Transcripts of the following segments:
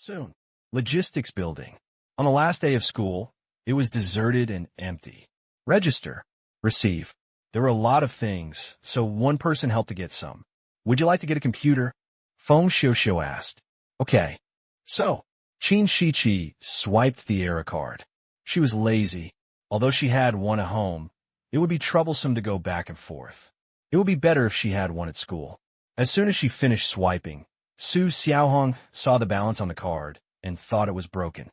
Soon. Logistics building. On the last day of school, it was deserted and empty. Register. Receive. There were a lot of things, so one person helped to get some. Would you like to get a computer? Feng Xiuxiu asked. Okay. So, Qin Shiqi swiped the era card. She was lazy. Although she had one at home, it would be troublesome to go back and forth. It would be better if she had one at school. As soon as she finished swiping, Su Xiaohong saw the balance on the card and thought it was broken.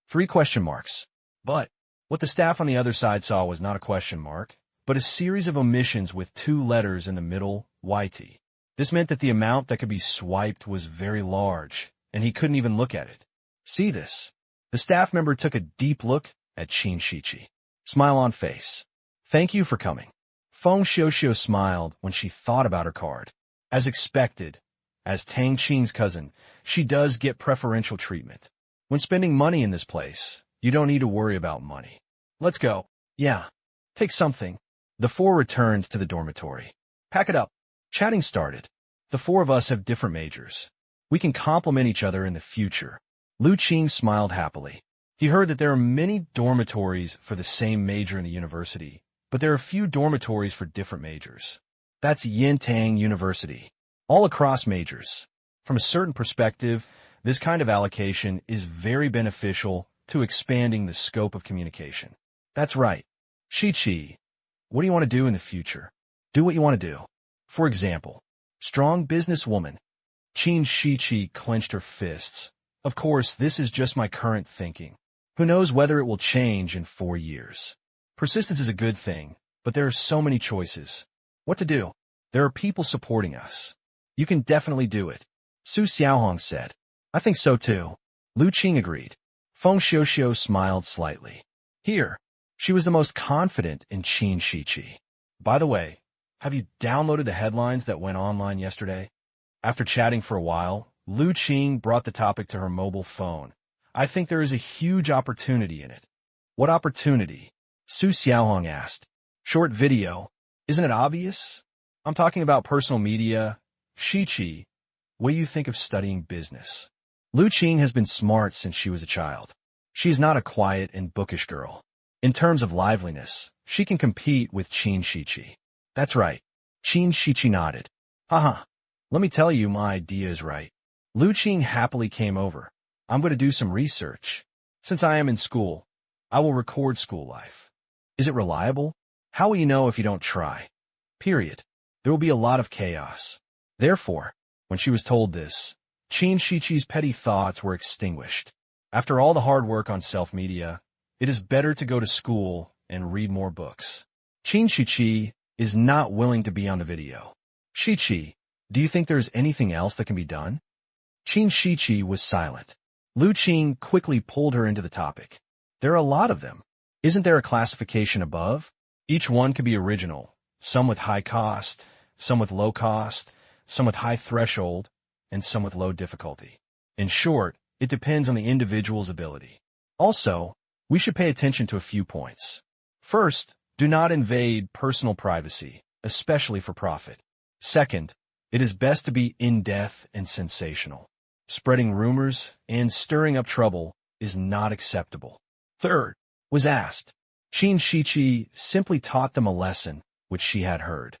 3 question marks. But what the staff on the other side saw was not a question mark, but a series of omissions with 2 letters in the middle, YT. This meant that the amount that could be swiped was very large, and he couldn't even look at it. See this? The staff member took a deep look at Qin Shiqi. Smile on face. Thank you for coming. Feng Xiuxiu smiled when she thought about her card. As expected, as Tang Qing's cousin, she does get preferential treatment. When spending money in this place, you don't need to worry about money. Let's go. Yeah. Take something. The 4 returned to the dormitory. Pack it up. Chatting started. The 4 of us have different majors. We can complement each other in the future. Lu Qing smiled happily. He heard that there are many dormitories for the same major in the university, but there are few dormitories for different majors. That's Yintang University. All across majors. From a certain perspective, this kind of allocation is very beneficial to expanding the scope of communication. That's right. Shiqi, what do you want to do in the future? Do what you want to do. For example, strong businesswoman. Qin Shiqi clenched her fists. Of course, this is just my current thinking. Who knows whether it will change in 4 years? Persistence is a good thing, but there are so many choices. What to do? There are people supporting us. You can definitely do it. Su Xiaohong said. I think so too. Lu Qing agreed. Feng Xiuxiu smiled slightly. Here, she was the most confident in Qin Shiqi. By the way, have you downloaded the headlines that went online yesterday? After chatting for a while, Lu Qing brought the topic to her mobile phone. I think there is a huge opportunity in it. What opportunity? Su Xiaohong asked. Short video. Isn't it obvious? I'm talking about personal media. Shiqi, what do you think of studying business? Lu Qing has been smart since she was a child. She is not a quiet and bookish girl. In terms of liveliness, she can compete with Qin Shiqi. That's right. Qin Shiqi nodded. Haha. Let me tell you, my idea is right. Lu Qing happily came over. I'm going to do some research. Since I am in school, I will record school life. Is it reliable? How will you know if you don't try? Period. There will be a lot of chaos. Therefore, when she was told this, Qin Shiqi's petty thoughts were extinguished. After all the hard work on self-media, it is better to go to school and read more books. Qin Shiqi is not willing to be on the video. Shiqi, do you think there's anything else that can be done? Qin Shiqi was silent. Lu Qing quickly pulled her into the topic. There are a lot of them. Isn't there a classification above? Each one could be original, some with high cost, some with low cost, some with high threshold, and some with low difficulty. In short, it depends on the individual's ability. Also, we should pay attention to a few points. First, do not invade personal privacy, especially for profit. Second, it is best to be in-depth and sensational. Spreading rumors and stirring up trouble is not acceptable. Third, was asked. Qin Shiqi simply taught them a lesson which she had heard.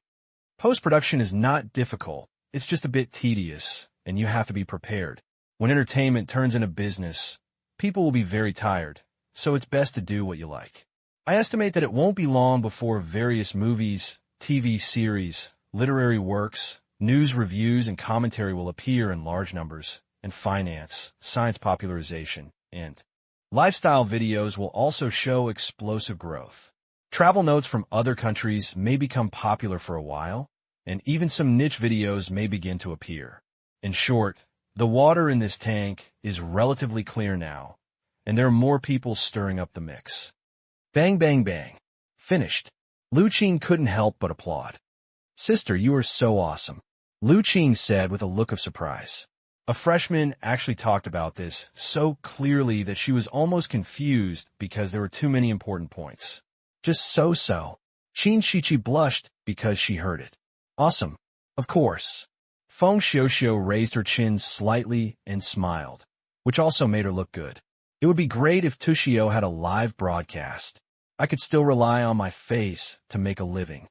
Post-production is not difficult, it's just a bit tedious, and you have to be prepared. When entertainment turns into business, people will be very tired, so it's best to do what you like. I estimate that it won't be long before various movies, TV series, literary works, news reviews, and commentary will appear in large numbers, and finance, science popularization, and lifestyle videos will also show explosive growth. Travel notes from other countries may become popular for a while, and even some niche videos may begin to appear. In short, the water in this tank is relatively clear now, and there are more people stirring up the mix. Bang, bang, bang. Finished. Lu Qing couldn't help but applaud. Sister, you are so awesome, Lu Qing said with a look of surprise. A freshman actually talked about this so clearly that she was almost confused because there were too many important points. Just so. Qin Shiqi blushed because she heard it. Awesome. Of course. Feng Xiuxiu raised her chin slightly and smiled. which also made her look good. It would be great if Tushio had a live broadcast. I could still rely on my face to make a living.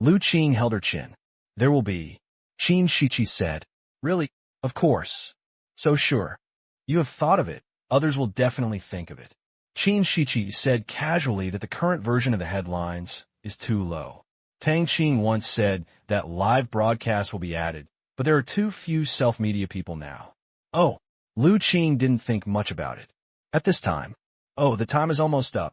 Lu Qing held her chin. There will be. Qin Shichi said. Really? Of course. So sure. You have thought of it. Others will definitely think of it. Qin Shichi said casually that the current version of the headlines is too low. Tang Qing once said that live broadcasts will be added, but there are too few self-media people now. Oh, Lu Qing didn't think much about it. At this time. Oh, the time is almost up.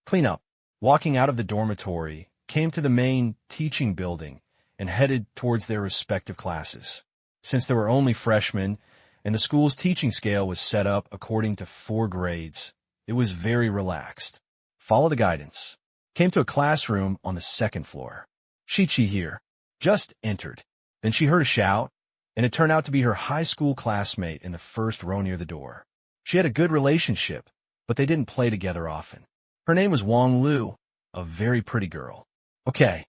Clean up. Walking out of the dormitory, came to the main teaching building and headed towards their respective classes. Since there were only freshmen, and the school's teaching scale was set up according to 4 grades, it was very relaxed. Follow the guidance. Came to a classroom on the 2nd floor. Shichi here. Just entered. Then she heard a shout, and it turned out to be her high school classmate in the 1st row near the door. She had a good relationship, but they didn't play together often. Her name was Wang Lu, a very pretty girl. Okay.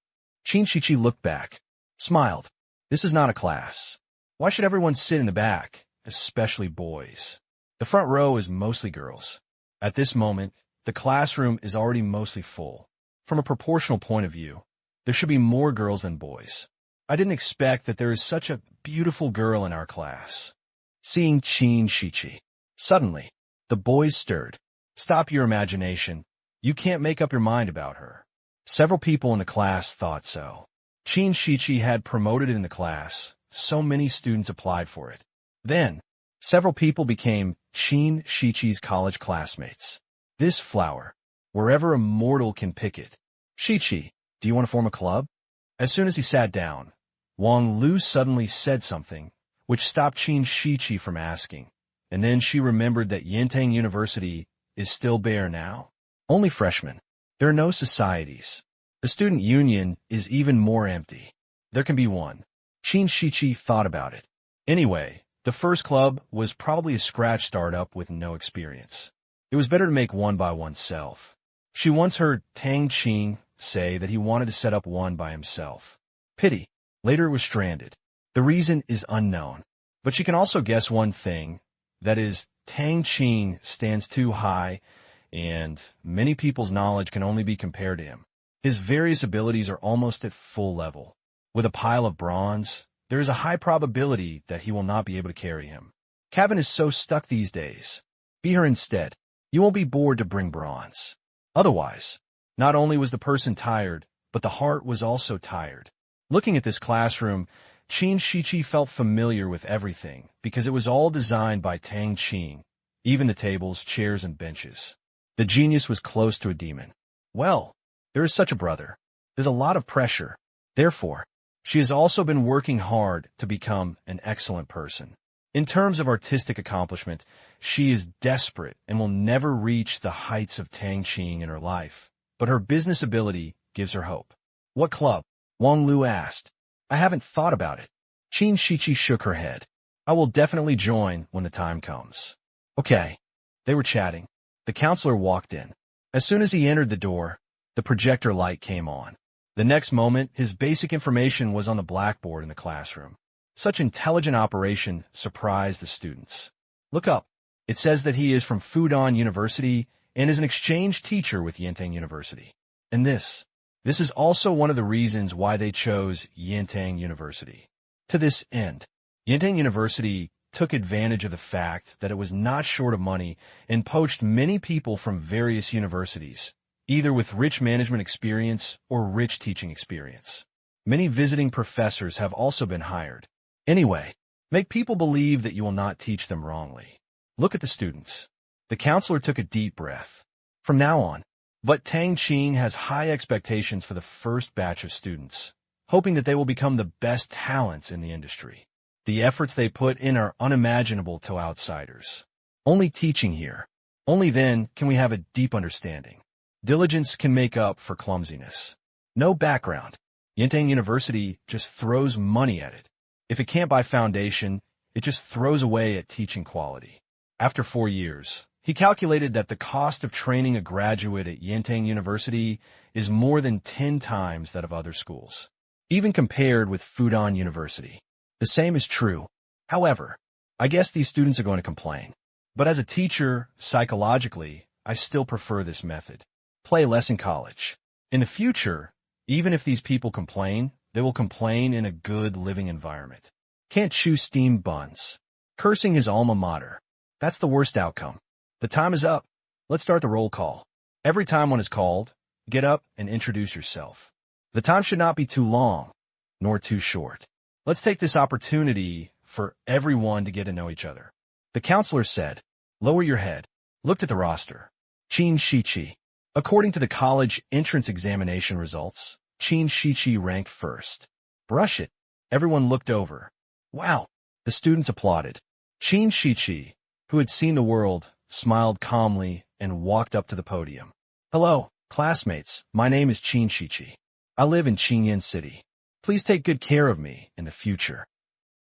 Qin Shichi looked back, smiled. This is not a class. Why should everyone sit in the back, especially boys? The front row is mostly girls. At this moment, the classroom is already mostly full. From a proportional point of view, there should be more girls than boys. I didn't expect that there is such a beautiful girl in our class. Seeing Qin Shichi. Suddenly, the boys stirred. Stop your imagination. You can't make up your mind about her. Several people in the class thought so. Qin Shichi had promoted in the class. So many students applied for it. Then, several people became Qin Shichi's college classmates. This flower, wherever a mortal can pick it. Shichi, do you want to form a club? As soon as he sat down, Wang Lu suddenly said something, which stopped Qin Shichi from asking. And then she remembered that Yintang University is still bare now. Only freshmen. There are no societies. The student union is even more empty. There can be one. Qin Shichi thought about it. Anyway, the first club was probably a scratch startup with no experience. It was better to make one by oneself. She once heard Tang Qing say that he wanted to set up one by himself. Pity. Later it was stranded. The reason is unknown. But she can also guess one thing. That is, Tang Qing stands too high, and many people's knowledge can only be compared to him. His various abilities are almost at full level. With a pile of bronze, there is a high probability that he will not be able to carry him. Cabin is so stuck these days. Be her instead. You won't be bored to bring bronze. Otherwise, not only was the person tired, but the heart was also tired. Looking at this classroom, Qin Shichi felt familiar with everything because it was all designed by Tang Qing, even the tables, chairs, and benches. The genius was close to a demon. Well, there is such a brother. There's a lot of pressure. Therefore, she has also been working hard to become an excellent person. In terms of artistic accomplishment, she is desperate and will never reach the heights of Tang Qing in her life. But her business ability gives her hope. What club? Wang Lu asked. I haven't thought about it. Qin Shichi shook her head. I will definitely join when the time comes. Okay. They were chatting. The counselor walked in. As soon as he entered the door, the projector light came on. The next moment, his basic information was on the blackboard in the classroom. Such intelligent operation surprised the students. Look up. It says that he is from Fudan University and is an exchange teacher with Yintang University. And this is also one of the reasons why they chose Yintang University. To this end, Yintang University took advantage of the fact that it was not short of money and poached many people from various universities, either with rich management experience or rich teaching experience. Many visiting professors have also been hired. Anyway, make people believe that you will not teach them wrongly. Look at the students. The counselor took a deep breath. From now on, but Tang Qing has high expectations for the first batch of students, hoping that they will become the best talents in the industry. The efforts they put in are unimaginable to outsiders. Only teaching here. Only then can we have a deep understanding. Diligence can make up for clumsiness. No background. Yintang University just throws money at it. If it can't buy foundation, it just throws away at teaching quality. After 4 years, he calculated that the cost of training a graduate at Yintang University is more than 10 times that of other schools, even compared with Fudan University. The same is true. However, I guess these students are going to complain. But as a teacher, psychologically, I still prefer this method. Play less in college. In the future, even if these people complain, they will complain in a good living environment. Can't chew steamed buns. Cursing his alma mater. That's the worst outcome. The time is up. Let's start the roll call. Every time one is called, get up and introduce yourself. The time should not be too long, nor too short. Let's take this opportunity for everyone to get to know each other. The counselor said, lower your head. Looked at the roster. Qin Shiqi. According to the college entrance examination results, Qin Shiqi ranked first. Brush it. Everyone looked over. Wow. The students applauded. Qin Shiqi, who had seen the world, smiled calmly and walked up to the podium. Hello, classmates. My name is Qin Shiqi. I live in Qingyan City. Please take good care of me in the future.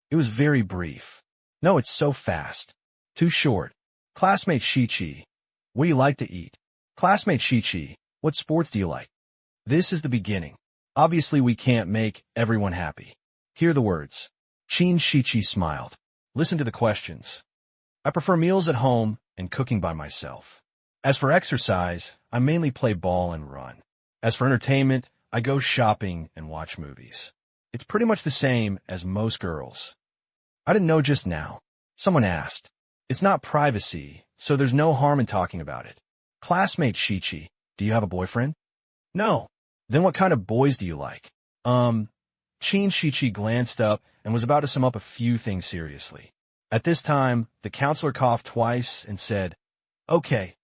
It was very brief. No, it's so fast. Too short. Classmate Shiqi, what do you like to eat? Classmate Shiqi, what sports do you like? This is the beginning. Obviously, we can't make everyone happy. Hear the words. Qin Shiqi smiled. Listen to the questions. I prefer meals at home and cooking by myself. As for exercise, I mainly play ball and run. As for entertainment, I go shopping and watch movies. It's pretty much the same as most girls. I didn't know just now. Someone asked. It's not privacy, so there's no harm in talking about it. Classmate Shiqi, do you have a boyfriend? No. Then what kind of boys do you like? Qin Shiqi glanced up and was about to sum up a few things seriously. At this time, the counselor coughed twice and said, Okay,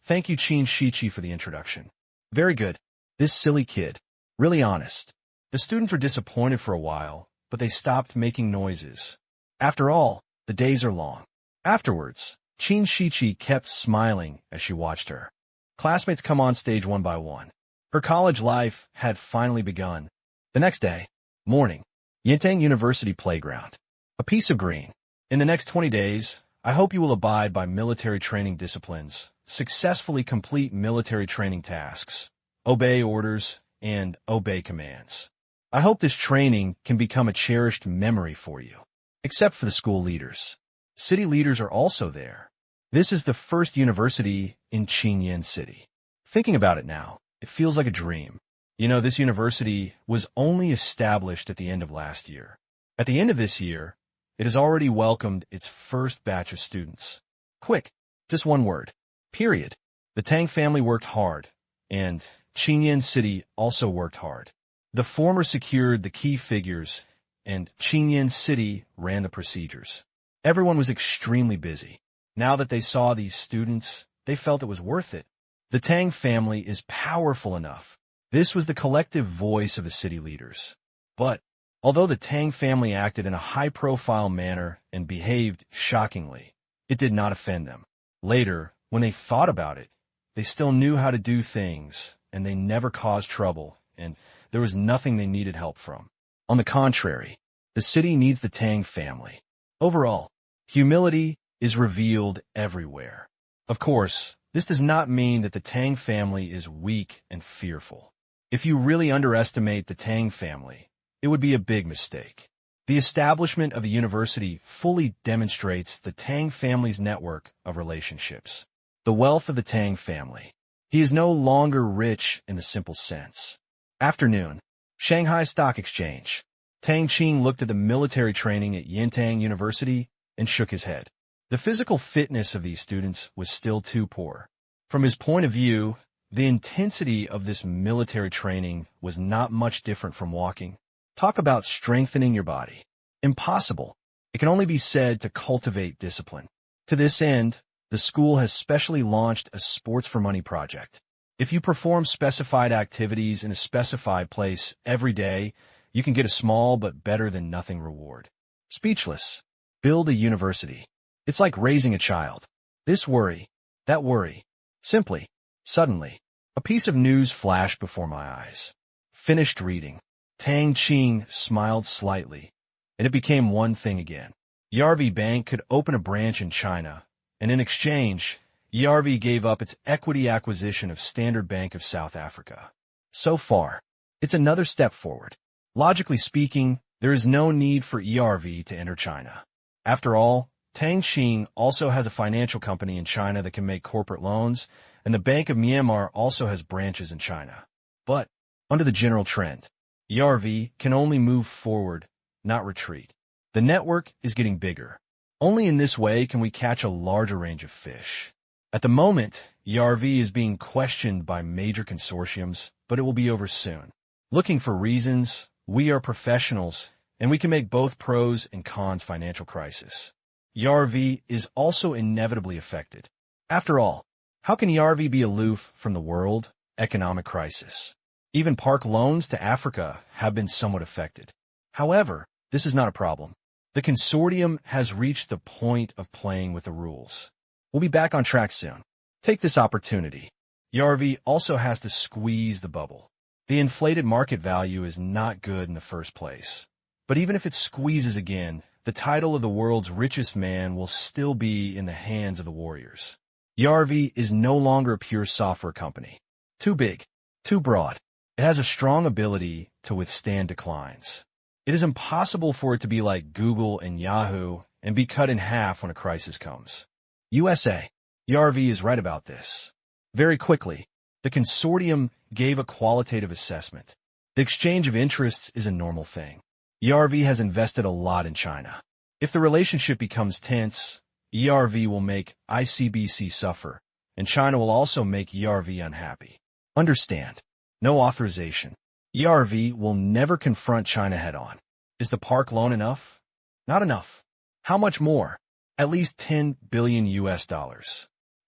thank you Qin Shiqi for the introduction. Very good. This silly kid. Really honest. The students were disappointed for a while, but they stopped making noises. After all, the days are long. Afterwards, Qin Shiqi kept smiling as she watched her. Classmates come on stage one by one. Her college life had finally begun. The next day, morning, Yintang University playground. A piece of green. In the next 20 days, I hope you will abide by military training disciplines, successfully complete military training tasks, obey orders, and obey commands. I hope this training can become a cherished memory for you. Except for the school leaders. City leaders are also there. This is the first university in Qingyan City. Thinking about it now, it feels like a dream. You know, this university was only established at the end of last year. At the end of this year, it has already welcomed its first batch of students. Quick, just one word. Period. The Tang family worked hard, and Qingyan City also worked hard. The former secured the key figures, and Qingyan City ran the procedures. Everyone was extremely busy. Now that they saw these students, they felt it was worth it. The Tang family is powerful enough. This was the collective voice of the city leaders. But, although the Tang family acted in a high-profile manner and behaved shockingly, it did not offend them. Later, when they thought about it, they still knew how to do things, and they never caused trouble, and there was nothing they needed help from. On the contrary, the city needs the Tang family. Overall, humility is revealed everywhere. Of course, this does not mean that the Tang family is weak and fearful. If you really underestimate the Tang family, it would be a big mistake. The establishment of a university fully demonstrates the Tang family's network of relationships. The wealth of the Tang family. He is no longer rich in the simple sense. Afternoon, Shanghai Stock Exchange. Tang Qing looked at the military training at Yintang University and shook his head. The physical fitness of these students was still too poor. From his point of view, the intensity of this military training was not much different from walking. Talk about strengthening your body. Impossible. It can only be said to cultivate discipline. To this end, the school has specially launched a Sports for Money project. If you perform specified activities in a specified place every day, you can get a small but better than nothing reward. Speechless. Build a university. It's like raising a child. This worry, that worry. Simply, suddenly, a piece of news flashed before my eyes. Finished reading. Tang Qing smiled slightly, and it became one thing again. ERV Bank could open a branch in China, and in exchange, ERV gave up its equity acquisition of Standard Bank of South Africa. So far, it's another step forward. Logically speaking, there is no need for ERV to enter China. After all, Tang Qing also has a financial company in China that can make corporate loans, and the Bank of Myanmar also has branches in China. But, under the general trend, ERV can only move forward, not retreat. The network is getting bigger. Only in this way can we catch a larger range of fish. At the moment, ERV is being questioned by major consortiums, but it will be over soon. Looking for reasons, we are professionals, and we can make both pros and cons financial crisis. ERV is also inevitably affected. After all, how can ERV be aloof from the world economic crisis? Even park loans to Africa have been somewhat affected. However, this is not a problem. The consortium has reached the point of playing with the rules. We'll be back on track soon. Take this opportunity. ERV also has to squeeze the bubble. The inflated market value is not good in the first place. But even if it squeezes again, the title of the world's richest man will still be in the hands of the warriors. ERV is no longer a pure software company. Too big, too broad. It has a strong ability to withstand declines. It is impossible for it to be like Google and Yahoo and be cut in half when a crisis comes. USA. ERV is right about this. Very quickly, the consortium gave a qualitative assessment. The exchange of interests is a normal thing. ERV has invested a lot in China. If the relationship becomes tense, ERV will make ICBC suffer, and China will also make ERV unhappy. Understand. No authorization. ERV will never confront China head-on. Is the park loan enough? Not enough. How much more? At least $10 billion US.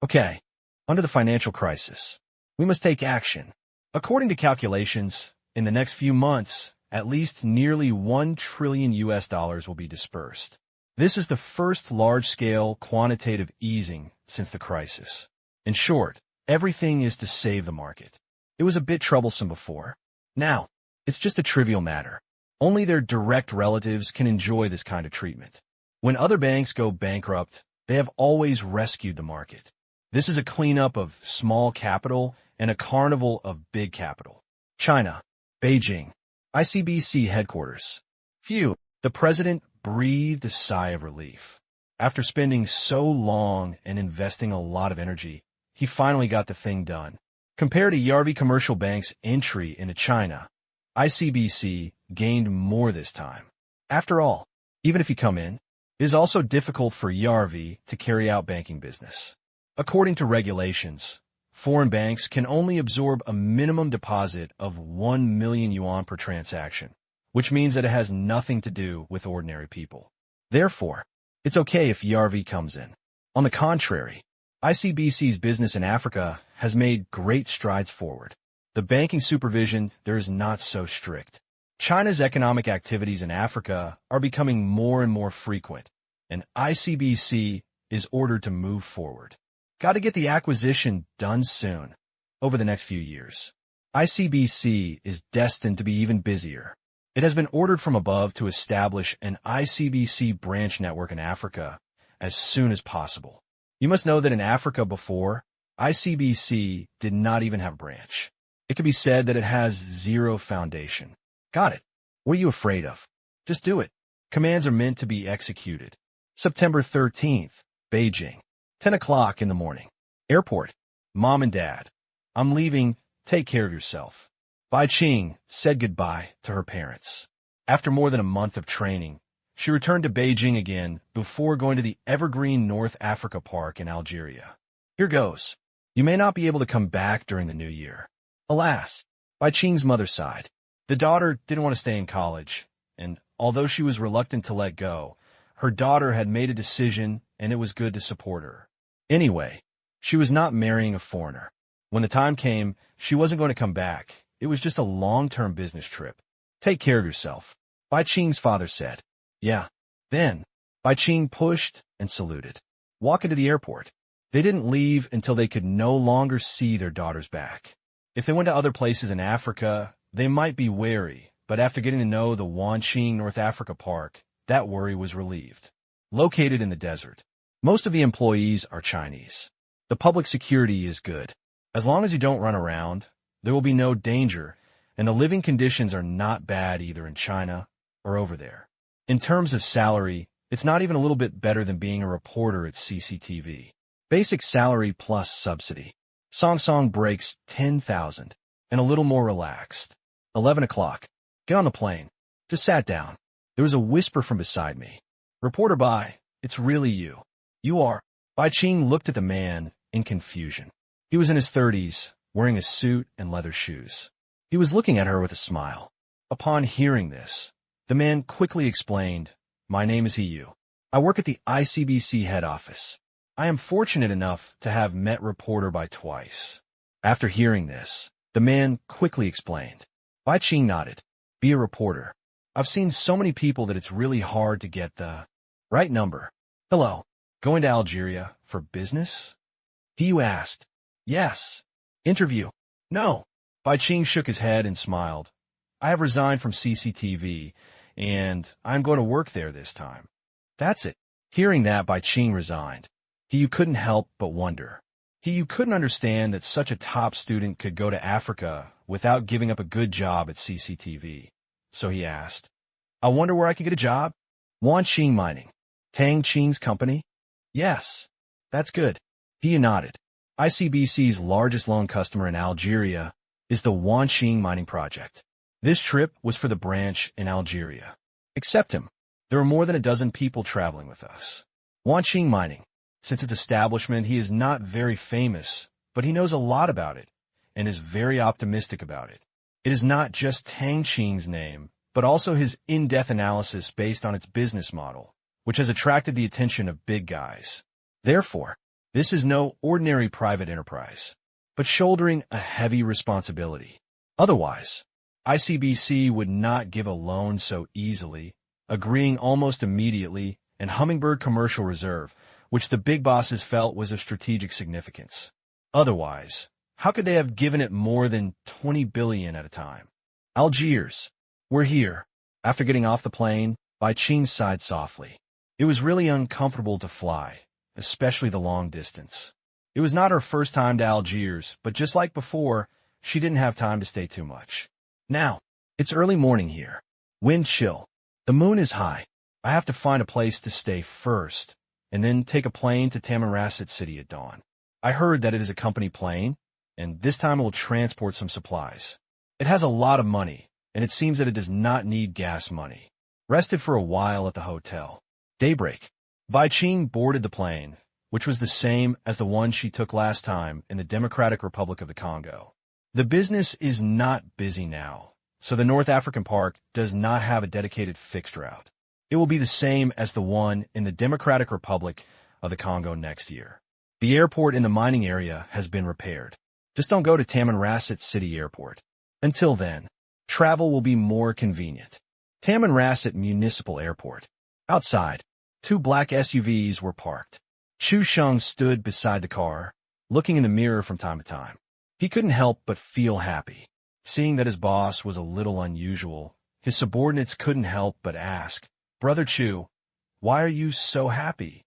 Okay. Under the financial crisis, we must take action. According to calculations, in the next few months, at least nearly $1 trillion US will be dispersed. This is the first large-scale quantitative easing since the crisis. In short, everything is to save the market. It was a bit troublesome before. Now, it's just a trivial matter. Only their direct relatives can enjoy this kind of treatment. When other banks go bankrupt, they have always rescued the market. This is a cleanup of small capital and a carnival of big capital. China, Beijing, ICBC headquarters. Phew, the president breathed a sigh of relief. After spending so long and investing a lot of energy, he finally got the thing done. Compared to ERV Commercial Bank's entry into China, ICBC gained more this time. After all, even if you come in, it is also difficult for ERV to carry out banking business. According to regulations, foreign banks can only absorb a minimum deposit of 1 million yuan per transaction, which means that it has nothing to do with ordinary people. Therefore, it's okay if ERV comes in. On the contrary, ICBC's business in Africa has made great strides forward. The banking supervision there is not so strict. China's economic activities in Africa are becoming more and more frequent, and ICBC is ordered to move forward. Got to get the acquisition done soon, over the next few years. ICBC is destined to be even busier. It has been ordered from above to establish an ICBC branch network in Africa as soon as possible. You must know that in Africa before, ICBC did not even have a branch. It can be said that it has zero foundation. Got it. What are you afraid of? Just do it. Commands are meant to be executed. September 13th, Beijing. 10 o'clock in the morning. Airport. Mom and Dad. I'm leaving. Take care of yourself. Bai Qing said goodbye to her parents. After more than a month of training, she returned to Beijing again before going to the evergreen North Africa Park in Algeria. Here goes. You may not be able to come back during the new year. Alas, Bai Qing's mother sighed. The daughter didn't want to stay in college, and although she was reluctant to let go, her daughter had made a decision and it was good to support her. Anyway, she was not marrying a foreigner. When the time came, she wasn't going to come back. It was just a long-term business trip. Take care of yourself, Bai Qing's father said. Yeah. Then, Bai Qing pushed and saluted. Walk into the airport. They didn't leave until they could no longer see their daughter's back. If they went to other places in Africa, they might be wary, but after getting to know the Wanqing North Africa Park, that worry was relieved. Located in the desert, most of the employees are Chinese. The public security is good. As long as you don't run around, there will be no danger, and the living conditions are not bad either in China or over there. In terms of salary, It's not even a little bit better than being a reporter at CCTV. Basic salary plus subsidy. Song breaks 10,000 and a little more relaxed. 11 o'clock. Get on the plane. Just sat down. There was a whisper from beside me. Reporter Bai, it's really you. You are. Bai Qing looked at the man in confusion. He was in his 30s, wearing a suit and leather shoes. He was looking at her with a smile. Upon hearing this, the man quickly explained, "My name is Yu. I work at the ICBC head office. I am fortunate enough to have met reporter Bai twice." After hearing this, the man quickly explained. Bai Qing nodded. "Be a reporter. I've seen so many people that it's really hard to get the right number." "Hello. Going to Algeria for business?" Yu asked. "Yes." "Interview?" "No." Bai Qing shook his head and smiled. "I have resigned from CCTV, and I'm going to work there this time." "That's it." Hearing that Bai Qing resigned, Yu couldn't help but wonder. Yu couldn't understand that such a top student could go to Africa without giving up a good job at CCTV. So he asked, "I wonder where I can get a job?" "Wanqing Mining. Tang Qing's company?" "Yes." "That's good." Yu nodded. ICBC's largest loan customer in Algeria is the Wanqing Mining Project. This trip was for the branch in Algeria. Except him, there are more than a dozen people traveling with us. Wanqing Mining. Since its establishment, he is not very famous, but he knows a lot about it and is very optimistic about it. It is not just Tang Qing's name, but also his in-depth analysis based on its business model, which has attracted the attention of big guys. Therefore, this is no ordinary private enterprise, but shouldering a heavy responsibility. Otherwise, ICBC would not give a loan so easily, agreeing almost immediately, and Hummingbird Commercial Reserve, which the big bosses felt was of strategic significance. Otherwise, how could they have given it more than 20 billion at a time? Algiers. "We're here." After getting off the plane, Bai Qing sighed softly. It was really uncomfortable to fly, especially the long distance. It was not her first time to Algiers, but just like before, she didn't have time to stay too much. Now, it's early morning here. Wind chill. The moon is high. I have to find a place to stay first, and then take a plane to Tamanrasset City at dawn. I heard that it is a company plane, and this time it will transport some supplies. It has a lot of money, and it seems that it does not need gas money. Rested for a while at the hotel. Daybreak. Bai Qing boarded the plane, which was the same as the one she took last time in the Democratic Republic of the Congo. The business is not busy now, so the North African park does not have a dedicated fixed route. It will be the same as the one in the Democratic Republic of the Congo next year. The airport in the mining area has been repaired. Just don't go to Tamanrasset City Airport. Until then, travel will be more convenient. Tamanrasset Municipal Airport. Outside, 2 black SUVs were parked. Chu Sheng stood beside the car, looking in the mirror from time to time. He couldn't help but feel happy. Seeing that his boss was a little unusual, his subordinates couldn't help but ask, "Brother Chu, why are you so happy?"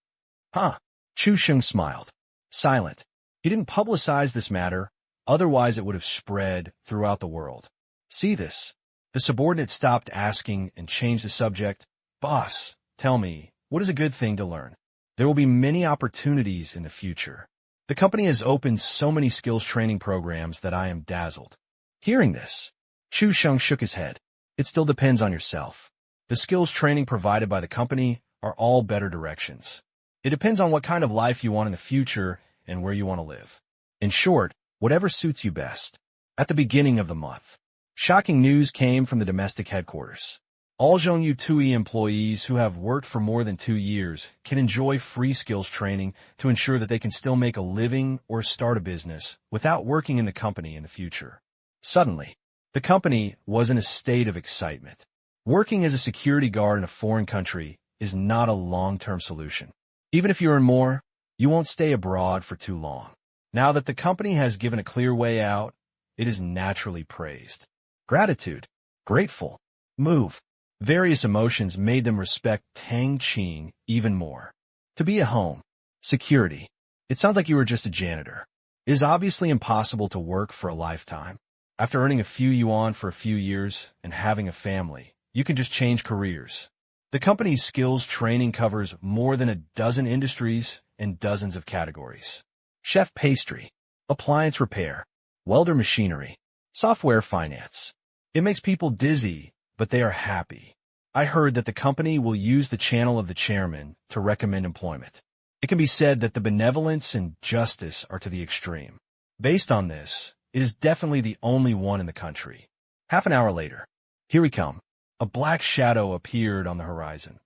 "Huh?" Chu Sheng smiled. Silent. He didn't publicize this matter, otherwise it would have spread throughout the world. "See this?" The subordinate stopped asking and changed the subject. "Boss, tell me, what is a good thing to learn? There will be many opportunities in the future. The company has opened so many skills training programs that I am dazzled." Hearing this, Chu Sheng shook his head. "It still depends on yourself. The skills training provided by the company are all better directions. It depends on what kind of life you want in the future and where you want to live. In short, whatever suits you best." At the beginning of the month, shocking news came from the domestic headquarters. All Zhongyu Tui employees who have worked for more than 2 years can enjoy free skills training to ensure that they can still make a living or start a business without working in the company in the future. Suddenly, the company was in a state of excitement. Working as a security guard in a foreign country is not a long-term solution. Even if you earn more, you won't stay abroad for too long. Now that the company has given a clear way out, it is naturally praised. Gratitude, grateful, move. Various emotions made them respect Tang Qing even more. To be at home, security. It sounds like you were just a janitor. It is obviously impossible to work for a lifetime. After earning a few yuan for a few years and having a family, you can just change careers. The company's skills training covers more than a dozen industries and dozens of categories. Chef pastry, appliance repair, welder machinery, software finance. It makes people dizzy, but they are happy. I heard that the company will use the channel of the chairman to recommend employment. It can be said that the benevolence and justice are to the extreme. Based on this, it is definitely the only one in the country. Half an hour later, here we come. A black shadow appeared on the horizon.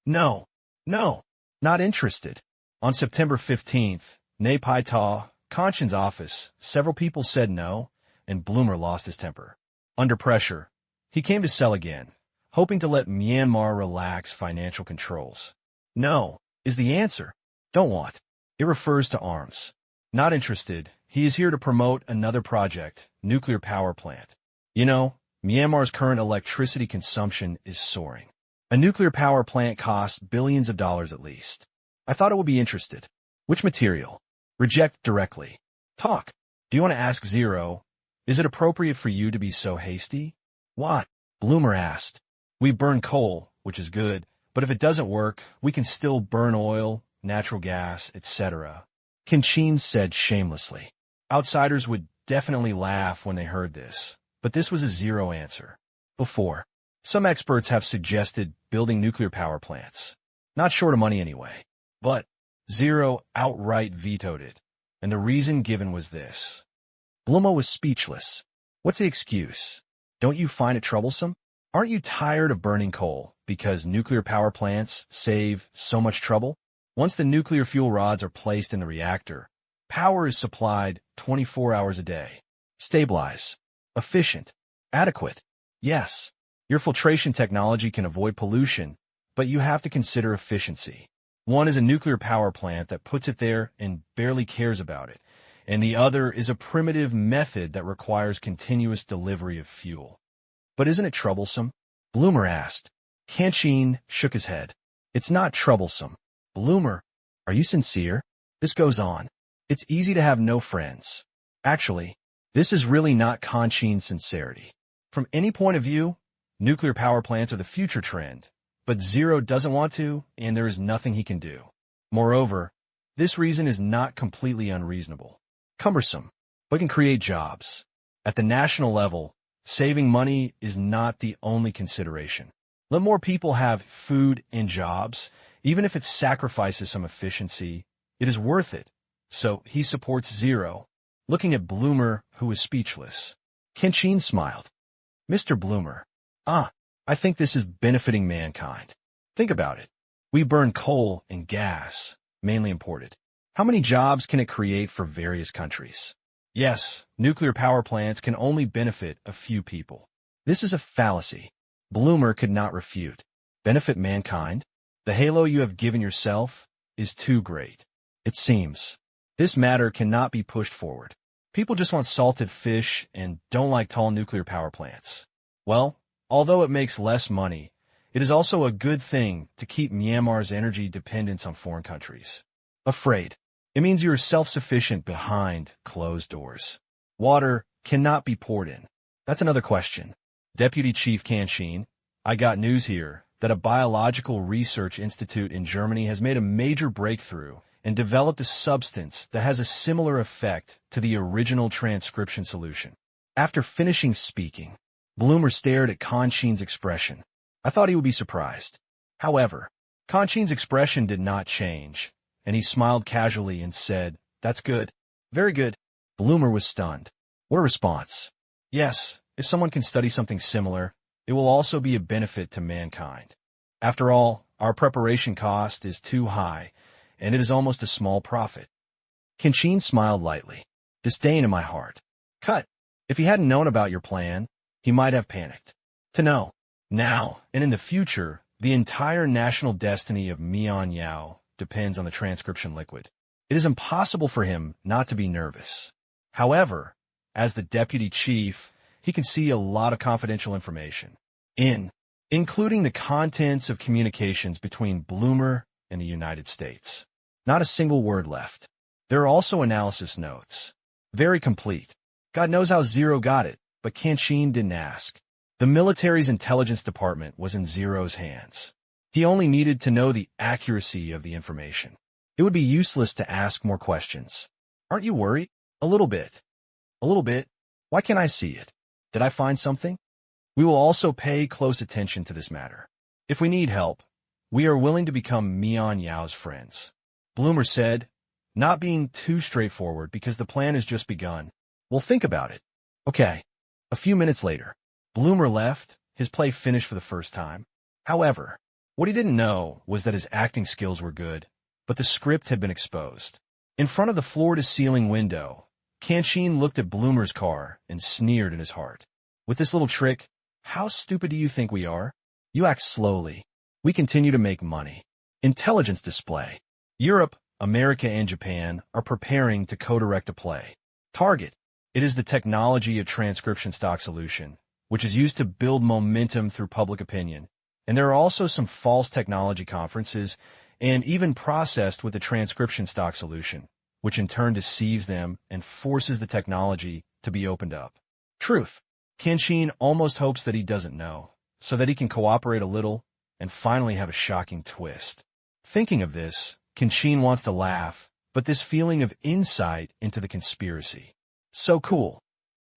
No, not interested. On September 15th, Ne Pai Ta, Conscien's office, several people said no, and Bloomer lost his temper. Under pressure, he came to sell again, hoping to let Myanmar relax financial controls. No is the answer. Don't want. It refers to arms. Not interested. He is here to promote another project, nuclear power plant. You know, Myanmar's current electricity consumption is soaring. A nuclear power plant costs billions of dollars at least. I thought it would be interested. Which material? Reject directly. Talk. Do you want to ask Zero? Is it appropriate for you to be so hasty? What? Bloomer asked. We burn coal, which is good, but if it doesn't work, we can still burn oil, natural gas, etc. Qing said shamelessly. Outsiders would definitely laugh when they heard this, but this was a Zero answer. Before, some experts have suggested building nuclear power plants. Not short of money anyway. But Zero outright vetoed it, and the reason given was this. Bloomer was speechless. What's the excuse? Don't you find it troublesome? Aren't you tired of burning coal because nuclear power plants save so much trouble? Once the nuclear fuel rods are placed in the reactor, power is supplied 24 hours a day. Stabilize. Efficient. Adequate. Yes. Your filtration technology can avoid pollution, but you have to consider efficiency. One is a nuclear power plant that puts it there and barely cares about it, and the other is a primitive method that requires continuous delivery of fuel. But isn't it troublesome? Bloomer asked. Qing shook his head. It's not troublesome. Bloomer, are you sincere? This goes on. It's easy to have no friends. Actually, this is really not Qing's sincerity. From any point of view, nuclear power plants are the future trend, but Zero doesn't want to, and there is nothing he can do. Moreover, this reason is not completely unreasonable. Cumbersome, but can create jobs. At the national level, saving money is not the only consideration. Let more people have food and jobs, even if it sacrifices some efficiency, it is worth it. So he supports Zero. Looking at Bloomer, who was speechless. Qing smiled. Mr. Bloomer. I think this is benefiting mankind. Think about it. We burn coal and gas, mainly imported. How many jobs can it create for various countries? Yes, nuclear power plants can only benefit a few people. This is a fallacy. Bloomer could not refute. Benefit mankind? The halo you have given yourself is too great. It seems. This matter cannot be pushed forward. People just want salted fish and don't like tall nuclear power plants. Well, although it makes less money, it is also a good thing to keep Myanmar's energy dependence on foreign countries. Afraid. It means you are self-sufficient behind closed doors. Water cannot be poured in. That's another question. Deputy Chief Qing, I got news here that a biological research institute in Germany has made a major breakthrough and developed a substance that has a similar effect to the original transcription solution. After finishing speaking, Bloomer stared at Qing's expression. I thought he would be surprised. However, Qing's expression did not change, and he smiled casually and said, That's good. Very good. Bloomer was stunned. What a response. Yes, if someone can study something similar, it will also be a benefit to mankind. After all, our preparation cost is too high, and it is almost a small profit. Qing smiled lightly. Disdain in my heart. Cut. If he hadn't known about your plan, he might have panicked. To know. Now, and in the future, the entire national destiny of Myanmar depends on the transcription liquid. It is impossible for him not to be nervous. However, as the deputy chief, he can see a lot of confidential information, including the contents of communications between Bloomer and the United States. Not a single word left. There are also analysis notes. Very complete. God knows how Zero got it, but Qing didn't ask. The military's intelligence department was in Zero's hands. He only needed to know the accuracy of the information. It would be useless to ask more questions. Aren't you worried? A little bit. A little bit. Why can't I see it? Did I find something? We will also pay close attention to this matter. If we need help, we are willing to become Mian Yao's friends. Bloomer said, not being too straightforward because the plan has just begun. We'll think about it. Okay. A few minutes later, Bloomer left, his play finished for the first time. However, what he didn't know was that his acting skills were good, but the script had been exposed. In front of the floor-to-ceiling window, Tang Qing looked at Bloomer's car and sneered in his heart. With this little trick, how stupid do you think we are? You act slowly. We continue to make money. Intelligence display. Europe, America, and Japan are preparing to co-direct a play. Target. It is the technology of transcription stock solution, which is used to build momentum through public opinion. And there are also some false technology conferences and even processed with the transcription stock solution, which in turn deceives them and forces the technology to be opened up. Truth. Tang Qing almost hopes that he doesn't know, so that he can cooperate a little and finally have a shocking twist. Thinking of this, Tang Qing wants to laugh, but this feeling of insight into the conspiracy. So cool.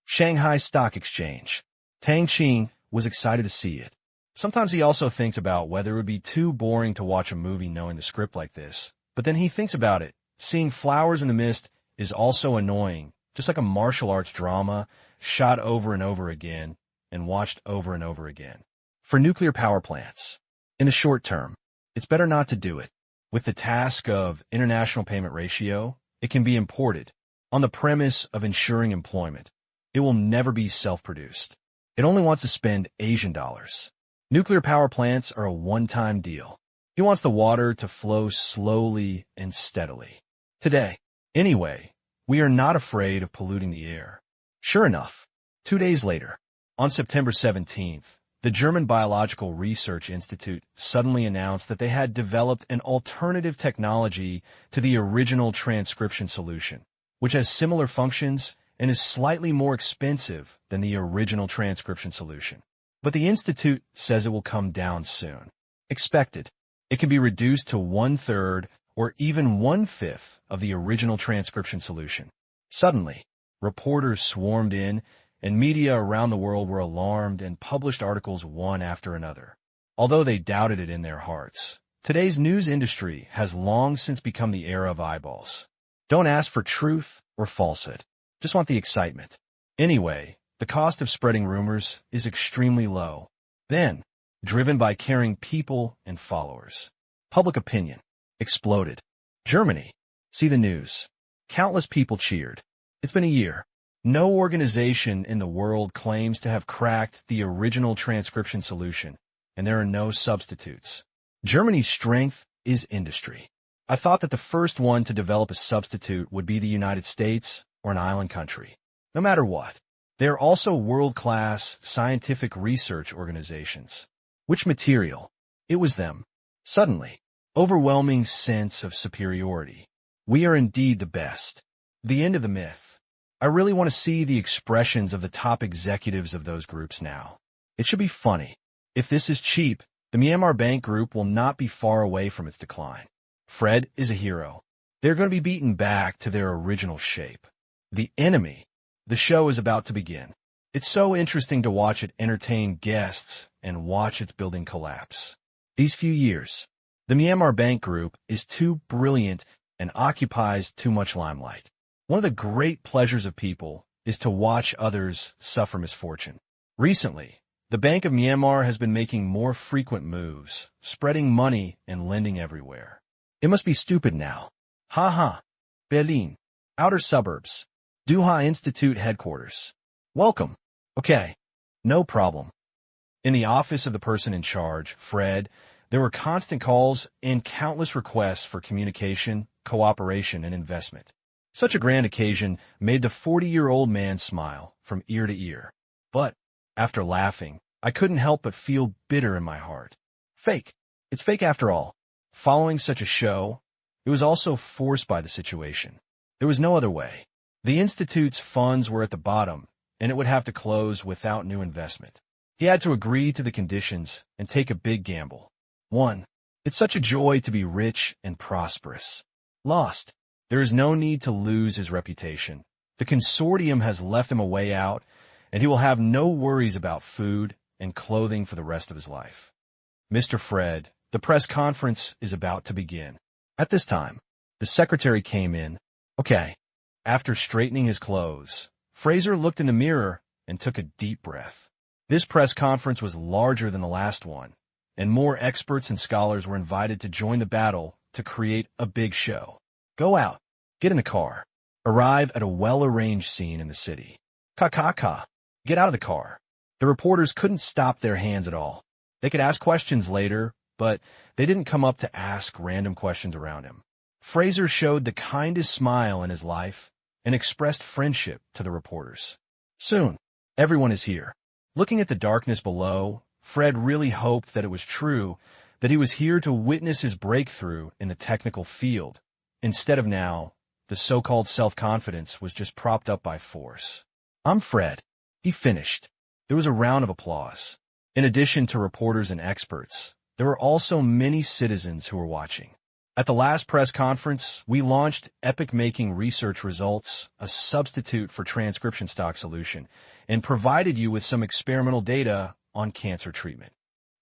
Shanghai Stock Exchange. Tang Qing was excited to see it. Sometimes he also thinks about whether it would be too boring to watch a movie knowing the script like this, but then he thinks about it. Seeing flowers in the mist is also annoying, just like a martial arts drama shot over and over again and watched over and over again. For nuclear power plants, in the short term, it's better not to do it. With the task of international payment ratio, it can be imported. On the premise of ensuring employment, it will never be self-produced. It only wants to spend Asian dollars. Nuclear power plants are a one-time deal. He wants the water to flow slowly and steadily. Today, anyway, we are not afraid of polluting the air. Sure enough, 2 days later, on September 17th, the German Biological Research Institute suddenly announced that they had developed an alternative technology to the original transcription solution, which has similar functions and is slightly more expensive than the original transcription solution. But the institute says it will come down soon. Expected. It can be reduced to 1/3 or even 1/5 of the original transcription solution. Suddenly, reporters swarmed in, and media around the world were alarmed and published articles one after another. Although they doubted it in their hearts, today's news industry has long since become the era of eyeballs. Don't ask for truth or falsehood. Just want the excitement. Anyway, the cost of spreading rumors is extremely low. Then, driven by caring people and followers, public opinion exploded. Germany. See the news. Countless people cheered. It's been a year. No organization in the world claims to have cracked the original transcription solution, and there are no substitutes. Germany's strength is industry. I thought that the first one to develop a substitute would be the United States or an island country. No matter what, they are also world-class scientific research organizations. Which material? It was them. Suddenly, overwhelming sense of superiority. We are indeed the best. The end of the myth. I really want to see the expressions of the top executives of those groups now. It should be funny. If this is cheap, the Myanmar Bank Group will not be far away from its decline. Fred is a hero. They're going to be beaten back to their original shape. The enemy. The show is about to begin. It's so interesting to watch it entertain guests and watch its building collapse. These few years, the Myanmar Bank Group is too brilliant and occupies too much limelight. One of the great pleasures of people is to watch others suffer misfortune. Recently, the Bank of Myanmar has been making more frequent moves, spreading money and lending everywhere. It must be stupid now. Ha ha. Berlin. Outer suburbs. Duha Institute headquarters. Welcome. Okay. No problem. In the office of the person in charge, Fred, there were constant calls and countless requests for communication, cooperation, and investment. Such a grand occasion made the 40-year-old man smile from ear to ear. But, after laughing, I couldn't help but feel bitter in my heart. Fake. It's fake after all. Following such a show, it was also forced by the situation. There was no other way. The Institute's funds were at the bottom, and it would have to close without new investment. He had to agree to the conditions and take a big gamble. 1. It's such a joy to be rich and prosperous. Lost. There is no need to lose his reputation. The consortium has left him a way out, and he will have no worries about food and clothing for the rest of his life. Mr. Fred, the press conference is about to begin. At this time, the secretary came in. Okay. After straightening his clothes, Fraser looked in the mirror and took a deep breath. This press conference was larger than the last one, and more experts and scholars were invited to join the battle to create a big show. Go out. Get in the car. Arrive at a well-arranged scene in the city. Ka. Get out of the car. The reporters couldn't stop their hands at all. They could ask questions later, but they didn't come up to ask random questions around him. Fraser showed the kindest smile in his life and expressed friendship to the reporters. Soon, everyone is here. Looking at the darkness below, Fred really hoped that it was true, that he was here to witness his breakthrough in the technical field. Instead of now, the so-called self-confidence was just propped up by force. I'm Fred. He finished. There was a round of applause. In addition to reporters and experts, there were also many citizens who were watching. At the last press conference, we launched epic-making research results, a substitute for transcription stock solution, and provided you with some experimental data on cancer treatment.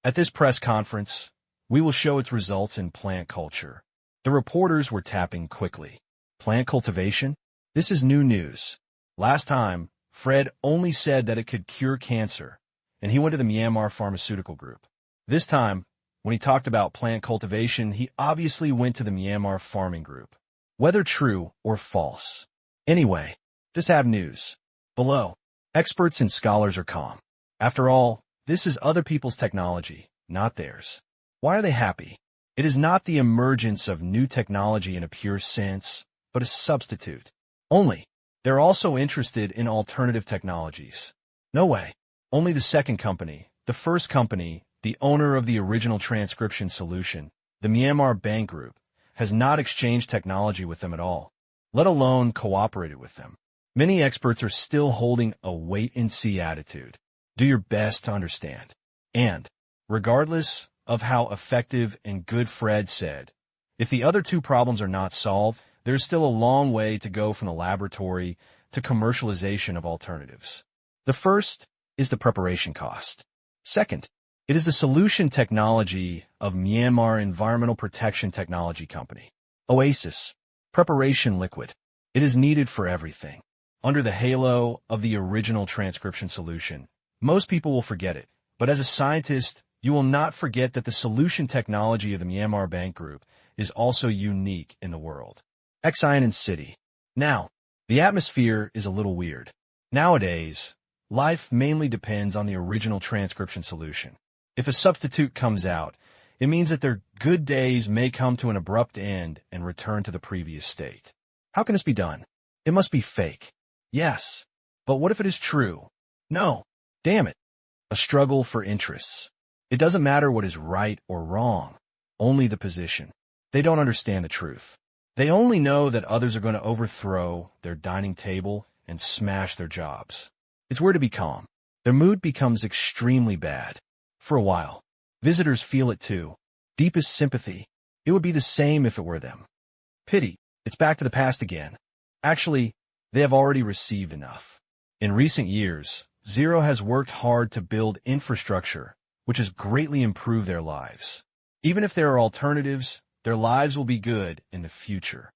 At this press conference, we will show its results in plant culture. The reporters were tapping quickly. Plant cultivation? This is new news. Last time, Fred only said that it could cure cancer, and he went to the Myanmar Pharmaceutical Group. This time, when he talked about plant cultivation, he obviously went to the Myanmar Farming Group. Whether true or false. Anyway, just have news. Below, experts and scholars are calm. After all, this is other people's technology, not theirs. Why are they happy? It is not the emergence of new technology in a pure sense, but a substitute. Only, they're also interested in alternative technologies. No way. Only the second company, the first company, the owner of the original transcription solution, the Myanmar Bank Group, has not exchanged technology with them at all, let alone cooperated with them. Many experts are still holding a wait-and-see attitude. Do your best to understand. And, regardless of how effective and good Fred said, if the other two problems are not solved, there's still a long way to go from the laboratory to commercialization of alternatives. The first is the preparation cost. Second, it is the solution technology of Myanmar Environmental Protection Technology Company. Oasis. Preparation liquid. It is needed for everything. Under the halo of the original transcription solution, most people will forget it, but as a scientist, you will not forget that the solution technology of the Myanmar Bank Group is also unique in the world. Exine and City. Now, the atmosphere is a little weird. Nowadays, life mainly depends on the original transcription solution. If a substitute comes out, it means that their good days may come to an abrupt end and return to the previous state. How can this be done? It must be fake. Yes. But what if it is true? No. Damn it. A struggle for interests. It doesn't matter what is right or wrong, only the position. They don't understand the truth. They only know that others are going to overthrow their dining table and smash their jobs. It's where to be calm. Their mood becomes extremely bad. For a while, visitors feel it too. Deepest sympathy. It would be the same if it were them. Pity. It's back to the past again. Actually, they have already received enough. In recent years, Zero has worked hard to build infrastructure, which has greatly improved their lives. Even if there are alternatives, their lives will be good in the future.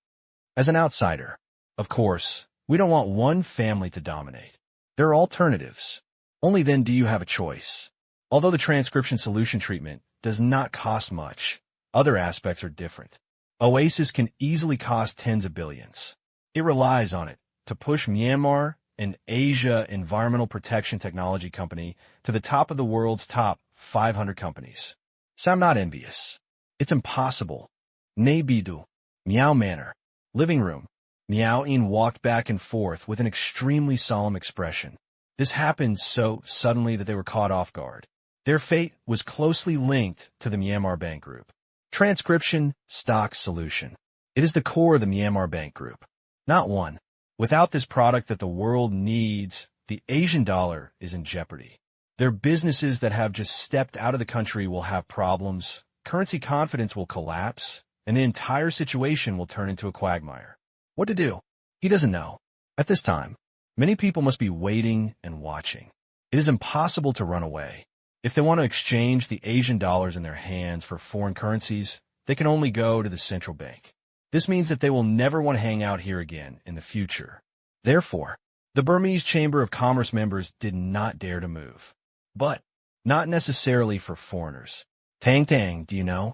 As an outsider, of course, we don't want one family to dominate. There are alternatives. Only then do you have a choice. Although the transcription solution treatment does not cost much, other aspects are different. Oasis can easily cost tens of billions. It relies on it to push Myanmar, an Asia Environmental Protection Technology Company, to the top of the world's top 500 companies. So I'm not envious. It's impossible. Ne bidu. Meow Manor. Living room. Meow In walked back and forth with an extremely solemn expression. This happened so suddenly that they were caught off guard. Their fate was closely linked to the Myanmar Bank Group. Transcription Stock Solution. It is the core of the Myanmar Bank Group. Not one. Without this product that the world needs, the Asian dollar is in jeopardy. Their businesses that have just stepped out of the country will have problems, currency confidence will collapse, and the entire situation will turn into a quagmire. What to do? He doesn't know. At this time, many people must be waiting and watching. It is impossible to run away. If they want to exchange the Asian dollars in their hands for foreign currencies, they can only go to the central bank. This means that they will never want to hang out here again in the future. Therefore, the Burmese Chamber of Commerce members did not dare to move. But not necessarily for foreigners. Tang, do you know?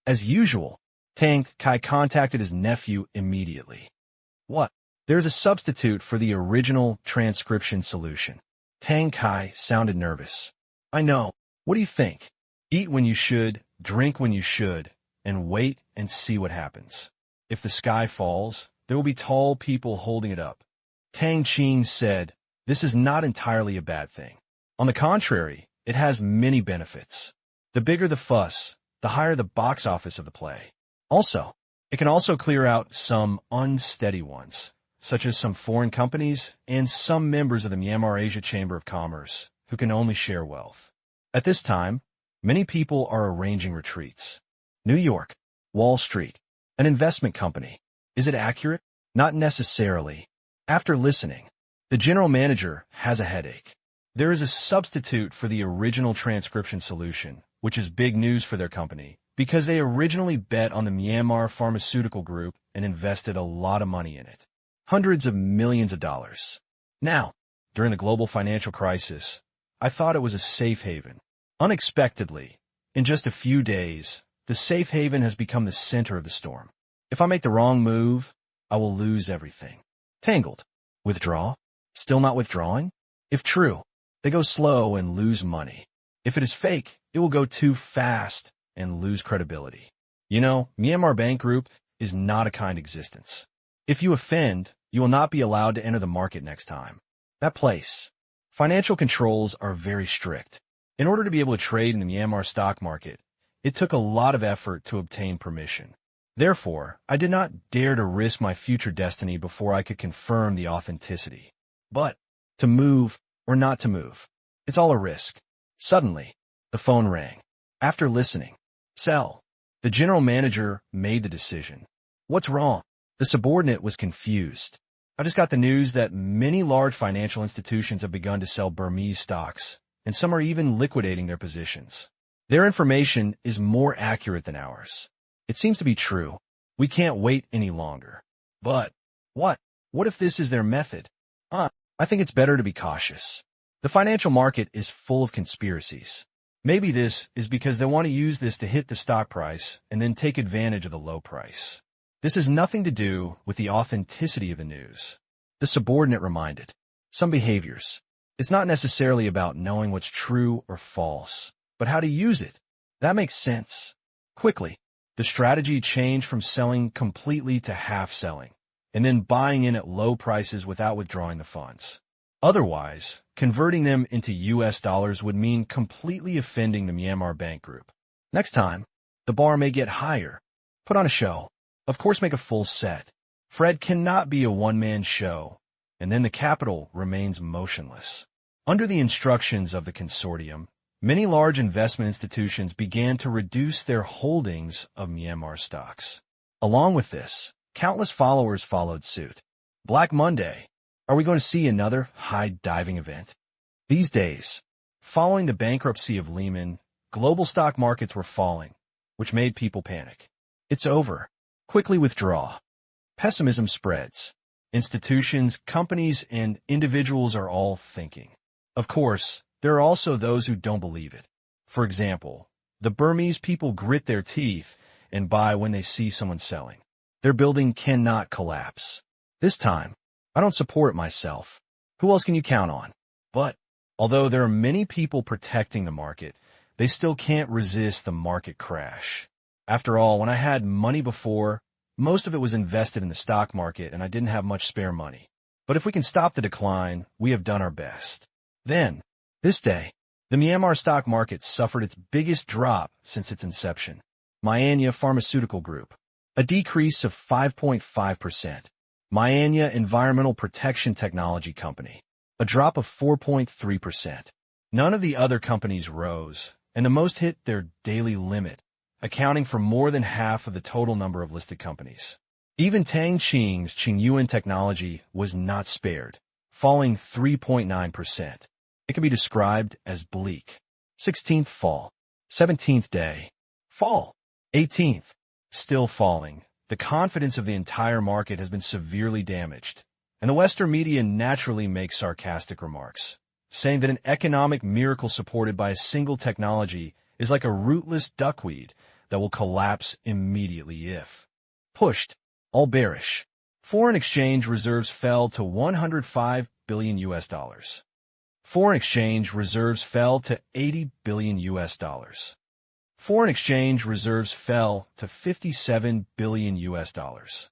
As usual, Tang Kai contacted his nephew immediately. What? There's a substitute for the original transcription solution. Tang Kai sounded nervous. I know. What do you think? Eat when you should, drink when you should, and wait and see what happens. If the sky falls, there will be tall people holding it up. Tang Qing said, this is not entirely a bad thing. On the contrary, it has many benefits. The bigger the fuss, the higher the box office of the play. Also, it can also clear out some unsteady ones, such as some foreign companies and some members of the Myanmar Asia Chamber of Commerce, who can only share wealth. At this time, many people are arranging retreats. New York, Wall Street, an investment company. Is it accurate? Not necessarily. After listening, the general manager has a headache. There is a substitute for the original transcription solution, which is big news for their company, because they originally bet on the Myanmar Pharmaceutical Group and invested a lot of money in it. Hundreds of millions of dollars. Now, during the global financial crisis, I thought it was a safe haven. Unexpectedly, in just a few days, the safe haven has become the center of the storm. If I make the wrong move, I will lose everything. Tangled. Withdraw? Still not withdrawing? If true, they go slow and lose money. If it is fake, it will go too fast and lose credibility. You know, Myanmar Bank Group is not a kind existence. If you offend, you will not be allowed to enter the market next time. That place. Financial controls are very strict. In order to be able to trade in the Myanmar stock market, it took a lot of effort to obtain permission. Therefore, I did not dare to risk my future destiny before I could confirm the authenticity. But, to move or not to move, it's all a risk. Suddenly, the phone rang. After listening, sell. The general manager made the decision. What's wrong? The subordinate was confused. I just got the news that many large financial institutions have begun to sell Burmese stocks, and some are even liquidating their positions. Their information is more accurate than ours. It seems to be true. We can't wait any longer. But, what? What if this is their method? I think it's better to be cautious. The financial market is full of conspiracies. Maybe this is because they want to use this to hit the stock price and then take advantage of the low price. This has nothing to do with the authenticity of the news. The subordinate reminded. Some behaviors. It's not necessarily about knowing what's true or false, but how to use it. That makes sense. Quickly, the strategy changed from selling completely to half selling, and then buying in at low prices without withdrawing the funds. Otherwise, converting them into US dollars would mean completely offending the Myanmar Bank Group. Next time, the bar may get higher. Put on a show. Of course, make a full set. Fred cannot be a one-man show, and then the capital remains motionless. Under the instructions of the consortium, many large investment institutions began to reduce their holdings of Myanmar stocks. Along with this, countless followers followed suit. Black Monday. Are we going to see another high-diving event? These days, following the bankruptcy of Lehman, global stock markets were falling, which made people panic. It's over. Quickly withdraw. Pessimism spreads. Institutions, companies, and individuals are all thinking. Of course, there are also those who don't believe it. For example, the Burmese people grit their teeth and buy when they see someone selling. Their building cannot collapse. This time, I don't support it myself. Who else can you count on? But, although there are many people protecting the market, they still can't resist the market crash. After all, when I had money before, most of it was invested in the stock market and I didn't have much spare money. But if we can stop the decline, we have done our best. Then, this day, the Myanmar stock market suffered its biggest drop since its inception. Myanmar Pharmaceutical Group, a decrease of 5.5%. Myanmar Environmental Protection Technology Company, a drop of 4.3%. None of the other companies rose, and the most hit their daily limit. accounting for more than half of the total number of listed companies. Even Tang Qing's Qingyuan technology was not spared, falling 3.9%. It can be described as bleak. 16th fall. 17th day. Fall. 18th. Still falling. The confidence of the entire market has been severely damaged, and the Western media naturally makes sarcastic remarks, saying that an economic miracle supported by a single technology is like a rootless duckweed that will collapse immediately if pushed. All bearish. Foreign exchange reserves fell to 105 billion US dollars. Foreign exchange reserves fell to 80 billion US dollars. Foreign exchange reserves fell to 57 billion US dollars.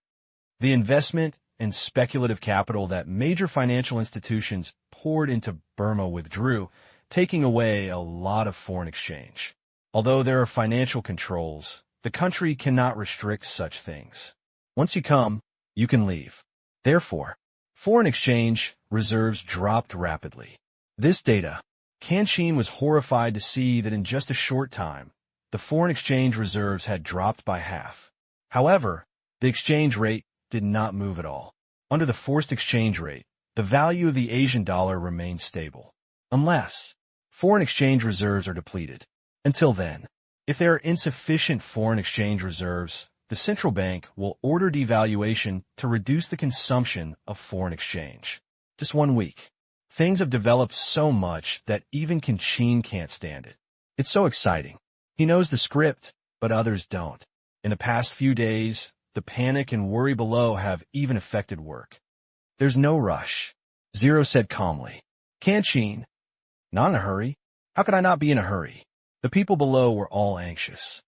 The investment and speculative capital that major financial institutions poured into Burma withdrew, taking away a lot of foreign exchange. Although there are financial controls, the country cannot restrict such things. Once you come, you can leave. Therefore, foreign exchange reserves dropped rapidly. This data, Tang Qing was horrified to see that in just a short time, the foreign exchange reserves had dropped by half. However, the exchange rate did not move at all. Under the forced exchange rate, the value of the Asian dollar remained stable, unless foreign exchange reserves are depleted. Until then, if there are insufficient foreign exchange reserves, the central bank will order devaluation to reduce the consumption of foreign exchange. Just 1 week. Things have developed so much that even Tang Qing can't stand it. It's so exciting. He knows the script, but others don't. In the past few days, the panic and worry below have even affected work. There's no rush. Zero said calmly. Tang Qing, not in a hurry. How could I not be in a hurry? The people below were all anxious.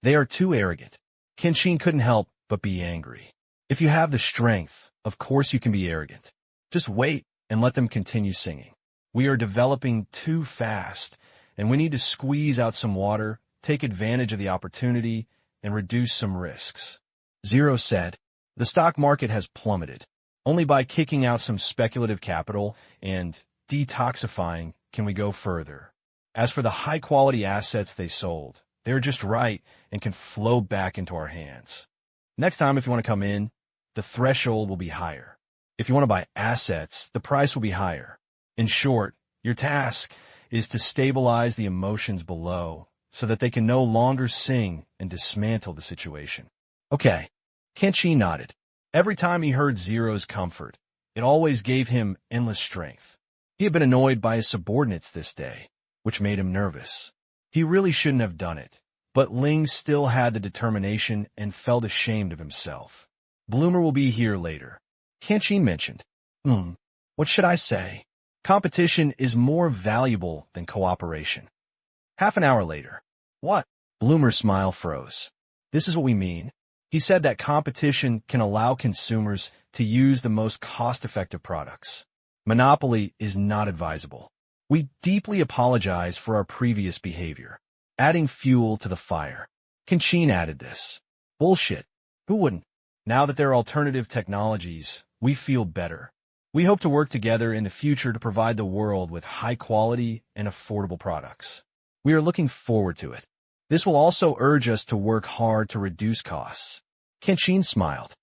They are too arrogant. Tang Qing couldn't help but be angry. If you have the strength, of course you can be arrogant. Just wait and let them continue singing. We are developing too fast, and we need to squeeze out some water, take advantage of the opportunity, and reduce some risks. Zero said, the stock market has plummeted. Only by kicking out some speculative capital and detoxifying can we go further. As for the high-quality assets they sold, they're just right and can flow back into our hands. Next time, if you want to come in, the threshold will be higher. If you want to buy assets, the price will be higher. In short, your task is to stabilize the emotions below so that they can no longer sing and dismantle the situation. Okay. Tang Qing nodded. Every time he heard Zero's comfort, it always gave him endless strength. He had been annoyed by his subordinates this day, which made him nervous. He really shouldn't have done it, but Ling still had the determination and felt ashamed of himself. Bloomer will be here later. Tang Qing mentioned. What should I say? Competition is more valuable than cooperation. Half an hour later. What? Bloomer's smile froze. This is what we mean. He said that competition can allow consumers to use the most cost-effective products. Monopoly is not advisable. We deeply apologize for our previous behavior. Adding fuel to the fire. Tang Qing added this. Bullshit. Who wouldn't? Now that there are alternative technologies, we feel better. We hope to work together in the future to provide the world with high-quality and affordable products. We are looking forward to it. This will also urge us to work hard to reduce costs. Tang Qing smiled.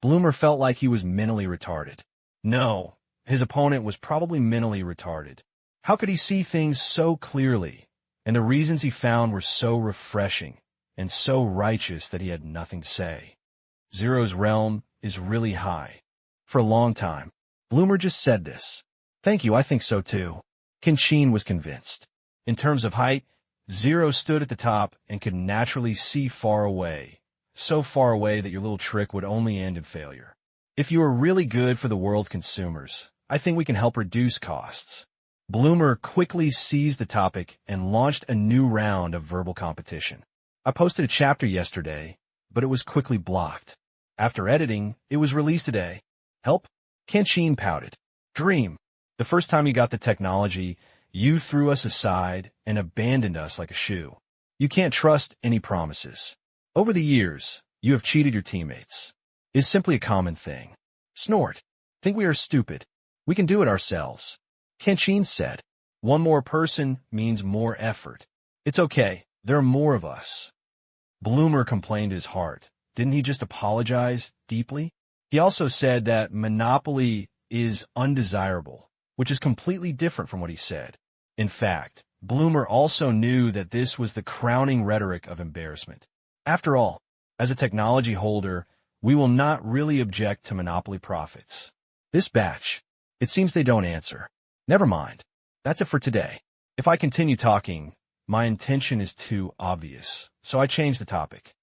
Bloomer felt like he was mentally retarded. No, his opponent was probably mentally retarded. How could he see things so clearly? And the reasons he found were so refreshing and so righteous that he had nothing to say. Zero's realm is really high. For a long time, Bloomer just said this. Thank you, I think so too. Tang Qing was convinced. In terms of height, Zero stood at the top and could naturally see far away, so far away that your little trick would only end in failure. If you are really good for the world's consumers, I think we can help reduce costs. Bloomer quickly seized the topic and launched a new round of verbal competition. I posted a chapter yesterday, but it was quickly blocked. After editing, it was released today. Help? Tang Qing pouted. Dream. The first time you got the technology, you threw us aside and abandoned us like a shoe. You can't trust any promises. Over the years, you have cheated your teammates. It's simply a common thing. Snort. Think we are stupid. We can do it ourselves. Tang Qing said. One more person means more effort. It's okay. There are more of us. Bloomer complained his heart. Didn't he just apologize deeply? He also said that monopoly is undesirable, which is completely different from what he said. In fact, Bloomer also knew that this was the crowning rhetoric of embarrassment. After all, as a technology holder, we will not really object to monopoly profits. This batch, it seems they don't answer. Never mind. That's it for today. If I continue talking, my intention is too obvious, so I change the topic.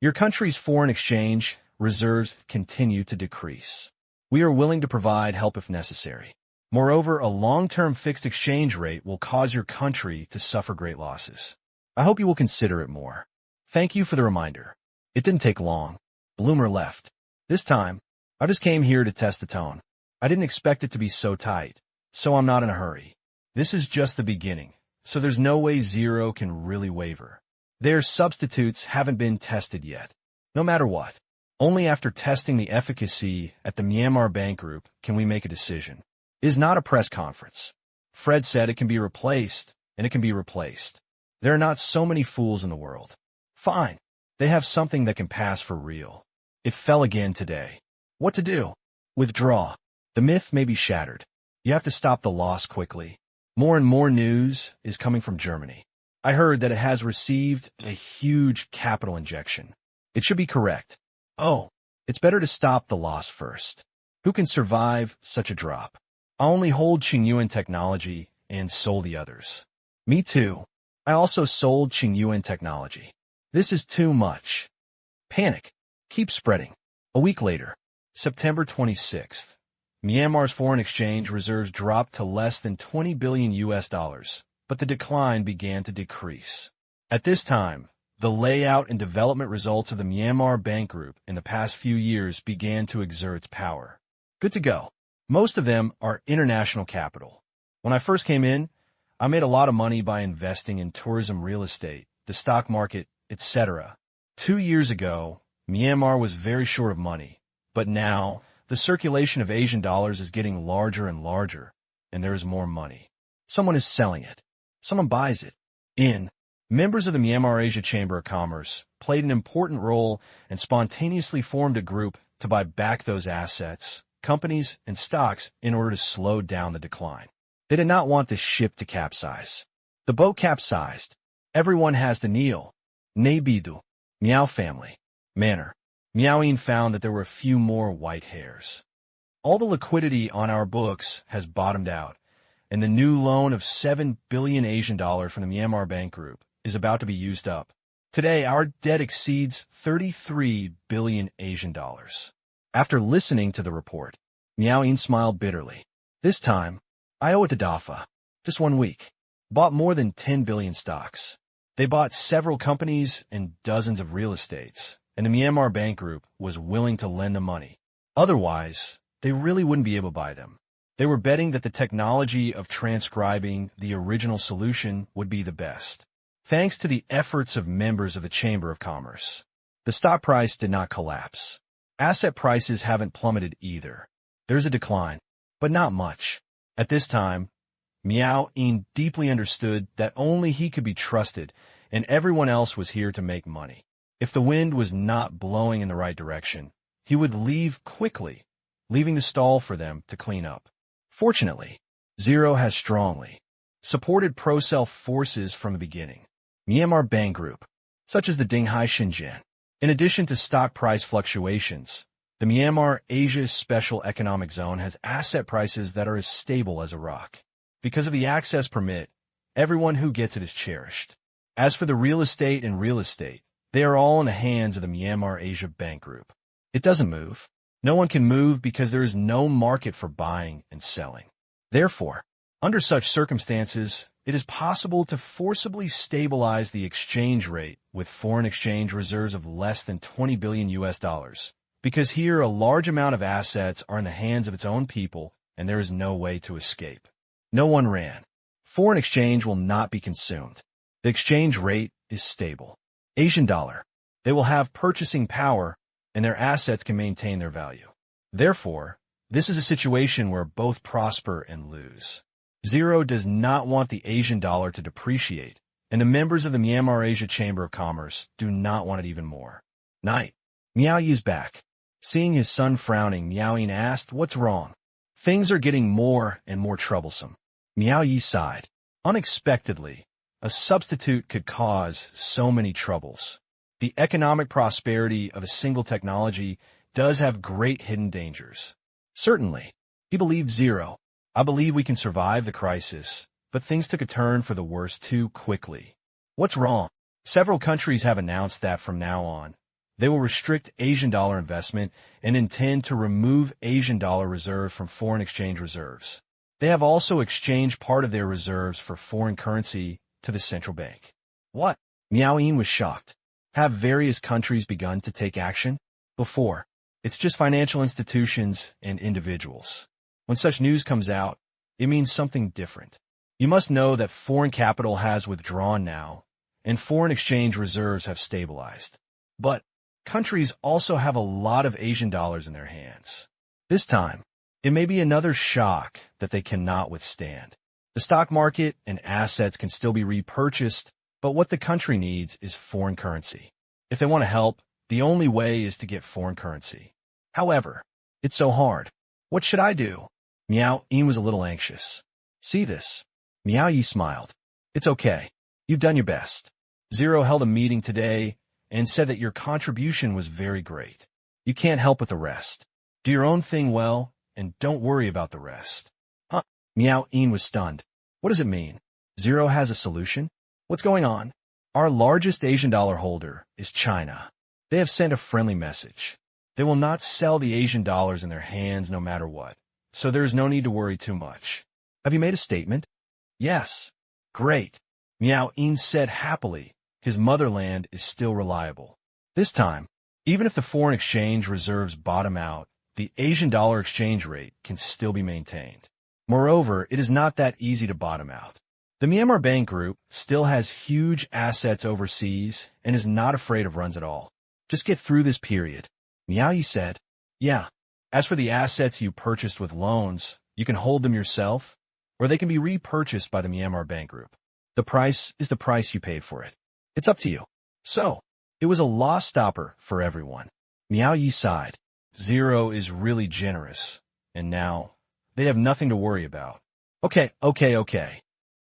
Your country's foreign exchange reserves continue to decrease. We are willing to provide help if necessary. Moreover, a long-term fixed exchange rate will cause your country to suffer great losses. I hope you will consider it more. Thank you for the reminder. It didn't take long. Bloomer left. This time, I just came here to test the tone. I didn't expect it to be so tight, so I'm not in a hurry. This is just the beginning, so there's no way Zero can really waver. Their substitutes haven't been tested yet. No matter what, only after testing the efficacy at the Myanmar Bank Group can we make a decision. It is not a press conference. Fred said it can be replaced, and it can be replaced. There are not so many fools in the world. Fine. They have something that can pass for real. It fell again today. What to do? Withdraw. The myth may be shattered. You have to stop the loss quickly. More and more news is coming from Germany. I heard that it has received a huge capital injection. It should be correct. Oh, it's better to stop the loss first. Who can survive such a drop? I only hold Qingyuan technology and sold the others. Me too. I also sold Qingyuan technology. This is too much. Panic. Keep spreading. A week later, September 26th, Myanmar's foreign exchange reserves dropped to less than 20 billion US dollars, but the decline began to decrease. At this time, the layout and development results of the Myanmar Bank Group in the past few years began to exert its power. Good to go. Most of them are international capital. When I first came in, I made a lot of money by investing in tourism real estate, the stock market, etc. 2 years ago, Myanmar was very short of money, but now the circulation of Asian dollars is getting larger and larger, and there is more money. Someone is selling it. Someone buys it. Members of the Myanmar Asia Chamber of Commerce played an important role and spontaneously formed a group to buy back those assets, companies, and stocks in order to slow down the decline. They did not want the ship to capsize. The boat capsized. Everyone has to kneel. Nebidu. Meow family. Manner. Meowing found that there were a few more white hairs. All the liquidity on our books has bottomed out, and the new loan of 7 billion Asian dollars from the Myanmar Bank Group is about to be used up. Today, our debt exceeds 33 billion Asian dollars. After listening to the report, Meowing smiled bitterly. This time, I owe it to DAFA. Just 1 week. Bought more than 10 billion stocks. They bought several companies and dozens of real estates, and the Myanmar Bank Group was willing to lend the money. Otherwise, they really wouldn't be able to buy them. They were betting that the technology of transcribing the original solution would be the best. Thanks to the efforts of members of the Chamber of Commerce, the stock price did not collapse. Asset prices haven't plummeted either. There's a decline, but not much. At this time, Meow In deeply understood that only he could be trusted, and everyone else was here to make money. If the wind was not blowing in the right direction, he would leave quickly, leaving the stall for them to clean up. Fortunately, Zero has strongly supported pro-sell forces from the beginning. Myanmar Bank Group, such as the Dinghai Shenzhen. In addition to stock price fluctuations, the Myanmar Asia Special Economic Zone has asset prices that are as stable as a rock. Because of the access permit, everyone who gets it is cherished. As for the real estate, they are all in the hands of the Myanmar Asia Bank Group. It doesn't move. No one can move because there is no market for buying and selling. Therefore, under such circumstances, it is possible to forcibly stabilize the exchange rate with foreign exchange reserves of less than 20 billion US dollars, because here a large amount of assets are in the hands of its own people and there is no way to escape. No one ran. Foreign exchange will not be consumed. The exchange rate is stable. Asian dollar. They will have purchasing power and their assets can maintain their value. Therefore, this is a situation where both prosper and lose. Zero does not want the Asian dollar to depreciate and the members of the Myanmar Asia Chamber of Commerce do not want it even more. Night. Miao Yi's back. Seeing his son frowning, Miao Yin asked, "What's wrong?" "Things are getting more and more troublesome." Miao Yi sighed. Unexpectedly, a substitute could cause so many troubles. The economic prosperity of a single technology does have great hidden dangers. Certainly. He believed zero. "I believe we can survive the crisis, but things took a turn for the worse too quickly." "What's wrong?" "Several countries have announced that from now on, they will restrict Asian dollar investment and intend to remove Asian dollar reserves from foreign exchange reserves. They have also exchanged part of their reserves for foreign currency to the central bank." "What?" Miao Yin was shocked. Have various countries begun to take action? Before, it's just financial institutions and individuals. When such news comes out, it means something different. You must know that foreign capital has withdrawn now, and foreign exchange reserves have stabilized. But countries also have a lot of Asian dollars in their hands. This time, it may be another shock that they cannot withstand. The stock market and assets can still be repurchased, but what the country needs is foreign currency. If they want to help, the only way is to get foreign currency. However, it's so hard. What should I do? Miao Yin was a little anxious. "See this?" Miao Yi smiled. "It's okay. You've done your best." Zero held a meeting today and said that your contribution was very great. You can't help with the rest. Do your own thing well, and don't worry about the rest. Huh? Miao Yin was stunned. What does it mean? Zero has a solution? What's going on? Our largest Asian dollar holder is China. They have sent a friendly message. They will not sell the Asian dollars in their hands no matter what, so there is no need to worry too much. Have you made a statement? Yes. Great. Miao Yin said happily. His motherland is still reliable. This time, even if the foreign exchange reserves bottom out, the Asian dollar exchange rate can still be maintained. Moreover, it is not that easy to bottom out. The Myanmar Bank Group still has huge assets overseas and is not afraid of runs at all. Just get through this period. Miao Yi said, "Yeah. As for the assets you purchased with loans, you can hold them yourself, or they can be repurchased by the Myanmar Bank Group. The price is the price you paid for it. It's up to you." So, it was a loss stopper for everyone. Miao Yi sighed. Zero is really generous, and now they have nothing to worry about. Okay.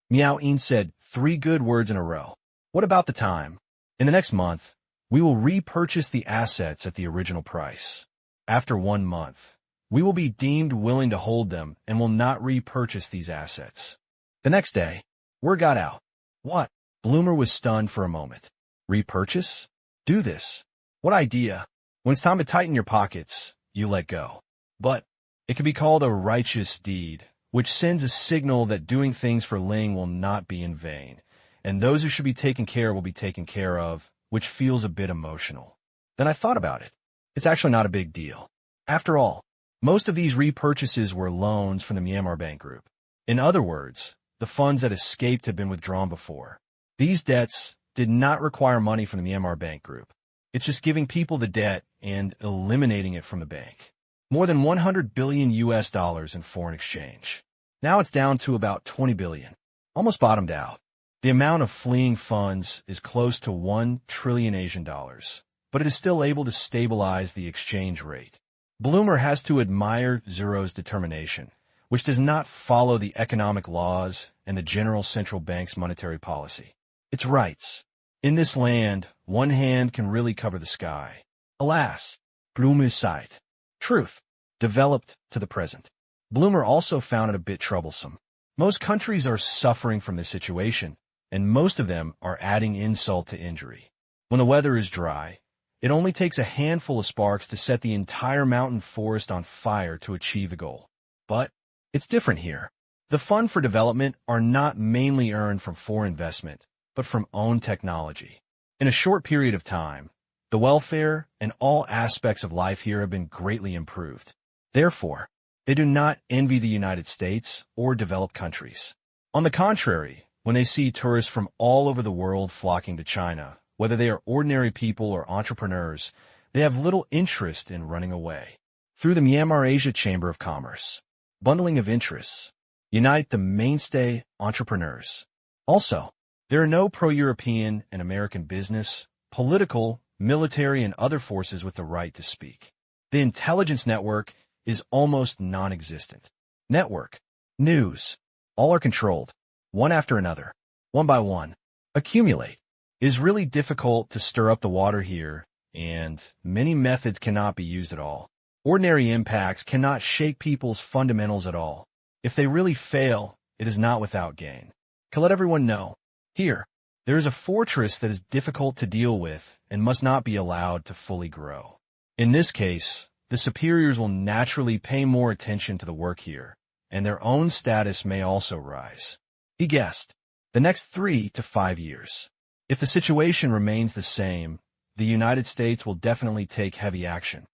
Miao Yin said 3 good words in a row. What about the time? In the next month, we will repurchase the assets at the original price. After 1 month, we will be deemed willing to hold them and will not repurchase these assets. The next day, word got out. What? Bloomer was stunned for a moment. Repurchase? Do this. What idea? When it's time to tighten your pockets, you let go. But it can be called a righteous deed, which sends a signal that doing things for Ling will not be in vain, and those who should be taken care of will be taken care of, which feels a bit emotional. Then I thought about it. It's actually not a big deal. After all, most of these repurchases were loans from the Myanmar Bank Group. In other words, the funds that escaped had been withdrawn before. These debts did not require money from the Myanmar Bank Group. It's just giving people the debt and eliminating it from the bank. More than $100 billion in foreign exchange. Now it's down to about 20 billion. Almost bottomed out. The amount of fleeing funds is close to 1 trillion Asian dollars, but it is still able to stabilize the exchange rate. Bloomer has to admire Zero's determination, which does not follow the economic laws and the general central bank's monetary policy. Its rights. In this land, one hand can really cover the sky. Alas, Bloomer's sight. Truth. Developed to the present. Bloomer also found it a bit troublesome. Most countries are suffering from this situation, and most of them are adding insult to injury. When the weather is dry, it only takes a handful of sparks to set the entire mountain forest on fire to achieve the goal. But it's different here. The funds for development are not mainly earned from foreign investment, but from own technology. In a short period of time, the welfare and all aspects of life here have been greatly improved. Therefore, they do not envy the United States or developed countries. On the contrary, when they see tourists from all over the world flocking to China, whether they are ordinary people or entrepreneurs, they have little interest in running away. Through the Myanmar Asia Chamber of Commerce, bundling of interests, unite the mainstay entrepreneurs. Also, There are no pro-European and American business, political, military, and other forces with the right to speak. The intelligence network is almost non-existent. Network, news, all are controlled, one after another, one by one. Accumulate. It is really difficult to stir up the water here, and many methods cannot be used at all. Ordinary impacts cannot shake people's fundamentals at all. If they really fail, it is not without gain. To let everyone know, here, there is a fortress that is difficult to deal with and must not be allowed to fully grow. In this case, the superiors will naturally pay more attention to the work here, and their own status may also rise. Be guessed, the next 3 to 5 years. If the situation remains the same, the United States will definitely take heavy action.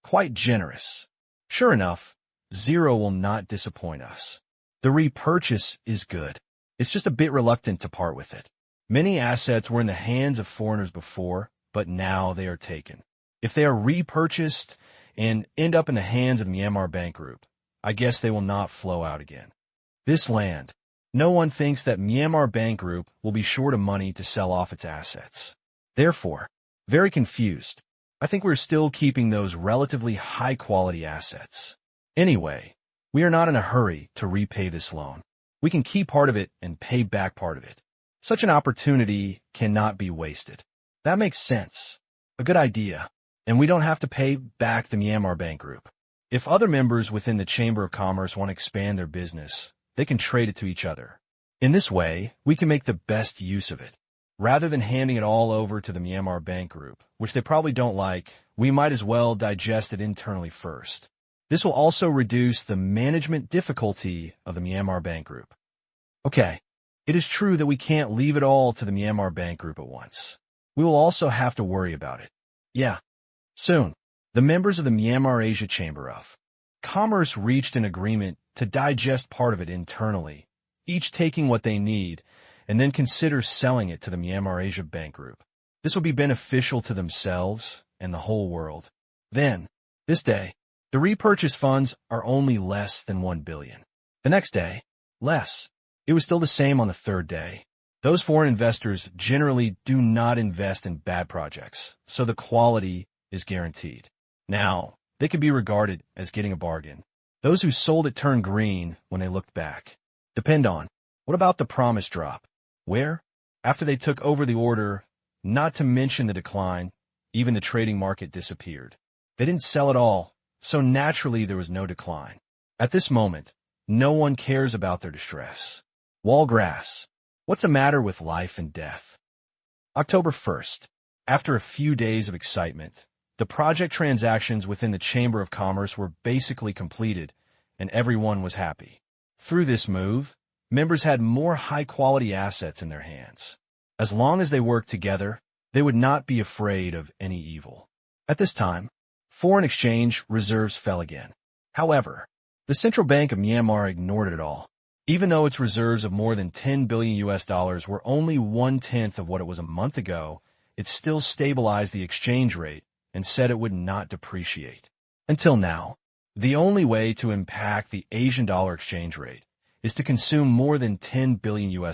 Quite generous. Sure enough, zero will not disappoint us. The repurchase is good. It's just a bit reluctant to part with it. Many assets were in the hands of foreigners before, but now they are taken. If they are repurchased and end up in the hands of the Myanmar Bank Group, I guess they will not flow out again. This land. No one thinks that Myanmar Bank Group will be short of money to sell off its assets. Therefore, very confused. I think we're still keeping those relatively high-quality assets. Anyway, we are not in a hurry to repay this loan. We can keep part of it and pay back part of it. Such an opportunity cannot be wasted. That makes sense. A good idea. And we don't have to pay back the Myanmar Bank Group. If other members within the Chamber of Commerce want to expand their business, they can trade it to each other. In this way, we can make the best use of it. Rather than handing it all over to the Myanmar Bank Group, which they probably don't like, we might as well digest it internally first. This will also reduce the management difficulty of the Myanmar Bank Group. Okay, it is true that we can't leave it all to the Myanmar Bank Group at once. We will also have to worry about it. Yeah. Soon, the members of the Myanmar Asia Chamber of Commerce reached an agreement to digest part of it internally, each taking what they need, and then consider selling it to the Myanmar Asia Bank Group. This will be beneficial to themselves and the whole world. Then, this day, the repurchase funds are only less than 1 billion. The next day, less. It was still the same on the third day. Those foreign investors generally do not invest in bad projects, so the quality is guaranteed. Now, they can be regarded as getting a bargain. Those who sold it turned green when they looked back. Depend on, what about the promise drop? Where? After they took over the order, not to mention the decline, even the trading market disappeared. They didn't sell it all, so naturally there was no decline. At this moment, no one cares about their distress. Wall grass. What's the matter with life and death? October 1st. After a few days of excitement, the project transactions within the Chamber of Commerce were basically completed, and everyone was happy. Through this move, members had more high-quality assets in their hands. As long as they worked together, they would not be afraid of any evil. At this time, foreign exchange reserves fell again. However, the Central Bank of Myanmar ignored it all. Even though its reserves of more than $10 billion were only 1/10 of what it was a month ago, it still stabilized the exchange rate and said it would not depreciate. Until now, the only way to impact the Asian dollar exchange rate is to consume more than $10 billion.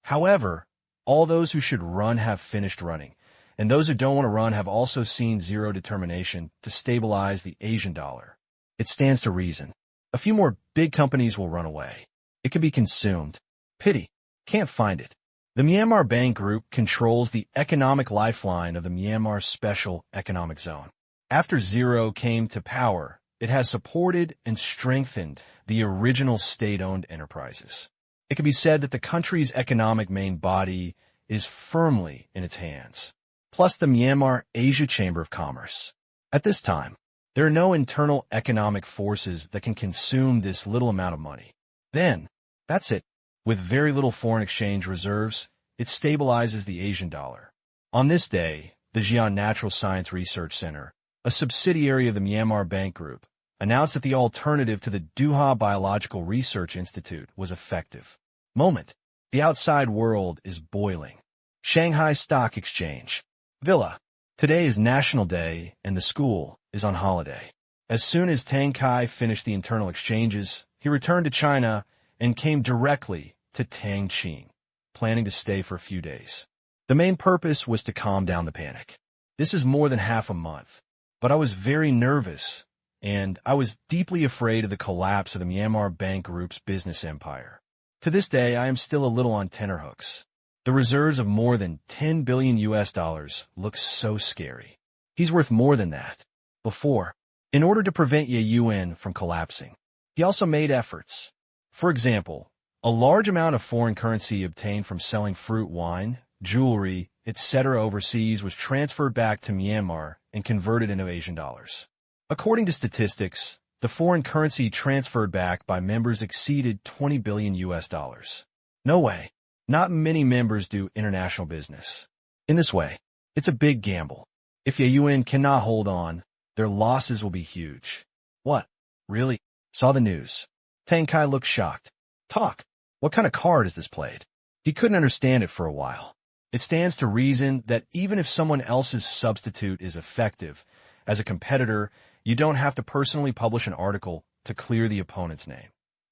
However, all those who should run have finished running, and those who don't want to run have also seen zero determination to stabilize the Asian dollar. It stands to reason. A few more big companies will run away. It can be consumed. Pity. Can't find it. The Myanmar Bank Group controls the economic lifeline of the Myanmar Special Economic Zone. After Zero came to power, it has supported and strengthened the original state-owned enterprises. It can be said that the country's economic main body is firmly in its hands, plus the Myanmar Asia Chamber of Commerce. At this time, there are no internal economic forces that can consume this little amount of money. Then, that's it. With very little foreign exchange reserves, it stabilizes the Asian dollar. On this day, the Xi'an Natural Science Research Center, a subsidiary of the Myanmar Bank Group, announced that the alternative to the Doha Biological Research Institute was effective. Moment. The outside world is boiling. Shanghai Stock Exchange. Villa. Today is National Day, and the school is on holiday. As soon as Tang Qing finished the internal exchanges, he returned to China and came directly to Tang Qing. planning to stay for a few days. The main purpose was to calm down the panic. This is more than half a month, but I was very nervous, and I was deeply afraid of the collapse of the Myanmar Bank Group's business empire. To this day, I am still a little on tenterhooks. The reserves of more than 10 billion US dollars look so scary. He's worth more than that. Before, in order to prevent Ye Yuen from collapsing, he also made efforts. For example, a large amount of foreign currency obtained from selling fruit wine, jewelry, etc. overseas was transferred back to Myanmar and converted into Asian dollars. According to statistics, the foreign currency transferred back by members exceeded 20 billion US dollars. No way. Not many members do international business. In this way, it's a big gamble. If Ye Yuen cannot hold on, their losses will be huge. What? Really? Saw the news. Tang Qing looked shocked. Talk. What kind of card is this played? He couldn't understand it for a while. It stands to reason that even if someone else's substitute is effective, as a competitor, you don't have to personally publish an article to clear the opponent's name.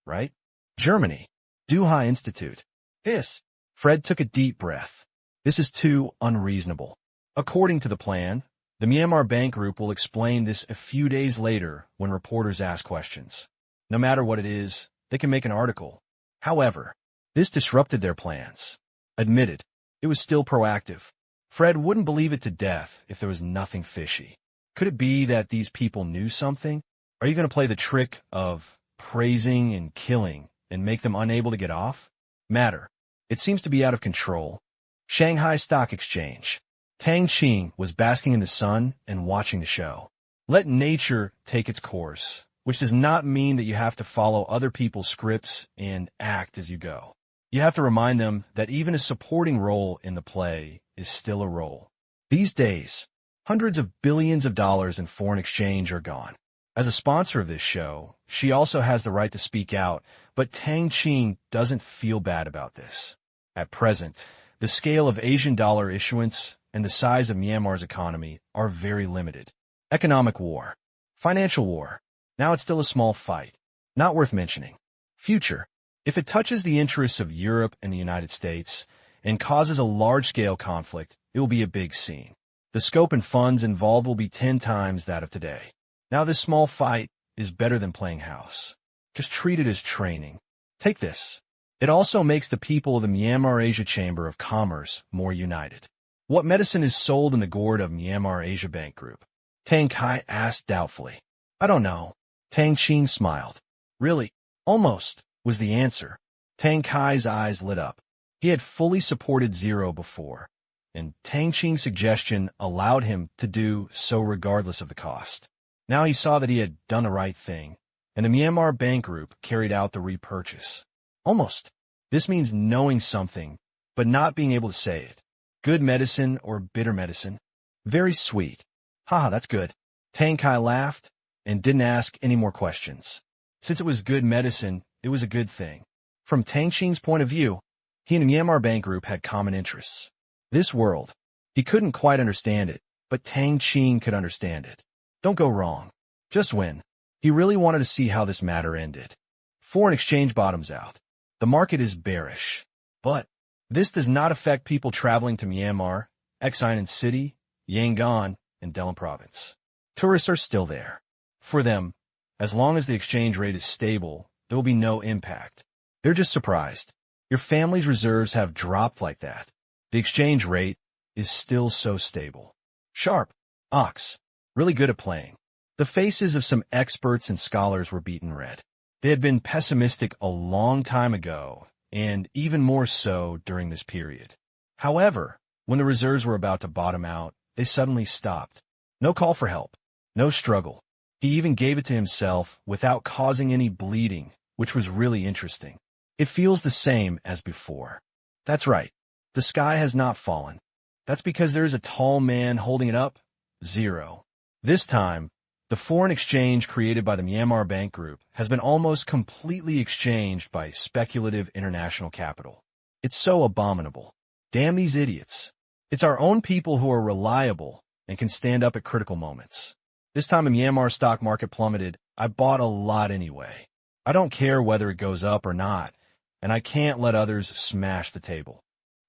Right? Germany. Duhai Institute. This. Fred took a deep breath. This is too unreasonable. According to the plan, the Myanmar Bank Group will explain this a few days later when reporters ask questions. No matter what it is, they can make an article. However, this disrupted their plans. Admitted, it was still proactive. Fred wouldn't believe it to death if there was nothing fishy. Could it be that these people knew something? Are you going to play the trick of praising and killing and make them unable to get off? Matter. It seems to be out of control. Shanghai Stock Exchange. Tang Qing was basking in the sun and watching the show. Let nature take its course, which does not mean that you have to follow other people's scripts and act as you go. You have to remind them that even a supporting role in the play is still a role. These days, hundreds of billions of dollars in foreign exchange are gone. As a sponsor of this show, she also has the right to speak out, but Tang Qing doesn't feel bad about this. At present, the scale of Asian dollar issuance and the size of Myanmar's economy are very limited. Economic war. Financial war. Now it's still a small fight. Not worth mentioning. Future. If it touches the interests of Europe and the United States and causes a large-scale conflict, it will be a big scene. The scope and funds involved will be 10 times that of today. Now this small fight is better than playing house. Just treat it as training. Take this. It also makes the people of the Myanmar Asia Chamber of Commerce more united. What medicine is sold in the gourd of Myanmar Asia Bank Group? Tang Qing asked doubtfully. I don't know. Tang Qing smiled. Really? Almost, was the answer. Tang Qing's eyes lit up. He had fully supported Zero before, and Tang Qing's suggestion allowed him to do so regardless of the cost. Now he saw that he had done the right thing, and the Myanmar Bank Group carried out the repurchase. Almost. This means knowing something, but not being able to say it. Good medicine or bitter medicine? Very sweet. Haha, that's good. Tang Qing laughed and didn't ask any more questions. Since it was good medicine, it was a good thing. From Tang Qing's point of view, he and the Myanmar Bank Group had common interests. This world. He couldn't quite understand it, but Tang Qing could understand it. Don't go wrong. Just win. He really wanted to see how this matter ended. Foreign exchange bottoms out. The market is bearish. But this does not affect people traveling to Myanmar, Exinen City, Yangon, and Delhi Province. Tourists are still there. For them, as long as the exchange rate is stable, there will be no impact. They're just surprised. Your family's reserves have dropped like that. The exchange rate is still so stable. Sharp. Ox. Really good at playing. The faces of some experts and scholars were beaten red. They had been pessimistic a long time ago, and even more so during this period. However, when the reserves were about to bottom out, they suddenly stopped. No call for help. No struggle. He even gave it to himself without causing any bleeding, which was really interesting. It feels the same as before. That's right. The sky has not fallen. That's because there is a tall man holding it up. Zero. This time, the foreign exchange created by the Myanmar Bank Group has been almost completely exchanged by speculative international capital. It's so abominable. Damn these idiots. It's our own people who are reliable and can stand up at critical moments. This time the Myanmar stock market plummeted. I bought a lot anyway. I don't care whether it goes up or not, and I can't let others smash the table.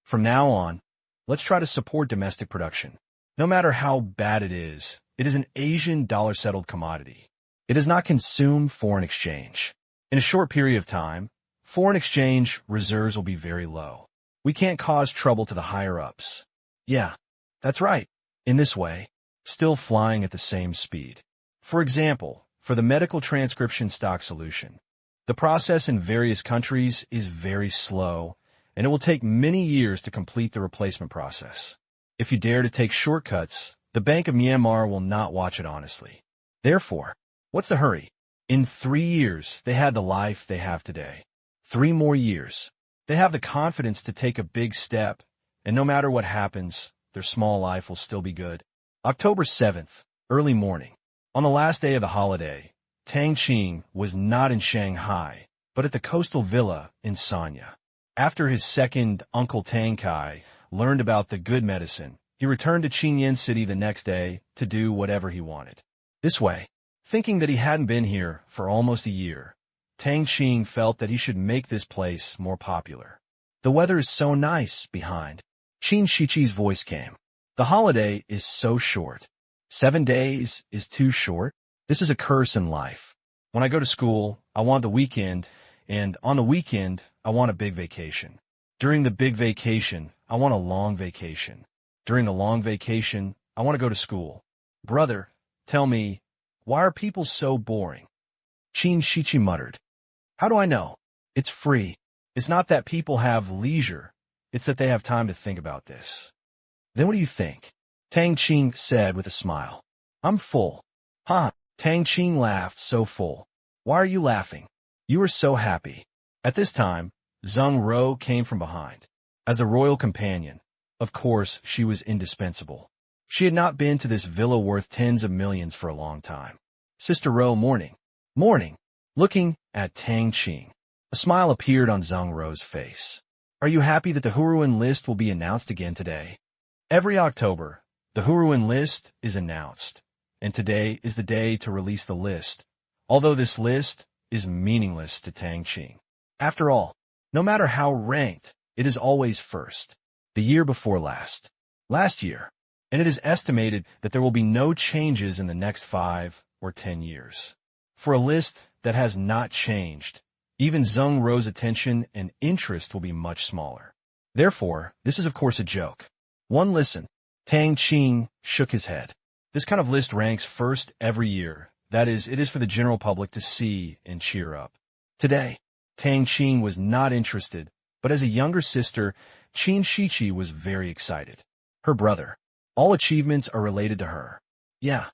From now on, let's try to support domestic production. No matter how bad it is an Asian dollar-settled commodity. It does not consume foreign exchange. In a short period of time, foreign exchange reserves will be very low. We can't cause trouble to the higher-ups. Yeah, that's right. In this way, still flying at the same speed. For example, for the medical transcription stock solution, the process in various countries is very slow, and it will take many years to complete the replacement process. If you dare to take shortcuts, the Bank of Myanmar will not watch it honestly. Therefore, what's the hurry? In 3 years, they had the life they have today. 3 more years. They have the confidence to take a big step, and no matter what happens, their small life will still be good. October 7th, early morning. On the last day of the holiday, Tang Qing was not in Shanghai, but at the coastal villa in Sanya. After his second uncle Tang Kai learned about the good medicine, he returned to Qingyan City the next day to do whatever he wanted. This way, thinking that he hadn't been here for almost a year, Tang Qing felt that he should make this place more popular. The weather is so nice behind. Qin Shichi's voice came. The holiday is so short. 7 days is too short. This is a curse in life. When I go to school, I want the weekend, and on the weekend, I want a big vacation. During the big vacation, I want a long vacation. During the long vacation, I want to go to school. Brother, tell me, why are people so boring? Qin Shichi muttered. How do I know? It's free. It's not that people have leisure. It's that they have time to think about this. Then what do you think? Tang Qing said with a smile. I'm full. Huh? Tang Qing laughed so full. Why are you laughing? You are so happy. At this time, Zheng Ro came from behind. As a royal companion, of course, she was indispensable. She had not been to this villa worth tens of millions for a long time. Sister Ro, morning. Morning. Looking at Tang Qing, a smile appeared on Zheng Ro's face. Are you happy that the Huruan list will be announced again today? Every October, the Huruan list is announced, and today is the day to release the list, although this list is meaningless to Tang Qing. After all, no matter how ranked, it is always first. The year before last. Last year. And it is estimated that there will be no changes in the next 5 or 10 years. For a list that has not changed, even Zheng Ro's attention and interest will be much smaller. Therefore, this is of course a joke. One listen. Tang Qing shook his head. This kind of list ranks first every year. That is, it is for the general public to see and cheer up. Today, Tang Qing was not interested, but as a younger sister, Qin Shichi was very excited. Her brother. All achievements are related to her. Yeah,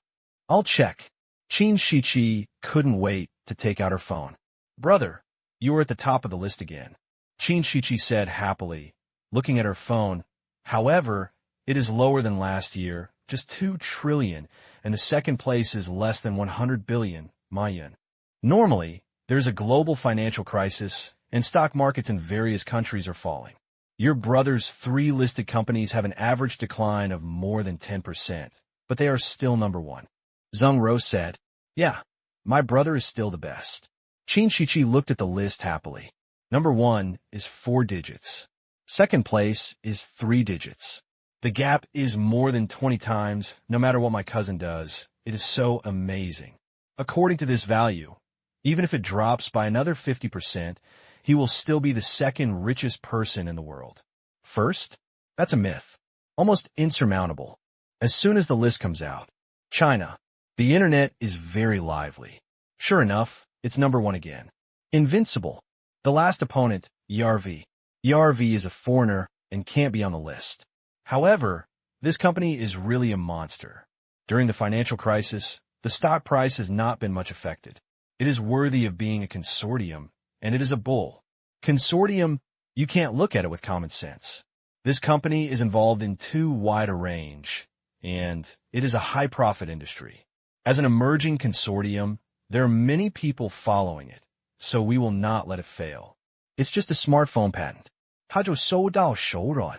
I'll check. Qin Shichi couldn't wait to take out her phone. Brother, you are at the top of the list again. Qin Shichi said happily, looking at her phone. However, it is lower than last year, just 2 trillion, and the second place is less than 100 billion yuan. Normally, there's a global financial crisis, and stock markets in various countries are falling. Your brother's 3 listed companies have an average decline of more than 10%, but they are still number 1. Zheng Ro said, yeah, my brother is still the best. Qin Shichi looked at the list happily. Number 1 is 4 digits. Second place is 3 digits. The gap is more than 20 times, no matter what my cousin does. It is so amazing. According to this value, even if it drops by another 50%, he will still be the second richest person in the world. First? That's a myth. Almost insurmountable. As soon as the list comes out. China. The internet is very lively. Sure enough, it's number 1 again. Invincible. The last opponent, ERV. ERV is a foreigner and can't be on the list. However, this company is really a monster. During the financial crisis, the stock price has not been much affected. It is worthy of being a consortium, and it is a bull. Consortium, you can't look at it with common sense. This company is involved in too wide a range, and it is a high-profit industry. As an emerging consortium, there are many people following it, so we will not let it fail. It's just a smartphone patent. 他就收到手软。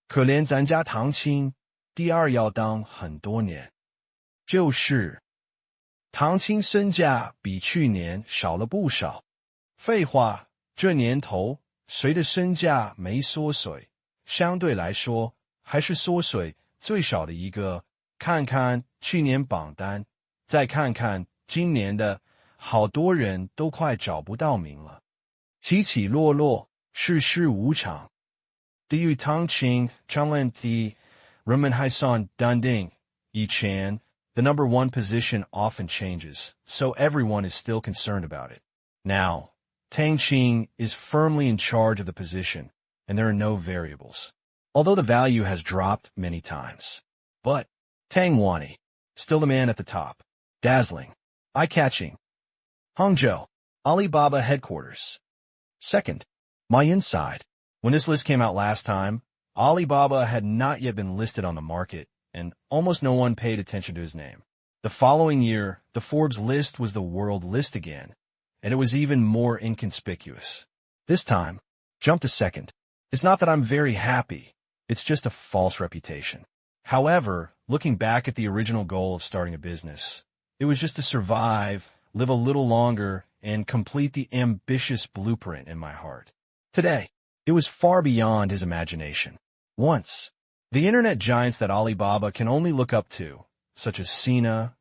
可怜咱家堂亲，第2要当很多年。就是，堂亲身价比去年少了不少。废话，这年头谁的身价没缩水？相对来说还是缩水最少的一个。看看去年榜单，再看看今年的，好多人都快找不到名了。起起落落，世事无常。地狱Tang Qing长烂题，人们还算淡定。以前 the number one position often changes, so everyone is still concerned about it. Now, Tang Qing is firmly in charge of the position, and there are no variables. Although the value has dropped many times. But Tang Wani, still the man at the top. Dazzling. Eye-catching. Hangzhou, Alibaba headquarters. Second, my inside. When this list came out last time, Alibaba had not yet been listed on the market, and almost no one paid attention to his name. The following year, the Forbes list was the world list again, and it was even more inconspicuous. This time, jump to second. It's not that I'm very happy, it's just a false reputation. However, looking back at the original goal of starting a business, it was just to survive, live a little longer, and complete the ambitious blueprint in my heart. Today, it was far beyond his imagination. Once, the internet giants that Alibaba can only look up to, such as Sina,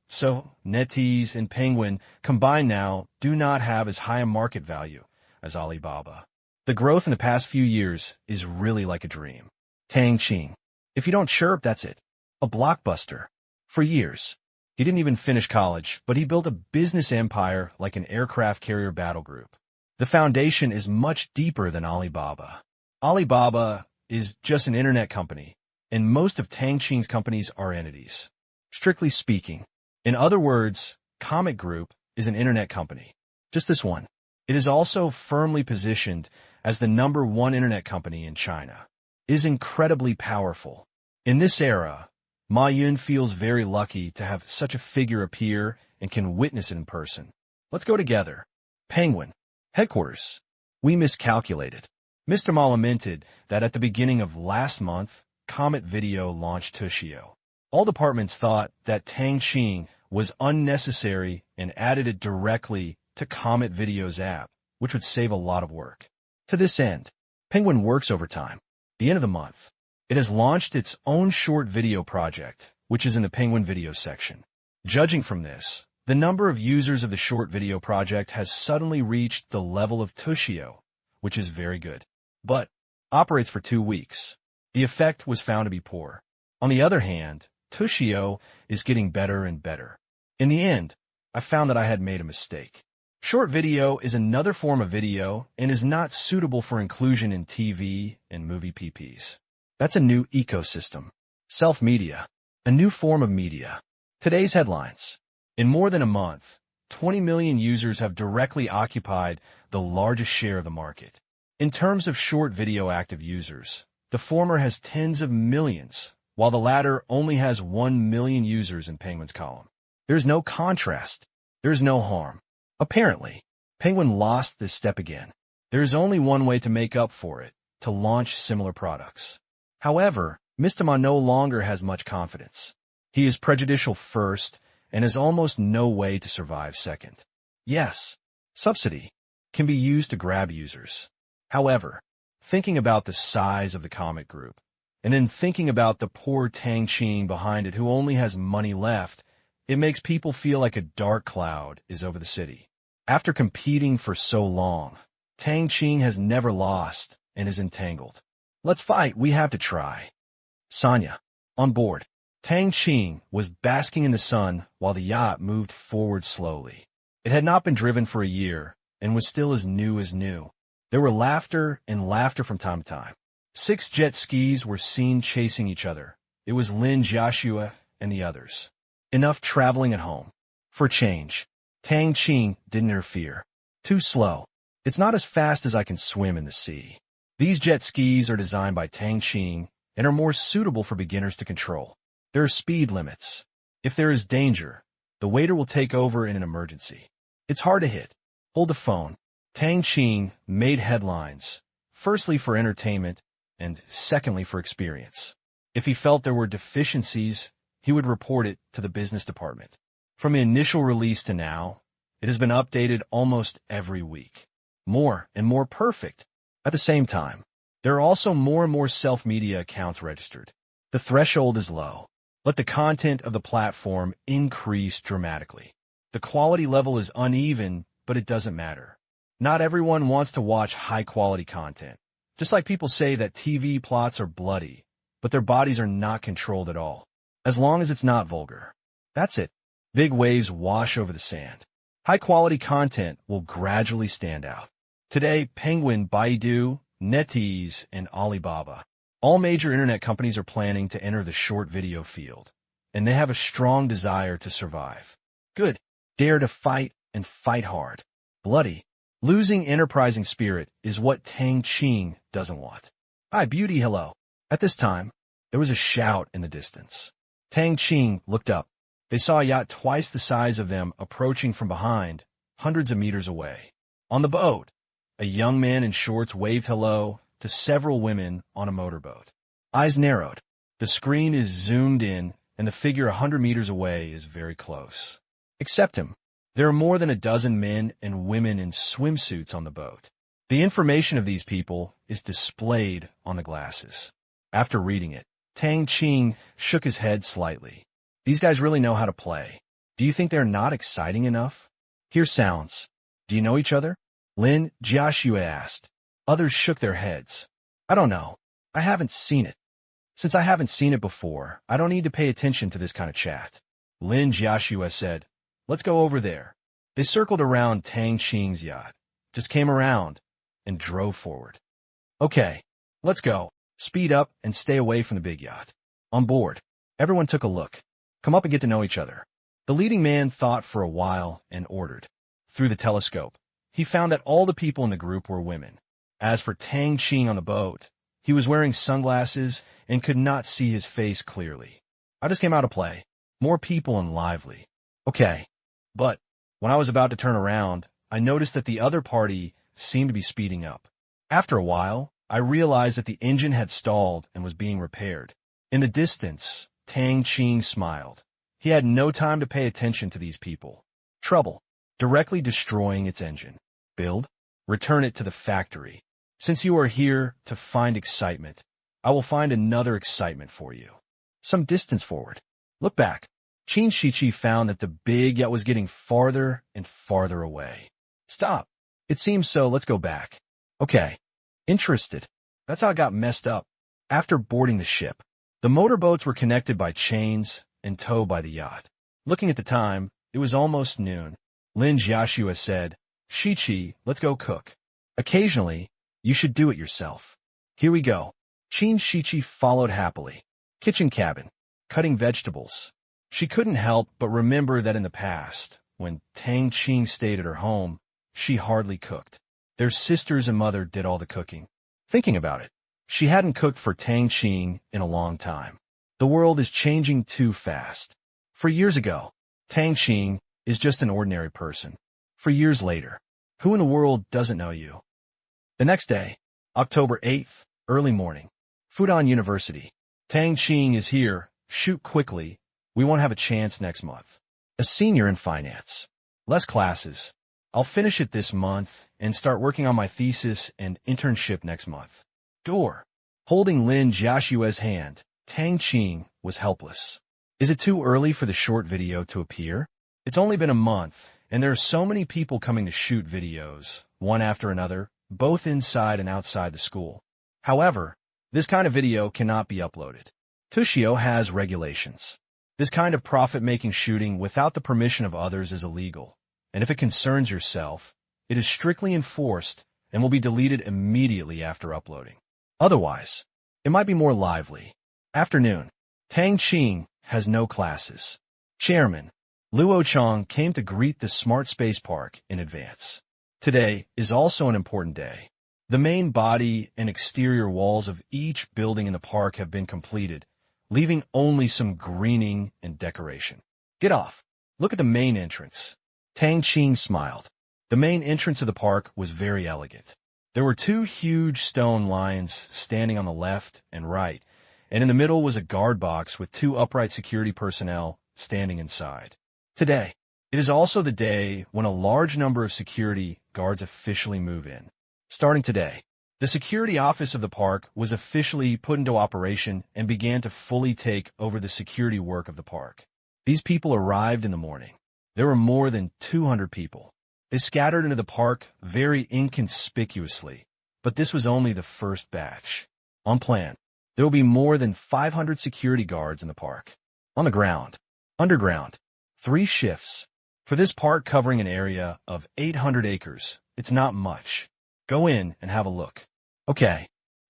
NetEase, and Penguin, combined now do not have as high a market value as Alibaba. The growth in the past few years is really like a dream. Tang Qing. If you don't chirp, that's it. A blockbuster. For years. He didn't even finish college, but he built a business empire like an aircraft carrier battle group. The foundation is much deeper than Alibaba. Alibaba is just an internet company, and most of Tang Qing's companies are entities. Strictly speaking. In other words, Comet Group is an internet company. Just this one. It is also firmly positioned as the number one internet company in China. It is incredibly powerful. In this era, Ma Yun feels very lucky to have such a figure appear and can witness it in person. Let's go together. Penguin. Headquarters. We miscalculated. Mr. Ma lamented that at the beginning of last month, Comet Video launched Tushio. All departments thought that Tang Qing was unnecessary and added it directly to Comet Video's app, which would save a lot of work. To this end, Penguin works overtime. The end of the month, it has launched its own short video project, which is in the Penguin Video section. Judging from this, the number of users of the short video project has suddenly reached the level of Tushio, which is very good, but operates for 2 weeks. The effect was found to be poor. On the other hand, Tushio is getting better and better. In the end, I found that I had made a mistake. Short video is another form of video and is not suitable for inclusion in TV and movie PPs. That's a new ecosystem. Self-media. A new form of media. Today's headlines. In more than a month, 20 million users have directly occupied the largest share of the market. In terms of short video active users, the former has tens of millions, while the latter only has 1 million users in Penguin's column. There's no contrast. There's no harm. Apparently, Penguin lost this step again. There is only one way to make up for it, to launch similar products. However, Mr. Ma no longer has much confidence. He is prejudicial first and has almost no way to survive second. Yes, subsidy can be used to grab users. However, thinking about the size of the Comet Group, and then thinking about the poor Tang Qing behind it who only has money left, it makes people feel like a dark cloud is over the city. After competing for so long, Tang Qing has never lost and is entangled. Let's fight, we have to try. Sonia, on board. Tang Qing was basking in the sun while the yacht moved forward slowly. It had not been driven for a year and was still as new. There were laughter and laughter from time to time. 6 jet skis were seen chasing each other. It was Lin Joshua and the others. Enough traveling at home. For change, Tang Qing didn't interfere. Too slow. It's not as fast as I can swim in the sea. These jet skis are designed by Tang Qing and are more suitable for beginners to control. There are speed limits. If there is danger, the waiter will take over in an emergency. It's hard to hit. Hold the phone. Tang Qing made headlines, firstly for entertainment and secondly for experience. If he felt there were deficiencies, he would report it to the business department. From the initial release to now, it has been updated almost every week. More and more perfect. At the same time, There are also more and more self-media accounts registered. The threshold is low. Let the content of the platform increase dramatically. The quality level is uneven, but it doesn't matter. Not everyone wants to watch high-quality content. Just like people say that TV plots are bloody, but their bodies are not controlled at all. As long as it's not vulgar. That's it. Big waves wash over the sand. High-quality content will gradually stand out. Today, Penguin, Baidu, NetEase, and Alibaba. All major internet companies are planning to enter the short video field, and they have a strong desire to survive. Good. Dare to fight and fight hard. Bloody. Losing enterprising spirit is what Tang Qing doesn't want. Hi, beauty, hello. At this time, there was a shout in the distance. Tang Qing looked up. They saw a yacht twice the size of them approaching from behind, hundreds of meters away. On the boat, a young man in shorts waved hello to several women on a motorboat. Eyes narrowed. The screen is zoomed in, and the figure 100 meters away is very close. Except him. There are more than a dozen men and women in swimsuits on the boat. The information of these people is displayed on the glasses. After reading it, Tang Qing shook his head slightly. These guys really know how to play. Do you think they're not exciting enough? Hear sounds. Do you know each other? Lin Jiaxue asked. Others shook their heads. I don't know. I haven't seen it. Since I haven't seen it before, I don't need to pay attention to this kind of chat. Lin Jiaxue said, let's go over there. They circled around Tang Qing's yacht, just came around, and drove forward. Okay, let's go. Speed up and stay away from the big yacht. On board, everyone took a look. Come up and get to know each other. The leading man thought for a while and ordered. Through the telescope, he found that all the people in the group were women. As for Tang Qing on the boat, he was wearing sunglasses and could not see his face clearly. I just came out to play. More people and lively. Okay. But when I was about to turn around, I noticed that the other party seemed to be speeding up. After a while, I realized that the engine had stalled and was being repaired. In the distance, Tang Qing smiled. He had no time to pay attention to these people. Trouble. Directly destroying its engine. Build. Return it to the factory. Since you are here to find excitement, I will find another excitement for you. Some distance forward. Look back. Qin Shichi found that the big yacht was getting farther and farther away. Stop. It seems so. Let's go back. Okay. Interested. That's how it got messed up. After boarding the ship, the motorboats were connected by chains and towed by the yacht. Looking at the time, it was almost noon. Lin Jiaxue said, Shichi, let's go cook. Occasionally, you should do it yourself. Here we go. Qin Shichi followed happily. Kitchen cabin. Cutting vegetables. She couldn't help but remember that in the past, when Tang Qing stayed at her home, she hardly cooked. Their sisters and mother did all the cooking. Thinking about it, she hadn't cooked for Tang Qing in a long time. The world is changing too fast. For years ago, Tang Qing is just an ordinary person. For years later, who in the world doesn't know you? The next day, October 8th, early morning. Fudan University. Tang Qing is here. Shoot quickly. We won't have a chance next month. A senior in finance. Less classes. I'll finish it this month and start working on my thesis and internship next month. Door. Holding Lin Jiaxue's hand, Tang Qing was helpless. Is it too early for the short video to appear? It's only been a month, and there are so many people coming to shoot videos, one after another, both inside and outside the school. However, this kind of video cannot be uploaded. Tushio has regulations. This kind of profit-making shooting without the permission of others is illegal, and if it concerns yourself, it is strictly enforced and will be deleted immediately after uploading. Otherwise, it might be more lively. Afternoon. Tang Qing has no classes. Chairman Luo Chong came to greet the Smart Space Park in advance. Today is also an important day. The main body and exterior walls of each building in the park have been completed, leaving only some greening and decoration. Get off. Look at the main entrance. Tang Qing smiled. The main entrance of the park was very elegant. There were two huge stone lions standing on the left and right, and in the middle was a guard box with two upright security personnel standing inside. Today, it is also the day when a large number of security guards officially move in. Starting today, The security office of the park was officially put into operation and began to fully take over the security work of the park. These people arrived in the morning. There were more than 200 people. They scattered into the park very inconspicuously, but this was only the first batch. On plan, there will be more than 500 security guards in the park. On the ground, underground, 3 shifts. For this park covering an area of 800 acres, it's not much. Go in and have a look. Okay.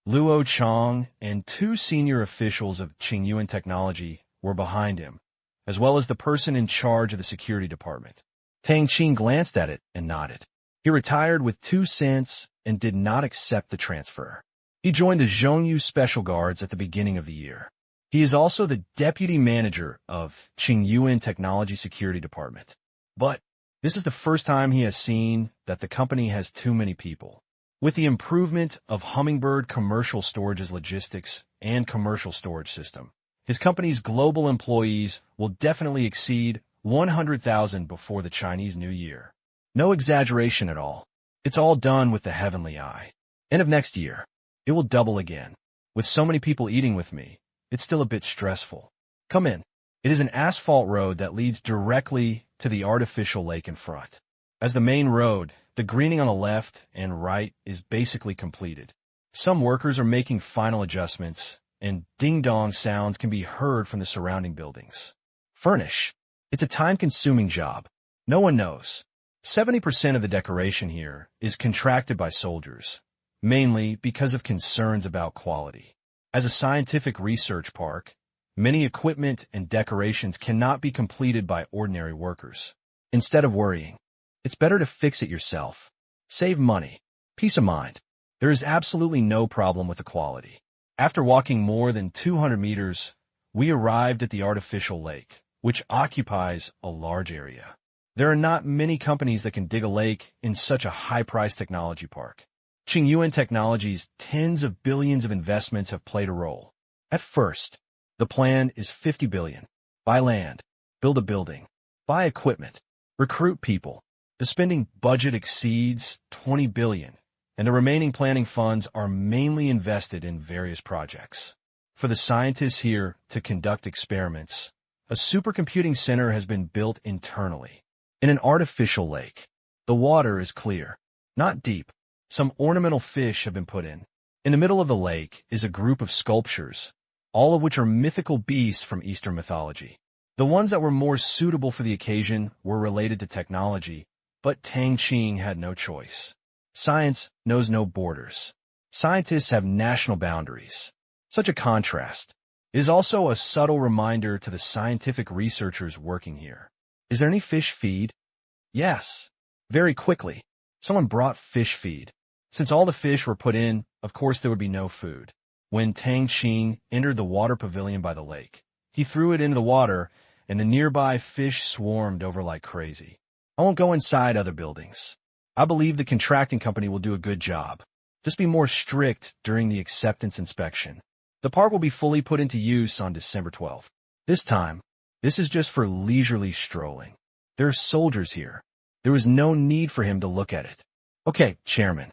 Luo Chong and 2 senior officials of Qingyuan Technology were behind him, as well as the person in charge of the security department. Tang Qing glanced at it and nodded. He retired with 2 cents and did not accept the transfer. He joined the Zhongyu Special Guards at the beginning of the year. He is also the deputy manager of Qingyuan Technology Security Department. But this is the first time he has seen that the company has too many people. With the improvement of Hummingbird Commercial Storage's logistics and commercial storage system, his company's global employees will definitely exceed 100,000 before the Chinese New Year. No exaggeration at all. It's all done with the heavenly eye. End of next year, it will double again. With so many people eating with me, it's still a bit stressful. Come in. It is an asphalt road that leads directly to the artificial lake in front. As the main road, the greening on the left and right is basically completed. Some workers are making final adjustments, and ding-dong sounds can be heard from the surrounding buildings. Furnish. It's a time-consuming job. No one knows. 70% of the decoration here is contracted by soldiers, mainly because of concerns about quality. As a scientific research park, many equipment and decorations cannot be completed by ordinary workers. Instead of worrying, it's better to fix it yourself. Save money. Peace of mind. There is absolutely no problem with the quality. After walking more than 200 meters, we arrived at the artificial lake, which occupies a large area. There are not many companies that can dig a lake in such a high-priced technology park. Qingyuan Technology's tens of billions of investments have played a role. At first, the plan is 50 billion. Buy land, build a building, buy equipment, recruit people. The spending budget exceeds 20 billion, and the remaining planning funds are mainly invested in various projects. For the scientists here to conduct experiments, a supercomputing center has been built internally. In an artificial lake, the water is clear, not deep. Some ornamental fish have been put in. In the middle of the lake is a group of sculptures, all of which are mythical beasts from Eastern mythology. The ones that were more suitable for the occasion were related to technology, but Tang Qing had no choice. Science knows no borders. Scientists have national boundaries. Such a contrast. It is also a subtle reminder to the scientific researchers working here. Is there any fish feed? Yes. Very quickly, someone brought fish feed. Since all the fish were put in, of course there would be no food. When Tang Qing entered the water pavilion by the lake, he threw it into the water, and the nearby fish swarmed over like crazy. I won't go inside other buildings. I believe the contracting company will do a good job. Just be more strict during the acceptance inspection. The park will be fully put into use on December 12th. This time, this is just for leisurely strolling. There are soldiers here. There was no need for him to look at it. Okay, Chairman.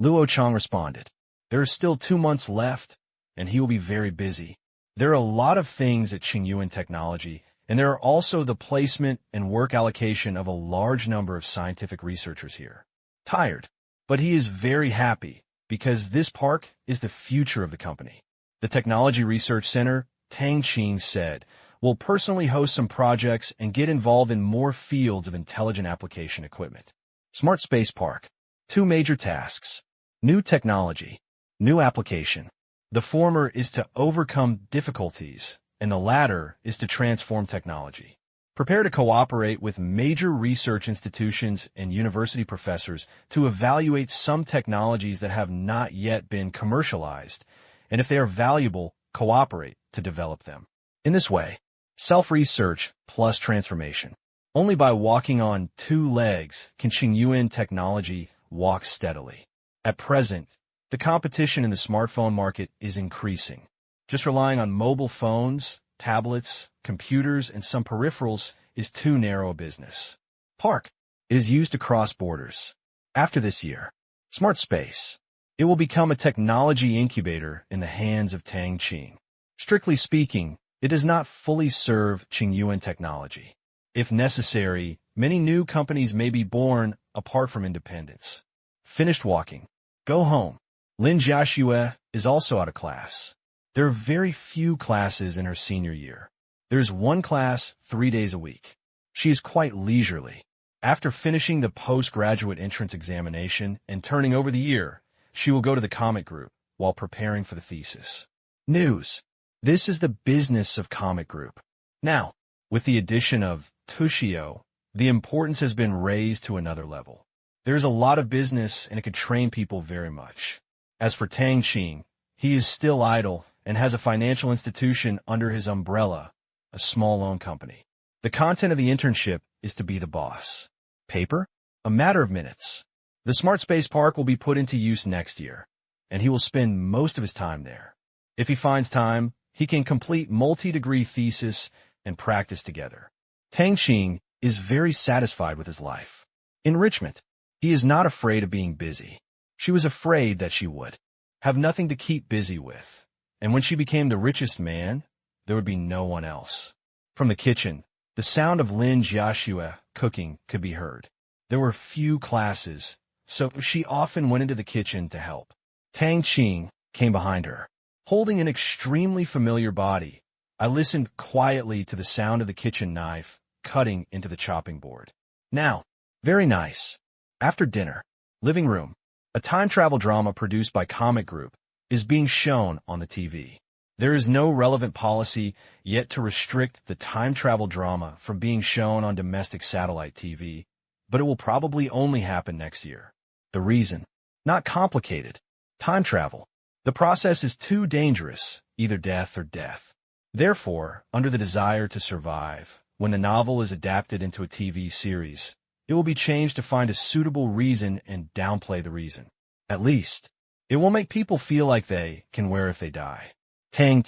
Luo Chong responded. There are still 2 months left, and he will be very busy. There are a lot of things at Qingyuan Technology, and there are also the placement and work allocation of a large number of scientific researchers here. Tired, but he is very happy because this park is the future of the company. The Technology Research Center, Tang Qing said, will personally host some projects and get involved in more fields of intelligent application equipment. Smart Space Park. 2 major tasks. New technology. New application. The former is to overcome difficulties, and the latter is to transform technology. Prepare to cooperate with major research institutions and university professors to evaluate some technologies that have not yet been commercialized, and if they are valuable, cooperate to develop them. In this way, self-research plus transformation. Only by walking on 2 legs can Qingyuan Technology walk steadily. At present, the competition in the smartphone market is increasing. Just relying on mobile phones, tablets, computers, and some peripherals is too narrow a business. Park is used to cross borders. After this year, Smart Space. It will become a technology incubator in the hands of Tang Qing. Strictly speaking, it does not fully serve Qingyuan technology. If necessary, many new companies may be born apart from independence. Finished walking. Go home. Lin Jiaxue is also out of class. There are very few classes in her senior year. There's one class 3 days a week. She is quite leisurely. After finishing the postgraduate entrance examination and turning over the year, she will go to the comic group while preparing for the thesis. News. This is the business of comic group. Now, with the addition of Tushio, the importance has been raised to another level. There is a lot of business and it could train people very much. As for Tang Qing, he is still idle and has a financial institution under his umbrella, a small loan company. The content of the internship is to be the boss. Paper? A matter of minutes. The Smart Space Park will be put into use next year, and he will spend most of his time there. If he finds time, he can complete multi-degree thesis and practice together. Tang Qing is very satisfied with his life. Enrichment. He is not afraid of being busy. She was afraid that she would have nothing to keep busy with, and when she became the richest man, there would be no one else. From the kitchen, the sound of Lin Jiaxue cooking could be heard. There were few classes, so she often went into the kitchen to help. Tang Qing came behind her, holding an extremely familiar body. I listened quietly to the sound of the kitchen knife cutting into the chopping board. Now, very nice. After dinner, living room. A time travel drama produced by Comic Group is being shown on the TV. There is no relevant policy yet to restrict the time travel drama from being shown on domestic satellite TV, but it will probably only happen next year. The reason? Not complicated. Time travel. The process is too dangerous, either death or death. Therefore, under the desire to survive, when the novel is adapted into a TV series, it will be changed to find a suitable reason and downplay the reason. At least, it will make people feel like they can wear if they die. Tang.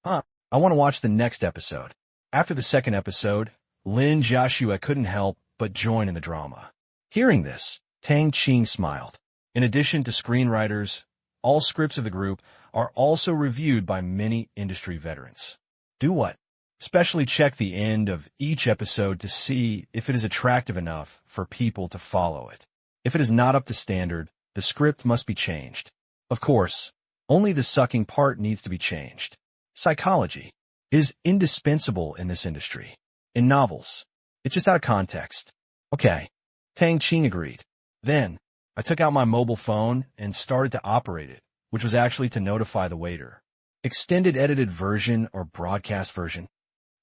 I want to watch the next episode. After the second episode, Lin Jiaxue couldn't help but join in the drama. Hearing this, Tang Qing smiled. In addition to screenwriters, all scripts of the group are also reviewed by many industry veterans. Do what? Especially check the end of each episode to see if it is attractive enough for people to follow it. If it is not up to standard, the script must be changed. Of course, only the sucking part needs to be changed. Psychology is indispensable in this industry. In novels, it's just out of context. Okay, Tang Qing agreed. Then, I took out my mobile phone and started to operate it, which was actually to notify the waiter. Extended edited version or broadcast version?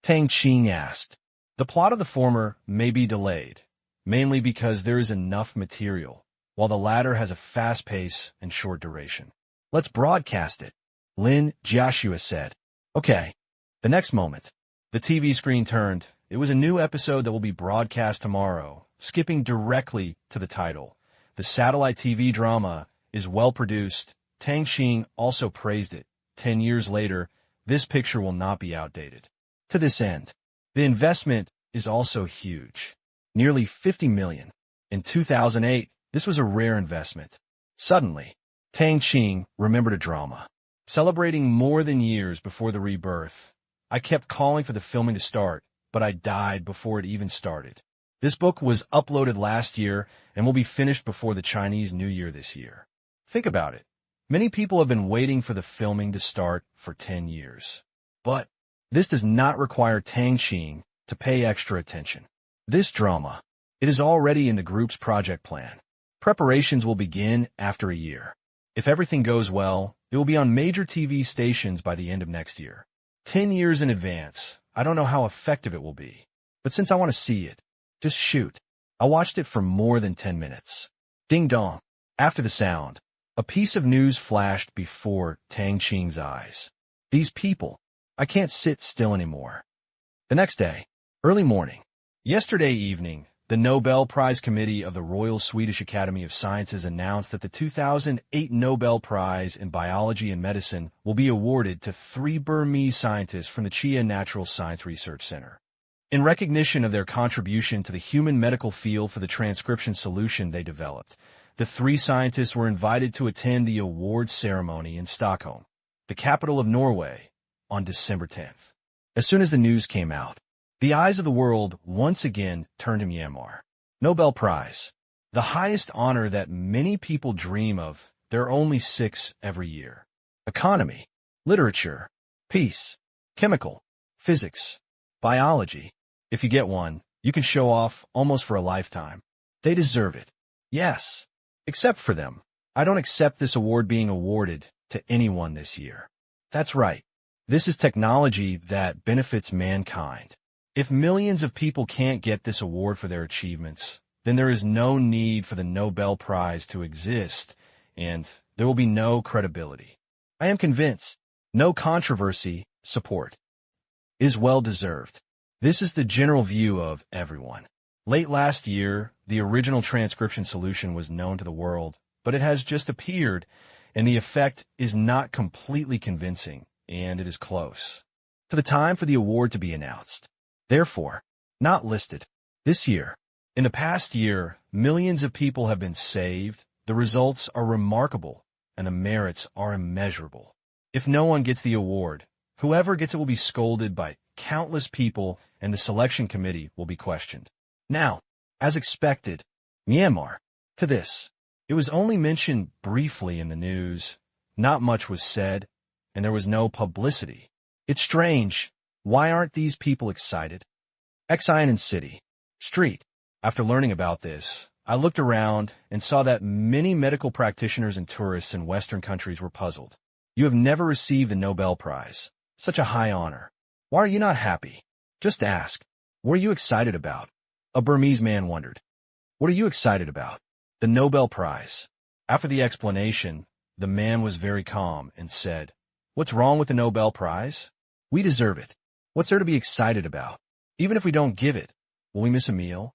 Tang Qing asked. The plot of the former may be delayed, mainly because there is enough material, while the latter has a fast pace and short duration. Let's broadcast it, Lin Jiaxue said. Okay. The next moment, the TV screen turned. It was a new episode that will be broadcast tomorrow, skipping directly to the title. The satellite TV drama is well produced. Tang Qing also praised it. 10 years later, this picture will not be outdated. To this end, the investment is also huge. Nearly 50 million. In 2008, this was a rare investment. Suddenly, Tang Qing remembered a drama. Celebrating more than years before the Rebirth, I kept calling for the filming to start, but I died before it even started. This book was uploaded last year and will be finished before the Chinese New Year this year. Think about it. Many people have been waiting for the filming to start for 10 years. But this does not require Tang Qing to pay extra attention. This drama, it is already in the group's project plan. Preparations will begin after a year. If everything goes well, it will be on major TV stations by the end of next year. 10 years in advance, I don't know how effective it will be. But since I want to see it, just shoot. I watched it for more than 10 minutes. Ding dong. After the sound, a piece of news flashed before Tang Qing's eyes. These people, I can't sit still anymore. The next day, early morning. Yesterday evening, the Nobel Prize Committee of the Royal Swedish Academy of Sciences announced that the 2008 Nobel Prize in Biology and Medicine will be awarded to 3 Burmese scientists from the Chia Natural Science Research Center. In recognition of their contribution to the human medical field for the transcription solution they developed, the three scientists were invited to attend the award ceremony in Stockholm, the capital of Norway, on December 10th. As soon as the news came out, the eyes of the world once again turned to Myanmar. Nobel Prize, the highest honor that many people dream of. There are only 6 every year. Economy, literature, peace, chemical, physics, biology. If you get one, you can show off almost for a lifetime. They deserve it. Yes. Except for them. I don't accept this award being awarded to anyone this year. That's right. This is technology that benefits mankind. If millions of people can't get this award for their achievements, then there is no need for the Nobel Prize to exist, and there will be no credibility. I am convinced no controversy, support is well-deserved. This is the general view of everyone. Late last year, the original transcription solution was known to the world, but it has just appeared, and the effect is not completely convincing, and it is close to the time for the award to be announced. Therefore, not listed. This year, in the past year, millions of people have been saved, the results are remarkable, and the merits are immeasurable. If no one gets the award, whoever gets it will be scolded by countless people, and the selection committee will be questioned. Now, as expected, Myanmar. To this, it was only mentioned briefly in the news, not much was said, and there was no publicity. It's strange. Why aren't these people excited? Xian City. Street. After learning about this, I looked around and saw that many medical practitioners and tourists in Western countries were puzzled. You have never received the Nobel Prize. Such a high honor. Why are you not happy? Just ask. What are you excited about? A Burmese man wondered. What are you excited about? The Nobel Prize. After the explanation, the man was very calm and said, What's wrong with the Nobel Prize? We deserve it. What's there to be excited about? Even if we don't give it, will we miss a meal?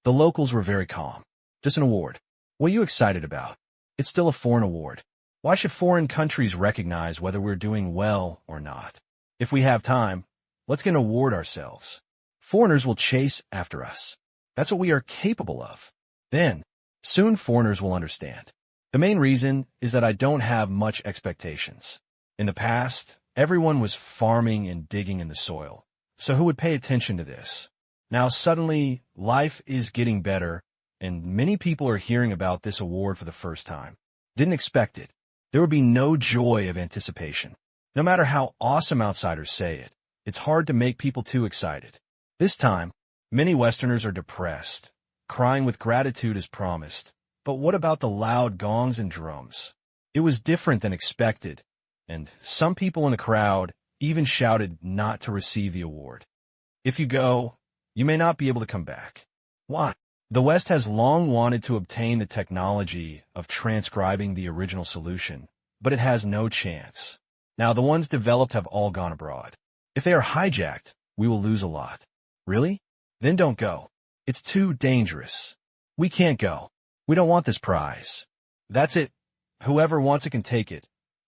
The locals were very calm. Just an award. What are you excited about? It's still a foreign award. Why should foreign countries recognize whether we're doing well or not? If we have time, let's get an award ourselves. Foreigners will chase after us. That's what we are capable of. Then, soon foreigners will understand. The main reason is that I don't have much expectations. In the past, everyone was farming and digging in the soil. So who would pay attention to this? Now suddenly, life is getting better, and many people are hearing about this award for the first time. Didn't expect it. There would be no joy of anticipation. No matter how awesome outsiders say it, it's hard to make people too excited. This time, many Westerners are depressed, crying with gratitude as promised. But what about the loud gongs and drums? It was different than expected, and some people in the crowd even shouted not to receive the award. If you go, you may not be able to come back. Why? The West has long wanted to obtain the technology of transcribing the original solution, but it has no chance. Now, the ones developed have all gone abroad. If they are hijacked, we will lose a lot. Really? Then don't go. It's too dangerous. We can't go. We don't want this prize. That's it. Whoever wants it can take it,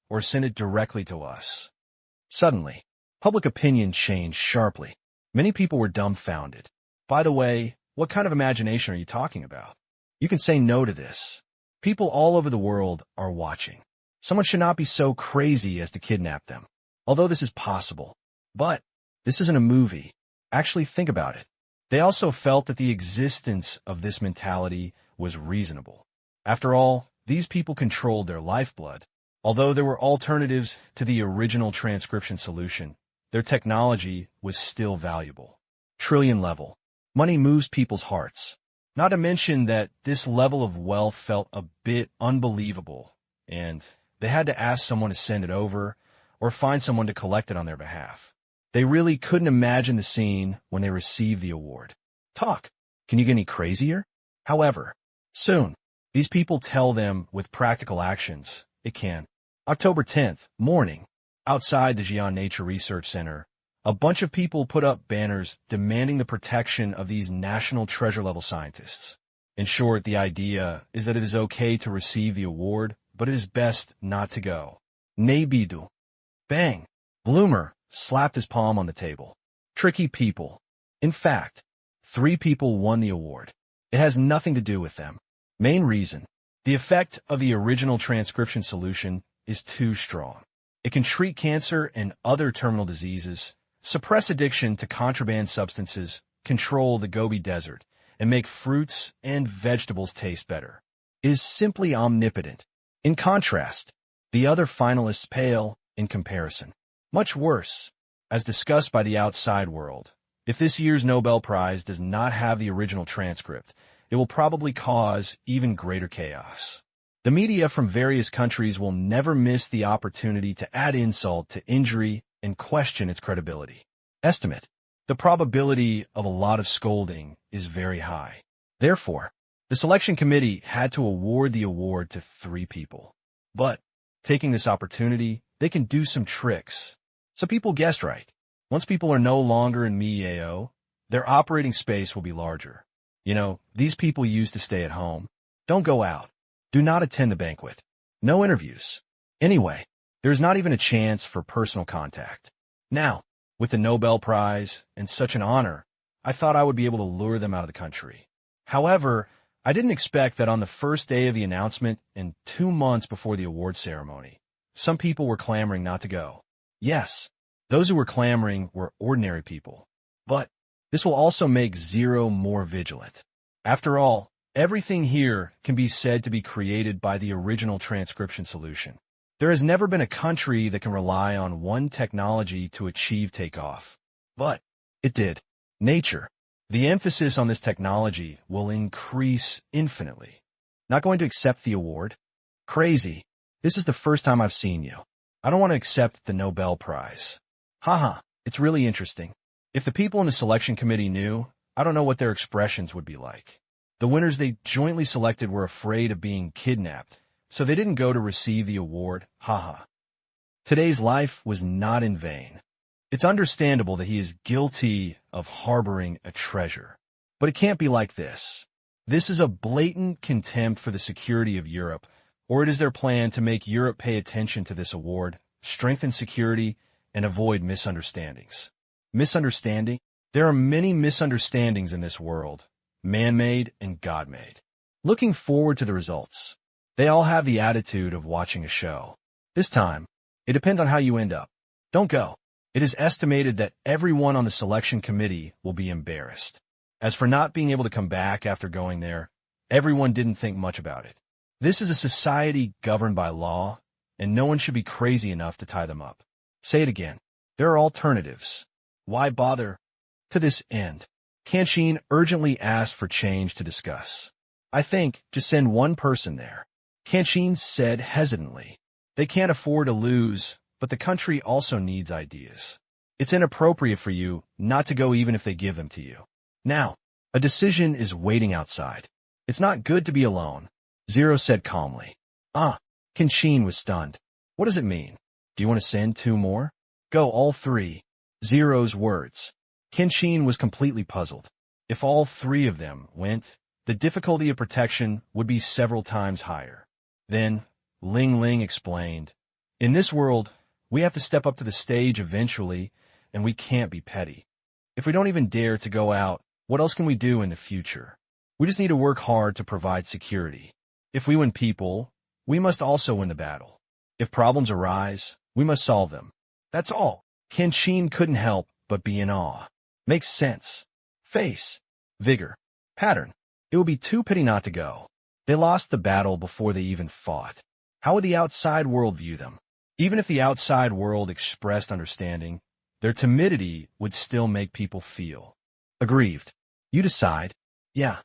or send it directly to us. Suddenly, public opinion changed sharply. Many people were dumbfounded. By the way, what kind of imagination are you talking about? You can say no to this. People all over the world are watching. Someone should not be so crazy as to kidnap them. Although this is possible. But this isn't a movie. Actually, think about it. They also felt that the existence of this mentality was reasonable. After all, these people controlled their lifeblood. Although there were alternatives to the original transcription solution, their technology was still valuable. Trillion level. Money moves people's hearts. Not to mention that this level of wealth felt a bit unbelievable, and they had to ask someone to send it over or find someone to collect it on their behalf. They really couldn't imagine the scene when they received the award. Talk. Can you get any crazier? However, soon, these people tell them with practical actions, it can. October 10th, morning, outside the Xi'an Nature Research Center, a bunch of people put up banners demanding the protection of these national treasure-level scientists. In short, the idea is that it is okay to receive the award, but it is best not to go. Neibidu. Bang! Bloomer slapped his palm on the table. Tricky people. In fact, 3 people won the award. It has nothing to do with them. Main reason. The effect of the original transcription solution is too strong. It can treat cancer and other terminal diseases, suppress addiction to contraband substances, control the Gobi Desert, and make fruits and vegetables taste better. It is simply omnipotent. In contrast, the other finalists pale in comparison. Much worse, as discussed by the outside world. If this year's Nobel Prize does not have the original transcript, it will probably cause even greater chaos. The media from various countries will never miss the opportunity to add insult to injury and question its credibility. Estimate. The probability of a lot of scolding is very high. Therefore, the selection committee had to award the award to 3 people. But, taking this opportunity, they can do some tricks. So people guessed right. Once people are no longer in Miao, their operating space will be larger. You know, these people used to stay at home. Don't go out. Do not attend the banquet. No interviews. Anyway, there's not even a chance for personal contact. Now, with the Nobel Prize and such an honor, I thought I would be able to lure them out of the country. However, I didn't expect that on the first day of the announcement and 2 months before the award ceremony, some people were clamoring not to go. Yes, those who were clamoring were ordinary people. But this will also make Zero more vigilant. After all, everything here can be said to be created by the original transcription solution. There has never been a country that can rely on one technology to achieve takeoff. But it did. Nature. The emphasis on this technology will increase infinitely. Not going to accept the award? Crazy. This is the first time I've seen you. I don't want to accept the Nobel Prize. Haha, it's really interesting. If the people in the selection committee knew, I don't know what their expressions would be like. The winners they jointly selected were afraid of being kidnapped, so they didn't go to receive the award. Haha. Today's life was not in vain. It's understandable that he is guilty of harboring a treasure. But it can't be like this. This is a blatant contempt for the security of Europe, or it is their plan to make Europe pay attention to this award, strengthen security, and avoid misunderstandings. Misunderstanding? There are many misunderstandings in this world, man-made and God-made. Looking forward to the results. They all have the attitude of watching a show. This time, it depends on how you end up. Don't go. It is estimated that everyone on the selection committee will be embarrassed. As for not being able to come back after going there, everyone didn't think much about it. This is a society governed by law, and no one should be crazy enough to tie them up. Say it again. There are alternatives. Why bother? To this end, Tang Qing urgently asked for change to discuss. I think just send one person there. Tang Qing said hesitantly. They can't afford to lose, but the country also needs ideas. It's inappropriate for you not to go even if they give them to you. Now, a decision is waiting outside. It's not good to be alone, Zero said calmly. Tang Qing was stunned. What does it mean? Do you want to send 2 more? Go all 3. Zero's words. Tang Qing was completely puzzled. If all 3 of them went, the difficulty of protection would be several times higher. Then, Ling Ling explained, in this world, we have to step up to the stage eventually, and we can't be petty. If we don't even dare to go out, what else can we do in the future? We just need to work hard to provide security. If we win people, we must also win the battle. If problems arise, we must solve them. That's all. Tang Qing couldn't help but be in awe. Makes sense. Face. Vigor. Pattern. It would be too pity not to go. They lost the battle before they even fought. How would the outside world view them? Even if the outside world expressed understanding, their timidity would still make people feel aggrieved. You decide. Yeah.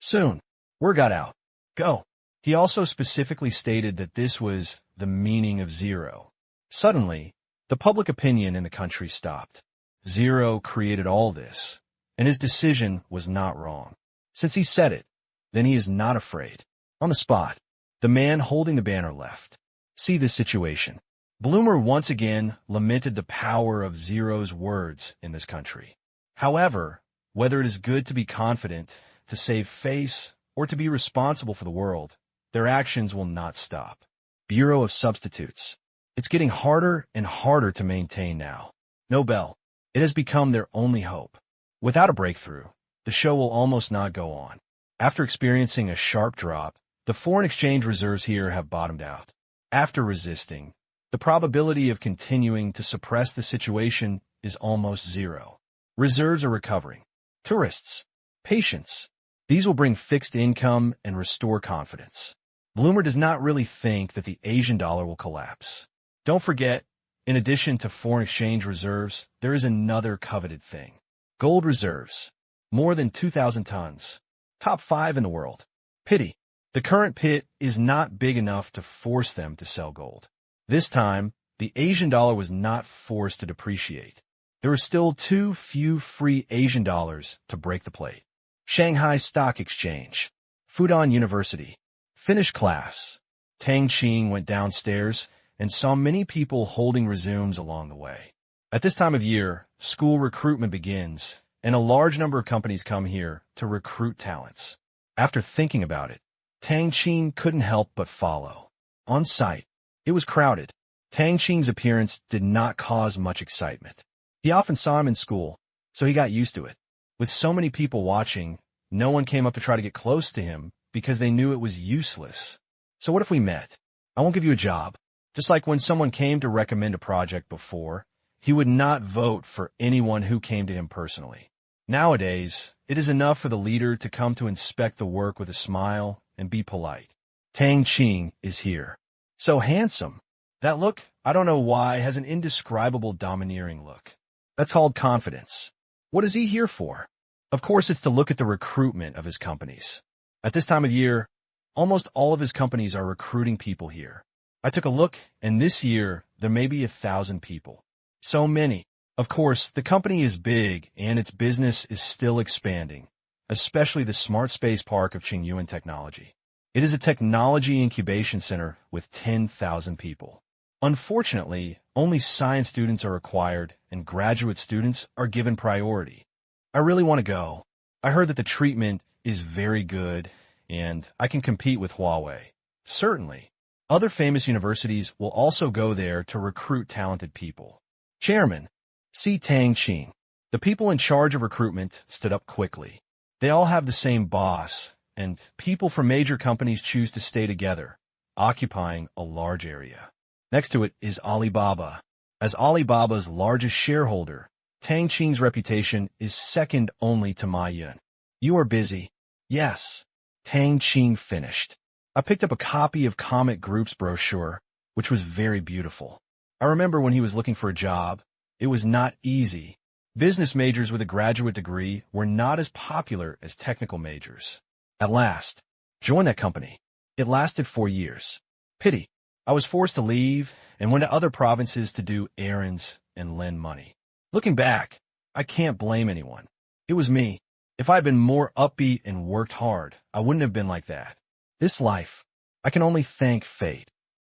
Soon. Word got out. Go. He also specifically stated that this was the meaning of Zero. Suddenly, the public opinion in the country stopped. Zero created all this, and his decision was not wrong. Since he said it, then he is not afraid. On the spot, the man holding the banner left. See this situation. Bloomer once again lamented the power of Zero's words in this country. However, whether it is good to be confident, to save face, or to be responsible for the world, their actions will not stop. Bureau of Substitutes. It's getting harder and harder to maintain now. Nobel. It has become their only hope. Without a breakthrough, the show will almost not go on. After experiencing a sharp drop, The foreign exchange reserves here have bottomed out. After resisting, the probability of continuing to suppress the situation is almost zero. Reserves are recovering. Tourists, patience. These will bring fixed income and restore confidence. Bloomer does not really think that the Asian dollar will collapse. Don't forget, in addition to foreign exchange reserves, there is another coveted thing. Gold reserves. More than 2,000 tons. Top 5 in the world. Pity. The current pit is not big enough to force them to sell gold. This time, the Asian dollar was not forced to depreciate. There were still too few free Asian dollars to break the plate. Shanghai Stock Exchange. Fudan University. Finish class. Tang Qing went downstairs and saw many people holding resumes along the way. At this time of year, school recruitment begins, and a large number of companies come here to recruit talents. After thinking about it, Tang Qing couldn't help but follow. On site, it was crowded. Tang Qing's appearance did not cause much excitement. He often saw him in school, so he got used to it. With so many people watching, no one came up to try to get close to him because they knew it was useless. So what if we met? I won't give you a job. Just like when someone came to recommend a project before, he would not vote for anyone who came to him personally. Nowadays, it is enough for the leader to come to inspect the work with a smile and be polite. Tang Qing is here. So handsome. That look, I don't know why, has an indescribable domineering look. That's called confidence. What is he here for? Of course, it's to look at the recruitment of his companies. At this time of year, almost all of his companies are recruiting people here. I took a look, and this year, there may be 1,000 people. So many. Of course, the company is big, and its business is still expanding, especially the Smart Space Park of Qingyuan Technology. It is a technology incubation center with 10,000 people. Unfortunately, only science students are required, and graduate students are given priority. I really want to go. I heard that the treatment is very good, and I can compete with Huawei. Certainly. Other famous universities will also go there to recruit talented people. Chairman, see Tang Qing. The people in charge of recruitment stood up quickly. They all have the same boss, and people from major companies choose to stay together, occupying a large area. Next to it is Alibaba. As Alibaba's largest shareholder, Tang Qing's reputation is second only to Ma Yun. You are busy. Yes. Tang Qing finished. I picked up a copy of Comet Group's brochure, which was very beautiful. I remember when he was looking for a job, it was not easy. Business majors with a graduate degree were not as popular as technical majors. At last, joined that company. It lasted 4 years. Pity. I was forced to leave and went to other provinces to do errands and lend money. Looking back, I can't blame anyone. It was me. If I had been more upbeat and worked hard, I wouldn't have been like that. This life, I can only thank fate.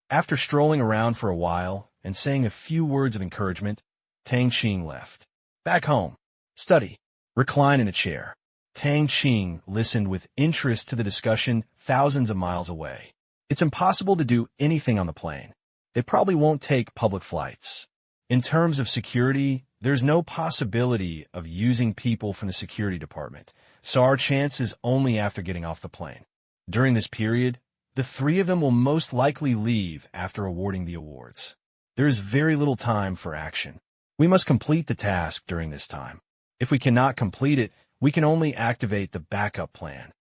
After strolling around for a while and saying a few words of encouragement, Tang Qing left. Back home, study, recline in a chair. Tang Qing listened with interest to the discussion thousands of miles away. It's impossible to do anything on the plane. They probably won't take public flights. In terms of security, there's no possibility of using people from the security department, so our chance is only after getting off the plane. During this period, the 3 of them will most likely leave after awarding the awards. There is very little time for action. We must complete the task during this time. If we cannot complete it, we can only activate the backup plan.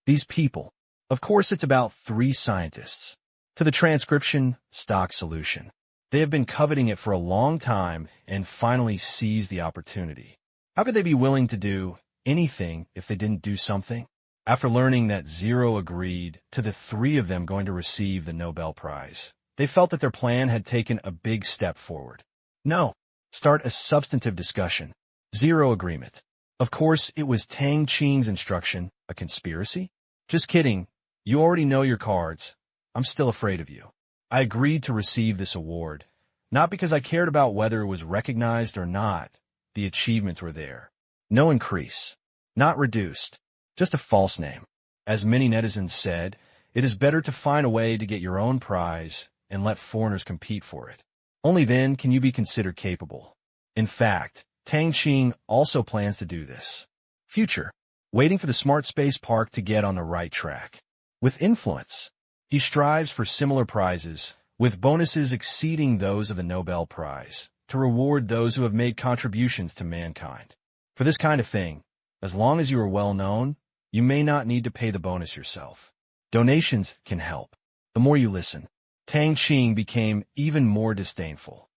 These people, of course, it's about 3 scientists. To the transcription stock solution. They have been coveting it for a long time and finally seized the opportunity. How could they be willing to do anything if they didn't do something? After learning that 0 agreed to the 3 of them going to receive the Nobel Prize, they felt that their plan had taken a big step forward. No. Start a substantive discussion. 0 agreement. Of course, it was Tang Qing's instruction. A conspiracy? Just kidding. You already know your cards. I'm still afraid of you. I agreed to receive this award, not because I cared about whether it was recognized or not. The achievements were there. No increase. Not reduced. Just a false name. As many netizens said, it is better to find a way to get your own prize and let foreigners compete for it. Only then can you be considered capable. In fact, Tang Qing also plans to do this. Future. Waiting for the Smart Space Park to get on the right track. with influence. He strives for similar prizes, with bonuses exceeding those of the Nobel Prize, to reward those who have made contributions to mankind. For this kind of thing, as long as you are well known, you may not need to pay the bonus yourself. Donations can help. The more you listen, Tang Qing became even more disdainful.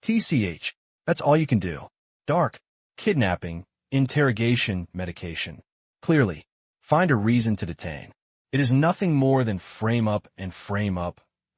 TCH, that's all you can do. Dark, kidnapping, interrogation, medication. Clearly, find a reason to detain. It is nothing more than frame up,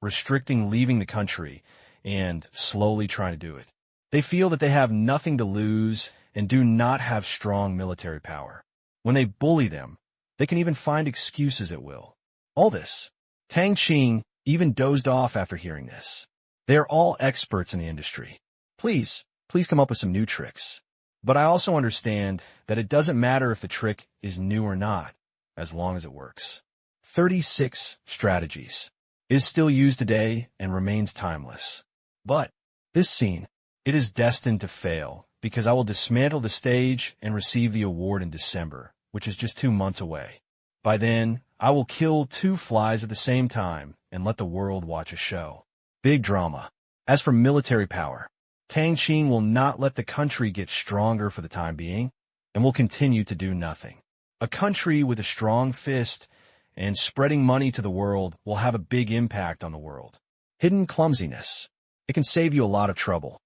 restricting leaving the country, and slowly trying to do it. They feel that they have nothing to lose and do not have strong military power. When they bully them, they can even find excuses at will. All this, Tang Qing even dozed off after hearing this. They are all experts in the industry. Please come up with some new tricks. But I also understand that it doesn't matter if the trick is new or not, as long as it works. 36 strategies is still used today and remains timeless. But this scene, it is destined to fail because I will dismantle the stage and receive the award in December, which is just 2 months away. By then, I will kill 2 flies at the same time and let the world watch a show. Big drama. As for military power, Tang Qing will not let the country get stronger for the time being and will continue to do nothing. A country with a strong fist and spreading money to the world will have a big impact on the world. Hidden clumsiness. It can save you a lot of trouble.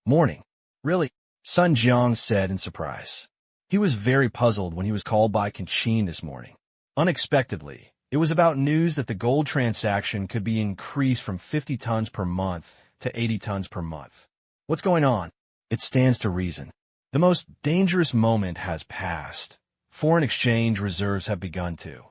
Morning. Really? Sun Jiang said in surprise. He was very puzzled when he was called by Qin this morning. Unexpectedly, it was about news that the gold transaction could be increased from 50 tons per month to 80 tons per month. What's going on? It stands to reason. The most dangerous moment has passed. Foreign exchange reserves have begun to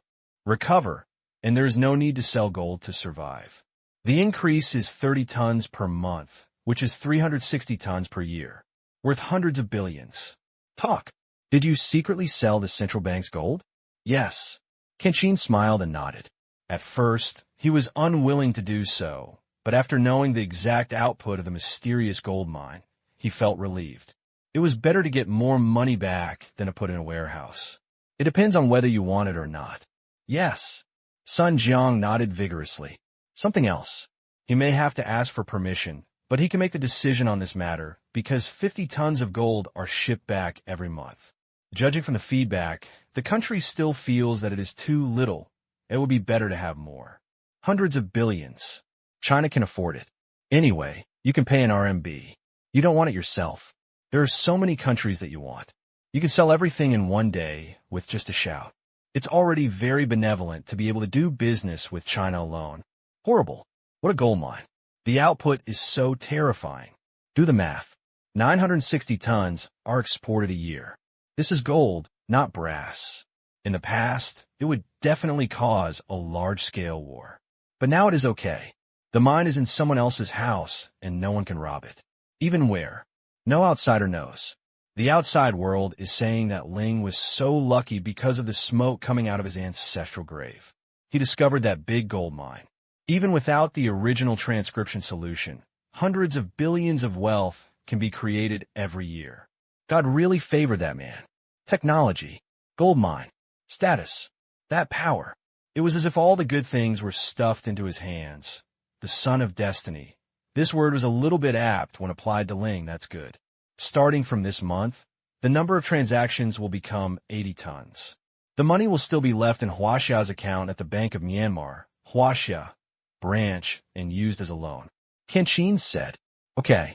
recover, and there is no need to sell gold to survive. The increase is 30 tons per month, which is 360 tons per year, worth hundreds of billions. Talk. Did you secretly sell the central bank's gold? Yes. Qin smiled and nodded. At first, he was unwilling to do so, but after knowing the exact output of the mysterious gold mine, he felt relieved. It was better to get more money back than to put in a warehouse. It depends on whether you want it or not. Yes. Sun Jiang nodded vigorously. Something else. He may have to ask for permission, but he can make the decision on this matter because 50 tons of gold are shipped back every month. Judging from the feedback, the country still feels that it is too little. It would be better to have more. Hundreds of billions. China can afford it. Anyway, you can pay in RMB. You don't want it yourself. There are so many countries that you want. You can sell everything in one day with just a shout. It's already very benevolent to be able to do business with China alone. Horrible. What a gold mine. The output is so terrifying. Do the math. 960 tons are exported a year. This is gold, not brass. In the past, it would definitely cause a large-scale war. But now it is okay. The mine is in someone else's house, and no one can rob it. Even where? No outsider knows. The outside world is saying that Ling was so lucky because of the smoke coming out of his ancestral grave. He discovered that big gold mine. Even without the original transcription solution, hundreds of billions of wealth can be created every year. God really favored that man. Technology, gold mine, status, that power. It was as if all the good things were stuffed into his hands. The son of destiny. This word was a little bit apt when applied to Ling, that's good. Starting from this month, the number of transactions will become 80 tons. The money will still be left in Huaxia's account at the Bank of Myanmar, Huaxia, branch, and used as a loan. Qin said, Okay,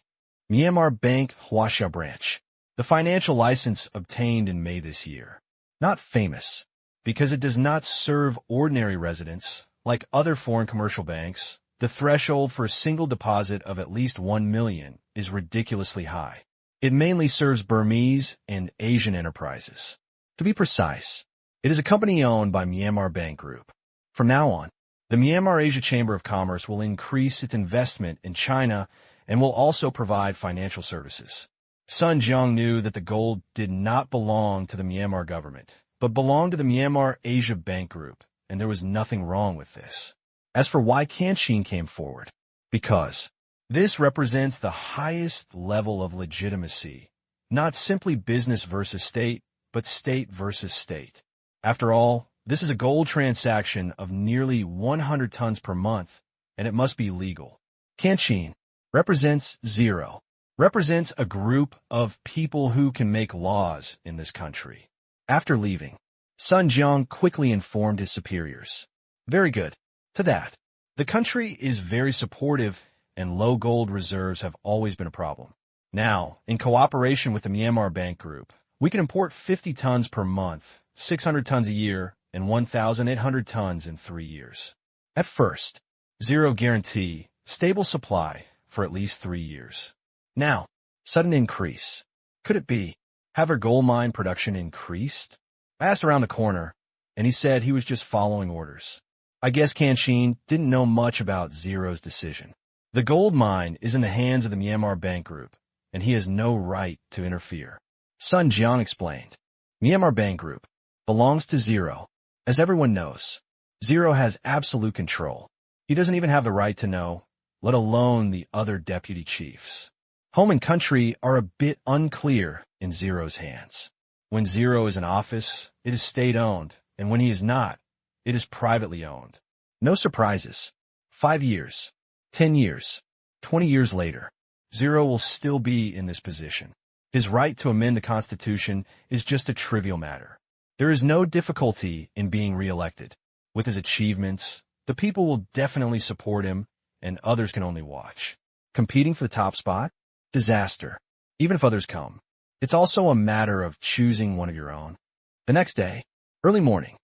Myanmar Bank Huaxia branch. The financial license obtained in May this year. Not famous, because it does not serve ordinary residents like other foreign commercial banks. The threshold for a single deposit of at least 1 million is ridiculously high. It mainly serves Burmese and Asian enterprises. To be precise, it is a company owned by Myanmar Bank Group. From now on, the Myanmar Asia Chamber of Commerce will increase its investment in China and will also provide financial services. Sun Jiang knew that the gold did not belong to the Myanmar government, but belonged to the Myanmar Asia Bank Group, and there was nothing wrong with this. As for why Qin came forward, because this represents the highest level of legitimacy, not simply business versus state, but state versus state. After all, this is a gold transaction of nearly 100 tons per month, and it must be legal. Tang Qing represents zero, represents a group of people who can make laws in this country. After leaving, Sun Jiang quickly informed his superiors. Very good. To that, the country is very supportive, and low gold reserves have always been a problem. Now, in cooperation with the Myanmar Bank Group, we can import 50 tons per month, 600 tons a year, and 1,800 tons in 3 years. At first, zero guarantee, stable supply for at least 3 years. Now, sudden increase. Could it be? Have our gold mine production increased? I asked around the corner, and he said he was just following orders. I guess Tang Qing didn't know much about Zero's decision. The gold mine is in the hands of the Myanmar Bank Group, and he has no right to interfere. Sun Jiang explained. Myanmar Bank Group belongs to Zero. As everyone knows, Zero has absolute control. He doesn't even have the right to know, let alone the other deputy chiefs. Home and country are a bit unclear in Zero's hands. When Zero is in office, it is state-owned, and when he is not, it is privately owned. No surprises. 5 years, 10 years, 20 years later, Zero will still be in this position. His right to amend the Constitution is just a trivial matter. There is no difficulty in being re-elected. With his achievements, the people will definitely support him, and others can only watch. Competing for the top spot? Disaster. Even if others come. It's also a matter of choosing one of your own. The next day, early morning.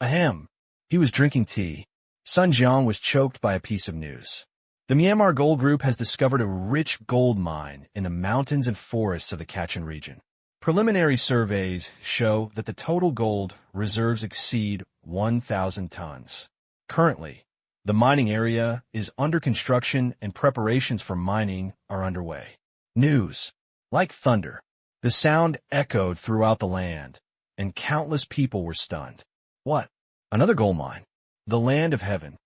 Ahem. He was drinking tea. Sun Jiang was choked by a piece of news. The Myanmar Gold Group has discovered a rich gold mine in the mountains and forests of the Kachin region. Preliminary surveys show that the total gold reserves exceed 1,000 tons. Currently, the mining area is under construction and preparations for mining are underway. News. Like thunder, the sound echoed throughout the land, and countless people were stunned. What? Another gold mine? The land of heaven.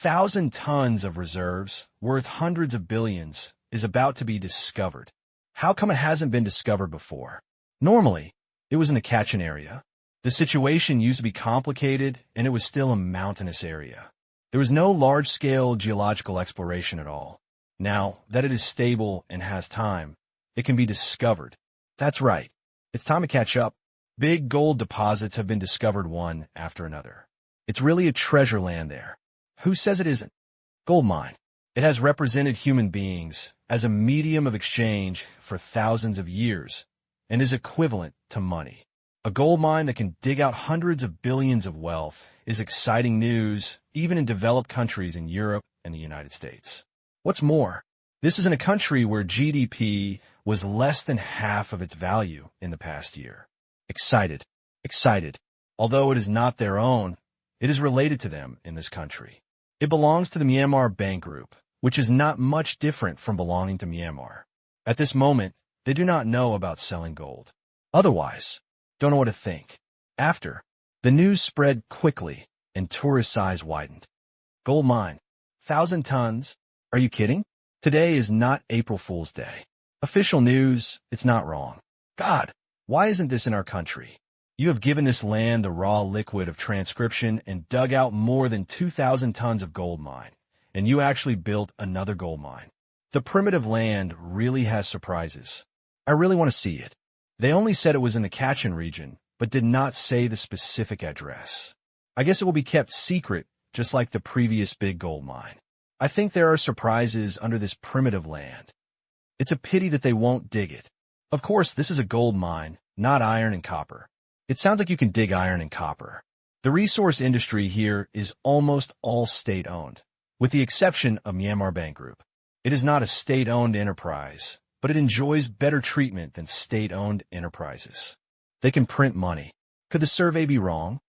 1,000 tons of reserves, worth hundreds of billions, is about to be discovered. How come it hasn't been discovered before? Normally, it was in the Kachin area. The situation used to be complicated, and it was still a mountainous area. There was no large-scale geological exploration at all. Now that it is stable and has time, it can be discovered. That's right. It's time to catch up. Big gold deposits have been discovered one after another. It's really a treasure land there. Who says it isn't? Gold mine. It has represented human beings as a medium of exchange for thousands of years and is equivalent to money. A gold mine that can dig out hundreds of billions of wealth is exciting news even in developed countries in Europe and the United States. What's more, this is in a country where GDP was less than half of its value in the past year. Excited. Although it is not their own, it is related to them in this country. It belongs to the Myanmar Bank Group, which is not much different from belonging to Myanmar. At this moment, they do not know about selling gold. Otherwise, don't know what to think. After, the news spread quickly and tourists' eyes widened. Gold mine. 1,000 tons? Are you kidding? Today is not April Fool's Day. Official news, it's not wrong. God, why isn't this in our country? You have given this land the raw liquid of transcription and dug out more than 2,000 tons of gold mine, and you actually built another gold mine. The primitive land really has surprises. I really want to see it. They only said it was in the Kachin region, but did not say the specific address. I guess it will be kept secret, just like the previous big gold mine. I think there are surprises under this primitive land. It's a pity that they won't dig it. Of course, this is a gold mine, not iron and copper. It sounds like you can dig iron and copper. The resource industry here is almost all state-owned, with the exception of Myanmar Bank Group. It is not a state-owned enterprise, but it enjoys better treatment than state-owned enterprises. They can print money. Could the survey be wrong?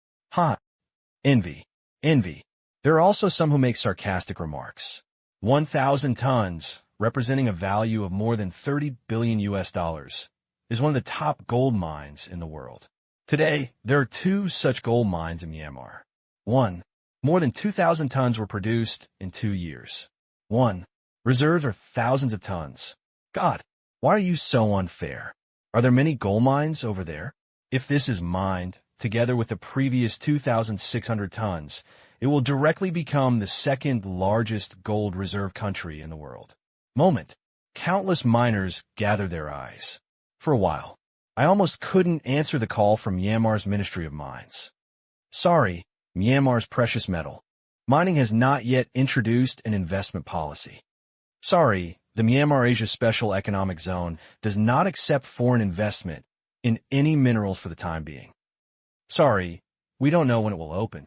Envy. There are also some who make sarcastic remarks. 1,000 tons, representing a value of more than $30 billion, is one of the top gold mines in the world. Today, there are 2 such gold mines in Myanmar. 1. More than 2,000 tons were produced in 2 years. 1. Reserves are thousands of tons. God, why are you so unfair? Are there many gold mines over there? If this is mined, together with the previous 2,600 tons, it will directly become the second largest gold reserve country in the world. Moment. Countless miners gather their eyes. For a while, I almost couldn't answer the call from Myanmar's Ministry of Mines. Sorry, Myanmar's precious metal. Mining has not yet introduced an investment policy. Sorry, the Myanmar Asia Special Economic Zone does not accept foreign investment in any minerals for the time being. Sorry, we don't know when it will open.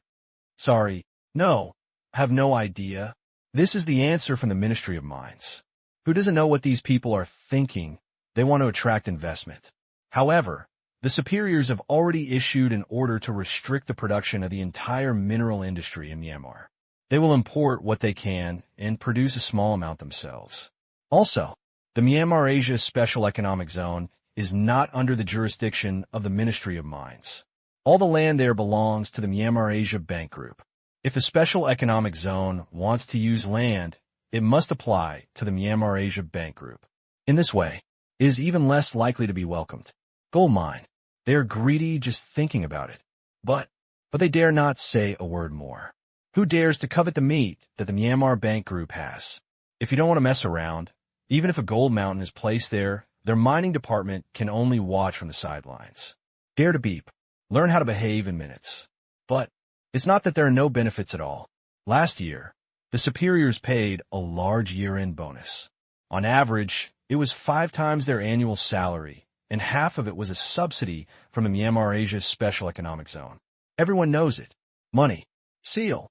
Sorry, no, have no idea. This is the answer from the Ministry of Mines. Who doesn't know what these people are thinking? They want to attract investment. However, the superiors have already issued an order to restrict the production of the entire mineral industry in Myanmar. They will import what they can and produce a small amount themselves. Also, the Myanmar Asia Special Economic Zone is not under the jurisdiction of the Ministry of Mines. All the land there belongs to the Myanmar Asia Bank Group. If the Special Economic Zone wants to use land, it must apply to the Myanmar Asia Bank Group. In this way, it is even less likely to be welcomed. Gold mine. They are greedy just thinking about it. But they dare not say a word more. Who dares to covet the meat that the Myanmar Bank Group has? If you don't want to mess around, even if a gold mountain is placed there, their mining department can only watch from the sidelines. Dare to beep. Learn how to behave in minutes. But it's not that there are no benefits at all. Last year, the superiors paid a large year-end bonus. On average, it was 5 times their annual salary, and half of it was a subsidy from the Myanmar Asia Special Economic Zone. Everyone knows it. Money. Seal.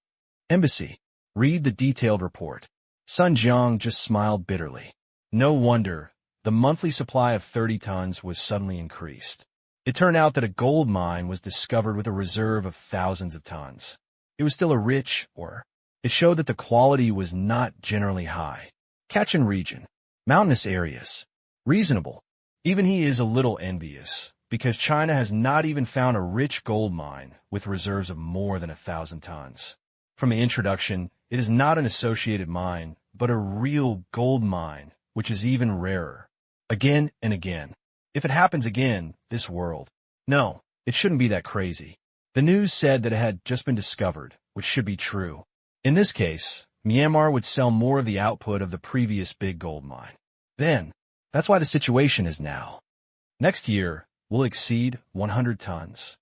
Embassy. Read the detailed report. Sun Jiang just smiled bitterly. No wonder the monthly supply of 30 tons was suddenly increased. It turned out that a gold mine was discovered with a reserve of thousands of tons. It was still a rich ore. It showed that the quality was not generally high. Kachin region. Mountainous areas. Reasonable. Even he is a little envious, because China has not even found a rich gold mine with reserves of more than 1,000 tons. From the introduction, it is not an associated mine, but a real gold mine, which is even rarer. Again and again. If it happens again, this world. No, it shouldn't be that crazy. The news said that it had just been discovered, which should be true. In this case, Myanmar would sell more of the output of the previous big gold mine. Then, that's why the situation is now. Next year, we'll exceed 100 tons.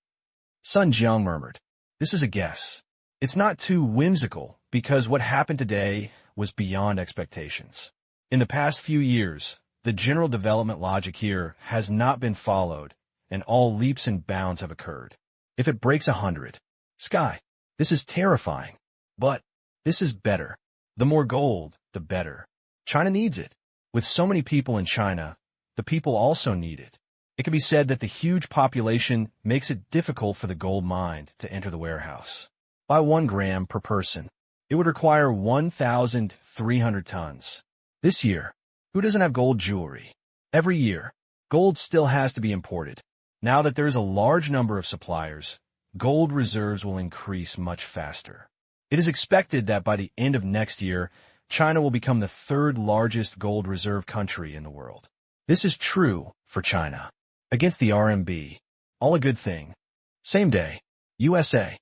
Sun Jiang murmured. This is a guess. It's not too whimsical, because what happened today was beyond expectations. In the past few years, the general development logic here has not been followed, and all leaps and bounds have occurred. If it breaks 100, sky, this is terrifying. But this is better. The more gold, the better. China needs it. With so many people in China, the people also need it. It can be said that the huge population makes it difficult for the gold mine to enter the warehouse. By 1 gram per person, it would require 1,300 tons. This year, who doesn't have gold jewelry? Every year, gold still has to be imported. Now that there is a large number of suppliers, gold reserves will increase much faster. It is expected that by the end of next year, China will become the 3rd largest gold reserve country in the world. This is true for China. Against the RMB. All a good thing. Same day. USA.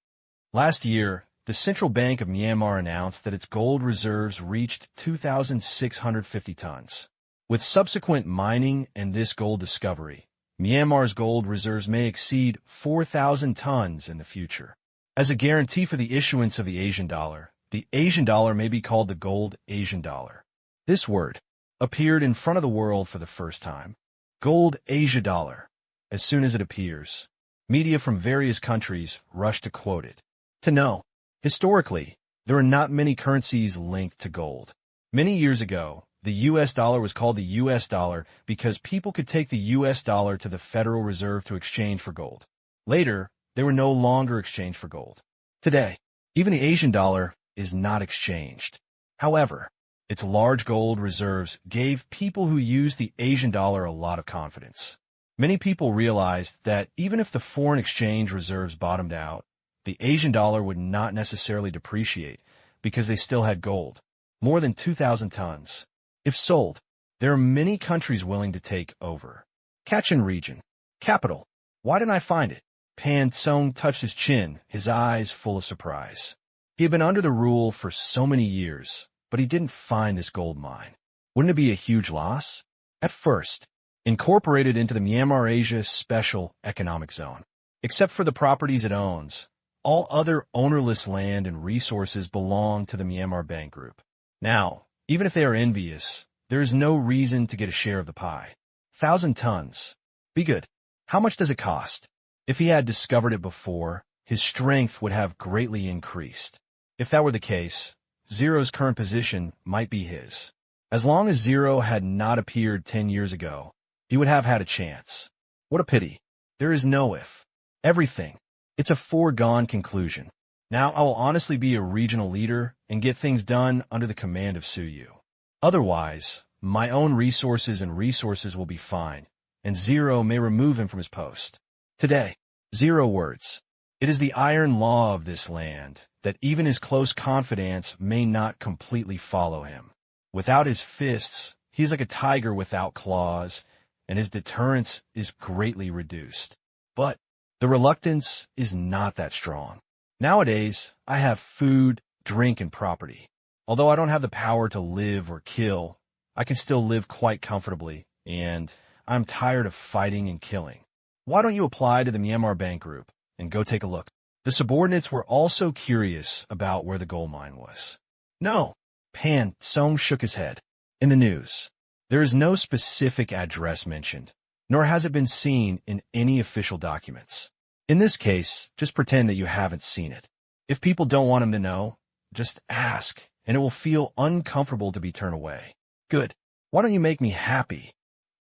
Last year, the Central Bank of Myanmar announced that its gold reserves reached 2,650 tons. With subsequent mining and this gold discovery, Myanmar's gold reserves may exceed 4,000 tons in the future. As a guarantee for the issuance of the Asian dollar may be called the gold Asian dollar. This word appeared in front of the world for the first time. Gold Asia dollar. As soon as it appears, media from various countries rush to quote it. To know. Historically, there are not many currencies linked to gold. Many years ago, the U.S. dollar was called the U.S. dollar because people could take the U.S. dollar to the Federal Reserve to exchange for gold. Later, they were no longer exchanged for gold. Today, even the Asian dollar is not exchanged. However, its large gold reserves gave people who used the Asian dollar a lot of confidence. Many people realized that even if the foreign exchange reserves bottomed out, the Asian dollar would not necessarily depreciate because they still had gold, more than 2,000 tons. If sold, there are many countries willing to take over. Kachin region. Capital. Why didn't I find it? Pan Tsung touched his chin, his eyes full of surprise. He had been under the rule for so many years, but he didn't find this gold mine. Wouldn't it be a huge loss? At first, incorporated into the Myanmar Asia Special Economic Zone. Except for the properties it owns, all other ownerless land and resources belong to the Myanmar Bank Group. Now, even if they are envious, there is no reason to get a share of the pie. 1,000 tons. Be good. How much does it cost? If he had discovered it before, his strength would have greatly increased. If that were the case, Zero's current position might be his. As long as Zero had not appeared 10 years ago, he would have had a chance. What a pity. There is no if. Everything. It's a foregone conclusion. Now I will honestly be a regional leader and get things done under the command of Suyu. Otherwise, my own resources will be fine, and Zero may remove him from his post. Today, 0 words. It is the iron law of this land that even his close confidants may not completely follow him. Without his fists, he is like a tiger without claws, and his deterrence is greatly reduced. But the reluctance is not that strong. Nowadays, I have food, drink, and property. Although I don't have the power to live or kill, I can still live quite comfortably, and I'm tired of fighting and killing. Why don't you apply to the Myanmar Bank Group and go take a look? The subordinates were also curious about where the gold mine was. No. Pan Tsung shook his head. In the news, there is no specific address mentioned, nor has it been seen in any official documents. In this case, just pretend that you haven't seen it. If people don't want him to know, just ask, and it will feel uncomfortable to be turned away. Good. Why don't you make me happy?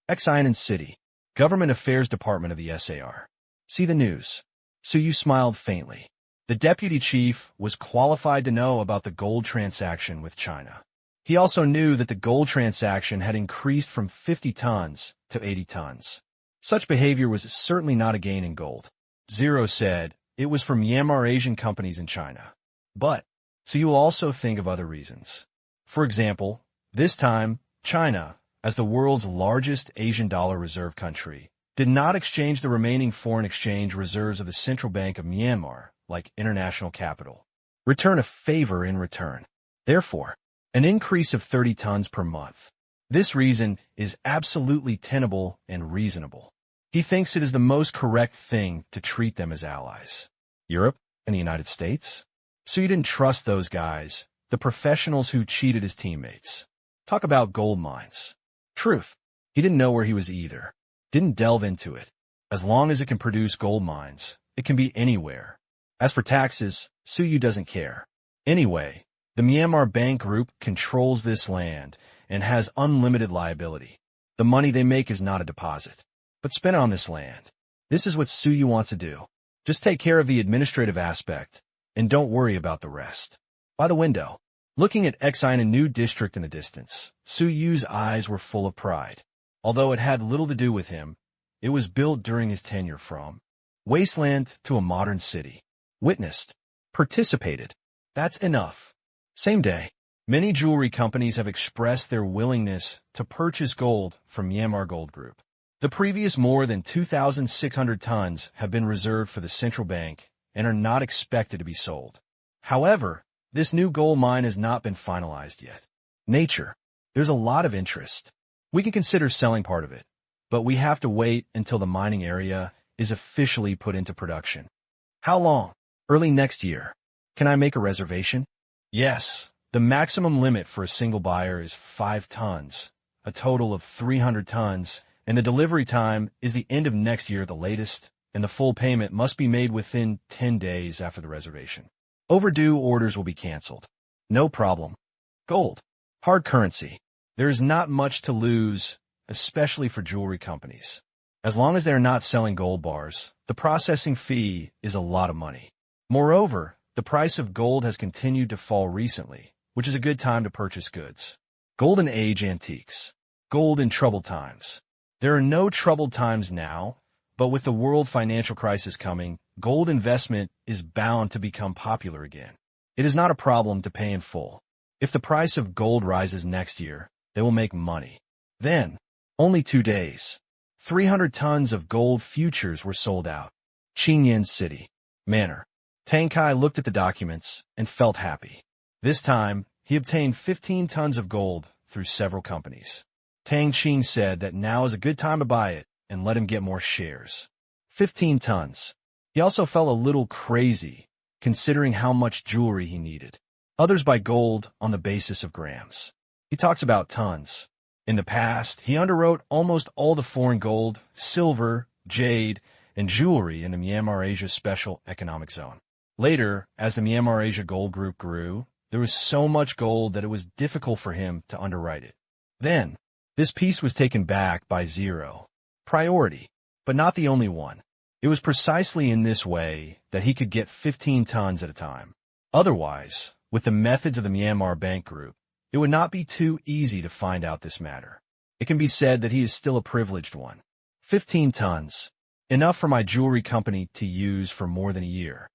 Xiamen City, Government Affairs Department of the SAR. See the news. Suyu smiled faintly. The deputy chief was qualified to know about the gold transaction with China. He also knew that the gold transaction had increased from 50 tons to 80 tons. Such behavior was certainly not a gain in gold. Zero said it was from Myanmar Asian companies in China. But, so you will also think of other reasons. For example, this time, China, as the world's largest Asian dollar reserve country, did not exchange the remaining foreign exchange reserves of the Central Bank of Myanmar, like international capital. Return a favor in return. Therefore, an increase of 30 tons per month. This reason is absolutely tenable and reasonable. He thinks it is the most correct thing to treat them as allies. Europe and the United States? So you didn't trust those guys, the professionals who cheated his teammates. Talk about gold mines. Truth. He didn't know where he was either. Didn't delve into it. As long as it can produce gold mines, it can be anywhere. As for taxes, Suyu doesn't care. Anyway, the Myanmar Bank Group controls this land and has unlimited liability. The money they make is not a deposit, but spent on this land. This is what Suyu wants to do. Just take care of the administrative aspect, and don't worry about the rest. By the window, looking at Xiamen new district in the distance, Suyu's eyes were full of pride. Although it had little to do with him, it was built during his tenure from wasteland to a modern city. Witnessed. Participated. That's enough. Same day, many jewelry companies have expressed their willingness to purchase gold from Myanmar Gold Group. The previous more than 2,600 tons have been reserved for the central bank and are not expected to be sold. However, this new gold mine has not been finalized yet. Nature. There's a lot of interest. We can consider selling part of it, but we have to wait until the mining area is officially put into production. How long? Early next year. Can I make a reservation? Yes. The maximum limit for a single buyer is 5 tons, a total of 300 tons, and the delivery time is the end of next year at the latest, and the full payment must be made within 10 days after the reservation. Overdue orders will be canceled. No problem. Gold. Hard currency. There is not much to lose, especially for jewelry companies. As long as they are not selling gold bars, the processing fee is a lot of money. Moreover, the price of gold has continued to fall recently, which is a good time to purchase goods. Golden Age antiques. Gold in troubled times. There are no troubled times now, but with the world financial crisis coming, gold investment is bound to become popular again. It is not a problem to pay in full. If the price of gold rises next year, they will make money. Then, only 2 days. 300 tons of gold futures were sold out. Qingyan City. Manor. Tang Qing looked at the documents and felt happy. This time, he obtained 15 tons of gold through several companies. Tang Qing said that now is a good time to buy it and let him get more shares. 15 tons. He also felt a little crazy, considering how much jewelry he needed. Others buy gold on the basis of grams. He talks about tons. In the past, he underwrote almost all the foreign gold, silver, jade, and jewelry in the Myanmar Asia Special Economic Zone. Later, as the Myanmar Asia Gold Group grew, there was so much gold that it was difficult for him to underwrite it. Then, this piece was taken back by zero. Priority, but not the only one. It was precisely in this way that he could get 15 tons at a time. Otherwise, with the methods of the Myanmar Bank Group, it would not be too easy to find out this matter. It can be said that he is still a privileged one. 15 tons. Enough for my jewelry company to use for more than a year.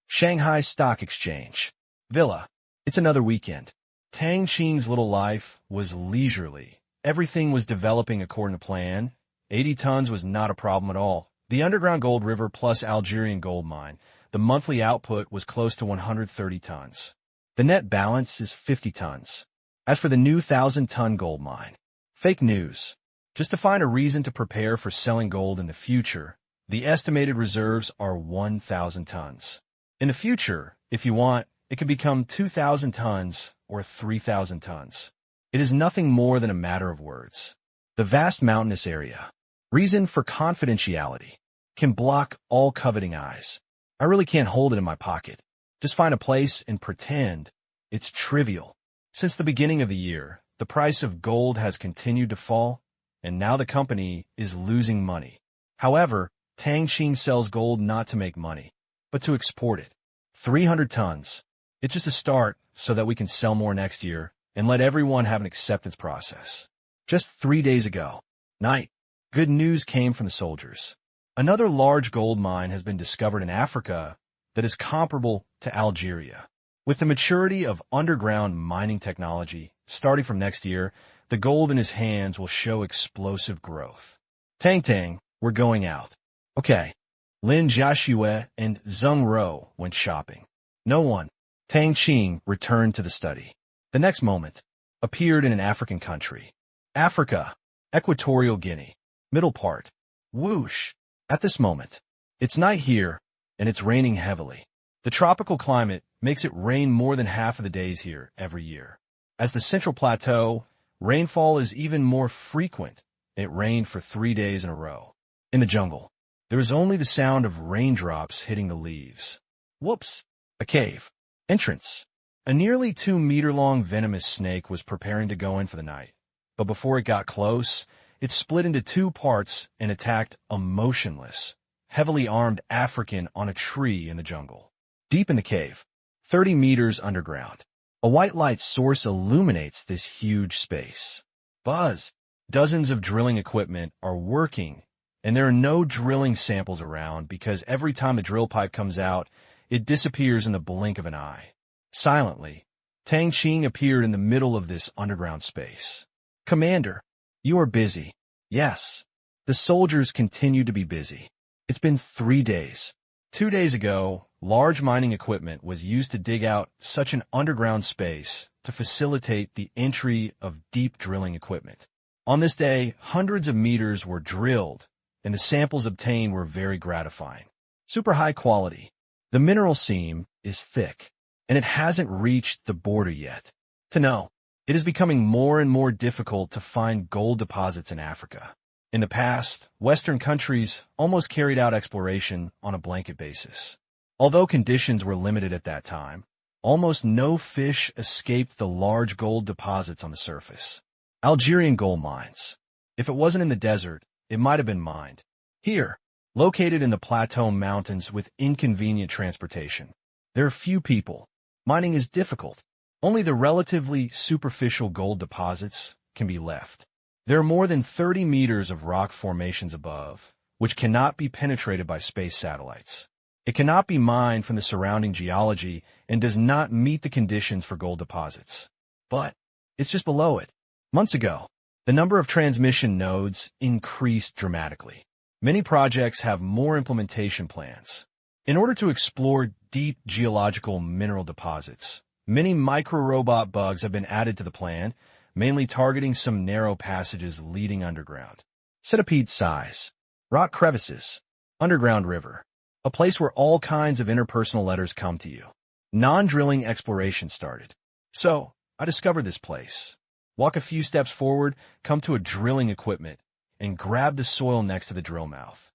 Shanghai Stock Exchange. Villa. It's another weekend. Tang Qing's little life was leisurely. Everything was developing according to plan. 80 tons was not a problem at all. The underground gold river plus Algerian gold mine, the monthly output was close to 130 tons. The net balance is 50 tons. As for the new 1,000-ton gold mine, fake news. Just to find a reason to prepare for selling gold in the future, the estimated reserves are 1,000 tons. In the future, if you want, it could become 2,000 tons or 3,000 tons. It is nothing more than a matter of words. The vast mountainous area, reason for confidentiality, can block all coveting eyes. I really can't hold it in my pocket. Just find a place and pretend it's trivial. Since the beginning of the year, the price of gold has continued to fall, and now the company is losing money. However, Tang Qing sells gold not to make money, but to export it. 300 tons. It's just a start so that we can sell more next year and let everyone have an acceptance process. Just 3 days ago, night, good news came from the soldiers. Another large gold mine has been discovered in Africa that is comparable to Algeria. With the maturity of underground mining technology, starting from next year, the gold in his hands will show explosive growth. Tang, we're going out. Okay. Lin Jiaxue and Zheng Ro went shopping. No one. Tang Qing returned to the study. The next moment, appeared in an African country. Africa, Equatorial Guinea, middle part. Whoosh. At this moment, it's night here, and it's raining heavily. The tropical climate makes it rain more than half of the days here every year. As the Central Plateau, rainfall is even more frequent. It rained for 3 days in a row. In the jungle, there is only the sound of raindrops hitting the leaves. Whoops! A cave. Entrance. A nearly 2-meter-long venomous snake was preparing to go in for the night. But before it got close, it split into 2 parts and attacked a motionless, heavily armed African on a tree in the jungle. Deep in the cave, 30 meters underground, a white light source illuminates this huge space. Buzz! Dozens of drilling equipment are working, and there are no drilling samples around because every time the drill pipe comes out, it disappears in the blink of an eye. Silently, Tang Qing appeared in the middle of this underground space. Commander, you are busy. Yes. The soldiers continue to be busy. It's been 3 days. 2 days ago, large mining equipment was used to dig out such an underground space to facilitate the entry of deep drilling equipment. On this day, hundreds of meters were drilled, and the samples obtained were very gratifying. Super high quality. The mineral seam is thick, and it hasn't reached the border yet. To know, it is becoming more and more difficult to find gold deposits in Africa. In the past, Western countries almost carried out exploration on a blanket basis. Although conditions were limited at that time, almost no fish escaped the large gold deposits on the surface. Algerian gold mines. If it wasn't in the desert, it might have been mined. Here, located in the Plateau Mountains with inconvenient transportation, there are few people. Mining is difficult. Only the relatively superficial gold deposits can be left. There are more than 30 meters of rock formations above, which cannot be penetrated by space satellites. It cannot be mined from the surrounding geology and does not meet the conditions for gold deposits. But it's just below it. Months ago, the number of transmission nodes increased dramatically. Many projects have more implementation plans. In order to explore deep geological mineral deposits, many micro-robot bugs have been added to the plan, mainly targeting some narrow passages leading underground. Centipede size, rock crevices, underground river, a place where all kinds of interpersonal letters come to you. Non-drilling exploration started. So, I discovered this place. Walk a few steps forward, come to a drilling equipment, and grab the soil next to the drill mouth.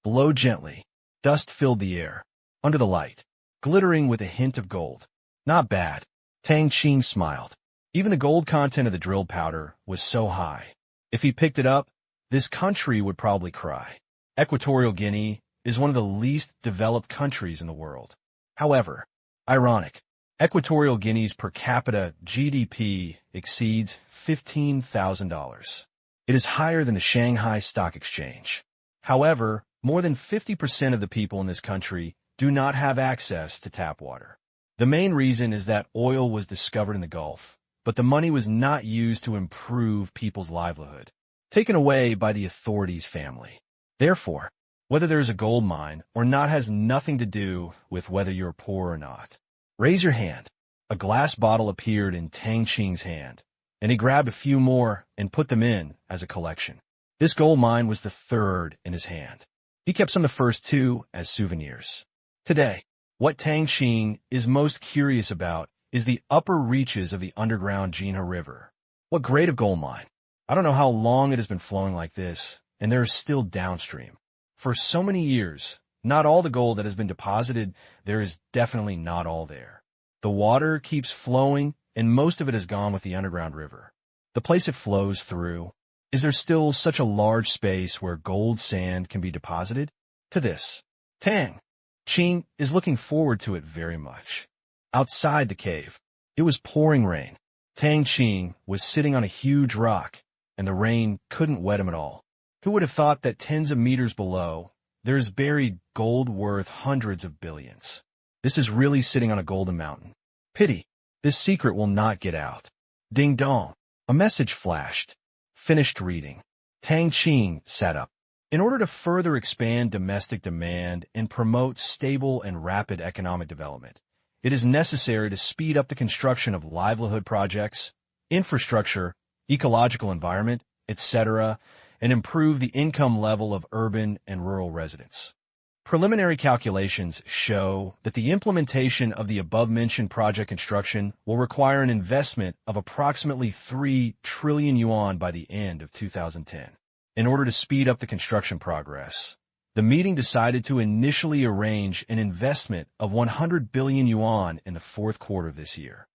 Blow gently. Dust filled the air. Under the light, glittering with a hint of gold. Not bad. Tang Qing smiled. Even the gold content of the drilled powder was so high. If he picked it up, this country would probably cry. Equatorial Guinea is one of the least developed countries in the world. However, ironic, Equatorial Guinea's per capita GDP exceeds $15,000. It is higher than the Shanghai Stock Exchange. However, more than 50% of the people in this country do not have access to tap water. The main reason is that oil was discovered in the Gulf, but the money was not used to improve people's livelihood, taken away by the authorities' family. Therefore, whether there is a gold mine or not has nothing to do with whether you're poor or not. Raise your hand. A glass bottle appeared in Tang Qing's hand, and he grabbed a few more and put them in as a collection. This gold mine was the third in his hand. He kept some of the first two as souvenirs. Today, what Tang Qing is most curious about is the upper reaches of the underground Jinhe River. What grade of gold mine? I don't know how long it has been flowing like this, and there is still downstream. For so many years, not all the gold that has been deposited, there is definitely not all there. The water keeps flowing, and most of it has gone with the underground river. The place it flows through, is there still such a large space where gold sand can be deposited? To this, Tang Qing is looking forward to it very much. Outside the cave, it was pouring rain. Tang Qing was sitting on a huge rock, and the rain couldn't wet him at all. Who would have thought that tens of meters below, there is buried gold worth hundreds of billions? This is really sitting on a golden mountain. Pity, this secret will not get out. Ding dong. A message flashed. Finished reading. Tang Qing sat up. In order to further expand domestic demand and promote stable and rapid economic development, it is necessary to speed up the construction of livelihood projects, infrastructure, ecological environment, etc., and improve the income level of urban and rural residents. Preliminary calculations show that the implementation of the above-mentioned project construction will require an investment of approximately 3 trillion yuan by the end of 2010. In order to speed up the construction progress, the meeting decided to initially arrange an investment of 100 billion yuan in the fourth quarter of this year.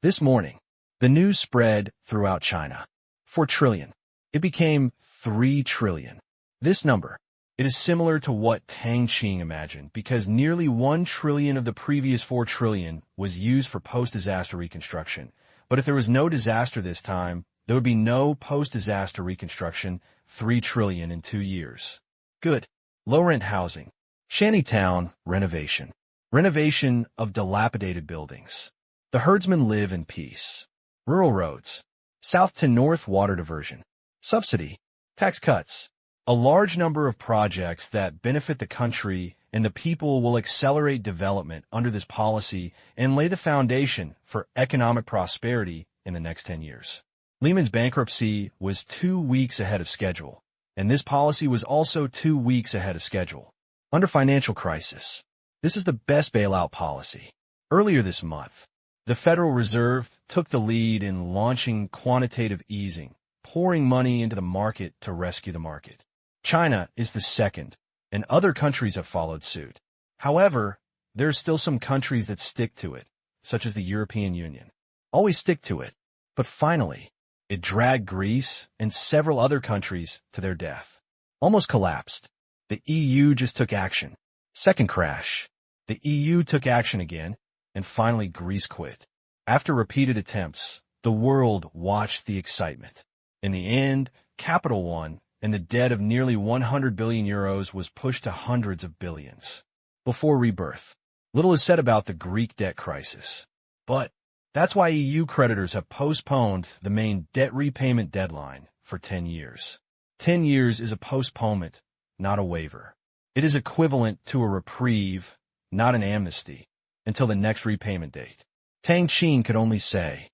This morning, the news spread throughout China. 4 trillion. It became 3 trillion. This number, it is similar to what Tang Qing imagined because nearly 1 trillion of the previous 4 trillion was used for post-disaster reconstruction. But if there was no disaster this time, there would be no post-disaster reconstruction, 3 trillion in 2 years. Good. Low-rent housing. Shantytown renovation. Renovation of dilapidated buildings. The herdsmen live in peace. Rural roads. South to north water diversion. Subsidy. Tax cuts. A large number of projects that benefit the country and the people will accelerate development under this policy and lay the foundation for economic prosperity in the next 10 years. Lehman's bankruptcy was 2 weeks ahead of schedule, and this policy was also 2 weeks ahead of schedule. Under financial crisis, this is the best bailout policy. Earlier this month, the Federal Reserve took the lead in launching quantitative easing, pouring money into the market to rescue the market. China is the second, and other countries have followed suit. However, there are still some countries that stick to it, such as the European Union. Always stick to it, but finally, it dragged Greece and several other countries to their death. Almost collapsed. The EU just took action. Second crash. The EU took action again, and finally Greece quit. After repeated attempts, the world watched the excitement. In the end, capital won, and the debt of nearly 100 billion euros was pushed to hundreds of billions. Before Rebirth, little is said about the Greek debt crisis. But that's why EU creditors have postponed the main debt repayment deadline for 10 years. 10 years is a postponement, not a waiver. It is equivalent to a reprieve, not an amnesty, until the next repayment date. Tang Qing could only say,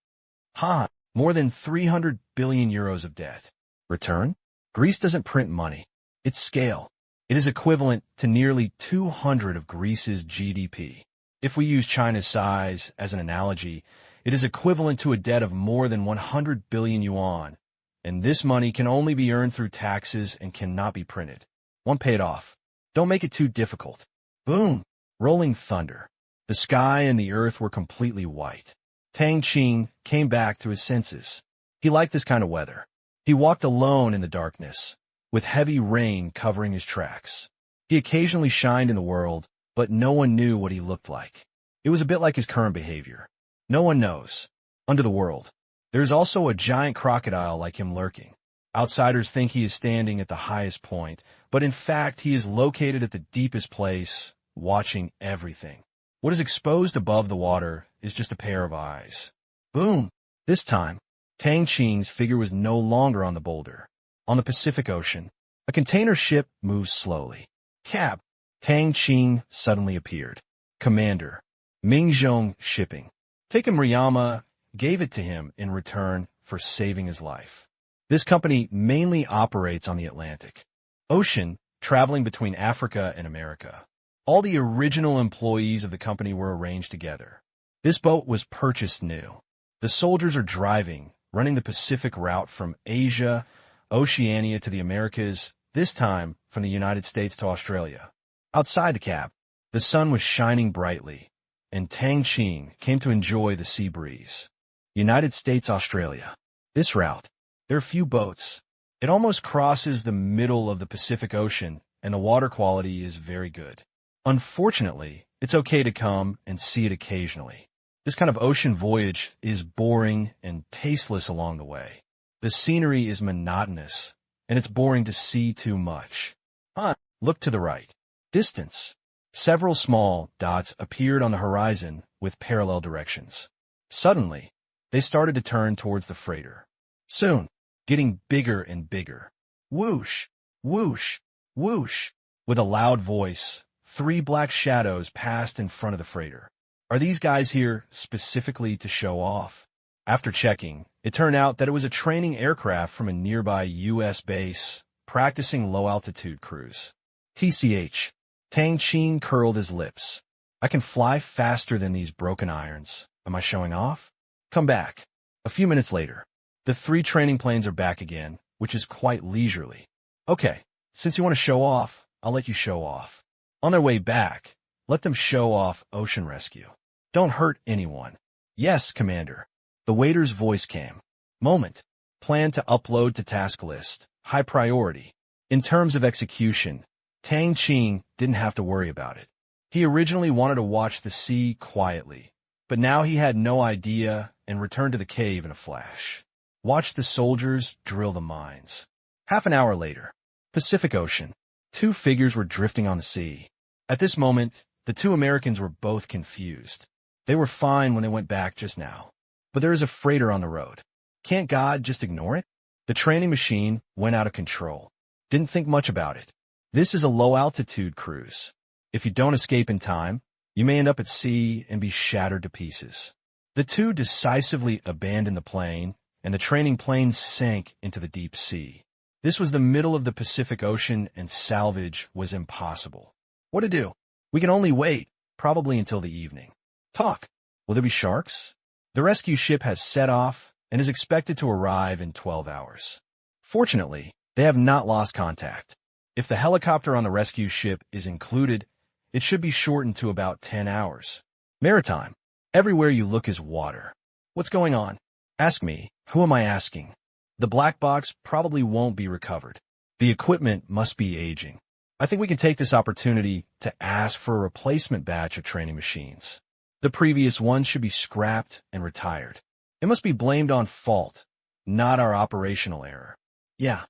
more than 300 billion euros of debt. Return? Greece doesn't print money. Its scale. It is equivalent to nearly 200 of Greece's GDP. If we use China's size as an analogy, it is equivalent to a debt of more than 100 billion yuan, and this money can only be earned through taxes and cannot be printed. One paid off. Don't make it too difficult. Boom! Rolling thunder. The sky and the earth were completely white. Tang Qing came back to his senses. He liked this kind of weather. He walked alone in the darkness, with heavy rain covering his tracks. He occasionally shined in the world, but no one knew what he looked like. It was a bit like his current behavior. No one knows. Under the world, there is also a giant crocodile like him lurking. Outsiders think he is standing at the highest point, but in fact he is located at the deepest place, watching everything. What is exposed above the water is just a pair of eyes. Boom! This time, Tang Qing's figure was no longer on the boulder. On the Pacific Ocean, a container ship moved slowly. Cab! Tang Qing suddenly appeared. Commander, Mingzhong Shipping. Take Murayama gave it to him in return for saving his life. This company mainly operates on the Atlantic Ocean, traveling between Africa and America. All the original employees of the company were arranged together. This boat was purchased new. The soldiers are driving, running the Pacific route from Asia, Oceania to the Americas, this time from the United States to Australia. Outside the cab, the sun was shining brightly, and Tang Qing came to enjoy the sea breeze. United States, Australia. This route, there are few boats. It almost crosses the middle of the Pacific Ocean, and the water quality is very good. Unfortunately, it's okay to come and see it occasionally. This kind of ocean voyage is boring and tasteless along the way. The scenery is monotonous, and it's boring to see too much. Look to the right. Distance. Several small dots appeared on the horizon with parallel directions. Suddenly, they started to turn towards the freighter. Soon, getting bigger and bigger. Whoosh, whoosh, whoosh. With a loud voice, 3 black shadows passed in front of the freighter. Are these guys here specifically to show off? After checking, it turned out that it was a training aircraft from a nearby U.S. base, practicing low-altitude cruise. TCH. Tang Qing curled his lips. I can fly faster than these broken irons. Am I showing off? Come back. A few minutes later, the 3 training planes are back again, which is quite leisurely. Okay, since you want to show off, I'll let you show off. On their way back, let them show off ocean rescue. Don't hurt anyone. Yes, Commander. The waiter's voice came. Moment. Plan to upload to task list. High priority. In terms of execution, Tang Qing didn't have to worry about it. He originally wanted to watch the sea quietly, but now he had no idea and returned to the cave in a flash. Watch the soldiers drill the mines. Half an hour later, Pacific Ocean. 2 figures were drifting on the sea. At this moment, the 2 Americans were both confused. They were fine when they went back just now. But there is a freighter on the road. Can't God just ignore it? The training machine went out of control. Didn't think much about it. This is a low-altitude cruise. If you don't escape in time, you may end up at sea and be shattered to pieces. The 2 decisively abandoned the plane, and the training plane sank into the deep sea. This was the middle of the Pacific Ocean, and salvage was impossible. What to do? We can only wait, probably until the evening. Talk. Will there be sharks? The rescue ship has set off and is expected to arrive in 12 hours. Fortunately, they have not lost contact. If the helicopter on the rescue ship is included, it should be shortened to about 10 hours. Maritime. Everywhere you look is water. What's going on? Ask me. Who am I asking? The black box probably won't be recovered. The equipment must be aging. I think we can take this opportunity to ask for a replacement batch of training machines. The previous ones should be scrapped and retired. It must be blamed on fault, not our operational error. Yeah,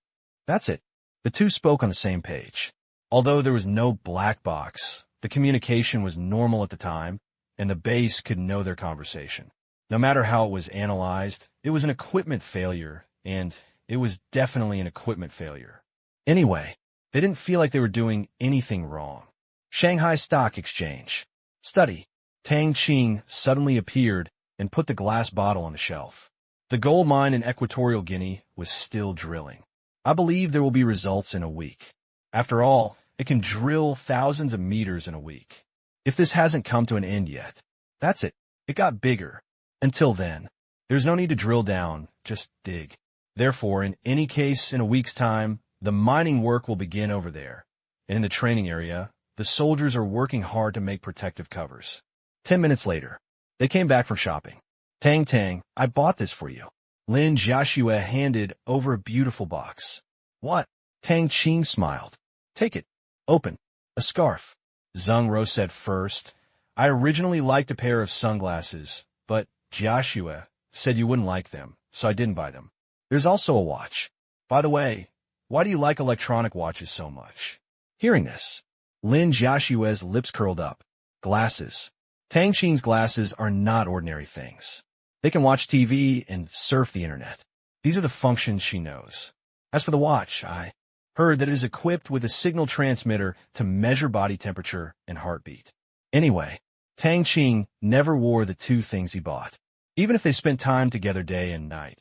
that's it. The 2 spoke on the same page. Although there was no black box, the communication was normal at the time, and the base could know their conversation. No matter how it was analyzed, it was an equipment failure, and it was definitely an equipment failure. Anyway, They didn't feel like they were doing anything wrong. Shanghai Stock Exchange. Study. Tang Qing suddenly appeared and put the glass bottle on the shelf. The gold mine in Equatorial Guinea was still drilling. I believe there will be results in a week. After all, it can drill thousands of meters in a week. If this hasn't come to an end yet, that's it. It got bigger. Until then, there's no need to drill down, just dig. Therefore, in any case, in a week's time, the mining work will begin over there. And in the training area, the soldiers are working hard to make protective covers. 10 minutes later, they came back from shopping. Tang, I bought this for you. Lin Jiaxue handed over a beautiful box. What? Tang Qing smiled. Take it. Open. A scarf. Zheng Ro said first. I originally liked a pair of sunglasses, but Jiaxue said you wouldn't like them, so I didn't buy them. There's also a watch. By the way, why do you like electronic watches so much? Hearing this, Lin Jiaxue's lips curled up. Glasses. Tang Qing's glasses are not ordinary things. They can watch TV and surf the internet. These are the functions she knows. As for the watch, I heard that it is equipped with a signal transmitter to measure body temperature and heartbeat. Anyway, Tang Qing never wore the two things he bought. Even if they spent time together day and night,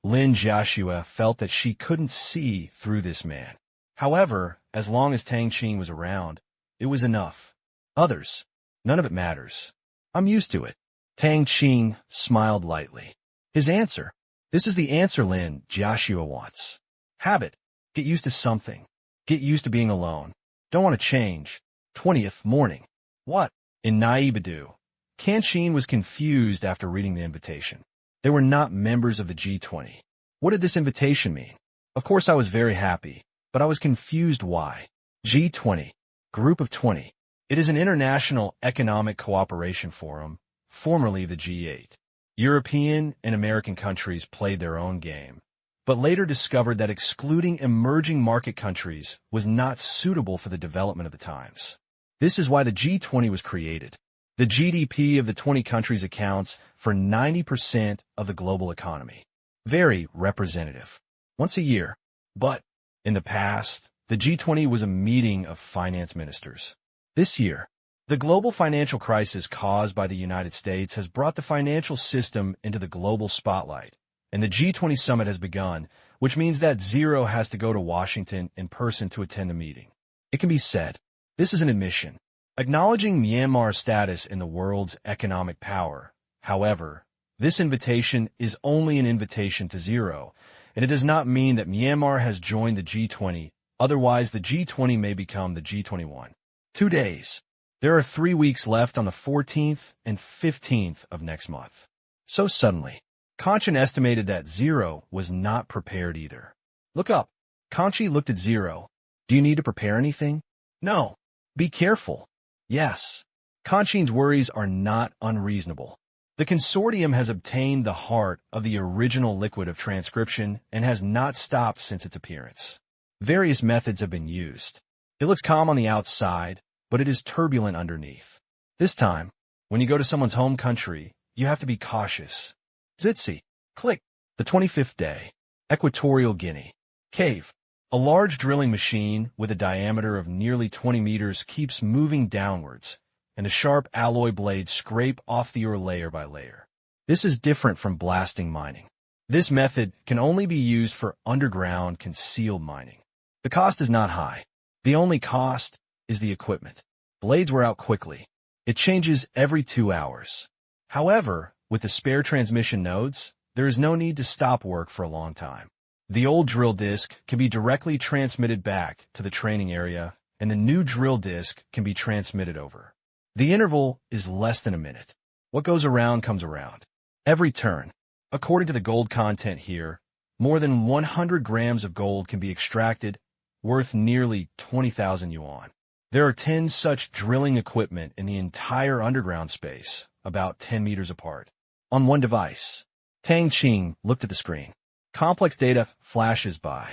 Lin Jiaxue felt that she couldn't see through this man. However, as long as Tang Qing was around, it was enough. Others, none of it matters. I'm used to it. Tang Qing smiled lightly. His answer. This is the answer Lin Jiaxue wants. Habit. Get used to something. Get used to being alone. Don't want to change. 20th morning. What? In Naibidu. Kanxin was confused after reading the invitation. They were not members of the G20. What did this invitation mean? Of course I was very happy, but I was confused why. G20. Group of 20. It is an international economic cooperation forum, formerly the G8. European and American countries played their own game, but later discovered that excluding emerging market countries was not suitable for the development of the times. This is why the G20 was created. The GDP of the 20 countries accounts for 90% of the global economy. Very representative. Once a year. But, in the past, the G20 was a meeting of finance ministers. This year, the global financial crisis caused by the United States has brought the financial system into the global spotlight, and the G20 summit has begun, which means that Zero has to go to Washington in person to attend the meeting. It can be said, this is an admission, acknowledging Myanmar's status in the world's economic power. However, this invitation is only an invitation to Zero, and it does not mean that Myanmar has joined the G20, otherwise the G20 may become the G21. 2 days. There are 3 weeks left on the 14th and 15th of next month. So suddenly, Kanchan estimated that Zero was not prepared either. Look up. Kanchi looked at Zero. Do you need to prepare anything? No. Be careful. Yes. Kanchin's worries are not unreasonable. The consortium has obtained the heart of the original liquid of transcription and has not stopped since its appearance. Various methods have been used. It looks calm on the outside, but it is turbulent underneath. This time, when you go to someone's home country, you have to be cautious. Zitsi. Click. The 25th day. Equatorial Guinea. Cave. A large drilling machine with a diameter of nearly 20 meters keeps moving downwards, and the sharp alloy blades scrape off the ore layer by layer. This is different from blasting mining. This method can only be used for underground concealed mining. The cost is not high. The only cost is the equipment. Blades wear out quickly. It changes every 2 hours. However, with the spare transmission nodes, there is no need to stop work for a long time. The old drill disc can be directly transmitted back to the training area, and the new drill disc can be transmitted over. The interval is less than a minute. What goes around comes around. Every turn. According to the gold content here, more than 100 grams of gold can be extracted, worth nearly 20,000 yuan. There are 10 such drilling equipment in the entire underground space, about 10 meters apart. On one device, Tang Qing looked at the screen. Complex data flashes by.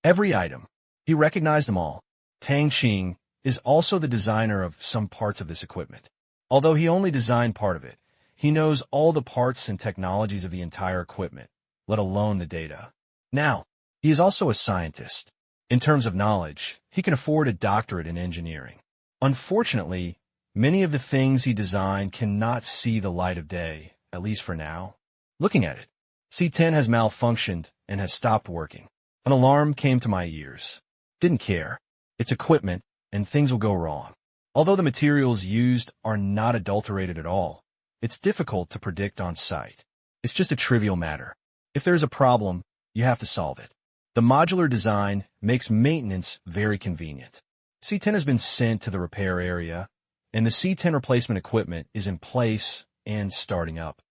Every item. He recognized them all. Tang Qing is also the designer of some parts of this equipment. Although he only designed part of it, he knows all the parts and technologies of the entire equipment, let alone the data. Now, he is also a scientist. In terms of knowledge, he can afford a doctorate in engineering. Unfortunately, many of the things he designed cannot see the light of day, at least for now. Looking at it, C10 has malfunctioned and has stopped working. An alarm came to my ears. Didn't care. It's equipment, and things will go wrong. Although the materials used are not adulterated at all, it's difficult to predict on site. It's just a trivial matter. If there's a problem, you have to solve it. The modular design makes maintenance very convenient. C10 has been sent to the repair area, and the C10 replacement equipment is in place and starting up.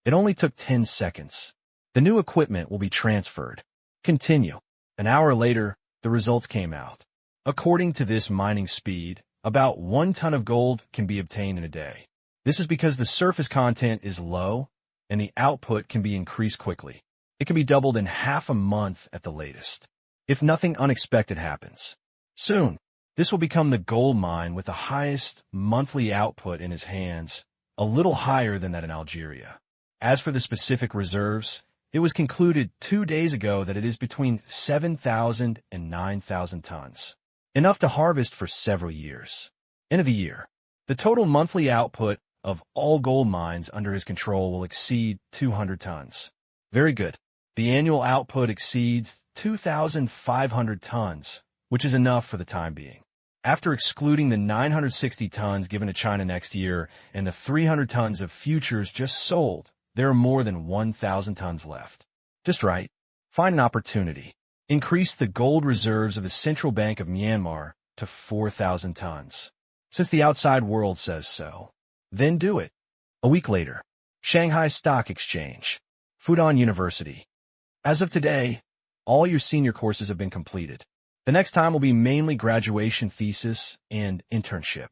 It only took 10 seconds. The new equipment will be transferred. Continue. An hour later, the results came out. According to this mining speed, about 1 ton of gold can be obtained in a day. This is because the surface content is low, and the output can be increased quickly. It can be doubled in half a month at the latest, if nothing unexpected happens. Soon, this will become the gold mine with the highest monthly output in his hands, a little higher than that in Algeria. As for the specific reserves, it was concluded 2 days ago that it is between 7,000 and 9,000 tons, enough to harvest for several years. End of the year, the total monthly output of all gold mines under his control will exceed 200 tons. Very good. The annual output exceeds 2,500 tons, which is enough for the time being. After excluding the 960 tons given to China next year and the 300 tons of futures just sold, there are more than 1,000 tons left. Just right. Find an opportunity. Increase the gold reserves of the Central Bank of Myanmar to 4,000 tons. Since the outside world says so. Then do it. A week later, Shanghai Stock Exchange, Fudan University. As of today, all your senior courses have been completed. The next time will be mainly graduation thesis and internship.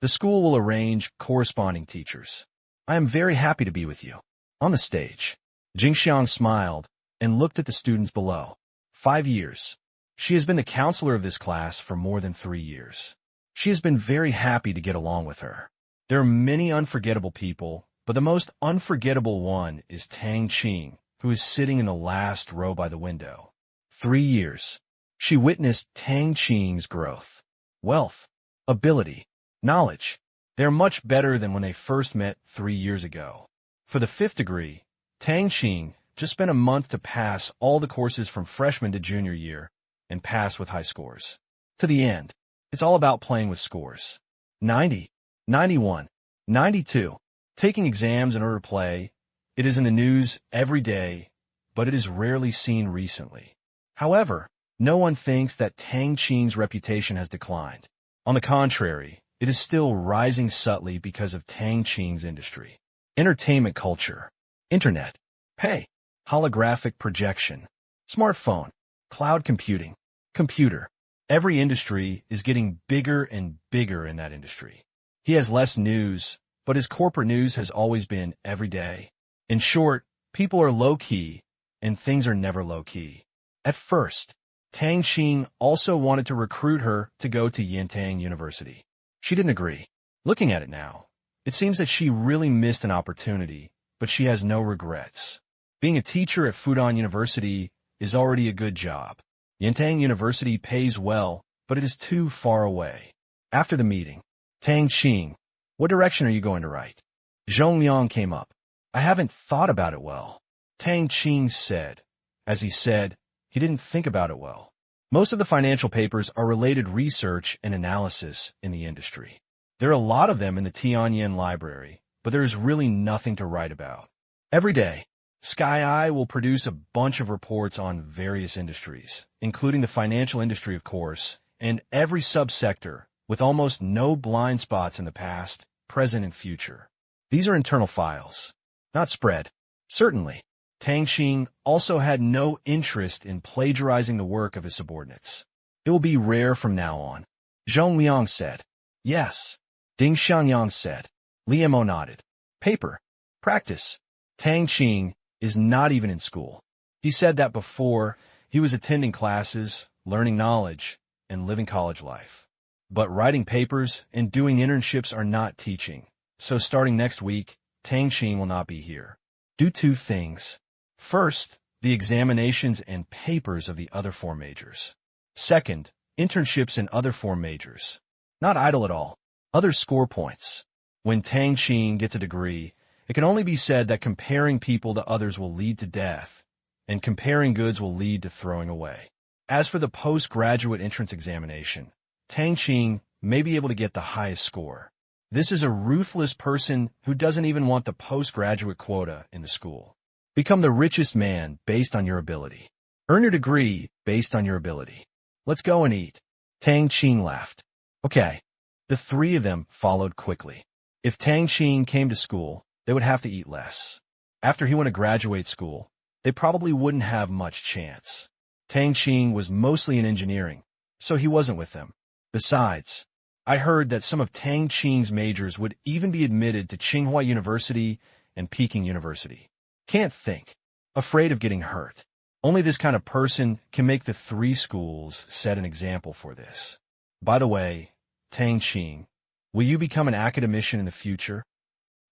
The school will arrange corresponding teachers. I am very happy to be with you. On the stage, Jingxiang smiled and looked at the students below. 5 years. She has been the counselor of this class for more than 3 years. She has been very happy to get along with her. There are many unforgettable people, but the most unforgettable one is Tang Qing, who is sitting in the last row by the window. 3 years. She witnessed Tang Qing's growth, wealth, ability, knowledge. They are much better than when they first met 3 years ago. For the 5th degree, Tang Qing just spent a month to pass all the courses from freshman to junior year and pass with high scores. To the end, it's all about playing with scores. 90, 91, 92. Taking exams in order to play. It is in the news every day, but it is rarely seen recently. However, no one thinks that Tang Qing's reputation has declined. On the contrary, it is still rising subtly because of Tang Qing's industry. Entertainment culture, internet, pay, holographic projection, smartphone, cloud computing, computer. Every industry is getting bigger and bigger in that industry. He has less news, but his corporate news has always been every day. In short, people are low-key, and things are never low-key. At first, Tang Qing also wanted to recruit her to go to Yintang University. She didn't agree. Looking at it now, it seems that she really missed an opportunity, but she has no regrets. Being a teacher at Fudan University is already a good job. Yintang University pays well, but it is too far away. After the meeting, Tang Qing, what direction are you going to write? Zhong Liang came up. I haven't thought about it well. Tang Qing said. As he said, he didn't think about it well. Most of the financial papers are related research and analysis in the industry. There are a lot of them in the Tianyan library, but there is really nothing to write about. Every day, Sky Eye will produce a bunch of reports on various industries, including the financial industry, of course, and every subsector, with almost no blind spots in the past, present, and future. These are internal files, not spread. Certainly, Tang Qing also had no interest in plagiarizing the work of his subordinates. It will be rare from now on. Zhong Liang said. Yes. Ding Xiangyang said. Li Mo nodded. Paper. Practice. Tang Qing is not even in school. He said that before. He was attending classes, learning knowledge, and living college life. But writing papers and doing internships are not teaching. So starting next week, Tang Qing will not be here. Do 2 things. First, the examinations and papers of the other 4 majors. Second, internships and other foreign majors. Not idle at all. Others score points. When Tang Qing gets a degree, it can only be said that comparing people to others will lead to death, and comparing goods will lead to throwing away. As for the postgraduate entrance examination, Tang Qing may be able to get the highest score. This is a ruthless person who doesn't even want the postgraduate quota in the school. Become the richest man based on your ability. Earn your degree based on your ability. Let's go and eat. Tang Qing laughed. Okay. The three of them followed quickly. If Tang Qing came to school, they would have to eat less. After he went to graduate school, they probably wouldn't have much chance. Tang Qing was mostly in engineering, so he wasn't with them. Besides, I heard that some of Tang Qing's majors would even be admitted to Tsinghua University and Peking University. Can't think. Afraid of getting hurt. Only this kind of person can make the three schools set an example for this. By the way, Tang Qing, will you become an academician in the future?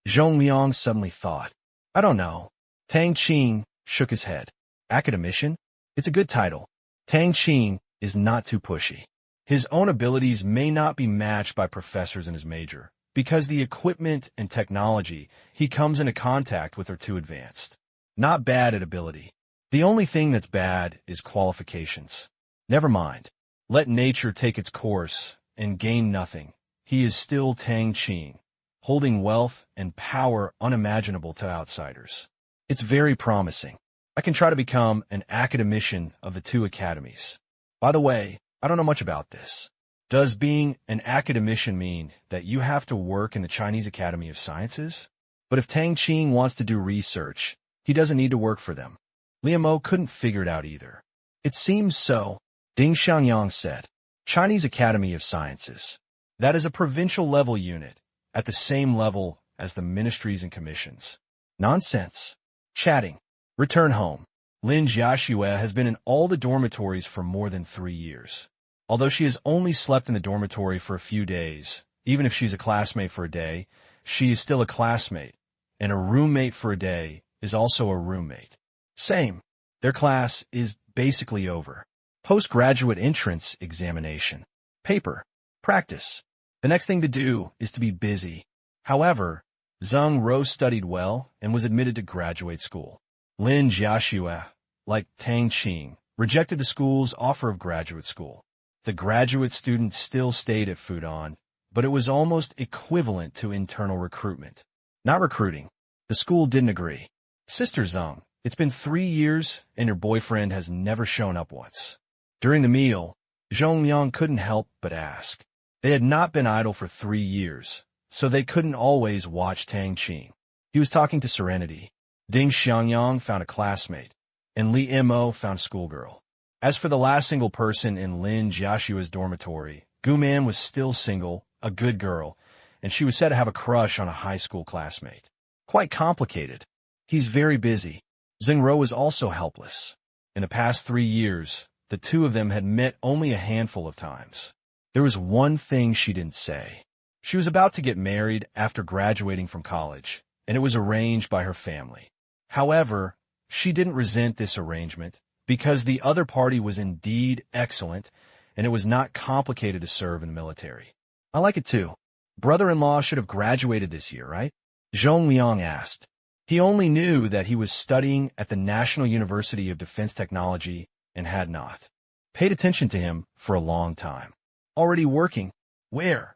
Zhong Liang suddenly thought. I don't know. Tang Qing shook his head. Academician? It's a good title. Tang Qing is not too pushy. His own abilities may not be matched by professors in his major, because the equipment and technology he comes into contact with are too advanced. Not bad at ability. The only thing that's bad is qualifications. Never mind. Let nature take its course and gain nothing. He is still Tang Qing, holding wealth and power unimaginable to outsiders. It's very promising. I can try to become an academician of the two academies. By the way, I don't know much about this. Does being an academician mean that you have to work in the Chinese Academy of Sciences? But if Tang Qing wants to do research, he doesn't need to work for them. Liu Mo couldn't figure it out either. It seems so, Ding Xiangyang said. Chinese Academy of Sciences. That is a provincial-level unit, at the same level as the ministries and commissions. Nonsense. Chatting. Return home. Lin Jiaxue has been in all the dormitories for more than 3 years. Although she has only slept in the dormitory for a few days, even if she's a classmate for a day, she is still a classmate, and a roommate for a day is also a roommate. Same. Their class is basically over. Postgraduate entrance examination. Paper. Practice. The next thing to do is to be busy. However, Zheng Ro studied well and was admitted to graduate school. Lin Jiaxue, like Tang Qing, rejected the school's offer of graduate school. The graduate student still stayed at Fudan, but it was almost equivalent to internal recruitment. Not recruiting. The school didn't agree. Sister Zheng, it's been 3 years and your boyfriend has never shown up once. During the meal, Zhong Liang couldn't help but ask. They had not been idle for 3 years, so they couldn't always watch Tang Qing. He was talking to Serenity. Ding Xiangyang found a classmate, and Li Mo found a schoolgirl. As for the last single person in Lin Jiaxue's dormitory, Gu Man was still single, a good girl, and she was said to have a crush on a high school classmate. Quite complicated. He's very busy. Zheng Ro was also helpless. In the past 3 years, the two of them had met only a handful of times. There was one thing she didn't say. She was about to get married after graduating from college, and it was arranged by her family. However, she didn't resent this arrangement because the other party was indeed excellent, and it was not complicated to serve in the military. I like it too. Brother-in-law should have graduated this year, right? Zhong Liang asked. He only knew that he was studying at the National University of Defense Technology and had not paid attention to him for a long time. Already working. Where?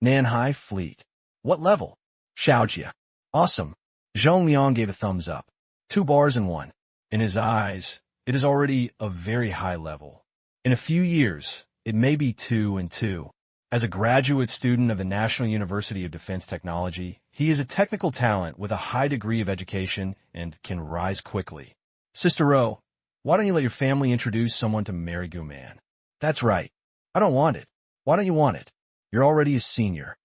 Nanhai Fleet. What level? Shaojia. Awesome. Zhong Liang gave a thumbs up. 2 bars and 1. In his eyes, it is already a very high level. In a few years, it may be 2 and 2. As a graduate student of the National University of Defense Technology, he is a technical talent with a high degree of education and can rise quickly. Sister Ro, why don't you let your family introduce someone to marry Gu Man? That's right. I don't want it. Why don't you want it? You're already a senior.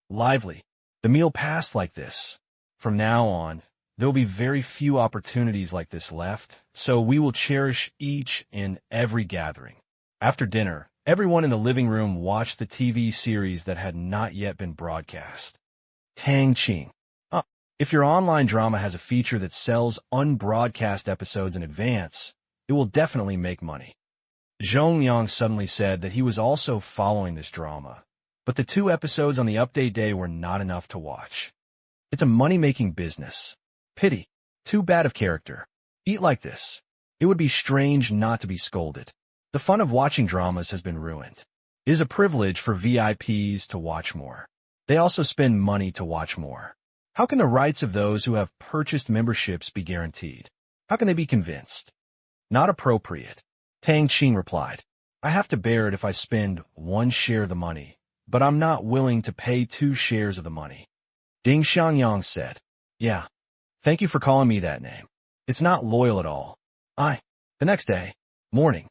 Lively. The meal passed like this. From now on, there will be very few opportunities like this left, so we will cherish each and every gathering. After dinner, everyone in the living room watched the TV series that had not yet been broadcast. Tang Qing. If your online drama has a feature that sells unbroadcast episodes in advance, it will definitely make money. Zhong Yang suddenly said that he was also following this drama, but the 2 episodes on the update day were not enough to watch. It's a money-making business. Pity. Too bad of character. Eat like this. It would be strange not to be scolded. The fun of watching dramas has been ruined. It is a privilege for VIPs to watch more. They also spend money to watch more. How can the rights of those who have purchased memberships be guaranteed? How can they be convinced? Not appropriate. Tang Qing replied, I have to bear it if I spend 1 share of the money, but I'm not willing to pay 2 shares of the money. Ding Xiangyang said, Yeah. Thank you for calling me that name. It's not loyal at all. The next day, morning.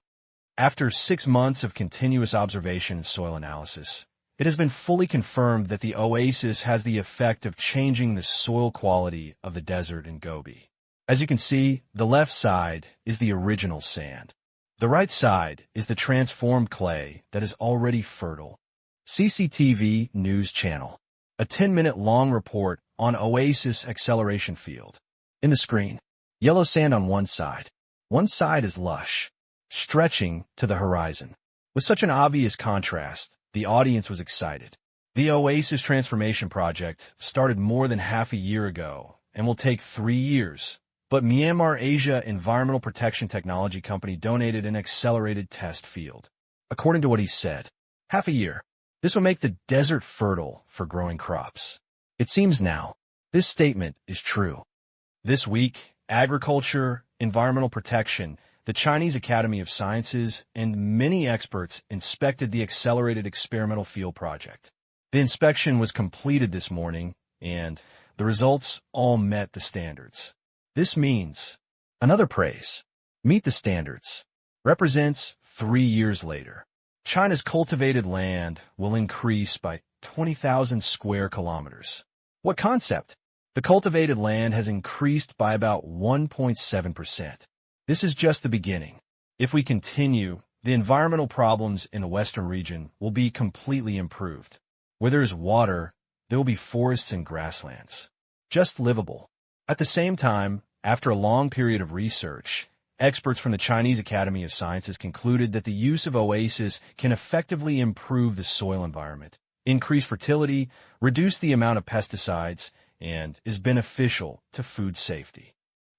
After 6 months of continuous observation and soil analysis, it has been fully confirmed that the oasis has the effect of changing the soil quality of the desert in Gobi. As you can see, the left side is the original sand. The right side is the transformed clay that is already fertile. CCTV News Channel. A 10-minute long report on Oasis Acceleration Field. In the screen, yellow sand on one side. One side is lush, stretching to the horizon. With such an obvious contrast, the audience was excited. The Oasis Transformation Project started more than half a year ago and will take 3 years, but Myanmar Asia Environmental Protection Technology Company donated an accelerated test field. According to what he said, half a year. This will make the desert fertile for growing crops. It seems now, this statement is true. This week, agriculture, environmental protection, the Chinese Academy of Sciences, and many experts inspected the accelerated experimental field project. The inspection was completed this morning, and the results all met the standards. This means another praise, meet the standards, represents 3 years later. China's cultivated land will increase by 20,000 square kilometers. What concept? The cultivated land has increased by about 1.7%. This is just the beginning. If we continue, the environmental problems in the western region will be completely improved. Where there is water, there will be forests and grasslands. Just livable. At the same time, after a long period of research, experts from the Chinese Academy of Sciences concluded that the use of oasis can effectively improve the soil environment, increase fertility, reduce the amount of pesticides, and is beneficial to food safety.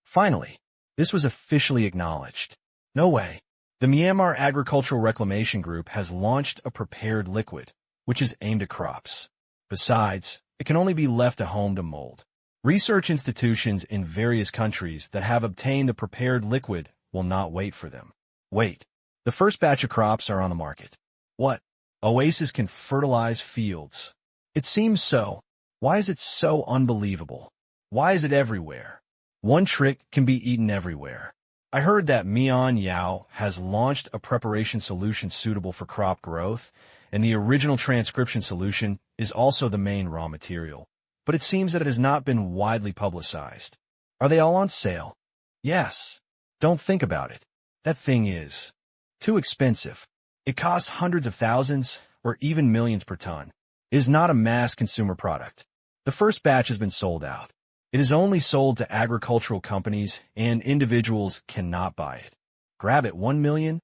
Finally, this was officially acknowledged. No way. The Myanmar Agricultural Reclamation Group has launched a prepared liquid, which is aimed at crops. Besides, it can only be left at home to mold. Research institutions in various countries that have obtained the prepared liquid will not wait for them. Wait. The first batch of crops are on the market. What? Oasis can fertilize fields. It seems so. Why is it so unbelievable? Why is it everywhere? One trick can be eaten everywhere. I heard that Mian Yao has launched a preparation solution suitable for crop growth, and the original transcription solution is also the main raw material. But it seems that it has not been widely publicized. Are they all on sale? Yes. Don't think about it. That thing is too expensive. It costs hundreds of thousands or even millions per ton. It is not a mass consumer product. The first batch has been sold out. It is only sold to agricultural companies and individuals cannot buy it. Grab it 1 million?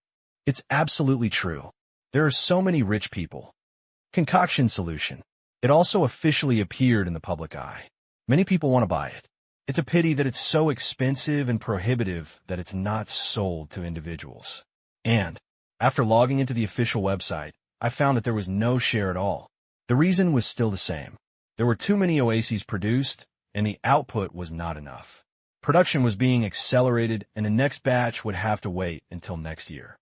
It's absolutely true. There are so many rich people. Concoction solution. It also officially appeared in the public eye. Many people want to buy it. It's a pity that it's so expensive and prohibitive that it's not sold to individuals. And, after logging into the official website, I found that there was no share at all. The reason was still the same. There were too many oases produced, and the output was not enough. Production was being accelerated, and the next batch would have to wait until next year.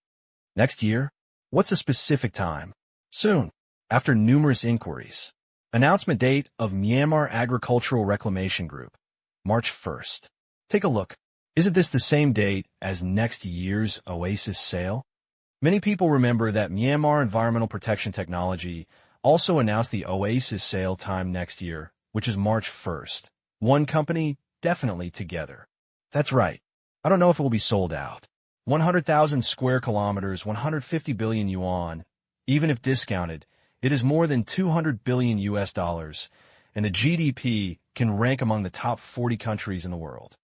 Next year? What's a specific time? Soon, after numerous inquiries. Announcement date of Myanmar Agricultural Reclamation Group, March 1st. Take a look. Isn't this the same date as next year's Oasis sale? Many people remember that Myanmar Environmental Protection Technology also announced the Oasis sale time next year, which is March 1st. One company, definitely together. That's right. I don't know if it will be sold out. 100,000 square kilometers, 150 billion yuan. Even if discounted, it is more than 200 billion US dollars, and the GDP can rank among the top 40 countries in the world.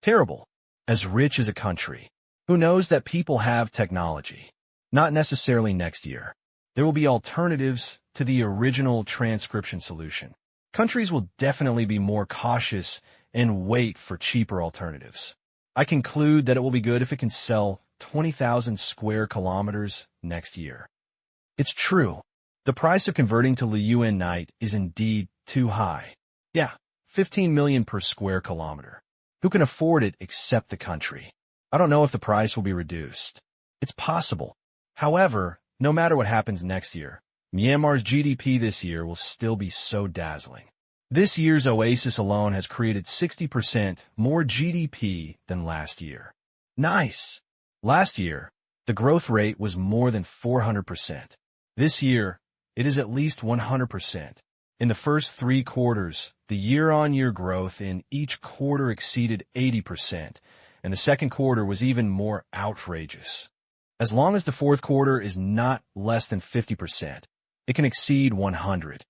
Terrible. As rich as a country. Who knows that people have technology? Not necessarily next year. There will be alternatives to the original transcription solution. Countries will definitely be more cautious and wait for cheaper alternatives. I conclude that it will be good if it can sell 20,000 square kilometers next year. It's true. The price of converting to Liyuan night is indeed too high. Yeah, 15 million per square kilometer. Who can afford it except the country? I don't know if the price will be reduced. It's possible. However, no matter what happens next year, Myanmar's GDP this year will still be so dazzling. This year's oasis alone has created 60% more GDP than last year. Nice! Last year, the growth rate was more than 400%. This year, it is at least 100%. In the first 3 quarters, the year-on-year growth in each quarter exceeded 80%, and the second quarter was even more outrageous. As long as the fourth quarter is not less than 50%, it can exceed 100.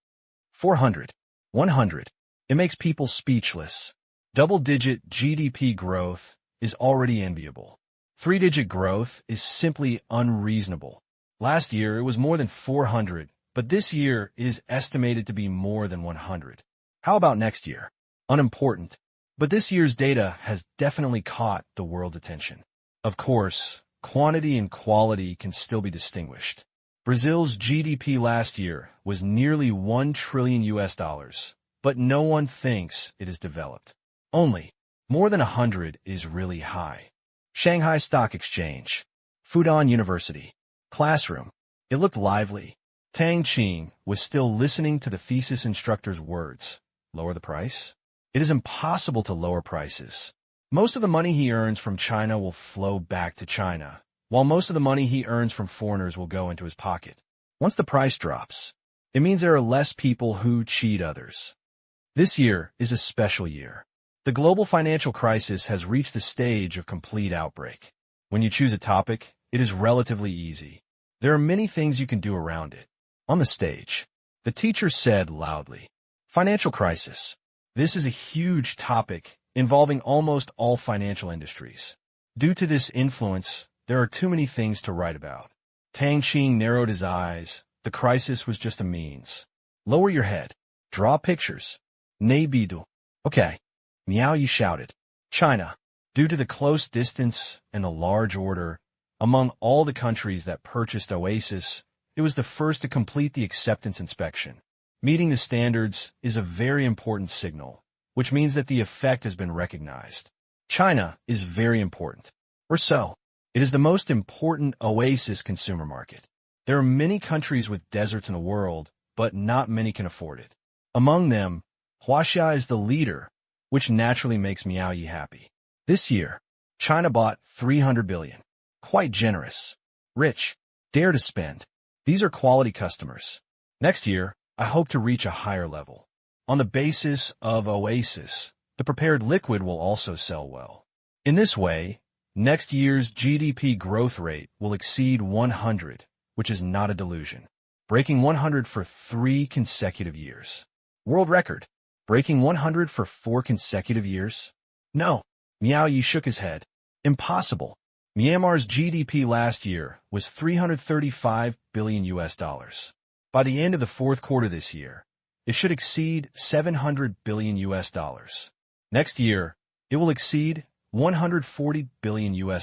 400. 100. It makes people speechless. Double-digit GDP growth is already enviable. 3-digit growth is simply unreasonable. Last year, it was more than 400, but this year is estimated to be more than 100. How about next year? Unimportant. But this year's data has definitely caught the world's attention. Of course, quantity and quality can still be distinguished. Brazil's GDP last year was nearly $1 trillion, but no one thinks it is developed. Only more than 100 is really high. Shanghai Stock Exchange. Fudan University. Classroom. It looked lively. Tang Qing was still listening to the thesis instructor's words. Lower the price? It is impossible to lower prices. Most of the money he earns from China will flow back to China, while most of the money he earns from foreigners will go into his pocket. Once the price drops, it means there are less people who cheat others. This year is a special year. The global financial crisis has reached the stage of complete outbreak. When you choose a topic, it is relatively easy. There are many things you can do around it. On the stage, the teacher said loudly, "Financial crisis. This is a huge topic involving almost all financial industries. Due to this influence, there are too many things to write about." Tang Qing narrowed his eyes. The crisis was just a means. "Lower your head. Draw pictures." "Ne bidu." "Okay." Miao Yi shouted. China. Due to the close distance and the large order, among all the countries that purchased Oasis, it was the first to complete the acceptance inspection. Meeting the standards is a very important signal, which means that the effect has been recognized. China is very important. Or so. It is the most important Oasis consumer market. There are many countries with deserts in the world, but not many can afford it. Among them, Huaxia is the leader, which naturally makes Miao Yi happy. This year, China bought 300 billion. Quite generous. Rich. Dare to spend. These are quality customers. Next year, I hope to reach a higher level. On the basis of Oasis, the prepared liquid will also sell well. In this way, next year's GDP growth rate will exceed 100, which is not a delusion. Breaking 100 for 3 consecutive years. World record. Breaking 100 for 4 consecutive years? No. Miao Yi shook his head. Impossible. Myanmar's GDP last year was $335 billion. By the end of the fourth quarter this year, it should exceed $700 billion. Next year, it will exceed $140 billion.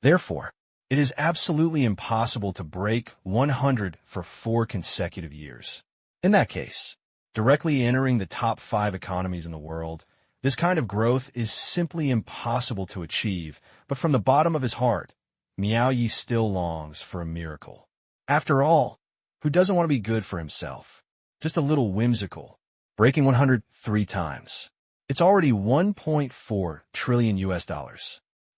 Therefore, it is absolutely impossible to break 100 for 4 consecutive years. In that case, directly entering the top 5 economies in the world, this kind of growth is simply impossible to achieve, but from the bottom of his heart, Miao Yi still longs for a miracle. After all, who doesn't want to be good for himself? Just a little whimsical. Breaking 100 3 times. It's already $1.4 trillion.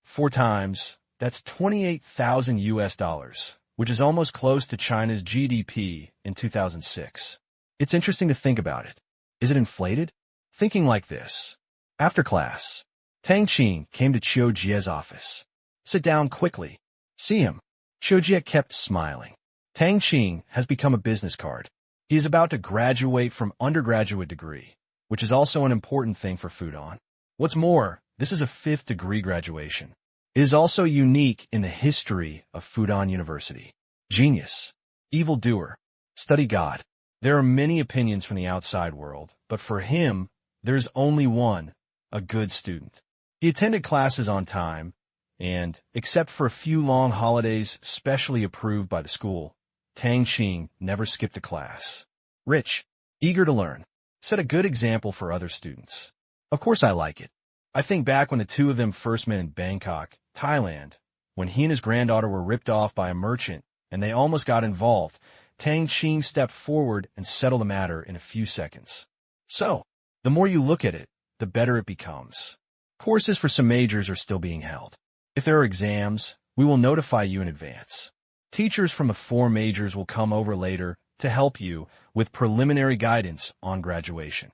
4 times, that's $28,000, which is almost close to China's GDP in 2006. It's interesting to think about it. Is it inflated? Thinking like this. After class, Tang Qing came to Qiu Jie's office. "Sit down quickly." "See him." Qiu Jie kept smiling. Tang Qing has become a business card. He is about to graduate from undergraduate degree, which is also an important thing for Fudan. What's more, this is a 5th degree graduation. It is also unique in the history of Fudan University. Genius, evildoer, study God. There are many opinions from the outside world, but for him, there's only one, a good student. He attended classes on time, and, except for a few long holidays specially approved by the school, Tang Qing never skipped a class. Rich, eager to learn, set a good example for other students. Of course I like it. I think back when the two of them first met in Bangkok, Thailand, when he and his granddaughter were ripped off by a merchant and they almost got involved, Tang Qing stepped forward and settled the matter in a few seconds. So, the more you look at it, the better it becomes. Courses for some majors are still being held. If there are exams, we will notify you in advance. Teachers from the 4 majors will come over later to help you with preliminary guidance on graduation.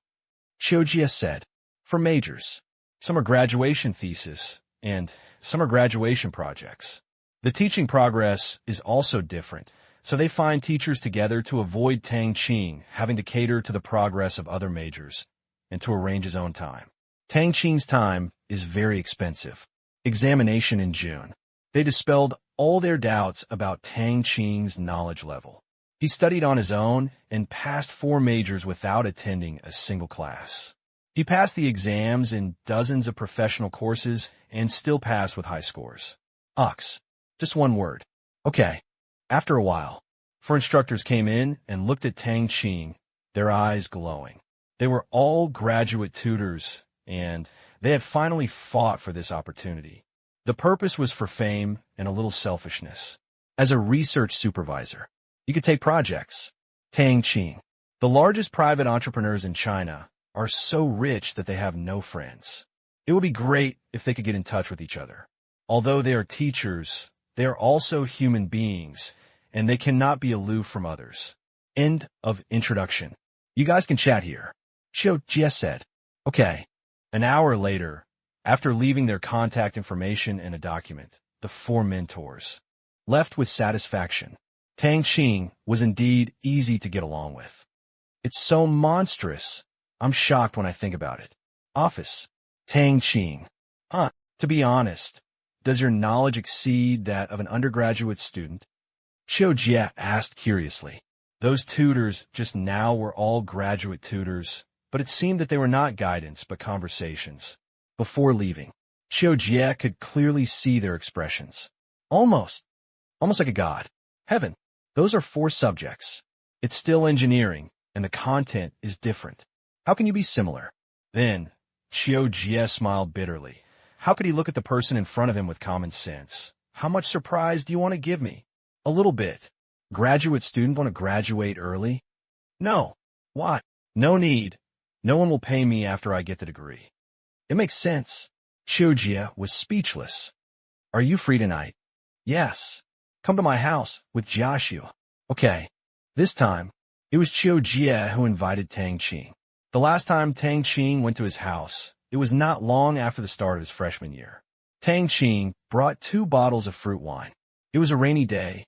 Chiojia said, for majors, some are graduation thesis, and some are graduation projects. The teaching progress is also different, so they find teachers together to avoid Tang Qing having to cater to the progress of other majors and to arrange his own time. Tang Qing's time is very expensive. Examination in June. They dispelled all their doubts about Tang Qing's knowledge level. He studied on his own and passed 4 majors without attending a single class. He passed the exams in dozens of professional courses and still passed with high scores. Ox. Just one word. Okay. After a while, 4 instructors came in and looked at Tang Qing, their eyes glowing. They were all graduate tutors, and they had finally fought for this opportunity. The purpose was for fame and a little selfishness. As a research supervisor, you could take projects. Tang Qing. The largest private entrepreneurs in China are so rich that they have no friends. It would be great if they could get in touch with each other. Although they are teachers, they are also human beings, and they cannot be aloof from others. End of introduction. You guys can chat here. Xiao Jie said. Okay. An hour later, after leaving their contact information and a document, the 4 mentors left with satisfaction. Tang Qing was indeed easy to get along with. It's so monstrous. I'm shocked when I think about it. Office. Tang Qing. To be honest, does your knowledge exceed that of an undergraduate student? Xiao Jie asked curiously. Those tutors just now were all graduate tutors, but it seemed that they were not guidance but conversations. Before leaving, Xiao Jie could clearly see their expressions. Almost like a god. Heaven. Those are 4 subjects. It's still engineering, and the content is different. How can you be similar? Then, Xiao Jie smiled bitterly. How could he look at the person in front of him with common sense? How much surprise do you want to give me? A little bit. Graduate student want to graduate early? No. Why? No need. No one will pay me after I get the degree. It makes sense. Xiao Jie was speechless. Are you free tonight? Yes. Come to my house with Jiaxu. Okay. This time, it was Xiao Jie who invited Tang Qing. The last time Tang Qing went to his house, it was not long after the start of his freshman year. Tang Qing brought 2 bottles of fruit wine. It was a rainy day.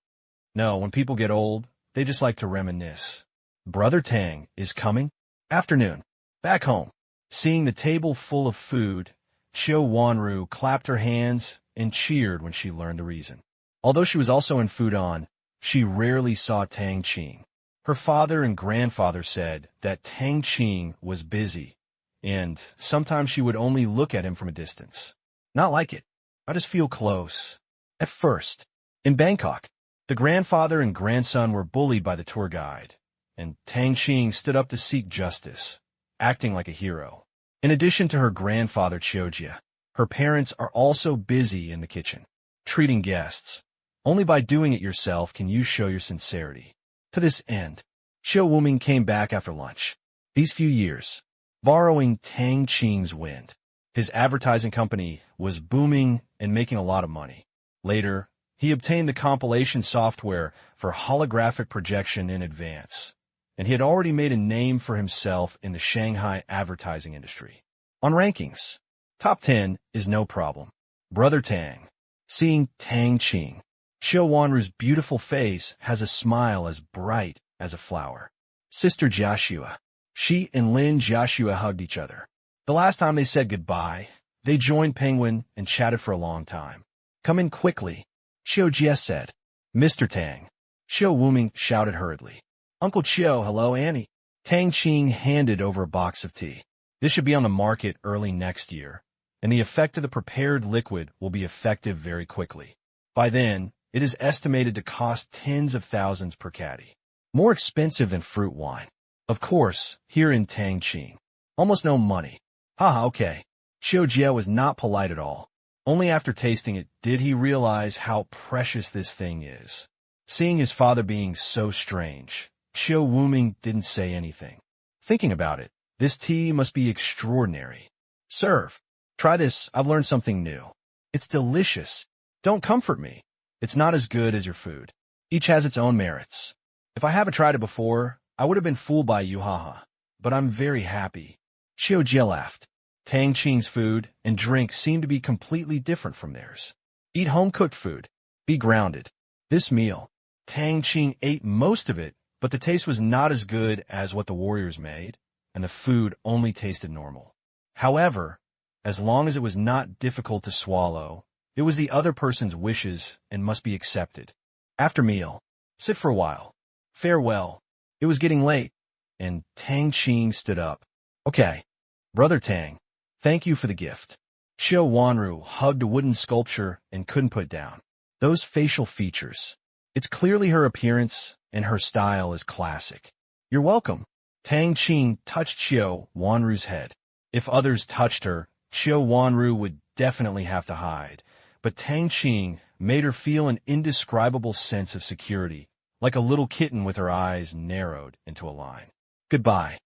No, when people get old, they just like to reminisce. Brother Tang is coming. Afternoon. Back home. Seeing the table full of food, Qiu Wanru clapped her hands and cheered when she learned the reason. Although she was also in Fudan, she rarely saw Tang Qing. Her father and grandfather said that Tang Qing was busy, and sometimes she would only look at him from a distance. Not like it. I just feel close. At first, in Bangkok, the grandfather and grandson were bullied by the tour guide, and Tang Qing stood up to seek justice, acting like a hero. In addition to her grandfather Chiojia, her parents are also busy in the kitchen, treating guests. Only by doing it yourself can you show your sincerity. To this end, Xiao Wuming came back after lunch. These few years, borrowing Tang Qing's wind. His advertising company was booming and making a lot of money. Later, he obtained the compilation software for holographic projection in advance, and he had already made a name for himself in the Shanghai advertising industry. On rankings, top 10 is no problem. Brother Tang. Seeing Tang Qing. Xiao Wanru's beautiful face has a smile as bright as a flower. Sister Jiaxua. She and Lin Jiaxua hugged each other. The last time they said goodbye, they joined Penguin and chatted for a long time. Come in quickly, Xiao Jie said. Mr. Tang. Xiao Wuming shouted hurriedly. Uncle Xiao, hello, Annie. Tang Qing handed over a box of tea. This should be on the market early next year, and the effect of the prepared liquid will be effective very quickly. By then, it is estimated to cost tens of thousands per caddy. More expensive than fruit wine. Of course, here in Tang Qing. Almost no money. Haha, okay. Xiao Jie was not polite at all. Only after tasting it did he realize how precious this thing is. Seeing his father being so strange, Xiao Wuming didn't say anything. Thinking about it, this tea must be extraordinary. Serve. Try this, I've learned something new. It's delicious. Don't comfort me. It's not as good as your food. Each has its own merits. If I haven't tried it before, I would have been fooled by you, haha. But I'm very happy. Xiao Jie laughed. Tang Qing's food and drink seemed to be completely different from theirs. Eat home-cooked food. Be grounded. This meal, Tang Qing ate most of it, but the taste was not as good as what the warriors made, and the food only tasted normal. However, as long as it was not difficult to swallow, it was the other person's wishes and must be accepted. After meal, sit for a while. Farewell. It was getting late, and Tang Qing stood up. Okay, Brother Tang, thank you for the gift. Xiao Wanru hugged a wooden sculpture and couldn't put down. Those facial features. It's clearly her appearance, and her style is classic. You're welcome. Tang Qing touched Xiao Wanru's head. If others touched her, Xiao Wanru would definitely have to hide. But Tang Qing made her feel an indescribable sense of security, like a little kitten with her eyes narrowed into a line. Goodbye.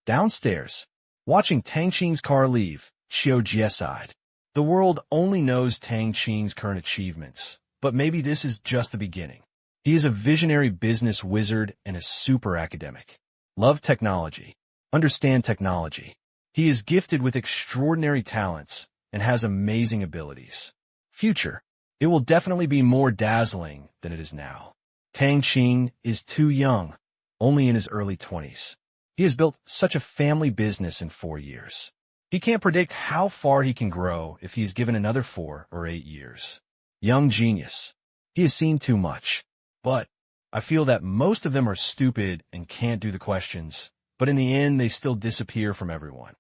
Downstairs, watching Tang Qing's car leave, Xiao Jie sighed. The world only knows Tang Qing's current achievements, but maybe this is just the beginning. He is a visionary business wizard and a super academic. Love technology. Understand technology. He is gifted with extraordinary talents and has amazing abilities. Future. It will definitely be more dazzling than it is now. Tang Qing is too young, only in his early 20s. He has built such a family business in 4 years. He can't predict how far he can grow if he is given another 4 or 8 years. Young genius. He has seen too much. But I feel that most of them are stupid and can't do the questions, but in the end they still disappear from everyone.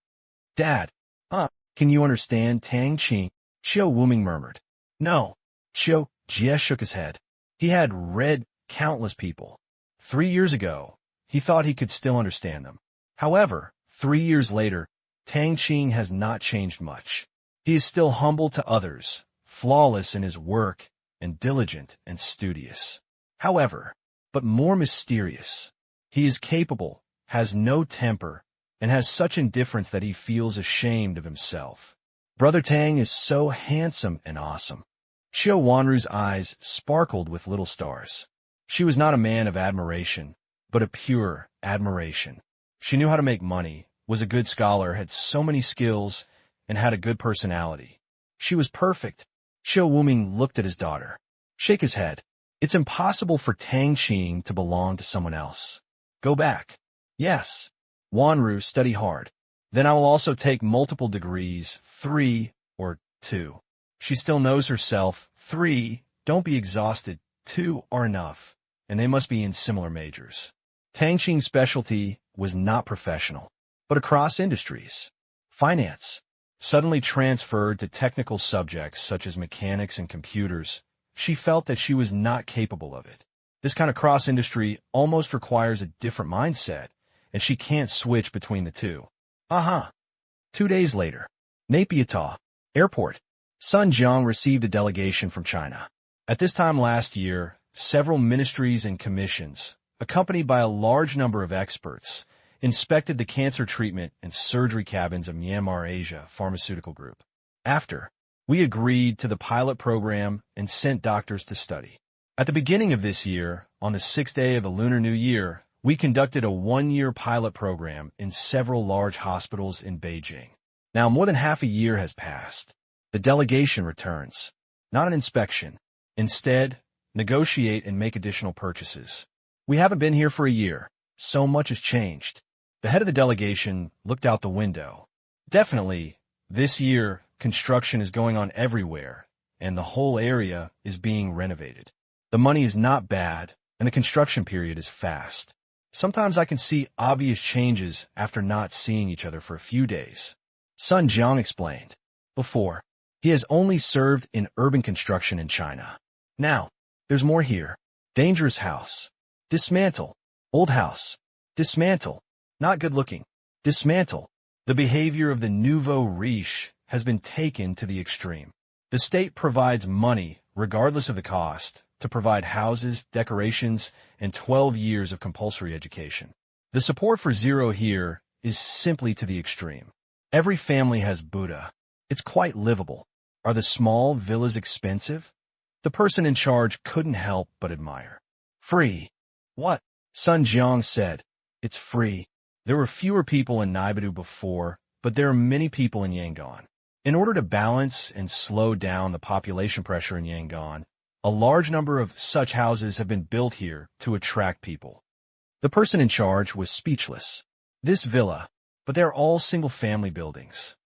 Dad, can you understand Tang Qing? Xiao Wuming murmured. No. Xiao Jie shook his head. He had read countless people. 3 years ago, he thought he could still understand them. However, 3 years later, Tang Qing has not changed much. He is still humble to others, flawless in his work, and diligent and studious. However, but more mysterious. He is capable, has no temper, and has such indifference that he feels ashamed of himself. Brother Tang is so handsome and awesome. Xiao Wanru's eyes sparkled with little stars. She was not a man of admiration, but a pure admiration. She knew how to make money, was a good scholar, had so many skills, and had a good personality. She was perfect. Xiao Wuming looked at his daughter. Shake his head. It's impossible for Tang Qing to belong to someone else. Go back. Yes. Wanru, study hard. Then I will also take multiple degrees, 3 or 2. She still knows herself. 3, don't be exhausted. 2 are enough, and they must be in similar majors. Tang Qing's specialty was not professional, but across industries. Finance. Suddenly transferred to technical subjects such as mechanics and computers, she felt that she was not capable of it. This kind of cross-industry almost requires a different mindset, and she can't switch between the two. 2 days later, Naypyidaw Airport. Sun Jiang received a delegation from China. At this time last year, several ministries and commissions, accompanied by a large number of experts, inspected the cancer treatment and surgery cabins of Myanmar Asia Pharmaceutical Group. After, we agreed to the pilot program and sent doctors to study. At the beginning of this year, on the 6th day of the Lunar New Year, we conducted a 1-year pilot program in several large hospitals in Beijing. Now more than half a year has passed. The delegation returns. Not an inspection. Instead, negotiate and make additional purchases. We haven't been here for a year. So much has changed. The head of the delegation looked out the window. Definitely, this year, construction is going on everywhere, and the whole area is being renovated. The money is not bad, and the construction period is fast. Sometimes I can see obvious changes after not seeing each other for a few days. Sun Jiang explained. Before, he has only served in urban construction in China. Now, there's more here. Dangerous house. Dismantle. Old house. Dismantle. Not good looking. Dismantle. The behavior of the nouveau riche has been taken to the extreme. The state provides money, regardless of the cost, to provide houses, decorations, and 12 years of compulsory education. The support for zero here is simply to the extreme. Every family has Buddha. It's quite livable. Are the small villas expensive? The person in charge couldn't help but admire. Free. What? Sun Jiang said. It's free. There were fewer people in Naibidu before, but there are many people in Yangon. In order to balance and slow down the population pressure in Yangon, a large number of such houses have been built here to attract people. The person in charge was speechless. This villa, but they're all single-family buildings.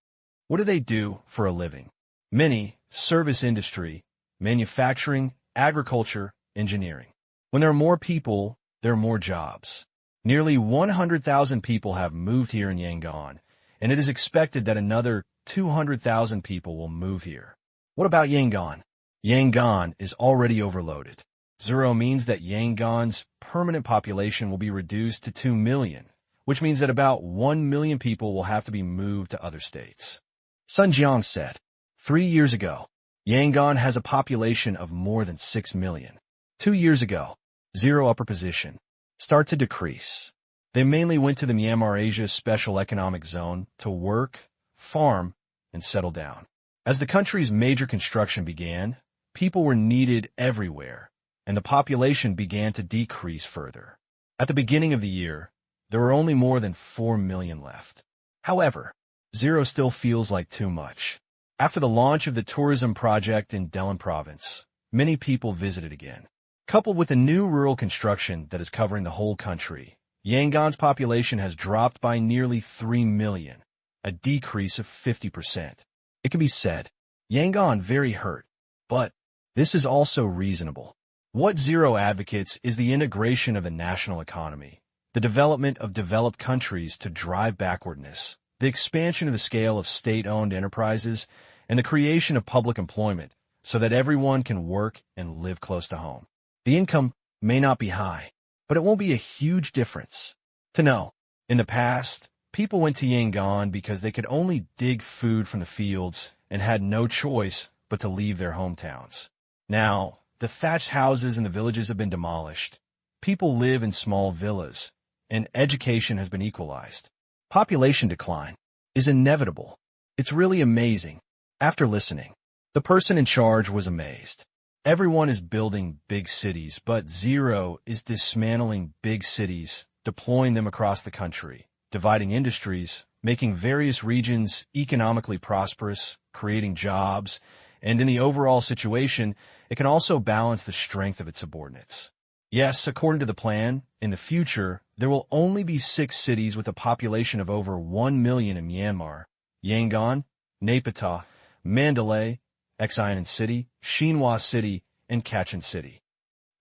What do they do for a living? Many, service industry, manufacturing, agriculture, engineering. When there are more people, there are more jobs. Nearly 100,000 people have moved here in Yangon, and it is expected that another 200,000 people will move here. What about Yangon? Yangon is already overloaded. Zero means that Yangon's permanent population will be reduced to 2 million, which means that about 1 million people will have to be moved to other states. Sun Jiang said, 3 years ago, Yangon has a population of more than 6 million. 2 years ago, zero upper position start to decrease. They mainly went to the Myanmar Asia Special Economic Zone to work, farm, and settle down. As the country's major construction began, people were needed everywhere, and the population began to decrease further. At the beginning of the year, there were only more than 4 million left. However, zero still feels like too much. After the launch of the tourism project in Delin province, many people visited again. Coupled with the new rural construction that is covering the whole country, Yangon's population has dropped by nearly 3 million, a decrease of 50%. It can be said, Yangon very hurt, but this is also reasonable. What Zero advocates is the integration of the national economy, the development of developed countries to drive backwardness, the expansion of the scale of state-owned enterprises, and the creation of public employment so that everyone can work and live close to home. The income may not be high, but it won't be a huge difference. To know, in the past, people went to Yangon because they could only dig food from the fields and had no choice but to leave their hometowns. Now, the thatched houses in the villages have been demolished. People live in small villas, and education has been equalized. Population decline is inevitable. It's really amazing. After listening, the person in charge was amazed. Everyone is building big cities, but Zero is dismantling big cities, deploying them across the country, dividing industries, making various regions economically prosperous, creating jobs, and in the overall situation, it can also balance the strength of its subordinates. Yes, according to the plan, in the future, there will only be 6 cities with a population of over 1 million in Myanmar: Yangon, Naypyidaw, Mandalay, Xiamen City, Xinhua City, and Kachin City.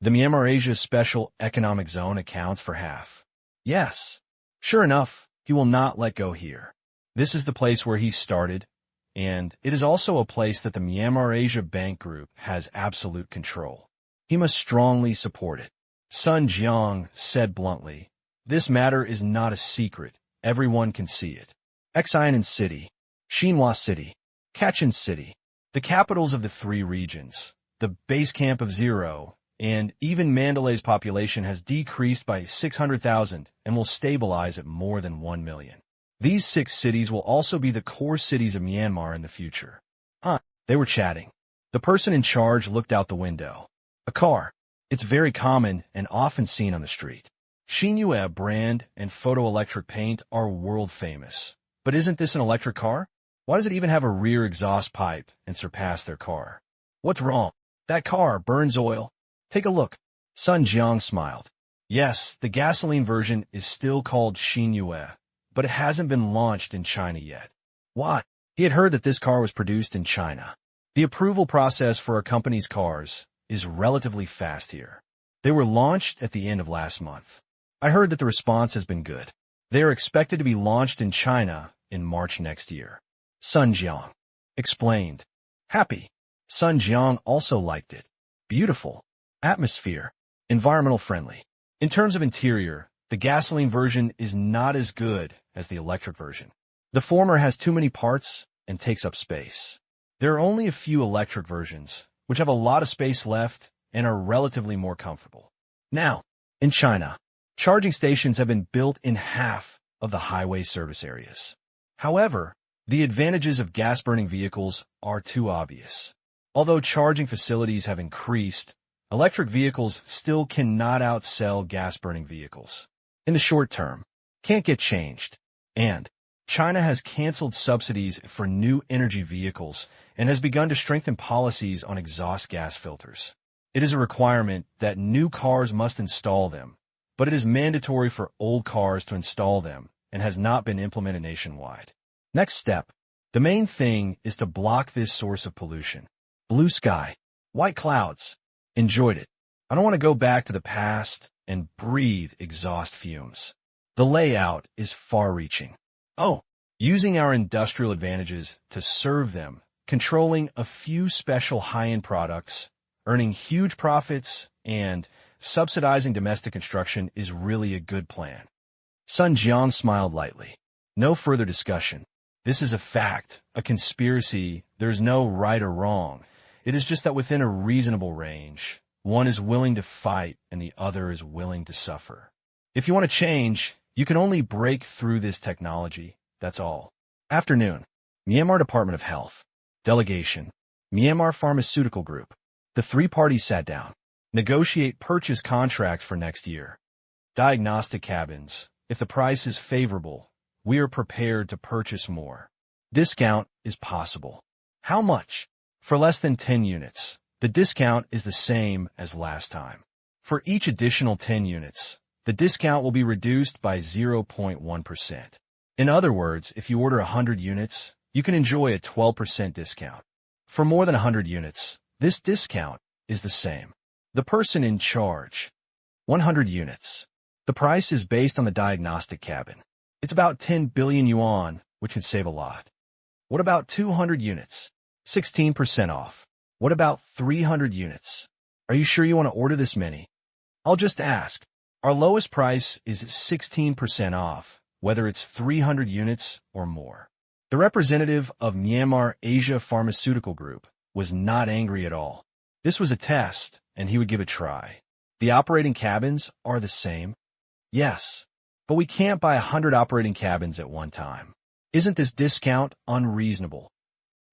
The Myanmar Asia Special Economic Zone accounts for half. Yes, sure enough, he will not let go here. This is the place where he started, and it is also a place that the Myanmar Asia Bank Group has absolute control. He must strongly support it. Sun Jiang said bluntly, "This matter is not a secret. Everyone can see it." Xiamen City, Xinhua City, Kachin City, the capitals of the 3 regions, the base camp of Zero, and even Mandalay's population has decreased by 600,000 and will stabilize at more than 1 million. These 6 cities will also be the core cities of Myanmar in the future. They were chatting. The person in charge looked out the window. A car. It's very common and often seen on the street. Xinhua brand and photoelectric paint are world famous. But isn't this an electric car? Why does it even have a rear exhaust pipe and surpass their car? What's wrong? That car burns oil. Take a look. Sun Jiang smiled. Yes, the gasoline version is still called Xinhua, but it hasn't been launched in China yet. Why? He had heard that this car was produced in China. The approval process for our company's cars is relatively fast here. They were launched at the end of last month. I heard that the response has been good. They are expected to be launched in China in March next year. Sun Jiang explained. Happy. Sun Jiang also liked it. Beautiful. Atmosphere. Environmental friendly. In terms of interior, the gasoline version is not as good as the electric version. The former has too many parts and takes up space. There are only a few electric versions, which have a lot of space left and are relatively more comfortable. Now, in China, charging stations have been built in half of the highway service areas. However, the advantages of gas-burning vehicles are too obvious. Although charging facilities have increased, electric vehicles still cannot outsell gas-burning vehicles. In the short term, can't get changed. And China has canceled subsidies for new energy vehicles and has begun to strengthen policies on exhaust gas filters. It is a requirement that new cars must install them, but it is mandatory for old cars to install them and has not been implemented nationwide. Next step. The main thing is to block this source of pollution. Blue sky, white clouds. Enjoyed it. I don't want to go back to the past and breathe exhaust fumes. The layout is far-reaching. Oh, using our industrial advantages to serve them, controlling a few special high-end products, earning huge profits, and subsidizing domestic construction is really a good plan. Sun Jiang smiled lightly. No further discussion. This is a fact, a conspiracy. There's no right or wrong. It is just that within a reasonable range, one is willing to fight and the other is willing to suffer. If you want to change, you can only break through this technology. That's all. Afternoon. Myanmar Department of Health. Delegation. Myanmar Pharmaceutical Group. The three parties sat down. Negotiate purchase contracts for next year. Diagnostic cabins. If the price is favorable, we are prepared to purchase more. Discount is possible. How much? For less than 10 units. The discount is the same as last time. For each additional 10 units, the discount will be reduced by 0.1%. In other words, if you order 100 units, you can enjoy a 12% discount. For more than 100 units, this discount is the same. The person in charge. 100 units. The price is based on the diagnostic cabin. It's about 10 billion yuan, which can save a lot. What about 200 units? 16% off. What about 300 units? Are you sure you want to order this many? I'll just ask. Our lowest price is 16% off, whether it's 300 units or more. The representative of Myanmar Asia Pharmaceutical Group was not angry at all. This was a test, and he would give it a try. The operating cabins are the same. Yes, but we can't buy 100 operating cabins at one time. Isn't this discount unreasonable?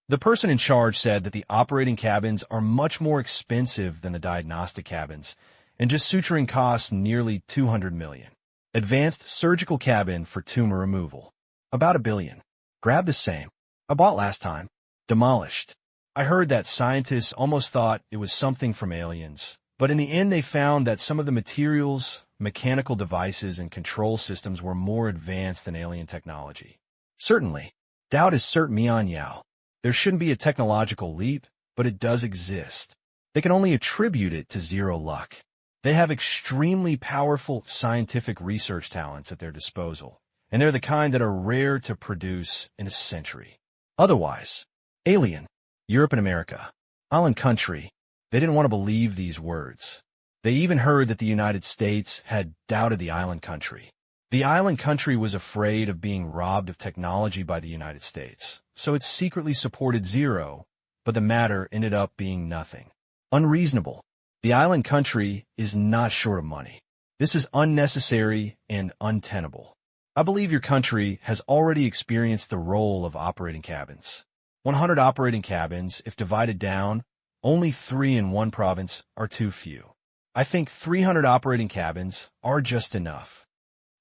The person in charge said that the operating cabins are much more expensive than the diagnostic cabins, and just suturing costs nearly 200 million. Advanced surgical cabin for tumor removal. About 1 billion. Grab the same. I bought last time. Demolished. I heard that scientists almost thought it was something from aliens, but in the end they found that some of the materials, mechanical devices, and control systems were more advanced than alien technology. Certainly. Doubt is cert Mian Yao. There shouldn't be a technological leap, but it does exist. They can only attribute it to zero luck. They have extremely powerful scientific research talents at their disposal, and they're the kind that are rare to produce in a century. Otherwise, alien, Europe and America, island country, they didn't want to believe these words. They even heard that the United States had doubted the island country. The island country was afraid of being robbed of technology by the United States, so it secretly supported zero, but the matter ended up being nothing. Unreasonable. The island country is not short of money. This is unnecessary and untenable. I believe your country has already experienced the role of operating cabins. 100 operating cabins, if divided down, only 3 in one province are too few. I think 300 operating cabins are just enough.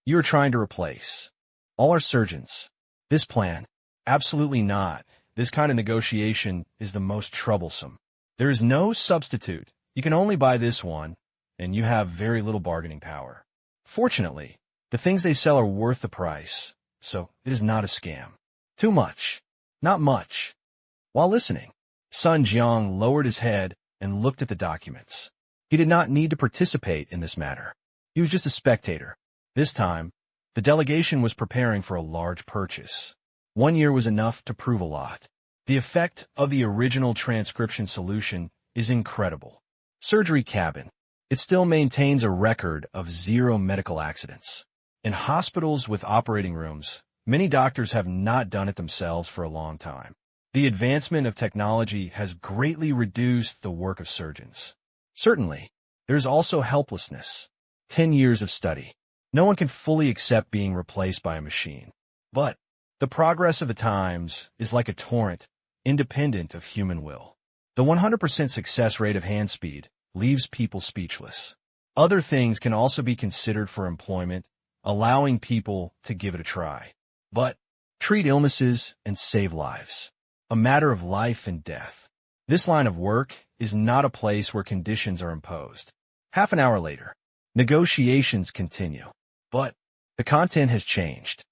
You are trying to replace all our surgeons. This plan? Absolutely not. This kind of negotiation is the most troublesome. There is no substitute. You can only buy this one, and you have very little bargaining power. Fortunately, the things they sell are worth the price, so it is not a scam. Too much. Not much. While listening, Sun Jiang lowered his head and looked at the documents. He did not need to participate in this matter. He was just a spectator. This time, the delegation was preparing for a large purchase. 1 year was enough to prove a lot. The effect of the original transcription solution is incredible. Surgery cabin. It still maintains a record of 0 medical accidents. In hospitals with operating rooms, many doctors have not done it themselves for a long time. The advancement of technology has greatly reduced the work of surgeons. Certainly, there is also helplessness. 10 years of study. No one can fully accept being replaced by a machine. But the progress of the times is like a torrent, independent of human will. The 100% success rate of hand speed leaves people speechless. Other things can also be considered for employment, allowing people to give it a try. But treat illnesses and save lives. A matter of life and death. This line of work is not a place where conditions are imposed. Half an hour later, negotiations continue. But the content has changed.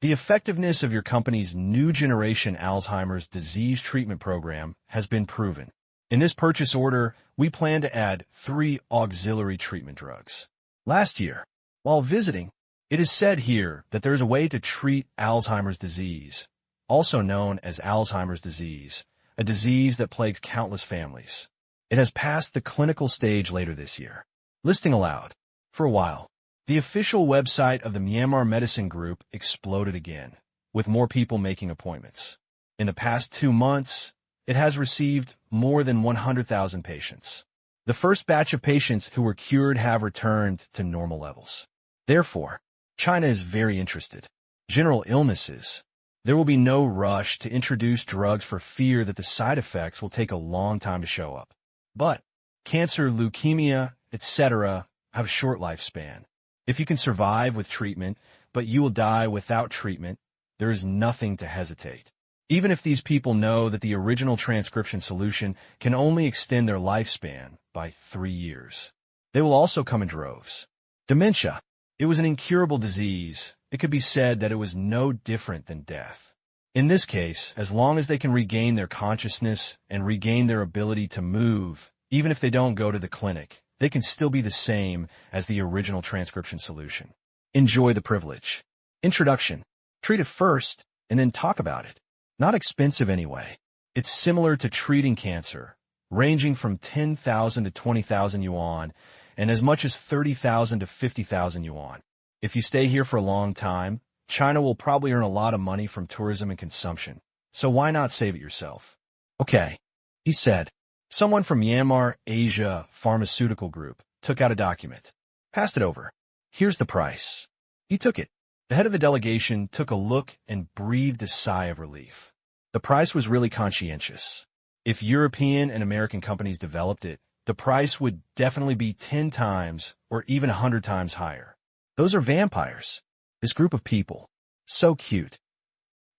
The effectiveness of your company's new generation Alzheimer's disease treatment program has been proven. In this purchase order, we plan to add 3 auxiliary treatment drugs. Last year, while visiting, it is said here that there is a way to treat Alzheimer's disease, also known as Alzheimer's disease, a disease that plagues countless families. It has passed the clinical stage later this year. Listing aloud. For a while, the official website of the Myanmar Medicine Group exploded again, with more people making appointments. In the past 2 months, it has received more than 100,000 patients. The first batch of patients who were cured have returned to normal levels. Therefore, China is very interested. General illnesses. There will be no rush to introduce drugs for fear that the side effects will take a long time to show up. But cancer, leukemia, etc. have a short lifespan. If you can survive with treatment, but you will die without treatment, there is nothing to hesitate. Even if these people know that the original transcription solution can only extend their lifespan by 3 years. They will also come in droves. Dementia. It was an incurable disease. It could be said that it was no different than death. In this case, as long as they can regain their consciousness and regain their ability to move, even if they don't go to the clinic, they can still be the same as the original transcription solution. Enjoy the privilege. Introduction. Treat it first and then talk about it. Not expensive anyway. It's similar to treating cancer, ranging from 10,000 to 20,000 yuan and as much as 30,000 to 50,000 yuan. If you stay here for a long time, China will probably earn a lot of money from tourism and consumption. So why not save it yourself? Okay, he said. Someone from Myanmar Asia Pharmaceutical Group took out a document. Passed it over. Here's the price. He took it. The head of the delegation took a look and breathed a sigh of relief. The price was really conscientious. If European and American companies developed it, the price would definitely be 10 times or even 100 times higher. Those are vampires. This group of people. So cute.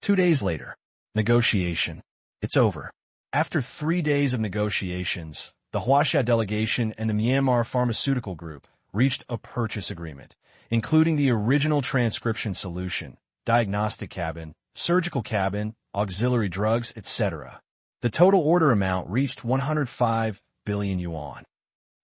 2 days later. Negotiation. It's over. After 3 days of negotiations, the Huaxia delegation and the Myanmar Pharmaceutical Group reached a purchase agreement, including the original transcription solution, diagnostic cabin, surgical cabin, auxiliary drugs, etc. The total order amount reached 105 billion yuan.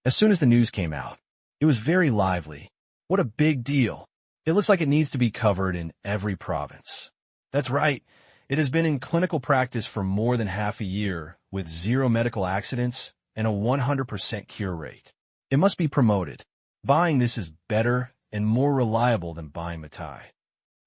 As soon as the news came out, it was very lively. What a big deal. It looks like it needs to be covered in every province. That's right. It has been in clinical practice for more than half a year with 0 medical accidents and a 100% cure rate. It must be promoted. Buying this is better and more reliable than buying Matai.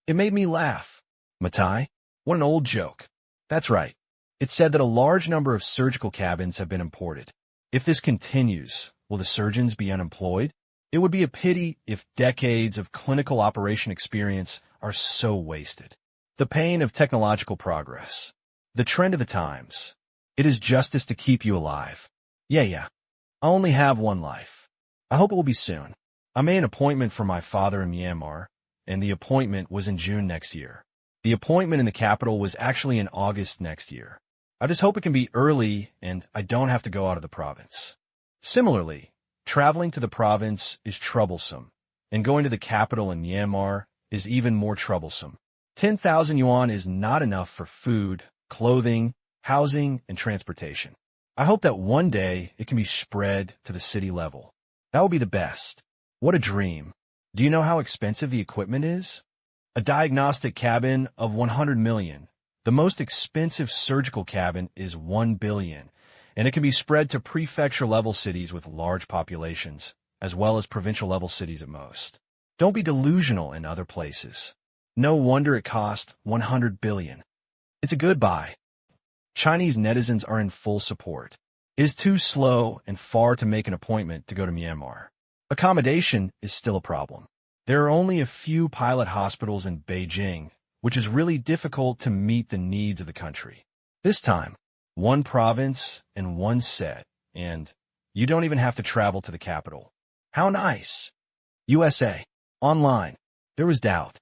It made me laugh. Matai? What an old joke. That's right. It said that a large number of surgical cabins have been imported. If this continues, will the surgeons be unemployed? It would be a pity if decades of clinical operation experience are so wasted. The pain of technological progress. The trend of the times. It is justice to keep you alive. Yeah. I only have one life. I hope it will be soon. I made an appointment for my father in Myanmar, and the appointment was in June next year. The appointment in the capital was actually in August next year. I just hope it can be early and I don't have to go out of the province. Similarly, traveling to the province is troublesome, and going to the capital in Myanmar is even more troublesome. 10,000 yuan is not enough for food, clothing, housing, and transportation. I hope that one day it can be spread to the city level. That would be the best. What a dream. Do you know how expensive the equipment is? A diagnostic cabin of 100 million. The most expensive surgical cabin is 1 billion, and it can be spread to prefecture-level cities with large populations, as well as provincial-level cities at most. Don't be delusional in other places. No wonder it cost 100 billion. It's a good buy. Chinese netizens are in full support. It is too slow and far to make an appointment to go to Myanmar. Accommodation is still a problem. There are only a few pilot hospitals in Beijing, which is really difficult to meet the needs of the country. This time, one province and one set, and you don't even have to travel to the capital. How nice! USA. Online. There was doubt.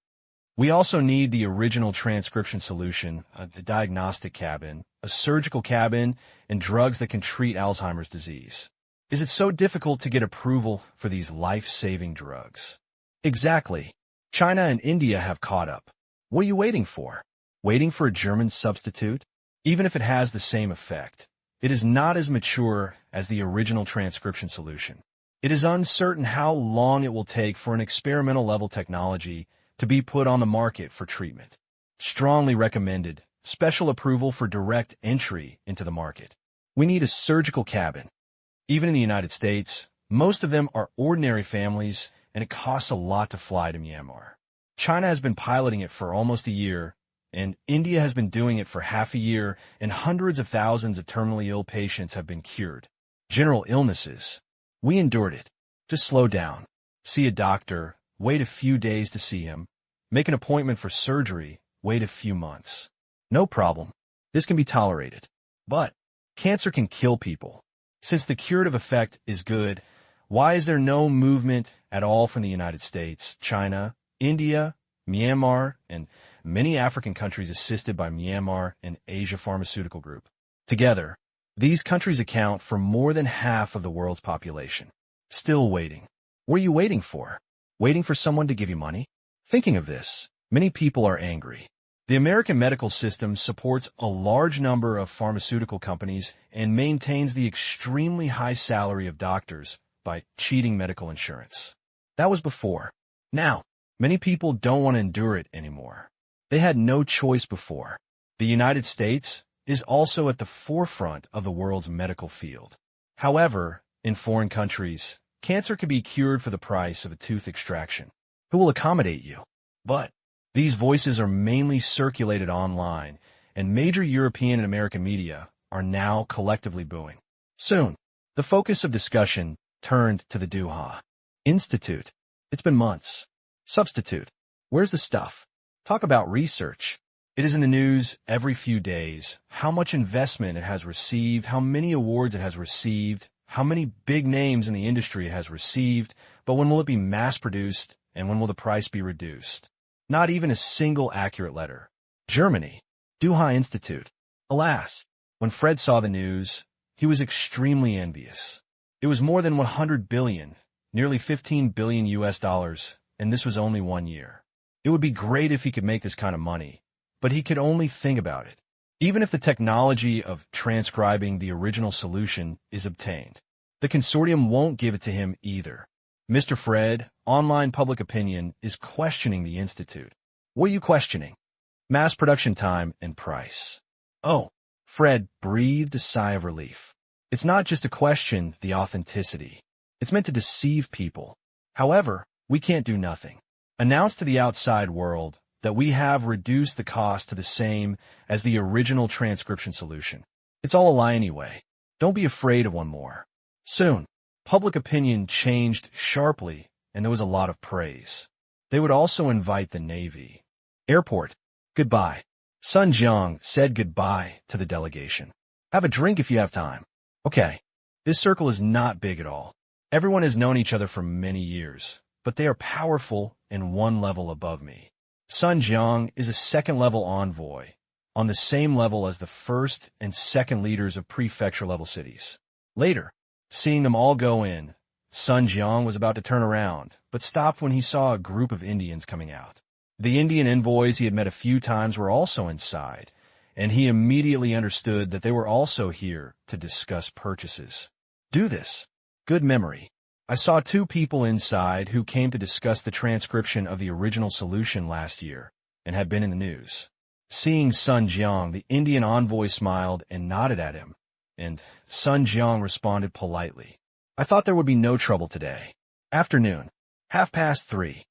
We also need the original transcription solution, the diagnostic cabin, a surgical cabin, and drugs that can treat Alzheimer's disease. Is it so difficult to get approval for these life-saving drugs? Exactly. China and India have caught up. What are you waiting for? Waiting for a German substitute? Even if it has the same effect, it is not as mature as the original transcription solution. It is uncertain how long it will take for an experimental-level technology to be put on the market for treatment. Strongly recommended. Special approval for direct entry into the market. We need a surgical cabin. Even in the United States, most of them are ordinary families, and it costs a lot to fly to Myanmar. China has been piloting it for almost a year, and India has been doing it for half a year, and hundreds of thousands of terminally ill patients have been cured. General illnesses. We endured it. Just slow down. See a doctor, wait a few days to see him. Make an appointment for surgery, wait a few months. No problem. This can be tolerated. But cancer can kill people. Since the curative effect is good, why is there no movement at all from the United States, China, India, Myanmar, and many African countries assisted by Myanmar and Asia Pharmaceutical Group? Together, these countries account for more than half of the world's population. Still waiting. What are you waiting for? Waiting for someone to give you money? Thinking of this, many people are angry. The American medical system supports a large number of pharmaceutical companies and maintains the extremely high salary of doctors by cheating medical insurance. That was before. Now, many people don't want to endure it anymore. They had no choice before. The United States is also at the forefront of the world's medical field. However, in foreign countries, cancer can be cured for the price of a tooth extraction. Who will accommodate you? But these voices are mainly circulated online, and major European and American media are now collectively booing. Soon, the focus of discussion turned to the Doha Institute. It's been months. Substitute. Where's the stuff? Talk about research. It is in the news every few days, how much investment it has received, how many awards it has received, how many big names in the industry it has received, but when will it be mass-produced, and when will the price be reduced? Not even a single accurate letter. Germany. Doha Institute. Alas, when Fred saw the news, he was extremely envious. It was more than 100 billion, nearly 15 billion US dollars, and this was only 1 year. It would be great if he could make this kind of money, but he could only think about it. Even if the technology of transcribing the original solution is obtained, the consortium won't give it to him either. Mr. Fred, online public opinion, is questioning the Institute. What are you questioning? Mass production time and price. Oh, Fred breathed a sigh of relief. It's not just a question, the authenticity. It's meant to deceive people. However, we can't do nothing. Announce to the outside world that we have reduced the cost to the same as the original transcription solution. It's all a lie anyway. Don't be afraid of one more. Soon, public opinion changed sharply, and there was a lot of praise. They would also invite the Navy. Airport. Goodbye. Sun Jiang said goodbye to the delegation. Have a drink if you have time. Okay. This circle is not big at all. Everyone has known each other for many years, but they are powerful and one level above me. Sun Jiang is a second-level envoy, on the same level as the first and second leaders of prefecture-level cities. Later, seeing them all go in, Sun Jiang was about to turn around, but stopped when he saw a group of Indians coming out. The Indian envoys he had met a few times were also inside, and he immediately understood that they were also here to discuss purchases. Do this. Good memory. I saw two people inside who came to discuss the transcription of the original solution last year and had been in the news. Seeing Sun Jiang, the Indian envoy smiled and nodded at him, and Sun Jiang responded politely. I thought there would be no trouble today. Afternoon. 3:30.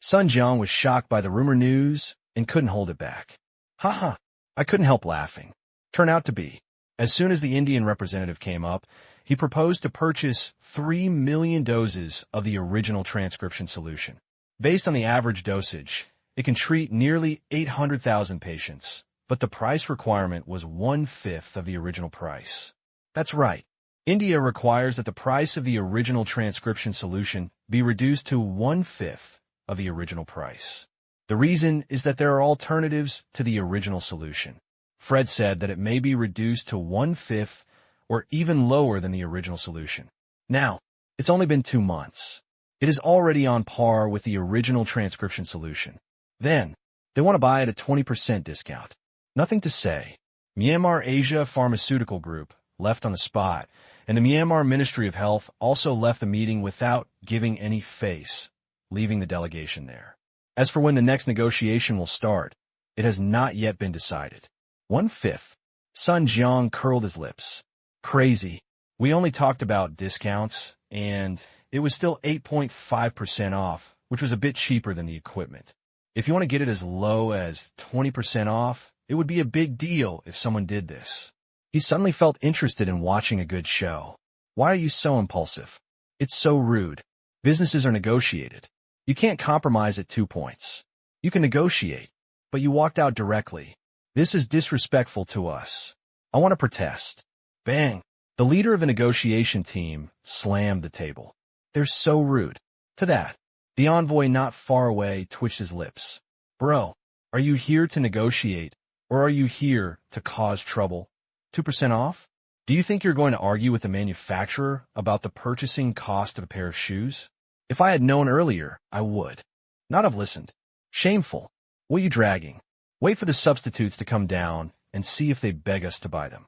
Sun Jiang was shocked by the rumor news and couldn't hold it back. Haha, I couldn't help laughing. Turned out to be. As soon as the Indian representative came up, he proposed to purchase 3 million doses of the original transcription solution. Based on the average dosage, it can treat nearly 800,000 patients, but the price requirement was 1/5 of the original price. That's right. India requires that the price of the original transcription solution be reduced to 1/5 of the original price. The reason is that there are alternatives to the original solution. Fred said that it may be reduced to 1/5 or even lower than the original solution. Now, it's only been 2 months. It is already on par with the original transcription solution. Then, they want to buy at a 20% discount. Nothing to say. Myanmar Asia Pharmaceutical Group left on the spot, and the Myanmar Ministry of Health also left the meeting without giving any face, leaving the delegation there. As for when the next negotiation will start, it has not yet been decided. 1/5. Sun Jiang curled his lips. Crazy. We only talked about discounts, and it was still 8.5% off, which was a bit cheaper than the equipment. If you want to get it as low as 20% off, it would be a big deal if someone did this. He suddenly felt interested in watching a good show. Why are you so impulsive? It's so rude. Businesses are negotiated. You can't compromise at 2 points. You can negotiate, but you walked out directly. This is disrespectful to us. I want to protest. Bang! The leader of the negotiation team slammed the table. They're so rude. To that, the envoy not far away twitched his lips. Bro, are you here to negotiate, or are you here to cause trouble? 2% off? Do you think you're going to argue with the manufacturer about the purchasing cost of a pair of shoes? If I had known earlier, I would. Not have listened. Shameful. What are you dragging? Wait for the substitutes to come down and see if they beg us to buy them.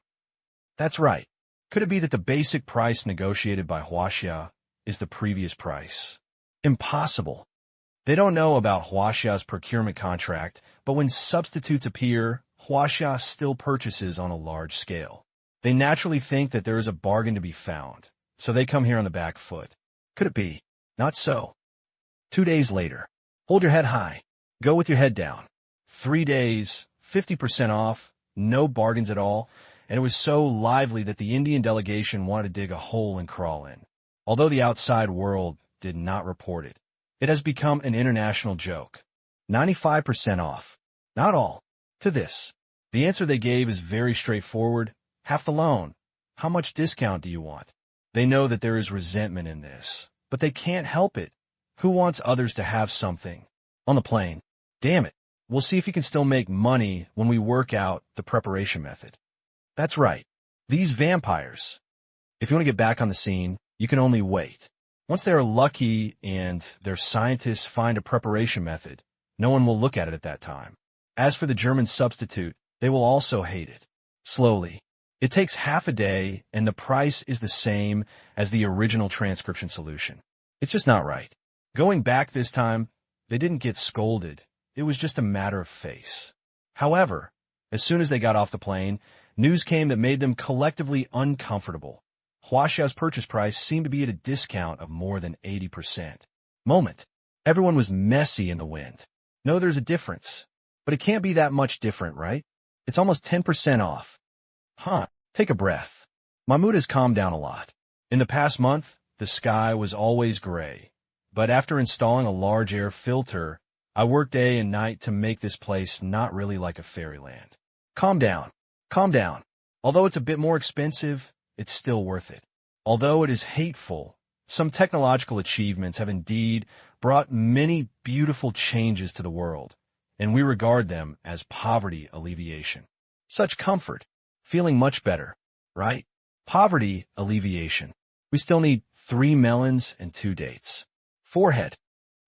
That's right. Could it be that the basic price negotiated by Huaxia is the previous price? Impossible. They don't know about Huaxia's procurement contract, but when substitutes appear, Huaxia still purchases on a large scale. They naturally think that there is a bargain to be found, so they come here on the back foot. Could it be? Not so. 2 days later. Hold your head high. Go with your head down. 3 days, 50% off, no bargains at all, and it was so lively that the Indian delegation wanted to dig a hole and crawl in. Although the outside world did not report it, it has become an international joke. 95% off. Not all. To this. The answer they gave is very straightforward. Half the loan. How much discount do you want? They know that there is resentment in this, but they can't help it. Who wants others to have something? On the plane. Damn it. We'll see if you can still make money when we work out the preparation method. That's right. These vampires. If you want to get back on the scene, you can only wait. Once they are lucky and their scientists find a preparation method, no one will look at it at that time. As for the German substitute, they will also hate it. Slowly. It takes half a day, and the price is the same as the original transcription solution. It's just not right. Going back this time, they didn't get scolded. It was just a matter of face. However, as soon as they got off the plane, news came that made them collectively uncomfortable. Huaxia's purchase price seemed to be at a discount of more than 80%. Moment. Everyone was messy in the wind. No, there's a difference. But it can't be that much different, right? It's almost 10% off. Huh. Take a breath. My mood has calmed down a lot. In the past month, the sky was always gray. But after installing a large air filter, I worked day and night to make this place not really like a fairyland. Calm down. Calm down. Although it's a bit more expensive, it's still worth it. Although it is hateful, some technological achievements have indeed brought many beautiful changes to the world, and we regard them as poverty alleviation. Such comfort. Feeling much better, right? Poverty alleviation. We still need 3 melons and 2 dates. Forehead.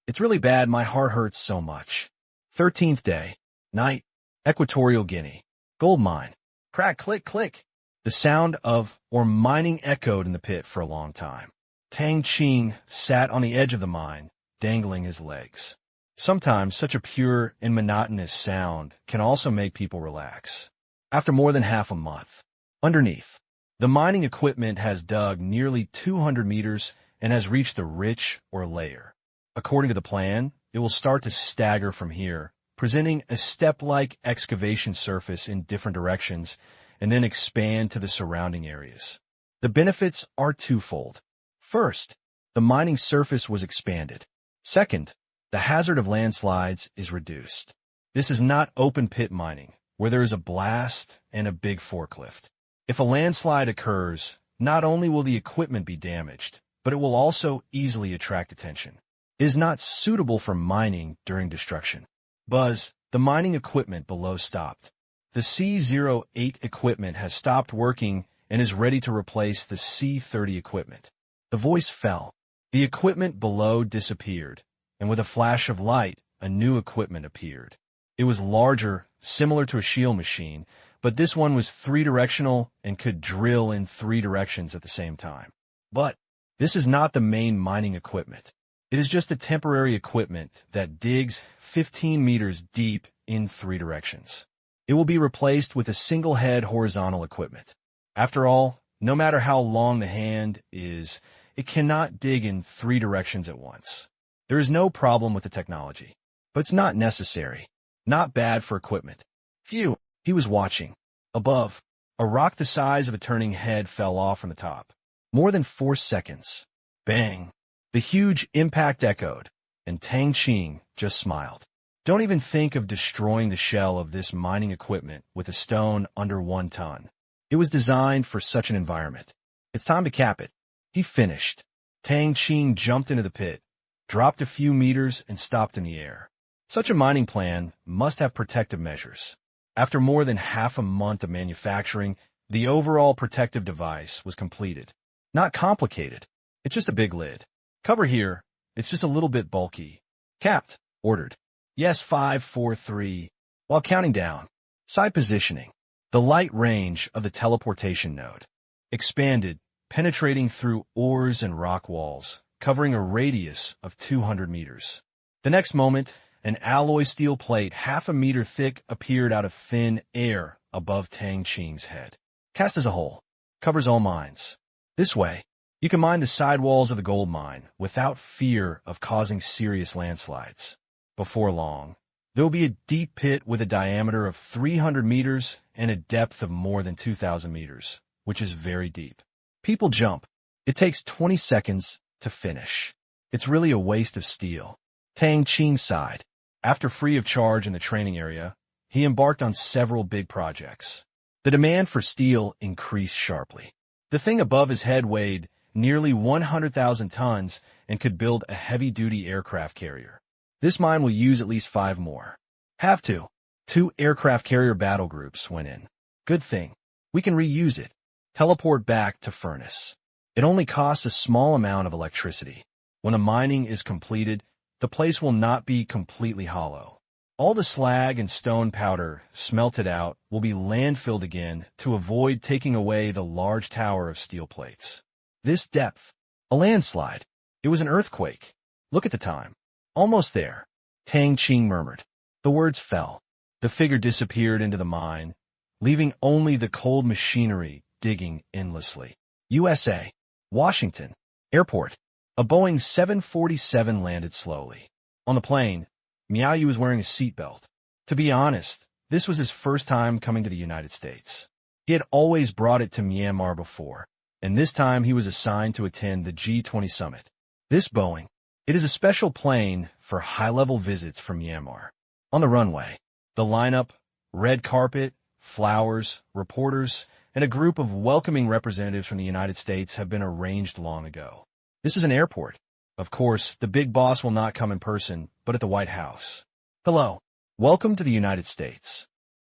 It's really bad, my heart hurts so much. 13th day. Night. Equatorial Guinea. Gold mine. Crack, click, click. The sound of or mining echoed in the pit for a long time. Tang Qing sat on the edge of the mine, dangling his legs. Sometimes such a pure and monotonous sound can also make people relax. After more than half a month, underneath, the mining equipment has dug nearly 200 meters and has reached the ridge or layer. According to the plan, it will start to stagger from here, presenting a step-like excavation surface in different directions and then expand to the surrounding areas. The benefits are twofold. First, the mining surface was expanded. Second, the hazard of landslides is reduced. This is not open pit mining, where there is a blast and a big forklift. If a landslide occurs, not only will the equipment be damaged, but it will also easily attract attention. It is not suitable for mining during destruction. Buzz, the mining equipment below stopped. The C-08 equipment has stopped working and is ready to replace the C-30 equipment. The voice fell. The equipment below disappeared, and with a flash of light, a new equipment appeared. It was larger, similar to a shield machine, but this one was three-directional and could drill in three directions at the same time. But this is not the main mining equipment. It is just a temporary equipment that digs 15 meters deep in three directions. It will be replaced with a single-head horizontal equipment. After all, no matter how long the hand is, it cannot dig in three directions at once. There is no problem with the technology, but it's not necessary. Not bad for equipment. Phew, he was watching. Above, a rock the size of a turning head fell off from the top. More than 4 seconds. Bang. The huge impact echoed, and Tang Qing just smiled. Don't even think of destroying the shell of this mining equipment with a stone under 1 ton. It was designed for such an environment. It's time to cap it. He finished. Tang Qing jumped into the pit, dropped a few meters, and stopped in the air. Such a mining plan must have protective measures. After more than half a month of manufacturing, the overall protective device was completed. Not complicated. It's just a big lid. Cover here. It's just a little bit bulky. Capped. Ordered. Yes, 5, 4, 3. While counting down. Side positioning. The light range of the teleportation node. Expanded, penetrating through ores and rock walls, covering a radius of 200 meters. The next moment, an alloy steel plate half a meter thick appeared out of thin air above Tang Qing's head. Cast as a whole. Covers all mines. This way, you can mine the sidewalls of the gold mine without fear of causing serious landslides. Before long, there will be a deep pit with a diameter of 300 meters and a depth of more than 2,000 meters, which is very deep. People jump. It takes 20 seconds to finish. It's really a waste of steel. Tang Qing sighed. After free of charge in the training area, he embarked on several big projects. The demand for steel increased sharply. The thing above his head weighed nearly 100,000 tons and could build a heavy-duty aircraft carrier. This mine will use at least 5 more. Have to. 2 aircraft carrier battle groups went in. Good thing. We can reuse it. Teleport back to furnace. It only costs a small amount of electricity. When the mining is completed, the place will not be completely hollow. All the slag and stone powder smelted out will be landfilled again to avoid taking away the large tower of steel plates. This depth. A landslide. It was an earthquake. Look at the time. Almost there. Tang Qing murmured. The words fell. The figure disappeared into the mine, leaving only the cold machinery digging endlessly. USA. Washington. Airport. A Boeing 747 landed slowly. On the plane, Miaoyu was wearing a seatbelt. To be honest, this was his first time coming to the United States. He had always brought it to Myanmar before, and this time he was assigned to attend the G20 summit. This Boeing, it is a special plane for high-level visits from Myanmar. On the runway, the lineup, red carpet, flowers, reporters, and a group of welcoming representatives from the United States have been arranged long ago. This is an airport. Of course, the big boss will not come in person, but at the White House. Hello. Welcome to the United States.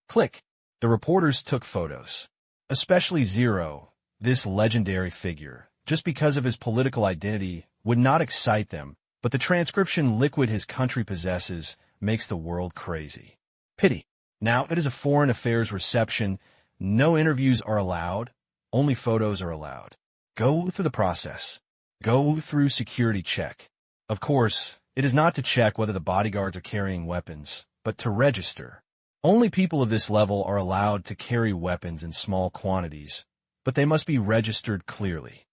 Click. The reporters took photos. Especially Zero, this legendary figure, just because of his political identity, would not excite them, but the transcription liquid his country possesses makes the world crazy. Pity. Now, it is a foreign affairs reception. No interviews are allowed. Only photos are allowed. Go through the process. Go through security check. Of course, it is not to check whether the bodyguards are carrying weapons, but to register. Only people of this level are allowed to carry weapons in small quantities, but they must be registered clearly.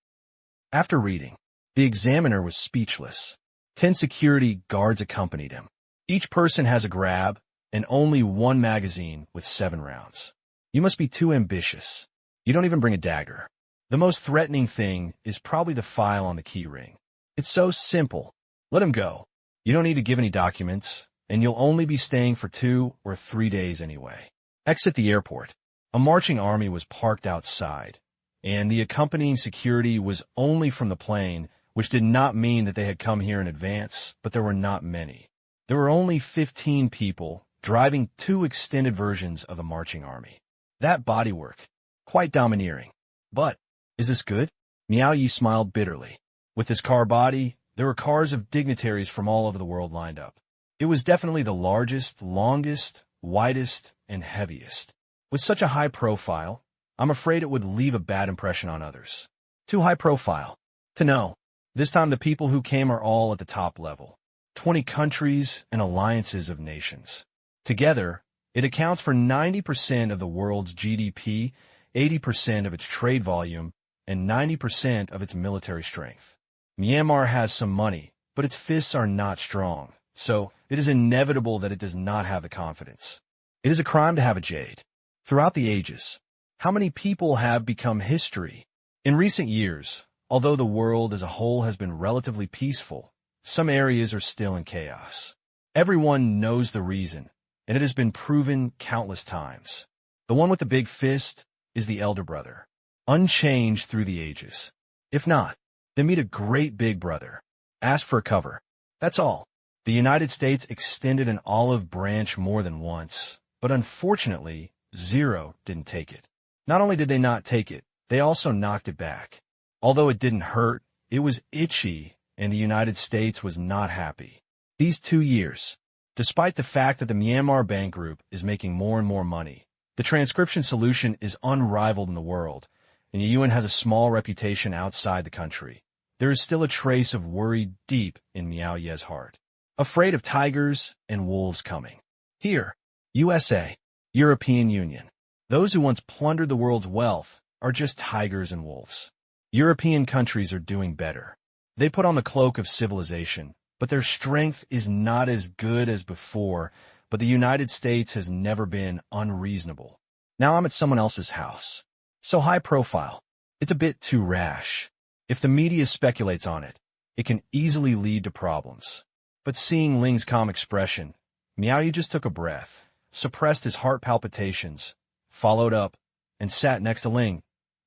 After reading, the examiner was speechless. 10 security guards accompanied him. Each person has a grab and only one magazine with 7 rounds. You must be too ambitious. You don't even bring a dagger. The most threatening thing is probably the file on the key ring. It's so simple. Let him go. You don't need to give any documents, and you'll only be staying for 2 or 3 days anyway. Exit the airport. A marching army was parked outside, and the accompanying security was only from the plane, which did not mean that they had come here in advance, but there were not many. There were only 15 people driving 2 extended versions of a marching army. That bodywork, quite domineering. But, is this good? Miao Yi smiled bitterly. With his car body, there were cars of dignitaries from all over the world lined up. It was definitely the largest, longest, widest, and heaviest. With such a high profile, I'm afraid it would leave a bad impression on others. Too high profile. To know. This time the people who came are all at the top level. 20 countries and alliances of nations. Together, it accounts for 90% of the world's GDP, 80% of its trade volume, and 90% of its military strength. Myanmar has some money, but its fists are not strong, so it is inevitable that it does not have the confidence. It is a crime to have a jade. Throughout the ages, how many people have become history? In recent years, although the world as a whole has been relatively peaceful, some areas are still in chaos. Everyone knows the reason, and it has been proven countless times. The one with the big fist is the elder brother, unchanged through the ages. If not, then meet a great big brother. Ask for a cover. That's all. The United States extended an olive branch more than once, but unfortunately, Zero didn't take it. Not only did they not take it, they also knocked it back. Although it didn't hurt, it was itchy, and the United States was not happy. These 2 years, despite the fact that the Myanmar Bank Group is making more and more money, the transcription solution is unrivaled in the world, and the UN has a small reputation outside the country. There is still a trace of worry deep in Miao Ye's heart. Afraid of tigers and wolves coming. Here, USA, European Union. Those who once plundered the world's wealth are just tigers and wolves. European countries are doing better. They put on the cloak of civilization, but their strength is not as good as before, but the United States has never been unreasonable. Now I'm at someone else's house. So high profile. It's a bit too rash. If the media speculates on it, it can easily lead to problems. But seeing Ling's calm expression, Miao Yi just took a breath, suppressed his heart palpitations, followed up, and sat next to Ling.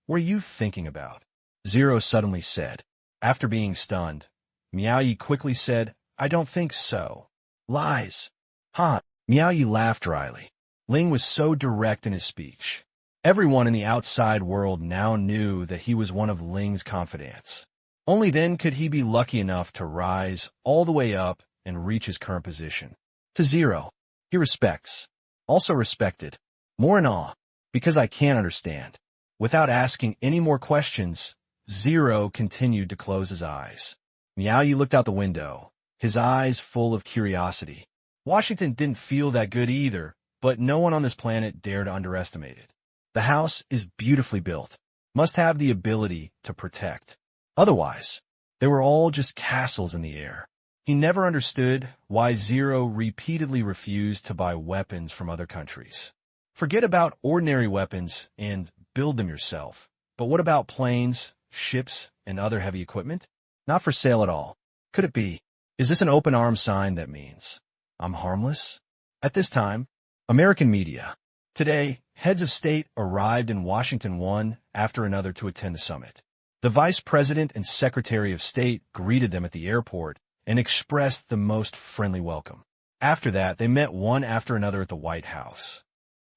What are you thinking about? Zero suddenly said. After being stunned, Miao Yi quickly said, I don't think so. Lies. Huh? Miao Yi laughed dryly. Ling was so direct in his speech. Everyone in the outside world now knew that he was one of Ling's confidants. Only then could he be lucky enough to rise all the way up and reach his current position. To Zero, he respects. Also respected. More in awe, because I can't understand. Without asking any more questions, Zero continued to close his eyes. Miao Yi looked out the window, his eyes full of curiosity. Washington didn't feel that good either, but no one on this planet dared to underestimate it. The house is beautifully built, must have the ability to protect. Otherwise, they were all just castles in the air. He never understood why Zero repeatedly refused to buy weapons from other countries. Forget about ordinary weapons and build them yourself. But what about planes, ships, and other heavy equipment? Not for sale at all. Could it be? Is this an open arms sign that means I'm harmless? At this time, American media. Today, heads of state arrived in Washington one after another to attend the summit. The Vice President and Secretary of State greeted them at the airport and expressed the most friendly welcome. After that, they met one after another at the White House.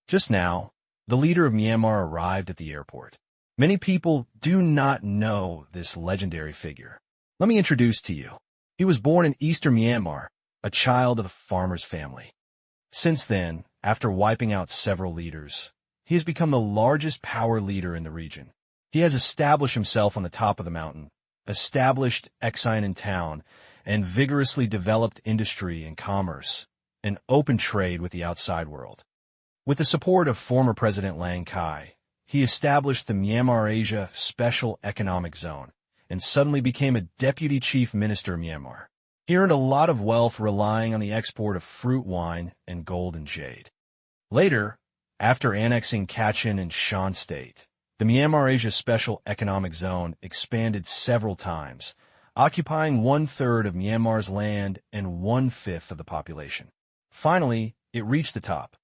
Just now, the leader of Myanmar arrived at the airport. Many people do not know this legendary figure. Let me introduce to you. He was born in eastern Myanmar, a child of a farmer's family. Since then, after wiping out several leaders, he has become the largest power leader in the region. He has established himself on the top of the mountain, established Exine in town, and vigorously developed industry and commerce, and open trade with the outside world. With the support of former President Lang Kai, he established the Myanmar Asia Special Economic Zone, and suddenly became a deputy chief minister of Myanmar. He earned a lot of wealth relying on the export of fruit wine and gold and jade. Later, after annexing Kachin and Shan State, the Myanmar Asia Special Economic Zone expanded several times, occupying 1/3 of Myanmar's land and 1/5 of the population. Finally, it reached the top.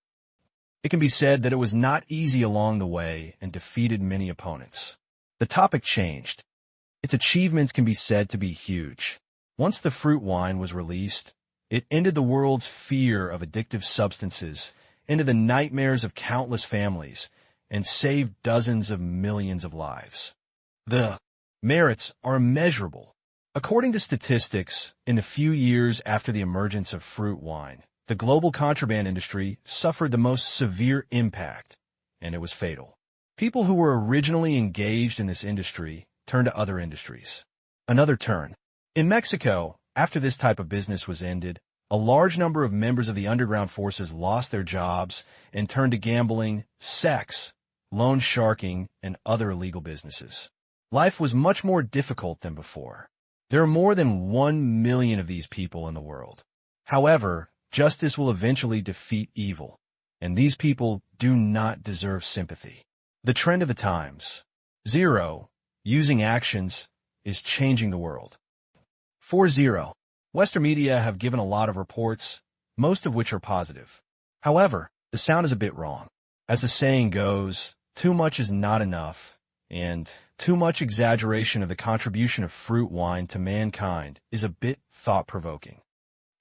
It can be said that it was not easy along the way and defeated many opponents. The topic changed. Its achievements can be said to be huge. Once the fruit wine was released, it ended the world's fear of addictive substances, ended the nightmares of countless families, and saved dozens of millions of lives. The merits are immeasurable. According to statistics, in the few years after the emergence of fruit wine, the global contraband industry suffered the most severe impact, and it was fatal. People who were originally engaged in this industry turned to other industries. Another turn. In Mexico, after this type of business was ended, a large number of members of the underground forces lost their jobs and turned to gambling, sex, loan sharking, and other illegal businesses. Life was much more difficult than before. There are more than 1 million of these people in the world. However, justice will eventually defeat evil, and these people do not deserve sympathy. The trend of the times. Zero, using actions, is changing the world. 4-0. Western media have given a lot of reports, most of which are positive. However, the sound is a bit wrong. As the saying goes, too much is not enough, and too much exaggeration of the contribution of fruit wine to mankind is a bit thought-provoking.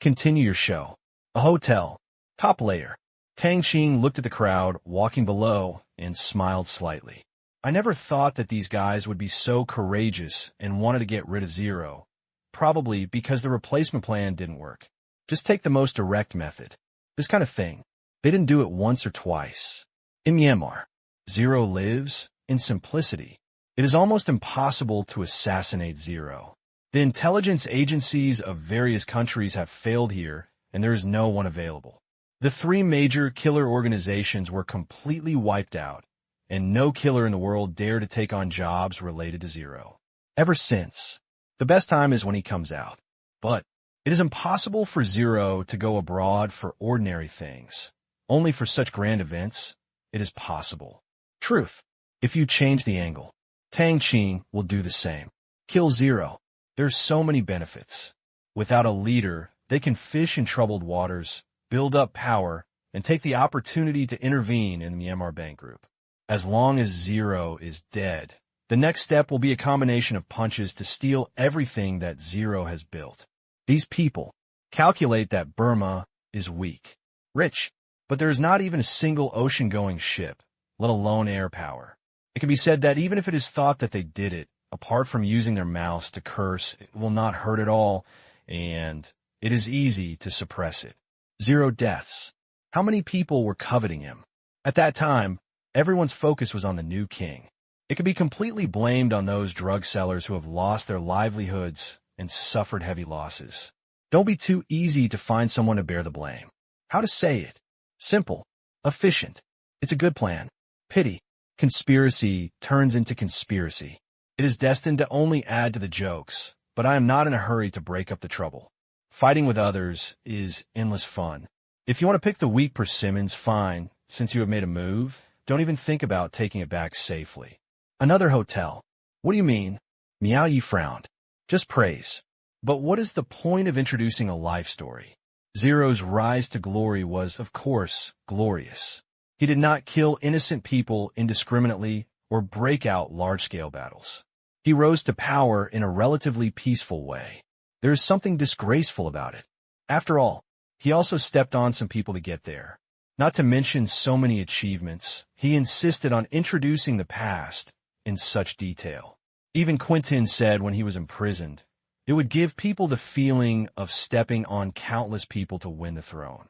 Continue your show. A hotel. Top layer. Tang Qing looked at the crowd walking below and smiled slightly. I never thought that these guys would be so courageous and wanted to get rid of Zero. Probably because the replacement plan didn't work. Just take the most direct method. This kind of thing. They didn't do it once or twice. In Myanmar, Zero lives in simplicity. It is almost impossible to assassinate Zero. The intelligence agencies of various countries have failed here, and there is no one available. The 3 major killer organizations were completely wiped out, and no killer in the world dared to take on jobs related to Zero. Ever since, the best time is when he comes out. But it is impossible for Zero to go abroad for ordinary things. Only for such grand events, it is possible. Truth. If you change the angle, Tang Qing will do the same. Kill Zero. There's so many benefits. Without a leader, they can fish in troubled waters, build up power, and take the opportunity to intervene in the Myanmar Bank Group. As long as Zero is dead, the next step will be a combination of punches to steal everything that Zero has built. These people calculate that Burma is weak, rich, but there is not even a single ocean-going ship, let alone air power. It can be said that even if it is thought that they did it, apart from using their mouths to curse, it will not hurt at all, and it is easy to suppress it. Zero deaths. How many people were coveting him? At that time, everyone's focus was on the new king. It could be completely blamed on those drug sellers who have lost their livelihoods and suffered heavy losses. Don't be too easy to find someone to bear the blame. How to say it? Simple. Efficient. It's a good plan. Pity. Conspiracy turns into conspiracy. It is destined to only add to the jokes, but I am not in a hurry to break up the trouble. Fighting with others is endless fun. If you want to pick the weak persimmons, fine. Since you have made a move, don't even think about taking it back safely. Another hotel. What do you mean? Miao Yi frowned. Just praise. But what is the point of introducing a life story? Zero's rise to glory was, of course, glorious. He did not kill innocent people indiscriminately or break out large-scale battles. He rose to power in a relatively peaceful way. There is something disgraceful about it. After all, he also stepped on some people to get there. Not to mention so many achievements, he insisted on introducing the past in such detail. Even Quentin said when he was imprisoned, it would give people the feeling of stepping on countless people to win the throne.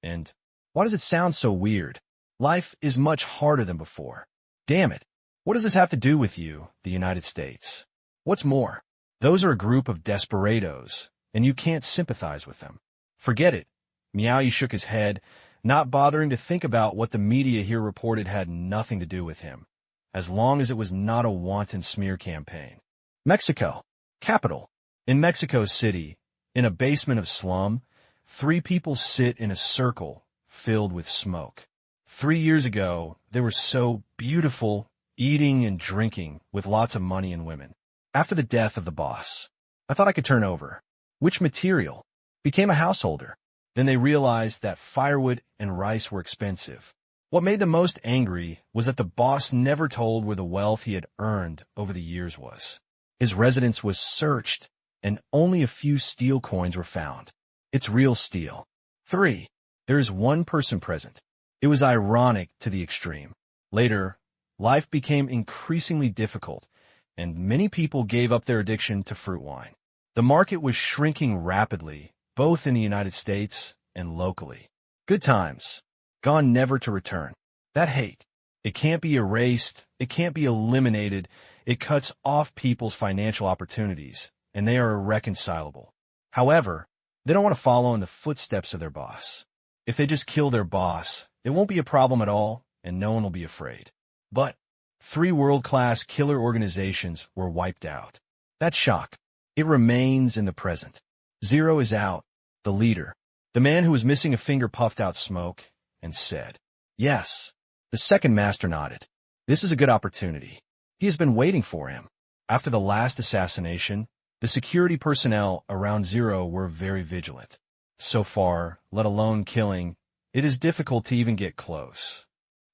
And Why does it sound so weird? Life is much harder than before. Damn it. What does this have to do with you, the United States? What's more, those are a group of desperados, and you can't sympathize with them. Forget it. Meow shook his head, not bothering to think about what the media here reported had nothing to do with him, as long as it was not a wanton smear campaign. Mexico, capital. In Mexico City, in a basement of slum, 3 people sit in a circle filled with smoke. 3 years ago, they were so beautiful, eating and drinking with lots of money and women. After the death of the boss, I thought I could turn over. Which material? Became a householder. Then they realized that firewood and rice were expensive. What made them most angry was that the boss never told where the wealth he had earned over the years was. His residence was searched, and only a few steel coins were found. It's real steel. 3. There is one person present. It was ironic to the extreme. Later, life became increasingly difficult, and many people gave up their addiction to fruit wine. The market was shrinking rapidly, both in the United States and locally. Good times, gone never to return. That hate, it can't be erased, it can't be eliminated, it cuts off people's financial opportunities, and they are irreconcilable. However, they don't want to follow in the footsteps of their boss. If they just kill their boss, it won't be a problem at all, and no one will be afraid. But 3 world-class killer organizations were wiped out. That shock, it remains in the present. Zero is out, the leader, the man who was missing a finger puffed out smoke, and said, "Yes." The second master nodded. "This is a good opportunity. He has been waiting for him." After the last assassination, the security personnel around Zero were very vigilant. So far, let alone killing, it is difficult to even get close.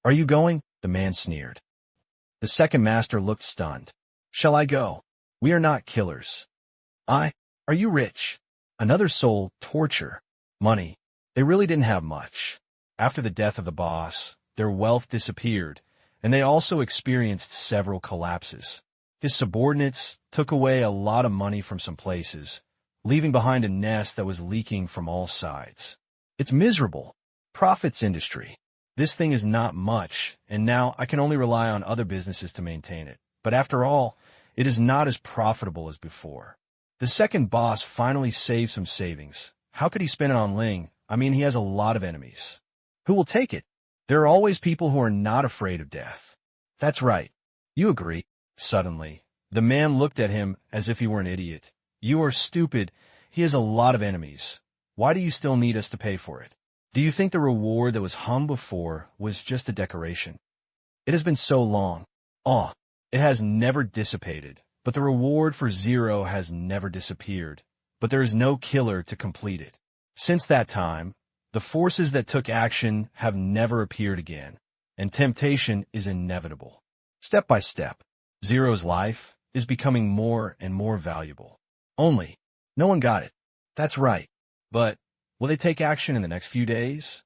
"Are you going?" the man sneered. The second master looked stunned. "Shall I go? We are not killers." "Are you rich?" Another soul, torture, money. They really didn't have much. After the death of the boss, their wealth disappeared, and they also experienced several collapses. His subordinates took away a lot of money from some places, leaving behind a nest that was leaking from all sides. It's miserable. Profits industry. This thing is not much, and now I can only rely on other businesses to maintain it. But after all, it is not as profitable as before. The second boss finally saved some savings. How could he spend it on Ling? I mean, he has a lot of enemies. Who will take it? There are always people who are not afraid of death. That's right. You agree. Suddenly, the man looked at him as if he were an idiot. You are stupid. He has a lot of enemies. Why do you still need us to pay for it? Do you think the reward that was hung before was just a decoration? It has been so long. It has never dissipated. But the reward for Zero has never disappeared, but there is no killer to complete it. Since that time, the forces that took action have never appeared again, and temptation is inevitable. Step by step, Zero's life is becoming more and more valuable. Only, no one got it. That's right. But will they take action in the next few days?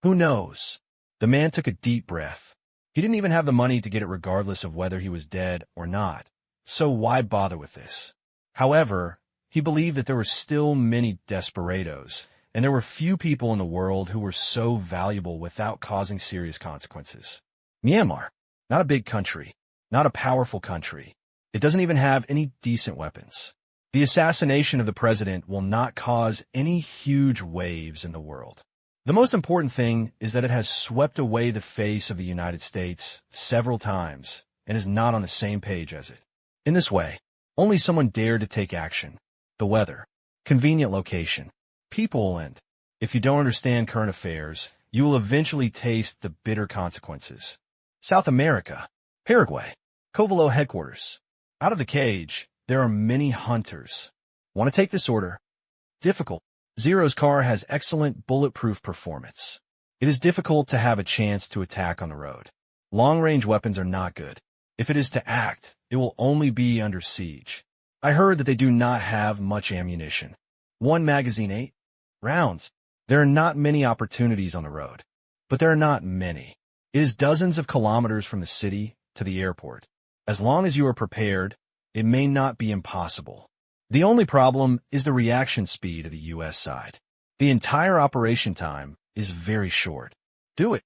Who knows? The man took a deep breath. He didn't even have the money to get it regardless of whether he was dead or not. So why bother with this? However, he believed that there were still many desperados, and there were few people in the world who were so valuable without causing serious consequences. Myanmar, not a big country, not a powerful country. It doesn't even have any decent weapons. The assassination of the president will not cause any huge waves in the world. The most important thing is that it has swept away the face of the United States several times and is not on the same page as it. In this way, only someone dared to take action. The weather, convenient location, people, and if you don't understand current affairs, you will eventually taste the bitter consequences. South America, Paraguay, Covelo headquarters. Out of the cage, there are many hunters. Want to take this order? Difficult. Zero's car has excellent bulletproof performance. It is difficult to have a chance to attack on the road. Long-range weapons are not good. If it is to act, it will only be under siege. I heard that they do not have much ammunition. One magazine, 8 rounds. There are not many opportunities on the road, but there are not many. It is dozens of kilometers from the city to the airport. As long as you are prepared, it may not be impossible. The only problem is the reaction speed of the U.S. side. The entire operation time is very short. Do it,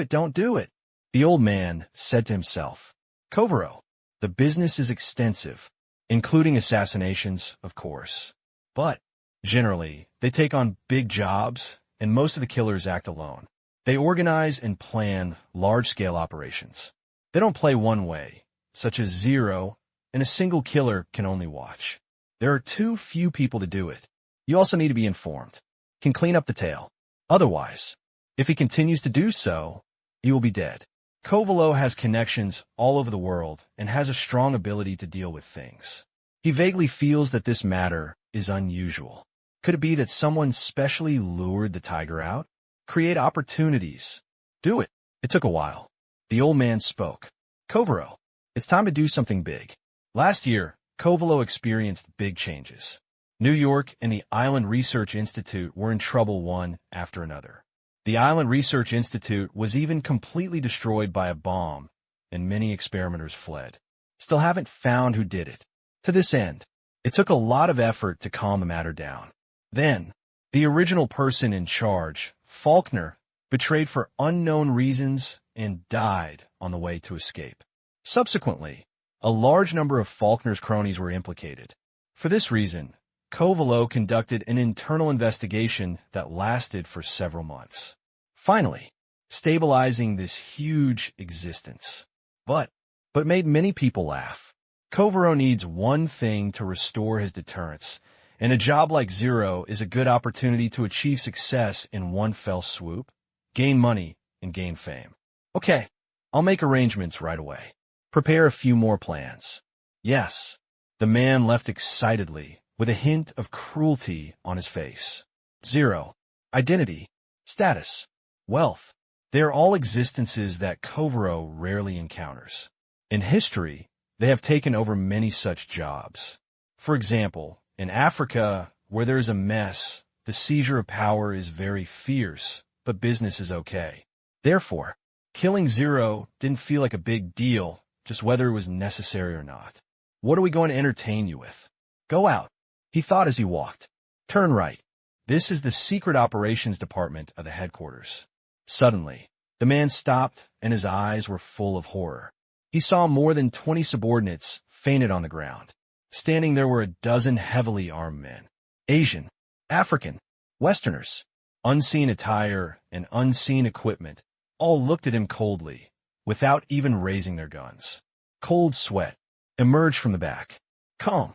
don't do it, the old man said to himself. Kovaro, the business is extensive, including assassinations, of course. But, generally, they take on big jobs, and most of the killers act alone. They organize and plan large-scale operations. They don't play one way, such as zero, and a single killer can only watch. There are too few people to do it. You also need to be informed. Can clean up the tail. Otherwise, if he continues to do so, he will be dead. Kovalo has connections all over the world and has a strong ability to deal with things. He vaguely feels that this matter is unusual. Could it be that someone specially lured the tiger out? Create opportunities. Do it. It took a while. The old man spoke. Kovaro, it's time to do something big. Last year, Kovalo experienced big changes. New York and the Island Research Institute were in trouble one after another. The Island Research Institute was even completely destroyed by a bomb, and many experimenters fled. Still haven't found who did it. To this end, it took a lot of effort to calm the matter down. Then, the original person in charge, Faulkner, betrayed for unknown reasons and died on the way to escape. Subsequently, a large number of Faulkner's cronies were implicated. For this reason, Kovalo conducted an internal investigation that lasted for several months, finally stabilizing this huge existence. But made many people laugh. Kovaro needs one thing to restore his deterrence, and a job like Zero is a good opportunity to achieve success in one fell swoop, gain money, and gain fame. Okay, I'll make arrangements right away. Prepare a few more plans. Yes, the man left excitedly, with a hint of cruelty on his face. Zero. Identity. Status. Wealth. They are all existences that Kovaro rarely encounters. In history, they have taken over many such jobs. For example, in Africa, where there is a mess, the seizure of power is very fierce, but business is okay. Therefore, killing Zero didn't feel like a big deal, just whether it was necessary or not. What are we going to entertain you with? Go out, he thought as he walked. Turn right. This is the secret operations department of the headquarters. Suddenly, the man stopped and his eyes were full of horror. He saw more than 20 subordinates fainted on the ground. Standing there were a dozen heavily armed men. Asian, African, Westerners, unseen attire and unseen equipment, all looked at him coldly, without even raising their guns. Cold sweat emerged from the back. Calm.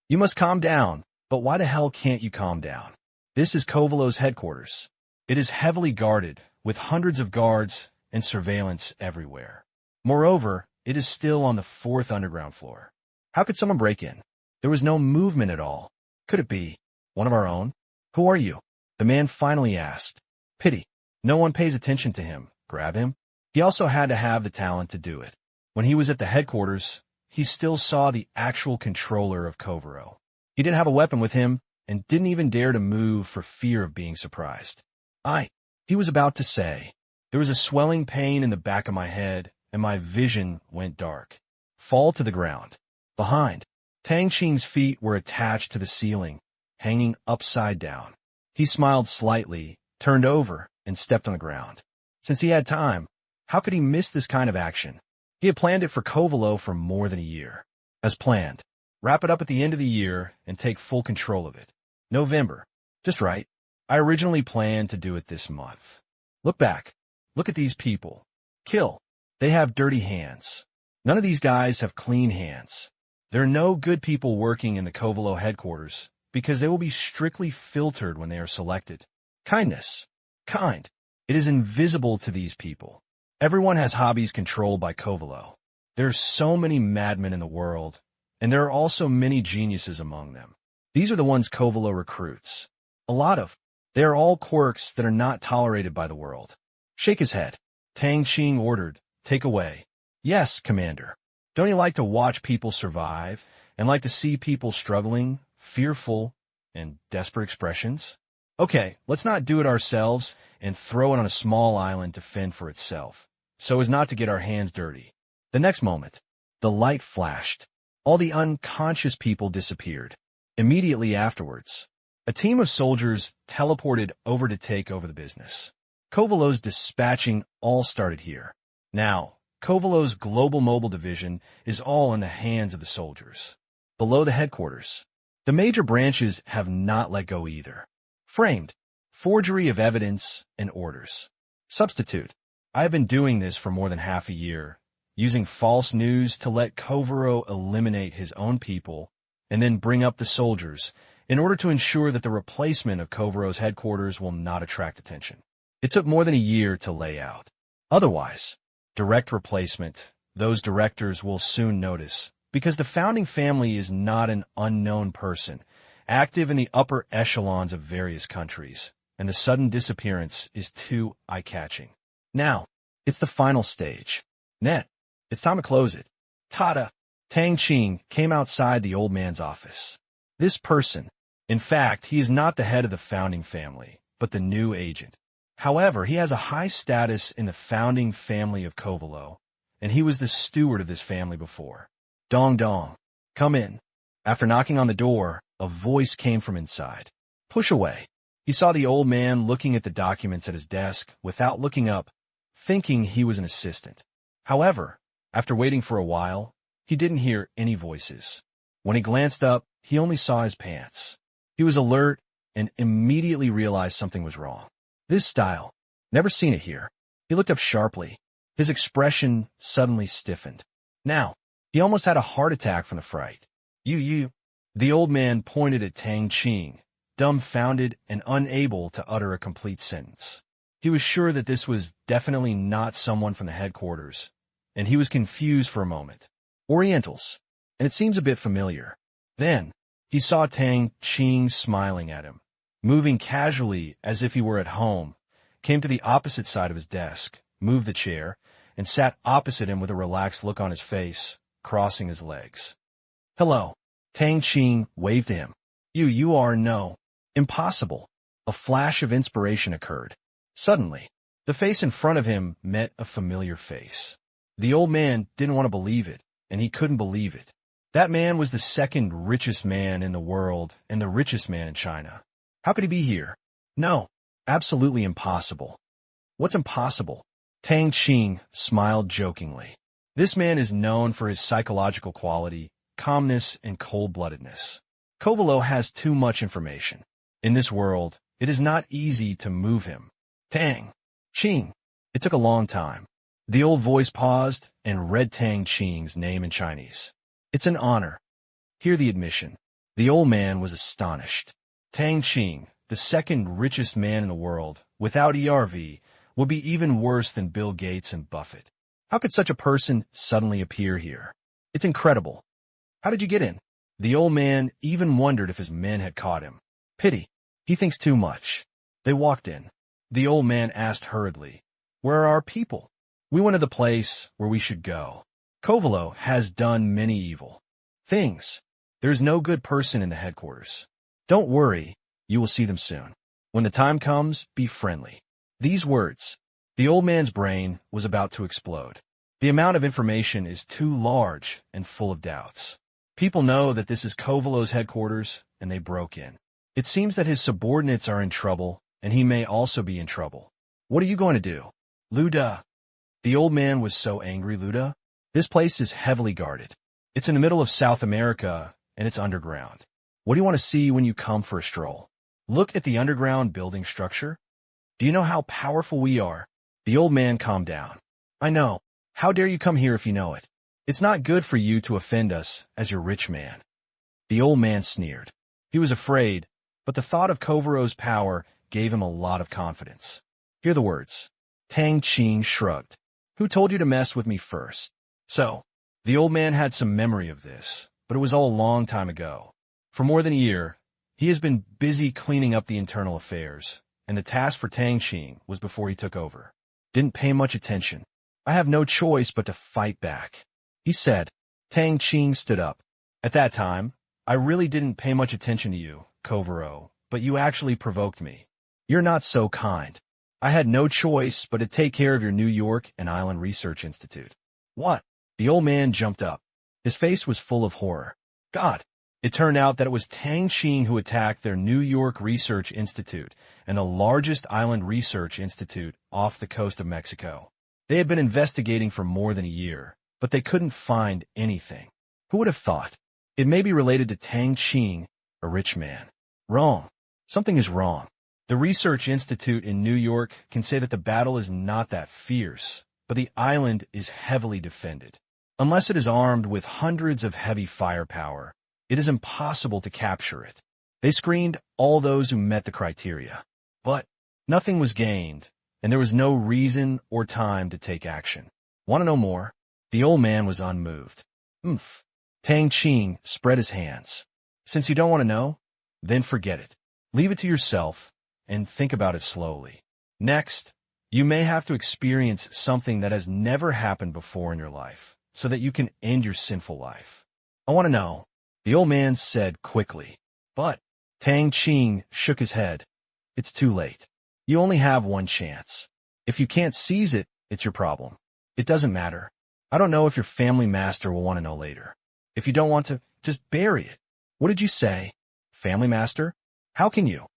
You must calm down, but why the hell can't you calm down? This is Kovalo's headquarters. It is heavily guarded, with hundreds of guards and surveillance everywhere. Moreover, it is still on the 4th underground floor. How could someone break in? There was no movement at all. Could it be one of our own? Who are you? The man finally asked. Pity. No one pays attention to him. Grab him? He also had to have the talent to do it. When he was at the headquarters, he still saw the actual controller of Kovaro. He didn't have a weapon with him and didn't even dare to move for fear of being surprised. He was about to say. There was a swelling pain in the back of my head, and my vision went dark. Fall to the ground. Behind, Tang Qing's feet were attached to the ceiling, hanging upside down. He smiled slightly, turned over, and stepped on the ground. Since he had time, how could he miss this kind of action? He had planned it for Kovalo for more than a year. As planned, wrap it up at the end of the year and take full control of it. November. Just right. I originally planned to do it this month. Look back. Look at these people. Kill. They have dirty hands. None of these guys have clean hands. There are no good people working in the Kovalo headquarters because they will be strictly filtered when they are selected. Kindness. Kind. It is invisible to these people. Everyone has hobbies controlled by Kovalo. There are so many madmen in the world, and there are also many geniuses among them. These are the ones Kovalo recruits. A lot of. They are all quirks that are not tolerated by the world. Shake his head. Tang Qing ordered, take away. Yes, Commander. Don't you like to watch people survive and like to see people struggling, fearful, and desperate expressions? Okay, let's not do it ourselves and throw it on a small island to fend for itself, so as not to get our hands dirty. The next moment, the light flashed. All the unconscious people disappeared. Immediately afterwards, A team of soldiers teleported over to take over the business. Kovalo's dispatching all started here. Now, Kovalo's global mobile division is all in the hands of the soldiers. Below the headquarters, the major branches have not let go either. Framed, forgery of evidence and orders. Substitute. I have been doing this for more than half a year, using false news to let Kovaro eliminate his own people and then bring up the soldiers in order to ensure that the replacement of Kovaro's headquarters will not attract attention. It took more than a year to lay out. Otherwise, direct replacement, those directors will soon notice, because the founding family is not an unknown person, active in the upper echelons of various countries, and the sudden disappearance is too eye-catching. Now, it's the final stage. Net, it's time to close it. Tada! Tang Qing came outside the old man's office. This person, in fact, he is not the head of the founding family, but the new agent. However, he has a high status in the founding family of Kovalo, and he was the steward of this family before. Dong dong. Come in. After knocking on the door, a voice came from inside. Push away. He saw the old man looking at the documents at his desk without looking up, thinking he was an assistant. However, after waiting for a while, he didn't hear any voices. When he glanced up, he only saw his pants. He was alert and immediately realized something was wrong. This style. Never seen it here. He looked up sharply. His expression suddenly stiffened. Now, he almost had a heart attack from the fright. You. The old man pointed at Tang Qing, dumbfounded and unable to utter a complete sentence. He was sure that this was definitely not someone from the headquarters, and he was confused for a moment. Orientals, and it seems a bit familiar. Then, he saw Tang Qing smiling at him, moving casually as if he were at home, came to the opposite side of his desk, moved the chair, and sat opposite him with a relaxed look on his face, crossing his legs. Hello. Tang Qing waved to him. You are no. Impossible. A flash of inspiration occurred. Suddenly, the face in front of him met a familiar face. The old man didn't want to believe it, and he couldn't believe it. That man was the second richest man in the world and the richest man in China. How could he be here? No, absolutely impossible. What's impossible? Tang Qing smiled jokingly. This man is known for his psychological quality, calmness, and cold-bloodedness. Kovalo has too much information. In this world, it is not easy to move him. Tang Qing. It took a long time. The old voice paused and read Tang Qing's name in Chinese. It's an honor. Hear the admission. The old man was astonished. Tang Qing, the second richest man in the world, without ERV, would be even worse than Bill Gates and Buffett. How could such a person suddenly appear here? It's incredible. How did you get in? The old man even wondered if his men had caught him. Pity. He thinks too much. They walked in. The old man asked hurriedly, Where are our people? We went to the place where we should go. Kovalo has done many evil things. There is no good person in the headquarters. Don't worry, you will see them soon. When the time comes, be friendly. These words. The old man's brain was about to explode. The amount of information is too large and full of doubts. People know that this is Kovalo's headquarters, and they broke in. It seems that his subordinates are in trouble, and he may also be in trouble. What are you going to do? Luda. The old man was so angry, Luda. This place is heavily guarded. It's in the middle of South America, and it's underground. What do you want to see when you come for a stroll? Look at the underground building structure. Do you know how powerful we are? The old man calmed down. I know. How dare you come here if you know it? It's not good for you to offend us as your rich man. The old man sneered. He was afraid, but the thought of Kovaro's power gave him a lot of confidence. Hear the words. Tang Qing shrugged. Who told you to mess with me first? So, the old man had some memory of this, but it was all a long time ago. For more than a year, he has been busy cleaning up the internal affairs, and the task for Tang Qing was before he took over. Didn't pay much attention. I have no choice but to fight back, he said. Tang Qing stood up. At that time, I really didn't pay much attention to you, Kovaro, but you actually provoked me. You're not so kind. I had no choice but to take care of your New York and Island Research Institute. What? The old man jumped up. His face was full of horror. God, It turned out that it was Tang Qing who attacked their New York Research Institute and the largest island research institute off the coast of Mexico. They had been investigating for more than a year, but they couldn't find anything. Who would have thought? It may be related to Tang Qing, a rich man. Wrong. Something is wrong. The Research Institute in New York can say that the battle is not that fierce, but the island is heavily defended. Unless it is armed with hundreds of heavy firepower, it is impossible to capture it. They screened all those who met the criteria. But nothing was gained, and there was no reason or time to take action. Want to know more? The old man was unmoved. Oomph. Tang Qing spread his hands. Since you don't want to know, then forget it. Leave it to yourself and think about it slowly. Next, you may have to experience something that has never happened before in your life, so that you can end your sinful life. I want to know, the old man said quickly. But Tang Qing shook his head. It's too late. You only have one chance. If you can't seize it, it's your problem. It doesn't matter. I don't know if your family master will want to know later. If you don't want to, just bury it. What did you say? Family master? How can you?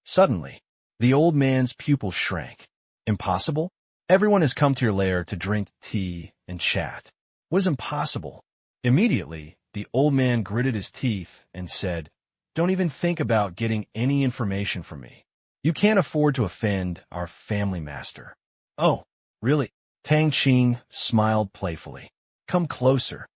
Suddenly, the old man's pupil shrank. Impossible? Everyone has come to your lair to drink tea and chat. What is impossible? Immediately, the old man gritted his teeth and said, Don't even think about getting any information from me. You can't afford to offend our family master. Oh, really? Tang Qing smiled playfully. Come closer.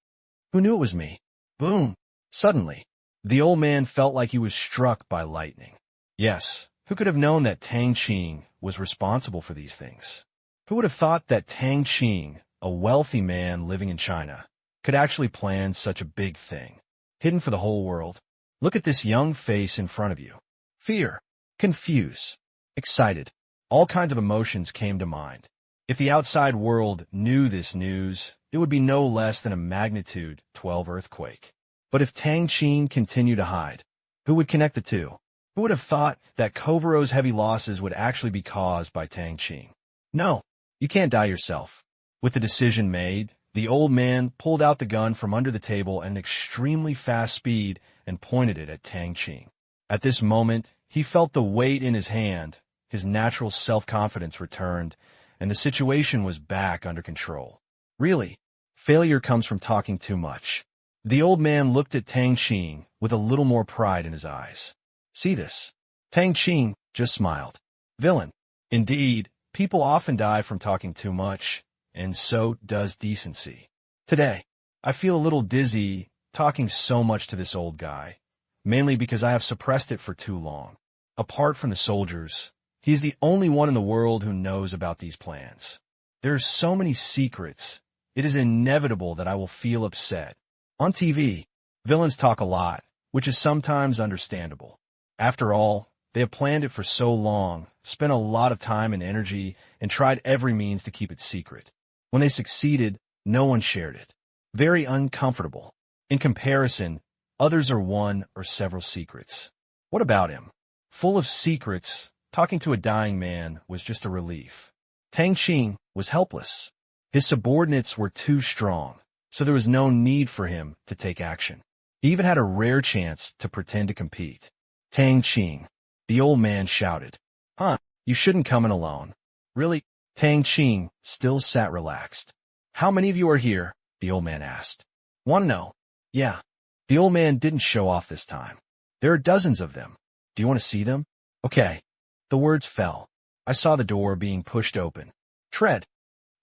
Who knew it was me? Boom. Suddenly, the old man felt like he was struck by lightning. Yes, who could have known that Tang Qing was responsible for these things? Who would have thought that Tang Qing, a wealthy man living in China, could actually plan such a big thing, hidden for the whole world? Look at this young face in front of you. Fear, confused, excited, all kinds of emotions came to mind. If the outside world knew this news, it would be no less than a magnitude 12 earthquake. But if Tang Qing continued to hide, who would connect the two? Who would have thought that Kovaro's heavy losses would actually be caused by Tang Qing? No, you can't die yourself. With the decision made, the old man pulled out the gun from under the table at an extremely fast speed and pointed it at Tang Qing. At this moment, he felt the weight in his hand, his natural self-confidence returned, and the situation was back under control. Really, failure comes from talking too much. The old man looked at Tang Qing with a little more pride in his eyes. See this? Tang Qing just smiled. Villain. Indeed, people often die from talking too much, and so does decency. Today, I feel a little dizzy talking so much to this old guy, mainly because I have suppressed it for too long. Apart from the soldiers, he is the only one in the world who knows about these plans. There are so many secrets, it is inevitable that I will feel upset. On TV, villains talk a lot, which is sometimes understandable. After all, they have planned it for so long, spent a lot of time and energy, and tried every means to keep it secret. When they succeeded, no one shared it. Very uncomfortable. In comparison, others are one or several secrets. What about him? Full of secrets, talking to a dying man was just a relief. Tang Qing was helpless. His subordinates were too strong, so there was no need for him to take action. He even had a rare chance to pretend to compete. Tang Qing, the old man shouted. Huh, you shouldn't come in alone. Really? Tang Qing still sat relaxed. How many of you are here? The old man asked. Want to know? Yeah. The old man didn't show off this time. There are dozens of them. Do you want to see them? Okay. The words fell. I saw the door being pushed open. Tread.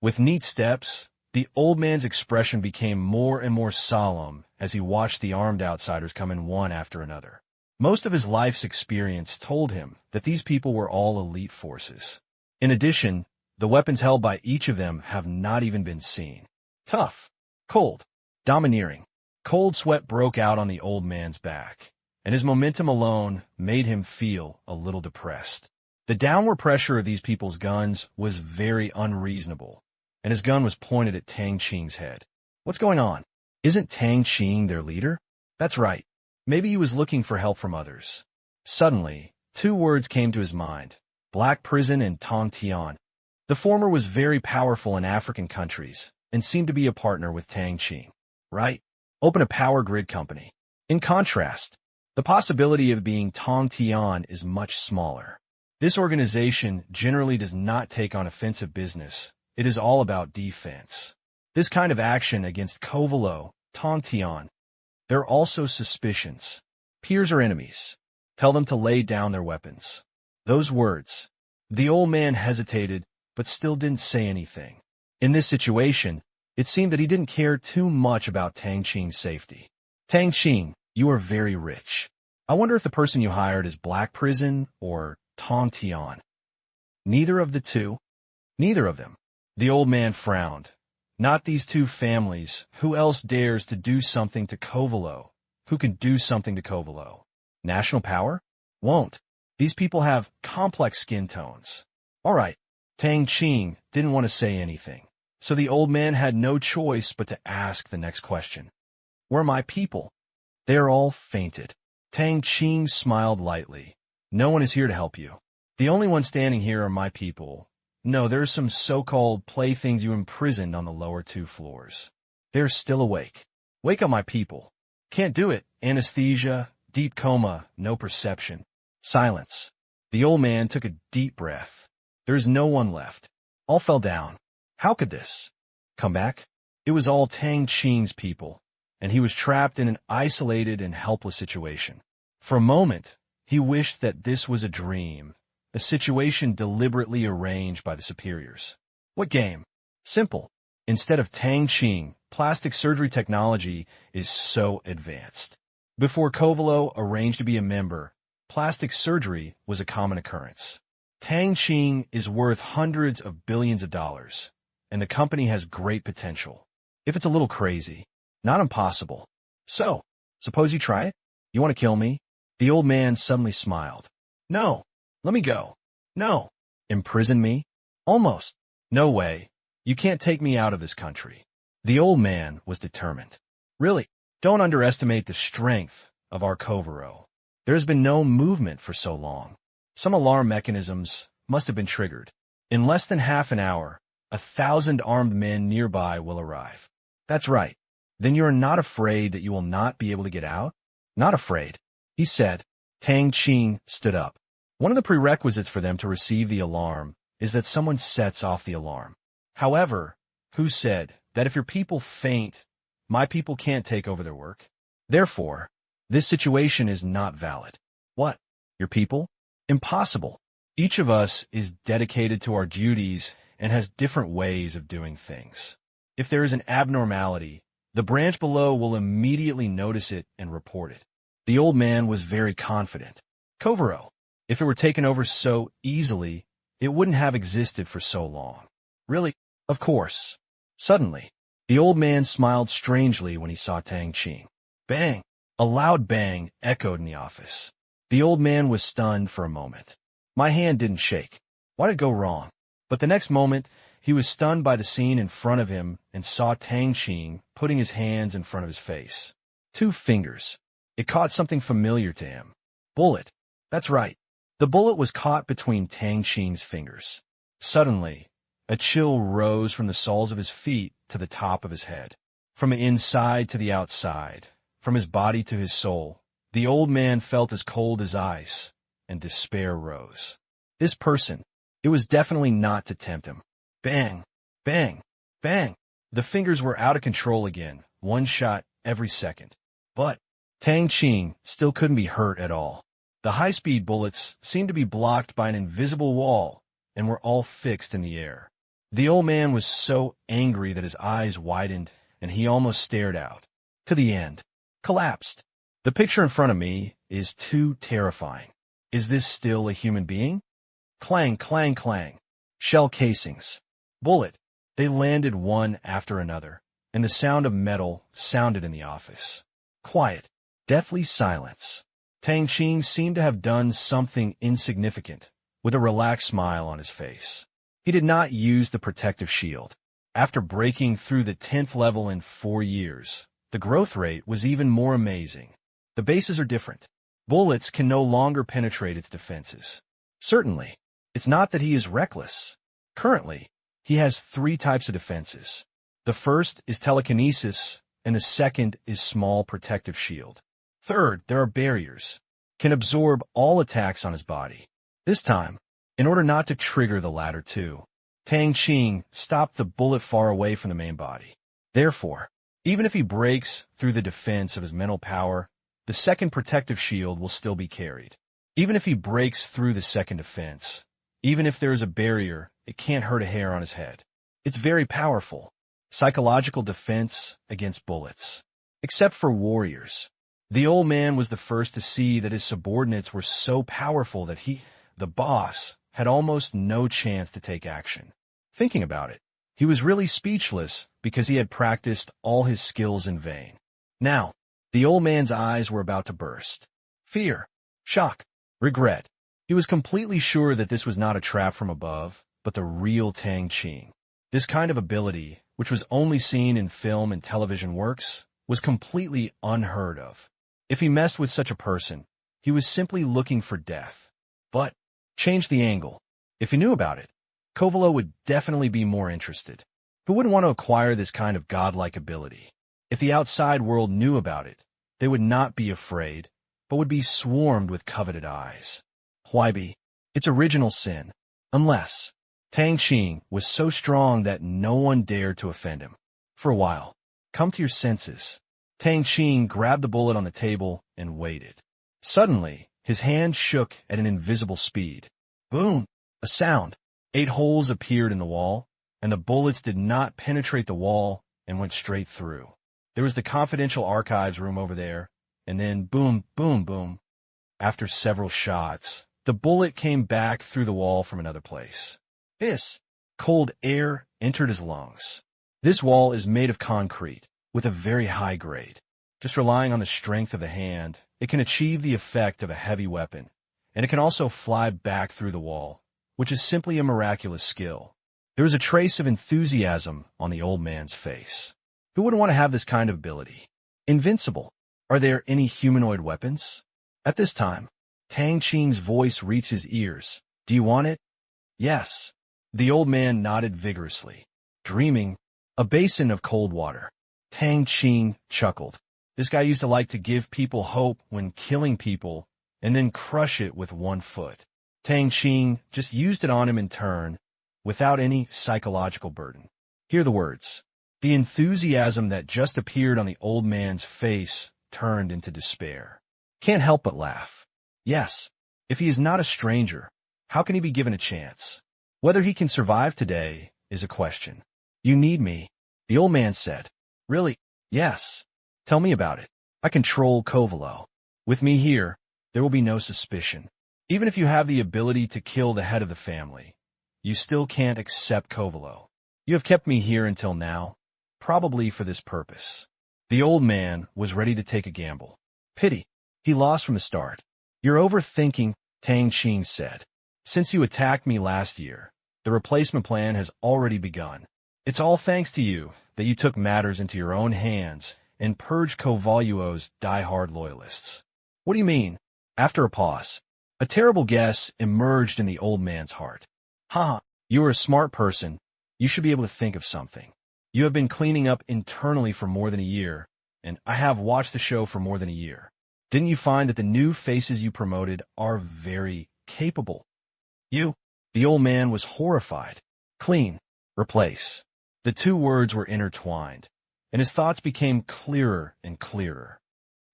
With neat steps, the old man's expression became more and more solemn as he watched the armed outsiders come in one after another. Most of his life's experience told him that these people were all elite forces. In addition, the weapons held by each of them have not even been seen. Tough, cold, domineering. Cold sweat broke out on the old man's back, and his momentum alone made him feel a little depressed. The downward pressure of these people's guns was very unreasonable, and his gun was pointed at Tang Qing's head. What's going on? Isn't Tang Qing their leader? That's right. Maybe he was looking for help from others. Suddenly, two words came to his mind: Black Prison and Tang Tian. The former was very powerful in African countries and seemed to be a partner with Tang Qing. Right? Open a power grid company. In contrast, the possibility of being Tang Qing is much smaller. This organization generally does not take on offensive business. It is all about defense. This kind of action against Kovalo, Tang Qing, there are also suspicions. Peers or enemies. Tell them to lay down their weapons. Those words. The old man hesitated, but still didn't say anything. In this situation, it seemed that he didn't care too much about Tang Qing's safety. Tang Qing, you are very rich. I wonder if the person you hired is Black Prison or Tang Qing. Neither of the two? Neither of them. The old man frowned. Not these two families. Who else dares to do something to Kovalo? Who can do something to Kovalo? National power? Won't. These people have complex skin tones. All right. Tang Qing didn't want to say anything, so the old man had no choice but to ask the next question. Where are my people? They are all fainted. Tang Qing smiled lightly. No one is here to help you. The only ones standing here are my people. No, there are some so-called playthings you imprisoned on the lower 2 floors. They are still awake. Wake up my people. Can't do it. Anesthesia, deep coma, no perception. Silence. The old man took a deep breath. There is no one left. All fell down. How could this come back? It was all Tang Qing's people, and he was trapped in an isolated and helpless situation. For a moment, he wished that this was a dream, a situation deliberately arranged by the superiors. What game? Simple. Instead of Tang Qing, plastic surgery technology is so advanced. Before Kovalo arranged to be a member, plastic surgery was a common occurrence. Tang Qing is worth hundreds of billions of dollars, and the company has great potential. If it's a little crazy, not impossible. So, suppose you try it? You want to kill me? The old man suddenly smiled. No. Let me go. No. Imprison me? Almost. No way. You can't take me out of this country. The old man was determined. Really, don't underestimate the strength of our Kovaro. There has been no movement for so long. Some alarm mechanisms must have been triggered. In less than half an hour, 1,000 armed men nearby will arrive. That's right. Then you are not afraid that you will not be able to get out? Not afraid, he said. Tang Qing stood up. One of the prerequisites for them to receive the alarm is that someone sets off the alarm. However, who said that if your people faint, my people can't take over their work? Therefore, this situation is not valid. What? Your people? Impossible. Each of us is dedicated to our duties and has different ways of doing things. If there is an abnormality, the branch below will immediately notice it and report it. The old man was very confident. Kovaro, if it were taken over so easily, it wouldn't have existed for so long. Really? Of course. Suddenly, the old man smiled strangely when he saw Tang Qing. Bang! A loud bang echoed in the office. The old man was stunned for a moment. My hand didn't shake. Why did it go wrong? But the next moment, he was stunned by the scene in front of him and saw Tang Qing putting his hands in front of his face. 2 fingers. It caught something familiar to him. Bullet. That's right. The bullet was caught between Tang Qing's fingers. Suddenly, a chill rose from the soles of his feet to the top of his head. From the inside to the outside, from his body to his soul, the old man felt as cold as ice, and despair rose. This person, it was definitely not to tempt him. Bang! Bang! Bang! The fingers were out of control again, one shot every second. But Tang Qing still couldn't be hurt at all. The high-speed bullets seemed to be blocked by an invisible wall and were all fixed in the air. The old man was so angry that his eyes widened and he almost stared out. To the end. Collapsed. The picture in front of me is too terrifying. Is this still a human being? Clang, clang, clang. Shell casings. Bullet. They landed one after another, and the sound of metal sounded in the office. Quiet. Deathly silence. Tang Qing seemed to have done something insignificant, with a relaxed smile on his face. He did not use the protective shield. After breaking through the 10th level in 4 years, the growth rate was even more amazing. The bases are different. Bullets can no longer penetrate its defenses. Certainly, it's not that he is reckless. Currently, he has 3 types of defenses. The first is telekinesis, and the second is small protective shield. Third, there are barriers. Can absorb all attacks on his body. This time, in order not to trigger the latter two, Tang Qing stopped the bullet far away from the main body. Therefore, even if he breaks through the defense of his mental power, the second protective shield will still be carried. Even if he breaks through the second defense, even if there is a barrier, it can't hurt a hair on his head. It's very powerful. Psychological defense against bullets. Except for warriors. The old man was the first to see that his subordinates were so powerful that he, the boss, had almost no chance to take action. Thinking about it, he was really speechless because he had practiced all his skills in vain. Now, the old man's eyes were about to burst. Fear, shock, regret. He was completely sure that this was not a trap from above, but the real Tang Qing. This kind of ability, which was only seen in film and television works, was completely unheard of. If he messed with such a person, he was simply looking for death. But, change the angle. If he knew about it, Kovalo would definitely be more interested. Who wouldn't want to acquire this kind of godlike ability? If the outside world knew about it, they would not be afraid, but would be swarmed with coveted eyes. Huaibi, its original sin, unless Tang Qing was so strong that no one dared to offend him. For a while, come to your senses. Tang Qing grabbed the bullet on the table and waited. Suddenly, his hand shook at an invisible speed. Boom! A sound. 8 holes appeared in the wall, and the bullets did not penetrate the wall and went straight through. There was the confidential archives room over there, and then boom, boom, boom. After several shots, the bullet came back through the wall from another place. Cold air entered his lungs. This wall is made of concrete, with a very high grade. Just relying on the strength of the hand, it can achieve the effect of a heavy weapon, and it can also fly back through the wall, which is simply a miraculous skill. There was a trace of enthusiasm on the old man's face. Who wouldn't want to have this kind of ability? Invincible. Are there any humanoid weapons? At this time, Tang Qing's voice reached his ears. Do you want it? Yes. The old man nodded vigorously. Dreaming, a basin of cold water. Tang Qing chuckled. This guy used to like to give people hope when killing people, and then crush it with one foot. Tang Qing just used it on him in turn, without any psychological burden. Hear the words. The enthusiasm that just appeared on the old man's face turned into despair. Can't help but laugh. Yes, if he is not a stranger, how can he be given a chance? Whether he can survive today is a question. You need me, the old man said. Really? Yes. Tell me about it. I control Kovalo. With me here, there will be no suspicion. Even if you have the ability to kill the head of the family, you still can't accept Kovalo. You have kept me here until now, probably for this purpose. The old man was ready to take a gamble. Pity. He lost from the start. You're overthinking, Tang Qing said. Since you attacked me last year, the replacement plan has already begun. It's all thanks to you that you took matters into your own hands and purged Kovaluo's die-hard loyalists. What do you mean? After a pause, a terrible guess emerged in the old man's heart. You are a smart person. You should be able to think of something. You have been cleaning up internally for more than a year, and I have watched the show for more than a year. Didn't you find that the new faces you promoted are very capable? The old man was horrified. Clean, replace. The two words were intertwined, and his thoughts became clearer and clearer.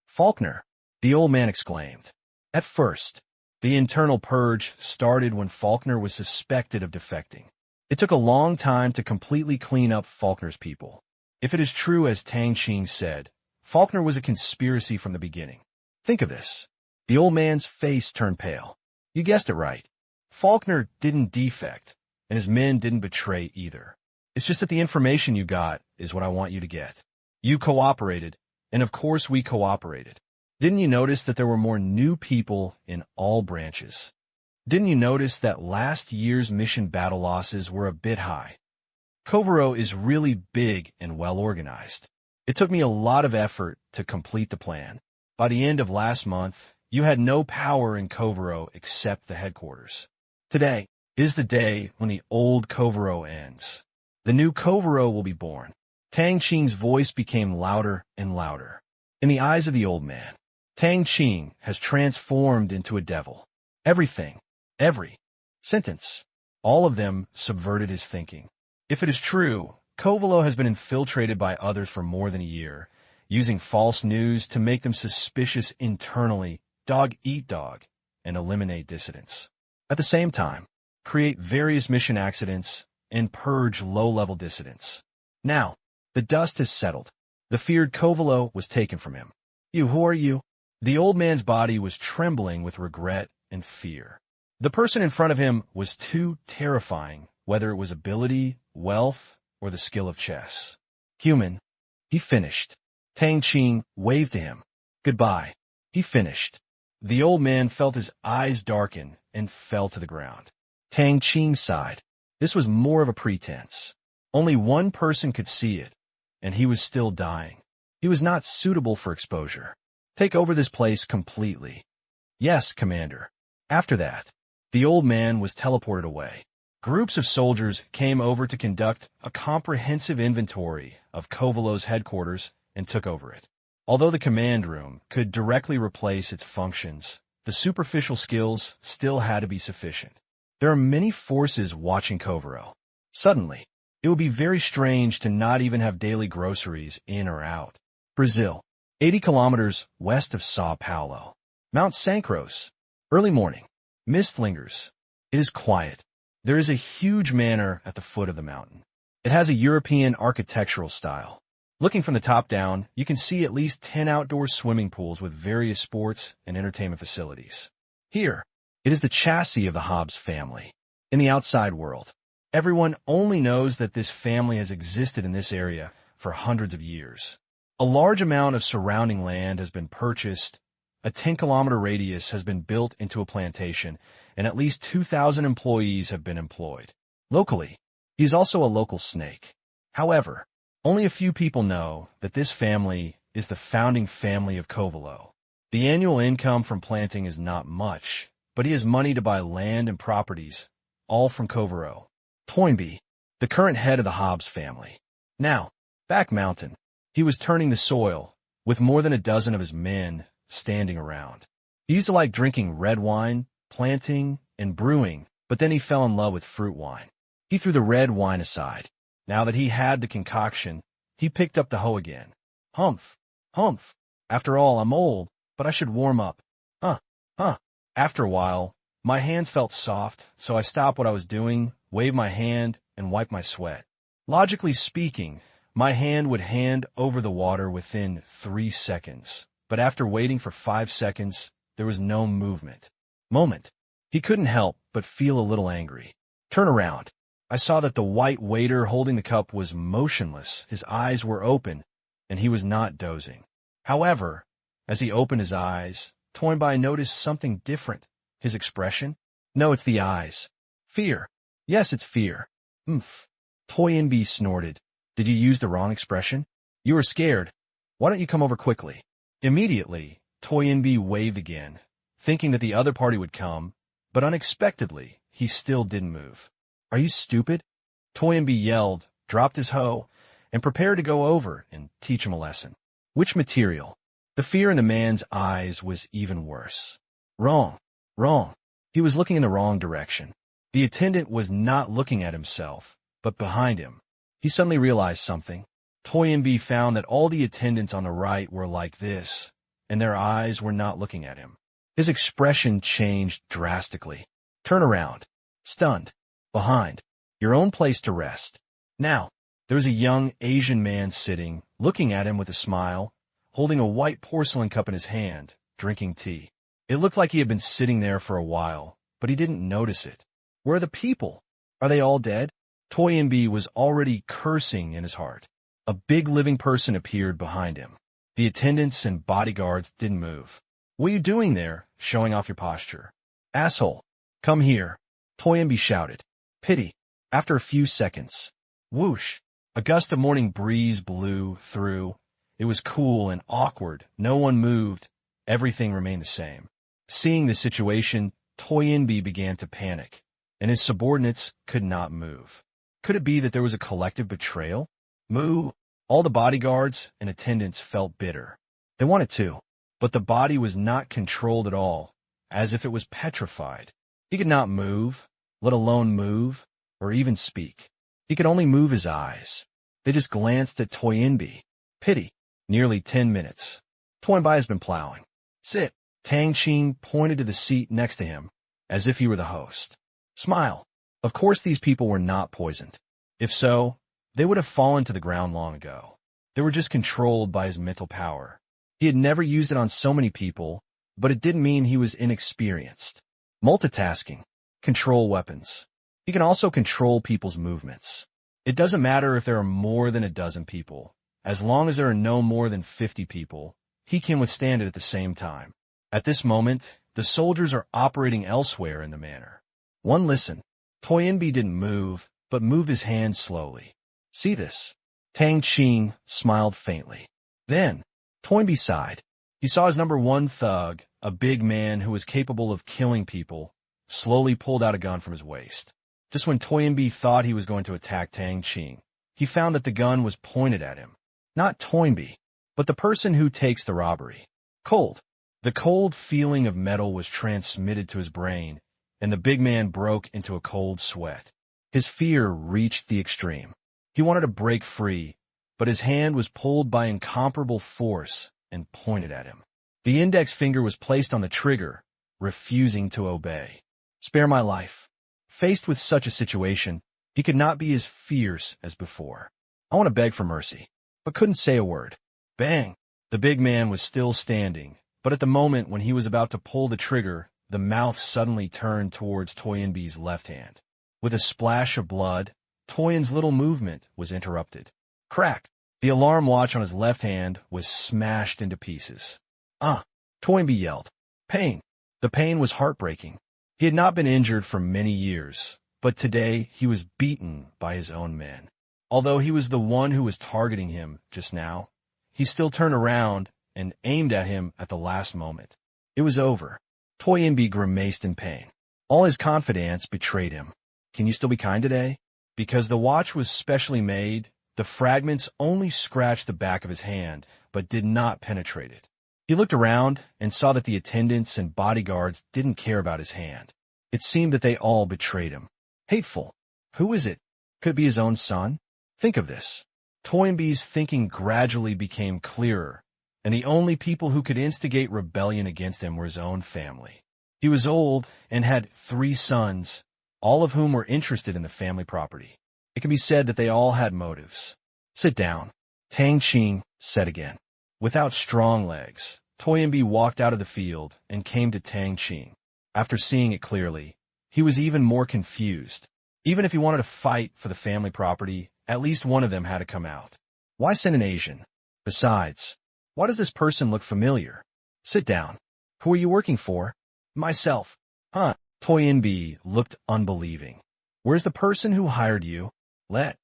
Faulkner, the old man exclaimed. At first, the internal purge started when Faulkner was suspected of defecting. It took a long time to completely clean up Faulkner's people. If it is true as Tang Qing said, Faulkner was a conspiracy from the beginning. Think of this. The old man's face turned pale. You guessed it right. Faulkner didn't defect, and his men didn't betray either. It's just that the information you got is what I want you to get. You cooperated, and of course we cooperated. Didn't you notice that there were more new people in all branches? Didn't you notice that last year's mission battle losses were a bit high? Kovaro is really big and well organized. It took me a lot of effort to complete the plan. By the end of last month, you had no power in Kovaro except the headquarters. Today is the day when the old Kovaro ends. The new Kovaro will be born. Tang Qing's voice became louder and louder. In the eyes of the old man, Tang Qing has transformed into a devil. Everything, every sentence, all of them subverted his thinking. If it is true, Kovalo has been infiltrated by others for more than a year, using false news to make them suspicious internally, dog eat dog, and eliminate dissidents. At the same time, create various mission accidents and purge low-level dissidents. Now, the dust has settled. The feared Kovalo was taken from him. Who are you? The old man's body was trembling with regret and fear. The person in front of him was too terrifying, whether it was ability, wealth, or the skill of chess. Human. He finished. Tang Qing waved to him. Goodbye. He finished. The old man felt his eyes darken and fell to the ground. Tang Qing sighed. This was more of a pretense. Only one person could see it, and he was still dying. He was not suitable for exposure. Take over this place completely. Yes, Commander. After that, the old man was teleported away. Groups of soldiers came over to conduct a comprehensive inventory of Kovalo's headquarters and took over it. Although the command room could directly replace its functions, the superficial skills still had to be sufficient. There are many forces watching Kovaro. Suddenly, it would be very strange to not even have daily groceries in or out. Brazil, 80 kilometers west of Sao Paulo. Mount Sancros. Early morning. Mist lingers. It is quiet. There is a huge manor at the foot of the mountain. It has a European architectural style. Looking from the top down, you can see at least 10 outdoor swimming pools with various sports and entertainment facilities. Here, it is the chassis of the Hobbs family. In the outside world, everyone only knows that this family has existed in this area for hundreds of years. A large amount of surrounding land has been purchased, a 10-kilometer radius has been built into a plantation, and at least 2,000 employees have been employed. Locally, he is also a local snake. However, only a few people know that this family is the founding family of Kovalo. The annual income from planting is not much, but he has money to buy land and properties, all from Kovaro. Toynbee, the current head of the Hobbs family. Now, back mountain, he was turning the soil, with more than a dozen of his men standing around. He used to like drinking red wine, planting, and brewing, but then he fell in love with fruit wine. He threw the red wine aside. Now that he had the concoction, he picked up the hoe again. Humph, humph. After all, I'm old, but I should warm up. Huh. After a while, my hands felt soft, so I stopped what I was doing, waved my hand, and wiped my sweat. Logically speaking, my hand would hand over the water within 3 seconds, but after waiting for 5 seconds, there was no movement. He couldn't help but feel a little angry. Turn around. I saw that the white waiter holding the cup was motionless, his eyes were open, and he was not dozing. However, as he opened his eyes, Toynbee noticed something different. His expression? No, it's the eyes. Fear. Yes, it's fear. Toynbee snorted. Did you use the wrong expression? You were scared. Why don't you come over quickly? Immediately, Toynbee waved again, thinking that the other party would come, but unexpectedly, he still didn't move. Are you stupid? Toynbee yelled, dropped his hoe, and prepared to go over and teach him a lesson. Which material? The fear in the man's eyes was even worse. Wrong. He was looking in the wrong direction. The attendant was not looking at himself, but behind him. He suddenly realized something. Toynbee found that all the attendants on the right were like this, and their eyes were not looking at him. His expression changed drastically. Turn around. Stunned. Behind. Your own place to rest. Now, there was a young Asian man sitting, looking at him with a smile, holding a white porcelain cup in his hand, drinking tea. It looked like he had been sitting there for a while, but he didn't notice it. Where are the people? Are they all dead? Toynbee was already cursing in his heart. A big living person appeared behind him. The attendants and bodyguards didn't move. What are you doing there, showing off your posture? Asshole. Come here. Toynbee shouted. Pity. After a few seconds. Whoosh. A gust of morning breeze blew through. It was cool and awkward. No one moved. Everything remained the same. Seeing the situation, Toynbee began to panic, and his subordinates could not move. Could it be that there was a collective betrayal? Moo! All the bodyguards and attendants felt bitter. They wanted to. but the body was not controlled at all, as if it was petrified. He could not move, let alone move, or even speak. He could only move his eyes. They just glanced at Toynbee. Pity. Nearly 10 minutes. Toynbee has been plowing. Sit. Tang Qing pointed to the seat next to him, as if he were the host. Smile. Of course these people were not poisoned. If so, they would have fallen to the ground long ago. They were just controlled by his mental power. He had never used it on so many people, but it didn't mean he was inexperienced. Multitasking. Control weapons. He can also control people's movements. It doesn't matter if there are more than a dozen people. As long as there are no more than 50 people, he can withstand it at the same time. At this moment, the soldiers are operating elsewhere in the manor. One listen. Toynbee didn't move, but moved his hand slowly. See this? Tang Qing smiled faintly. Then, Toynbee sighed. He saw his number one thug, a big man who was capable of killing people, slowly pulled out a gun from his waist. Just when Toynbee thought he was going to attack Tang Qing, he found that the gun was pointed at him. Not Toynbee, but the person who takes the robbery. Cold. The cold feeling of metal was transmitted to his brain, and the big man broke into a cold sweat. His fear reached the extreme. He wanted to break free, but his hand was pulled by incomparable force and pointed at him. The index finger was placed on the trigger, refusing to obey. Spare my life. Faced with such a situation, he could not be as fierce as before. I want to beg for mercy, but couldn't say a word. Bang! The big man was still standing, but at the moment when he was about to pull the trigger, the mouth suddenly turned towards Toynbee's left hand. With a splash of blood, Toyn's little movement was interrupted. Crack! The alarm watch on his left hand was smashed into pieces. Toynbee yelled. Pain. The pain was heartbreaking. He had not been injured for many years, but today he was beaten by his own men. Although he was the one who was targeting him just now, he still turned around and aimed at him at the last moment. It was over. Toynbee grimaced in pain. All his confidence betrayed him. Can you still be kind today? Because the watch was specially made, the fragments only scratched the back of his hand, but did not penetrate it. He looked around and saw that the attendants and bodyguards didn't care about his hand. It seemed that they all betrayed him. Hateful. Who is it? Could it be his own son? Think of this. Toynbee's thinking gradually became clearer, and the only people who could instigate rebellion against him were his own family. He was old and had 3 sons, all of whom were interested in the family property. It can be said that they all had motives. Sit down, Tang Qing said again. Without strong legs, Toynbee walked out of the field and came to Tang Qing. After seeing it clearly, he was even more confused. Even if he wanted to fight for the family property, at least one of them had to come out. Why send an Asian? Besides, why does this person look familiar? Sit down. Who are you working for? Myself. Toynbee looked unbelieving. Where's the person who hired you? Let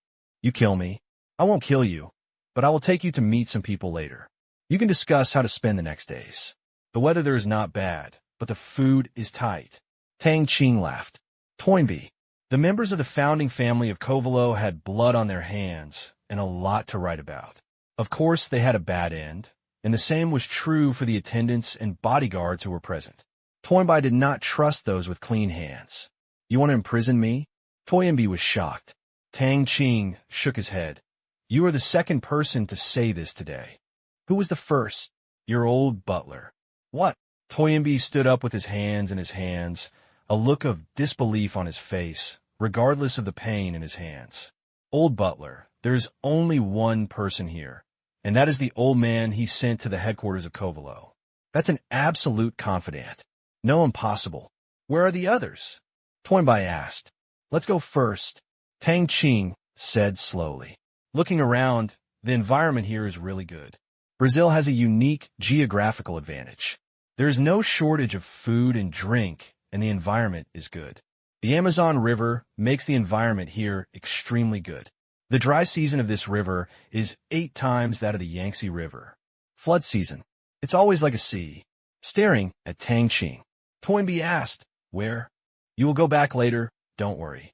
you kill me. I won't kill you, but I will take you to meet some people later. You can discuss how to spend the next days. The weather there is not bad, but the food is tight. Tang Qing laughed. Toynbee. The members of the founding family of Kovalo had blood on their hands and a lot to write about. Of course, they had a bad end, and the same was true for the attendants and bodyguards who were present. Toynbee did not trust those with clean hands. You want to imprison me? Toynbee was shocked. Tang Qing shook his head. You are the second person to say this today. Who was the first? Your old butler. What? Toynbee stood up with his hands in his hands, a look of disbelief on his face, regardless of the pain in his hands. Old butler, there is only one person here, and that is the old man he sent to the headquarters of Kovalo. That's an absolute confidant. No, impossible. Where are the others? Toynbee asked. Let's go first, Tang Qing said slowly. Looking around, the environment here is really good. Brazil has a unique geographical advantage. There is no shortage of food and drink, and the environment is good. The Amazon River makes the environment here extremely good. The dry season of this river is 8 times that of the Yangtze River. Flood season. It's always like a sea. Staring at Tang Qing, Toynbee asked, Where? You will go back later, don't worry.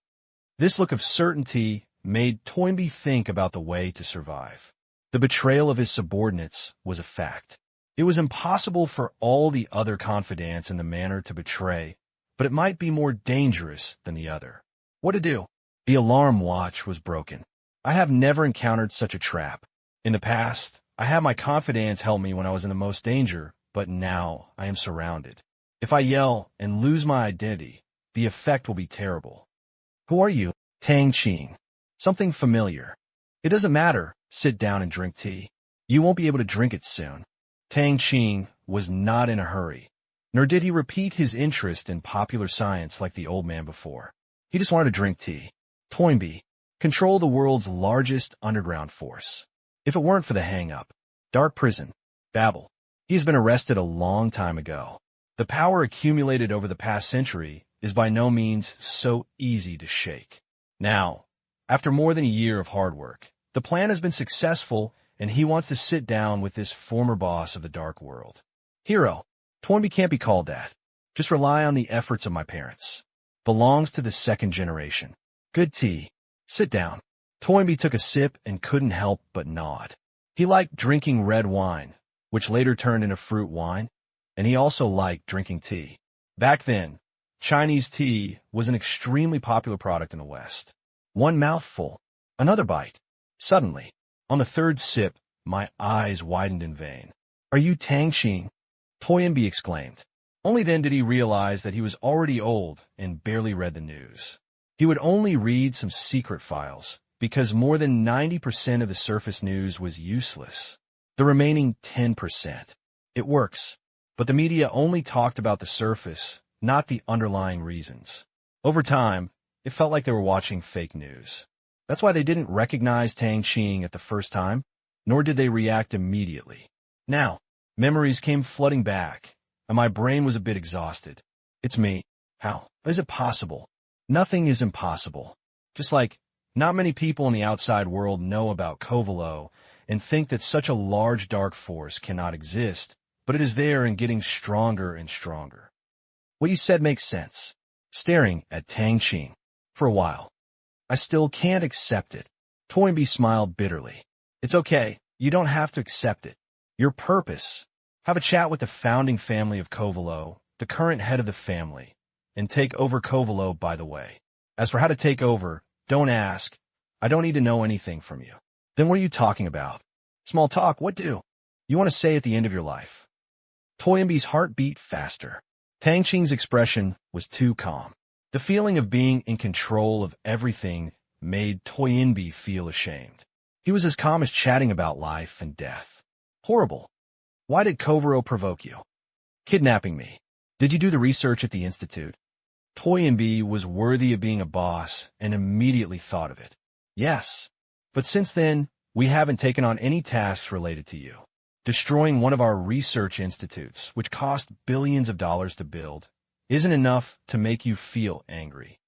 This look of certainty made Toynbee think about the way to survive. The betrayal of his subordinates was a fact. It was impossible for all the other confidants in the manor to betray, but it might be more dangerous than the other. What to do? The alarm watch was broken. I have never encountered such a trap. In the past, I had my confidants help me when I was in the most danger, but now I am surrounded. If I yell and lose my identity, the effect will be terrible. Who are you? Tang Qing. Something familiar. It doesn't matter. Sit down and drink tea. You won't be able to drink it soon. Tang Qing was not in a hurry, nor did he repeat his interest in popular science like the old man before. He just wanted to drink tea. Toynbee, control the world's largest underground force. If it weren't for the hang-up, dark prison, Babel. He has been arrested a long time ago. The power accumulated over the past century is by no means so easy to shake. Now, after more than a year of hard work, the plan has been successful, and he wants to sit down with this former boss of the dark world. Hero, Toynbee can't be called that. Just rely on the efforts of my parents. Belongs to the second generation. Good tea. Sit down. Toynbee took a sip and couldn't help but nod. He liked drinking red wine, which later turned into fruit wine, and he also liked drinking tea. Back then, Chinese tea was an extremely popular product in the West. One mouthful, another bite. Suddenly, on the third sip, my eyes widened in vain. Are you Tang Qing? Toynbee exclaimed. Only then did he realize that he was already old and barely read the news. He would only read some secret files, because more than 90% of the surface news was useless. The remaining 10%. It works, but the media only talked about the surface, not the underlying reasons. Over time, it felt like they were watching fake news. That's why they didn't recognize Tang Qing at the first time, nor did they react immediately. Now, memories came flooding back, and my brain was a bit exhausted. It's me. How is it possible? Nothing is impossible. Just like, not many people in the outside world know about Kovalo and think that such a large dark force cannot exist, but it is there and getting stronger and stronger. What you said makes sense. Staring at Tang Qing for a while. I still can't accept it. Toynbee smiled bitterly. It's okay. You don't have to accept it. Your purpose. Have a chat with the founding family of Kovalo, the current head of the family, and take over Kovalo, by the way. As for how to take over, don't ask. I don't need to know anything from you. Then what are you talking about? Small talk, what do? You want to say at the end of your life? Toynbee's heart beat faster. Tang Qing's expression was too calm. The feeling of being in control of everything made Toynbee feel ashamed. He was as calm as chatting about life and death. Horrible. Why did Kovaro provoke you? Kidnapping me. Did you do the research at the Institute? Toynbee was worthy of being a boss and immediately thought of it. Yes. But since then, we haven't taken on any tasks related to you. Destroying one of our research institutes, which cost billions of dollars to build, isn't enough to make you feel angry.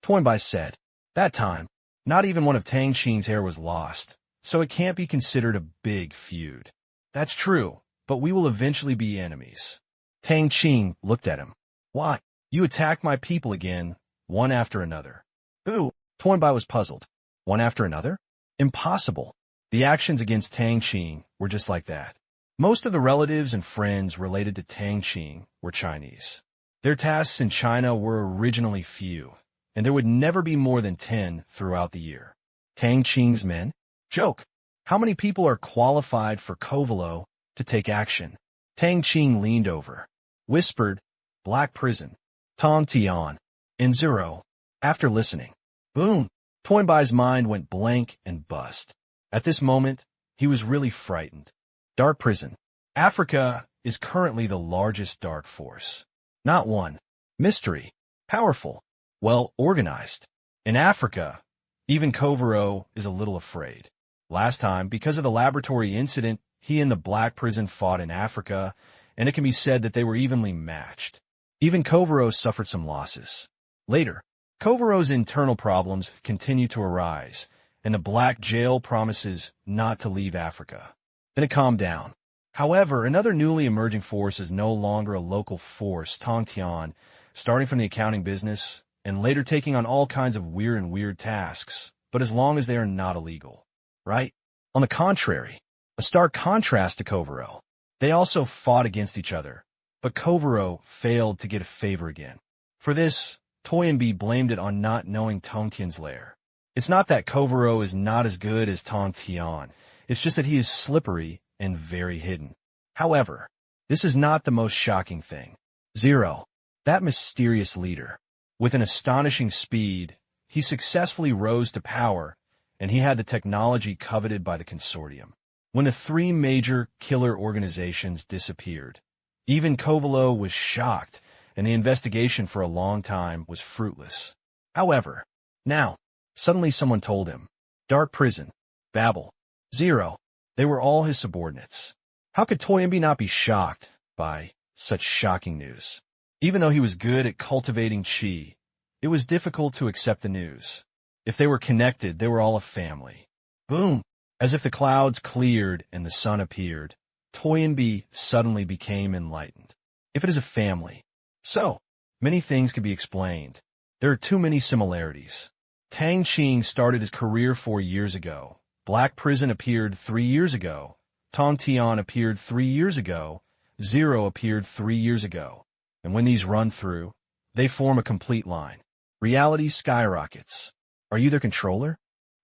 Toynbee said, that time, not even one of Tang Qing's hair was lost, so it can't be considered a big feud. That's true, but we will eventually be enemies. Tang Qing looked at him. Why? You attacked my people again, one after another. Ooh, Toynbee was puzzled. One after another? Impossible. The actions against Tang Qing were just like that. Most of the relatives and friends related to Tang Qing were Chinese. Their tasks in China were originally few, and there would never be more than 10 throughout the year. Tang Qing's men? Joke. How many people are qualified for Kovalo to take action? Tang Qing leaned over, whispered, Black Prison, Tong Tian, and Zero. After listening, boom, Toynbee's mind went blank and bust. At this moment, he was really frightened. Dark Prison. Africa is currently the largest dark force. Not one. Mystery. Powerful. Well organized. In Africa, even Kovaro is a little afraid. Last time, because of the laboratory incident, he and the Black Prison fought in Africa, and it can be said that they were evenly matched. Even Kovaro suffered some losses. Later, Kovaro's internal problems continue to arise, and the Black Jail promises not to leave Africa. Then it calmed down. However, another newly emerging force is no longer a local force, Tong Tian, starting from the accounting business, and later taking on all kinds of weird tasks, but as long as they are not illegal. Right? On the contrary, a stark contrast to Kovaro. They also fought against each other, but Kovaro failed to get a favor again. For this, Toynbee blamed it on not knowing Tang Qing's lair. It's not that Kovaro is not as good as Tang Qing, it's just that he is slippery and very hidden. However, this is not the most shocking thing. Zero, that mysterious leader. With an astonishing speed, he successfully rose to power, and he had the technology coveted by the consortium. When the three major killer organizations disappeared, even Kovalo was shocked, and the investigation for a long time was fruitless. However, now, suddenly someone told him, Dark Prison, Babel, Zero, they were all his subordinates. How could Toynbee not be shocked by such shocking news? Even though he was good at cultivating chi, it was difficult to accept the news. If they were connected, they were all a family. Boom! As if the clouds cleared and the sun appeared, Toynbee suddenly became enlightened. If it is a family, so many things could be explained. There are too many similarities. Tang Qing started his career 4 years ago. Black Prison appeared 3 years ago. Tang Tian appeared 3 years ago. Zero appeared 3 years ago. And when these run through, they form a complete line. Reality skyrockets. Are you their controller?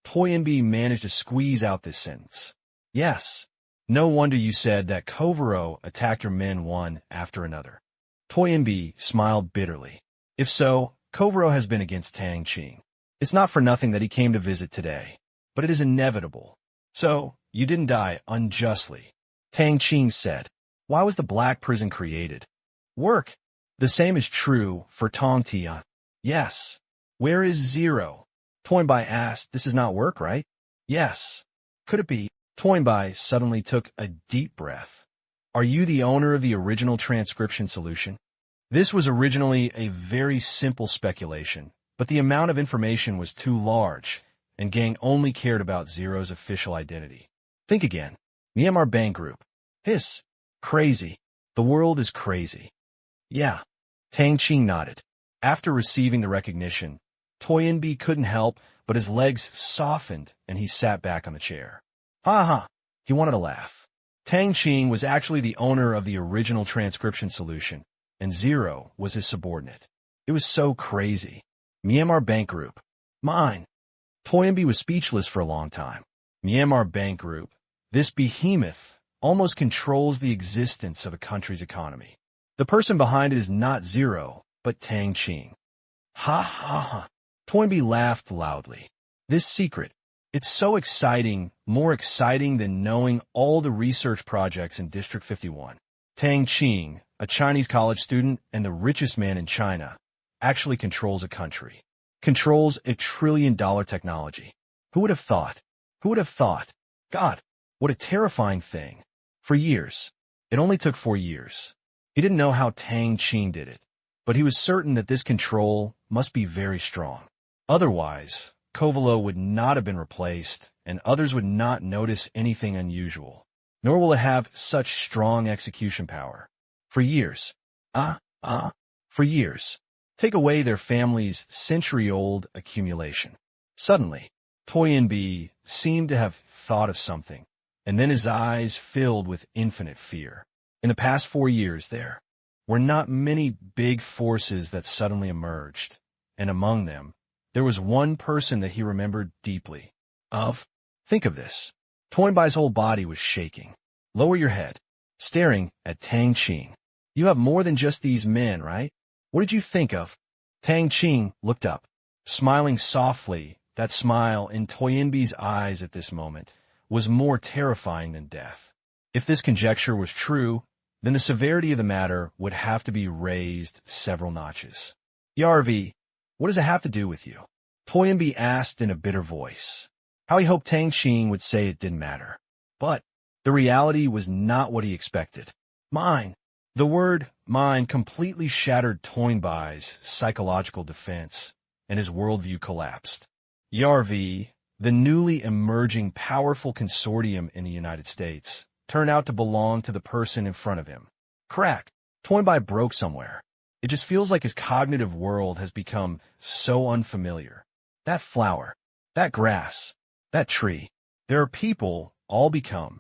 Toynbee managed to squeeze out this sentence. Yes. No wonder you said that Kovaro attacked your men one after another. Toynbee smiled bitterly. If so, Kovaro has been against Tang Qing. It's not for nothing that he came to visit today. But it is inevitable. So, you didn't die unjustly. Tang Qing said. Why was the Black Prison created? Work. The same is true for Tang Tian. Yes. Where is Zero? Toynbee asked. This is not work, right? Yes. Could it be? Toynbee suddenly took a deep breath. Are you the owner of the original transcription solution? This was originally a very simple speculation, but the amount of information was too large, and Gang only cared about Zero's official identity. Think again. Myanmar Bank Group. Hiss. Crazy. The world is crazy. Yeah. Tang Qing nodded. After receiving the recognition, Toynbee couldn't help, but his legs softened and he sat back on the chair. Ha ha. He wanted to laugh. Tang Qing was actually the owner of the original transcription solution, and Zero was his subordinate. It was so crazy. Myanmar Bank Group. Mine. Toynbee was speechless for a long time. Myanmar Bank Group, this behemoth, almost controls the existence of a country's economy. The person behind it is not Zero, but Tang Qing. Ha ha ha. Toynbee laughed loudly. This secret, it's so exciting, more exciting than knowing all the research projects in District 51. Tang Qing, a Chinese college student and the richest man in China, actually controls a country. Controls $1 trillion technology. Who would have thought? Who would have thought? God, what a terrifying thing. For years. It only took 4 years. He didn't know how Tang Qing did it, but he was certain that this control must be very strong. Otherwise, Kovalo would not have been replaced, and others would not notice anything unusual. Nor will it have such strong execution power. For years. For years. Take away their family's century-old accumulation. Suddenly, Toynbee seemed to have thought of something, and then his eyes filled with infinite fear. In the past 4 years, there were not many big forces that suddenly emerged, and among them, there was one person that he remembered deeply. Think of this. Toynbee's whole body was shaking. Lower your head, staring at Tang Qing. You have more than just these men, right? What did you think of? Tang Qing looked up, smiling softly. That smile in Toynbee's eyes at this moment was more terrifying than death. If this conjecture was true, then the severity of the matter would have to be raised several notches. Yarvi, what does it have to do with you? Toynbee asked in a bitter voice. How he hoped Tang Qing would say it didn't matter. But the reality was not what he expected. Mine. The word mine completely shattered Toynbee's psychological defense, and his worldview collapsed. Yarvi, the newly emerging powerful consortium in the United States, turned out to belong to the person in front of him. Crack. Toynbee broke somewhere. It just feels like his cognitive world has become so unfamiliar. That flower, that grass, that tree. There are people, all become.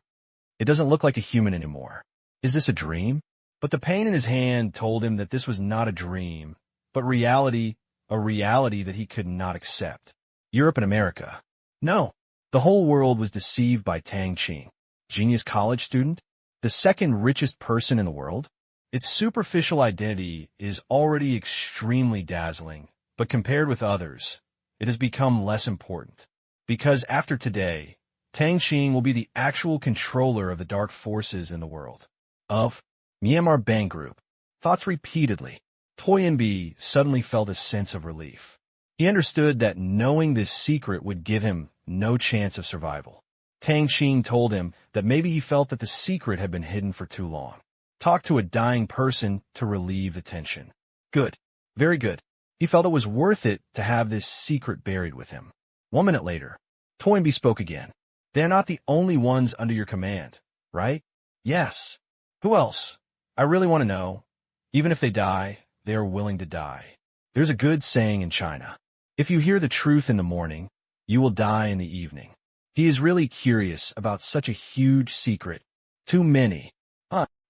It doesn't look like a human anymore. Is this a dream? But the pain in his hand told him that this was not a dream, but reality, a reality that he could not accept. Europe and America. No. The whole world was deceived by Tang Qing. Genius college student? The second richest person in the world? Its superficial identity is already extremely dazzling, but compared with others, it has become less important. Because after today, Tang Qing will be the actual controller of the dark forces in the world. Of Myanmar Bank Group. Thoughts repeatedly. Toynbee suddenly felt a sense of relief. He understood that knowing this secret would give him no chance of survival. Tang Qing told him that maybe he felt that the secret had been hidden for too long. Talk to a dying person to relieve the tension. Good. Very good. He felt it was worth it to have this secret buried with him. 1 minute later, Toynbee spoke again. They're not the only ones under your command, right? Yes. Who else? I really want to know. Even if they die, they are willing to die. There's a good saying in China. If you hear the truth in the morning, you will die in the evening. He is really curious about such a huge secret. Too many.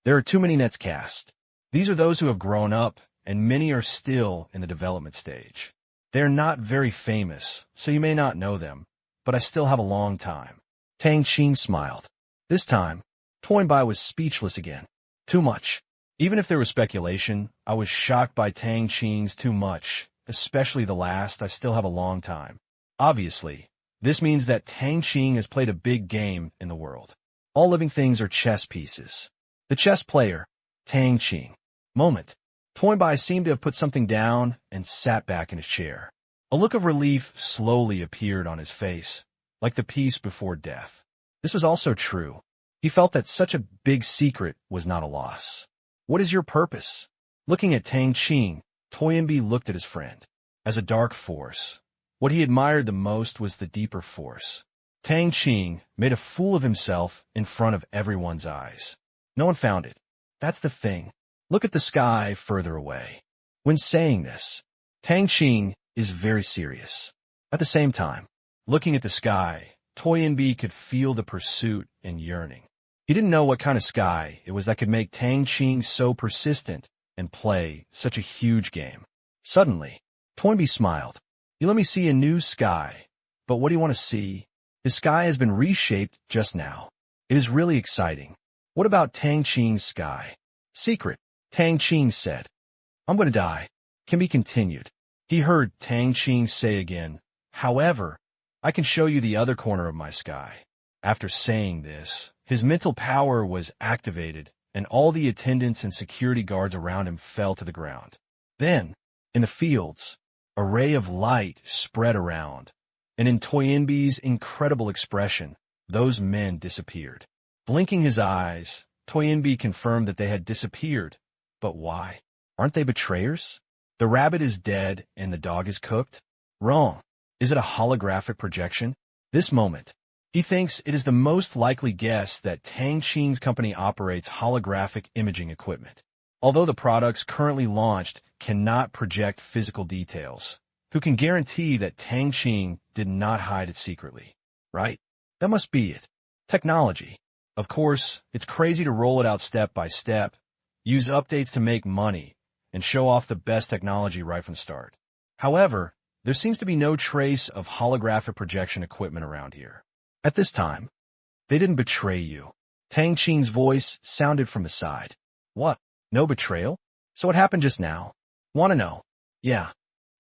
There are too many nets cast. These are those who have grown up, and many are still in the development stage. They are not very famous, so you may not know them, but I still have a long time. Tang Qing smiled. This time, Toynbee was speechless again. Too much. Even if there was speculation, I was shocked by Tang Qing's too much, especially the last. I still have a long time. Obviously, this means that Tang Qing has played a big game in the world. All living things are chess pieces. The chess player, Tang Qing. Moment. Toynbee seemed to have put something down and sat back in his chair. A look of relief slowly appeared on his face, like the peace before death. This was also true. He felt that such a big secret was not a loss. What is your purpose? Looking at Tang Qing, Toynbee looked at his friend. As a dark force, what he admired the most was the deeper force. Tang Qing made a fool of himself in front of everyone's eyes. No one found it. That's the thing. Look at the sky further away. When saying this, Tang Qing is very serious. At the same time, looking at the sky, Toynbee could feel the pursuit and yearning. He didn't know what kind of sky it was that could make Tang Qing so persistent and play such a huge game. Suddenly, Toynbee smiled. You let me see a new sky. But what do you want to see? The sky has been reshaped just now. It is really exciting. What about Tang Qing's sky? Secret, Tang Qing said. I'm going to die. Can be continued. He heard Tang Qing say again, however, I can show you the other corner of my sky. After saying this, his mental power was activated, and all the attendants and security guards around him fell to the ground. Then, in the fields, a ray of light spread around, and in Toynbee's incredible expression, those men disappeared. Blinking his eyes, Toynbee confirmed that they had disappeared. But why? Aren't they betrayers? The rabbit is dead and the dog is cooked? Wrong. Is it a holographic projection? This moment, he thinks it is the most likely guess that Tang Qing's company operates holographic imaging equipment. Although the products currently launched cannot project physical details, who can guarantee that Tang Qing did not hide it secretly? Right? That must be it. Technology. Of course, it's crazy to roll it out step by step, use updates to make money, and show off the best technology right from the start. However, there seems to be no trace of holographic projection equipment around here. At this time, they didn't betray you. Tang Qing's voice sounded from the side. What? No betrayal? So what happened just now? Want to know? Yeah.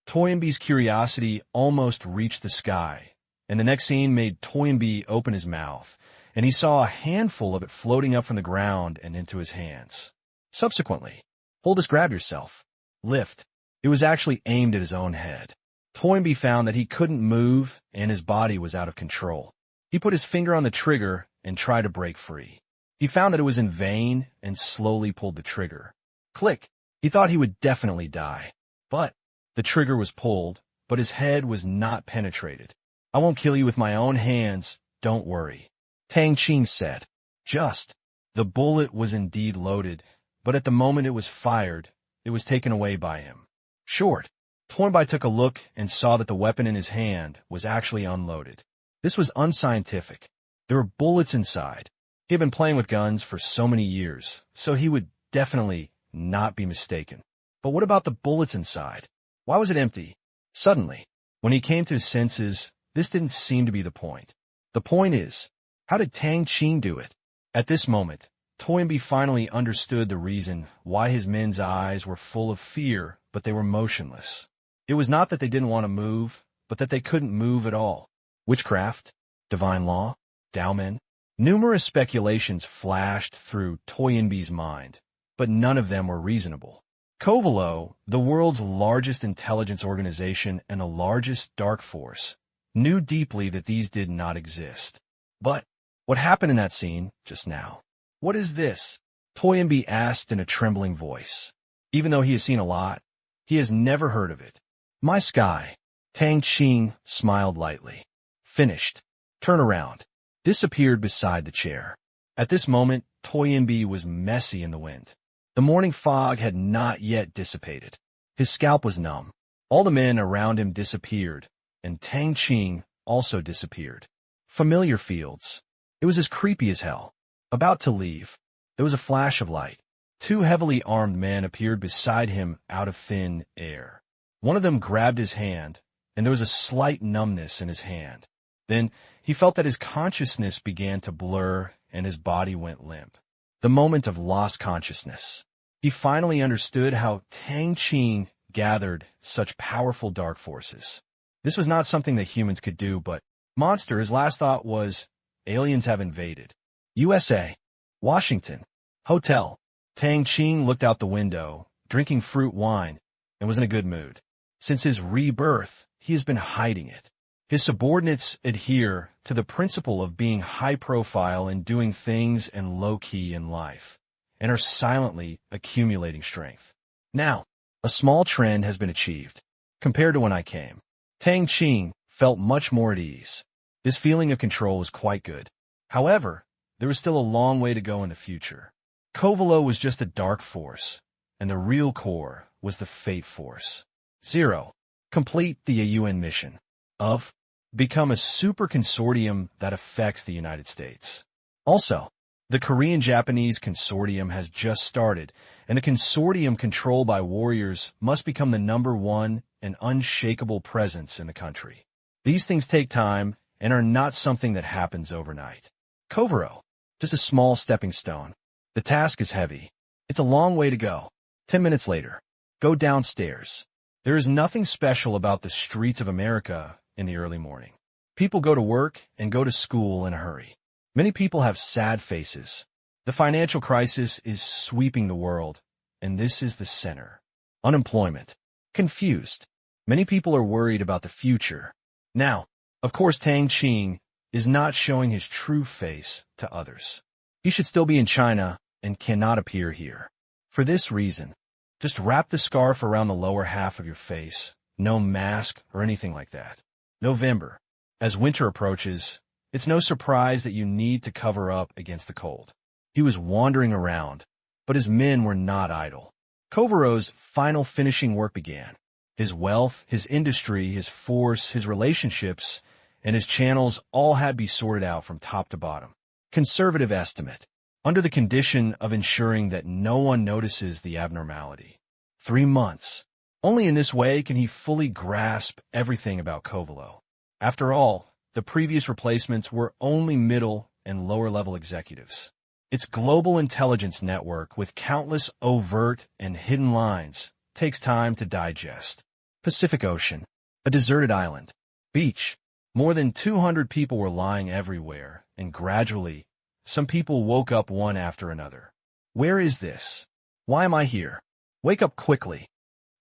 Toynbee's curiosity almost reached the sky, and the next scene made Toynbee open his mouth, and he saw a handful of it floating up from the ground and into his hands. Subsequently, hold this, grab yourself. Lift. It was actually aimed at his own head. Toynbee found that he couldn't move and his body was out of control. He put his finger on the trigger and tried to break free. He found that it was in vain and slowly pulled the trigger. Click! He thought he would definitely die. But the trigger was pulled, but his head was not penetrated. I won't kill you with my own hands, don't worry. Tang Qing said. Just. The bullet was indeed loaded, but at the moment it was fired, it was taken away by him. Short. Toynbee took a look and saw that the weapon in his hand was actually unloaded. This was unscientific. There were bullets inside, He had been playing with guns for so many years, so he would definitely not be mistaken. But what about the bullets inside? Why was it empty? Suddenly, when he came to his senses, this didn't seem to be the point. The point is, how did Tang Qing do it? At this moment, Toynbee finally understood the reason why his men's eyes were full of fear, but they were motionless. It was not that they didn't want to move, but that they couldn't move at all. Witchcraft? Divine law? Daomen? Numerous speculations flashed through Toynbee's mind, but none of them were reasonable. Kovalo, the world's largest intelligence organization and the largest dark force, knew deeply that these did not exist. But what happened in that scene just now? What is this? Toynbee asked in a trembling voice. Even though he has seen a lot, he has never heard of it. My sky. Tang Qing smiled lightly. Finished. Turn around. Disappeared beside the chair. At this moment, Toynbee was messy in the wind. The morning fog had not yet dissipated. His scalp was numb. All the men around him disappeared, and Tang Qing also disappeared. Familiar fields. It was as creepy as hell. About to leave, there was a flash of light. Two heavily armed men appeared beside him out of thin air. One of them grabbed his hand, and there was a slight numbness in his hand. Then he felt that his consciousness began to blur and his body went limp. The moment of lost consciousness. He finally understood how Tang Qing gathered such powerful dark forces. This was not something that humans could do, but monster, his last thought was, aliens have invaded. USA. Washington. Hotel. Tang Qing looked out the window, drinking fruit wine, and was in a good mood. Since his rebirth, he has been hiding it. His subordinates adhere to the principle of being high-profile and doing things and low-key in life, and are silently accumulating strength. Now, a small trend has been achieved. Compared to when I came, Tang Qing felt much more at ease. His feeling of control was quite good. However, there was still a long way to go in the future. Kovalo was just a dark force, and the real core was the fate force. 0. Complete the UN mission of become a super consortium that affects the United States. Also, the Korean-Japanese consortium has just started, and the consortium controlled by warriors must become the #1 and unshakable presence in the country. These things take time and are not something that happens overnight. Kovaro, just a small stepping stone. The task is heavy. It's a long way to go. 10 minutes later, go downstairs. There is nothing special about the streets of America in the early morning. People go to work and go to school in a hurry. Many people have sad faces. The financial crisis is sweeping the world, and this is the center. Unemployment. Confused. Many people are worried about the future. Now, of course, Tang Qing is not showing his true face to others. He should still be in China and cannot appear here. For this reason, just wrap the scarf around the lower half of your face. No mask or anything like that. November. As winter approaches, it's no surprise that you need to cover up against the cold. He was wandering around, but his men were not idle. Kovaro's final finishing work began. His wealth, his industry, his force, his relationships, and his channels all had to be sorted out from top to bottom. Conservative estimate, under the condition of ensuring that no one notices the abnormality. 3 months. Only in this way can he fully grasp everything about Kovalo. After all, the previous replacements were only middle and lower-level executives. Its global intelligence network, with countless overt and hidden lines, takes time to digest. Pacific Ocean. A deserted island. Beach. More than 200 people were lying everywhere, and gradually, some people woke up one after another. Where is this? Why am I here? Wake up quickly.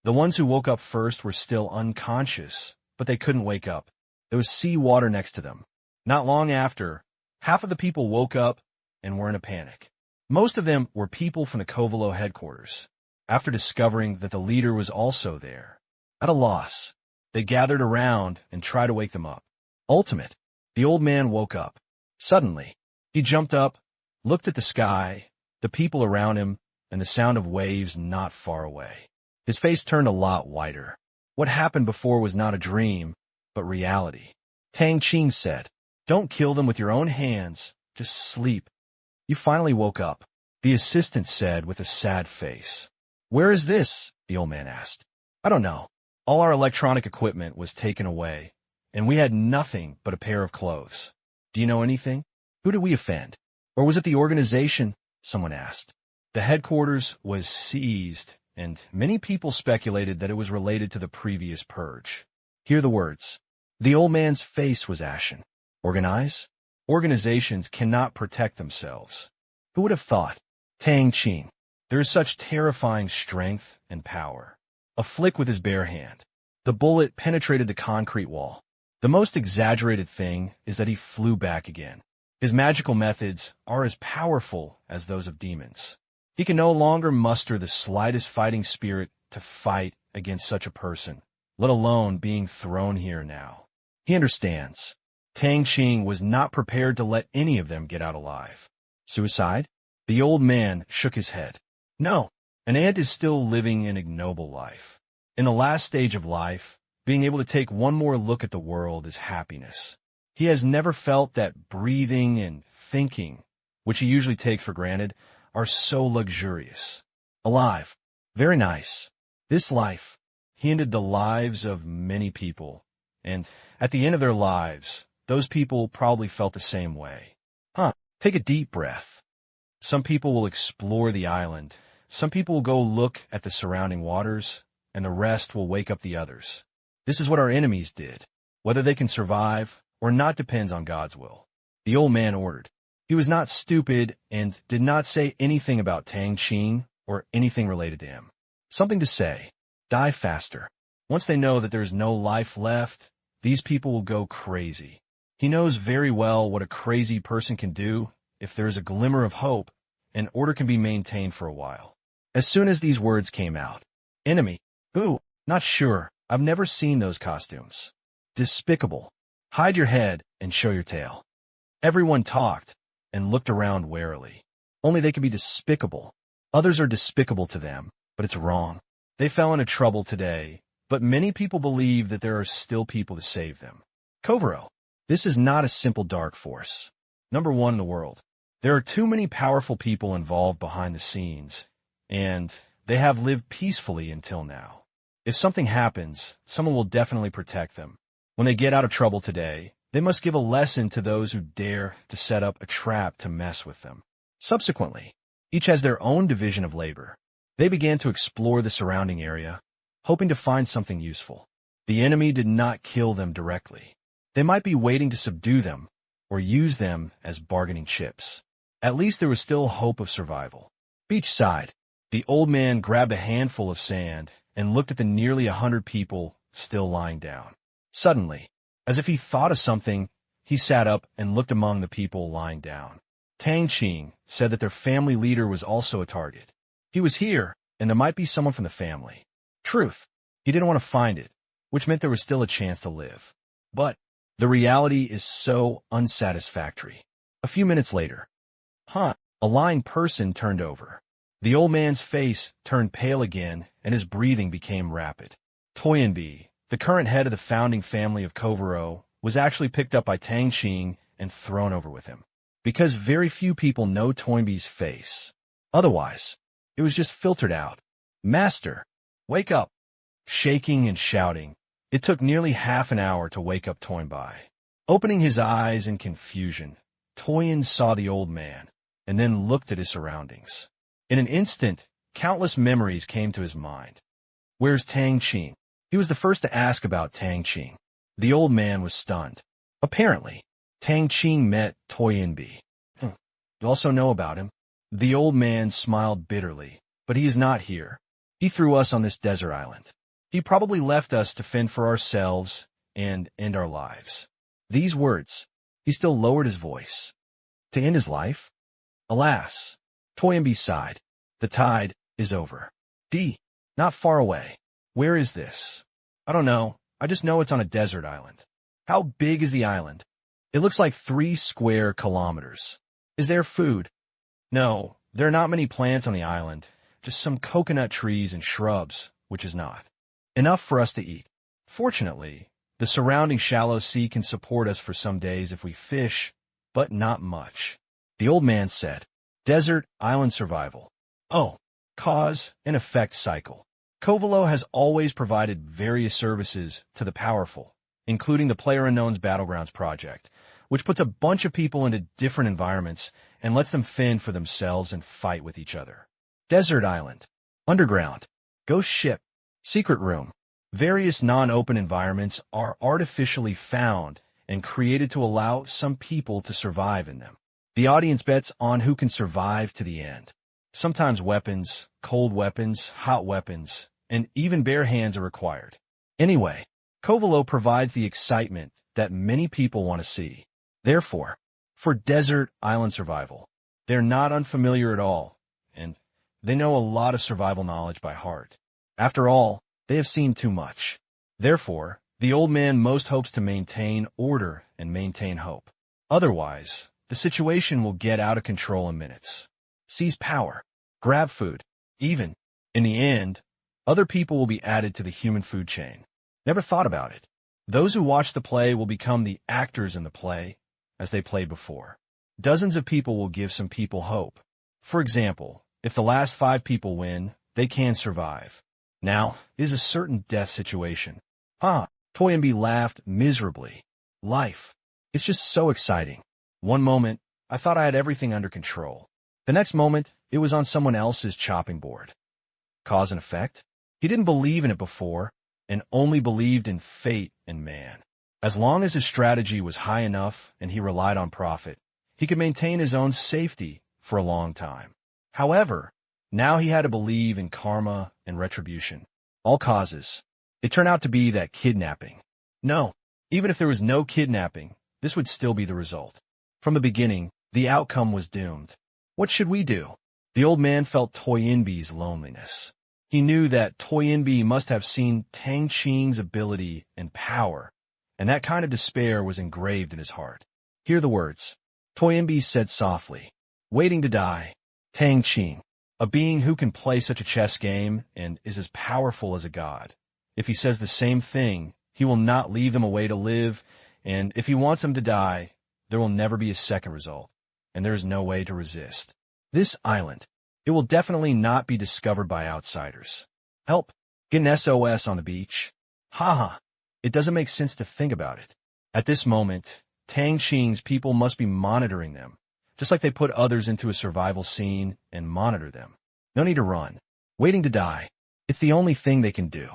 The ones who woke up first were still unconscious, but they couldn't wake up. There was sea water next to them. Not long after, half of the people woke up and were in a panic. Most of them were people from the Kovalo headquarters. After discovering that the leader was also there, at a loss, they gathered around and tried to wake them up. Ultimate, the old man woke up. Suddenly, he jumped up, looked at the sky, the people around him, and the sound of waves not far away. His face turned a lot whiter. What happened before was not a dream, but reality. Tang Qing said, "Don't kill them with your own hands. Just sleep." You finally woke up, the assistant said with a sad face. Where is this? The old man asked. I don't know. All our electronic equipment was taken away, and we had nothing but a pair of clothes. Do you know anything? Who did we offend? Or was it the organization? Someone asked. The headquarters was seized, and many people speculated that it was related to the previous purge. Hear the words. The old man's face was ashen. Organize? Organizations cannot protect themselves. Who would have thought? Tang Qing. There is such terrifying strength and power. A flick with his bare hand. The bullet penetrated the concrete wall. The most exaggerated thing is that he flew back again. His magical methods are as powerful as those of demons. He can no longer muster the slightest fighting spirit to fight against such a person, let alone being thrown here now. He understands. Tang Qing was not prepared to let any of them get out alive. Suicide? The old man shook his head. No, an ant is still living an ignoble life. In the last stage of life, being able to take one more look at the world is happiness. He has never felt that breathing and thinking, which he usually takes for granted, are so luxurious. Alive. Very nice. This life. He ended the lives of many people, and at the end of their lives, those people probably felt the same way. Take a deep breath. Some people will explore the island. Some people will go look at the surrounding waters, and the rest will wake up the others. This is what our enemies did. Whether they can survive or not depends on God's will. The old man ordered. He was not stupid and did not say anything about Tang Qing or anything related to him. Something to say. Die faster. Once they know that there is no life left, these people will go crazy. He knows very well what a crazy person can do if there is a glimmer of hope, and order can be maintained for a while. As soon as these words came out, enemy, who? Not sure. I've never seen those costumes. Despicable. Hide your head and show your tail. Everyone talked and looked around warily. Only they could be despicable. Others are despicable to them, but it's wrong. They fell into trouble today, but many people believe that there are still people to save them. Kovaro. This is not a simple dark force. Number one in the world. There are too many powerful people involved behind the scenes, and they have lived peacefully until now. If something happens, someone will definitely protect them. When they get out of trouble today, they must give a lesson to those who dare to set up a trap to mess with them. Subsequently, each has their own division of labor. They began to explore the surrounding area, hoping to find something useful. The enemy did not kill them directly. They might be waiting to subdue them or use them as bargaining chips. At least there was still hope of survival. Beachside, the old man grabbed a handful of sand and looked at the nearly 100 people still lying down. Suddenly, as if he thought of something, he sat up and looked among the people lying down. Tang Qing said that their family leader was also a target. He was here, and there might be someone from the family. Truth. He didn't want to find it, which meant there was still a chance to live. But the reality is so unsatisfactory. A few minutes later, a lying person turned over. The old man's face turned pale again, and his breathing became rapid. Toynbee, the current head of the founding family of Kovaro, was actually picked up by Tang Qing and thrown over with him. Because very few people know Toynbee's face. Otherwise, it was just filtered out. Master, wake up! Shaking and shouting, it took nearly half an hour to wake up Toynbee. Opening his eyes in confusion, Toyin saw the old man, and then looked at his surroundings. In an instant, countless memories came to his mind. Where's Tang Qing? He was the first to ask about Tang Qing. The old man was stunned. Apparently, Tang Qing met Toynbee. You also know about him? The old man smiled bitterly, but he is not here. He threw us on this desert island. He probably left us to fend for ourselves and end our lives. These words, he still lowered his voice. To end his life? Alas, Toynbee sighed. The tide is over. Not far away. Where is this? I don't know. I just know it's on a desert island. How big is the island? It looks like 3 square kilometers. Is there food? No, there are not many plants on the island, just some coconut trees and shrubs, which is not enough for us to eat. Fortunately, the surrounding shallow sea can support us for some days if we fish, but not much. The old man said, Desert Island Survival. Oh, cause and effect cycle. Covelo has always provided various services to the powerful, including the PlayerUnknown's Battlegrounds project, which puts a bunch of people into different environments and lets them fend for themselves and fight with each other. Desert Island. Underground. Ghost Ship. Secret Room. Various non-open environments are artificially found and created to allow some people to survive in them. The audience bets on who can survive to the end. Sometimes weapons, cold weapons, hot weapons, and even bare hands are required. Anyway, Covelo provides the excitement that many people want to see. Therefore, for Desert Island Survival, they're not unfamiliar at all, and they know a lot of survival knowledge by heart. After all, they have seen too much. Therefore, the old man most hopes to maintain order and maintain hope. Otherwise, the situation will get out of control in minutes. Seize power. Grab food. Even, in the end, other people will be added to the human food chain. Never thought about it. Those who watch the play will become the actors in the play, as they played before. Dozens of people will give some people hope. For example, if the last 5 people win, they can survive. Now, it is a certain death situation. Toynbee laughed miserably. Life. It's just so exciting. One moment, I thought I had everything under control. The next moment, it was on someone else's chopping board. Cause and effect? He didn't believe in it before, and only believed in fate and man. As long as his strategy was high enough and he relied on profit, he could maintain his own safety for a long time. However, now he had to believe in karma and retribution. All causes. It turned out to be that kidnapping. No, even if there was no kidnapping, this would still be the result. From the beginning, the outcome was doomed. What should we do? The old man felt Toynbee's loneliness. He knew that Toynbee must have seen Tang Qing's ability and power, and that kind of despair was engraved in his heart. Hear the words. Toynbee said softly, waiting to die. Tang Qing, a being who can play such a chess game and is as powerful as a god. If he says the same thing, he will not leave them a way to live, and if he wants them to die, there will never be a second result, and there is no way to resist. This island, it will definitely not be discovered by outsiders. Help! Get an SOS on the beach. It doesn't make sense to think about it. At this moment, Tang Qing's people must be monitoring them, just like they put others into a survival scene and monitor them. No need to run. Waiting to die. It's the only thing they can do.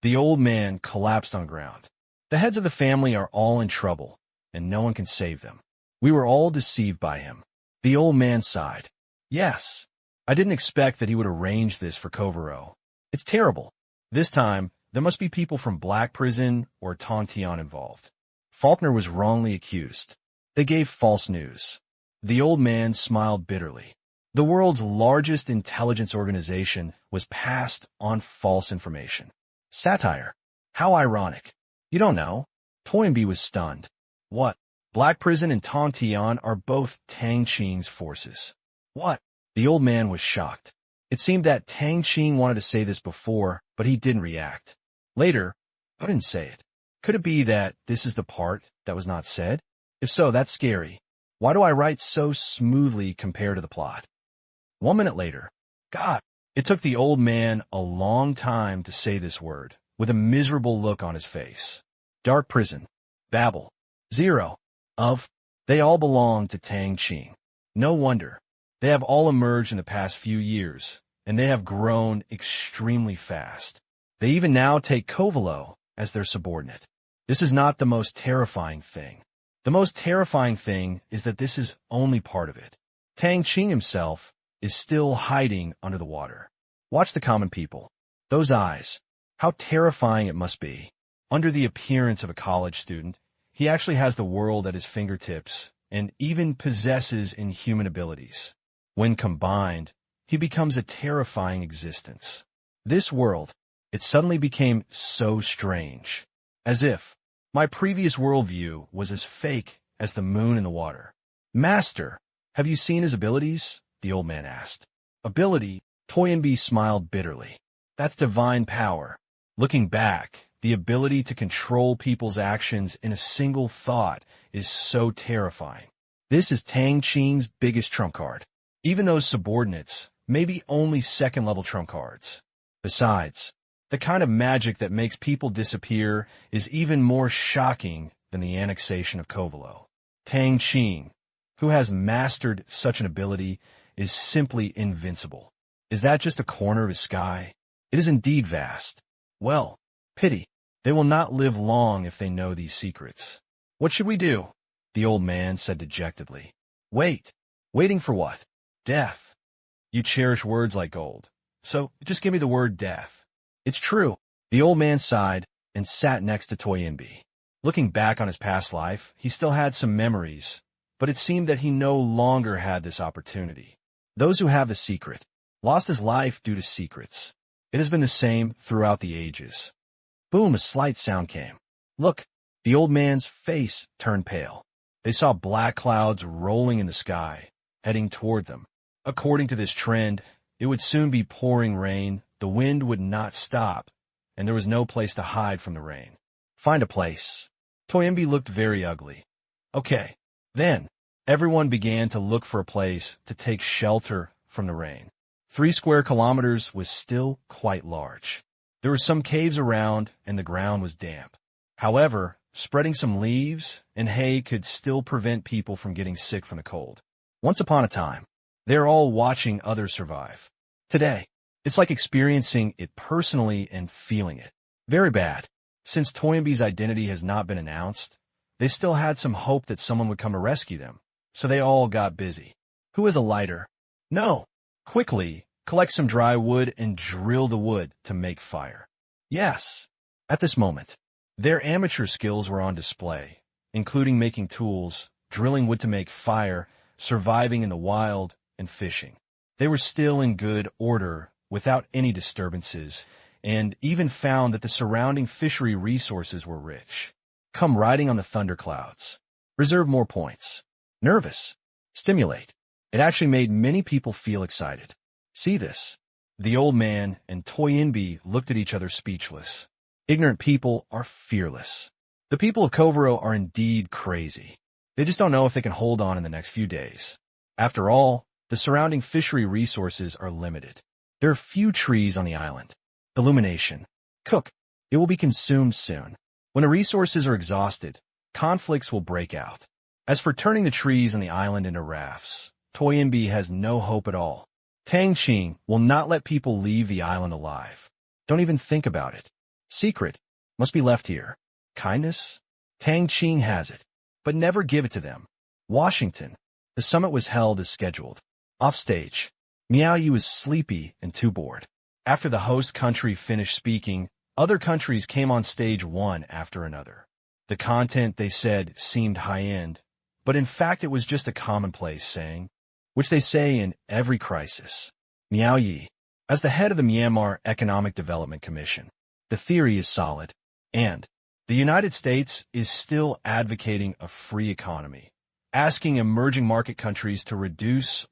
The old man collapsed on the ground. The heads of the family are all in trouble, and no one can save them. We were all deceived by him. The old man sighed. Yes, I didn't expect that he would arrange this for Covero. It's terrible. This time, there must be people from Black Prison or Tang Qing involved. Faulkner was wrongly accused. They gave false news. The old man smiled bitterly. The world's largest intelligence organization was passed on false information. Satire. How ironic. You don't know. Toynbee was stunned. What? Black Prison and Tang Qing are both Tang Qing's forces. What? The old man was shocked. It seemed that Tang Qing wanted to say this before, but he didn't react. Later, I didn't say it. Could it be that this is the part that was not said? If so, that's scary. Why do I write so smoothly compared to the plot? 1 minute later. God, it took the old man a long time to say this word, with a miserable look on his face. Dark Prison. Babel. 0. Of. They all belong to Tang Qing. No wonder. They have all emerged in the past few years, and they have grown extremely fast. They even now take Covelo as their subordinate. This is not the most terrifying thing. The most terrifying thing is that this is only part of it. Tang Qing himself is still hiding under the water. Watch the common people. Those eyes. How terrifying it must be. Under the appearance of a college student, he actually has the world at his fingertips and even possesses inhuman abilities. When combined, he becomes a terrifying existence. This world, it suddenly became so strange. As if my previous worldview was as fake as the moon in the water. Master, have you seen his abilities? The old man asked. Ability? Toynbee smiled bitterly. That's divine power. Looking back, the ability to control people's actions in a single thought is so terrifying. This is Tang Qing's biggest trump card. Even those subordinates may be only second-level trump cards. Besides, the kind of magic that makes people disappear is even more shocking than the annexation of Kovalo. Tang Qing, who has mastered such an ability, is simply invincible. Is that just a corner of his sky? It is indeed vast. Well, pity. They will not live long if they know these secrets. What should we do? The old man said dejectedly. Wait. Waiting for what? Death. You cherish words like gold. So just give me the word death. It's true. The old man sighed and sat next to Toynbee. Looking back on his past life, he still had some memories, but it seemed that he no longer had this opportunity. Those who have the secret lost his life due to secrets. It has been the same throughout the ages. Boom, a slight sound came. Look, the old man's face turned pale. They saw black clouds rolling in the sky, heading toward them. According to this trend, it would soon be pouring rain, the wind would not stop, and there was no place to hide from the rain. Find a place. Toynbee looked very ugly. Okay. Then, everyone began to look for a place to take shelter from the rain. 3 square kilometers was still quite large. There were some caves around, and the ground was damp. However, spreading some leaves and hay could still prevent people from getting sick from the cold. Once upon a time, they are all watching others survive. Today, it's like experiencing it personally and feeling it. Very bad. Since Toynbee's identity has not been announced, they still had some hope that someone would come to rescue them, so they all got busy. Who has a lighter? No. Quickly, collect some dry wood and drill the wood to make fire. Yes. At this moment, their amateur skills were on display, including making tools, drilling wood to make fire, surviving in the wild, and fishing. They were still in good order, without any disturbances, and even found that the surrounding fishery resources were rich. Come riding on the thunderclouds. Reserve more points. Nervous. Stimulate. It actually made many people feel excited. See this. The old man and Toynbee looked at each other speechless. Ignorant people are fearless. The people of Kovaro are indeed crazy. They just don't know if they can hold on in the next few days. After all, the surrounding fishery resources are limited. There are few trees on the island. Illumination. Cook. It will be consumed soon. When the resources are exhausted, conflicts will break out. As for turning the trees on the island into rafts, Toynbee has no hope at all. Tang Qing will not let people leave the island alive. Don't even think about it. Secret must be left here. Kindness? Tang Qing has it, but never give it to them. Washington. The summit was held as scheduled. Offstage. Miao Yi was sleepy and too bored. After the host country finished speaking, other countries came on stage one after another. The content, they said, seemed high-end, but in fact it was just a commonplace saying, which they say in every crisis. Miao Yi, as the head of the Myanmar Economic Development Commission, the theory is solid, and the United States is still advocating a free economy, asking emerging market countries to reduce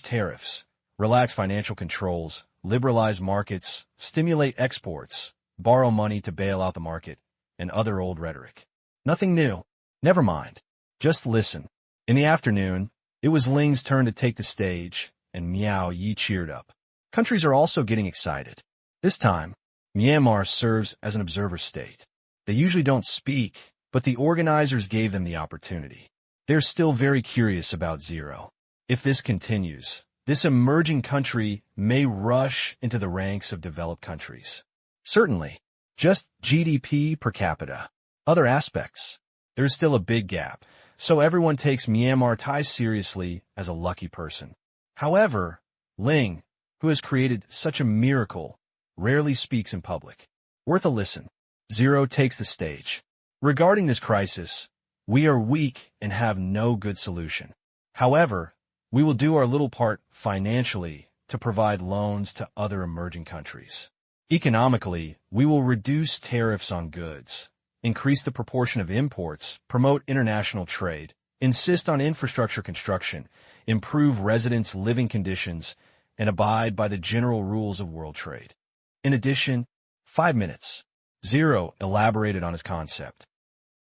tariffs, relax financial controls, liberalize markets, stimulate exports, borrow money to bail out the market, and other old rhetoric. Nothing new. Never mind. Just listen. In the afternoon, it was Ling's turn to take the stage, and Miao Yi cheered up. Countries are also getting excited. This time, Myanmar serves as an observer state. They usually don't speak, but the organizers gave them the opportunity. They're still very curious about Zero. If this continues, this emerging country may rush into the ranks of developed countries. Certainly, just GDP per capita. Other aspects. There's still a big gap, so everyone takes Myanmar ties seriously as a lucky person. However, Ling, who has created such a miracle, rarely speaks in public. Worth a listen. Zero takes the stage. Regarding this crisis, we are weak and have no good solution. However, we will do our little part financially to provide loans to other emerging countries. Economically, we will reduce tariffs on goods, increase the proportion of imports, promote international trade, insist on infrastructure construction, improve residents' living conditions, and abide by the general rules of world trade. In addition, 5 minutes. Zero elaborated on his concept.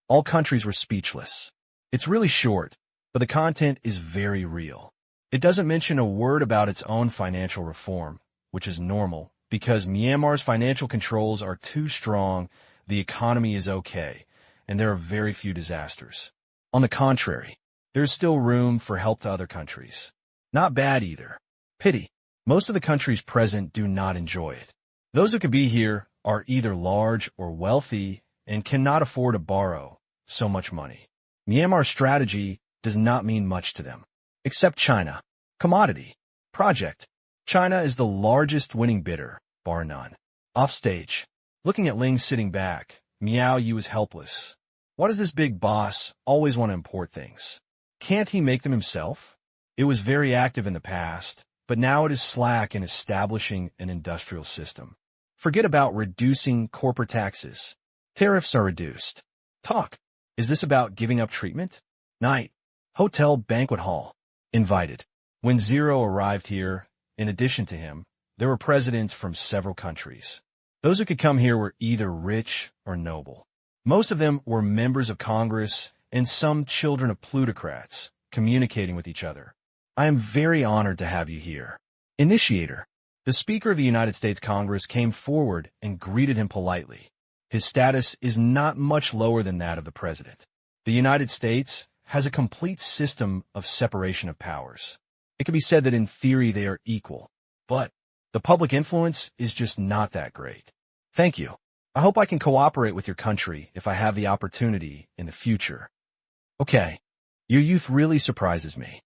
All countries were speechless. It's really short, but the content is very real. It doesn't mention a word about its own financial reform, which is normal, because Myanmar's financial controls are too strong, the economy is okay, and there are very few disasters. On the contrary, there is still room for help to other countries. Not bad either. Pity. Most of the countries present do not enjoy it. Those who can be here are either large or wealthy and cannot afford to borrow so much money. Myanmar's strategy does not mean much to them. Except China. Commodity. Project. China is the largest winning bidder, bar none. Offstage. Looking at Ling sitting back, Miao Yu is helpless. Why does this big boss always want to import things? Can't he make them himself? It was very active in the past, but now it is slack in establishing an industrial system. Forget about reducing corporate taxes. Tariffs are reduced. Talk. Is this about giving up treatment? Night. Hotel banquet hall. Invited. When Zero arrived here, in addition to him, there were presidents from several countries. Those who could come here were either rich or noble. Most of them were members of Congress and some children of plutocrats, communicating with each other. I am very honored to have you here. Initiator. The Speaker of the United States Congress came forward and greeted him politely. His status is not much lower than that of the President. The United States has a complete system of separation of powers. It can be said that in theory they are equal, but the public influence is just not that great. Thank you. I hope I can cooperate with your country if I have the opportunity in the future. Okay, your youth really surprises me.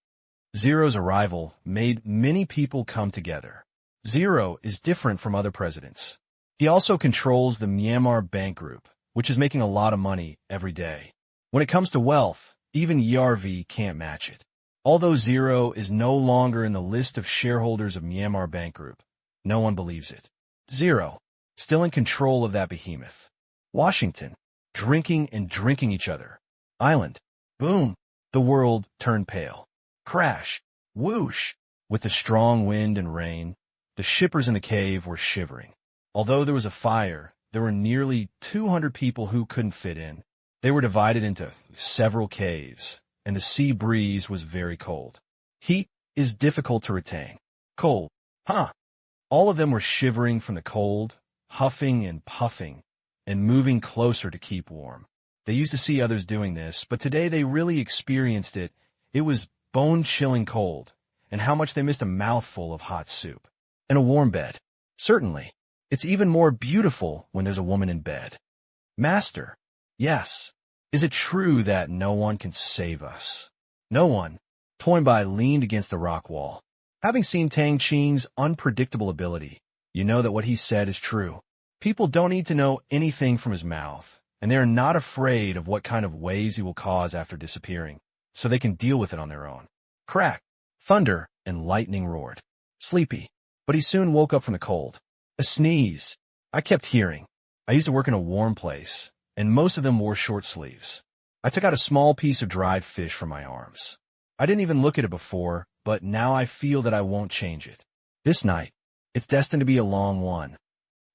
Zero's arrival made many people come together. Zero is different from other presidents. He also controls the Myanmar Bank Group, which is making a lot of money every day. When it comes to wealth, even ERV can't match it. Although Zero is no longer in the list of shareholders of Myanmar Bank Group, no one believes it. Zero, still in control of that behemoth. Washington, drinking and drinking each other. Island, boom, the world turned pale. Crash, whoosh, with the strong wind and rain, the shippers in the cave were shivering. Although there was a fire, there were nearly 200 people who couldn't fit in. They were divided into several caves, and the sea breeze was very cold. Heat is difficult to retain. Cold, huh? All of them were shivering from the cold, huffing and puffing, and moving closer to keep warm. They used to see others doing this, but today they really experienced it. It was bone-chilling cold, and how much they missed a mouthful of hot soup. And a warm bed. Certainly. It's even more beautiful when there's a woman in bed. Master. Yes. Is it true that no one can save us? No one. Toynbei leaned against the rock wall. Having seen Tang Qing's unpredictable ability, you know that what he said is true. People don't need to know anything from his mouth, and they are not afraid of what kind of waves he will cause after disappearing, so they can deal with it on their own. Crack, thunder, and lightning roared. Sleepy, but he soon woke up from the cold. A sneeze. I kept hearing. I used to work in a warm place, and most of them wore short sleeves. I took out a small piece of dried fish from my arms. I didn't even look at it before, but now I feel that I won't change it. This night, it's destined to be a long one.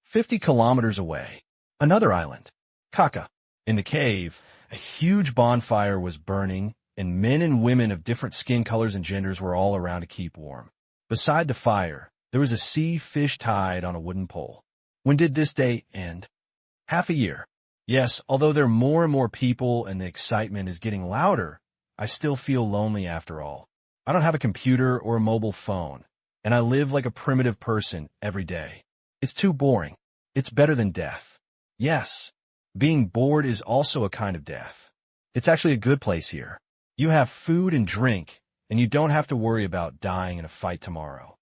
50 kilometers away, another island. Kaka. In the cave, a huge bonfire was burning, and men and women of different skin colors and genders were all around to keep warm. Beside the fire, there was a sea fish tied on a wooden pole. When did this day end? Half a year. Yes, although there are more and more people and the excitement is getting louder, I still feel lonely after all. I don't have a computer or a mobile phone, and I live like a primitive person every day. It's too boring. It's better than death. Yes, being bored is also a kind of death. It's actually a good place here. You have food and drink, and you don't have to worry about dying in a fight tomorrow.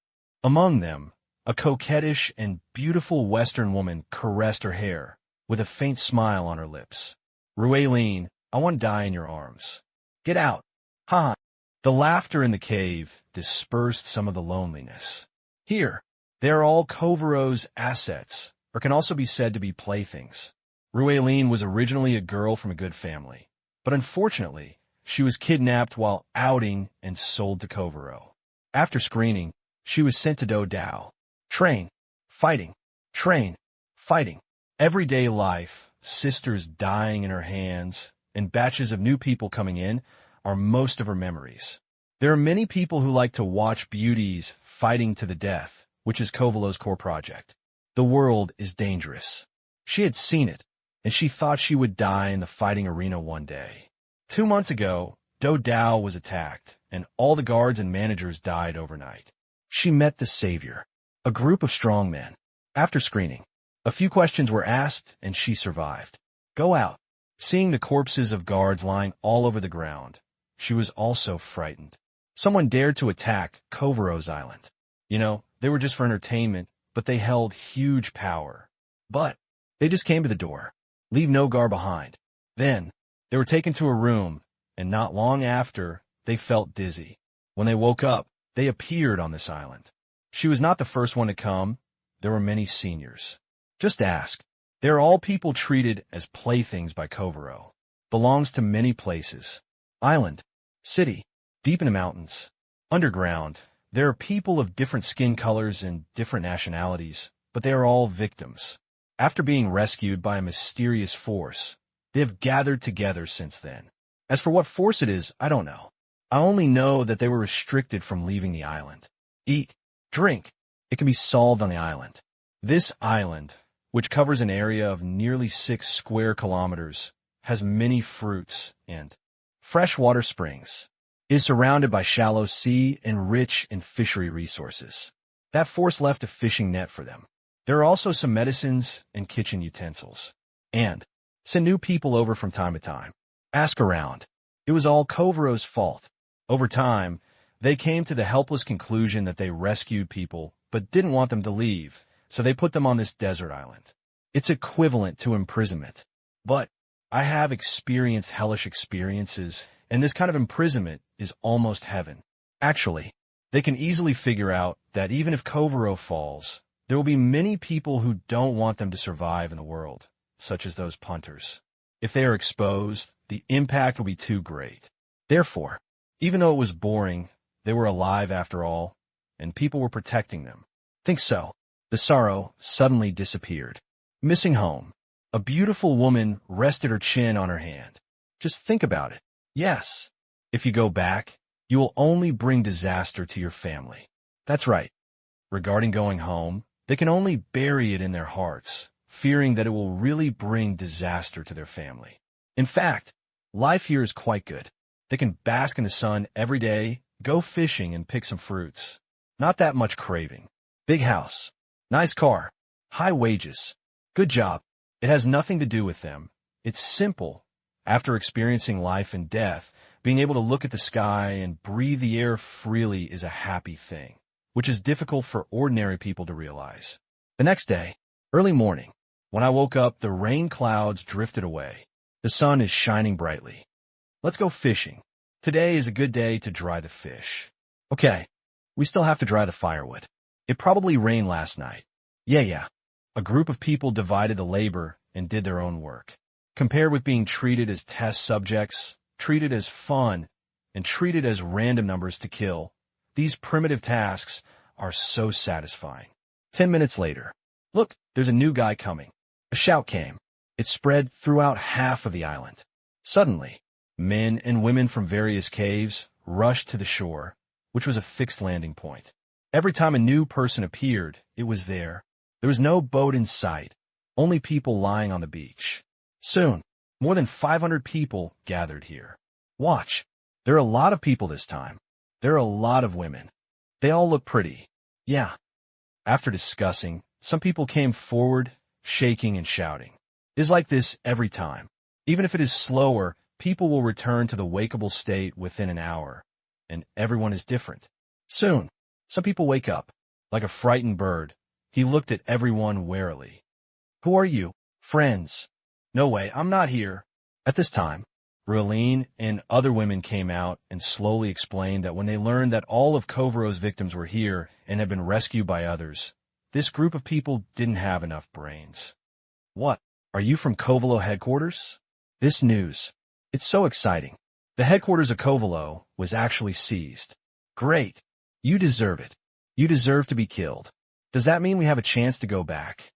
Among them, a coquettish and beautiful Western woman caressed her hair, with a faint smile on her lips. Rueline, I want to die in your arms. Get out. Ha! The laughter in the cave dispersed some of the loneliness. Here, they are all Kovaro's assets, or can also be said to be playthings. Rueline was originally a girl from a good family, but unfortunately, she was kidnapped while outing and sold to Kovaro. After screening, she was sent to Dodao. Train, fighting, train, fighting. Everyday life, sisters dying in her hands, and batches of new people coming in are most of her memories. There are many people who like to watch beauties fighting to the death, which is Kovalo's core project. The world is dangerous. She had seen it, and she thought she would die in the fighting arena one day. 2 months ago, Do Dao was attacked, and all the guards and managers died overnight. She met the savior, a group of strong men. After screening, a few questions were asked, and she survived. Go out. Seeing the corpses of guards lying all over the ground, she was also frightened. Someone dared to attack Kovaro's island. They were just for entertainment, but they held huge power. But they just came to the door. Leave no guard behind. Then, they were taken to a room, and not long after, they felt dizzy. When they woke up, they appeared on this island. She was not the first one to come. There were many seniors. Just ask. They are all people treated as playthings by Kovaro. Belongs to many places. Island, city, deep in the mountains, underground. There are people of different skin colors and different nationalities, but they are all victims. After being rescued by a mysterious force, they have gathered together since then. As for what force it is, I don't know. I only know that they were restricted from leaving the island. Eat, drink. It can be solved on the island. This island, which covers an area of nearly 6 square kilometers, has many fruits and freshwater springs. It is surrounded by shallow sea and rich in fishery resources. That force left a fishing net for them. There are also some medicines and kitchen utensils. And send new people over from time to time. Ask around. It was all Kovaro's fault. Over time, they came to the helpless conclusion that they rescued people but didn't want them to leave, so they put them on this desert island. It's equivalent to imprisonment. But I have experienced hellish experiences, and this kind of imprisonment is almost heaven. Actually, they can easily figure out that even if Kovaro falls, there will be many people who don't want them to survive in the world, such as those punters. If they are exposed, the impact will be too great. Therefore, even though it was boring, they were alive after all, and people were protecting them. Think so. The sorrow suddenly disappeared. Missing home. A beautiful woman rested her chin on her hand. Just think about it. Yes. If you go back, you will only bring disaster to your family. That's right. Regarding going home, they can only bury it in their hearts, fearing that it will really bring disaster to their family. In fact, life here is quite good. They can bask in the sun every day, go fishing and pick some fruits. Not that much craving. Big house. Nice car. High wages. Good job. It has nothing to do with them. It's simple. After experiencing life and death, being able to look at the sky and breathe the air freely is a happy thing, which is difficult for ordinary people to realize. The next day, early morning, when I woke up, the rain clouds drifted away. The sun is shining brightly. Let's go fishing. Today is a good day to dry the fish. Okay, we still have to dry the firewood. It probably rained last night. Yeah. A group of people divided the labor and did their own work. Compared with being treated as test subjects, treated as fun, and treated as random numbers to kill, these primitive tasks are so satisfying. 10 minutes later, look, there's a new guy coming. A shout came. It spread throughout half of the island. Suddenly, men and women from various caves rushed to the shore, which was a fixed landing point. Every time a new person appeared, it was there. There was no boat in sight, only people lying on the beach. Soon, more than 500 people gathered here. Watch. There are a lot of people this time. There are a lot of women. They all look pretty. Yeah. After discussing, some people came forward, shaking and shouting. It is like this every time. Even if it is slower, people will return to the wakeable state within an hour, and everyone is different. Soon, some people wake up. Like a frightened bird, he looked at everyone warily. Who are you? Friends. No way, I'm not here. At this time, Raline and other women came out and slowly explained that when they learned that all of Kovaro's victims were here and had been rescued by others, this group of people didn't have enough brains. What? Are you from Kovalo headquarters? This news. It's so exciting. The headquarters of Kovalo was actually seized. Great. You deserve it. You deserve to be killed. Does that mean we have a chance to go back?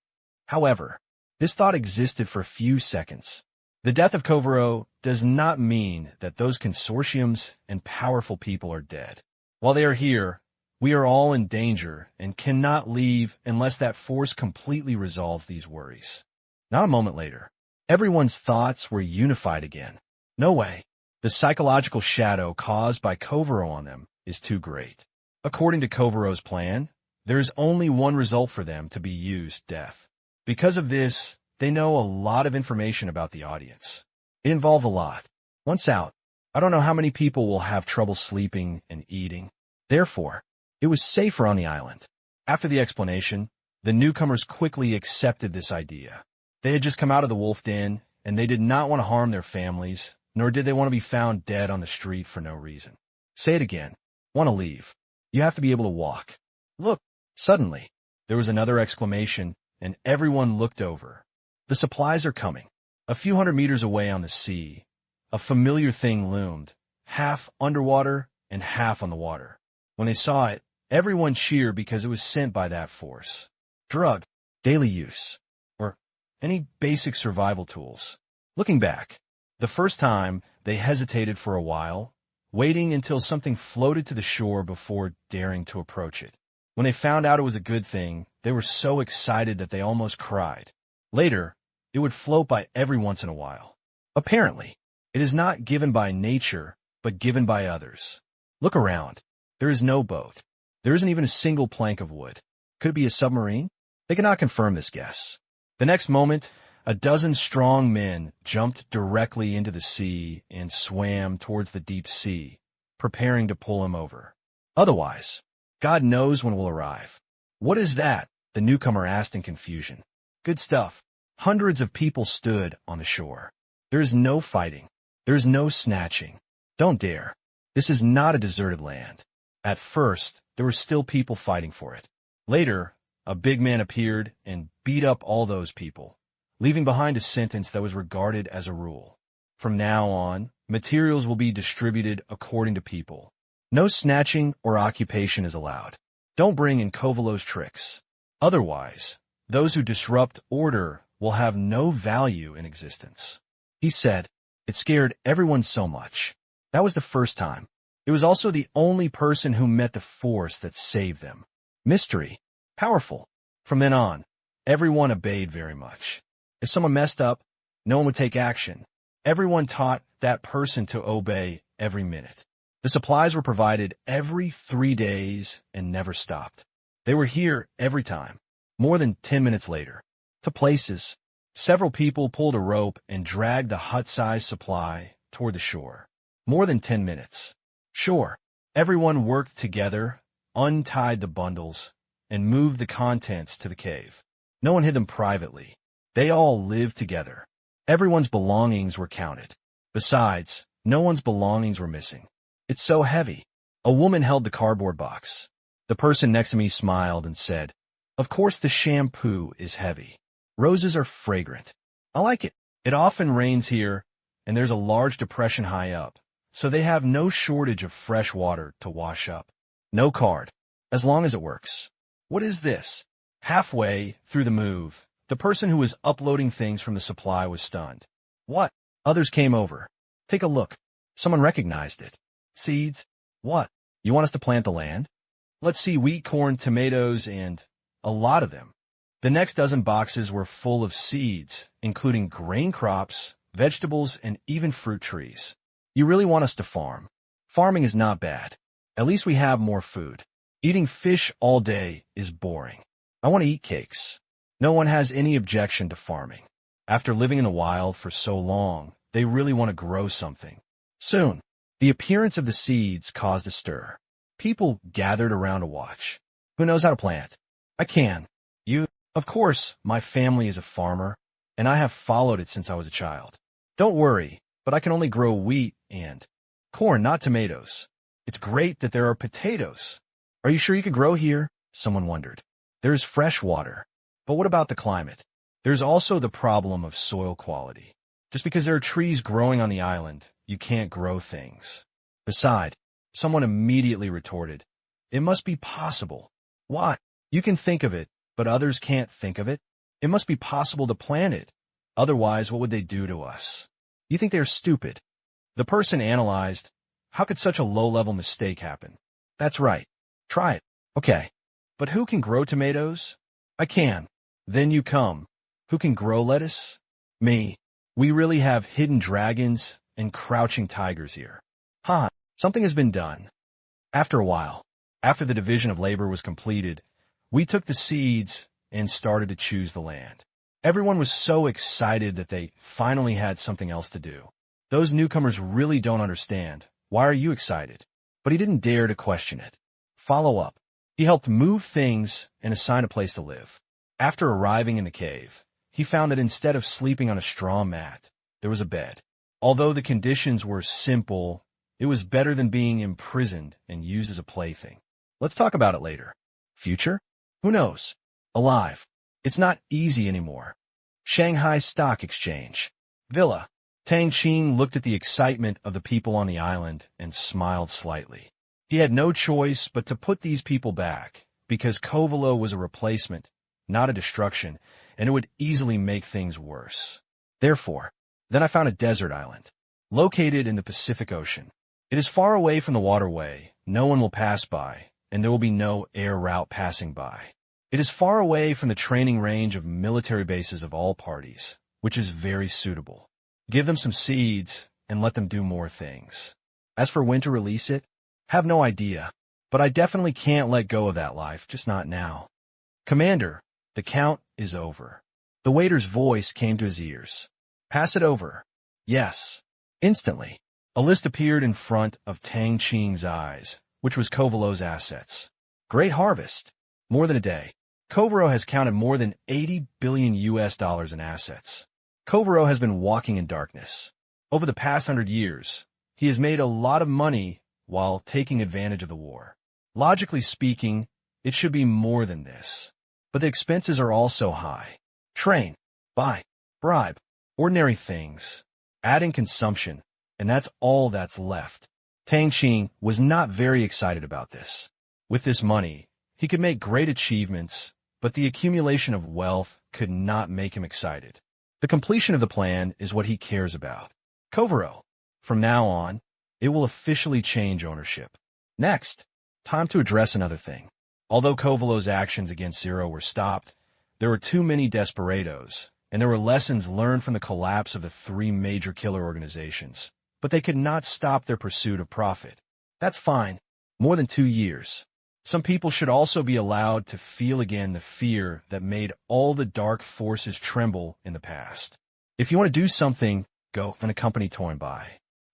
However, this thought existed for a few seconds. The death of Kovaro does not mean that those consortiums and powerful people are dead. While they are here, we are all in danger and cannot leave unless that force completely resolves these worries. Not a moment later, everyone's thoughts were unified again. No way. The psychological shadow caused by Kovaro on them is too great. According to Kovaro's plan, there is only one result for them to be used, death. Because of this, they know a lot of information about the audience. It involved a lot. Once out, I don't know how many people will have trouble sleeping and eating. Therefore, it was safer on the island. After the explanation, the newcomers quickly accepted this idea. They had just come out of the wolf den, and they did not want to harm their families, nor did they want to be found dead on the street for no reason. Say it again. Want to leave. You have to be able to walk. Look. Suddenly, there was another exclamation, and everyone looked over. The supplies are coming. A few hundred meters away on the sea, a familiar thing loomed, half underwater and half on the water. When they saw it, everyone cheered because it was sent by that force. Drug, daily use, or any basic survival tools. Looking back, the first time they hesitated for a while, waiting until something floated to the shore before daring to approach it. When they found out it was a good thing, they were so excited that they almost cried. Later, it would float by every once in a while. Apparently, it is not given by nature, but given by others. Look around. There is no boat. There isn't even a single plank of wood. Could it be a submarine? They cannot confirm this guess. The next moment, a dozen strong men jumped directly into the sea and swam towards the deep sea, preparing to pull him over. Otherwise, God knows when we'll arrive. What is that? The newcomer asked in confusion. Good stuff. Hundreds of people stood on the shore. There is no fighting. There is no snatching. Don't dare. This is not a deserted land. At first, there were still people fighting for it. Later, a big man appeared and beat up all those people, leaving behind a sentence that was regarded as a rule. From now on, materials will be distributed according to people. No snatching or occupation is allowed. Don't bring in Kovalo's tricks. Otherwise, those who disrupt order will have no value in existence. He said, it scared everyone so much. That was the first time. It was also the only person who met the force that saved them. Mystery. Powerful. From then on, everyone obeyed very much. If someone messed up, no one would take action. Everyone taught that person to obey every minute. The supplies were provided every 3 days and never stopped. They were here every time. More than 10 minutes later, to places, several people pulled a rope and dragged the hut-sized supply toward the shore. More than 10 minutes. Sure, everyone worked together, untied the bundles, and moved the contents to the cave. No one hid them privately. They all lived together. Everyone's belongings were counted. Besides, no one's belongings were missing. It's so heavy. A woman held the cardboard box. The person next to me smiled and said, of course the shampoo is heavy. Roses are fragrant. I like it. It often rains here, and there's a large depression high up, so they have no shortage of fresh water to wash up. No card, as long as it works. What is this? Halfway through the move, the person who was uploading things from the supply was stunned. What? Others came over. Take a look. Someone recognized it. Seeds? What? You want us to plant the land? Let's see wheat, corn, tomatoes, and a lot of them. The next dozen boxes were full of seeds, including grain crops, vegetables, and even fruit trees. You really want us to farm? Farming is not bad. At least we have more food. Eating fish all day is boring. I want to eat cakes. No one has any objection to farming. After living in the wild for so long, they really want to grow something. Soon, the appearance of the seeds caused a stir. People gathered around to watch. Who knows how to plant? I can. You? Of course, my family is a farmer, and I have followed it since I was a child. Don't worry, but I can only grow wheat and corn, not tomatoes. It's great that there are potatoes. Are you sure you could grow here? Someone wondered. There's fresh water. But what about the climate? There's also the problem of soil quality. Just because there are trees growing on the island, you can't grow things. Besides, someone immediately retorted, it must be possible. Why? You can think of it, but others can't think of it. It must be possible to plant it. Otherwise, what would they do to us? You think they are stupid. The person analyzed, how could such a low-level mistake happen? That's right. Try it. Okay. But who can grow tomatoes? I can. Then you come. Who can grow lettuce? Me. We really have hidden dragons and crouching tigers here. Huh. Something has been done. After a while, after the division of labor was completed, we took the seeds and started to choose the land. Everyone was so excited that they finally had something else to do. Those newcomers really don't understand. Why are you excited? But he didn't dare to question it. Follow up. He helped move things and assign a place to live. After arriving in the cave, he found that instead of sleeping on a straw mat, there was a bed. Although the conditions were simple, it was better than being imprisoned and used as a plaything. Let's talk about it later. Future? Who knows? Alive. It's not easy anymore. Shanghai Stock Exchange. Villa. Tang Qing looked at the excitement of the people on the island and smiled slightly. He had no choice but to put these people back, because Kovalo was a replacement, not a destruction, and it would easily make things worse. Therefore, then I found a desert island, located in the Pacific Ocean. It is far away from the waterway, no one will pass by, and there will be no air route passing by. It is far away from the training range of military bases of all parties, which is very suitable. Give them some seeds, and let them do more things. As for when to release it, have no idea, but I definitely can't let go of that life, just not now. Commander, the count is over. The waiter's voice came to his ears. Pass it over. Yes. Instantly, a list appeared in front of Tang Qing's eyes, which was Kovalo's assets. Great harvest. More than a day. Kovaro has counted more than 80 billion US dollars in assets. Kovaro has been walking in darkness. Over the past 100 years, he has made a lot of money while taking advantage of the war. Logically speaking, it should be more than this. But the expenses are also high. Train, buy, bribe, ordinary things, adding consumption, and that's all that's left. Tang Qing was not very excited about this. With this money, he could make great achievements, but the accumulation of wealth could not make him excited. The completion of the plan is what he cares about. Kovaro. From now on, it will officially change ownership. Next, time to address another thing. Although Kovalo's actions against Zero were stopped, there were too many desperados, and there were lessons learned from the collapse of the three major killer organizations. But they could not stop their pursuit of profit. That's fine. More than 2 years. Some people should also be allowed to feel again the fear that made all the dark forces tremble in the past. If you want to do something, go and a company torn by.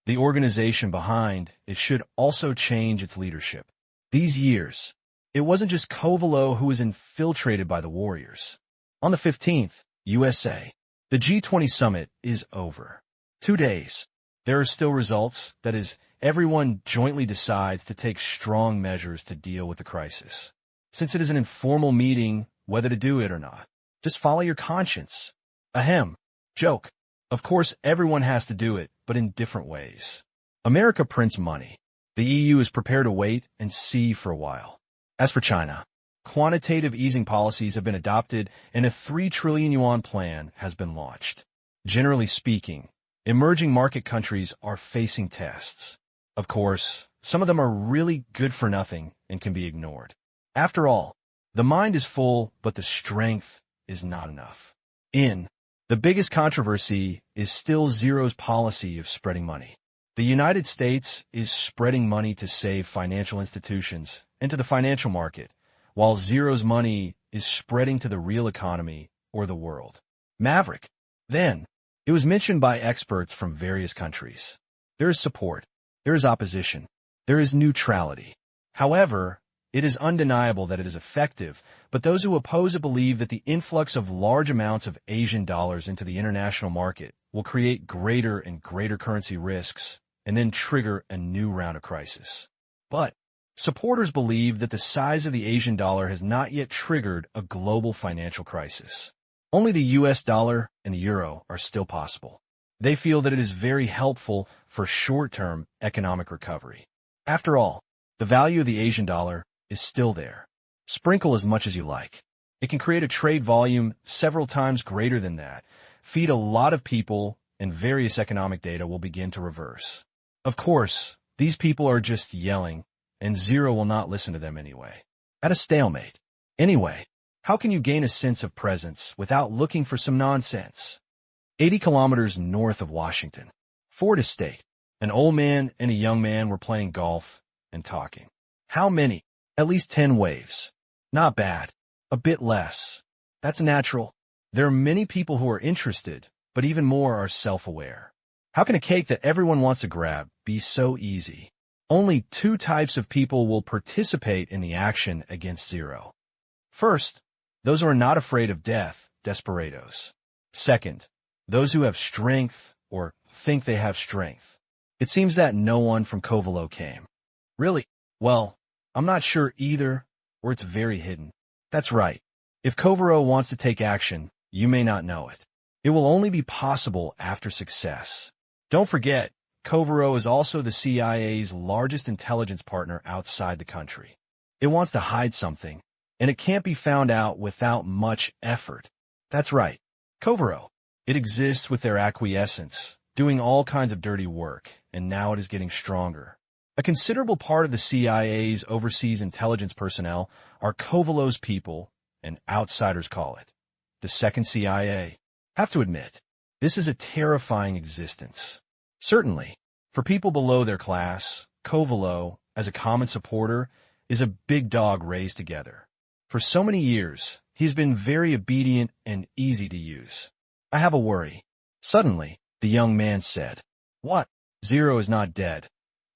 The organization behind it should also change its leadership. These years, it wasn't just Kovalo who was infiltrated by the warriors. On the 15th, USA, the G20 summit is over. 2 days. There are still results, that is, everyone jointly decides to take strong measures to deal with the crisis. Since it is an informal meeting, whether to do it or not, just follow your conscience. Ahem. Joke. Of course, everyone has to do it, but in different ways. America prints money. The EU is prepared to wait and see for a while. As for China, quantitative easing policies have been adopted and a 3 trillion yuan plan has been launched. Generally speaking, emerging market countries are facing tests. Of course, some of them are really good for nothing and can be ignored. After all, the mind is full, but the strength is not enough. The biggest controversy is still Zero's policy of spreading money. The United States is spreading money to save financial institutions and to the financial market, while Zero's money is spreading to the real economy or the world. Maverick. Then, it was mentioned by experts from various countries. There is support. There is opposition. There is neutrality. However, it is undeniable that it is effective, but those who oppose it believe that the influx of large amounts of Asian dollars into the international market will create greater and greater currency risks and then trigger a new round of crisis. But supporters believe that the size of the Asian dollar has not yet triggered a global financial crisis. Only the US dollar and the euro are still possible. They feel that it is very helpful for short-term economic recovery. After all, the value of the Asian dollar is still there. Sprinkle as much as you like. It can create a trade volume several times greater than that, feed a lot of people, and various economic data will begin to reverse. Of course, these people are just yelling, and Zero will not listen to them anyway. At a stalemate. Anyway, how can you gain a sense of presence without looking for some nonsense? 80 kilometers north of Washington, Ford Estate. An old man and a young man were playing golf and talking. How many? At least 10 waves. Not bad. A bit less. That's natural. There are many people who are interested, but even more are self-aware. How can a cake that everyone wants to grab be so easy? Only 2 types of people will participate in the action against Zero. First, those who are not afraid of death, desperados. Second, those who have strength or think they have strength. It seems that no one from Covelo came. Really? Well, I'm not sure either, or it's very hidden. That's right. If Covero wants to take action, you may not know it. It will only be possible after success. Don't forget, Covero is also the CIA's largest intelligence partner outside the country. It wants to hide something, and it can't be found out without much effort. That's right. Covero. It exists with their acquiescence, doing all kinds of dirty work, and now it is getting stronger. A considerable part of the CIA's overseas intelligence personnel are Covelo's people, and outsiders call it the second CIA. Have to admit, this is a terrifying existence. Certainly, for people below their class, Covelo, as a common supporter, is a big dog raised together. For so many years, he's been very obedient and easy to use. I have a worry. Suddenly, the young man said, "What? Zero is not dead.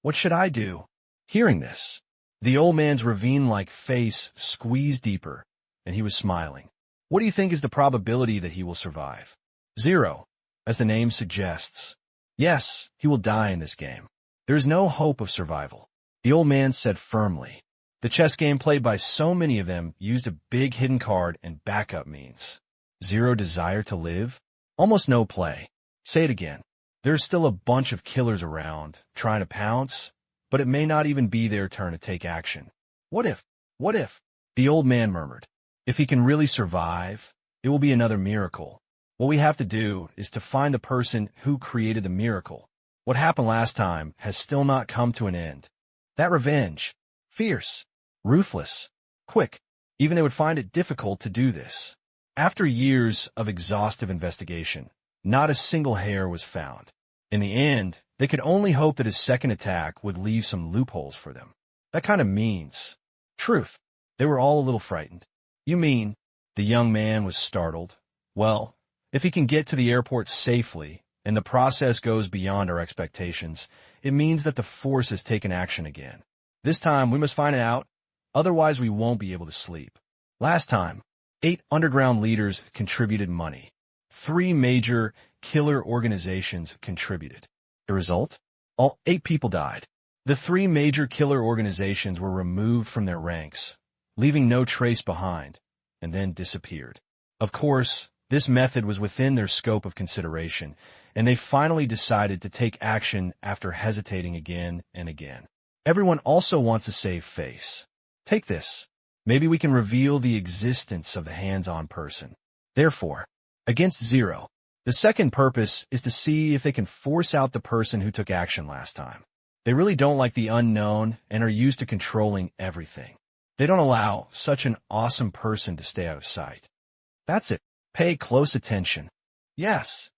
What should I do?" Hearing this, the old man's ravine-like face squeezed deeper, and he was smiling. What do you think is the probability that he will survive? 0, as the name suggests. Yes, he will die in this game. There is no hope of survival, the old man said firmly. The chess game played by so many of them used a big hidden card and backup means. 0 desire to live? Almost no play. Say it again. There's still a bunch of killers around, trying to pounce, but it may not even be their turn to take action. What if? What if? The old man murmured. If he can really survive, it will be another miracle. What we have to do is to find the person who created the miracle. What happened last time has still not come to an end. That revenge. Fierce. Ruthless. Quick. Even they would find it difficult to do this. After years of exhaustive investigation, not a single hair was found. In the end, they could only hope that his second attack would leave some loopholes for them. That kind of means. Truth. They were all a little frightened. You mean? The young man was startled. Well, if he can get to the airport safely, and the process goes beyond our expectations, it means that the force has taken action again. This time, we must find it out, otherwise we won't be able to sleep. Last time, 8 underground leaders contributed money. 3 major killer organizations contributed. The result? All 8 people died. The 3 major killer organizations were removed from their ranks, leaving no trace behind, and then disappeared. Of course, this method was within their scope of consideration, and they finally decided to take action after hesitating again and again. Everyone also wants to save face. Take this. Maybe we can reveal the existence of the hands-on person. Therefore, against 0. The second purpose is to see if they can force out the person who took action last time. They really don't like the unknown and are used to controlling everything. They don't allow such an awesome person to stay out of sight. That's it. Pay close attention. Yes.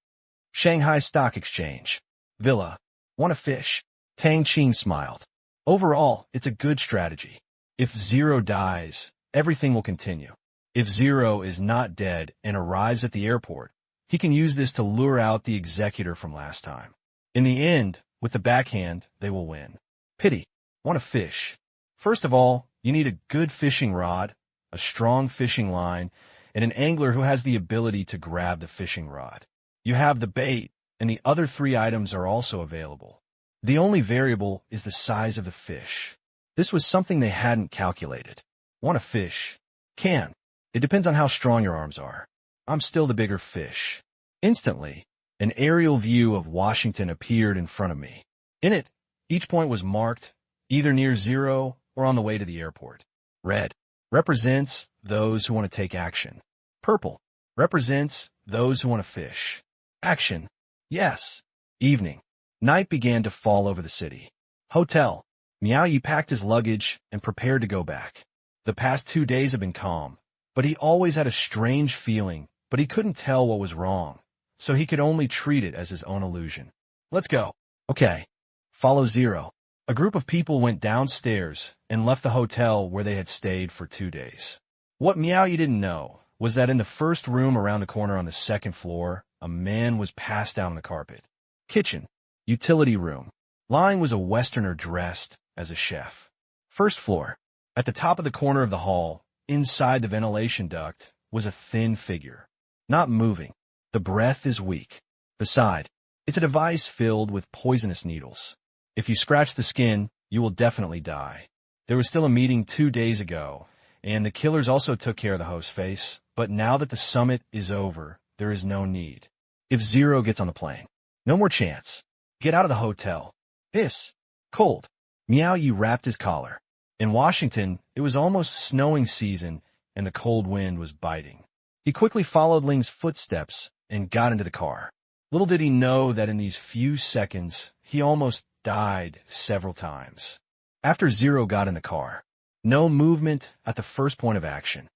Shanghai Stock Exchange. Villa. Want a fish? Tang Qing smiled. Overall, it's a good strategy. If 0 dies, everything will continue. If 0 is not dead and arrives at the airport, he can use this to lure out the executor from last time. In the end, with the backhand, they will win. Pity. Want a fish? First of all, you need a good fishing rod, a strong fishing line, and an angler who has the ability to grab the fishing rod. You have the bait, and the other 3 items are also available. The only variable is the size of the fish. This was something they hadn't calculated. Want a fish? Can. It depends on how strong your arms are. I'm still the bigger fish. Instantly, an aerial view of Washington appeared in front of me. In it, each point was marked, either near 0 or on the way to the airport. Red represents those who want to take action. Purple represents those who want to fish. Action. Yes. Evening. Night began to fall over the city. Hotel. Miao Yi packed his luggage and prepared to go back. The past 2 days had been calm, but he always had a strange feeling, but he couldn't tell what was wrong, so he could only treat it as his own illusion. Let's go. Okay. Follow Zero. A group of people went downstairs and left the hotel where they had stayed for 2 days. What Miao Yi didn't know was that in the first room around the corner on the second floor, a man was passed out on the carpet. Kitchen. Utility room. Lying was a Westerner dressed as a chef. First floor. At the top of the corner of the hall, inside the ventilation duct, was a thin figure. Not moving. The breath is weak. Beside, it's a device filled with poisonous needles. If you scratch the skin, you will definitely die. There was still a meeting 2 days ago, and the killers also took care of the host's face, but now that the summit is over, there is no need. If Zero gets on the plane, no more chance. Get out of the hotel. Piss. Cold. Miao Yi wrapped his collar. In Washington, it was almost snowing season, and the cold wind was biting. He quickly followed Ling's footsteps and got into the car. Little did he know that in these few seconds, he almost died several times. After Zero got in the car, no movement at the first point of action.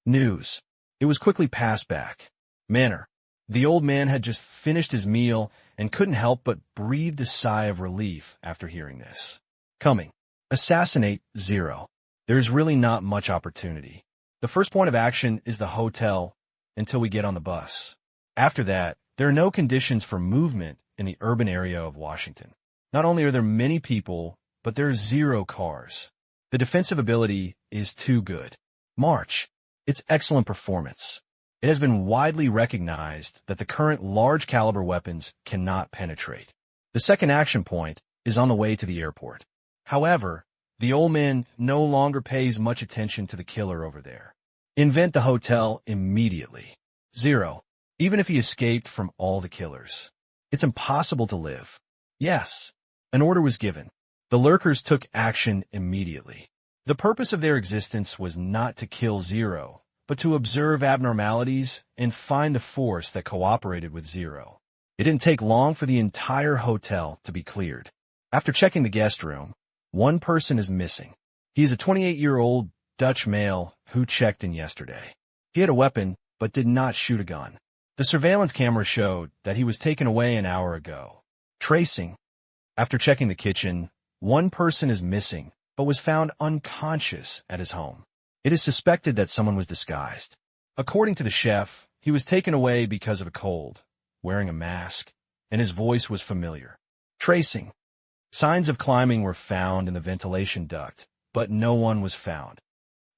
News. It was quickly passed back. Manner. The old man had just finished his meal and couldn't help but breathe a sigh of relief after hearing this. Coming. Assassinate Zero. There's really not much opportunity. The first point of action is the hotel until we get on the bus. After that, there are no conditions for movement in the urban area of Washington. Not only are there many people, but there are 0 cars. The defensive ability is too good. March. It's excellent performance. It has been widely recognized that the current large-caliber weapons cannot penetrate. The second action point is on the way to the airport. However, the old man no longer pays much attention to the killer over there. Invent the hotel immediately. 0. Even if he escaped from all the killers. It's impossible to live. Yes. An order was given. The lurkers took action immediately. The purpose of their existence was not to kill Zero, but to observe abnormalities and find the force that cooperated with Zero. It didn't take long for the entire hotel to be cleared. After checking the guest room, one person is missing. He is a 28-year-old Dutch male who checked in yesterday. He had a weapon, but did not shoot a gun. The surveillance camera showed that he was taken away an hour ago. Tracing. After checking the kitchen, one person is missing, but was found unconscious at his home. It is suspected that someone was disguised. According to the chef, he was taken away because of a cold, wearing a mask, and his voice was familiar. Tracing. Signs of climbing were found in the ventilation duct, but no one was found.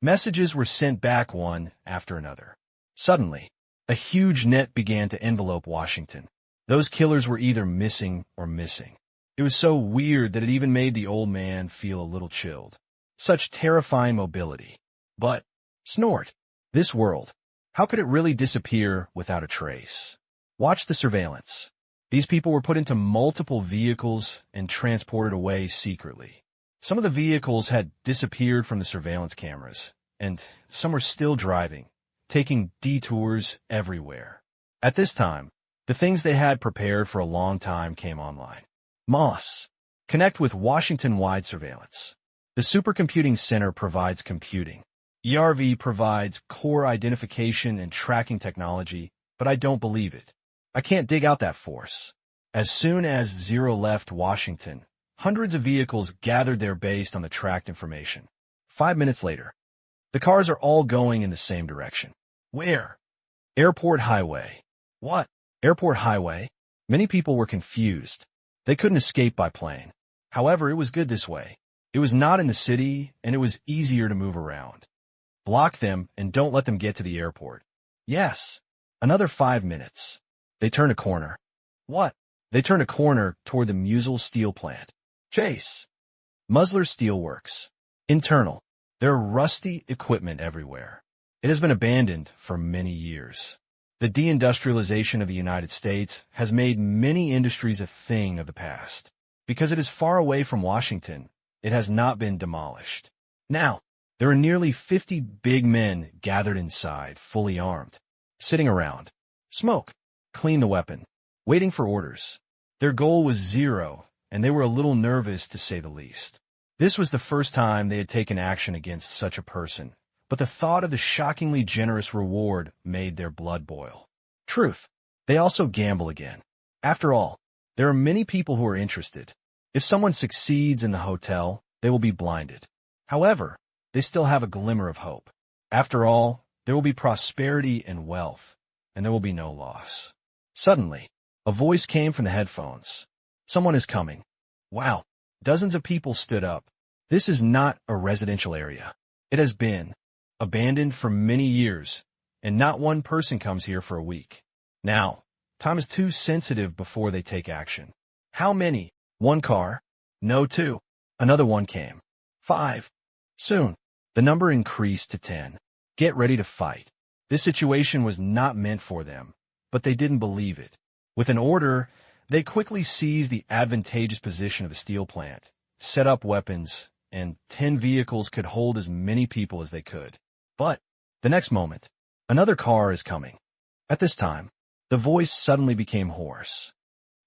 Messages were sent back one after another. Suddenly, a huge net began to envelope Washington. Those killers were either missing or missing. It was so weird that it even made the old man feel a little chilled. Such terrifying mobility. But, snort. This world. How could it really disappear without a trace? Watch the surveillance. These people were put into multiple vehicles and transported away secretly. Some of the vehicles had disappeared from the surveillance cameras, and some were still driving, taking detours everywhere. At this time, the things they had prepared for a long time came online. Moss. Connect with Washington-wide surveillance. The Supercomputing Center provides computing. ERV provides core identification and tracking technology, but I don't believe it. I can't dig out that force. As soon as Zero left Washington, hundreds of vehicles gathered there based on the tracked information. 5 minutes later, the cars are all going in the same direction. Where? Airport Highway. What? Airport Highway? Many people were confused. They couldn't escape by plane. However, it was good this way. It was not in the city, and it was easier to move around. Block them and don't let them get to the airport. Yes. Another 5 minutes. They turn a corner. What? They turn a corner toward the Musel steel plant. Chase. Musler Steelworks. Internal. There are rusty equipment everywhere. It has been abandoned for many years. The deindustrialization of the United States has made many industries a thing of the past. Because it is far away from Washington, it has not been demolished. Now, there are nearly 50 big men gathered inside, fully armed, sitting around. Smoke. Clean the weapon. waiting for orders. Their goal was 0, and they were a little nervous to say the least. This was the first time they had taken action against such a person, but the thought of the shockingly generous reward made their blood boil. Truth. They also gamble again. After all, there are many people who are interested. If someone succeeds in the hotel, they will be blinded. However, they still have a glimmer of hope. After all, there will be prosperity and wealth, and there will be no loss. Suddenly, a voice came from the headphones. Someone is coming. Wow. Dozens of people stood up. This is not a residential area. It has been abandoned for many years, and not one person comes here for a week. Now, time is too sensitive before they take action. How many? 1 car? No, 2. Another one came. 5. Soon, the number increased to 10. Get ready to fight. This situation was not meant for them, but they didn't believe it. With an order, they quickly seized the advantageous position of the steel plant, set up weapons, and 10 vehicles could hold as many people as they could. But, the next moment, another car is coming. At this time, the voice suddenly became hoarse.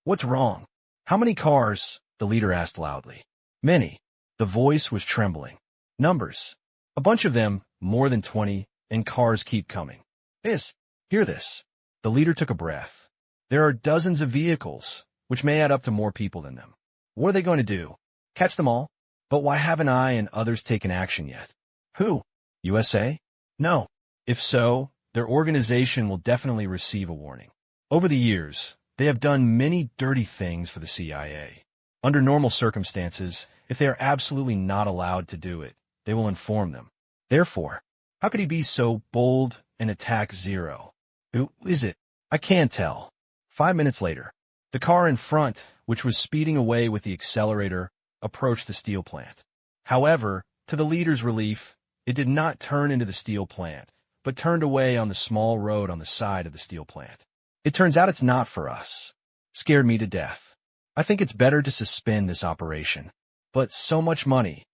What's wrong? How many cars? The leader asked loudly. Many. The voice was trembling. Numbers. A bunch of them, more than 20, and cars keep coming. Hear this. The leader took a breath. There are dozens of vehicles, which may add up to more people than them. What are they going to do? Catch them all? But why haven't I and others taken action yet? Who? USA? No. If so, their organization will definitely receive a warning. Over the years, they have done many dirty things for the CIA. Under normal circumstances, if they are absolutely not allowed to do it, they will inform them. Therefore, how could he be so bold and attack 0? Who is it? I can't tell. 5 minutes later, the car in front, which was speeding away with the accelerator, approached the steel plant. However, to the leader's relief, it did not turn into the steel plant, but turned away on the small road on the side of the steel plant. It turns out it's not for us. Scared me to death. I think it's better to suspend this operation. But so much money.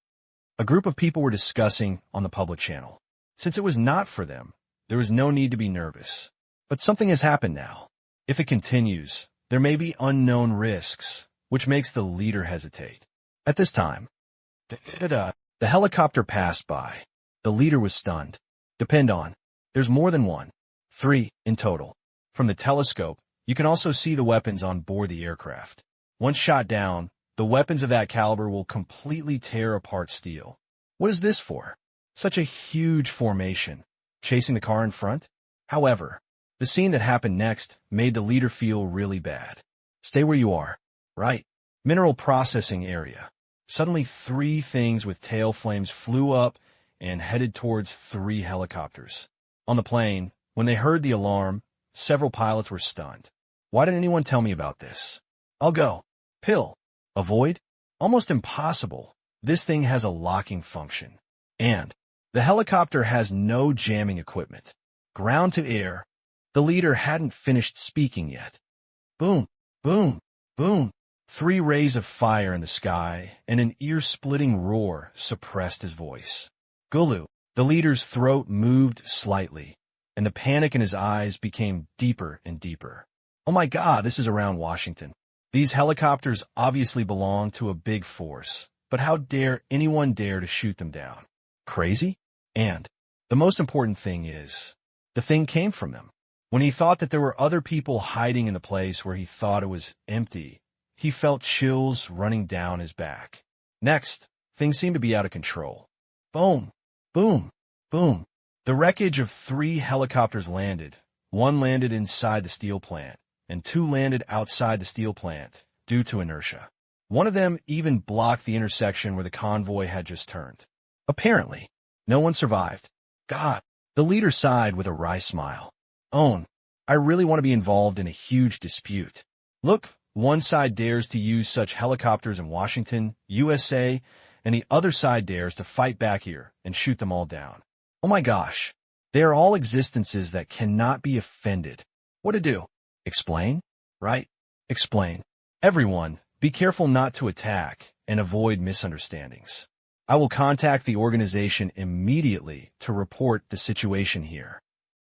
A group of people were discussing on the public channel. Since it was not for them, there was no need to be nervous. But something has happened now. If it continues, there may be unknown risks, which makes the leader hesitate. At this time, the helicopter passed by. The leader was stunned. Depend on. There's more than one. 3 in total. From the telescope, you can also see the weapons on board the aircraft. Once shot down, the weapons of that caliber will completely tear apart steel. What is this for? Such a huge formation. Chasing the car in front? However, the scene that happened next made the leader feel really bad. Stay where you are. Right. Mineral processing area. Suddenly 3 things with tail flames flew up and headed towards 3 helicopters. On the plane, when they heard the alarm, several pilots were stunned. Why didn't anyone tell me about this? I'll go. Pill. Avoid? Almost impossible. This thing has a locking function. And the helicopter has no jamming equipment. Ground to air. The leader hadn't finished speaking yet. Boom, boom, boom. 3 rays of fire in the sky and an ear-splitting roar suppressed his voice. Gulu. The leader's throat moved slightly, and the panic in his eyes became deeper and deeper. Oh my God, this is around Washington. These helicopters obviously belong to a big force, but how dare anyone dare to shoot them down? Crazy? And the most important thing is, the thing came from them. When he thought that there were other people hiding in the place where he thought it was empty, he felt chills running down his back. Next, things seemed to be out of control. Boom, boom, boom. The wreckage of 3 helicopters landed. 1 landed inside the steel plant, and 2 landed outside the steel plant due to inertia. One of them even blocked the intersection where the convoy had just turned. Apparently, no one survived. God, the leader sighed with a wry smile. Own, I really want to be involved in a huge dispute. Look, one side dares to use such helicopters in Washington, USA, and the other side dares to fight back here and shoot them all down. Oh my gosh, they are all existences that cannot be offended. What to do? Explain? Right? Explain. Everyone, be careful not to attack and avoid misunderstandings. I will contact the organization immediately to report the situation here.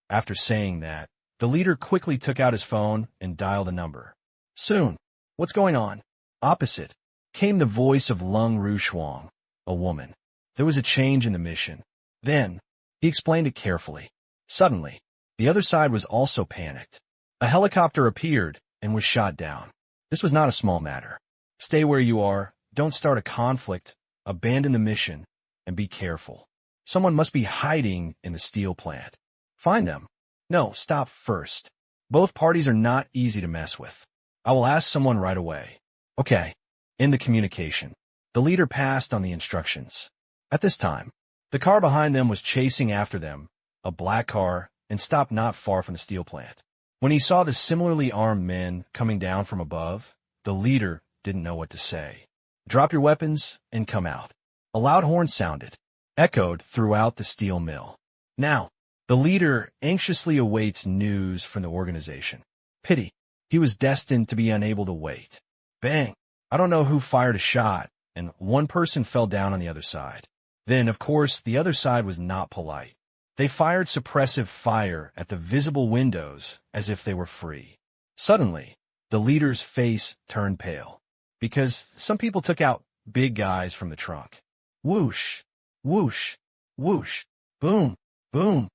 After saying that, the leader quickly took out his phone and dialed a number. Soon. What's going on? Opposite came the voice of Lung Rushuang, a woman. There was a change in the mission. Then, he explained it carefully. Suddenly, the other side was also panicked. A helicopter appeared and was shot down. This was not a small matter. Stay where you are, don't start a conflict, abandon the mission, and be careful. Someone must be hiding in the steel plant. Find them. No, stop first. Both parties are not easy to mess with. I will ask someone right away. Okay. In the communication, the leader passed on the instructions. At this time, the car behind them was chasing after them, a black car, and stopped not far from the steel plant. When he saw the similarly armed men coming down from above, the leader didn't know what to say. Drop your weapons and come out. A loud horn sounded, echoed throughout the steel mill. Now, the leader anxiously awaits news from the organization. Pity. He was destined to be unable to wait. Bang! I don't know who fired a shot, and one person fell down on the other side. Then, of course, the other side was not polite. They fired suppressive fire at the visible windows as if they were free. Suddenly, the leader's face turned pale, because some people took out big guys from the trunk. Whoosh, whoosh, whoosh, boom, boom.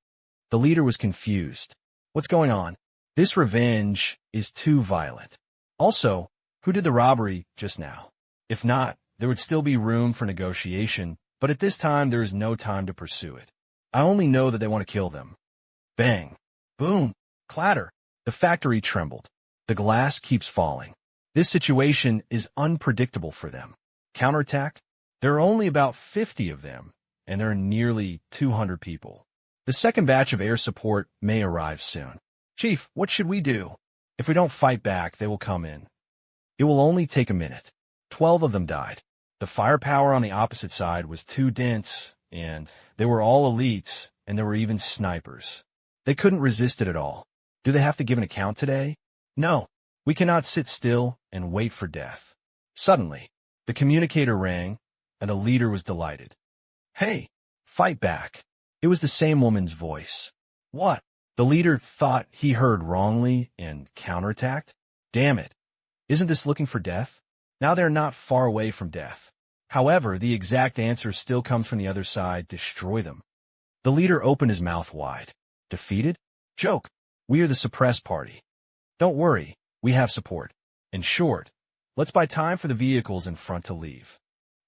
The leader was confused. What's going on? This revenge is too violent. Also, who did the robbery just now? If not, there would still be room for negotiation, but at this time there is no time to pursue it. I only know that they want to kill them. Bang, boom, clatter. The factory trembled. The glass keeps falling. This situation is unpredictable for them. Counterattack? There are only about 50 of them, and there are nearly 200 people. The second batch of air support may arrive soon. Chief, what should we do? If we don't fight back, they will come in. It will only take a minute. 12 of them died. The firepower on the opposite side was too dense, and they were all elites, and there were even snipers. They couldn't resist it at all. Do they have to give an account today? No. We cannot sit still and wait for death. Suddenly, the communicator rang, and the leader was delighted. Hey, fight back. It was the same woman's voice. What? The leader thought he heard wrongly and counterattacked? Damn it. Isn't this looking for death? Now they're not far away from death. However, the exact answer still comes from the other side. Destroy them. The leader opened his mouth wide. Defeated? Joke. We are the suppressed party. Don't worry. We have support. In short, let's buy time for the vehicles in front to leave.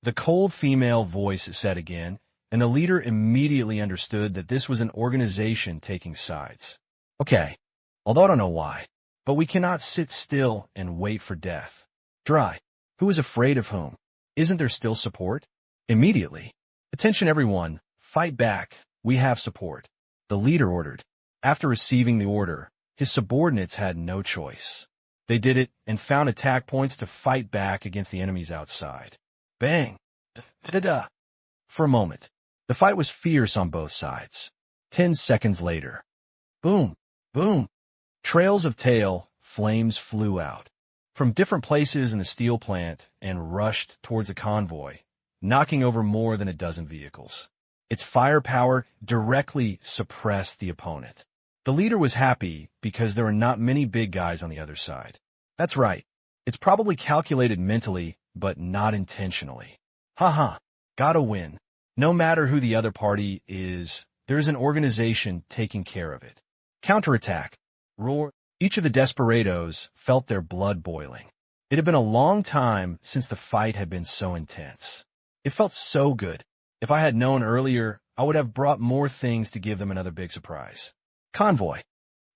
The cold female voice said again, and the leader immediately understood that this was an organization taking sides. Okay, although I don't know why, but we cannot sit still and wait for death. Dry. Who is afraid of whom? Isn't there still support? Immediately. Attention everyone, fight back, we have support. The leader ordered. After receiving the order, his subordinates had no choice. They did it and found attack points to fight back against the enemies outside. Bang! Da-da-da! For a moment, the fight was fierce on both sides. 10 seconds later. Boom! Boom! Trails of tail, flames flew out from different places in the steel plant and rushed towards a convoy, knocking over more than a dozen vehicles. Its firepower directly suppressed the opponent. The leader was happy because there were not many big guys on the other side. That's right. It's probably calculated mentally, but not intentionally. Haha, gotta win. No matter who the other party is, there is an organization taking care of it. Counterattack. Roar. Each of the desperados felt their blood boiling. It had been a long time since the fight had been so intense. It felt so good. If I had known earlier, I would have brought more things to give them another big surprise. Convoy.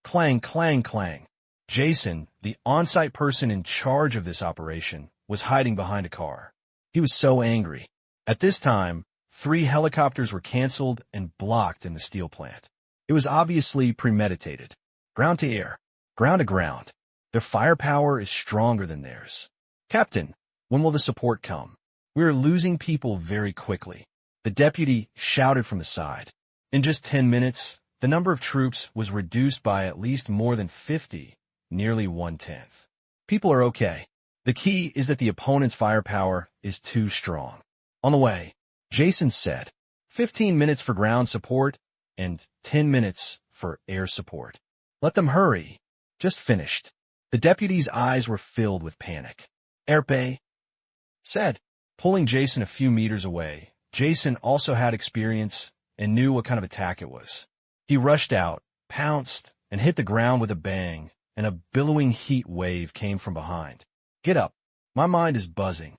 Clang, clang, clang. Jason, the on-site person in charge of this operation, was hiding behind a car. He was so angry. At this time, 3 helicopters were canceled and blocked in the steel plant. It was obviously premeditated. Ground to air. Ground to ground. Their firepower is stronger than theirs. Captain, when will the support come? We are losing people very quickly. The deputy shouted from the side. In just 10 minutes, the number of troops was reduced by at least more than 50, nearly 1/10. People are okay. The key is that the opponent's firepower is too strong. On the way, Jason said, 15 minutes for ground support and 10 minutes for air support. Let them hurry. Just finished. The deputy's eyes were filled with panic. Erpe said, pulling Jason a few meters away. Jason also had experience and knew what kind of attack it was. He rushed out, pounced, and hit the ground with a bang, and a billowing heat wave came from behind. Get up. My mind is buzzing.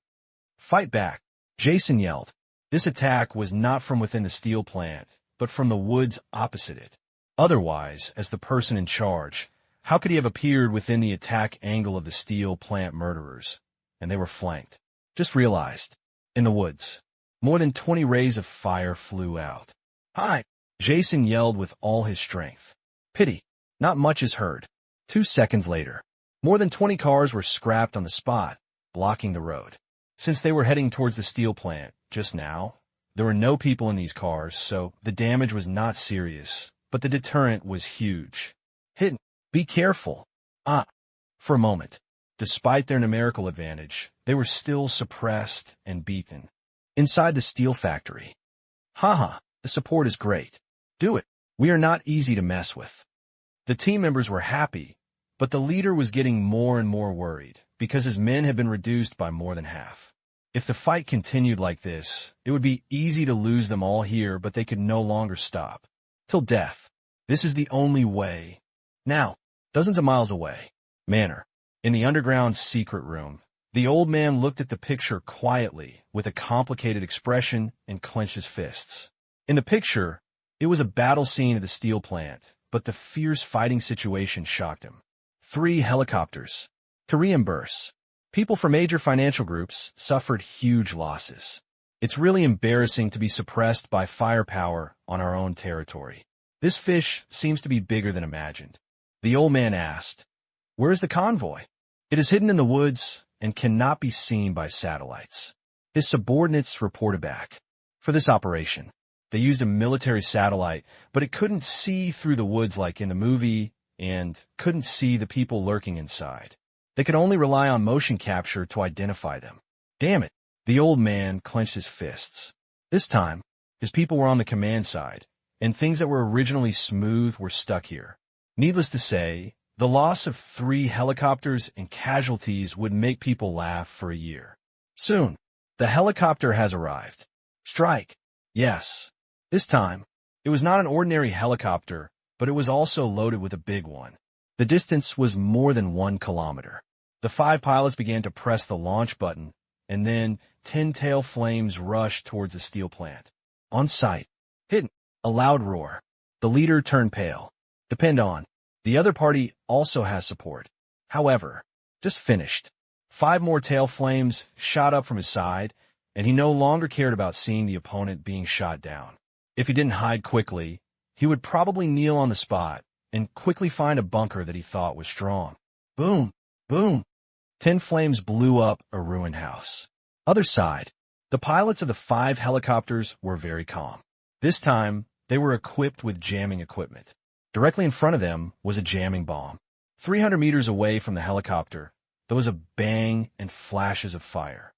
Fight back, Jason yelled. This attack was not from within the steel plant, but from the woods opposite it. Otherwise, as the person in charge, how could he have appeared within the attack angle of the steel plant murderers? And they were flanked. Just realized. In the woods. More than 20 rays of fire flew out. Hi! Jason yelled with all his strength. Pity. Not much is heard. 2 seconds later. More than 20 cars were scrapped on the spot, blocking the road. Since they were heading towards the steel plant just now, there were no people in these cars, so the damage was not serious, but the deterrent was huge. Hit. Be careful. For a moment. Despite their numerical advantage, they were still suppressed and beaten. Inside the steel factory. Haha, the support is great. Do it. We are not easy to mess with. The team members were happy, but the leader was getting more and more worried because his men had been reduced by more than half. If the fight continued like this, it would be easy to lose them all here, but they could no longer stop. Till death. This is the only way. Now, dozens of miles away. Manor. In the underground secret room, the old man looked at the picture quietly with a complicated expression and clenched his fists. In the picture, it was a battle scene at the steel plant, but the fierce fighting situation shocked him. 3 helicopters. To reimburse. People from major financial groups suffered huge losses. It's really embarrassing to be suppressed by firepower on our own territory. This fish seems to be bigger than imagined. The old man asked, where is the convoy? It is hidden in the woods and cannot be seen by satellites. His subordinates reported back. For this operation, they used a military satellite, but it couldn't see through the woods like in the movie and couldn't see the people lurking inside. They could only rely on motion capture to identify them. Damn it. The old man clenched his fists. This time, his people were on the command side, and things that were originally smooth were stuck here. Needless to say, the loss of 3 helicopters and casualties would make people laugh for a year. Soon, the helicopter has arrived. Strike. Yes. This time, it was not an ordinary helicopter, but it was also loaded with a big one. The distance was more than 1 kilometer. The 5 pilots began to press the launch button, and then 10 tail flames rushed towards the steel plant. On sight. Hidden. A loud roar. The leader turned pale. Depend on. The other party also has support. However, just finished. 5 more tail flames shot up from his side, and he no longer cared about seeing the opponent being shot down. If he didn't hide quickly, he would probably kneel on the spot and quickly find a bunker that he thought was strong. Boom! Boom! 10 flames blew up a ruined house. Other side. The pilots of the 5 helicopters were very calm. This time, they were equipped with jamming equipment. Directly in front of them was a jamming bomb. 300 meters away from the helicopter, there was a bang and flashes of fire.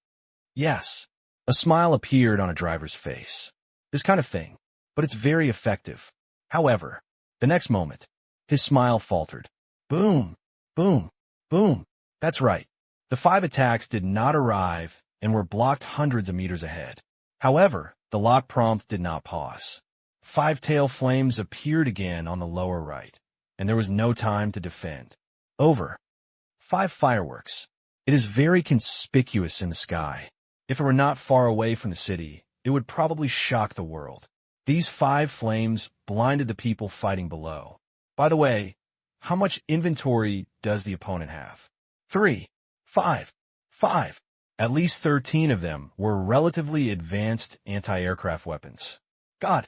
Yes, a smile appeared on a driver's face. This kind of thing, but it's very effective. However, the next moment, his smile faltered. Boom, boom, boom. That's right. The 5 attacks did not arrive and were blocked hundreds of meters ahead. However, the lock prompt did not pause. 5 tail flames appeared again on the lower right, and there was no time to defend. Over. 5 fireworks. It is very conspicuous in the sky. If it were not far away from the city, it would probably shock the world. These 5 flames blinded the people fighting below. By the way, how much inventory does the opponent have? 3, 5, 5. At least 13 of them were relatively advanced anti-aircraft weapons. God!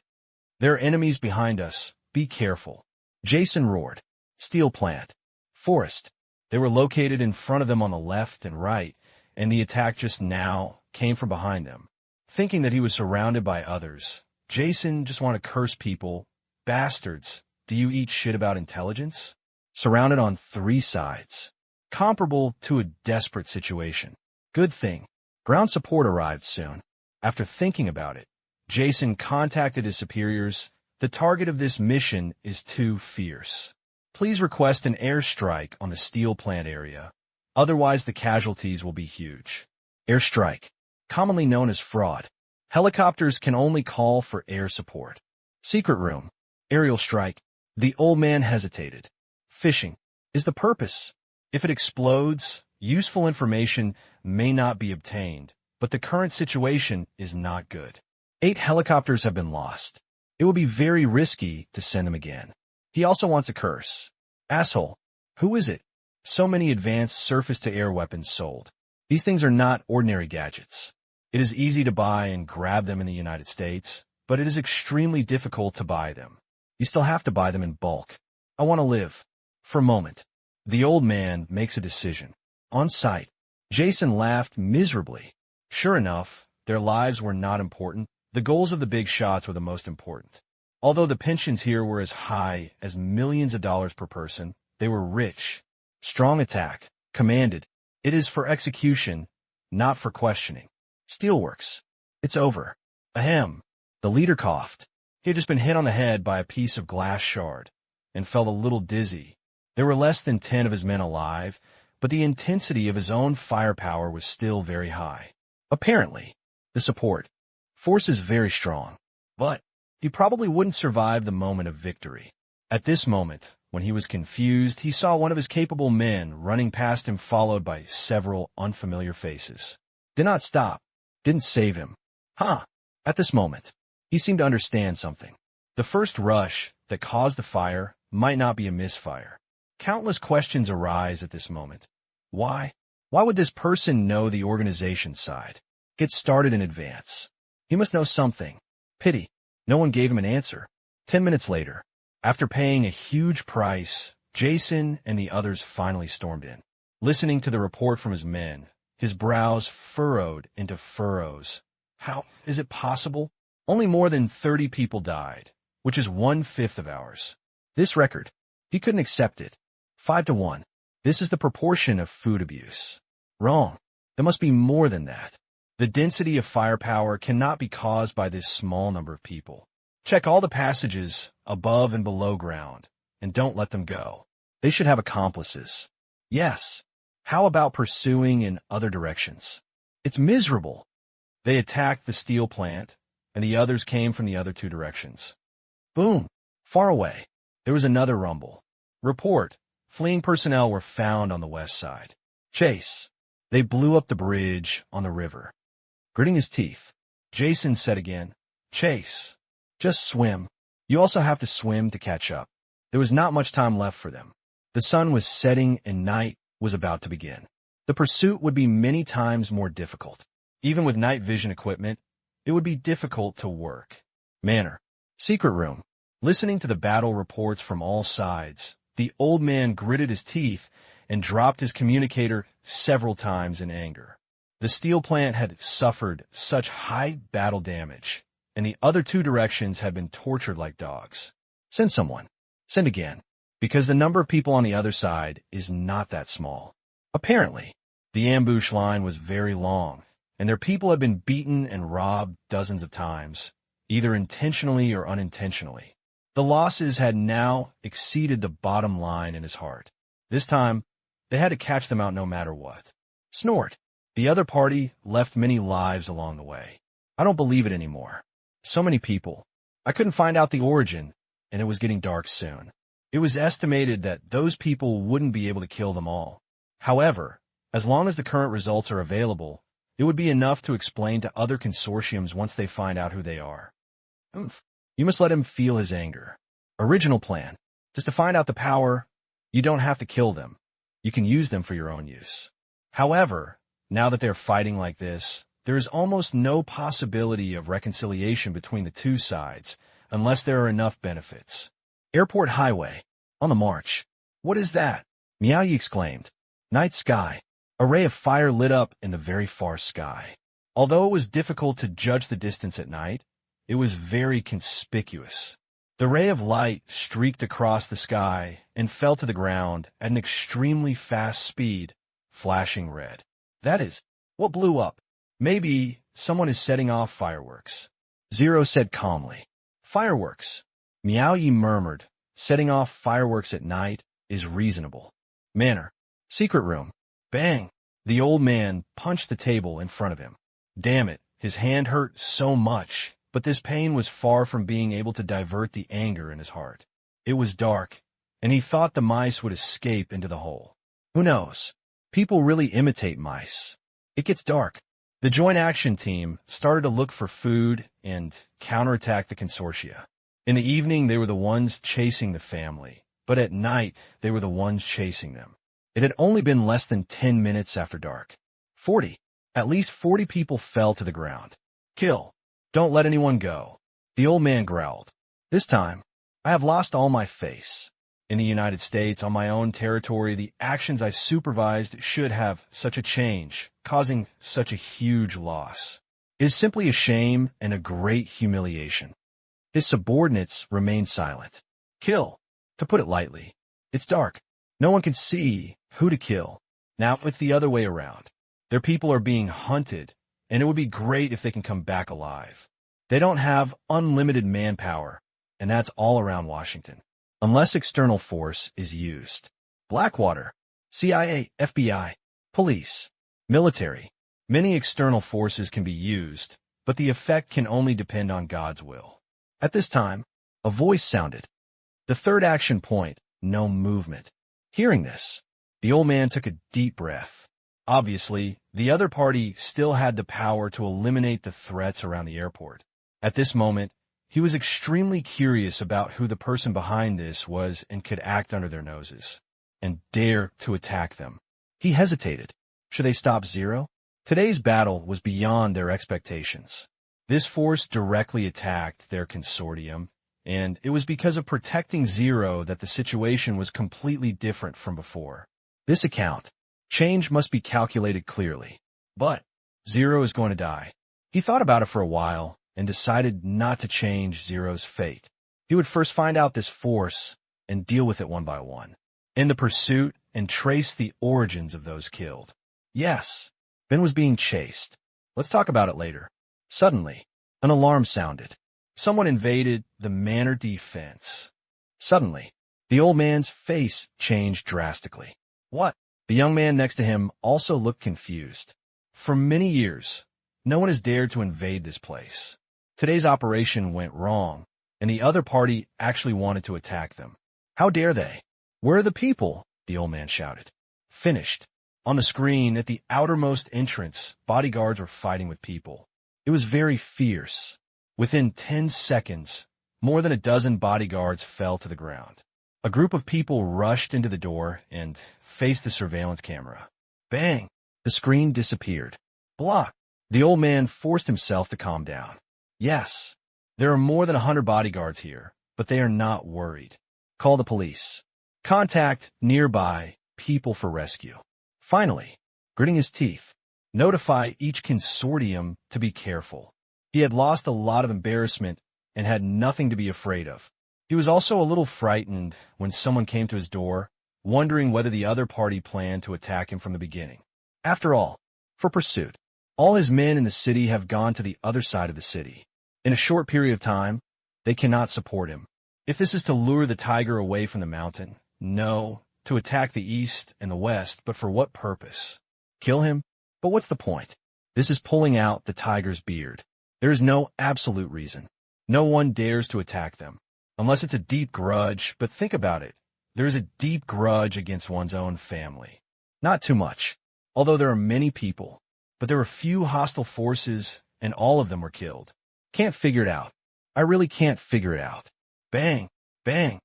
There are enemies behind us. Be careful. Jason roared. Steel plant. Forest. They were located in front of them on the left and right, and the attack just now came from behind them. Thinking that he was surrounded by others, Jason just wanted to curse people. Bastards, do you eat shit about intelligence? Surrounded on 3 sides. Comparable to a desperate situation. Good thing. Ground support arrived soon. After thinking about it, Jason contacted his superiors. The target of this mission is too fierce. Please request an airstrike on the steel plant area. Otherwise, the casualties will be huge. Airstrike, commonly known as fraud. Helicopters can only call for air support. Secret room, aerial strike. The old man hesitated. Phishing is the purpose. If it explodes, useful information may not be obtained, but the current situation is not good. 8 helicopters have been lost. It will be very risky to send them again. He also wants a curse. Asshole. Who is it? So many advanced surface-to-air weapons sold. These things are not ordinary gadgets. It is easy to buy and grab them in the United States, but it is extremely difficult to buy them. You still have to buy them in bulk. I want to live. For a moment. The old man makes a decision. On sight, Jason laughed miserably. Sure enough, their lives were not important. The goals of the big shots were the most important. Although the pensions here were as high as millions of dollars per person, they were rich. Strong attack. Commanded. It is for execution, not for questioning. Steelworks. It's over. Ahem. The leader coughed. He had just been hit on the head by a piece of glass shard and felt a little dizzy. There were less than 10 of his men alive, but the intensity of his own firepower was still very high. Apparently, the support force is very strong, but he probably wouldn't survive the moment of victory. At this moment, when he was confused, he saw one of his capable men running past him, followed by several unfamiliar faces. Did not stop. Didn't save him. At this moment, he seemed to understand something. The first rush that caused the fire might not be a misfire. Countless questions arise at this moment. Why? Why would this person know the organization's side? Get started in advance. He must know something. Pity. No one gave him an answer. 10 minutes later, after paying a huge price, Jason and the others finally stormed in. Listening to the report from his men, his brows furrowed into furrows. How is it possible? Only more than 30 people died, which is 1/5 of ours. This record, he couldn't accept it. 5-1. This is the proportion of food abuse. Wrong. There must be more than that. The density of firepower cannot be caused by this small number of people. Check all the passages above and below ground, and don't let them go. They should have accomplices. Yes. How about pursuing in other directions? It's miserable. They attacked the steel plant, and the others came from the other 2 directions. Boom. Far away. There was another rumble. Report. Fleeing personnel were found on the west side. Chase. They blew up the bridge on the river. Gritting his teeth, Jason said again, Chase. Just swim. You also have to swim to catch up. There was not much time left for them. The sun was setting and night was about to begin. The pursuit would be many times more difficult. Even with night vision equipment, it would be difficult to work. Manor. Secret room. Listening to the battle reports from all sides, the old man gritted his teeth and dropped his communicator several times in anger. The steel plant had suffered such high battle damage, and the other 2 directions had been tortured like dogs. Send someone. Send again. Because the number of people on the other side is not that small. Apparently, the ambush line was very long, and their people had been beaten and robbed dozens of times, either intentionally or unintentionally. The losses had now exceeded the bottom line in his heart. This time, they had to catch them out no matter what. Snort. The other party left many lives along the way. I don't believe it anymore. So many people. I couldn't find out the origin, and it was getting dark soon. It was estimated that those people wouldn't be able to kill them all. However, as long as the current results are available, it would be enough to explain to other consortiums once they find out who they are. You must let him feel his anger. Original plan. Just to find out the power, you don't have to kill them. You can use them for your own use. However, now that they're fighting like this, there is almost no possibility of reconciliation between the 2 sides, unless there are enough benefits. Airport highway. On the march. What is that? Miaoyi exclaimed. Night sky. A ray of fire lit up in the very far sky. Although it was difficult to judge the distance at night, it was very conspicuous. The ray of light streaked across the sky and fell to the ground at an extremely fast speed, flashing red. That is, what blew up? Maybe someone is setting off fireworks. Zero said calmly. Fireworks. Miaoyi murmured, Setting off fireworks at night is reasonable. Manor. Secret room. Bang! The old man punched the table in front of him. Damn it, his hand hurt so much, but this pain was far from being able to divert the anger in his heart. It was dark, and he thought the mice would escape into the hole. Who knows? People really imitate mice. It gets dark. The joint action team started to look for food and counterattack the consortia. In the evening, they were the ones chasing the family, but at night, they were the ones chasing them. It had only been less than 10 minutes after dark. 40. At least 40 people fell to the ground. Kill. Don't let anyone go. The old man growled. This time, I have lost all my face. In the United States, on my own territory, the actions I supervised should have such a change, causing such a huge loss. It is simply a shame and a great humiliation. His subordinates remained silent. Kill. To put it lightly, it's dark. No one can see who to kill. Now it's the other way around. Their people are being hunted, and it would be great if they can come back alive. They don't have unlimited manpower, and that's all around Washington. Unless external force is used. Blackwater, CIA, FBI, police, military. Many external forces can be used, but the effect can only depend on God's will. At this time, a voice sounded. The third action point, no movement. Hearing this, the old man took a deep breath. Obviously, the other party still had the power to eliminate the threats around the airport. At this moment, he was extremely curious about who the person behind this was and could act under their noses and dare to attack them. He hesitated. Should they stop Zero? Today's battle was beyond their expectations. This force directly attacked their consortium, and it was because of protecting Zero that the situation was completely different from before. This account, change must be calculated clearly. But Zero is going to die. He thought about it for a while and decided not to change Zero's fate. He would first find out this force and deal with it one by one. In the pursuit and trace the origins of those killed. Yes, Ben was being chased. Let's talk about it later. Suddenly, an alarm sounded. Someone invaded the manor defense. Suddenly, the old man's face changed drastically. What? The young man next to him also looked confused. For many years, no one has dared to invade this place. Today's operation went wrong, and the other party actually wanted to attack them. How dare they? Where are the people? The old man shouted. Finished. On the screen, at the outermost entrance, bodyguards were fighting with people. It was very fierce. Within 10 seconds, more than a dozen bodyguards fell to the ground. A group of people rushed into the door and faced the surveillance camera. Bang! The screen disappeared. Block! The old man forced himself to calm down. Yes, there are more than 100 bodyguards here, but they are not worried. Call the police. Contact nearby people for rescue. Finally, gritting his teeth, notify each consortium to be careful. He had lost a lot of embarrassment and had nothing to be afraid of. He was also a little frightened when someone came to his door, wondering whether the other party planned to attack him from the beginning. After all, for pursuit, all his men in the city have gone to the other side of the city. In a short period of time, they cannot support him. If this is to lure the tiger away from the mountain, no, to attack the east and the west, but for what purpose? Kill him? But what's the point? This is pulling out the tiger's beard. There is no absolute reason. No one dares to attack them, unless it's a deep grudge, but think about it. There is a deep grudge against one's own family. Not too much, although there are many people, but there were few hostile forces, and all of them were killed. Can't figure it out. I really can't figure it out. Bang! Bang!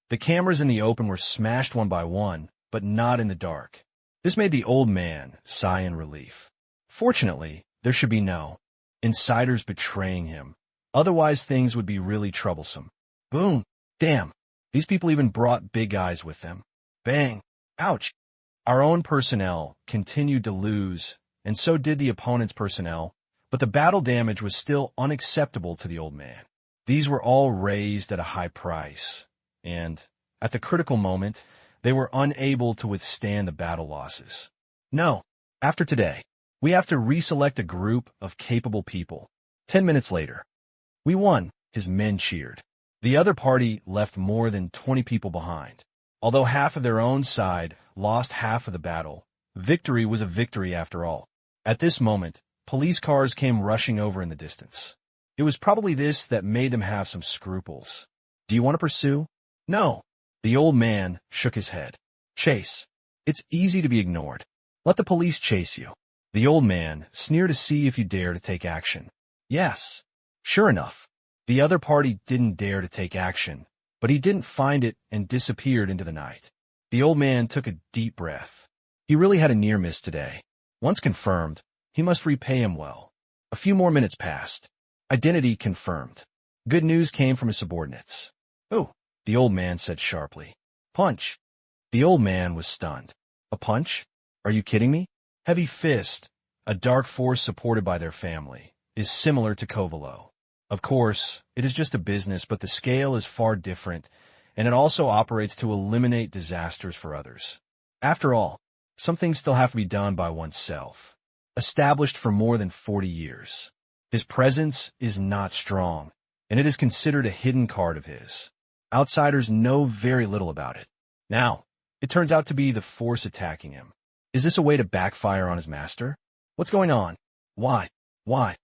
The cameras in the open were smashed one by one, but not in the dark. This made the old man sigh in relief. Fortunately, there should be no insiders betraying him. Otherwise, things would be really troublesome. Boom! Damn! These people even brought big eyes with them. Bang! Ouch! Our own personnel continued to lose, and so did the opponent's personnel, but the battle damage was still unacceptable to the old man. These were all raised at a high price, and, at the critical moment, they were unable to withstand the battle losses. No, after today, we have to reselect a group of capable people. 10 minutes later, we won, his men cheered. The other party left more than 20 people behind. Although half of their own side lost half of the battle, victory was a victory after all. At this moment, police cars came rushing over in the distance. It was probably this that made them have some scruples. Do you want to pursue? No. The old man shook his head. Chase. It's easy to be ignored. Let the police chase you. The old man sneered to see if you dare to take action. Yes. Sure enough, the other party didn't dare to take action, but he didn't find it and disappeared into the night. The old man took a deep breath. He really had a near miss today. Once confirmed, he must repay him well. A few more minutes passed. Identity confirmed. Good news came from his subordinates. Oh, the old man said sharply. Punch. The old man was stunned. A punch? Are you kidding me? Heavy Fist, a dark force supported by their family, is similar to Kovalo. Of course, it is just a business, but the scale is far different, and it also operates to eliminate disasters for others. After all, some things still have to be done by oneself. Established for more than 40 years. His presence is not strong, and it is considered a hidden card of his. Outsiders know very little about it. Now, it turns out to be the force attacking him. Is this a way to backfire on his master? What's going on? Why? Why?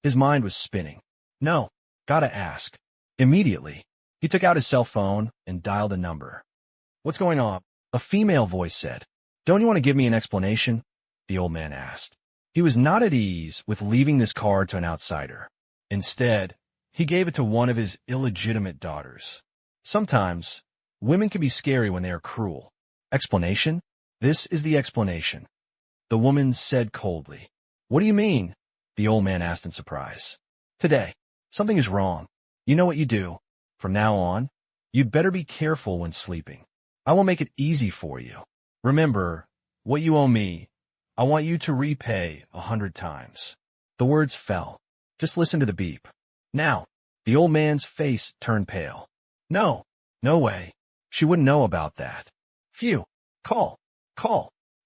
His mind was spinning. No, gotta ask. Immediately, he took out his cell phone and dialed a number. What's going on? A female voice said. Don't you want to give me an explanation? The old man asked. He was not at ease with leaving this card to an outsider. Instead, he gave it to one of his illegitimate daughters. Sometimes, women can be scary when they are cruel. Explanation? This is the explanation. The woman said coldly. What do you mean? The old man asked in surprise. Today, something is wrong. You know what you do. From now on, you'd better be careful when sleeping. I will make it easy for you. Remember, what you owe me, I want you to repay 100 times. The words fell. Just listen to the beep. Now, the old man's face turned pale. No way. She wouldn't know about that. Phew. Call.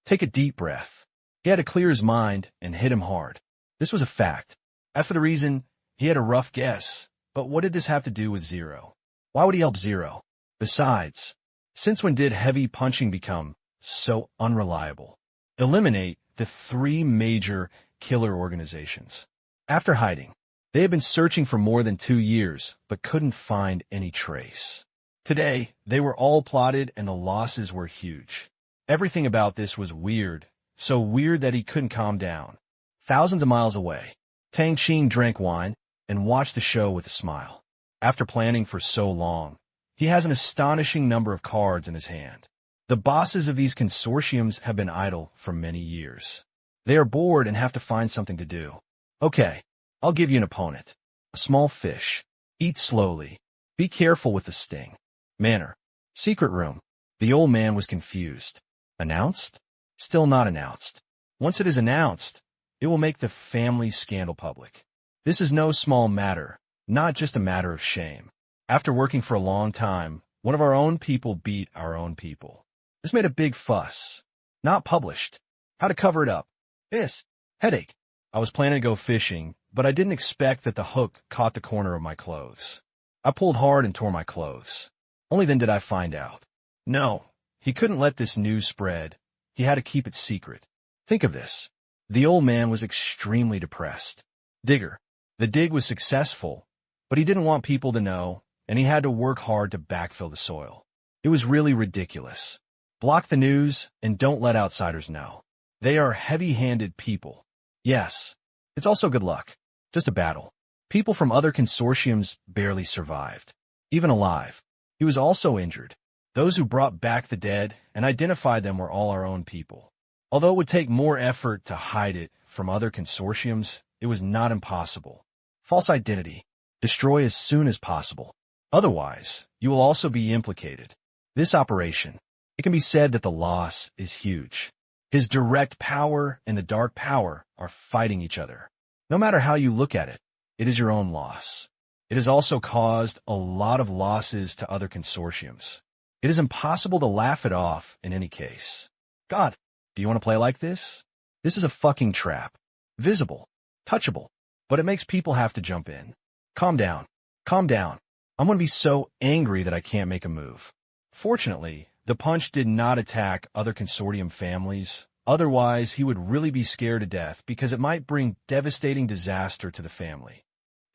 Take a deep breath. He had to clear his mind and hit him hard. This was a fact. As for the reason, he had a rough guess. But what did this have to do with Zero? Why would he help Zero? Besides, since when did heavy punching become so unreliable? Eliminate the 3 major killer organizations. After hiding, they had been searching for more than 2 years, but couldn't find any trace. Today, they were all plotted and the losses were huge. Everything about this was weird, so weird that he couldn't calm down. Thousands of miles away, Tang Qing drank wine and watched the show with a smile. After planning for so long, he has an astonishing number of cards in his hand. The bosses of these consortiums have been idle for many years. They are bored and have to find something to do. Okay, I'll give you an opponent. A small fish. Eat slowly. Be careful with the sting. Manner. Secret room. The old man was confused. Announced? Still not announced. Once it is announced, it will make the family scandal public. This is no small matter, not just a matter of shame. After working for a long time, one of our own people beat our own people. This made a big fuss. Not published. How to cover it up. This. Headache. I was planning to go fishing, but I didn't expect that the hook caught the corner of my clothes. I pulled hard and tore my clothes. Only then did I find out. No, he couldn't let this news spread. He had to keep it secret. Think of this. The old man was extremely depressed. Digger. The dig was successful, but he didn't want people to know, and he had to work hard to backfill the soil. It was really ridiculous. Block the news and don't let outsiders know. They are heavy-handed people. Yes, it's also good luck. Just a battle. People from other consortiums barely survived. Even alive. He was also injured. Those who brought back the dead and identified them were all our own people. Although it would take more effort to hide it from other consortiums, it was not impossible. False identity. Destroy as soon as possible. Otherwise, you will also be implicated. This operation, it can be said that the loss is huge. His direct power and the dark power are fighting each other. No matter how you look at it, it is your own loss. It has also caused a lot of losses to other consortiums. It is impossible to laugh it off in any case. God, do you want to play like this? This is a fucking trap. Visible. Touchable. But it makes people have to jump in. Calm down. I'm going to be so angry that I can't make a move. Fortunately, the punch did not attack other consortium families. Otherwise, he would really be scared to death because it might bring devastating disaster to the family.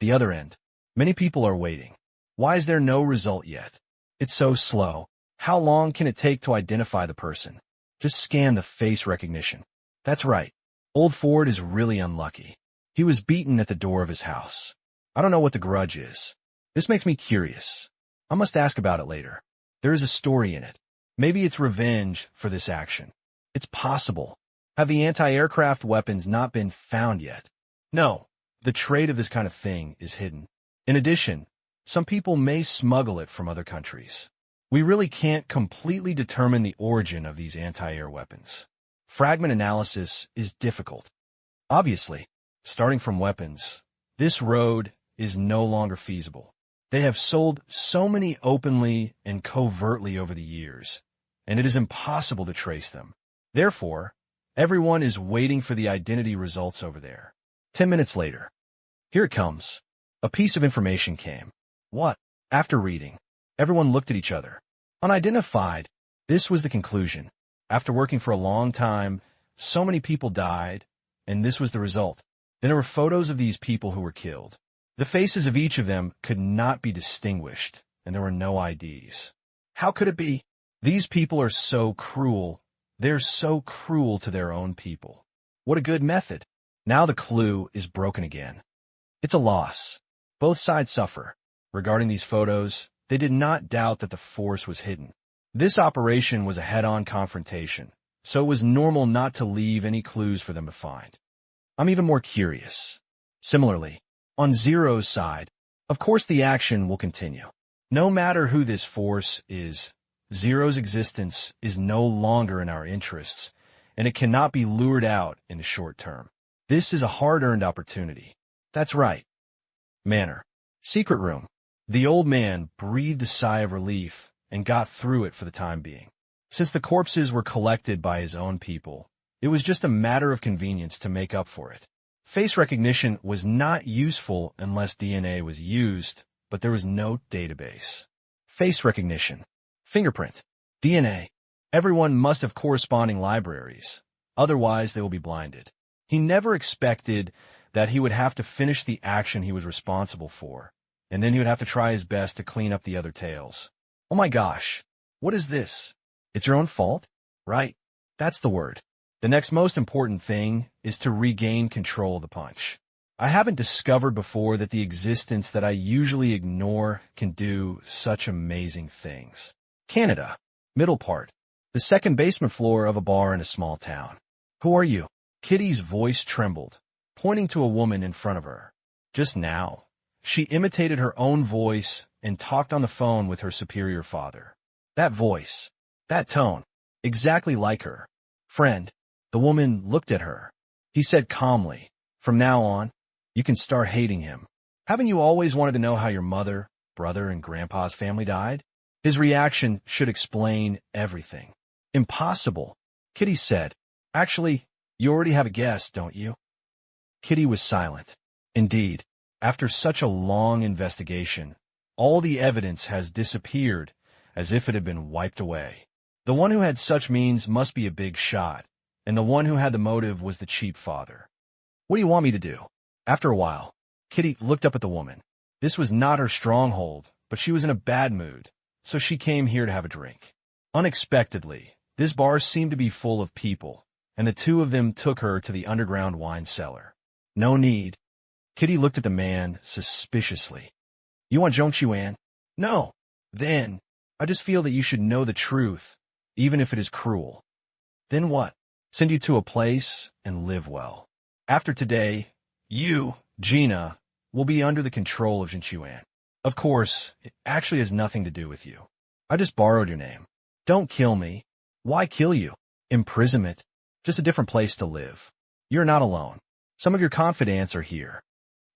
The other end. Many people are waiting. Why is there no result yet? It's so slow. How long can it take to identify the person? Just scan the face recognition. That's right. Old Ford is really unlucky. He was beaten at the door of his house. I don't know what the grudge is. This makes me curious. I must ask about it later. There is a story in it. Maybe it's revenge for this action. It's possible. Have the anti-aircraft weapons not been found yet? No, the trade of this kind of thing is hidden. In addition, some people may smuggle it from other countries. We really can't completely determine the origin of these anti-air weapons. Fragment analysis is difficult. Obviously, starting from weapons, this road is no longer feasible. They have sold so many openly and covertly over the years, and it is impossible to trace them. Therefore, everyone is waiting for the identity results over there. 10 minutes later. Here it comes. A piece of information came. What? After reading, everyone looked at each other. Unidentified. This was the conclusion. After working for a long time, so many people died, and this was the result. Then there were photos of these people who were killed. The faces of each of them could not be distinguished, and there were no IDs. How could it be? These people are so cruel. They're so cruel to their own people. What a good method. Now the clue is broken again. It's a loss. Both sides suffer. Regarding these photos, they did not doubt that the force was hidden. This operation was a head-on confrontation, so it was normal not to leave any clues for them to find. I'm even more curious. Similarly, on Zero's side, of course the action will continue. No matter who this force is, Zero's existence is no longer in our interests, and it cannot be lured out in the short term. This is a hard-earned opportunity. That's right. Manor. Secret room. The old man breathed a sigh of relief and got through it for the time being. Since the corpses were collected by his own people, it was just a matter of convenience to make up for it. Face recognition was not useful unless DNA was used, but there was no database. Face recognition. Fingerprint. DNA. Everyone must have corresponding libraries. Otherwise, they will be blinded. He never expected that he would have to finish the action he was responsible for, and then he would have to try his best to clean up the other tales. Oh my gosh. What is this? It's your own fault? Right. That's the word. The next most important thing is to regain control of the punch. I haven't discovered before that the existence that I usually ignore can do such amazing things. Canada. Middle part. The second basement floor of a bar in a small town. Who are you? Kitty's voice trembled, pointing to a woman in front of her. Just now, she imitated her own voice and talked on the phone with her superior father. That voice, that tone, exactly like her. Friend. The woman looked at her. He said calmly, "From now on, you can start hating him. Haven't you always wanted to know how your mother, brother, and grandpa's family died?" His reaction should explain everything. Impossible. Kitty said, "Actually, you already have a guess, don't you?" Kitty was silent. Indeed, after such a long investigation, all the evidence has disappeared as if it had been wiped away. The one who had such means must be a big shot, and the one who had the motive was the cheap father. What do you want me to do? After a while, Kitty looked up at the woman. This was not her stronghold, but she was in a bad mood, so she came here to have a drink. Unexpectedly, this bar seemed to be full of people, and the two of them took her to the underground wine cellar. No need. Kitty looked at the man suspiciously. You want Zhongquan? No. Then, I just feel that you should know the truth, even if it is cruel. Then what? Send you to a place and live well. After today, you, Gina, will be under the control of Zhongquan. Of course, it actually has nothing to do with you. I just borrowed your name. Don't kill me. Why kill you? Imprisonment. Just a different place to live. You're not alone. Some of your confidants are here.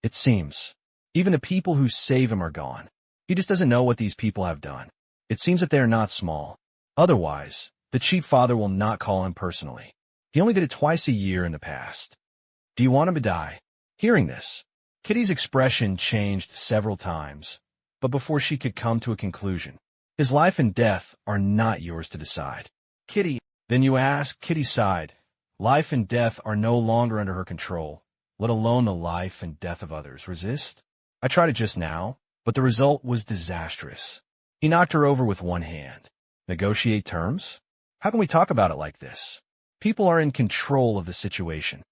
It seems. Even the people who save him are gone. He just doesn't know what these people have done. It seems that they are not small. Otherwise, the cheap father will not call him personally. He only did it twice a year in the past. Do you want him to die? Hearing this, Kitty's expression changed several times, but before she could come to a conclusion. His life and death are not yours to decide. Kitty, then you ask? Kitty sighed. Life and death are no longer under her control, let alone the life and death of others. Resist? I tried it just now, but the result was disastrous. He knocked her over with one hand. Negotiate terms? How can we talk about it like this? People are in control of the situation.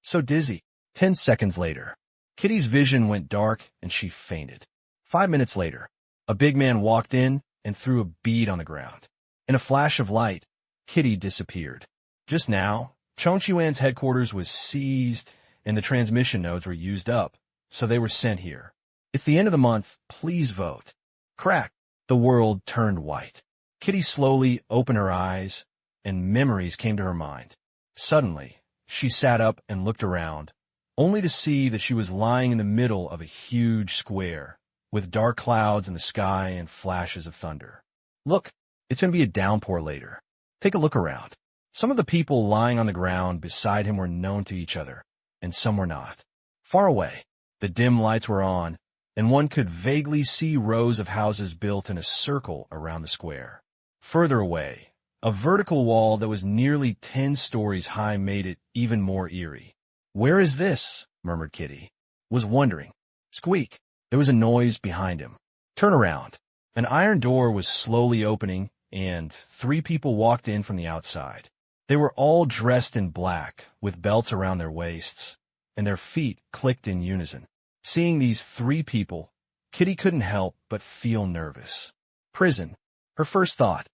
So dizzy. 10 seconds later, Kitty's vision went dark and she fainted. 5 minutes later, a big man walked in and threw a bead on the ground. In a flash of light, Kitty disappeared. Just now, Chongqing's headquarters was seized and the transmission nodes were used up, so they were sent here. It's the end of the month, please vote. Crack. The world turned white. Kitty slowly opened her eyes, and memories came to her mind. Suddenly, she sat up and looked around, only to see that she was lying in the middle of a huge square, with dark clouds in the sky and flashes of thunder. Look, it's going to be a downpour later. Take a look around. Some of the people lying on the ground beside him were known to each other, and some were not. Far away, the dim lights were on, and one could vaguely see rows of houses built in a circle around the square. Further away, a vertical wall that was nearly 10 stories high made it even more eerie. Where is this? Murmured Kitty. Was wondering. Squeak. There was a noise behind him. Turn around. An iron door was slowly opening, and 3 people walked in from the outside. They were all dressed in black, with belts around their waists, and their feet clicked in unison. Seeing these 3 people, Kitty couldn't help but feel nervous. Prison. Her first thought.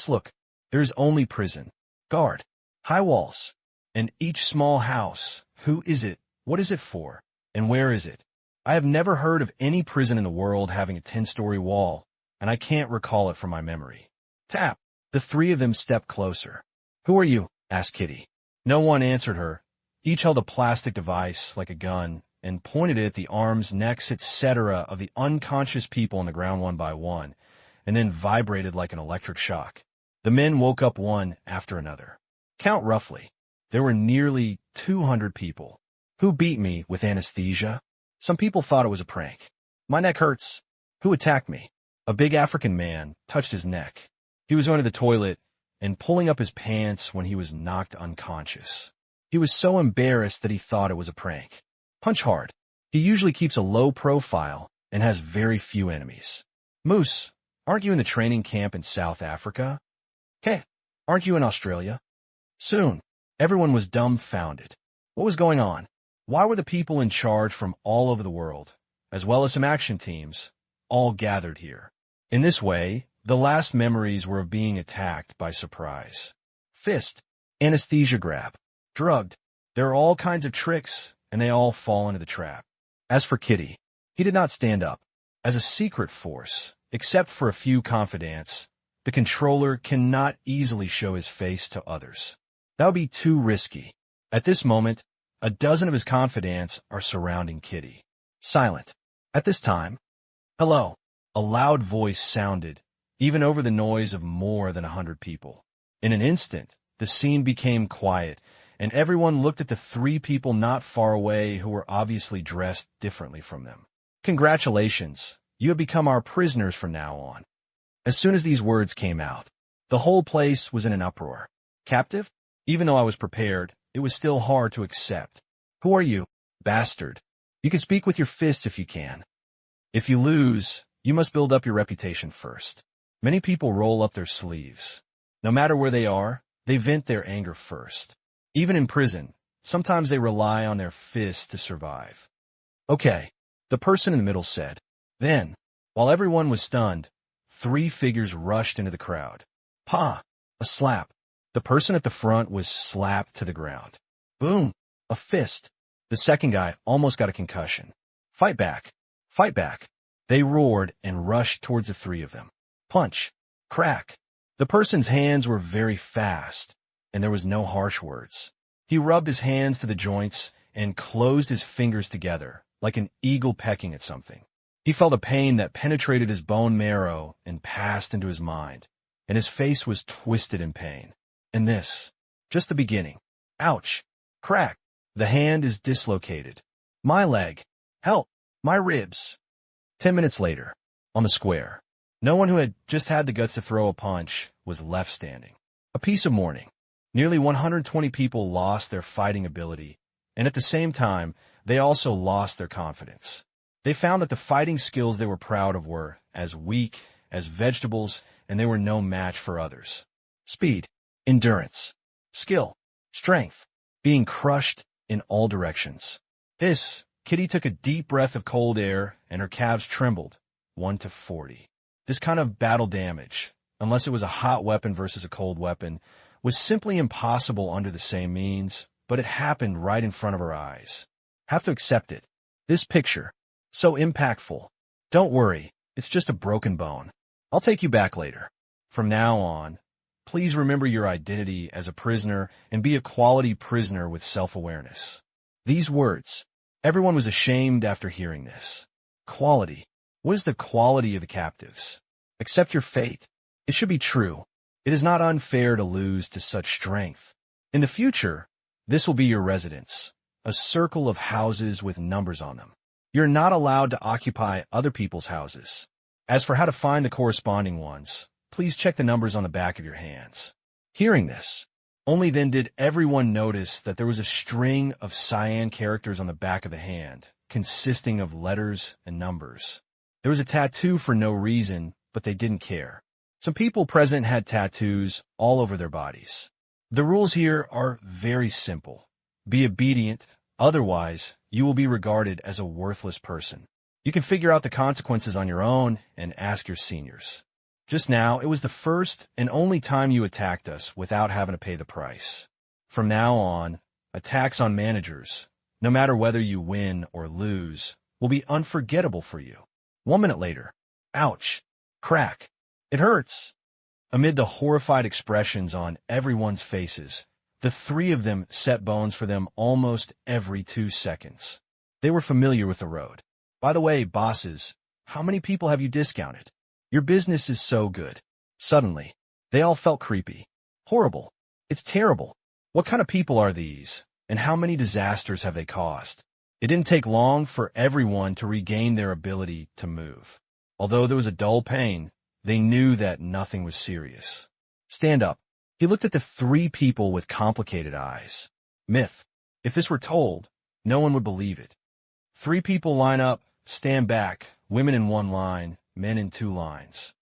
Look, there's only prison. Guard. High walls. And each small house. Who is it? What is it for? And where is it? I have never heard of any prison in the world having a 10-story wall, and I can't recall it from my memory. Tap. The 3 of them stepped closer. Who are you? Asked Kitty. No one answered her. Each held a plastic device, like a gun, and pointed it at the arms, necks, etc. of the unconscious people on the ground one by one, and then vibrated like an electric shock. The men woke up one after another. Count roughly. There were nearly 200 people. Who beat me with anesthesia? Some people thought it was a prank. My neck hurts. Who attacked me? A big African man touched his neck. He was going to the toilet and pulling up his pants when he was knocked unconscious. He was so embarrassed that he thought it was a prank. Punch hard. He usually keeps a low profile and has very few enemies. Moose, aren't you in the training camp in South Africa? Hey, aren't you in Australia? Soon, everyone was dumbfounded. What was going on? Why were the people in charge from all over the world, as well as some action teams, all gathered here? In this way, the last memories were of being attacked by surprise. Fist, anesthesia grab, drugged. There are all kinds of tricks, and they all fall into the trap. As for Kitty, he did not stand up. As a secret force, except for a few confidants, the controller cannot easily show his face to others. That would be too risky. At this moment, a dozen of his confidants are surrounding Kitty. Silent. At this time, hello. A loud voice sounded, even over the noise of more than 100 people. In an instant, the scene became quiet, and everyone looked at the 3 people not far away who were obviously dressed differently from them. Congratulations, you have become our prisoners from now on. As soon as these words came out, the whole place was in an uproar. Captive? Even though I was prepared, it was still hard to accept. Who are you, bastard? You can speak with your fists if you can. If you lose, you must build up your reputation first. Many people roll up their sleeves. No matter where they are, they vent their anger first. Even in prison, sometimes they rely on their fists to survive. Okay, the person in the middle said. Then, while everyone was stunned, 3 figures rushed into the crowd. Pa! A slap. The person at the front was slapped to the ground. Boom! A fist. The second guy almost got a concussion. Fight back! Fight back! They roared and rushed towards the 3 of them. Punch! Crack! The person's hands were very fast, and there was no harsh words. He rubbed his hands to the joints and closed his fingers together, like an eagle pecking at something. He felt a pain that penetrated his bone marrow and passed into his mind, and his face was twisted in pain. And this, just the beginning. Ouch! Crack! The hand is dislocated. My leg! Help! My ribs! 10 minutes later, On the square, no one who had just had the guts to throw a punch was left standing. A piece of mourning. Nearly 120 people lost their fighting ability, and at the same time, they also lost their confidence. They found that the fighting skills they were proud of were as weak as vegetables, and they were no match for others. Speed, endurance, skill, strength, being crushed in all directions. Kitty took a deep breath of cold air, and her calves trembled, 1 to 40. This kind of battle damage, unless it was a hot weapon versus a cold weapon, was simply impossible under the same means, but it happened right in front of her eyes. Have to accept it. This picture, so impactful. Don't worry, it's just a broken bone. I'll take you back later. From now on, please remember your identity as a prisoner and be a quality prisoner with self-awareness. These words, everyone was ashamed after hearing this. Quality. What is the quality of the captives? Accept your fate. It should be true. It is not unfair to lose to such strength. In the future, this will be your residence, a circle of houses with numbers on them. You're not allowed to occupy other people's houses. As for how to find the corresponding ones, please check the numbers on the back of your hands. Hearing this, only then did everyone notice that there was a string of cyan characters on the back of the hand, consisting of letters and numbers. There was a tattoo for no reason, but they didn't care. Some people present had tattoos all over their bodies. The rules here are very simple. Be obedient, otherwise you will be regarded as a worthless person. You can figure out the consequences on your own and ask your seniors. Just now, it was the first and only time you attacked us without having to pay the price. From now on, attacks on managers, no matter whether you win or lose, will be unforgettable for you. 1 minute later, ouch, crack, it hurts. Amid the horrified expressions on everyone's faces, the three of them set bones for them almost every 2 seconds. They were familiar with the road. By the way, bosses, how many people have you discounted? Your business is so good. Suddenly, they all felt creepy. Horrible. It's terrible. What kind of people are these, and how many disasters have they caused? It didn't take long for everyone to regain their ability to move. Although there was a dull pain, they knew that nothing was serious. Stand up. He looked at the three people with complicated eyes. Myth. If this were told, no one would believe it. 3 people line up, stand back, women in 1 line, men in 2 lines.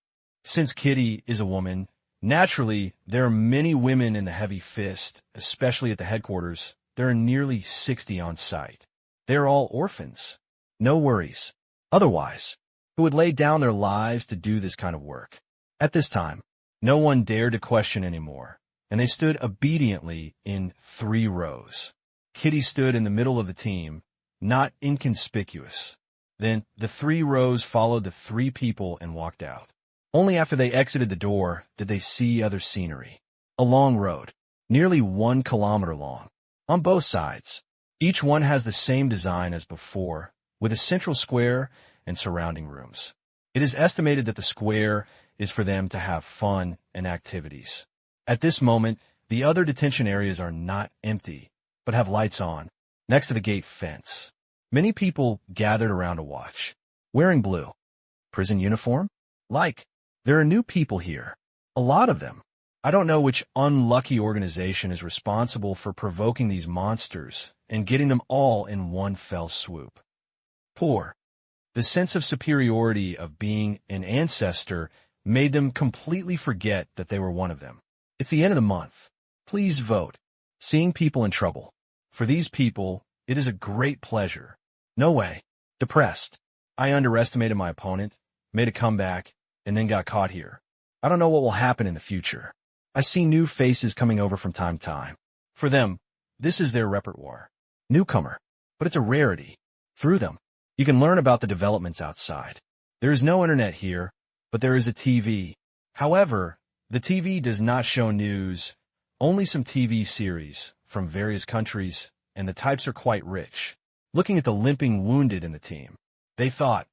Since Kitty is a woman, naturally, there are many women in the heavy fist, especially at the headquarters. There are nearly 60 on site. They are all orphans. No worries. Otherwise, who would lay down their lives to do this kind of work? At this time, no one dared to question anymore, and they stood obediently in 3 rows. Kitty stood in the middle of the team, not inconspicuous. Then the 3 rows followed the 3 people and walked out. Only after they exited the door did they see other scenery. A long road, nearly 1 kilometer long. On both sides, each one has the same design as before, with a central square and surrounding rooms. It is estimated that the square is for them to have fun and activities. At this moment, the other detention areas are not empty, but have lights on, next to the gate fence. Many people gathered around to watch, wearing blue. Prison uniform? There are new people here. A lot of them. I don't know which unlucky organization is responsible for provoking these monsters and getting them all in one fell swoop. Poor. The sense of superiority of being an ancestor made them completely forget that they were one of them. It's the end of the month. Please vote. Seeing people in trouble. For these people, it is a great pleasure. No way. Depressed. I underestimated my opponent, made a comeback, and then got caught here. I don't know what will happen in the future. I see new faces coming over from time to time. For them, this is their repertoire. Newcomer. But it's a rarity. Through them, you can learn about the developments outside. There is no internet here, but there is a TV. However, the TV does not show news, only some TV series from various countries, and the types are quite rich. Looking at the limping wounded in the team, they thought,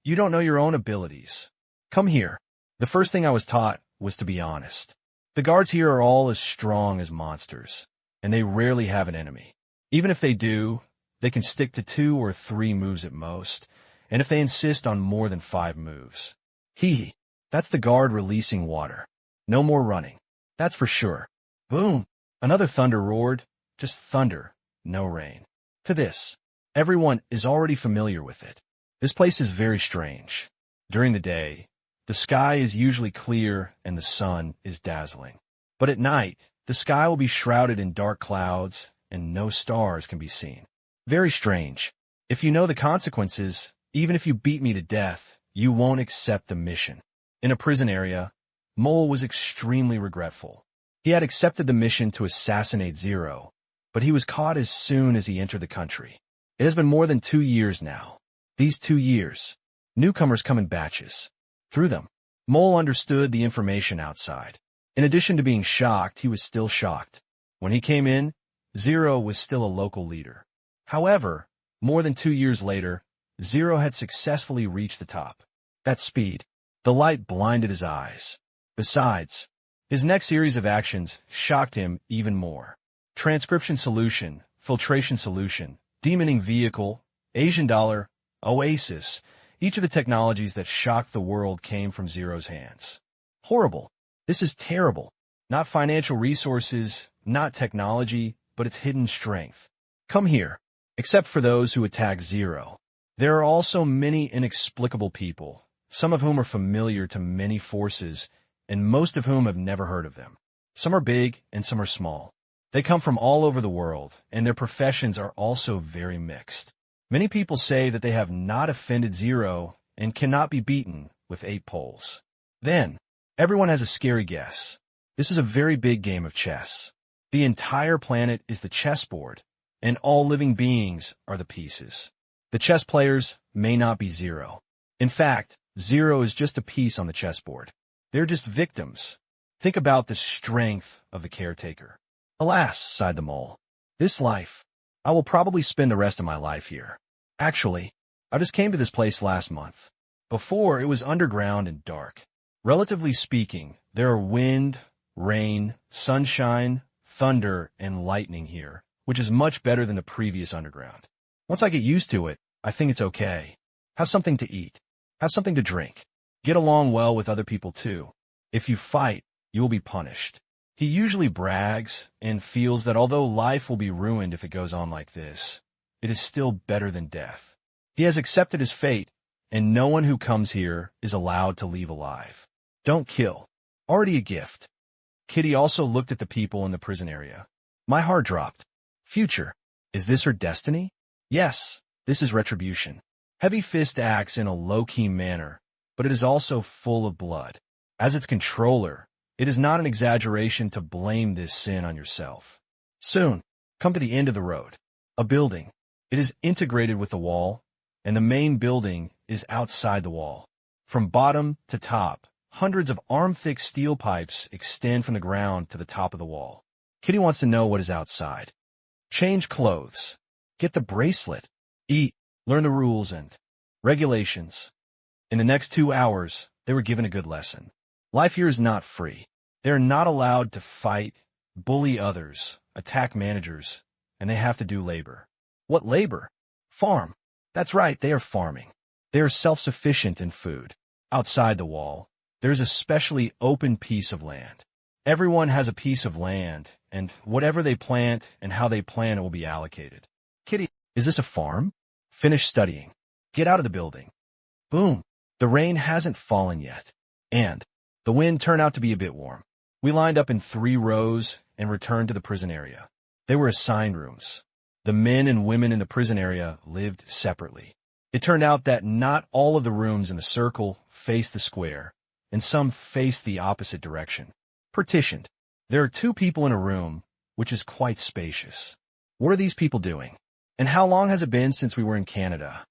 you don't know your own abilities. Come here. The first thing I was taught was to be honest. The guards here are all as strong as monsters, and they rarely have an enemy. Even if they do, they can stick to 2 or 3 moves at most, and if they insist on more than 5 moves, Hee. That's the guard releasing water. No more running. That's for sure. Boom. Another thunder roared. Just thunder, no rain. To this, everyone is already familiar with it. This place is very strange. During the day, the sky is usually clear and the sun is dazzling. But at night, the sky will be shrouded in dark clouds and no stars can be seen. Very strange. If you know the consequences, even if you beat me to death, you won't accept the mission. In a prison area, Mole was extremely regretful. He had accepted the mission to assassinate Zero, but he was caught as soon as he entered the country. It has been more than 2 years now. These 2 years, newcomers come in batches. Through them, Mole understood the information outside. In addition to being shocked, he was still shocked. When he came in, Zero was still a local leader. However, more than 2 years later, Zero had successfully reached the top. That speed, the light blinded his eyes. Besides, his next series of actions shocked him even more. Transcription solution, filtration solution, demoning vehicle, Asian dollar, oasis, each of the technologies that shocked the world came from Zero's hands. Horrible. This is terrible. Not financial resources, not technology, but its hidden strength. Come here. Except for those who attack Zero. There are also many inexplicable people, some of whom are familiar to many forces, and most of whom have never heard of them. Some are big and some are small. They come from all over the world, and their professions are also very mixed. Many people say that they have not offended Zero and cannot be beaten with 8 poles. Then, everyone has a scary guess. This is a very big game of chess. The entire planet is the chessboard, and all living beings are the pieces. The chess players may not be Zero. In fact, Zero is just a piece on the chessboard. They're just victims. Think about the strength of the caretaker. Alas, sighed the mole. This life. I will probably spend the rest of my life here. Actually, I just came to this place last month. Before, it was underground and dark. Relatively speaking, there are wind, rain, sunshine, thunder, and lightning here, which is much better than the previous underground. Once I get used to it, I think it's okay. Have something to eat. Have something to drink. Get along well with other people too. If you fight, you will be punished. He usually brags and feels that although life will be ruined if it goes on like this, it is still better than death. He has accepted his fate, and no one who comes here is allowed to leave alive. Don't kill. Already a gift. Kitty also looked at the people in the prison area. My heart dropped. Future. Is this her destiny? Yes, this is retribution. Heavy Fist acts in a low-key manner, but it is also full of blood. As its controller, it is not an exaggeration to blame this sin on yourself. Soon, come to the end of the road. A building. It is integrated with the wall, and the main building is outside the wall. From bottom to top, hundreds of arm-thick steel pipes extend from the ground to the top of the wall. Kitty wants to know what is outside. Change clothes. Get the bracelet. Eat. Learn the rules and regulations. In the next 2 hours, they were given a good lesson. Life here is not free. They are not allowed to fight, bully others, attack managers, and they have to do labor. What labor? Farm. That's right, they are farming. They are self-sufficient in food. Outside the wall, there is a specially open piece of land. Everyone has a piece of land, and whatever they plant and how they plant it will be allocated. Kitty, is this a farm? Finish studying. Get out of the building. Boom. The rain hasn't fallen yet. And the wind turned out to be a bit warm. We lined up in 3 rows and returned to the prison area. They were assigned rooms. The men and women in the prison area lived separately. It turned out that not all of the rooms in the circle faced the square, and some faced the opposite direction. Partitioned. There are 2 people in a room, which is quite spacious. What are these people doing? And how long has it been since we were in Canada?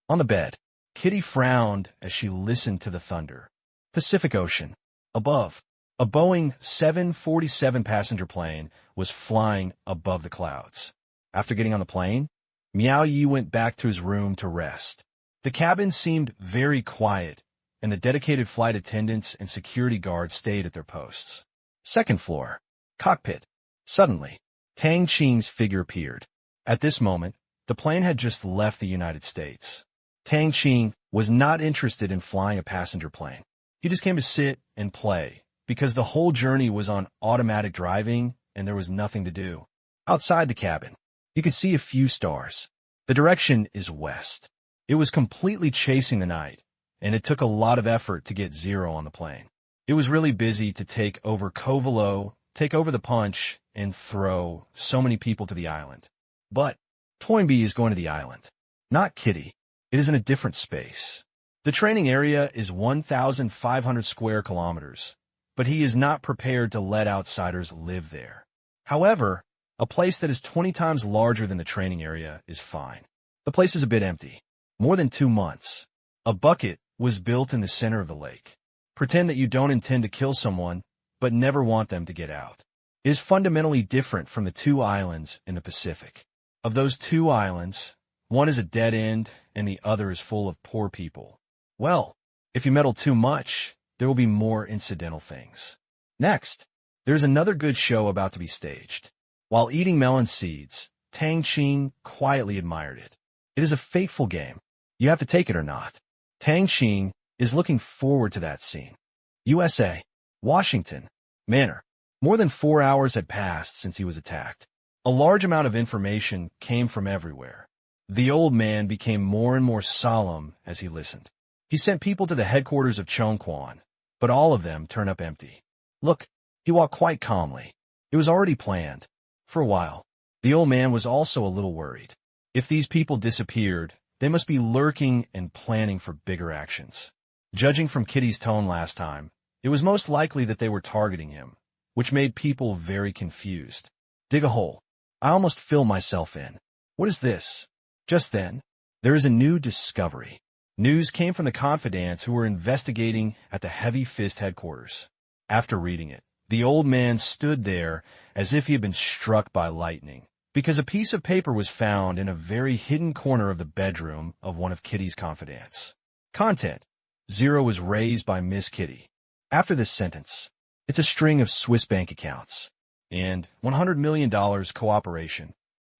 On the bed, Kitty frowned as she listened to the thunder. Pacific Ocean. Above, a Boeing 747 passenger plane was flying above the clouds. After getting on the plane, Miao Yi went back to his room to rest. The cabin seemed very quiet, and the dedicated flight attendants and security guards stayed at their posts. Second floor. Cockpit. Suddenly, Tang Qing's figure appeared. At this moment, the plane had just left the United States. Tang Qing was not interested in flying a passenger plane. He just came to sit and play because the whole journey was on automatic driving and there was nothing to do. Outside the cabin, you could see a few stars. The direction is west. It was completely chasing the night, and it took a lot of effort to get Zero on the plane. It was really busy to take over Covelo, take over the punch, and throw so many people to the island. But Toynbee is going to the island, not Kitty. It is in a different space. The training area is 1,500 square kilometers, but he is not prepared to let outsiders live there. However, a place that is 20 times larger than the training area is fine. The place is a bit empty. More than 2 months. A bucket was built in the center of the lake. Pretend that you don't intend to kill someone, but never want them to get out. It is fundamentally different from the 2 islands in the Pacific. Of those 2 islands, one is a dead end and the other is full of poor people. Well, if you meddle too much, there will be more incidental things. Next, there's another good show about to be staged. While eating melon seeds, Tang Qing quietly admired it. It is a fateful game. You have to take it or not. Tang Qing is looking forward to that scene. USA, Washington, Manor. More than 4 hours had passed since he was attacked. A large amount of information came from everywhere. The old man became more and more solemn as he listened. He sent people to the headquarters of Chongquan, but all of them turned up empty. Look, he walked quite calmly. It was already planned. For a while, the old man was also a little worried. If these people disappeared, they must be lurking and planning for bigger actions. Judging from Kitty's tone last time, it was most likely that they were targeting him, which made people very confused. Dig a hole. I almost fill myself in. What is this? Just then, there is a new discovery. News came from the confidants who were investigating at the Heavy Fist headquarters. After reading it, the old man stood there as if he had been struck by lightning, because a piece of paper was found in a very hidden corner of the bedroom of one of Kitty's confidants. Content: Zero was raised by Miss Kitty. After this sentence, it's a string of Swiss bank accounts and $100 million cooperation.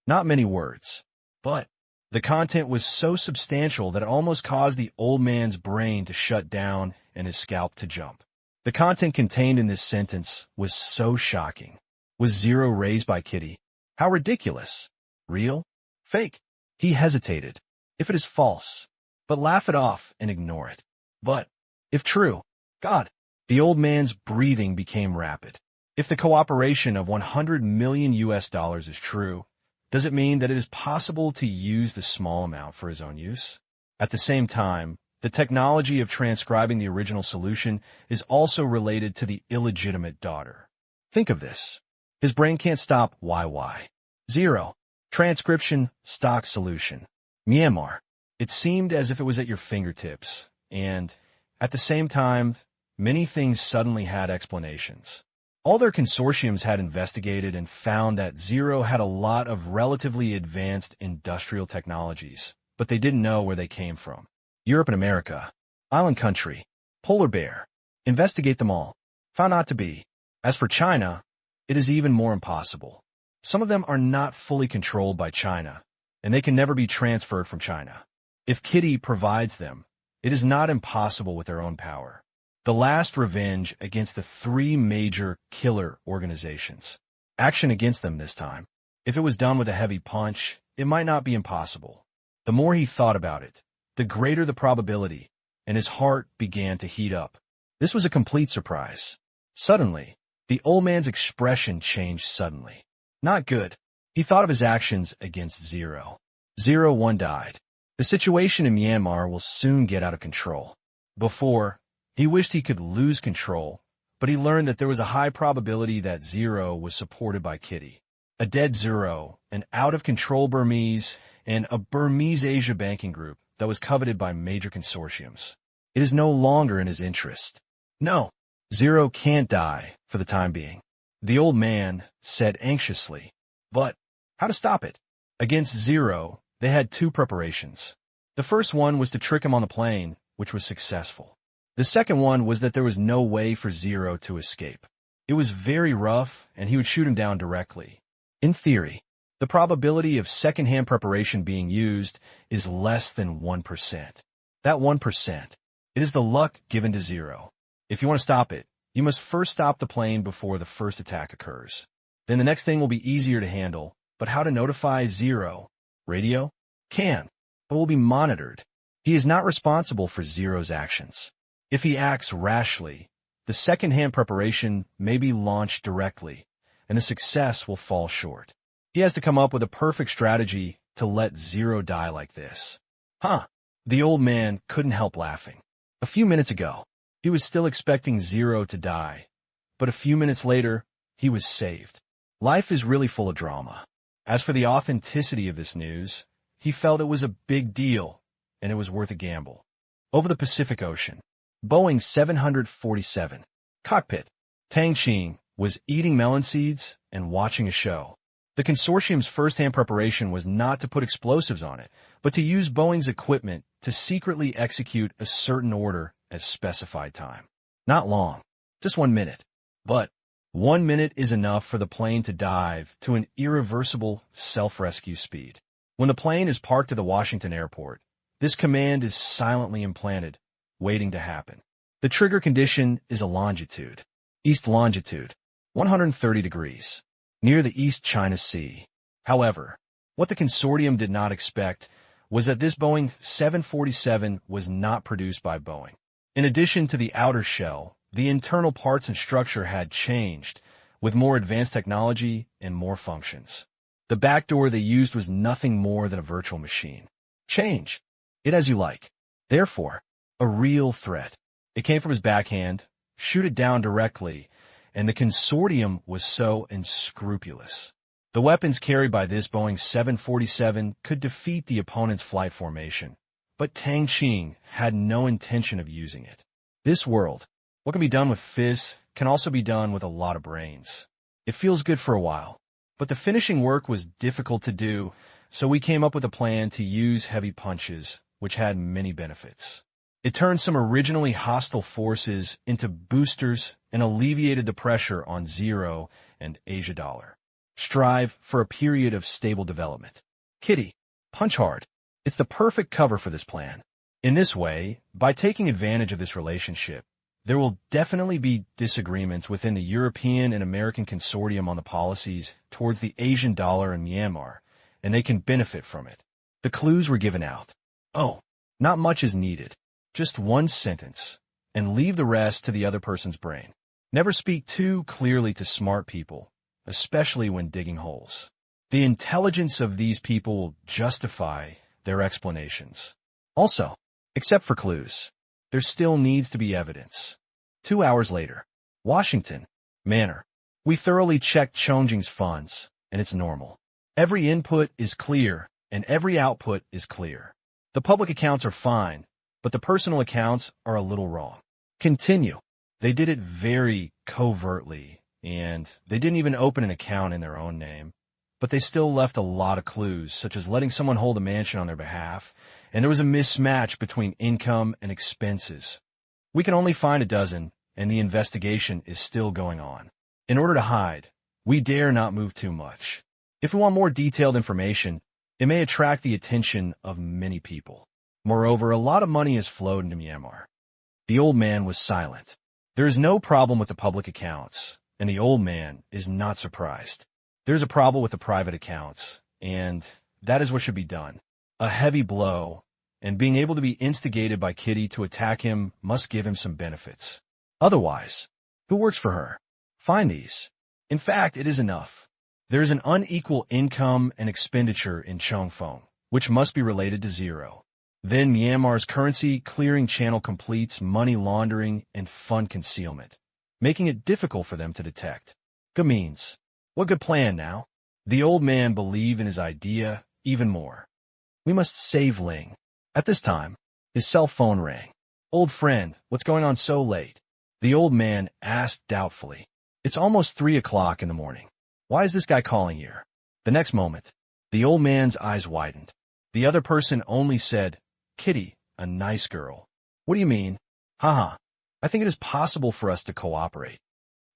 Not many words, but the content was so substantial that it almost caused the old man's brain to shut down and his scalp to jump. The content contained in this sentence was so shocking. Was Zero raised by Kitty? How ridiculous. Real? Fake? He hesitated. If it is false, but laugh it off and ignore it. But if true, God, the old man's breathing became rapid. If the cooperation of $100 million is true, does it mean that it is possible to use the small amount for his own use? At the same time, the technology of transcribing the original solution is also related to the illegitimate daughter. Think of this. His brain can't stop YY. Zero. Transcription, stock solution. Myanmar. It seemed as if it was at your fingertips, and, at the same time, many things suddenly had explanations. All their consortiums had investigated and found that Zero had a lot of relatively advanced industrial technologies, but they didn't know where they came from. Europe and America, island country, polar bear. Investigate them all. Found not to be. As for China, it is even more impossible. Some of them are not fully controlled by China, and they can never be transferred from China. If Kitty provides them, it is not impossible with their own power. The last revenge against the 3 major killer organizations. Action against them this time. If it was done with a heavy punch, it might not be impossible. The more he thought about it, the greater the probability, and his heart began to heat up. This was a complete surprise. Suddenly, the old man's expression changed suddenly. Not good. He thought of his actions against Zero. 01 died. The situation in Myanmar will soon get out of control. Before, he wished he could lose control, but he learned that there was a high probability that Zero was supported by Kitty. A dead Zero, an out-of-control Burmese, and a Burmese Asia banking group that was coveted by major consortiums. It is no longer in his interest. No, Zero can't die for the time being. The old man said anxiously. But how to stop it? Against Zero, they had 2 preparations. The first one was to trick him on the plane, which was successful. The second one was that there was no way for Zero to escape. It was very rough, and he would shoot him down directly. In theory, The probability of second-hand preparation being used is less than 1%. That 1%, it is the luck given to zero. If you want to stop it, you must first stop the plane before the first attack occurs. Then the next thing will be easier to handle, but how to notify Zero? Radio? Can, but will be monitored. He is not responsible for Zero's actions. If he acts rashly, the second-hand preparation may be launched directly, and the success will fall short. He has to come up with a perfect strategy to let Zero die like this. Huh? The old man couldn't help laughing. A few minutes ago, he was still expecting Zero to die, but a few minutes later, he was saved. Life is really full of drama. As for the authenticity of this news, he felt it was a big deal, and it was worth a gamble. Over the Pacific Ocean, Boeing 747 cockpit, Tang Qing was eating melon seeds and watching a show. The consortium's first-hand preparation was not to put explosives on it, but to use Boeing's equipment to secretly execute a certain order at specified time. Not long, just 1 minute. But 1 minute is enough for the plane to dive to an irreversible self-rescue speed. When the plane is parked at the Washington airport, this command is silently implanted, waiting to happen. The trigger condition is a longitude, east longitude, 130 degrees, near the East China Sea. However, what the consortium did not expect was that this Boeing 747 was not produced by Boeing. In addition to the outer shell, the internal parts and structure had changed, with more advanced technology and more functions. The backdoor they used was nothing more than a virtual machine. Change it as you like. Therefore, a real threat. It came from his backhand, shoot it down directly, and the consortium was so unscrupulous. The weapons carried by this Boeing 747 could defeat the opponent's flight formation, but Tang Qing had no intention of using it. This world, what can be done with fists, can also be done with a lot of brains. It feels good for a while, but the finishing work was difficult to do, so we came up with a plan to use heavy punches, which had many benefits. It turned some originally hostile forces into boosters and alleviated the pressure on Zero and Asia Dollar. Strive for a period of stable development. Kitty, punch hard. It's the perfect cover for this plan. In this way, by taking advantage of this relationship, there will definitely be disagreements within the European and American consortium on the policies towards the Asian dollar and Myanmar, and they can benefit from it. The clues were given out. Oh, not much is needed. Just one sentence, and leave the rest to the other person's brain. Never speak too clearly to smart people, especially when digging holes. The intelligence of these people will justify their explanations. Also, except for clues, there still needs to be evidence. 2 hours later, Washington, Manor. We thoroughly checked Chongjing's funds, and it's normal. Every input is clear, and every output is clear. The public accounts are fine, but the personal accounts are a little wrong. Continue. They did it very covertly, and they didn't even open an account in their own name. But they still left a lot of clues, such as letting someone hold a mansion on their behalf, and there was a mismatch between income and expenses. We can only find a dozen, and the investigation is still going on. In order to hide, we dare not move too much. If we want more detailed information, it may attract the attention of many people. Moreover, a lot of money has flowed into Myanmar. The old man was silent. There is no problem with the public accounts, and the old man is not surprised. There is a problem with the private accounts, and that is what should be done. A heavy blow, and being able to be instigated by Kitty to attack him must give him some benefits. Otherwise, who works for her? Find these. In fact, it is enough. There is an unequal income and expenditure in Chongfeng, which must be related to Zero. Then Myanmar's currency clearing channel completes money laundering and fund concealment, making it difficult for them to detect. Good means. What good plan now? The old man believed in his idea even more. We must save Ling. At this time, his cell phone rang. Old friend, what's going on so late? The old man asked doubtfully. It's almost 3 o'clock in the morning. Why is this guy calling here? The next moment, the old man's eyes widened. The other person only said, Kitty, a nice girl. What do you mean? Haha, I think it is possible for us to cooperate.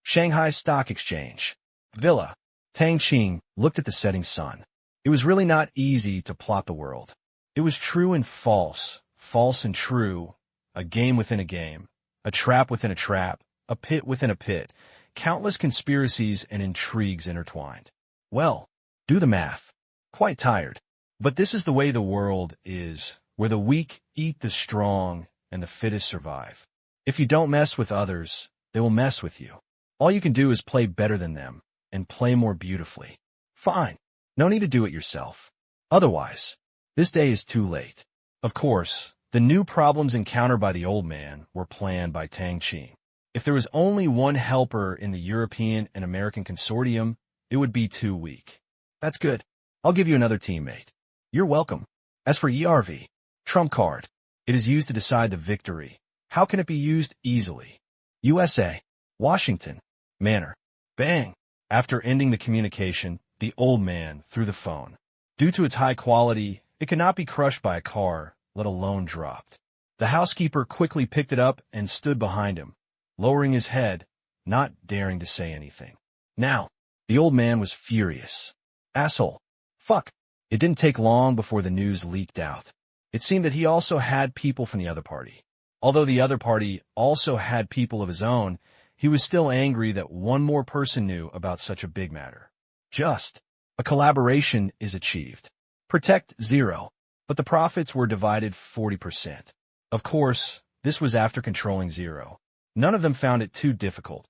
Shanghai Stock Exchange. Villa. Tang Qing looked at the setting sun. It was really not easy to plot the world. It was true and false, false and true, a game within a game, a trap within a trap, a pit within a pit, countless conspiracies and intrigues intertwined. Well, do the math. Quite tired. But this is the way the world is, where the weak eat the strong and the fittest survive. If you don't mess with others, they will mess with you. All you can do is play better than them and play more beautifully. Fine. No need to do it yourself. Otherwise, this day is too late. Of course, the new problems encountered by the old man were planned by Tang Qing. If there was only one helper in the European and American consortium, it would be too weak. That's good. I'll give you another teammate. You're welcome. As for ERV, trump card, it is used to decide the victory. How can it be used easily? USA, Washington, manner. Bang! After ending the communication, the old man threw the phone. Due to its high quality, it could not be crushed by a car, let alone dropped. The housekeeper quickly picked it up and stood behind him, lowering his head, not daring to say anything. Now, the old man was furious. Asshole. Fuck. It didn't take long before the news leaked out. It seemed that he also had people from the other party. Although the other party also had people of his own, he was still angry that one more person knew about such a big matter. Just a collaboration is achieved. Protect 0, but the profits were divided 40%. Of course, this was after controlling 0. None of them found it too difficult,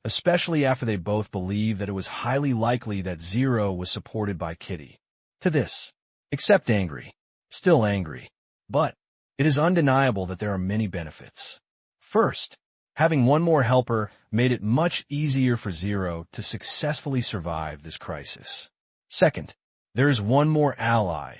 especially after they both believed that it was highly likely that 0 was supported by Kitty. To this, except angry, still angry, but it is undeniable that there are many benefits. First, having one more helper made it much easier for 0 to successfully survive this crisis. Second, there is one more ally.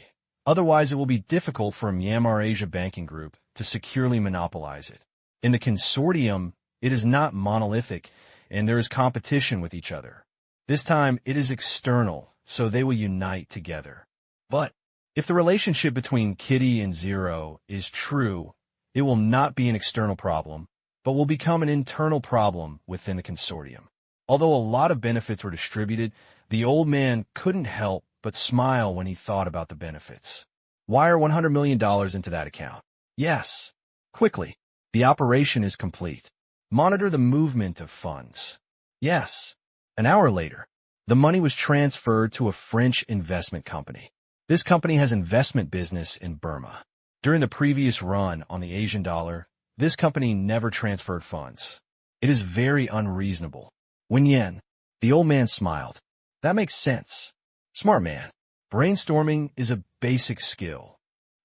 Otherwise, it will be difficult for Myanmar Asia Banking Group to securely monopolize it. In the consortium, it is not monolithic, and there is competition with each other. This time, it is external, so they will unite together. But if the relationship between Kitty and 0 is true, it will not be an external problem, but will become an internal problem within the consortium. Although a lot of benefits were distributed, the old man couldn't help but smile when he thought about the benefits. Wire $100 million into that account. Yes. Quickly. The operation is complete. Monitor the movement of funds. Yes. An hour later, the money was transferred to a French investment company. This company has investment business in Burma. During the previous run on the Asian dollar, this company never transferred funds. It is very unreasonable. Wen Yen, the old man smiled. That makes sense. Smart man. Brainstorming is a basic skill.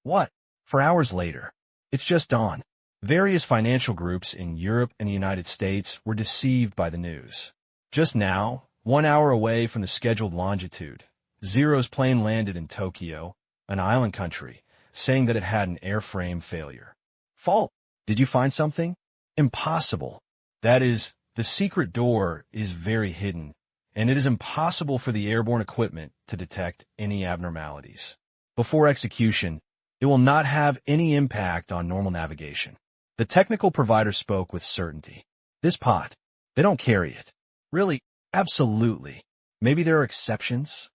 What? For hours later. It's just dawn. Various financial groups in Europe and the United States were deceived by the news. Just now, 1 hour away from the scheduled longitude, 0's plane landed in Tokyo, an island country, saying that it had an airframe failure. Fault. Did you find something? Impossible. That is, the secret door is very hidden, and it is impossible for the airborne equipment to detect any abnormalities. Before execution, it will not have any impact on normal navigation. The technical provider spoke with certainty. This pot, they don't carry it. Really? Absolutely. Maybe there are exceptions?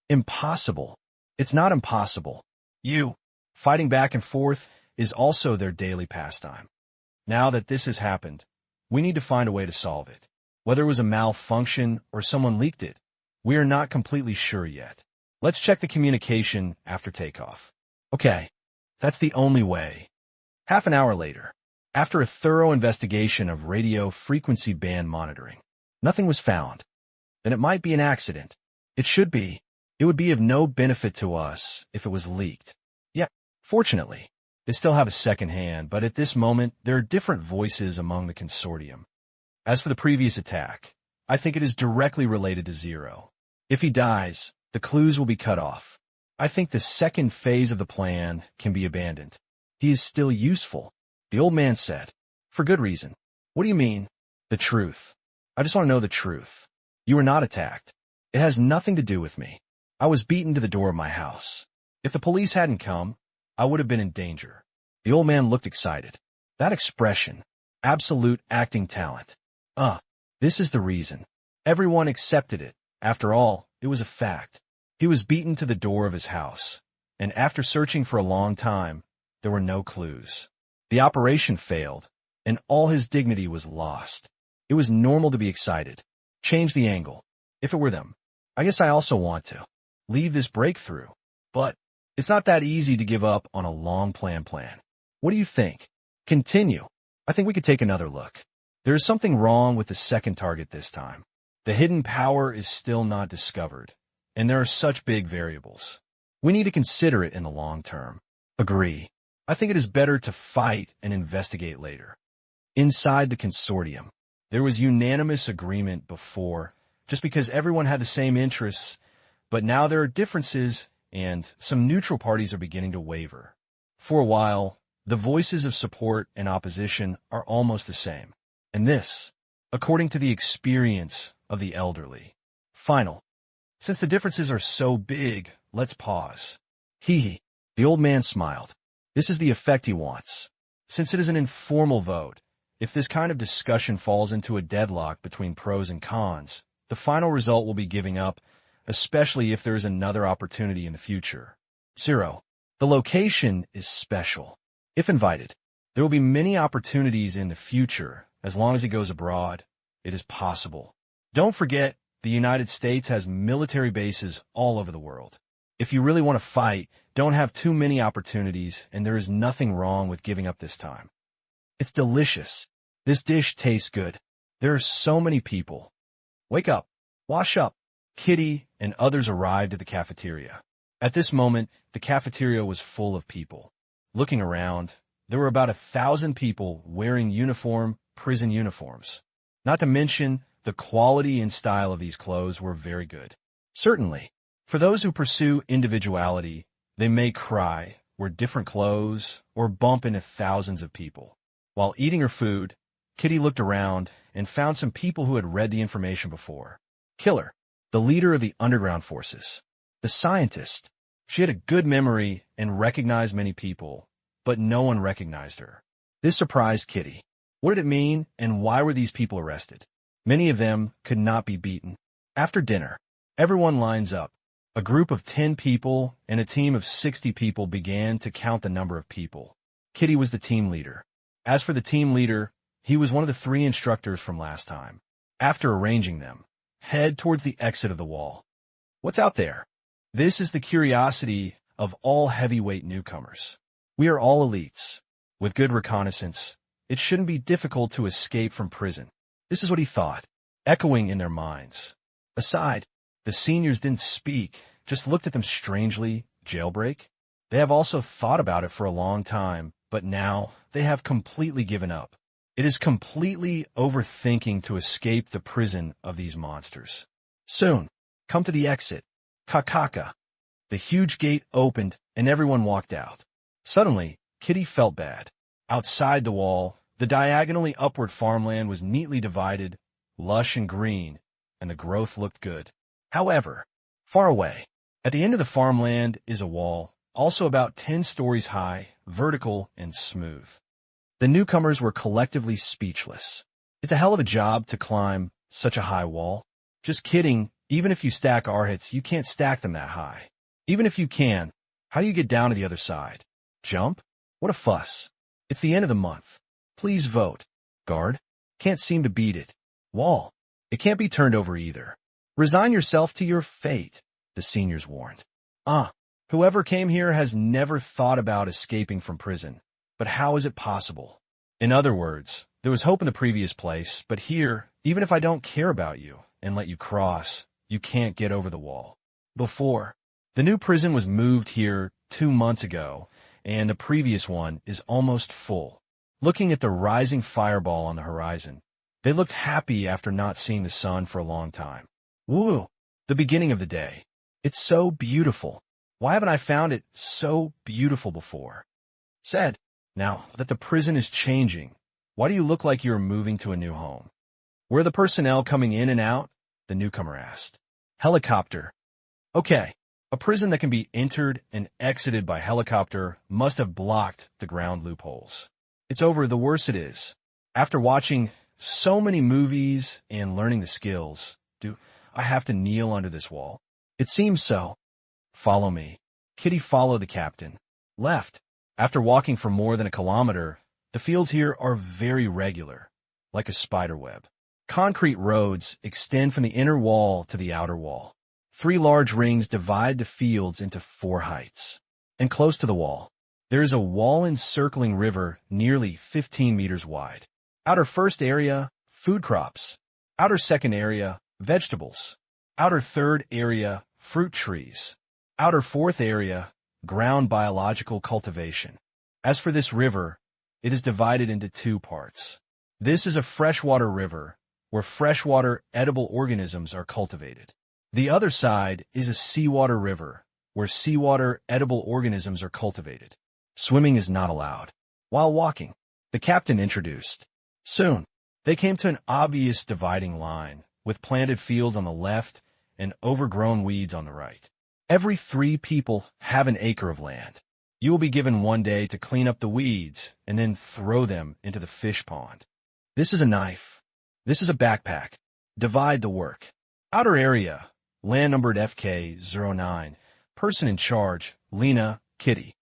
Impossible. It's not impossible. Fighting back and forth is also their daily pastime. Now that this has happened, we need to find a way to solve it. Whether it was a malfunction or someone leaked it, we are not completely sure yet. Let's check the communication after takeoff. Okay, that's the only way. Half an hour later, after a thorough investigation of radio frequency band monitoring, nothing was found. Then it might be an accident. It should be. It would be of no benefit to us if it was leaked. Yet, fortunately, they still have a second hand, but at this moment, there are different voices among the consortium. As for the previous attack, I think it is directly related to 0. If he dies, the clues will be cut off. I think the second phase of the plan can be abandoned. He is still useful, the old man said. For good reason. What do you mean? The truth. I just want to know the truth. You were not attacked. It has nothing to do with me. I was beaten to the door of my house. If the police hadn't come, I would have been in danger. The old man looked excited. That expression. Absolute acting talent. This is the reason. Everyone accepted it. After all, it was a fact. He was beaten to the door of his house, and after searching for a long time, there were no clues. The operation failed, and all his dignity was lost. It was normal to be excited. Change the angle. If it were them, I guess I also want to leave this breakthrough. But it's not that easy to give up on a long-planned plan. What do you think? Continue. I think we could take another look. There is something wrong with the second target this time. The hidden power is still not discovered, and there are such big variables. We need to consider it in the long term. Agree. I think it is better to fight and investigate later. Inside the consortium, there was unanimous agreement before, just because everyone had the same interests, but now there are differences, and some neutral parties are beginning to waver. For a while, the voices of support and opposition are almost the same. And this, according to the experience of the elderly. Final. Since the differences are so big, let's pause. Hee. The old man smiled. This is the effect he wants. Since it is an informal vote, if this kind of discussion falls into a deadlock between pros and cons, the final result will be giving up, especially if there is another opportunity in the future. 0. The location is special. If invited, there will be many opportunities in the future. As long as it goes abroad, it is possible. Don't forget, the United States has military bases all over the world. If you really want to fight, don't have too many opportunities, and there is nothing wrong with giving up this time. It's delicious. This dish tastes good. There are so many people. Wake up. Wash up. Kitty and others arrived at the cafeteria. At this moment, the cafeteria was full of people. Looking around, there were about 1,000 people wearing prison uniforms. Not to mention, the quality and style of these clothes were very good. Certainly, for those who pursue individuality, they may cry, wear different clothes, or bump into thousands of people. While eating her food, Kitty looked around and found some people who had read the information before. Killer, the leader of the underground forces. The scientist. She had a good memory and recognized many people, but no one recognized her. This surprised Kitty. What did it mean, and why were these people arrested? Many of them could not be beaten. After dinner, everyone lines up. A group of 10 people and a team of 60 people began to count the number of people. Kitty was the team leader. As for the team leader, he was one of the 3 instructors from last time. After arranging them, head towards the exit of the wall. What's out there? This is the curiosity of all heavyweight newcomers. We are all elites. With good reconnaissance, it shouldn't be difficult to escape from prison. This is what he thought, echoing in their minds. Aside, the seniors didn't speak, just looked at them strangely. Jailbreak? They have also thought about it for a long time, but now they have completely given up. It is completely overthinking to escape the prison of these monsters. Soon, come to the exit. Kakaka. The huge gate opened and everyone walked out. Suddenly, Kitty felt bad. Outside the wall, the diagonally upward farmland was neatly divided, lush and green, and the growth looked good. However, far away, at the end of the farmland is a wall, also about 10 stories high, vertical and smooth. The newcomers were collectively speechless. It's a hell of a job to climb such a high wall. Just kidding, even if you stack R-hits, you can't stack them that high. Even if you can, how do you get down to the other side? Jump? What a fuss. It's the end of the month. Please vote. Guard? Can't seem to beat it. Wall? It can't be turned over either. Resign yourself to your fate, the seniors warned. Whoever came here has never thought about escaping from prison. But how is it possible? In other words, there was hope in the previous place, but here, even if I don't care about you and let you cross, you can't get over the wall. Before, the new prison was moved here 2 months ago, and the previous one is almost full. Looking at the rising fireball on the horizon, they looked happy after not seeing the sun for a long time. Woo! The beginning of the day. It's so beautiful. Why haven't I found it so beautiful before? Said, now that the prison is changing, why do you look like you're moving to a new home? Where are the personnel coming in and out? The newcomer asked. Helicopter. Okay, a prison that can be entered and exited by helicopter must have blocked the ground loopholes. It's over, the worse it is. After watching so many movies and learning the skills, do I have to kneel under this wall? It seems so. Follow me. Kitty followed the captain. Left. After walking for more than a kilometer, the fields here are very regular, like a spider web. Concrete roads extend from the inner wall to the outer wall. 3 large rings divide the fields into 4 heights. And close to the wall, there is a wall-encircling river nearly 15 meters wide. Outer first area, food crops. Outer second area, vegetables. Outer third area, fruit trees. Outer fourth area, ground biological cultivation. As for this river, it is divided into 2 parts. This is a freshwater river, where freshwater edible organisms are cultivated. The other side is a seawater river, where seawater edible organisms are cultivated. Swimming is not allowed. While walking, the captain introduced. Soon, they came to an obvious dividing line, with planted fields on the left and overgrown weeds on the right. Every 3 people have an acre of land. You will be given 1 day to clean up the weeds and then throw them into the fish pond. This is a knife. This is a backpack. Divide the work. Outer area, land numbered FK09. Person in charge, Lena, Kitty.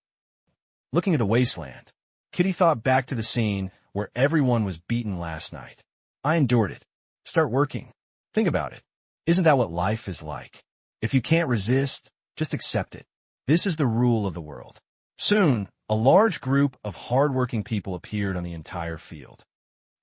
Looking at the wasteland, Kitty thought back to the scene where everyone was beaten last night. I endured it. Start working. Think about it. Isn't that what life is like? If you can't resist, just accept it. This is the rule of the world. Soon, a large group of hard-working people appeared on the entire field.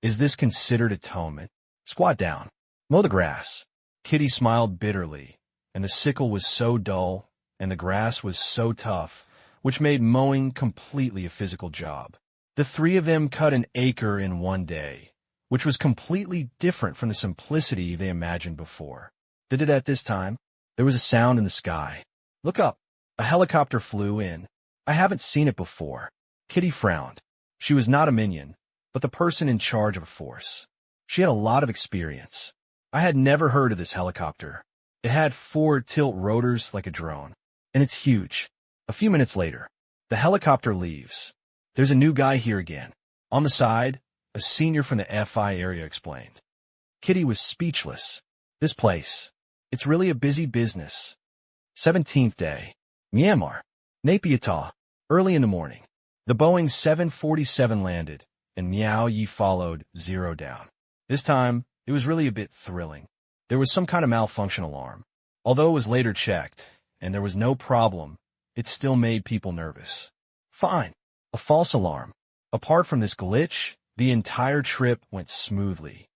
Is this considered atonement? Squat down. Mow the grass. Kitty smiled bitterly, and the sickle was so dull, and the grass was so tough, which made mowing completely a physical job. The 3 of them cut an acre in 1 day, which was completely different from the simplicity they imagined before. Did it at this time? There was a sound in the sky. Look up. A helicopter flew in. I haven't seen it before. Kitty frowned. She was not a minion, but the person in charge of a force. She had a lot of experience. I had never heard of this helicopter. It had 4 tilt rotors like a drone, and it's huge. A few minutes later, the helicopter leaves. There's a new guy here again. On the side, a senior from the FI area explained. Kitty was speechless. This place, it's really a busy business. 17th day. Myanmar. Naypyidaw. Early in the morning. The Boeing 747 landed, and Miao Yi followed 0 down. This time, it was really a bit thrilling. There was some kind of malfunction alarm. Although it was later checked, and there was no problem, it still made people nervous. Fine. A false alarm. Apart from this glitch, the entire trip went smoothly.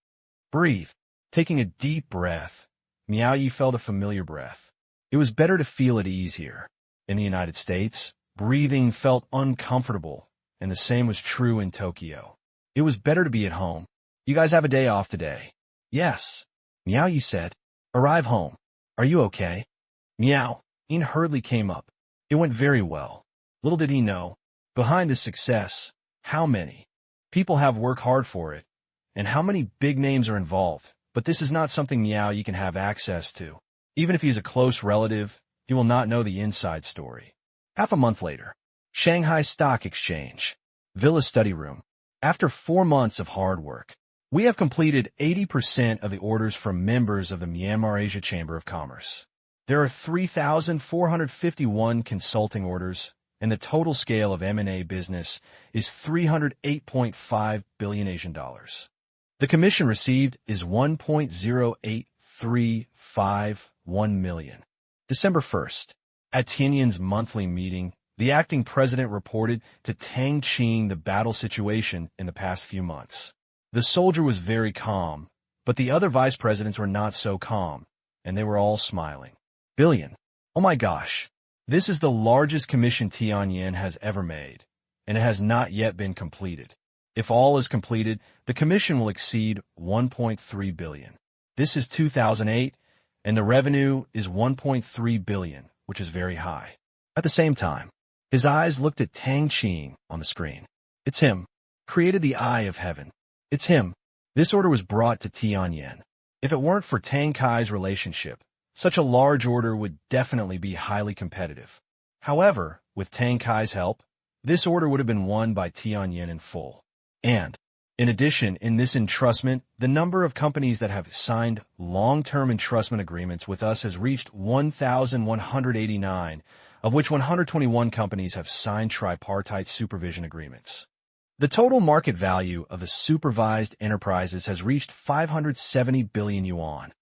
Breathe. Taking a deep breath, Miao Yi felt a familiar breath. It was better to feel at ease here. In the United States, breathing felt uncomfortable, and the same was true in Tokyo. It was better to be at home. You guys have a day off today. Yes. Miao Yi said. Arrive home. Are you okay? Miao. Ian hurriedly came up. It went very well. Little did he know, behind this success, how many people have worked hard for it, and how many big names are involved. But this is not something Miao Yi can have access to. Even if he's a close relative, he will not know the inside story. Half a month later, Shanghai Stock Exchange, Villa Study Room. After 4 months of hard work, we have completed 80% of the orders from members of the Myanmar Asia Chamber of Commerce. There are 3,451 consulting orders, and the total scale of M&A business is 308.5 billion Asian dollars. The commission received is 1.08351 million. December 1st, at Tianyan's monthly meeting, the acting president reported to Tang Qing the battle situation in the past few months. The soldier was very calm, but the other vice presidents were not so calm, and they were all smiling. Billion. Oh my gosh. This is the largest commission Tianyan has ever made, and it has not yet been completed. If all is completed, the commission will exceed 1.3 billion. This is 2008, and the revenue is 1.3 billion, which is very high. At the same time, his eyes looked at Tang Qing on the screen. It's him. Created the eye of heaven. It's him. This order was brought to Tianyan. If it weren't for Tang Kai's relationship, such a large order would definitely be highly competitive. However, with Tang Kai's help, this order would have been won by Tianyan in full. And In addition, in this entrustment, the number of companies that have signed long-term entrustment agreements with us has reached 1,189, of which 121 companies have signed tripartite supervision agreements. The total market value of the supervised enterprises has reached 570 billion yuan.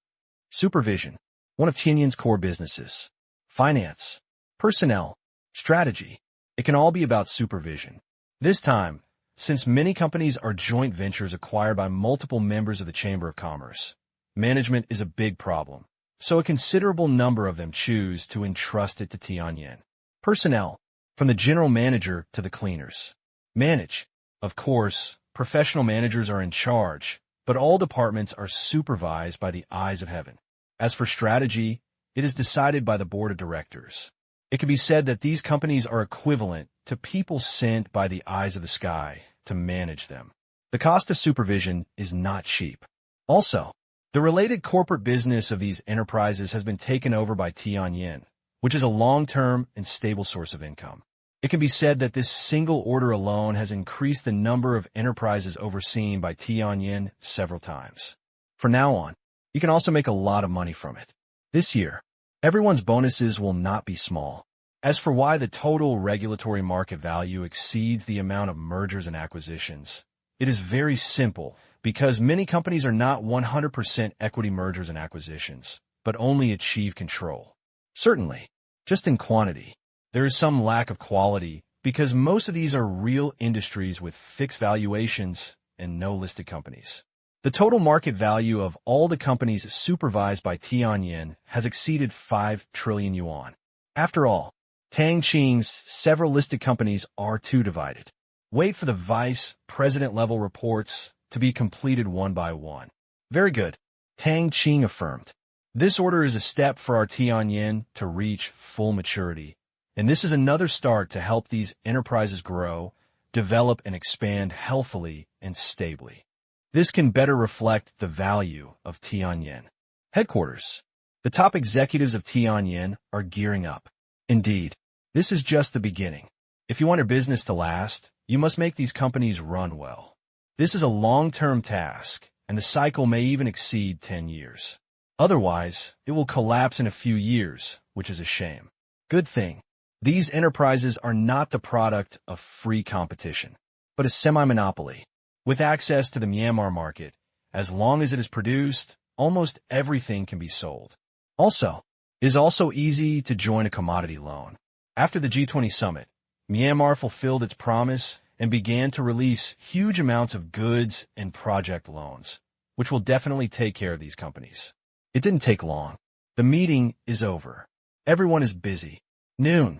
Supervision, one of Tianyin's core businesses. Finance, personnel, strategy. It can all be about supervision. This time, since many companies are joint ventures acquired by multiple members of the Chamber of Commerce, management is a big problem, so a considerable number of them choose to entrust it to Tianyin. Personnel, from the general manager to the cleaners. Manage. Of course, professional managers are in charge, but all departments are supervised by the eyes of heaven. As for strategy, it is decided by the board of directors. It can be said that these companies are equivalent to people sent by the eyes of the sky to manage them. The cost of supervision is not cheap. Also, the related corporate business of these enterprises has been taken over by Tianyin, which is a long-term and stable source of income. It can be said that this single order alone has increased the number of enterprises overseen by Tianyin several times. From now on, you can also make a lot of money from it. This year, everyone's bonuses will not be small. As for why the total regulatory market value exceeds the amount of mergers and acquisitions, it is very simple because many companies are not 100% equity mergers and acquisitions, but only achieve control. Certainly, just in quantity, there is some lack of quality because most of these are real industries with fixed valuations and no listed companies. The total market value of all the companies supervised by Tianyin has exceeded 5 trillion yuan. After all, Tang Qing's several listed companies are too divided. Wait for the vice president level reports to be completed one by one. Very good, Tang Qing affirmed. This order is a step for our Tianyin to reach full maturity, and this is another start to help these enterprises grow, develop, and expand healthily and stably. This can better reflect the value of Tianyin. Headquarters. The top executives of Tianyin are gearing up. Indeed, this is just the beginning. If you want your business to last, you must make these companies run well. This is a long-term task, and the cycle may even exceed 10 years. Otherwise, it will collapse in a few years, which is a shame. Good thing, these enterprises are not the product of free competition, but a semi-monopoly. With access to the Myanmar market, as long as it is produced, almost everything can be sold. Also, it is also easy to join a commodity loan. After the G20 summit, Myanmar fulfilled its promise and began to release huge amounts of goods and project loans, which will definitely take care of these companies. It didn't take long. The meeting is over. Everyone is busy. Noon.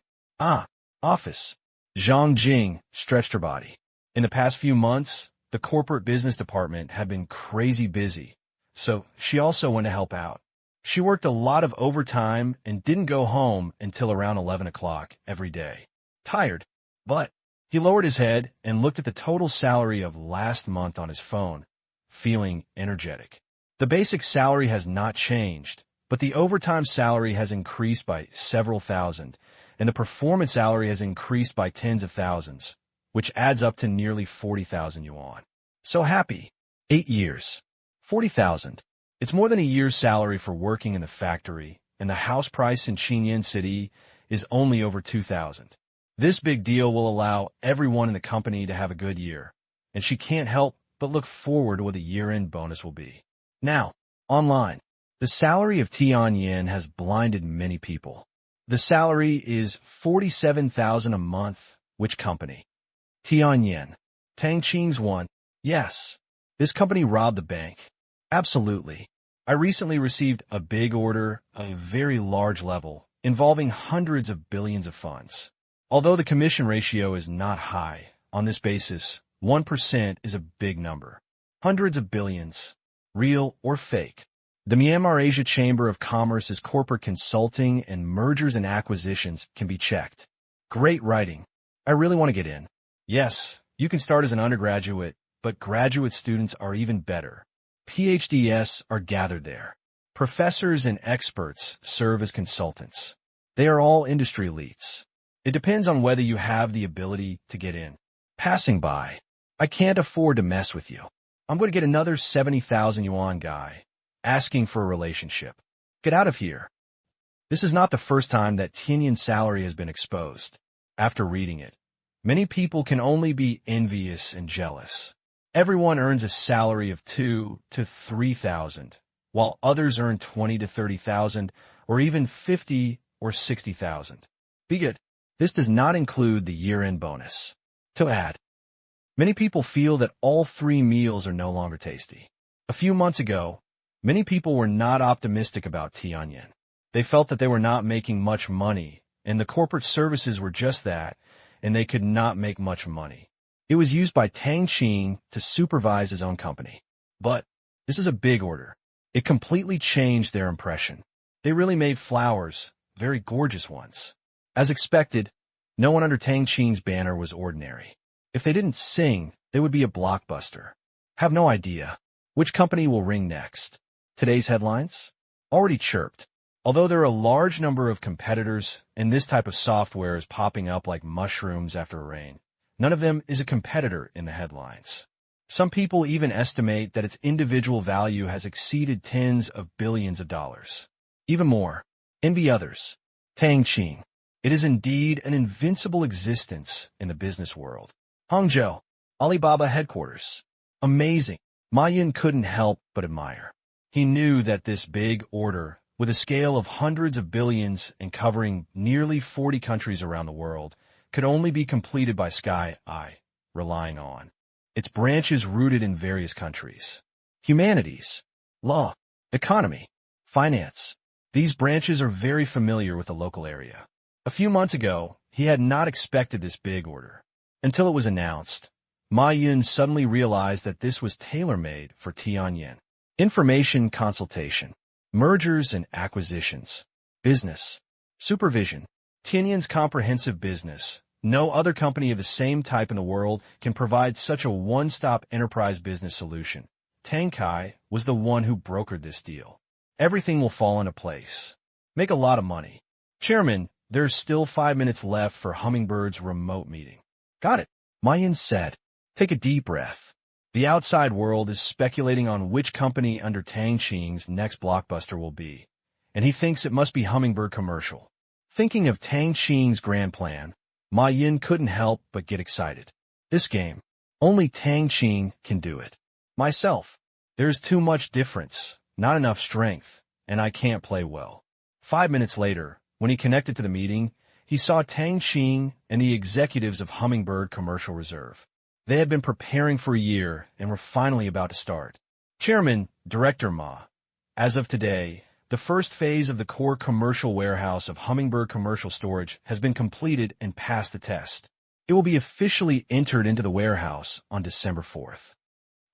Office. Zhang Jing stretched her body. In the past few months, the corporate business department had been crazy busy, so she also went to help out. She worked a lot of overtime and didn't go home until around 11 o'clock every day. Tired, but he lowered his head and looked at the total salary of last month on his phone, feeling energetic. The basic salary has not changed, but the overtime salary has increased by several thousand, and the performance salary has increased by tens of thousands, which adds up to nearly 40,000 yuan. So happy. 8 years. 40,000. It's more than a year's salary for working in the factory, and the house price in Qingyan City is only over 2,000. This big deal will allow everyone in the company to have a good year, and she can't help but look forward to what the year-end bonus will be. Now, online. The salary of Tianyin has blinded many people. The salary is 47,000 a month. Which company? Tianyin. Tang Qing's one. Yes. This company robbed the bank. Absolutely. I recently received a big order of a very large level involving hundreds of billions of funds. Although the commission ratio is not high, on this basis, 1% is a big number. Hundreds of billions, real or fake. The Myanmar Asia Chamber of Commerce's corporate consulting and mergers and acquisitions can be checked. Great writing. I really want to get in. Yes, you can start as an undergraduate, but graduate students are even better. PhDs are gathered there. Professors and experts serve as consultants. They are all industry elites. It depends on whether you have the ability to get in. Passing by. I can't afford to mess with you. I'm going to get another 70,000 yuan guy asking for a relationship. Get out of here. This is not the first time that Tianyan's salary has been exposed. After reading it, many people can only be envious and jealous. Everyone earns a salary of 2 to 3,000, while others earn 20 to 30,000, or even 50 or 60,000. Be good. This does not include the year-end bonus. To add, many people feel that all 3 meals are no longer tasty. A few months ago, many people were not optimistic about Tianyan. They felt that they were not making much money, and the corporate services were just that, and they could not make much money. It was used by Tang Qing to supervise his own company. But this is a big order. It completely changed their impression. They really made flowers, very gorgeous ones. As expected, no one under Tang Qing's banner was ordinary. If they didn't sing, they would be a blockbuster. Have no idea. Which company will ring next? Today's headlines? Already chirped. Although there are a large number of competitors, and this type of software is popping up like mushrooms after rain, none of them is a competitor in the headlines. Some people even estimate that its individual value has exceeded tens of billions of dollars. Even more, envy others. Tang Qing. It is indeed an invincible existence in the business world. Hangzhou, Alibaba headquarters. Amazing. Ma Yun couldn't help but admire. He knew that this big order, with a scale of hundreds of billions and covering nearly 40 countries around the world, could only be completed by Sky Eye, relying on its branches rooted in various countries. Humanities, law, economy, finance. These branches are very familiar with the local area. A few months ago, he had not expected this big order. Until it was announced, Ma Yun suddenly realized that this was tailor-made for Tianyan. Information consultation, mergers and acquisitions, business, supervision. Tianyan's comprehensive business. No other company of the same type in the world can provide such a one-stop enterprise business solution. Tang Kai was the one who brokered this deal. Everything will fall into place. Make a lot of money. Chairman, there's still 5 minutes left for Hummingbird's remote meeting. Got it, Ma Yun said. Take a deep breath. The outside world is speculating on which company under Tang Qing's next blockbuster will be, and he thinks it must be Hummingbird Commercial. Thinking of Tang Qing's grand plan, Ma Yun couldn't help but get excited. This game, only Tang Qing can do it. Myself, there's too much difference, not enough strength, and I can't play well. 5 minutes later, when he connected to the meeting, he saw Tang Qing and the executives of Hummingbird Commercial Reserve. They had been preparing for a year and were finally about to start. Chairman, Director Ma, as of today, the first phase of the core commercial warehouse of Hummingbird Commercial Storage has been completed and passed the test. It will be officially entered into the warehouse on December 4th.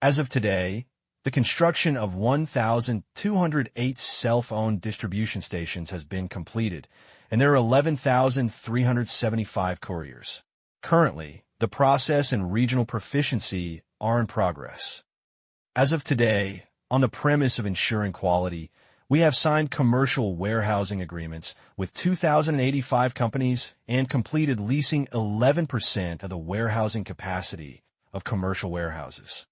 As of today, the construction of 1,208 self-owned distribution stations has been completed, and there are 11,375 couriers. Currently, the process and regional proficiency are in progress. As of today, on the premise of ensuring quality, we have signed commercial warehousing agreements with 2,085 companies and completed leasing 11% of the warehousing capacity of commercial warehouses.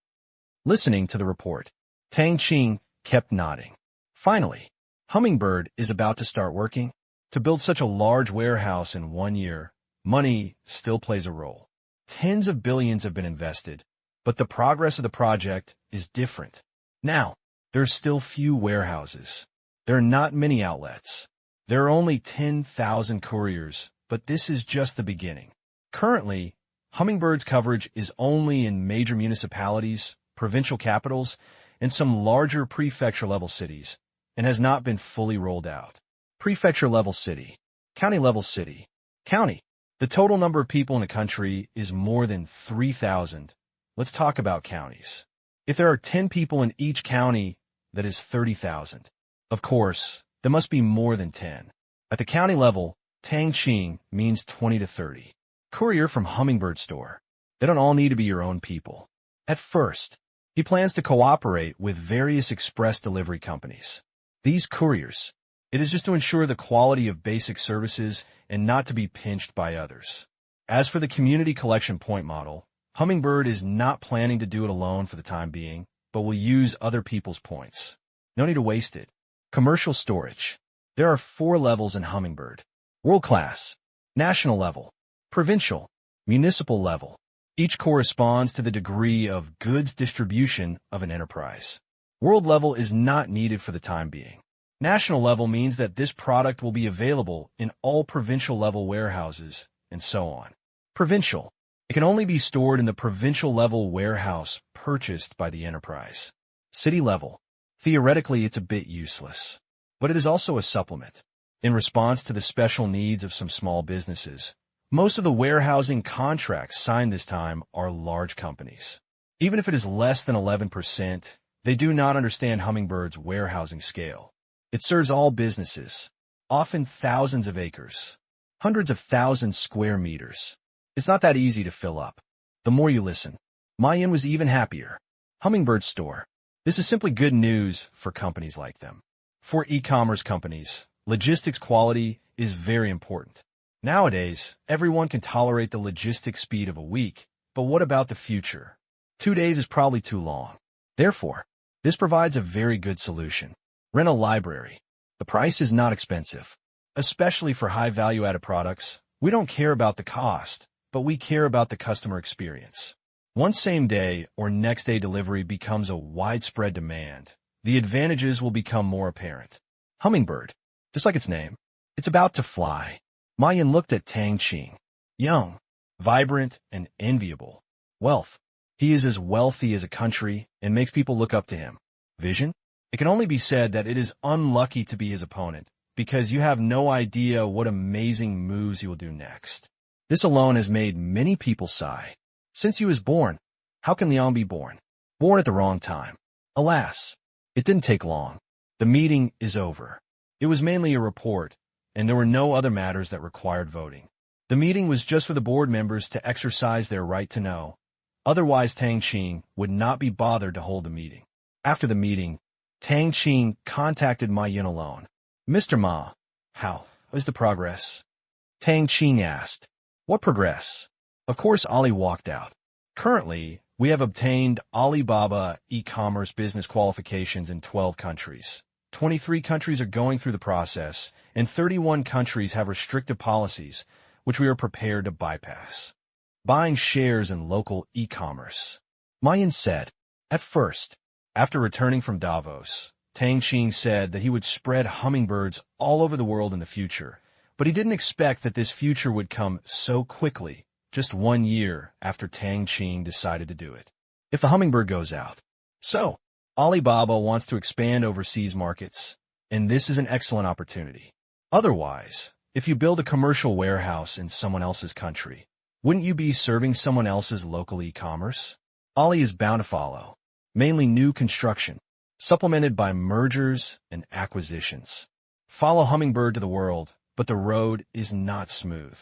Listening to the report, Tang Qing kept nodding. Finally, Hummingbird is about to start working. To build such a large warehouse in 1 year, money still plays a role. Tens of billions have been invested, but the progress of the project is different. Now, there are still few warehouses. There are not many outlets. There are only 10,000 couriers, but this is just the beginning. Currently, Hummingbird's coverage is only in major municipalities, provincial capitals, and some larger prefecture-level cities, and has not been fully rolled out. Prefecture-level city, county-level city, county. The total number of people in the country is more than 3,000. Let's talk about counties. If there are 10 people in each county, that is 30,000. Of course, there must be more than 10. At the county level, Tang Qing means 20 to 30. Courier from Hummingbird Store. They don't all need to be your own people. At first, he plans to cooperate with various express delivery companies. These couriers, it is just to ensure the quality of basic services and not to be pinched by others. As for the community collection point model, Hummingbird is not planning to do it alone for the time being, but will use other people's points. No need to waste it. Commercial storage. There are 4 levels in Hummingbird. World class, national level, provincial, municipal level. Each corresponds to the degree of goods distribution of an enterprise. World level is not needed for the time being. National level means that this product will be available in all provincial level warehouses, and so on. Provincial. It can only be stored in the provincial level warehouse purchased by the enterprise. City level. Theoretically, it's a bit useless, but it is also a supplement. In response to the special needs of some small businesses, most of the warehousing contracts signed this time are large companies. Even if it is less than 11%, they do not understand Hummingbird's warehousing scale. It serves all businesses, often thousands of acres, hundreds of thousands square meters. It's not that easy to fill up. The more you listen, Ma-Yin was even happier. Hummingbird Store. This is simply good news for companies like them. For e-commerce companies, logistics quality is very important. Nowadays, everyone can tolerate the logistic speed of a week, but what about the future? 2 days is probably too long. Therefore, this provides a very good solution. Rent a library. The price is not expensive. Especially for high value-added products, we don't care about the cost, but we care about the customer experience. Once same-day or next-day delivery becomes a widespread demand, the advantages will become more apparent. Hummingbird, just like its name, it's about to fly. Ma-Yin looked at Tang Qing. Young, vibrant, and enviable. Wealth. He is as wealthy as a country and makes people look up to him. Vision? It can only be said that it is unlucky to be his opponent, because you have no idea what amazing moves he will do next. This alone has made many people sigh. Since he was born, how can Liang be born? Born at the wrong time. Alas, it didn't take long. The meeting is over. It was mainly a report, and there were no other matters that required voting. The meeting was just for the board members to exercise their right to know. Otherwise, Tang Qing would not be bothered to hold the meeting. After the meeting, Tang Qing contacted Ma-Yin alone. Mr. Ma, how is the progress? Tang Qing asked. What progress? Of course, Ali walked out. Currently, we have obtained Alibaba e-commerce business qualifications in 12 countries. 23 countries are going through the process, and 31 countries have restrictive policies, which we are prepared to bypass. Buying shares in local e-commerce. Ma-Yin said. At first, after returning from Davos, Tang Qing said that he would spread hummingbirds all over the world in the future, but he didn't expect that this future would come so quickly, just 1 year after Tang Qing decided to do it. If the hummingbird goes out. So, Alibaba wants to expand overseas markets, and this is an excellent opportunity. Otherwise, if you build a commercial warehouse in someone else's country, wouldn't you be serving someone else's local e-commerce? Ali is bound to follow, mainly new construction, supplemented by mergers and acquisitions. Follow Hummingbird to the world, but the road is not smooth.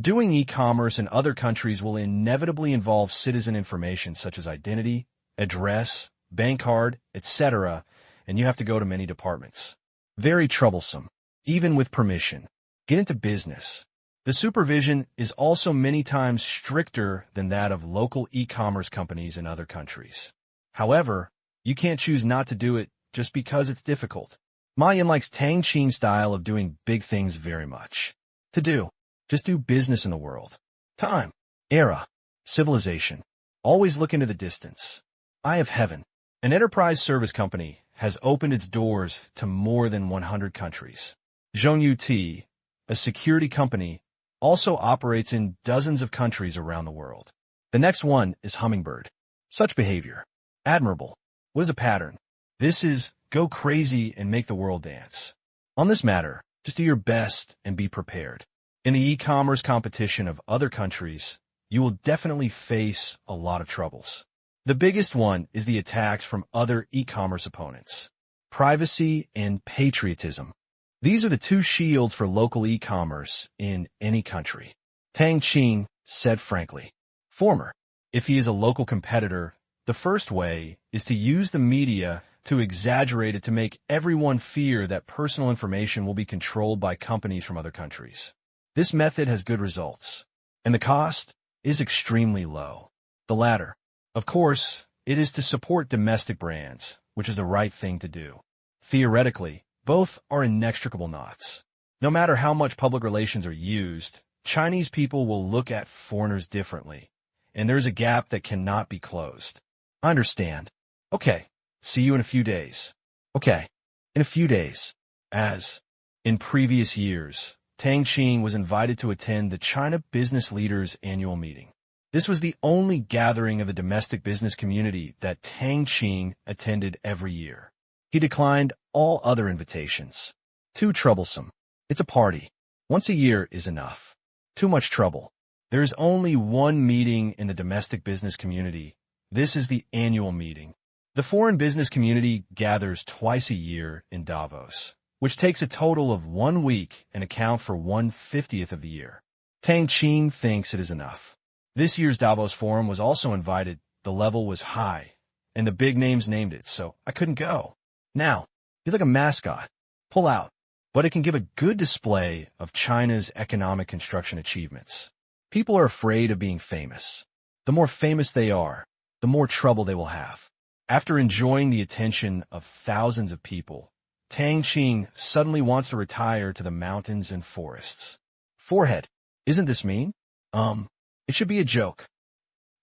Doing e-commerce in other countries will inevitably involve citizen information such as identity, address, bank card, etc., and you have to go to many departments. Very troublesome, even with permission. Get into business. The supervision is also many times stricter than that of local e-commerce companies in other countries. However, you can't choose not to do it just because it's difficult. Ma-Yin likes Tang Qing's style of doing big things very much. To do. Just do business in the world. Time. Era. Civilization. Always look into the distance. Eye of heaven. An enterprise service company has opened its doors to more than 100 countries. Zhongyuti, a security company, also operates in dozens of countries around the world. The next one is Hummingbird. Such behavior. Admirable. What is a pattern? This is go crazy and make the world dance. On this matter, just do your best and be prepared. In the e-commerce competition of other countries, you will definitely face a lot of troubles. The biggest one is the attacks from other e-commerce opponents. Privacy and patriotism. These are the two shields for local e-commerce in any country. Tang Qing said frankly. Former. If he is a local competitor, the first way is to use the media to exaggerate it to make everyone fear that personal information will be controlled by companies from other countries. This method has good results, and the cost is extremely low. The latter. Of course, it is to support domestic brands, which is the right thing to do. Theoretically, both are inextricable knots. No matter how much public relations are used, Chinese people will look at foreigners differently, and there's a gap that cannot be closed. I understand. Okay, see you in a few days. Okay, in a few days. As in previous years, Tang Qing was invited to attend the China Business Leaders Annual Meeting. This was the only gathering of the domestic business community that Tang Qing attended every year. He declined all other invitations. Too troublesome. It's a party. Once a year is enough. Too much trouble. There is only one meeting in the domestic business community. This is the annual meeting. The foreign business community gathers twice a year in Davos, which takes a total of 1 week and account for 1/50th of the year. Tang Qing thinks it is enough. This year's Davos Forum was also invited. The level was high, and the big names named it, so I couldn't go. Now, be like a mascot. Pull out. But it can give a good display of China's economic construction achievements. People are afraid of being famous. The more famous they are, the more trouble they will have. After enjoying the attention of thousands of people, Tang Qing suddenly wants to retire to the mountains and forests. Forehead. Isn't this mean? It should be a joke.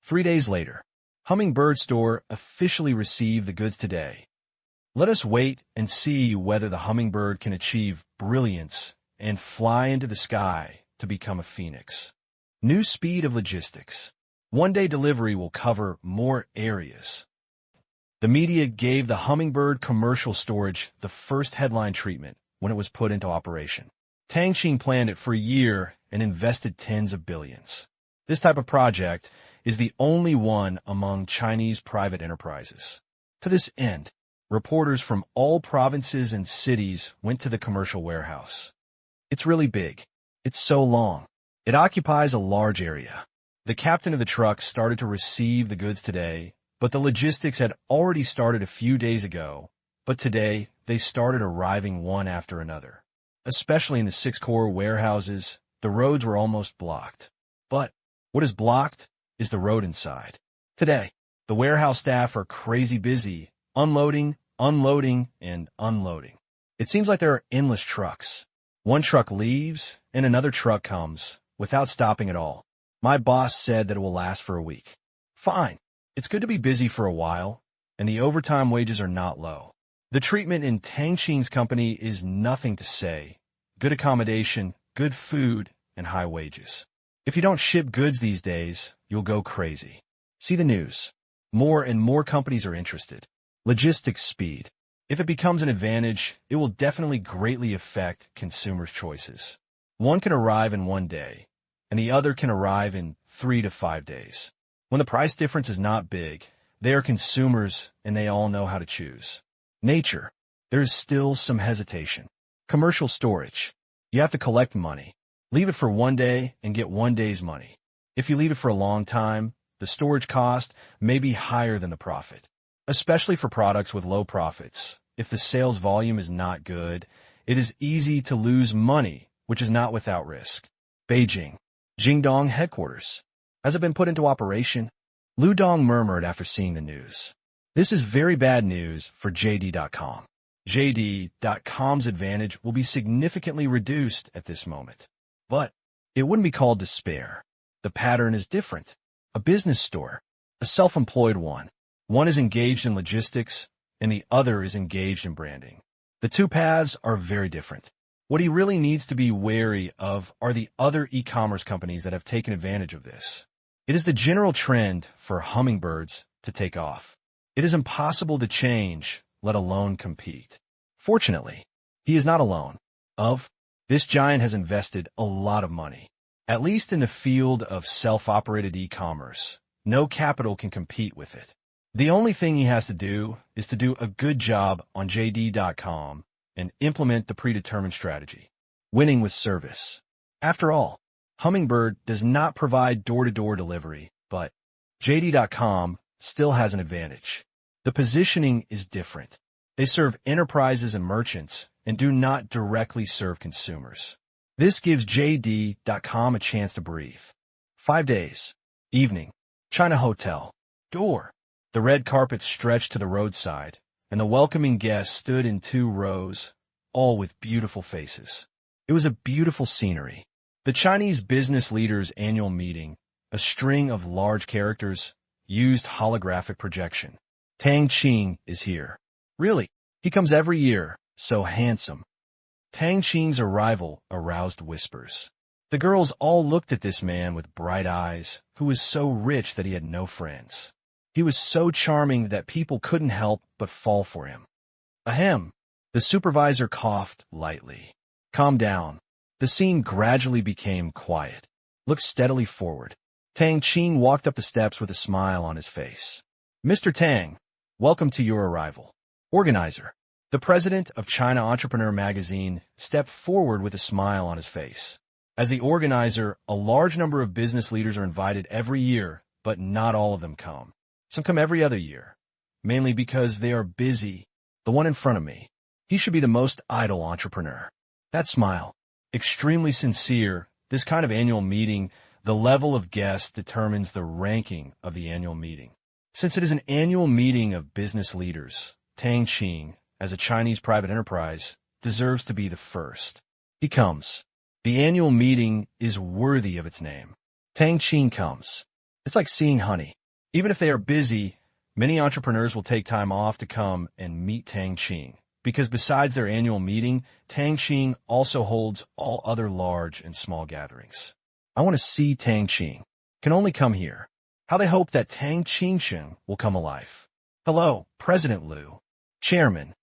3 days later, Hummingbird Store officially received the goods today. Let us wait and see whether the hummingbird can achieve brilliance and fly into the sky to become a phoenix. New speed of logistics. One-day delivery will cover more areas. The media gave the hummingbird commercial storage the first headline treatment when it was put into operation. Tang Qing planned it for a year and invested tens of billions. This type of project is the only one among Chinese private enterprises. To this end, reporters from all provinces and cities went to the commercial warehouse. It's really big. It's so long. It occupies a large area. The captain of the truck started to receive the goods today, but the logistics had already started a few days ago. But today, they started arriving one after another. Especially in the 6 core warehouses, the roads were almost blocked. But what is blocked is the road inside. Today, the warehouse staff are crazy busy, unloading, and unloading. It seems like there are endless trucks. One truck leaves, and another truck comes, without stopping at all. My boss said that it will last for a week. Fine. It's good to be busy for a while, and the overtime wages are not low. The treatment in Tang Qing's company is nothing to say. Good accommodation, good food, and high wages. If you don't ship goods these days, you'll go crazy. See the news. More and more companies are interested. Logistics speed. If it becomes an advantage, it will definitely greatly affect consumers' choices. One can arrive in 1 day, and the other can arrive in 3 to 5 days. When the price difference is not big, they are consumers and they all know how to choose. Nature. There is still some hesitation. Commercial storage. You have to collect money. Leave it for 1 day and get 1 day's money. If you leave it for a long time, the storage cost may be higher than the profit. Especially for products with low profits. If the sales volume is not good, it is easy to lose money, which is not without risk. Beijing. Jingdong headquarters. Has it been put into operation? Lu Dong murmured after seeing the news. This is very bad news for JD.com. JD.com's advantage will be significantly reduced at this moment. But it wouldn't be called despair. The pattern is different. A business store. A self-employed one. One is engaged in logistics, and the other is engaged in branding. The two paths are very different. What he really needs to be wary of are the other e-commerce companies that have taken advantage of this. It is the general trend for hummingbirds to take off. It is impossible to change, let alone compete. Fortunately, he is not alone. This giant has invested a lot of money. At least in the field of self-operated e-commerce, no capital can compete with it. The only thing he has to do is to do a good job on JD.com and implement the predetermined strategy. Winning with service. After all, Hummingbird does not provide door-to-door delivery, but JD.com still has an advantage. The positioning is different. They serve enterprises and merchants and do not directly serve consumers. This gives JD.com a chance to breathe. 5 days. Evening. China Hotel. Door. The red carpet stretched to the roadside, and the welcoming guests stood in 2 rows, all with beautiful faces. It was a beautiful scenery. The Chinese business leaders' annual meeting, a string of large characters, used holographic projection. Tang Qing is here. Really? He comes every year, so handsome. Tang Qing's arrival aroused whispers. The girls all looked at this man with bright eyes, who was so rich that he had no friends. He was so charming that people couldn't help but fall for him. Ahem. The supervisor coughed lightly. Calm down. The scene gradually became quiet. Look steadily forward. Tang Qing walked up the steps with a smile on his face. Mr. Tang, welcome to your arrival. Organizer. The president of China Entrepreneur magazine stepped forward with a smile on his face. As the organizer, a large number of business leaders are invited every year, but not all of them come. Some come every other year, mainly because they are busy. The one in front of me, he should be the most idle entrepreneur. That smile, extremely sincere. This kind of annual meeting, the level of guests determines the ranking of the annual meeting. Since it is an annual meeting of business leaders, Tang Qing, as a Chinese private enterprise, deserves to be the first. He comes. The annual meeting is worthy of its name. Tang Qing comes. It's like seeing honey. Even if they are busy, many entrepreneurs will take time off to come and meet Tang Qing, because besides their annual meeting, Tang Qing also holds all other large and small gatherings. I want to see Tang Qing. Can only come here. How they hope that Tang Qing will come alive. Hello, President Liu. Chairman.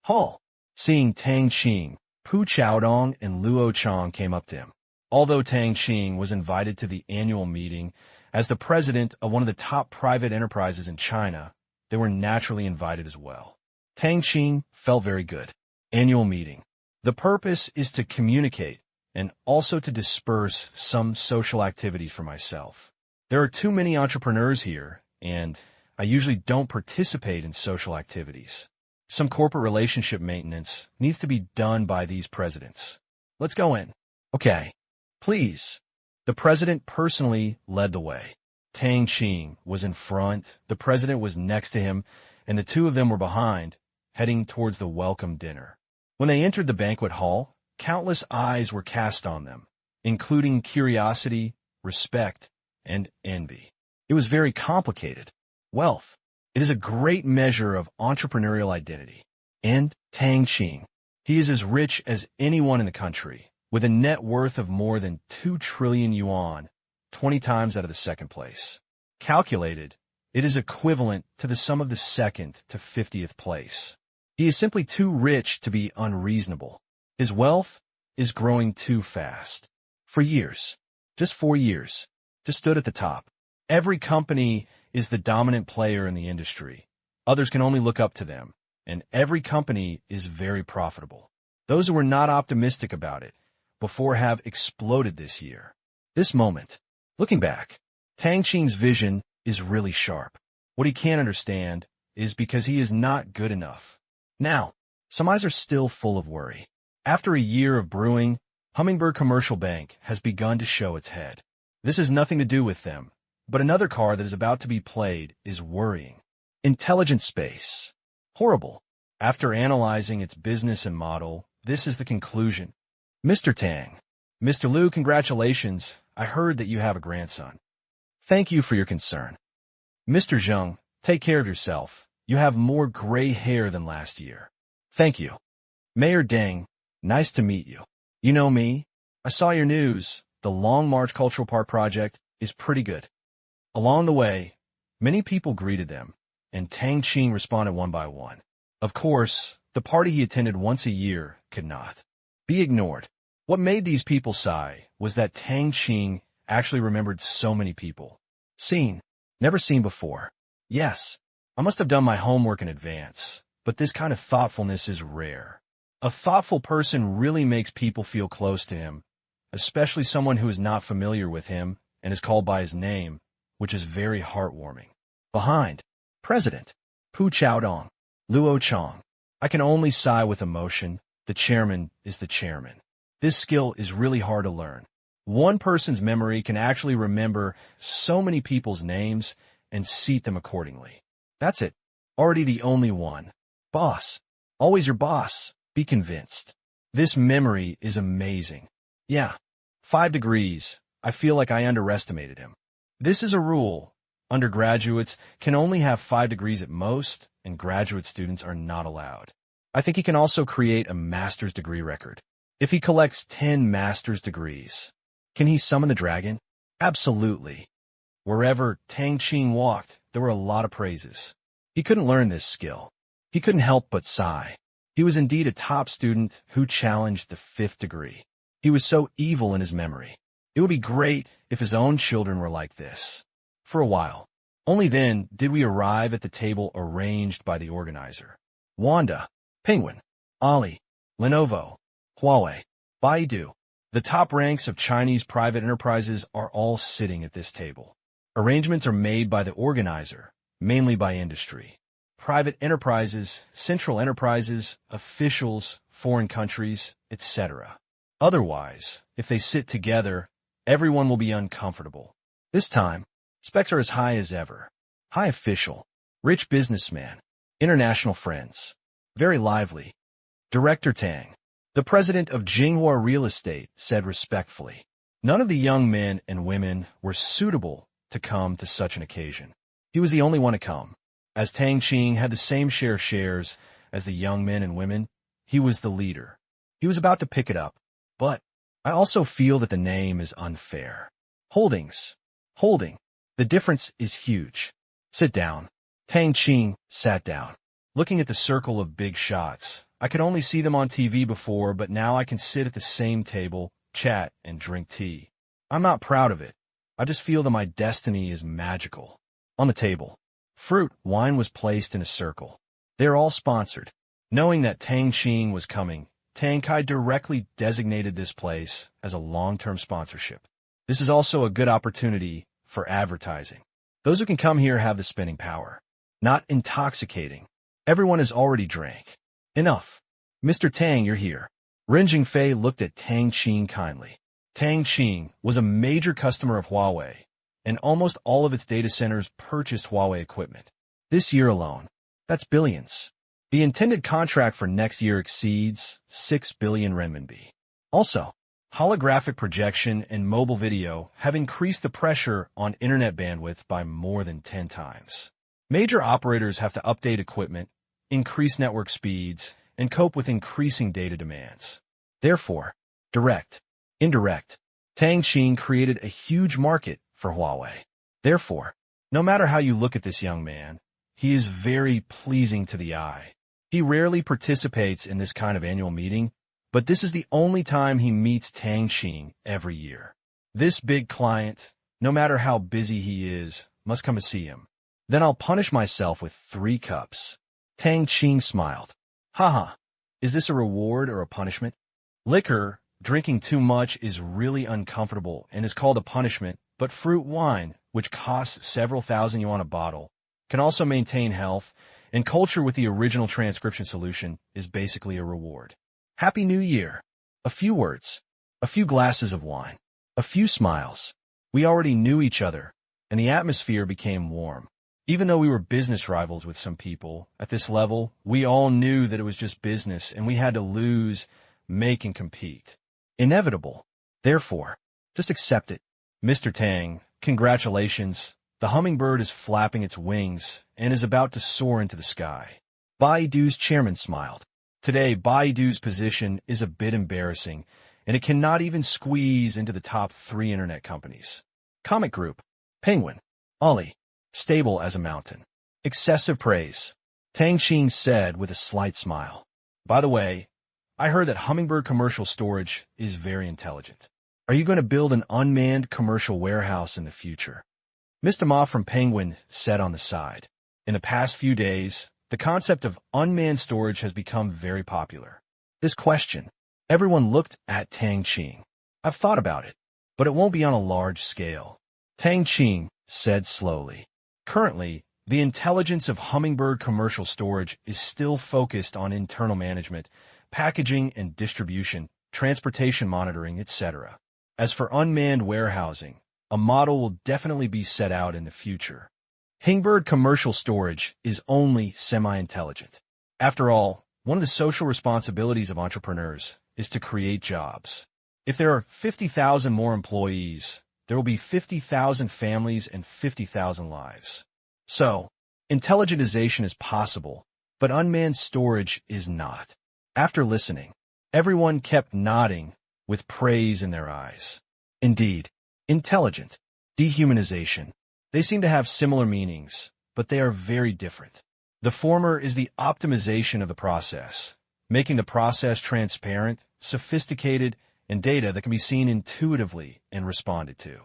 Hall. Seeing Tang Qing, Pu Chaodong and Luo Chang came up to him. Although Tang Qing was invited to the annual meeting, as the president of one of the top private enterprises in China, they were naturally invited as well. Tang Qing felt very good. Annual meeting. The purpose is to communicate and also to disperse some social activities for myself. There are too many entrepreneurs here, and I usually don't participate in social activities. Some corporate relationship maintenance needs to be done by these presidents. Let's go in. Okay. Please. The president personally led the way. Tang Qing was in front, the president was next to him, and the 2 of them were behind, heading towards the welcome dinner. When they entered the banquet hall, countless eyes were cast on them, including curiosity, respect, and envy. It was very complicated. Wealth. It is a great measure of entrepreneurial identity. And Tang Qing. He is as rich as anyone in the country, with a net worth of more than 2 trillion yuan, 20 times out of the second place. Calculated, it is equivalent to the sum of the second to 50th place. He is simply too rich to be unreasonable. His wealth is growing too fast. For years, just 4 years, just stood at the top. Every company is the dominant player in the industry. Others can only look up to them, and every company is very profitable. Those who were not optimistic about it before have exploded this year. This moment, looking back, Tang Qing's vision is really sharp. What he can't understand is because he is not good enough. Now, some eyes are still full of worry. After a year of brewing, Hummingbird Commercial Bank has begun to show its head. This has nothing to do with them, but another card that is about to be played is worrying. Intelligent space. Horrible. After analyzing its business and model, this is the conclusion. Mr. Tang. Mr. Liu, congratulations. I heard that you have a grandson. Thank you for your concern. Mr. Zheng, take care of yourself. You have more gray hair than last year. Thank you. Mayor Deng, nice to meet you. You know me? I saw your news. The Long March Cultural Park project is pretty good. Along the way, many people greeted them, and Tang Qing responded one by one. Of course, the party he attended once a year could not be ignored. What made these people sigh was that Tang Qing actually remembered so many people. Seen, never seen before. Yes, I must have done my homework in advance, but this kind of thoughtfulness is rare. A thoughtful person really makes people feel close to him, especially someone who is not familiar with him and is called by his name, which is very heartwarming. Behind, President, Pu Chaodong, Luo Chang. I can only sigh with emotion. The chairman is the chairman. This skill is really hard to learn. One person's memory can actually remember so many people's names and seat them accordingly. That's it. Already the only one. Boss. Always your boss. Be convinced. This memory is amazing. Yeah. 5 degrees. I feel like I underestimated him. This is a rule. Undergraduates can only have 5 degrees at most, and graduate students are not allowed. I think he can also create a master's degree record. If he collects 10 master's degrees, can he summon the dragon? Absolutely. Wherever Tang Qing walked, there were a lot of praises. He couldn't learn this skill. He couldn't help but sigh. He was indeed a top student who challenged the 5th degree. He was so evil in his memory. It would be great if his own children were like this. For a while. Only then did we arrive at the table arranged by the organizer. Wanda, Penguin, Ali, Lenovo, Huawei, Baidu. The top ranks of Chinese private enterprises are all sitting at this table. Arrangements are made by the organizer, mainly by industry. Private enterprises, central enterprises, officials, foreign countries, etc. Otherwise, if they sit together, everyone will be uncomfortable. This time, specs are as high as ever. High official, rich businessman, international friends. Very lively. Director Tang, the president of Jinghua Real Estate, said respectfully. None of the young men and women were suitable to come to such an occasion. He was the only one to come. As Tang Qing had the same share of shares as the young men and women, he was the leader. He was about to pick it up. But I also feel that the name is unfair. Holdings. Holding. The difference is huge. Sit down. Tang Qing sat down. Looking at the circle of big shots, I could only see them on TV before, but now I can sit at the same table, chat, and drink tea. I'm not proud of it. I just feel that my destiny is magical. On the table, fruit, wine was placed in a circle. They are all sponsored. Knowing that Tang Qing was coming, Tang Kai directly designated this place as a long-term sponsorship. This is also a good opportunity for advertising. Those who can come here have the spending power. Not intoxicating. Everyone has already drank. Enough. Mr. Tang, you're here. Ren Jingfei looked at Tang Qing kindly. Tang Qing was a major customer of Huawei, and almost all of its data centers purchased Huawei equipment. This year alone, that's billions. The intended contract for next year exceeds 6 billion renminbi. Also, holographic projection and mobile video have increased the pressure on internet bandwidth by more than 10 times. Major operators have to update equipment, increase network speeds, and cope with increasing data demands. Therefore, direct, indirect, Tang Qing created a huge market for Huawei. Therefore, no matter how you look at this young man, he is very pleasing to the eye. He rarely participates in this kind of annual meeting, but this is the only time he meets Tang Qing every year. This big client, no matter how busy he is, must come to see him. Then I'll punish myself with 3 cups. Tang Qing smiled. Haha, is this a reward or a punishment? Liquor, drinking too much is really uncomfortable and is called a punishment, but fruit wine, which costs several thousand yuan a bottle, can also maintain health, and culture with the original transcription solution is basically a reward. Happy New Year. A few words. A few glasses of wine. A few smiles. We already knew each other, and the atmosphere became warm. Even though we were business rivals with some people, at this level, we all knew that it was just business and we had to lose, make, and compete. Inevitable. Therefore, just accept it. Mr. Tang, congratulations. The hummingbird is flapping its wings and is about to soar into the sky. Baidu's chairman smiled. Today, Baidu's position is a bit embarrassing, and it cannot even squeeze into the top 3 internet companies. Comic Group, Penguin, Ali, stable as a mountain. Excessive praise, Tang Qing said with a slight smile. By the way, I heard that Hummingbird Commercial Storage is very intelligent. Are you going to build an unmanned commercial warehouse in the future? Mr. Ma from Penguin said on the side. In the past few days, the concept of unmanned storage has become very popular. This question, everyone looked at Tang Qing. I've thought about it, but it won't be on a large scale. Tang Qing said slowly. Currently, the intelligence of Hummingbird Commercial Storage is still focused on internal management, packaging and distribution, transportation monitoring, etc. As for unmanned warehousing, a model will definitely be set out in the future. Hingbird commercial storage is only semi-intelligent. After all, one of the social responsibilities of entrepreneurs is to create jobs. If there are 50,000 more employees, there will be 50,000 families and 50,000 lives. So, intelligentization is possible, but unmanned storage is not. After listening, everyone kept nodding with praise in their eyes. Indeed, intelligent, dehumanization. They seem to have similar meanings, but they are very different. The former is the optimization of the process, making the process transparent, sophisticated, and data that can be seen intuitively and responded to.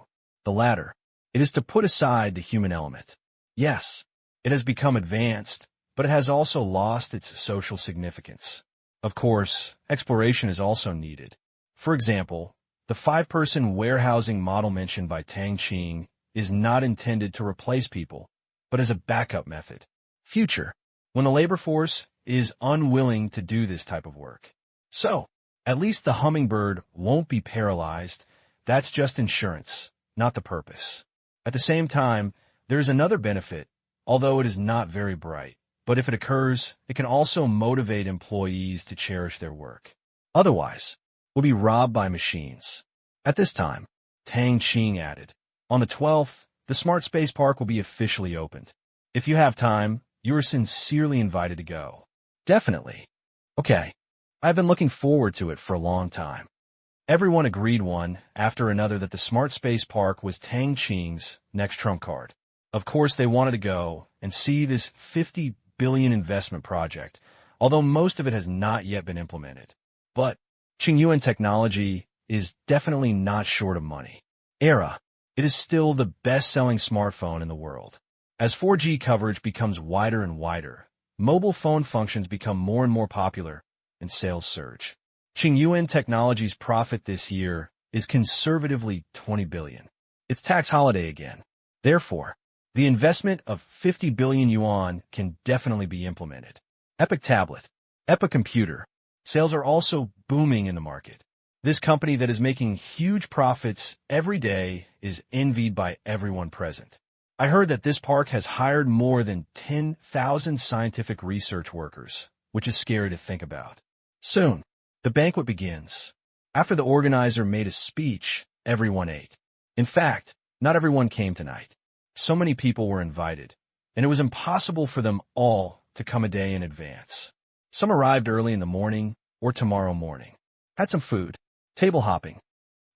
The latter, it is to put aside the human element. Yes, it has become advanced, but it has also lost its social significance. Of course, exploration is also needed. For example, the 5-person warehousing model mentioned by Tang Qing is not intended to replace people, but as a backup method. Future, when the labor force is unwilling to do this type of work. So, at least the hummingbird won't be paralyzed. That's just insurance, not the purpose. At the same time, there is another benefit, although it is not very bright. But if it occurs, it can also motivate employees to cherish their work. Otherwise, we'll be robbed by machines. At this time, Tang Qing added, on the 12th, the Smart Space Park will be officially opened. If you have time, you are sincerely invited to go. Definitely. Okay. I've been looking forward to it for a long time. Everyone agreed one after another that the Smart Space Park was Tang Qing's next trump card. Of course, they wanted to go and see this 50 billion investment project, although most of it has not yet been implemented. But Qingyuan technology is definitely not short of money. It is still the best-selling smartphone in the world. As 4G coverage becomes wider and wider, mobile phone functions become more and more popular, and sales surge. Qingyuan Technology's profit this year is conservatively 20 billion. It's tax holiday again. Therefore, the investment of 50 billion yuan can definitely be implemented. Epic Tablet, Epic Computer. Sales are also booming in the market. This company that is making huge profits every day is envied by everyone present. I heard that this park has hired more than 10,000 scientific research workers, which is scary to think about. Soon, the banquet begins. After the organizer made a speech, everyone ate. In fact, not everyone came tonight. So many people were invited, and it was impossible for them all to come a day in advance. Some arrived early in the morning or tomorrow morning. Had some food. Table hopping.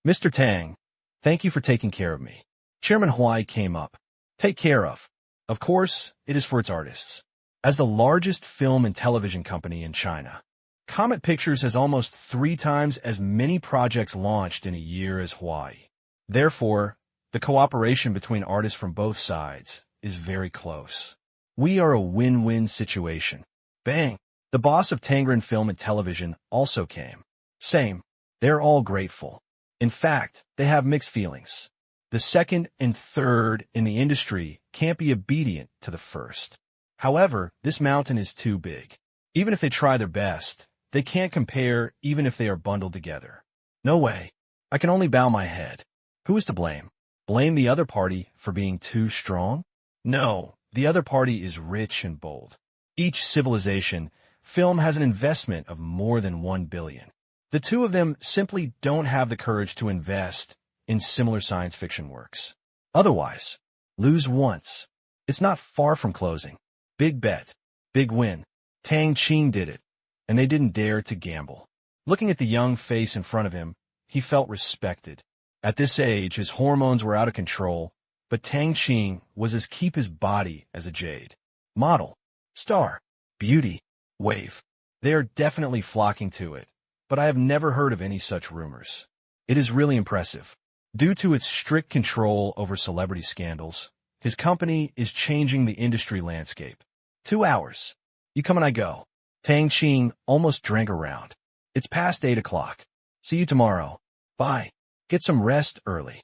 Mr. Tang, thank you for taking care of me. Chairman Huai came up. Take care of. Of course, it is for its artists. As the largest film and television company in China, Comet Pictures has almost 3 times as many projects launched in a year as Huai. Therefore, the cooperation between artists from both sides is very close. We are a win-win situation. Bang! The boss of Tangren Film and Television also came. Same. They're all grateful. In fact, they have mixed feelings. The second and third in the industry can't be obedient to the first. However, this mountain is too big. Even if they try their best, they can't compare even if they are bundled together. No way. I can only bow my head. Who is to blame? Blame the other party for being too strong? No, the other party is rich and bold. Each civilization, film has an investment of more than 1 billion. The two of them simply don't have the courage to invest in similar science fiction works. Otherwise, lose once. It's not far from closing. Big bet. Big win. Tang Qing did it, and they didn't dare to gamble. Looking at the young face in front of him, he felt respected. At this age, his hormones were out of control, but Tang Qing was as keep his body as a jade. Model, star, beauty, wave. They are definitely flocking to it, but I have never heard of any such rumors. It is really impressive. Due to its strict control over celebrity scandals, his company is changing the industry landscape. 2 hours. You come and I go. Tang Qing almost drank around. It's past 8 o'clock. See you tomorrow. Bye. Get some rest early.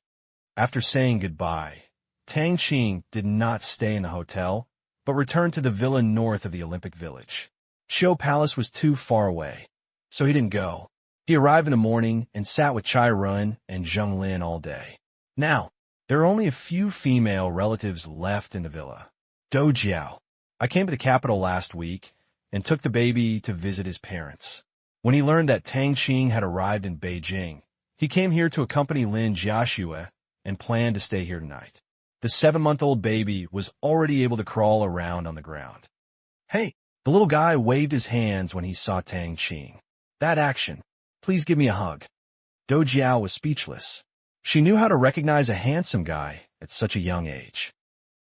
After saying goodbye, Tang Qing did not stay in the hotel, but returned to the villa north of the Olympic Village. Shou Palace was too far away, so he didn't go. He arrived in the morning and sat with Chai Run and Zheng Lin all day. Now, there are only a few female relatives left in the villa. Do Jiao. I came to the capital last week and took the baby to visit his parents. When he learned that Tang Qing had arrived in Beijing, he came here to accompany Lin Jiaxue and planned to stay here tonight. The 7-month-old baby was already able to crawl around on the ground. Hey, the little guy waved his hands when he saw Tang Qing. That action. Please give me a hug. Do Jiao was speechless. She knew how to recognize a handsome guy at such a young age.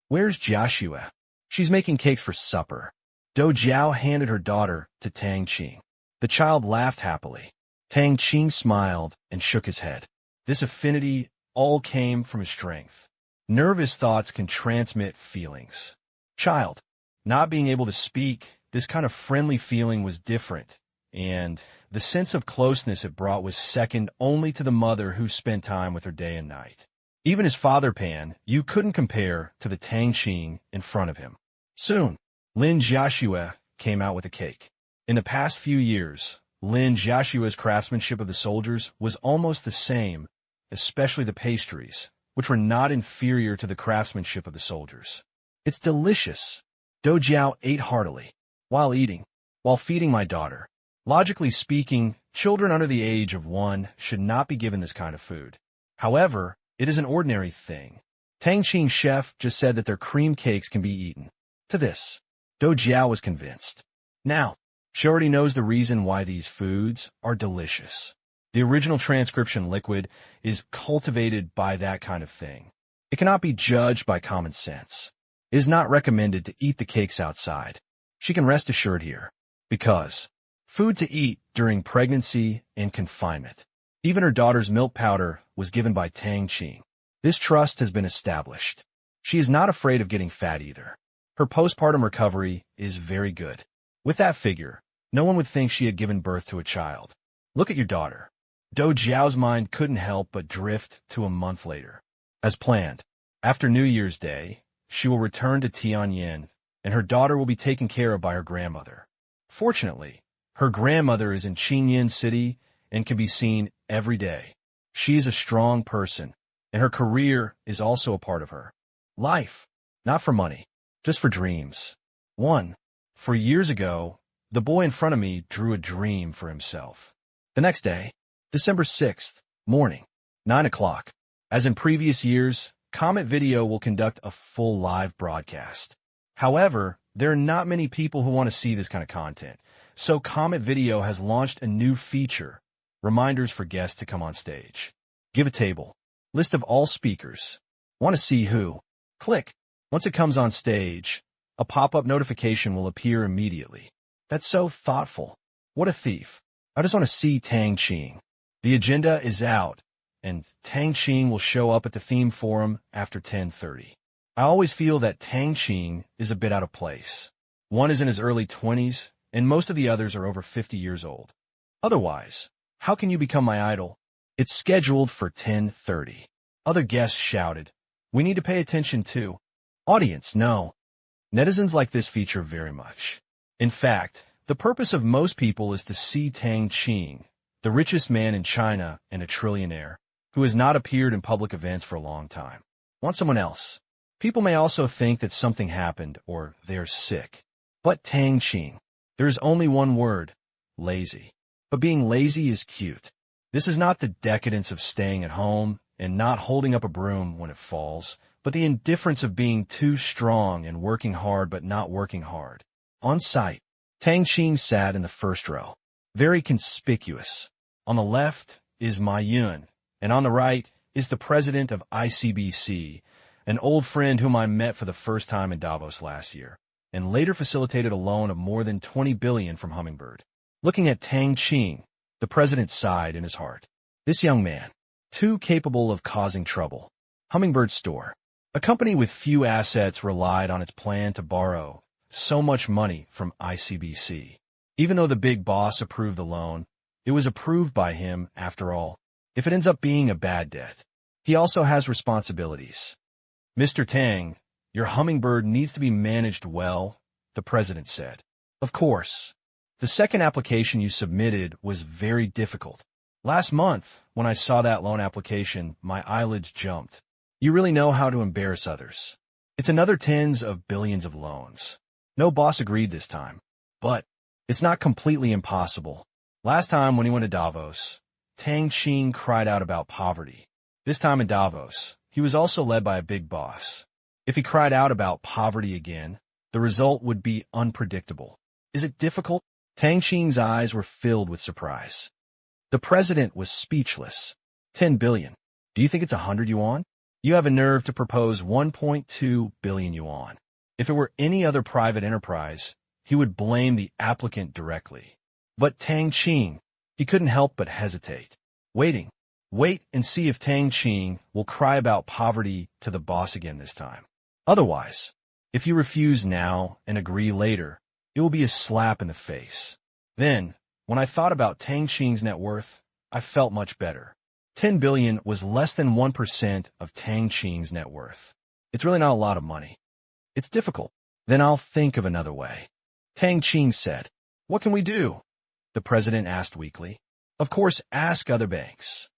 Where's Jiaxue? She's making cakes for supper. Do Jiao handed her daughter to Tang Qing. The child laughed happily. Tang Qing smiled and shook his head. This affinity all came from his strength. Nervous thoughts can transmit feelings. Child, not being able to speak, this kind of friendly feeling was different, and the sense of closeness it brought was second only to the mother who spent time with her day and night. Even his father Pan, you couldn't compare to the Tang Qing in front of him. Soon, Lin Jiaxue came out with a cake. In the past few years, Lin Jiaxue's craftsmanship of the soldiers was almost the same, especially the pastries, which were not inferior to the craftsmanship of the soldiers. It's delicious. Do Jiao ate heartily. While feeding my daughter. Logically speaking, children under the age of 1 should not be given this kind of food. However, it is an ordinary thing. Tang Qing's chef just said that their cream cakes can be eaten. To this, Do Jiao was convinced. Now, she already knows the reason why these foods are delicious. The original transcription liquid is cultivated by that kind of thing. It cannot be judged by common sense. It is not recommended to eat the cakes outside. She can rest assured here. Because food to eat during pregnancy and confinement. Even her daughter's milk powder was given by Tang Qing. This trust has been established. She is not afraid of getting fat either. Her postpartum recovery is very good. With that figure, no one would think she had given birth to a child. Look at your daughter. Do Jiao's mind couldn't help but drift to a month later. As planned, after New Year's Day, she will return to Tianjin, and her daughter will be taken care of by her grandmother. Fortunately, her grandmother is in Qingyan City and can be seen every day. She is a strong person, and her career is also a part of her life, not for money, just for dreams. 4 years ago, the boy in front of me drew a dream for himself. The next day, December 6th, morning, 9 o'clock. As in previous years, Comet Video will conduct a full live broadcast. However, there are not many people who want to see this kind of content, so Comet Video has launched a new feature, reminders for guests to come on stage. Give a table. List of all speakers. Want to see who? Click. Once it comes on stage, a pop-up notification will appear immediately. That's so thoughtful. What a thief. I just want to see Tang Qing. The agenda is out, and Tang Qing will show up at the theme forum after 10:30. I always feel that Tang Qing is a bit out of place. One is in his early 20s, and most of the others are over 50 years old. Otherwise, how can you become my idol? It's scheduled for 10:30. Other guests shouted, "We need to pay attention too." Audience, no. Netizens like this feature very much. In fact, the purpose of most people is to see Tang Qing, the richest man in China and a trillionaire, who has not appeared in public events for a long time. Want someone else. People may also think that something happened or they are sick. But Tang Qing, there is only one word, lazy. But being lazy is cute. This is not the decadence of staying at home and not holding up a broom when it falls, but the indifference of being too strong and working hard but not working hard. On site, Tang Qing sat in the first row, very conspicuous. On the left is Ma Yun, and on the right is the president of ICBC, an old friend whom I met for the first time in Davos last year, and later facilitated a loan of more than 20 billion from Hummingbird. Looking at Tang Qing, the president sighed in his heart. This young man, too capable of causing trouble. Hummingbird store. A company with few assets relied on its plan to borrow so much money from ICBC. Even though the big boss approved the loan, it was approved by him after all. If it ends up being a bad debt, he also has responsibilities. Mr. Tang, your Hummingbird needs to be managed well, the president said. Of course. The second application you submitted was very difficult. Last month, when I saw that loan application, my eyelids jumped. You really know how to embarrass others. It's another tens of billions of loans. No boss agreed this time. But it's not completely impossible. Last time when he went to Davos, Tang Qing cried out about poverty. This time in Davos, he was also led by a big boss. If he cried out about poverty again, the result would be unpredictable. Is it difficult? Tang Qing's eyes were filled with surprise. The president was speechless. 10 billion. Do you think it's 100 yuan? You have a nerve to propose 1.2 billion yuan. If it were any other private enterprise, he would blame the applicant directly. But Tang Qing, he couldn't help but hesitate. Wait and see if Tang Qing will cry about poverty to the boss again this time. Otherwise, if you refuse now and agree later, it will be a slap in the face. Then, when I thought about Tang Qing's net worth, I felt much better. 10 billion was less than 1% of Tang Qing's net worth. It's really not a lot of money. It's difficult. Then I'll think of another way. Tang Qing said. What can we do? The president asked weakly. Of course, ask other banks.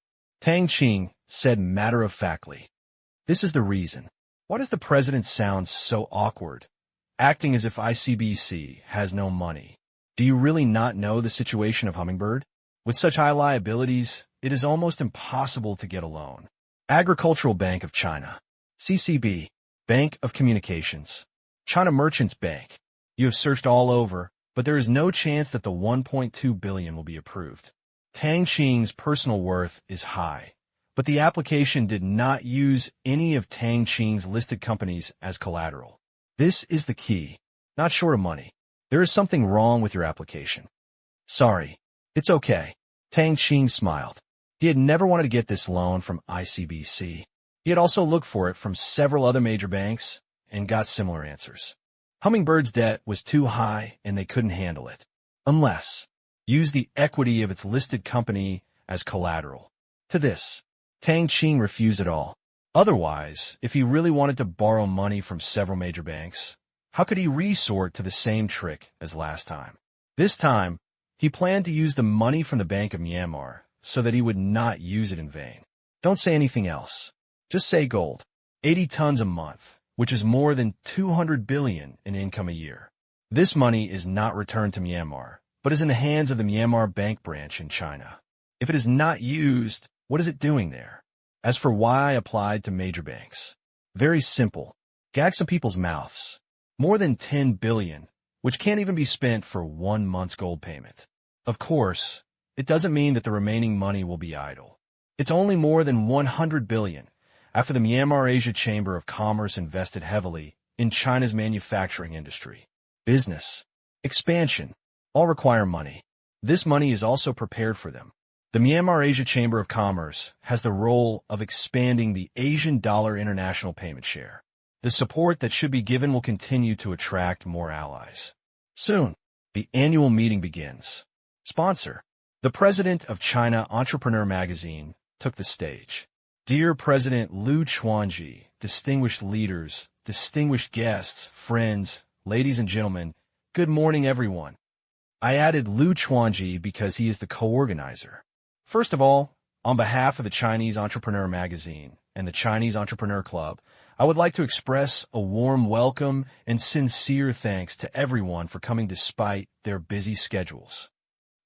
Tang Qing said matter-of-factly. This is the reason. Why does the president sound so awkward, acting as if ICBC has no money? Do you really not know the situation of Hummingbird? With such high liabilities, it is almost impossible to get a loan. Agricultural Bank of China. CCB. Bank of Communications. China Merchants Bank. You have searched all over, but there is no chance that the 1.2 billion will be approved. Tang Qing's personal worth is high, but the application did not use any of Tang Qing's listed companies as collateral. This is the key. Not short of money. There is something wrong with your application. Sorry. It's okay. Tang Qing smiled. He had never wanted to get this loan from ICBC. He had also looked for it from several other major banks and got similar answers. Hummingbird's debt was too high and they couldn't handle it. Unless, use the equity of its listed company as collateral. To this, Tang Qing refused it all. Otherwise, if he really wanted to borrow money from several major banks, how could he resort to the same trick as last time? This time, he planned to use the money from the Bank of Myanmar so that he would not use it in vain. Don't say anything else. Just say gold. 80 tons a month, which is more than 200 billion in income a year. This money is not returned to Myanmar, but is in the hands of the Myanmar bank branch in China. If it is not used, what is it doing there? As for why I applied to major banks, very simple. Gag some people's mouths. More than 10 billion, which can't even be spent for 1 month's gold payment. Of course, it doesn't mean that the remaining money will be idle. It's only more than 100 billion after the Myanmar Asia Chamber of Commerce invested heavily in China's manufacturing industry. Business, expansion, all require money. This money is also prepared for them. The Myanmar Asia Chamber of Commerce has the role of expanding the Asian dollar international payment share. The support that should be given will continue to attract more allies. Soon, the annual meeting begins. Sponsor. The president of China Entrepreneur Magazine took the stage. Dear President Liu Chuanji, distinguished leaders, distinguished guests, friends, ladies and gentlemen, good morning everyone. I added Liu Chuanji because he is the co-organizer. First of all, on behalf of the Chinese Entrepreneur Magazine and the Chinese Entrepreneur Club, I would like to express a warm welcome and sincere thanks to everyone for coming despite their busy schedules.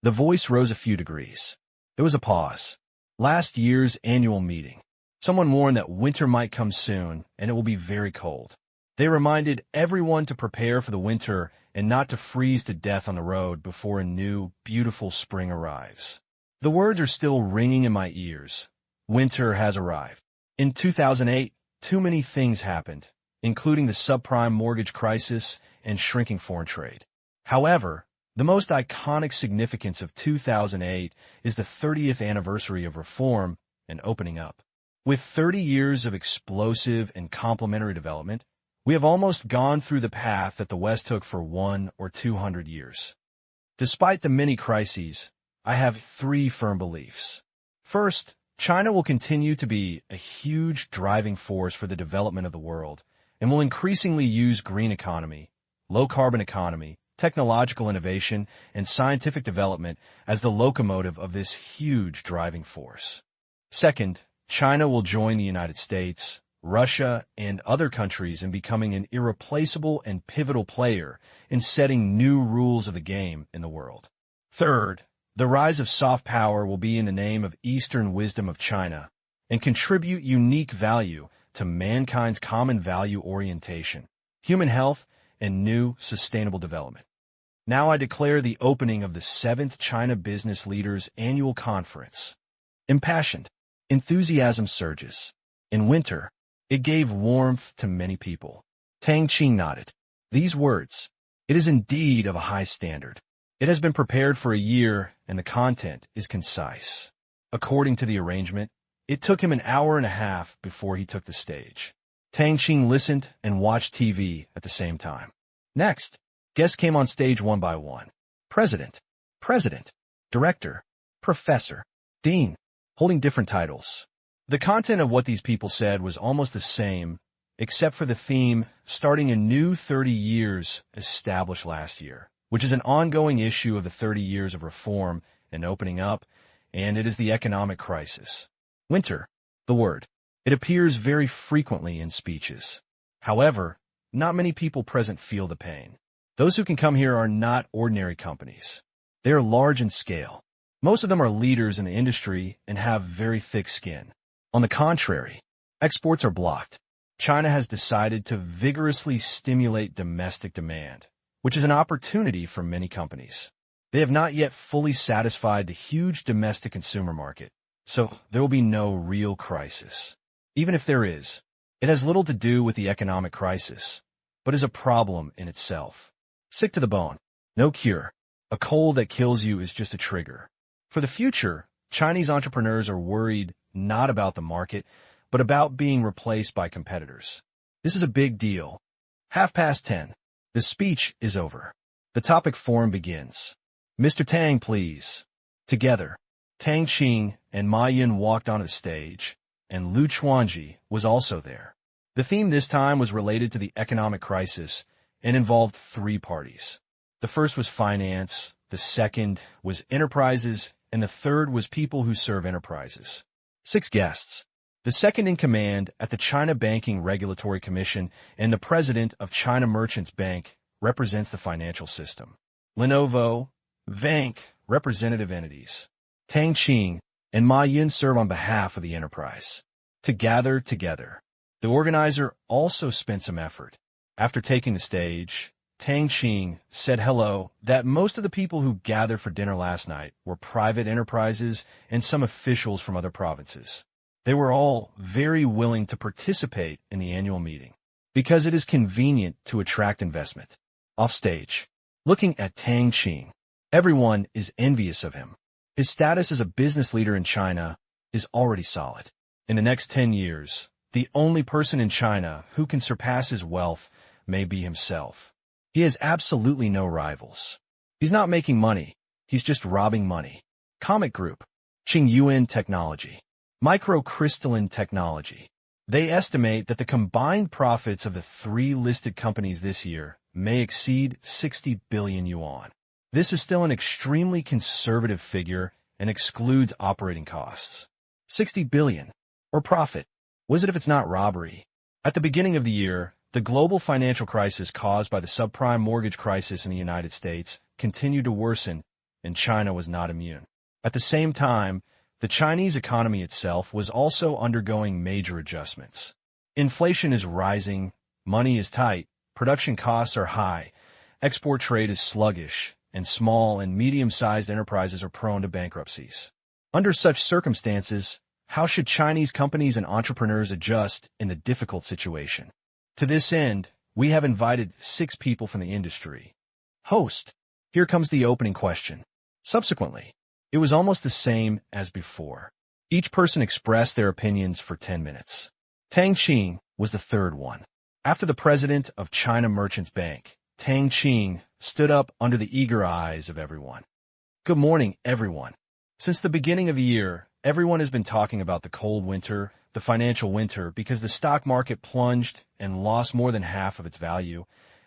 The voice rose a few degrees. There was a pause. Last year's annual meeting. Someone warned that winter might come soon and it will be very cold. They reminded everyone to prepare for the winter and not to freeze to death on the road before a new, beautiful spring arrives. The words are still ringing in my ears. Winter has arrived. In 2008, too many things happened, including the subprime mortgage crisis and shrinking foreign trade. However, the most iconic significance of 2008 is the 30th anniversary of reform and opening up. With 30 years of explosive and complementary development, we have almost gone through the path that the West took for 100 or 200 years. Despite the many crises, I have 3 firm beliefs. First, China will continue to be a huge driving force for the development of the world and will increasingly use green economy, low-carbon economy, technological innovation, and scientific development as the locomotive of this huge driving force. Second, China will join the United States, Russia, and other countries in becoming an irreplaceable and pivotal player in setting new rules of the game in the world. Third, the rise of soft power will be in the name of Eastern wisdom of China and contribute unique value to mankind's common value orientation, human health, and new sustainable development. Now I declare the opening of the 7th China Business Leaders Annual Conference. Impassioned, enthusiasm surges. In winter, it gave warmth to many people. Tang Qing nodded. These words, "It is indeed of a high standard. It has been prepared for a year, and the content is concise." According to the arrangement, it took him an hour and a half before he took the stage. Tang Qing listened and watched TV at the same time. Next, guests came on stage one by one. President, director, professor, dean, holding different titles. The content of what these people said was almost the same, except for the theme, starting a new 30 years established last year, which is an ongoing issue of the 30 years of reform and opening up, and it is the economic crisis. Winter, the word. It appears very frequently in speeches. However, not many people present feel the pain. Those who can come here are not ordinary companies. They are large in scale. Most of them are leaders in the industry and have very thick skin. On the contrary, exports are blocked. China has decided to vigorously stimulate domestic demand, which is an opportunity for many companies. They have not yet fully satisfied the huge domestic consumer market, so there will be no real crisis. Even if there is, it has little to do with the economic crisis, but is a problem in itself. Sick to the bone, no cure. A cold that kills you is just a trigger. For the future, Chinese entrepreneurs are worried not about the market, but about being replaced by competitors. This is a big deal. 10:30. The speech is over. The topic forum begins. Mr. Tang, please. Together, Tang Qing and Ma Yun walked onto the stage, and Lu Chuanji was also there. The theme this time was related to the economic crisis and involved 3 parties. The first was finance, the second was enterprises, and the third was people who serve enterprises. 6 guests. The second in command at the China Banking Regulatory Commission and the president of China Merchants Bank represents the financial system. Lenovo, Bank, representative entities. Tang Qing and Ma Yun serve on behalf of the enterprise. To gather together. The organizer also spent some effort. After taking the stage, Tang Qing said hello that most of the people who gathered for dinner last night were private enterprises and some officials from other provinces. They were all very willing to participate in the annual meeting because it is convenient to attract investment. Off stage, looking at Tang Qing, everyone is envious of him. His status as a business leader in China is already solid. In the next 10 years, the only person in China who can surpass his wealth may be himself. He has absolutely no rivals. He's not making money. He's just robbing money. Comic Group, Qingyuan Technology, Microcrystalline Technology. They estimate that the combined profits of the 3 listed companies this year may exceed 60 billion yuan. This is still an extremely conservative figure and excludes operating costs. 60 billion, or profit. Was it if it's not robbery? At the beginning of the year, the global financial crisis caused by the subprime mortgage crisis in the United States continued to worsen, and China was not immune. At the same time, the Chinese economy itself was also undergoing major adjustments. Inflation is rising, money is tight, production costs are high, export trade is sluggish, and small and medium-sized enterprises are prone to bankruptcies. Under such circumstances, how should Chinese companies and entrepreneurs adjust in the difficult situation? To this end, we have invited 6 people from the industry. Host, here comes the opening question. Subsequently, it was almost the same as before. Each person expressed their opinions for 10 minutes. Tang Qing was the third one. After the president of China Merchants Bank, Tang Qing stood up under the eager eyes of everyone. Good morning, everyone. Since the beginning of the year, everyone has been talking about the cold winter, the financial winter, because the stock market plunged and lost more than half of its value,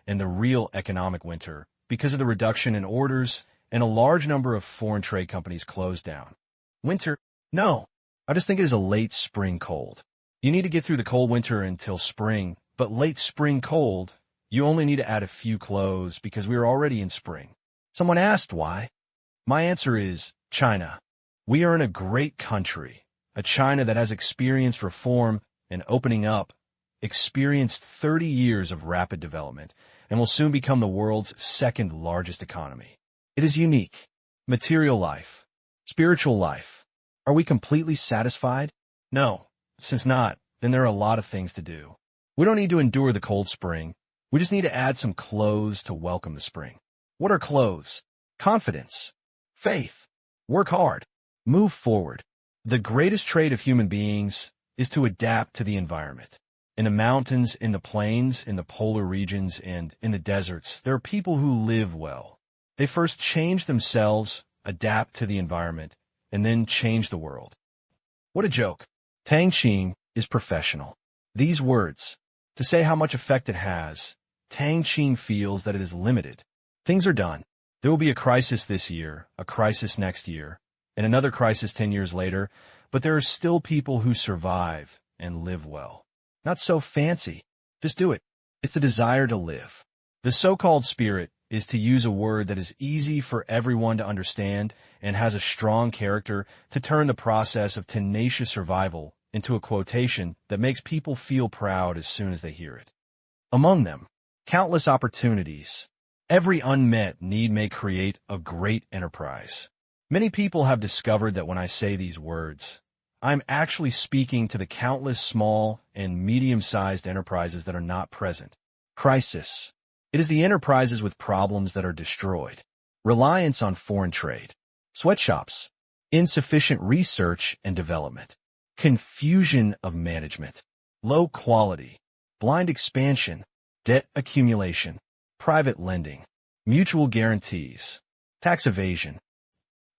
and the real economic winter, because of the reduction in orders, and a large number of foreign trade companies closed down. Winter? No. I just think it is a late spring cold. You need to get through the cold winter until spring, but late spring cold, you only need to add a few clothes because we are already in spring. Someone asked why. My answer is China. We are in a great country, a China that has experienced reform and opening up, experienced 30 years of rapid development, and will soon become the world's second largest economy. It is unique. Material life. Spiritual life. Are we completely satisfied? No. Since not, then there are a lot of things to do. We don't need to endure the cold spring. We just need to add some clothes to welcome the spring. What are clothes? Confidence. Faith. Work hard. Move forward. The greatest trait of human beings is to adapt to the environment. In the mountains, in the plains, in the polar regions, and in the deserts, there are people who live well. They first change themselves, adapt to the environment, and then change the world. What a joke. Tang Qing is professional. These words, to say how much effect it has, Tang Qing feels that it is limited. Things are done. There will be a crisis this year, a crisis next year, and another crisis 10 years later, but there are still people who survive and live well. Not so fancy. Just do it. It's the desire to live. The so-called spirit is to use a word that is easy for everyone to understand and has a strong character to turn the process of tenacious survival into a quotation that makes people feel proud as soon as they hear it. Among them, countless opportunities. Every unmet need may create a great enterprise. Many people have discovered that when I say these words, I'm actually speaking to the countless small and medium-sized enterprises that are not present. Crisis. It is the enterprises with problems that are destroyed. Reliance on foreign trade. Sweatshops. Insufficient research and development. Confusion of management. Low quality. Blind expansion. Debt accumulation. Private lending. Mutual guarantees. Tax evasion.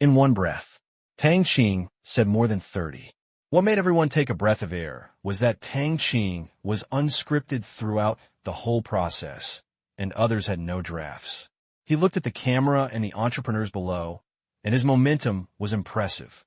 In one breath. Tang Qing said more than 30. What made everyone take a breath of air was that Tang Qing was unscripted throughout the whole process, and others had no drafts. He looked at the camera and the entrepreneurs below, and his momentum was impressive.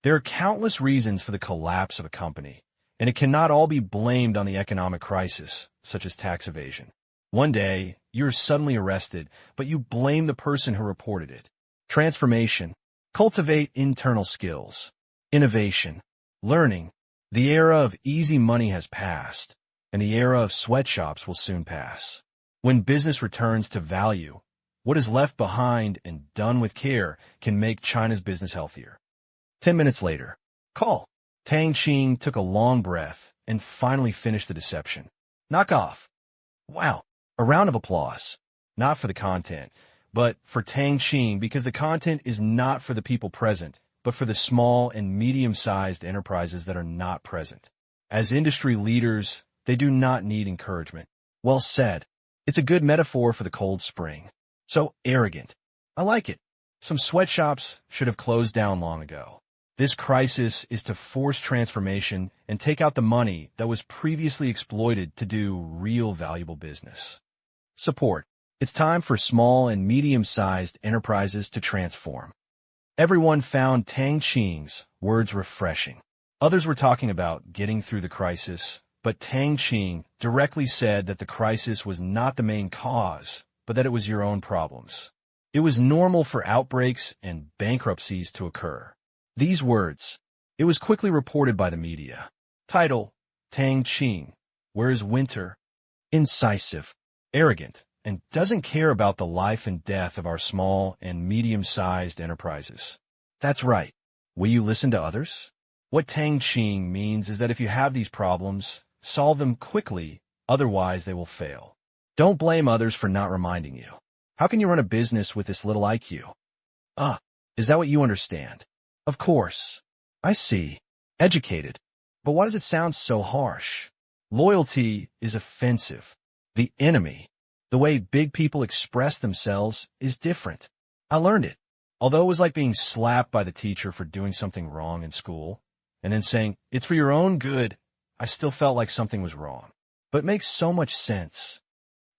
There are countless reasons for the collapse of a company, and it cannot all be blamed on the economic crisis, such as tax evasion. One day, you're suddenly arrested, but you blame the person who reported it. Transformation. Cultivate internal skills. Innovation. Learning. The era of easy money has passed, and the era of sweatshops will soon pass. When business returns to value, what is left behind and done with care can make China's business healthier. 10 minutes later. Call. Tang Qing took a long breath and finally finished the deception. Knock off. Wow. A round of applause. Not for the content, but for Tang Qing because the content is not for the people present, but for the small and medium-sized enterprises that are not present. As industry leaders, they do not need encouragement. Well said. It's a good metaphor for the cold spring. So arrogant. I like it. Some sweatshops should have closed down long ago. This crisis is to force transformation and take out the money that was previously exploited to do real valuable business. Support. It's time for small and medium-sized enterprises to transform. Everyone found Tang Qing's words refreshing. Others were talking about getting through the crisis, but Tang Qing directly said that the crisis was not the main cause, but that it was your own problems. It was normal for outbreaks and bankruptcies to occur. These words. It was quickly reported by the media. Title. Tang Qing. Where is winter? Incisive. Arrogant. And doesn't care about the life and death of our small and medium-sized enterprises. That's right. Will you listen to others? What Tang Qing means is that if you have these problems, solve them quickly, otherwise they will fail. Don't blame others for not reminding you. How can you run a business with this little IQ? Is that what you understand? Of course. I see. Educated. But why does it sound so harsh? Loyalty is offensive. The enemy. The way big people express themselves is different. I learned it. Although it was like being slapped by the teacher for doing something wrong in school, and then saying, it's for your own good, I still felt like something was wrong. But it makes so much sense.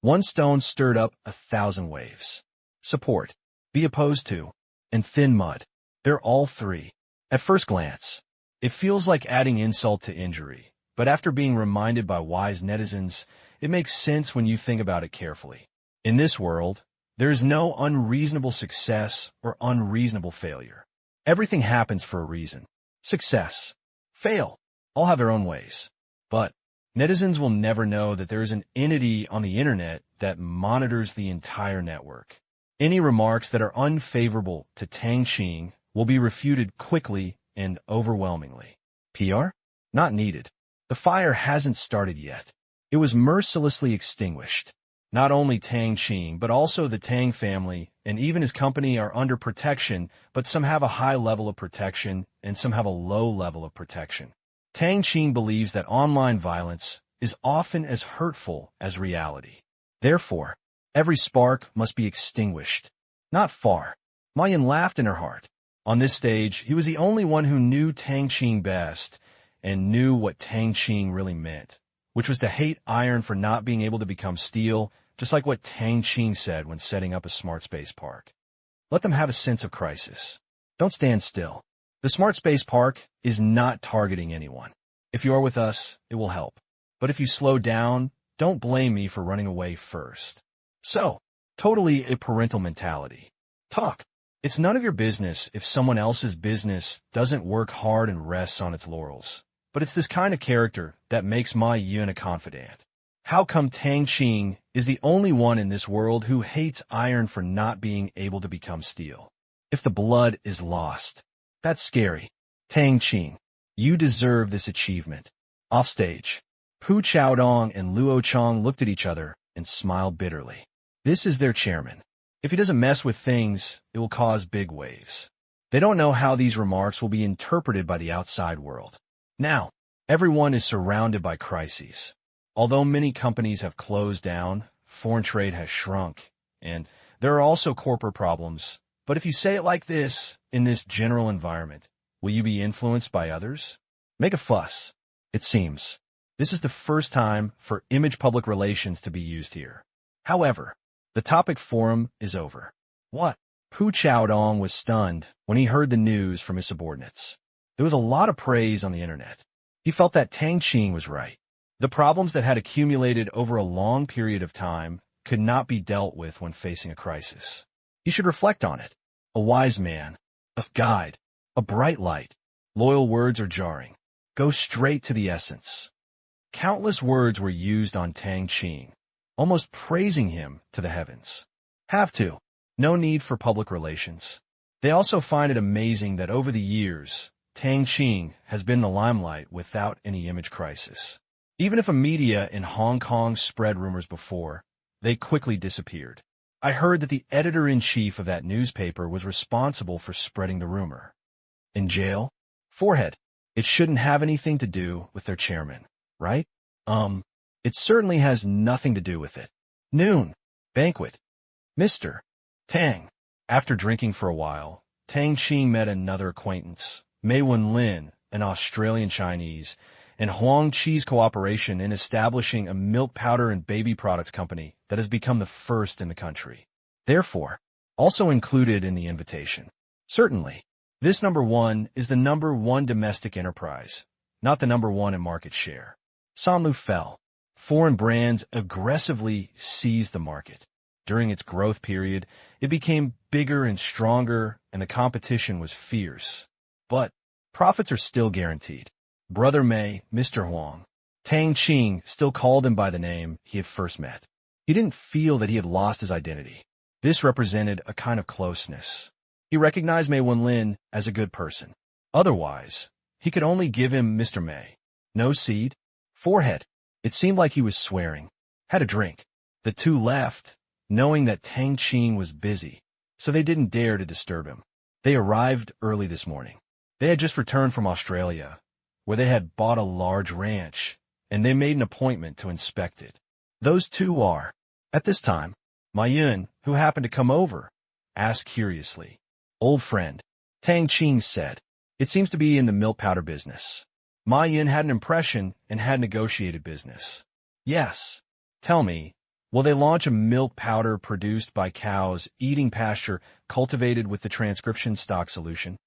One stone stirred up 1,000 waves. support, be opposed to, and thin mud. They're all three. At first glance, it feels like adding insult to injury, but after being reminded by wise netizens, it makes sense when you think about it carefully. In this world, there is no unreasonable success or unreasonable failure. Everything happens for a reason. Success, fail, all have their own ways. But netizens will never know that there is an entity on the internet that monitors the entire network. Any remarks that are unfavorable to Tang Qing will be refuted quickly and overwhelmingly. PR? Not needed. The fire hasn't started yet. It was mercilessly extinguished. Not only Tang Qing, but also the Tang family and even his company are under protection, but some have a high level of protection and some have a low level of protection. Tang Qing believes that online violence is often as hurtful as reality. Therefore, every spark must be extinguished. Not far. Ma Yin laughed in her heart. On this stage, he was the only one who knew Tang Qing best and knew what Tang Qing really meant, which was to hate iron for not being able to become steel, just like what Tang Qing said when setting up a smart space park. Let them have a sense of crisis. Don't stand still. The smart space park is not targeting anyone. If you are with us, it will help. But if you slow down, don't blame me for running away first. So, totally a parental mentality. Talk. It's none of your business if someone else's business doesn't work hard and rests on its laurels. But it's this kind of character that makes Ma Yun a confidant. How come Tang Qing is the only one in this world who hates iron for not being able to become steel? If the blood is lost, that's scary. Tang Qing, you deserve this achievement. Offstage, Pu Chaodong and Luo Chong looked at each other and smiled bitterly. This is their chairman. If he doesn't mess with things, it will cause big waves. They don't know how these remarks will be interpreted by the outside world. Now, everyone is surrounded by crises. Although many companies have closed down, foreign trade has shrunk, and there are also corporate problems. But if you say it like this, in this general environment, will you be influenced by others? Make a fuss. It seems. This is the first time for image public relations to be used here. However, the topic forum is over. What? Pu Chaodong was stunned when he heard the news from his subordinates. There was a lot of praise on the internet. He felt that Tang Qing was right. The problems that had accumulated over a long period of time could not be dealt with when facing a crisis. He should reflect on it. A wise man, a guide, a bright light. Loyal words are jarring. Go straight to the essence. Countless words were used on Tang Qing, almost praising him to the heavens. Have to. No need for public relations. They also find it amazing that over the years, Tang Qing has been in the limelight without any image crisis. Even if a media in Hong Kong spread rumors before, they quickly disappeared. I heard that the editor-in-chief of that newspaper was responsible for spreading the rumor. In jail? Forehead. It shouldn't have anything to do with their chairman, right? It certainly has nothing to do with it. Noon. Banquet. Mr. Tang. After drinking for a while, Tang Qing met another acquaintance, Mei Wenlin, an Australian Chinese, and Huang Chi's cooperation in establishing a milk powder and baby products company that has become the first in the country. Therefore, also included in the invitation. Certainly, this number one is the number one domestic enterprise, not the number one in market share. Sanlu fell. Foreign brands aggressively seized the market. During its growth period, it became bigger and stronger, and the competition was fierce. But profits are still guaranteed. Brother Mei, Mr. Huang. Tang Qing still called him by the name he had first met. He didn't feel that he had lost his identity. This represented a kind of closeness. He recognized Mei Wenlin as a good person. Otherwise, he could only give him Mr. Mei. No seed. Forehead. It seemed like he was swearing. Had a drink. The two left, knowing that Tang Qing was busy, so they didn't dare to disturb him. They arrived early this morning. They had just returned from Australia, where they had bought a large ranch, and they made an appointment to inspect it. Those two are, at this time, Ma Yun, who happened to come over, asked curiously. Old friend, Tang Qing said. It seems to be in the milk powder business. Ma Yun had an impression and had negotiated business. Yes. Tell me, Will they launch a milk powder produced by cows eating pasture cultivated with the transcription stock solution?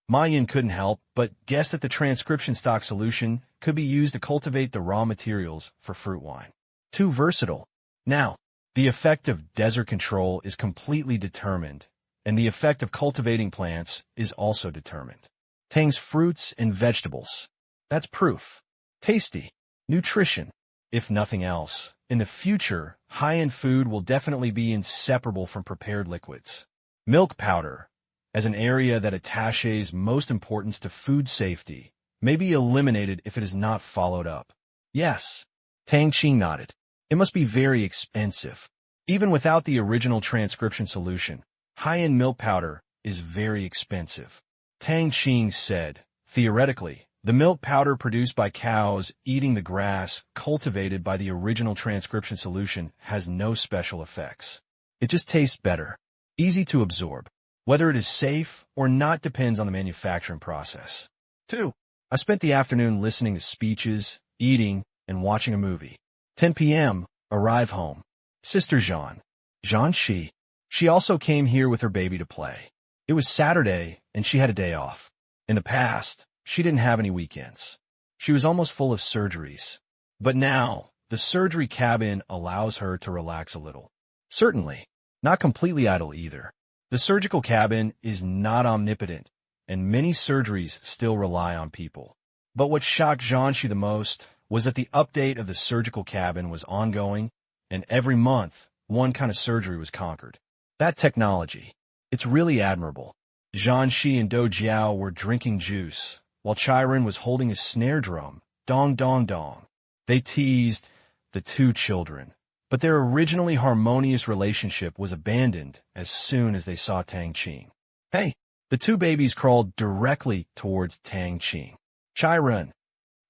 Ma Yin couldn't help but guess that the transcription stock solution could be used to cultivate the raw materials for fruit wine. Too versatile. Now, the effect of desert control is completely determined, and the effect of cultivating plants is also determined. Tang's fruits and vegetables. That's proof. Tasty. Nutrition. If nothing else, in the future, high-end food will definitely be inseparable from prepared liquids. Milk powder, as an area that attaches most importance to food safety, may be eliminated if it is not followed up. Yes. Tang Qing nodded. It must be very expensive. Even without the original transcription solution, high-end milk powder is very expensive. Tang Qing said, theoretically, the milk powder produced by cows eating the grass cultivated by the original transcription solution has no special effects. It just tastes better, easy to absorb. Whether it is safe or not depends on the manufacturing process. 2. I spent the afternoon listening to speeches, eating, and watching a movie. 10 p.m., arrive home. Sister Jean. Jean Shi. She also came here with her baby to play. It was Saturday, and she had a day off. In the past, she didn't have any weekends. She was almost full of surgeries. But now, the surgery cabin allows her to relax a little. Certainly, not completely idle either. The surgical cabin is not omnipotent, and many surgeries still rely on people. But what shocked Jianxi the most was that the update of the surgical cabin was ongoing, and every month, one kind of surgery was conquered. That technology, it's really admirable. Jianxi and Do Jiao were drinking juice, while Chiren was holding a snare drum, dong dong dong. They teased the two children, but their originally harmonious relationship was abandoned as soon as they saw Tang Qing. Hey, the two babies crawled directly towards Tang Qing. Chiren,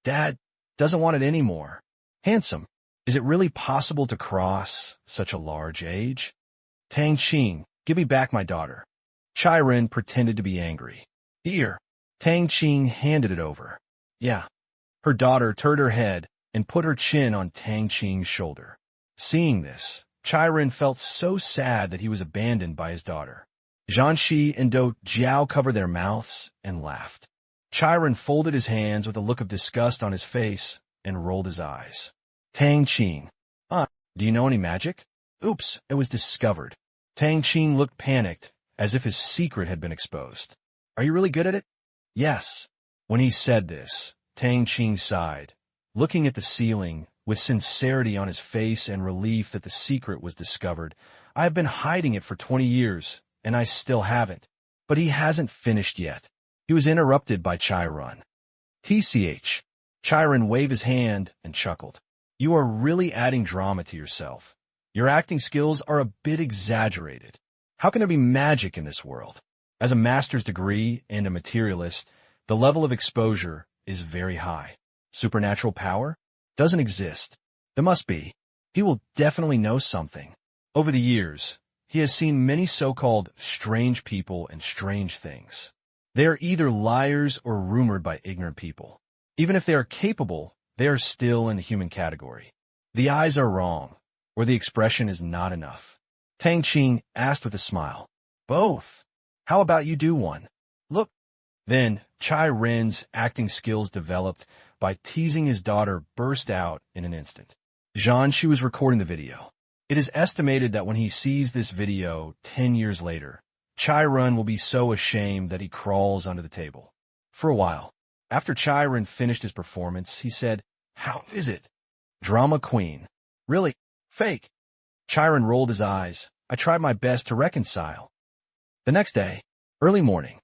Dad doesn't want it anymore. Handsome, is it really possible to cross such a large age? Tang Qing, give me back my daughter. Chiren pretended to be angry. Here. Tang Qing handed it over. Yeah. Her daughter turned her head and put her chin on Tang Qing's shoulder. Seeing this, Chiren felt so sad that he was abandoned by his daughter. Jianxi and Do Jiao covered their mouths and laughed. Chiren folded his hands with a look of disgust on his face and rolled his eyes. Tang Qing. Do you know any magic? Oops, it was discovered. Tang Qing looked panicked, as if his secret had been exposed. Are you really good at it? Yes. When he said this, Tang Qing sighed, looking at the ceiling with sincerity on his face and relief that the secret was discovered. I have been hiding it for 20 years, and I still haven't. But he hasn't finished yet. He was interrupted by Chiren. TCH. Chiren waved his hand and chuckled. You are really adding drama to yourself. Your acting skills are a bit exaggerated. How can there be magic in this world? As a master's degree and a materialist, the level of exposure is very high. Supernatural power? Doesn't exist. There must be. He will definitely know something. Over the years, he has seen many so-called strange people and strange things. They are either liars or rumored by ignorant people. Even if they are capable, they are still in the human category. The eyes are wrong, or the expression is not enough. Tang Qing asked with a smile. Both. How about you do one? Look. Then, Chiren's acting skills developed by teasing his daughter burst out in an instant. Jianxi was recording the video. It is estimated that when he sees this video 10 years later, Chiren will be so ashamed that he crawls under the table. For a while, after Chiren finished his performance, he said, How is it? Drama queen. Really? Fake. Chiren rolled his eyes. I tried my best to reconcile. The next day, early morning.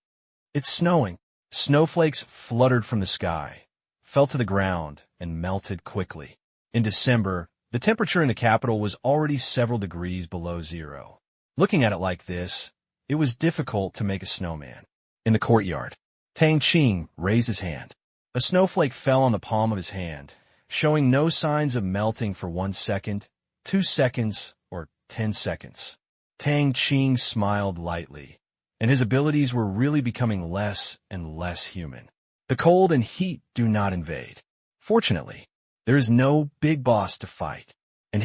It's snowing. Snowflakes fluttered from the sky, fell to the ground, and melted quickly. In December, the temperature in the capital was already several degrees below zero. Looking at it like this, it was difficult to make a snowman. In the courtyard, Tang Qing raised his hand. A snowflake fell on the palm of his hand, showing no signs of melting for 1 second, 2 seconds, or 10 seconds. Tang Qing smiled lightly, and his abilities were really becoming less and less human. The cold and heat do not invade. Fortunately, there is no big boss to fight, and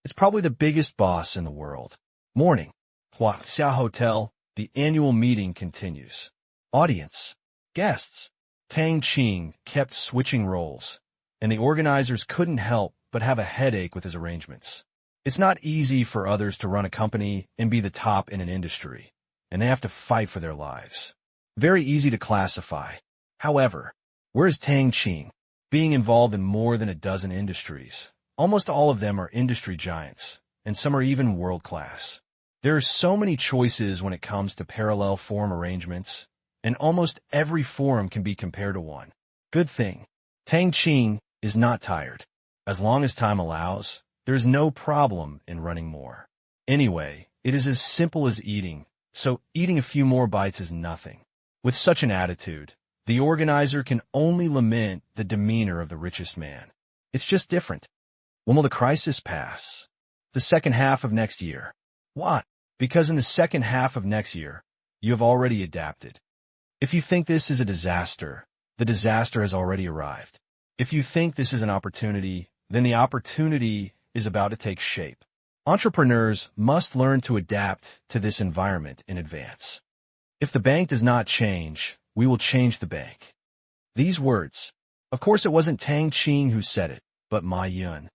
it's It's probably the biggest boss in the world. Morning. Huaxia Hotel. The annual meeting continues. Audience. Guests. Tang Qing kept switching roles, and the organizers couldn't help but have a headache with his arrangements. It's not easy for others to run a company and be the top in an industry, and they have to fight for their lives. Very easy to classify. However, where's Tang Qing? Being involved in more than a dozen industries, almost all of them are industry giants, and some are even world-class. There are so many choices when it comes to parallel forum arrangements, and almost every forum can be compared to one. Good thing. Tang Qing is not tired. As long as time allows, there is no problem in running more. Anyway, it is as simple as eating, so eating a few more bites is nothing. With such an attitude, the organizer can only lament the demeanor of the richest man. It's just different. When will the crisis pass? The second half of next year. What? Because in the second half of next year, you have already adapted. If you think this is a disaster, the disaster has already arrived. If you think this is an opportunity, then the opportunity is about to take shape. Entrepreneurs must learn to adapt to this environment in advance. If the bank does not change, we will change the bank. These words. Of course it wasn't Tang Qing who said it, but Ma Yun.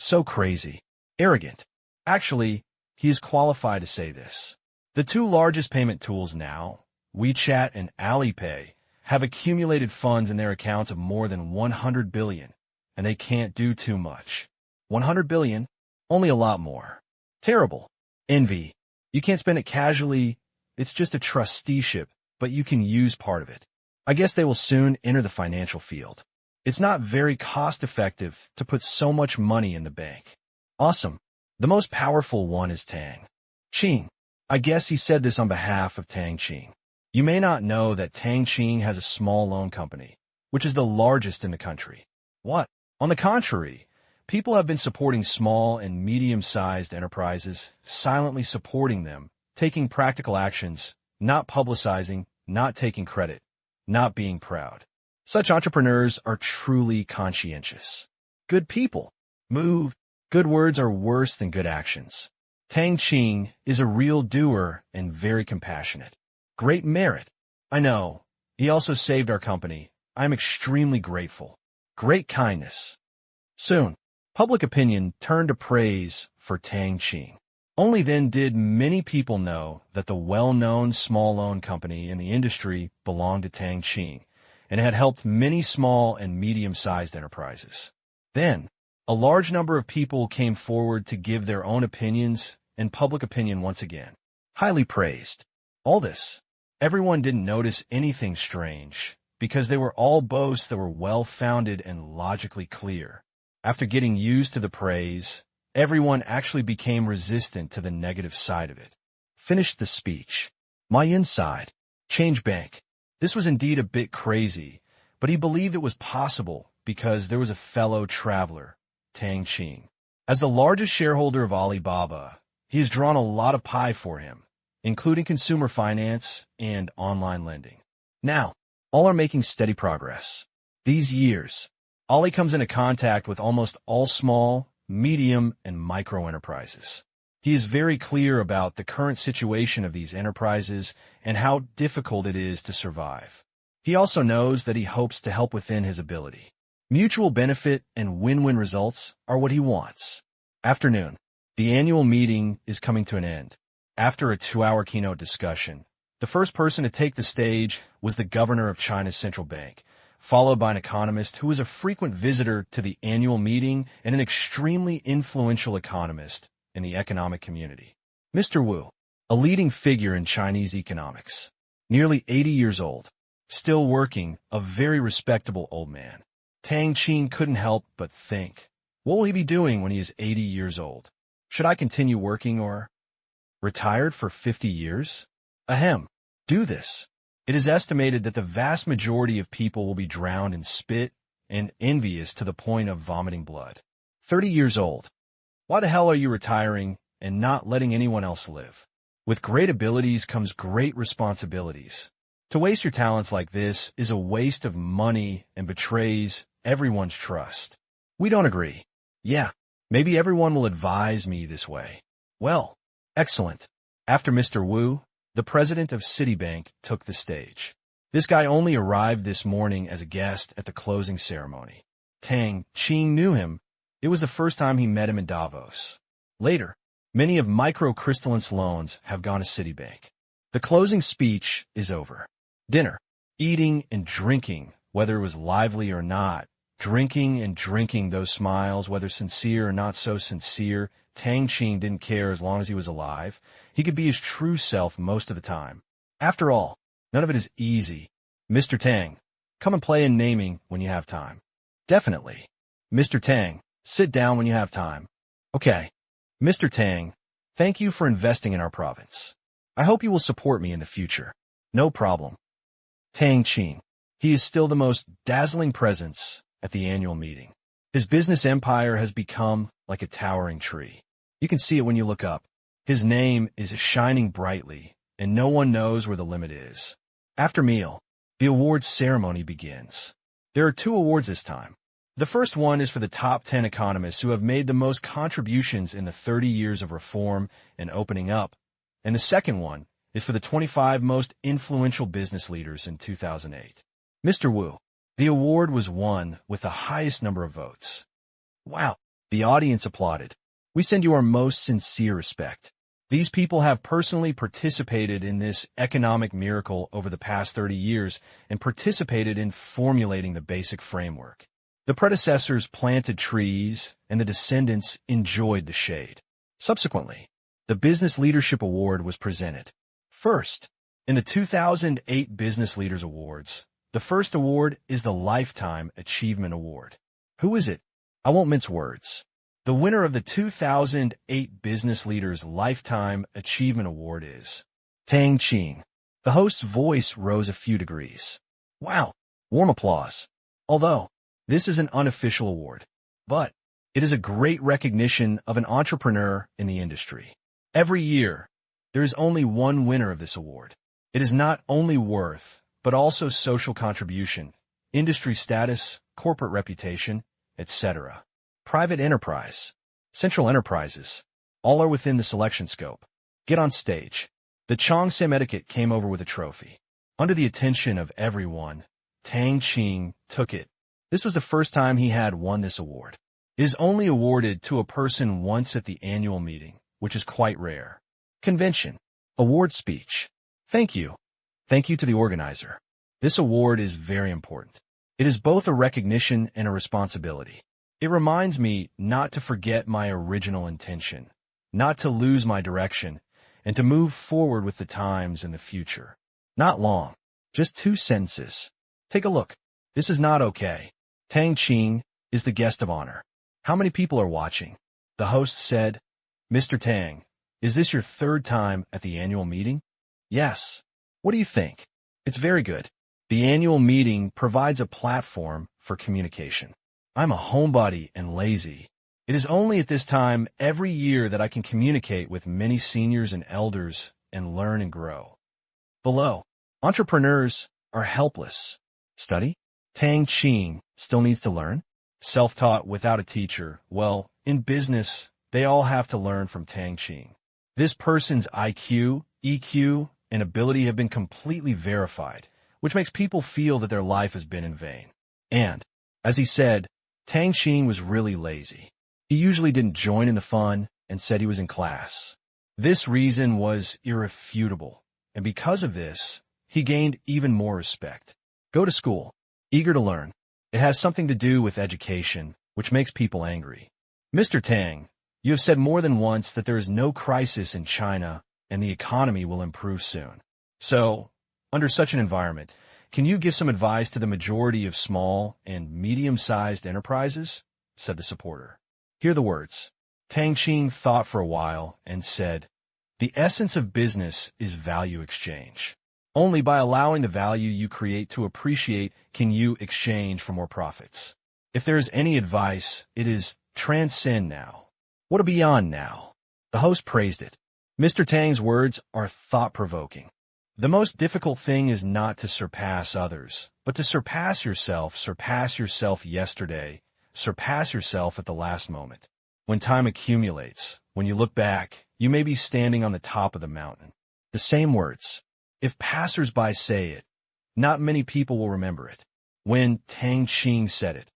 So crazy. Arrogant. Actually, he is qualified to say this. The two largest payment tools now, WeChat and Alipay, have accumulated funds in their accounts of more than 100 billion, and they can't do too much. 100 billion? Only a lot more. Terrible. Envy. You can't spend it casually. It's just a trusteeship, but you can use part of it. I guess they will soon enter the financial field. It's not very cost-effective to put so much money in the bank. Awesome. The most powerful one is Tang Qing. I guess he said this on behalf of Tang Qing. You may not know that Tang Qing has a small loan company, which is the largest in the country. What? On the contrary, people have been supporting small and medium-sized enterprises, silently supporting them, taking practical actions, not publicizing, not taking credit, not being proud. Such entrepreneurs are truly conscientious. Good people. Move. Good words are worse than good actions. Tang Qing is a real doer and very compassionate. Great merit. I know. He also saved our company. I am extremely grateful. Great kindness. Soon, public opinion turned to praise for Tang Qing. Only then did many people know that the well-known small loan company in the industry belonged to Tang Qing and had helped many small and medium-sized enterprises. Then, a large number of people came forward to give their own opinions, and public opinion once again highly praised. All this. Everyone didn't notice anything strange, because they were all boasts that were well-founded and logically clear. After getting used to the praise, everyone actually became resistant to the negative side of it. Finished the speech. My inside. Change bank. This was indeed a bit crazy, but he believed it was possible because there was a fellow traveler, Tang Qing. As the largest shareholder of Alibaba, he has drawn a lot of pie for him, including consumer finance and online lending. Now, all are making steady progress. These years, Ali comes into contact with almost all small, medium, and micro enterprises. He is very clear about the current situation of these enterprises and how difficult it is to survive. He also knows that he hopes to help within his ability. Mutual benefit and win-win results are what he wants. Afternoon. The annual meeting is coming to an end. After a 2-hour keynote discussion, the first person to take the stage was the governor of China's central bank, followed by an economist who was a frequent visitor to the annual meeting and an extremely influential economist in the economic community. Mr. Wu, a leading figure in Chinese economics, nearly 80 years old, still working, a very respectable old man. Tang Qing couldn't help but think, what will he be doing when he is 80 years old? Should I continue working or... Retired for 50 years? Ahem. Do this. It is estimated that the vast majority of people will be drowned in spit and envious to the point of vomiting blood. 30 years old. Why the hell are you retiring and not letting anyone else live? With great abilities comes great responsibilities. To waste your talents like this is a waste of money and betrays everyone's trust. We don't agree. Yeah, Maybe everyone will advise me this way. Well, excellent. After Mr. Wu, the president of Citibank took the stage. This guy only arrived this morning as a guest at the closing ceremony. Tang Qing knew him. It was the first time he met him in Davos. Later, many of microcrystalline's loans have gone to Citibank. The closing speech is over. Dinner, eating and drinking, whether it was lively or not, drinking and drinking those smiles, whether sincere or not so sincere, Tang Qing didn't care as long as he was alive. He could be his true self most of the time. After all, none of it is easy. Mr. Tang, come and play in naming when you have time. Definitely. Mr. Tang, sit down when you have time. Okay. Mr. Tang, thank you for investing in our province. I hope you will support me in the future. No problem. Tang Qing. He is still the most dazzling presence at the annual meeting. His business empire has become like a towering tree. You can see it when you look up. His name is shining brightly, and no one knows where the limit is. After meal, the awards ceremony begins. There are 2 awards this time. The first one is for the top 10 economists who have made the most contributions in the 30 years of reform and opening up, and the second one is for the 25 most influential business leaders in 2008. Mr. Wu, the award was won with the highest number of votes. Wow, the audience applauded. We send you our most sincere respect. These people have personally participated in this economic miracle over the past 30 years and participated in formulating the basic framework. The predecessors planted trees, and the descendants enjoyed the shade. Subsequently, the Business Leadership Award was presented. First, in the 2008 Business Leaders Awards, the first award is the Lifetime Achievement Award. Who is it? I won't mince words. The winner of the 2008 Business Leaders Lifetime Achievement Award is Tang Qing. The host's voice rose a few degrees. Wow! Warm applause. Although, this is an unofficial award, but it is a great recognition of an entrepreneur in the industry. Every year, there is only one winner of this award. It is not only worth, but also social contribution, industry status, corporate reputation, etc. Private enterprise, central enterprises, all are within the selection scope. Get on stage. The Chongsim etiquette came over with a trophy. Under the attention of everyone, Tang Qing took it. This was the first time he had won this award. It is only awarded to a person once at the annual meeting, which is quite rare. Convention. Award speech. Thank you. Thank you to the organizer. This award is very important. It is both a recognition and a responsibility. It reminds me not to forget my original intention, not to lose my direction, and to move forward with the times in the future. Not long. Just 2 sentences. Take a look. This is not okay. Tang Qing is the guest of honor. How many people are watching? The host said, Mr. Tang, is this your 3rd time at the annual meeting? Yes. What do you think? It's very good. The annual meeting provides a platform for communication. I'm a homebody and lazy. It is only at this time every year that I can communicate with many seniors and elders and learn and grow. Below, entrepreneurs are helpless. Study? Tang Qing still needs to learn. Self-taught without a teacher. Well, in business, they all have to learn from Tang Qing. This person's IQ, EQ, and ability have been completely verified, which makes people feel that their life has been in vain. And, as he said, Tang Qing was really lazy. He usually didn't join in the fun and said he was in class. This reason was irrefutable, and because of this, he gained even more respect. Go to school, eager to learn. It has something to do with education, which makes people angry. Mr. Tang, you have said more than once that there is no crisis in China and the economy will improve soon. So, under such an environment, can you give some advice to the majority of small and medium-sized enterprises? Said the supporter. Hear the words. Tang Qing thought for a while and said, the essence of business is value exchange. Only by allowing the value you create to appreciate can you exchange for more profits. If there is any advice, it is transcend now. What a beyond now. The host praised it. Mr. Tang's words are thought-provoking. The most difficult thing is not to surpass others, but to surpass yourself yesterday, surpass yourself at the last moment. When time accumulates, when you look back, you may be standing on the top of the mountain. The same words. If passers-by say it, not many people will remember it. When Tang Qing said it,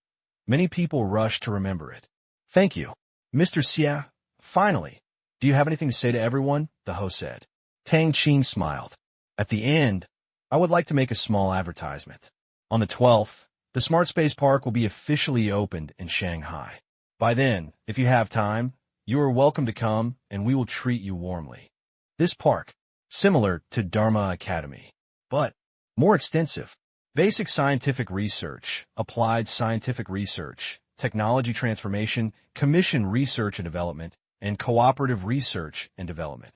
many people rush to remember it. Thank you, Mr. Xia. Finally, do you have anything to say to everyone? The host said. Tang Qing smiled. At the end, I would like to make a small advertisement. On the 12th, the Smart Space Park will be officially opened in Shanghai. By then, if you have time, you are welcome to come and we will treat you warmly. This park, similar to Dharma Academy, but more extensive. Basic scientific research, applied scientific research, technology transformation, commission research and development, and cooperative research and development.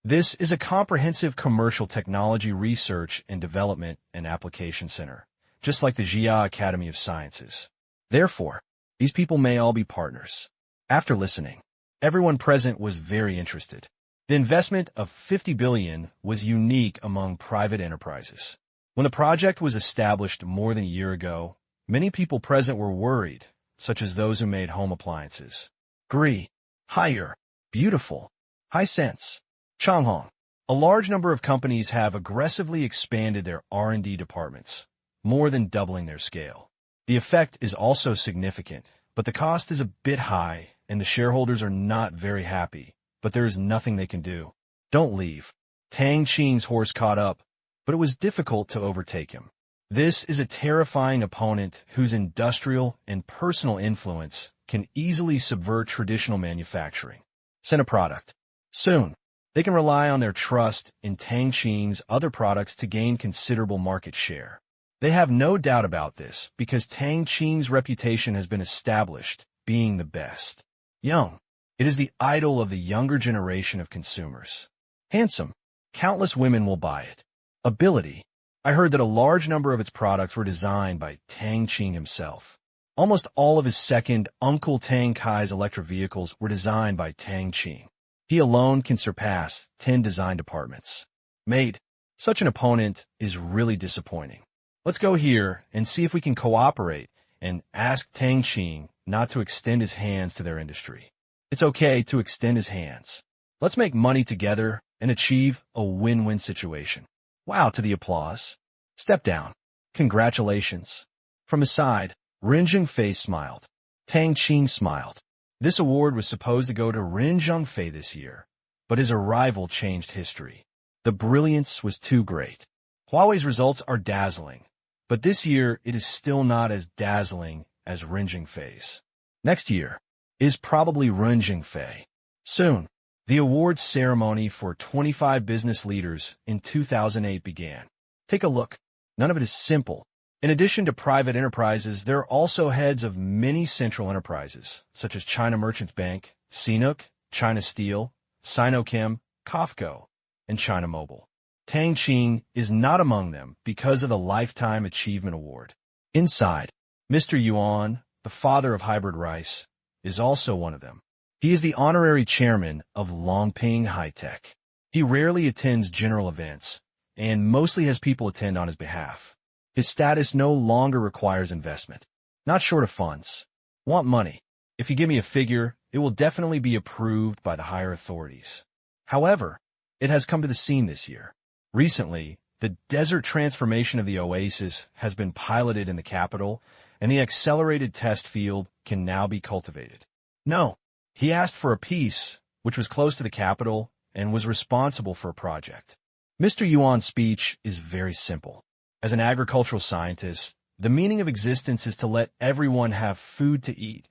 This is a comprehensive commercial technology research and development and application center, just like the Jia Academy of Sciences. Therefore, these people may all be partners. After listening, everyone present was very interested. The investment of 50 billion was unique among private enterprises. When the project was established more than a year ago, many people present were worried, such as those who made home appliances. Gree, Haier, Beautiful, Hisense, Changhong. A large number of companies have aggressively expanded their R&D departments, more than doubling their scale. The effect is also significant, but the cost is a bit high, and the shareholders are not very happy, but there is nothing they can do. Don't leave. Tang Qing's horse caught up, but it was difficult to overtake him. This is a terrifying opponent whose industrial and personal influence can easily subvert traditional manufacturing. Send a product. Soon, they can rely on their trust in Tang Qing's other products to gain considerable market share. They have no doubt about this because Tang Qing's reputation has been established being the best. Young. It is the idol of the younger generation of consumers. Handsome. Countless women will buy it. Ability. I heard that a large number of its products were designed by Tang Qing himself. Almost all of his second Uncle Tang Kai's electric vehicles were designed by Tang Qing. He alone can surpass 10 design departments. Made. Such an opponent is really disappointing. Let's go here and see if we can cooperate and ask Tang Qing not to extend his hands to their industry. It's okay to extend his hands. Let's make money together and achieve a win-win situation. Wow to the applause. Step down. Congratulations. From his side, Ren Zhengfei smiled. Tang Qing smiled. This award was supposed to go to Ren Zhengfei this year, but his arrival changed history. The brilliance was too great. Huawei's results are dazzling, but this year it is still not as dazzling as Ren Zhengfei's. Next year is probably Ren Zhengfei. Soon, the awards ceremony for 25 business leaders in 2008 began. Take a look. None of it is simple. In addition to private enterprises, there are also heads of many central enterprises, such as China Merchants Bank, CNOOC, China Steel, Sinochem, COFCO, and China Mobile. Tang Qing is not among them because of the Lifetime Achievement Award. Inside, Mr. Yuan, the father of hybrid rice, is also one of them. He is the honorary chairman of Longping High-Tech. He rarely attends general events, and mostly has people attend on his behalf. His status no longer requires investment. Not short of funds. Want money. If you give me a figure, it will definitely be approved by the higher authorities. However, it has come to the scene this year. Recently, the desert transformation of the oasis has been piloted in the capital, and the accelerated test field can now be cultivated. No. He asked for a piece, which was close to the capital, and was responsible for a project. Mr. Yuan's speech is very simple. As an agricultural scientist, the meaning of existence is to let everyone have food to eat.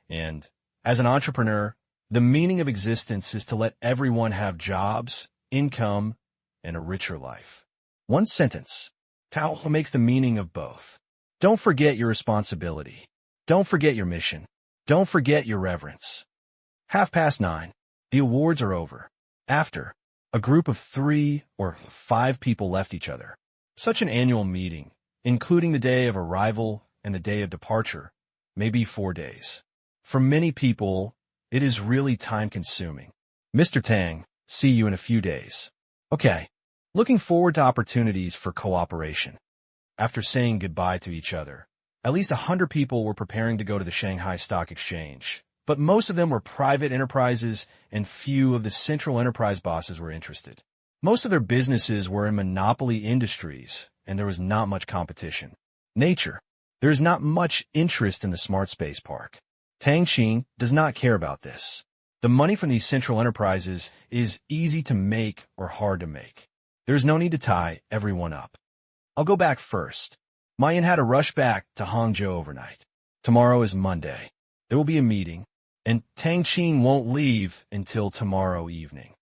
And as an entrepreneur, the meaning of existence is to let everyone have jobs, income, and a richer life. One sentence. Tao makes the meaning of both. Don't forget your responsibility. Don't forget your mission. Don't forget your reverence. 9:30. The awards are over. After, a group of 3 or 5 people left each other. Such an annual meeting, including the day of arrival and the day of departure, may be 4 days. For many people, it is really time-consuming. Mr. Tang, see you in a few days. Okay. Looking forward to opportunities for cooperation. After saying goodbye to each other, at least 100 people were preparing to go to the Shanghai Stock Exchange, but most of them were private enterprises and few of the central enterprise bosses were interested. Most of their businesses were in monopoly industries, and there was not much competition. Nature. There is not much interest in the smart space park. Tang Qing does not care about this. The money from these central enterprises is easy to make or hard to make. There is no need to tie everyone up. I'll go back first. Mayan had to rush back to Hangzhou overnight. Tomorrow is Monday. There will be a meeting, and Tang Qing won't leave until tomorrow evening.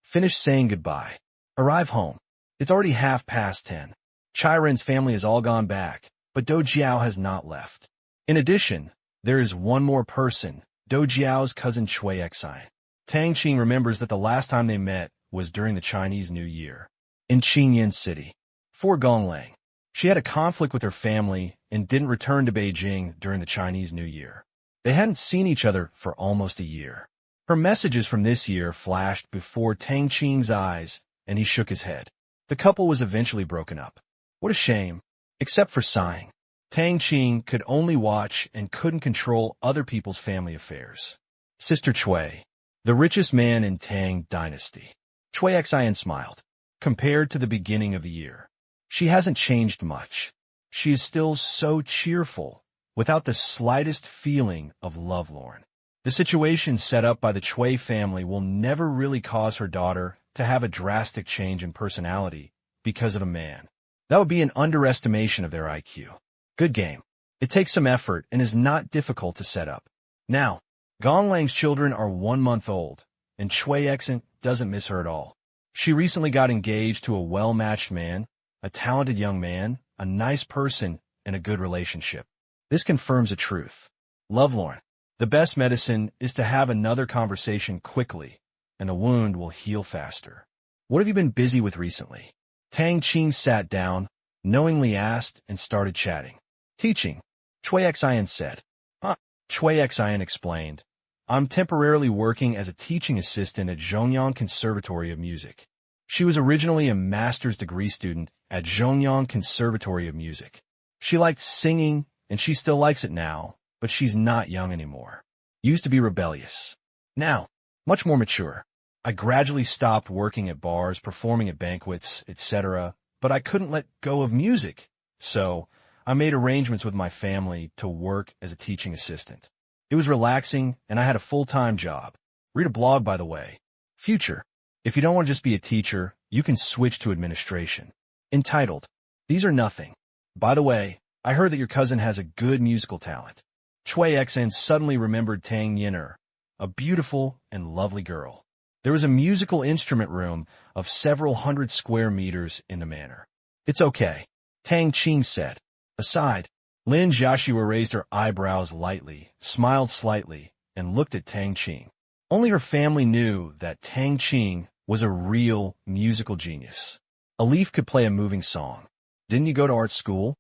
Finish saying goodbye. Arrive home. It's already 10:30. Chiren's family has all gone back, but Do Jiao has not left. In addition, there is one more person, Do Jiao's cousin Cui Xai. Tang Qing remembers that the last time they met was during the Chinese New Year in Qingyan City. For Gonglang, she had a conflict with her family and didn't return to Beijing during the Chinese New Year. They hadn't seen each other for almost a year. Her messages from this year flashed before Tang Qing's eyes, and he shook his head. The couple was eventually broken up. What a shame. Except for sighing. Tang Qing could only watch and couldn't control other people's family affairs. Sister Cui, the richest man in Tang dynasty. Cui Xian smiled. Compared to the beginning of the year, she hasn't changed much. She is still so cheerful, without the slightest feeling of lovelorn. The situation set up by the Cui family will never really cause her daughter to have a drastic change in personality because of a man. That would be an underestimation of their IQ. Good game. It takes some effort and is not difficult to set up. Now, Gonglang's children are 1 month old, and Cui Exant doesn't miss her at all. She recently got engaged to a well-matched man, a talented young man, a nice person, and a good relationship. This confirms a truth. Lovelorn. The best medicine is to have another conversation quickly, and the wound will heal faster. What have you been busy with recently? Tang Qing sat down, knowingly asked, and started chatting. Teaching, Cui Xian said. Cui Xian explained. I'm temporarily working as a teaching assistant at Zhongyang Conservatory of Music. She was originally a master's degree student at Zhongyang Conservatory of Music. She liked singing, and she still likes it now, but she's not young anymore. Used to be rebellious. Now, much more mature. I gradually stopped working at bars, performing at banquets, etc., but I couldn't let go of music, so I made arrangements with my family to work as a teaching assistant. It was relaxing, and I had a full-time job. Read a blog, by the way. Future. If you don't want to just be a teacher, you can switch to administration. Entitled, These Are Nothing. By the way, I heard that your cousin has a good musical talent. Cui Exan suddenly remembered Tang Yin'er, a beautiful and lovely girl. There was a musical instrument room of several hundred square meters in the manor. It's okay, Tang Qing said. Aside, Lin Jiaxue raised her eyebrows lightly, smiled slightly, and looked at Tang Qing. Only her family knew that Tang Qing was a real musical genius. A leaf could play a moving song. Didn't you go to art school?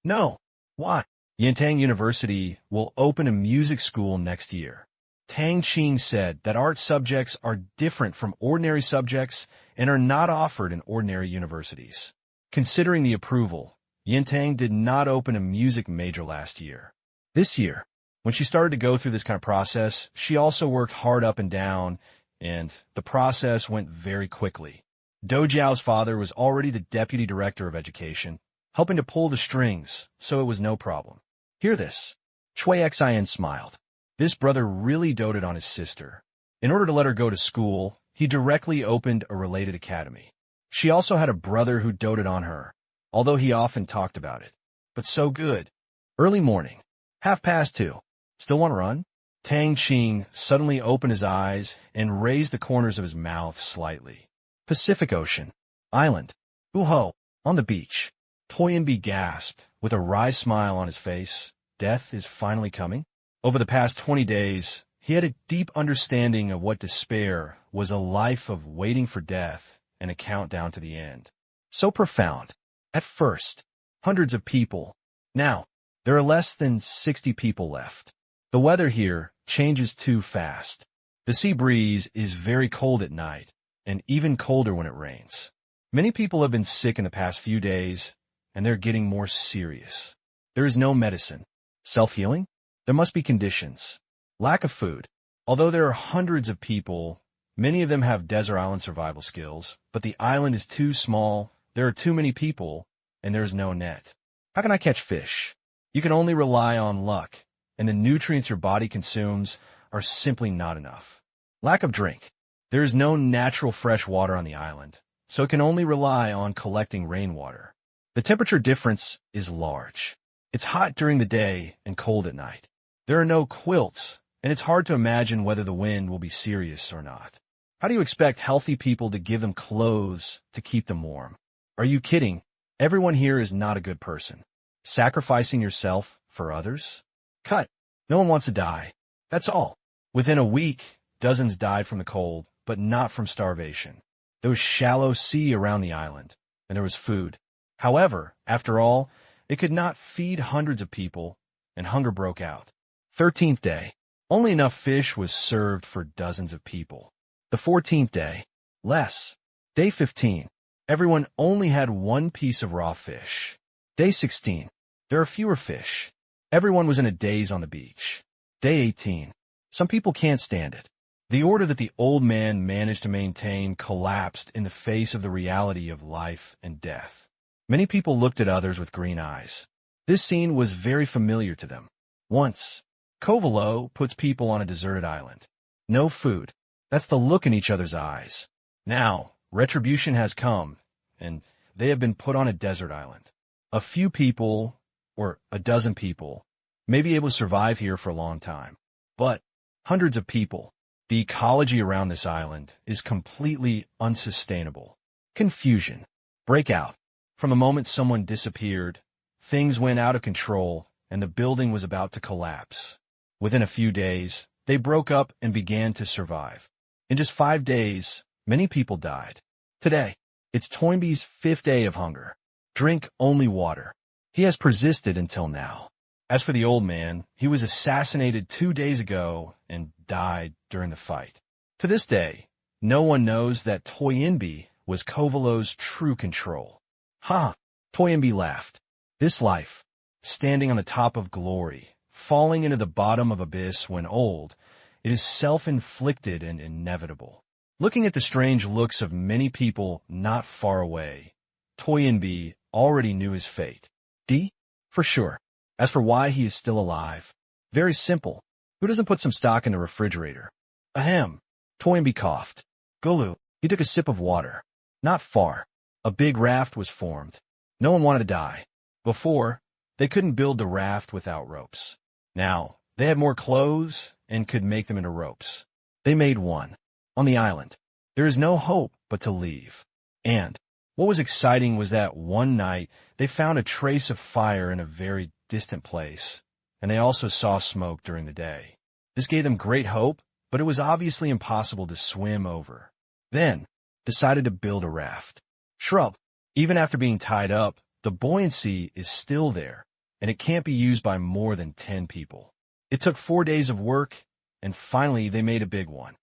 No. Why? Yintang University will open a music school next year. Tang Qing said that art subjects are different from ordinary subjects and are not offered in ordinary universities. Considering the approval, Yintang did not open a music major last year. This year, when she started to go through this kind of process, she also worked hard up and down, and the process went very quickly. Do Jiao's father was already the deputy director of education, helping to pull the strings, so it was no problem. Hear this. Cui Xian smiled. This brother really doted on his sister. In order to let her go to school, he directly opened a related academy. She also had a brother who doted on her, although he often talked about it. But so good. Early morning. 2:30. Still want to run? Tang Qing suddenly opened his eyes and raised the corners of his mouth slightly. Pacific Ocean. Island. Uho. On the beach. Toynbee gasped, with a wry smile on his face. Death is finally coming? Over the past 20 days, he had a deep understanding of what despair was, a life of waiting for death and a countdown to the end. So profound. At first, hundreds of people. Now, there are less than 60 people left. The weather here changes too fast. The sea breeze is very cold at night, and even colder when it rains. Many people have been sick in the past few days, and they're getting more serious. There is no medicine. Self-healing? There must be conditions. Lack of food. Although there are hundreds of people, many of them have desert island survival skills, but the island is too small, there are too many people, and there is no net. How can I catch fish? You can only rely on luck, and the nutrients your body consumes are simply not enough. Lack of drink. There is no natural fresh water on the island, so it can only rely on collecting rainwater. The temperature difference is large. It's hot during the day and cold at night. There are no quilts, and it's hard to imagine whether the wind will be serious or not. How do you expect healthy people to give them clothes to keep them warm? Are you kidding? Everyone here is not a good person. Sacrificing yourself for others? Cut. No one wants to die. That's all. Within a week, dozens died from the cold, but not from starvation. There was shallow sea around the island, and there was food. However, after all, it could not feed hundreds of people, and hunger broke out. 13th day. Only enough fish was served for dozens of people. The 14th day. Less. Day 15. Everyone only had one piece of raw fish. Day 16. There are fewer fish. Everyone was in a daze on the beach. Day 18. Some people can't stand it. The order that the old man managed to maintain collapsed in the face of the reality of life and death. Many people looked at others with green eyes. This scene was very familiar to them. Once, Kovalo puts people on a deserted island. No food. That's the look in each other's eyes. Now, retribution has come, and they have been put on a desert island. A few people, or a dozen people, may be able to survive here for a long time. But hundreds of people. The ecology around this island is completely unsustainable. Confusion. Breakout. From the moment someone disappeared, things went out of control, and the building was about to collapse. Within a few days, they broke up and began to survive. In just 5 days, many people died. Today, it's Toynbee's 5th day of hunger. Drink only water. He has persisted until now. As for the old man, he was assassinated 2 days ago and died during the fight. To this day, no one knows that Toynbee was Kovalo's true control. Ha! Toynbee laughed. This life, standing on the top of glory, falling into the bottom of abyss when old, it is self-inflicted and inevitable. Looking at the strange looks of many people not far away, Toynbee already knew his fate. D? For sure. As for why he is still alive, very simple. Who doesn't put some stock in the refrigerator? Ahem. Toynbee coughed. Gulu. He took a sip of water. Not far. A big raft was formed. No one wanted to die. Before, they couldn't build the raft without ropes. Now, they had more clothes and could make them into ropes. They made one. On the island. There is no hope but to leave. And what was exciting was that one night they found a trace of fire in a very distant place, and they also saw smoke during the day. This gave them great hope, but it was obviously impossible to swim over. Then, decided to build a raft. Shrub. Even after being tied up, the buoyancy is still there, and it can't be used by more than 10 people. It took 4 days of work, and finally they made a big one.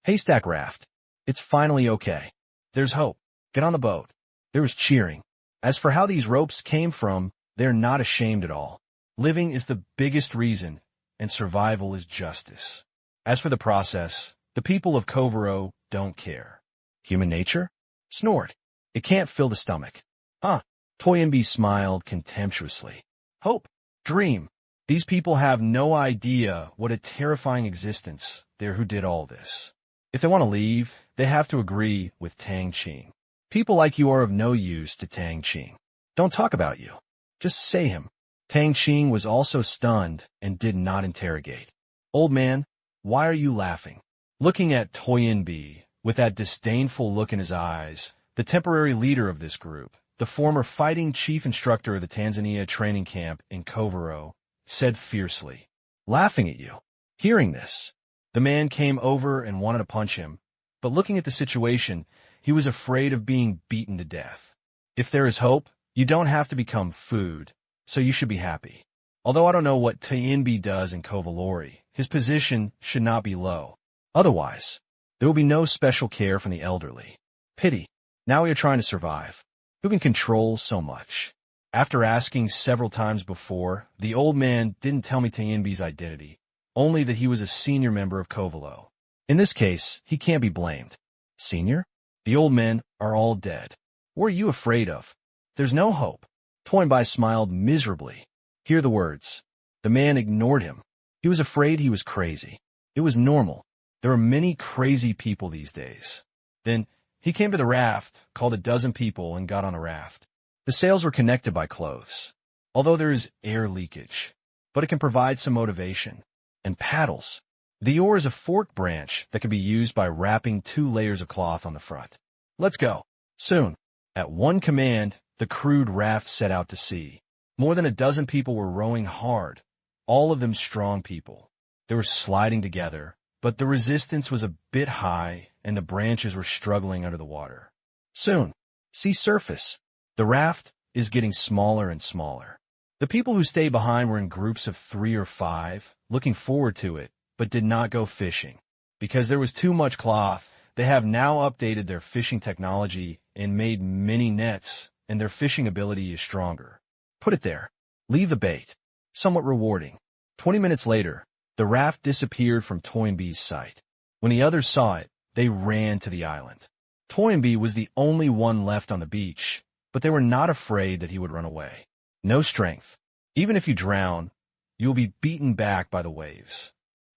Haystack raft. It's finally okay. There's hope. Get on the boat. There was cheering. As for how these ropes came from, they're not ashamed at all. Living is the biggest reason, and survival is justice. As for the process, the people of Kovaro don't care. Human nature? Snort. It can't fill the stomach. Huh. Toynbee smiled contemptuously. Hope. Dream. These people have no idea what a terrifying existence they're who did all this. If they want to leave, they have to agree with Tang Qing. People like you are of no use to Tang Qing. Don't talk about you. Just say him. Tang Qing was also stunned and did not interrogate. Old man, why are you laughing? Looking at Toynbee, with that disdainful look in his eyes, the temporary leader of this group, the former fighting chief instructor of the Tanzania training camp in Kovaro, said fiercely, laughing at you. Hearing this, the man came over and wanted to punch him, but looking at the situation, he was afraid of being beaten to death. If there is hope, you don't have to become food, so you should be happy. Although I don't know what Toynbee does in Kovalori, his position should not be low. Otherwise, there will be no special care from the elderly. Pity. Now we are trying to survive. Who can control so much? After asking several times before, the old man didn't tell me Toynbee's identity, only that he was a senior member of Covelo. In this case, he can't be blamed. Senior? The old men are all dead. What are you afraid of? There's no hope. Toynbee smiled miserably. Hear the words. The man ignored him. He was afraid he was crazy. It was normal. There are many crazy people these days. Then he came to the raft, called a dozen people, and got on a raft. The sails were connected by clothes, although there is air leakage, but it can provide some motivation. And paddles. The oar is a forked branch that can be used by wrapping 2 layers of cloth on the front. Let's go. Soon, at one command, the crude raft set out to sea. More than a dozen people were rowing hard, all of them strong people. They were sliding together, but the resistance was a bit high and the branches were struggling under the water. Soon, sea surface. The raft is getting smaller and smaller. The people who stayed behind were in groups of 3 or 5, looking forward to it, but did not go fishing. Because there was too much cloth, they have now updated their fishing technology and made mini nets, and their fishing ability is stronger. Put it there. Leave the bait. Somewhat rewarding. 20 minutes later, the raft disappeared from Toynbee's sight. When the others saw it, they ran to the island. Toynbee was the only one left on the beach, but they were not afraid that he would run away. No strength. Even if you drown, you will be beaten back by the waves.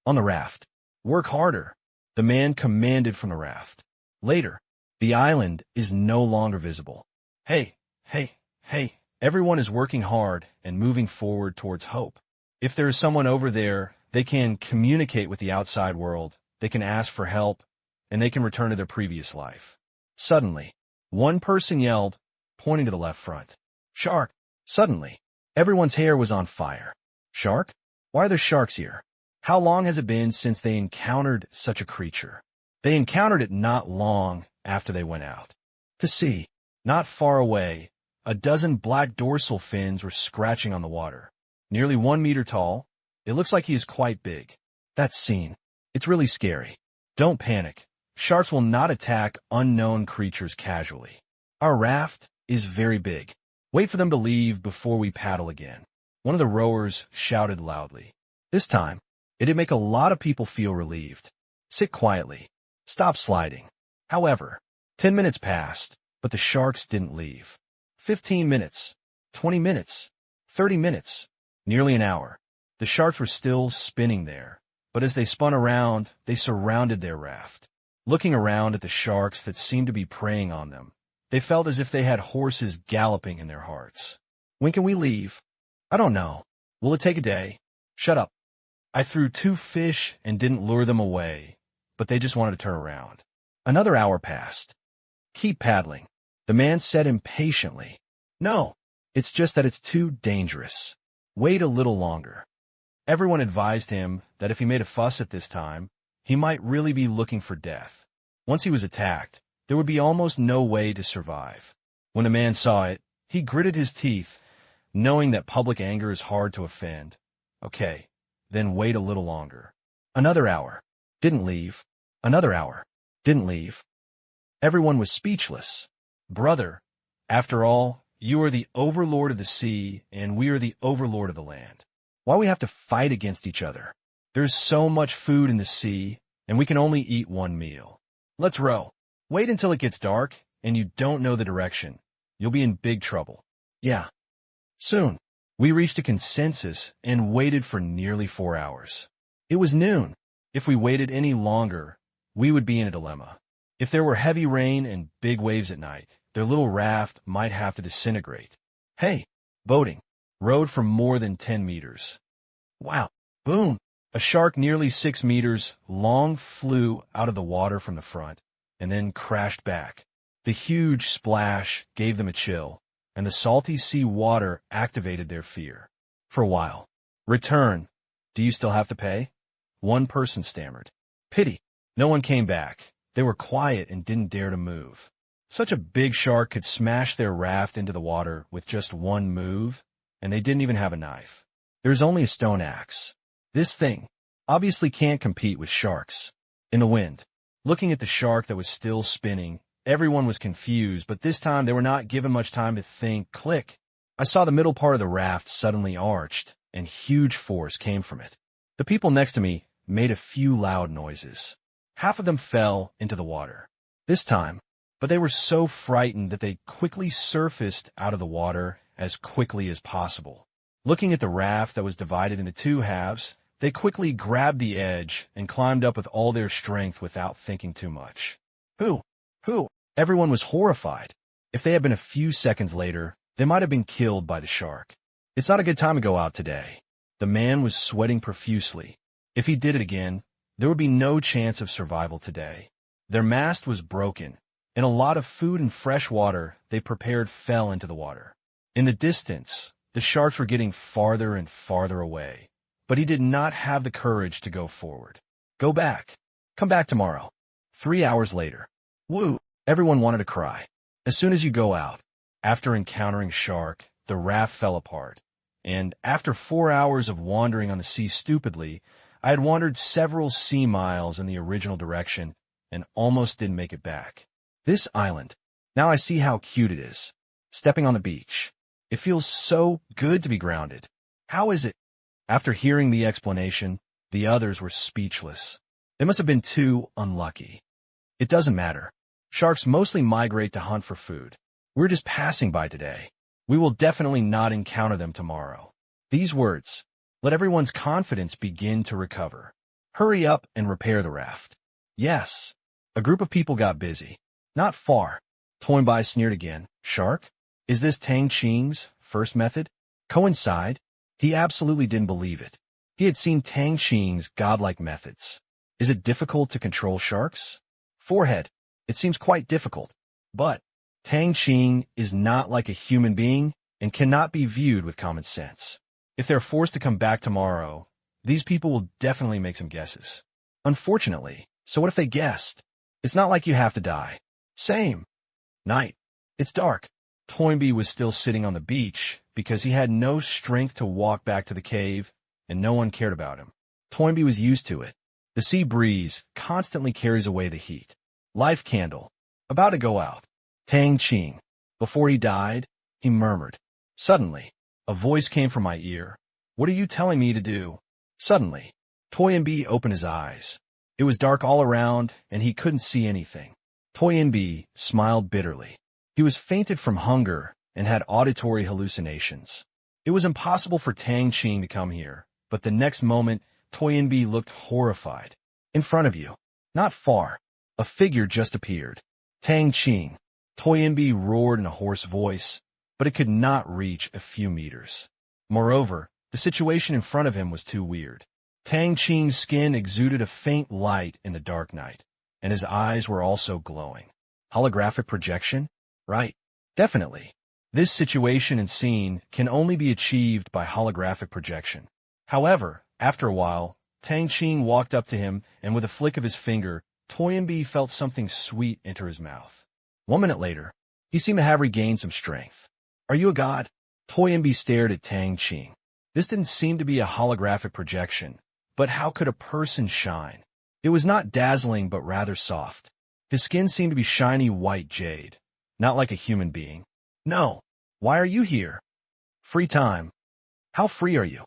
On the raft. Work harder. The man commanded from the raft. Later, the island is no longer visible. Hey, hey, hey. Everyone is working hard and moving forward towards hope. If there is someone over there, they can communicate with the outside world, they can ask for help, and they can return to their previous life. Suddenly, one person yelled, pointing to the left front. Shark! Suddenly, everyone's hair was on fire. Shark? Why are there sharks here? How long has it been since they encountered such a creature? They encountered it not long after they went out. To sea, not far away, a dozen black dorsal fins were scratching on the water. Nearly 1 meter tall, it looks like he is quite big. That scene. It's really scary. Don't panic. Sharks will not attack unknown creatures casually. Our raft is very big. Wait for them to leave before we paddle again. One of the rowers shouted loudly. This time, it did make a lot of people feel relieved. Sit quietly. Stop sliding. However, 10 minutes passed, but the sharks didn't leave. 15 minutes, 20 minutes, 30 minutes, nearly an hour. The sharks were still spinning there, but as they spun around, they surrounded their raft. Looking around at the sharks that seemed to be preying on them, they felt as if they had horses galloping in their hearts. When can we leave? I don't know. Will it take a day? Shut up. I threw 2 fish and didn't lure them away, but they just wanted to turn around. Another hour passed. Keep paddling. The man said impatiently. No, it's just that it's too dangerous. Wait a little longer. Everyone advised him that if he made a fuss at this time, he might really be looking for death. Once he was attacked, there would be almost no way to survive. When the man saw it, he gritted his teeth, knowing that public anger is hard to offend. Okay, then wait a little longer. Another hour. Didn't leave. Another hour. Didn't leave. Everyone was speechless. Brother, after all, you are the overlord of the sea, and we are the overlord of the land. Why we have to fight against each other? There's so much food in the sea, and we can only eat 1 meal. Let's row. Wait until it gets dark, and you don't know the direction. You'll be in big trouble. Yeah. Soon, we reached a consensus and waited for nearly 4 hours. It was noon. If we waited any longer, we would be in a dilemma. If there were heavy rain and big waves at night, their little raft might have to disintegrate. Hey, boating. Rowed for more than 10 meters. Wow. Boom. A shark nearly 6 meters long flew out of the water from the front and then crashed back. The huge splash gave them a chill, and the salty sea water activated their fear. For a while. Return. Do you still have to pay? One person stammered. Pity. No one came back. They were quiet and didn't dare to move. Such a big shark could smash their raft into the water with just one move, and they didn't even have a knife. There's only a stone axe. This thing obviously can't compete with sharks. In the wind, looking at the shark that was still spinning, everyone was confused, but this time they were not given much time to think. Click. I saw the middle part of the raft suddenly arched, and huge force came from it. The people next to me made a few loud noises. Half of them fell into the water. This time, but they were so frightened that they quickly surfaced out of the water as quickly as possible. Looking at the raft that was divided into two halves, they quickly grabbed the edge and climbed up with all their strength without thinking too much. Who? Everyone was horrified. If they had been a few seconds later, they might have been killed by the shark. It's not a good time to go out today. The man was sweating profusely. If he did it again, there would be no chance of survival today. Their mast was broken, and a lot of food and fresh water they prepared fell into the water. In the distance, the sharks were getting farther and farther away, but he did not have the courage to go forward. Go back. Come back tomorrow. 3 hours later. Woo! Everyone wanted to cry. As soon as you go out, after encountering shark, the raft fell apart. And after 4 hours of wandering on the sea stupidly, I had wandered several sea miles in the original direction and almost didn't make it back. This island. Now I see how cute it is. Stepping on the beach. It feels so good to be grounded. How is it? After hearing the explanation, the others were speechless. They must have been too unlucky. It doesn't matter. Sharks mostly migrate to hunt for food. We're just passing by today. We will definitely not encounter them tomorrow. These words let everyone's confidence begin to recover. Hurry up and repair the raft. Yes. A group of people got busy. Not far. Toynbee sneered again. Shark? Is this Tang Qing's first method? Coincide? He absolutely didn't believe it. He had seen Tang Qing's godlike methods. Is it difficult to control sharks? Forehead. It seems quite difficult. But Tang Qing is not like a human being and cannot be viewed with common sense. If they're forced to come back tomorrow, these people will definitely make some guesses. Unfortunately, so what if they guessed? It's not like you have to die. Same. Night. It's dark. Toynbee was still sitting on the beach because he had no strength to walk back to the cave, and no one cared about him. Toynbee was used to it. The sea breeze constantly carries away the heat. Life candle. About to go out. Tang Qing. Before he died, he murmured. Suddenly, a voice came from my ear. What are you telling me to do? Suddenly, Toynbee opened his eyes. It was dark all around, and he couldn't see anything. Toynbee smiled bitterly. He was fainted from hunger and had auditory hallucinations. It was impossible for Tang Qing to come here, but the next moment, Toynbee looked horrified. In front of you, not far, a figure just appeared. Tang Qing. Toynbee roared in a hoarse voice, but it could not reach a few meters. Moreover, the situation in front of him was too weird. Tang Qing's skin exuded a faint light in the dark night, and his eyes were also glowing. Holographic projection? Right. Definitely. This situation and scene can only be achieved by holographic projection. However, after a while, Tang Qing walked up to him, and with a flick of his finger, Toynbee felt something sweet enter his mouth. 1 minute later, he seemed to have regained some strength. Are you a god? Toynbee stared at Tang Qing. This didn't seem to be a holographic projection, but how could a person shine? It was not dazzling, but rather soft. His skin seemed to be shiny white jade, not like a human being. No. Why are you here? Free time. How free are you?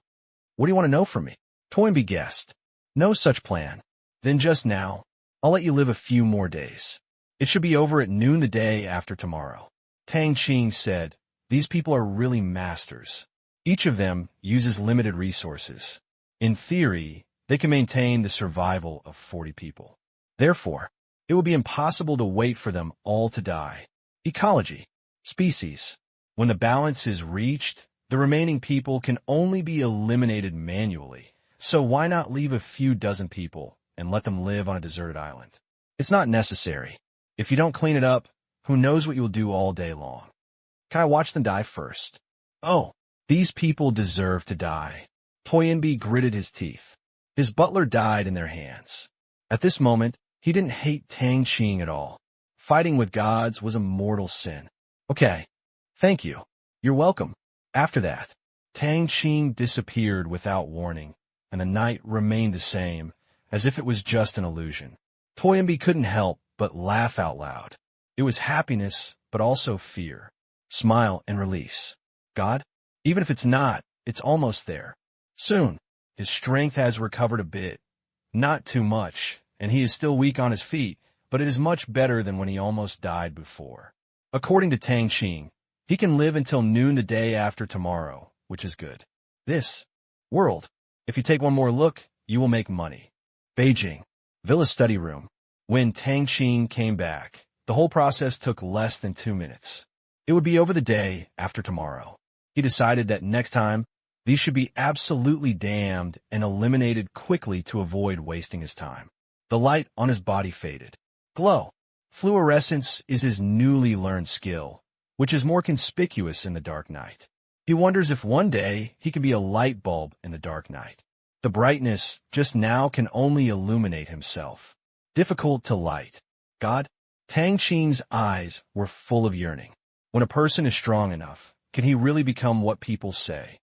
What do you want to know from me? Toynbee guessed. No such plan. Then just now, I'll let you live a few more days. It should be over at noon the day after tomorrow. Tang Qing said, these people are really masters. Each of them uses limited resources. In theory, they can maintain the survival of 40 people. Therefore, it would be impossible to wait for them all to die. Ecology. Species. When the balance is reached, the remaining people can only be eliminated manually. So why not leave a few dozen people and let them live on a deserted island? It's not necessary. If you don't clean it up, who knows what you'll do all day long? Can I watch them die first? Oh, these people deserve to die. Toynbee gritted his teeth. His butler died in their hands. At this moment, he didn't hate Tang Qing at all. Fighting with gods was a mortal sin. Okay. Thank you. You're welcome. After that, Tang Qing disappeared without warning, and the night remained the same, as if it was just an illusion. Toynbee couldn't help but laugh out loud. It was happiness, but also fear. Smile and release. God? Even if it's not, it's almost there. Soon. His strength has recovered a bit. Not too much, and he is still weak on his feet, but it is much better than when he almost died before. According to Tang Qing, he can live until noon the day after tomorrow, which is good. This world, if you take one more look, you will make money. Beijing, Villa study room. When Tang Qing came back, the whole process took less than 2 minutes. It would be over the day after tomorrow. He decided that next time, these should be absolutely damned and eliminated quickly to avoid wasting his time. The light on his body faded. Glow. Fluorescence is his newly learned skill, which is more conspicuous in the dark night. He wonders if one day he can be a light bulb in the dark night. The brightness just now can only illuminate himself. Difficult to light. God? Tang Qing's eyes were full of yearning. When a person is strong enough, can he really become what people say?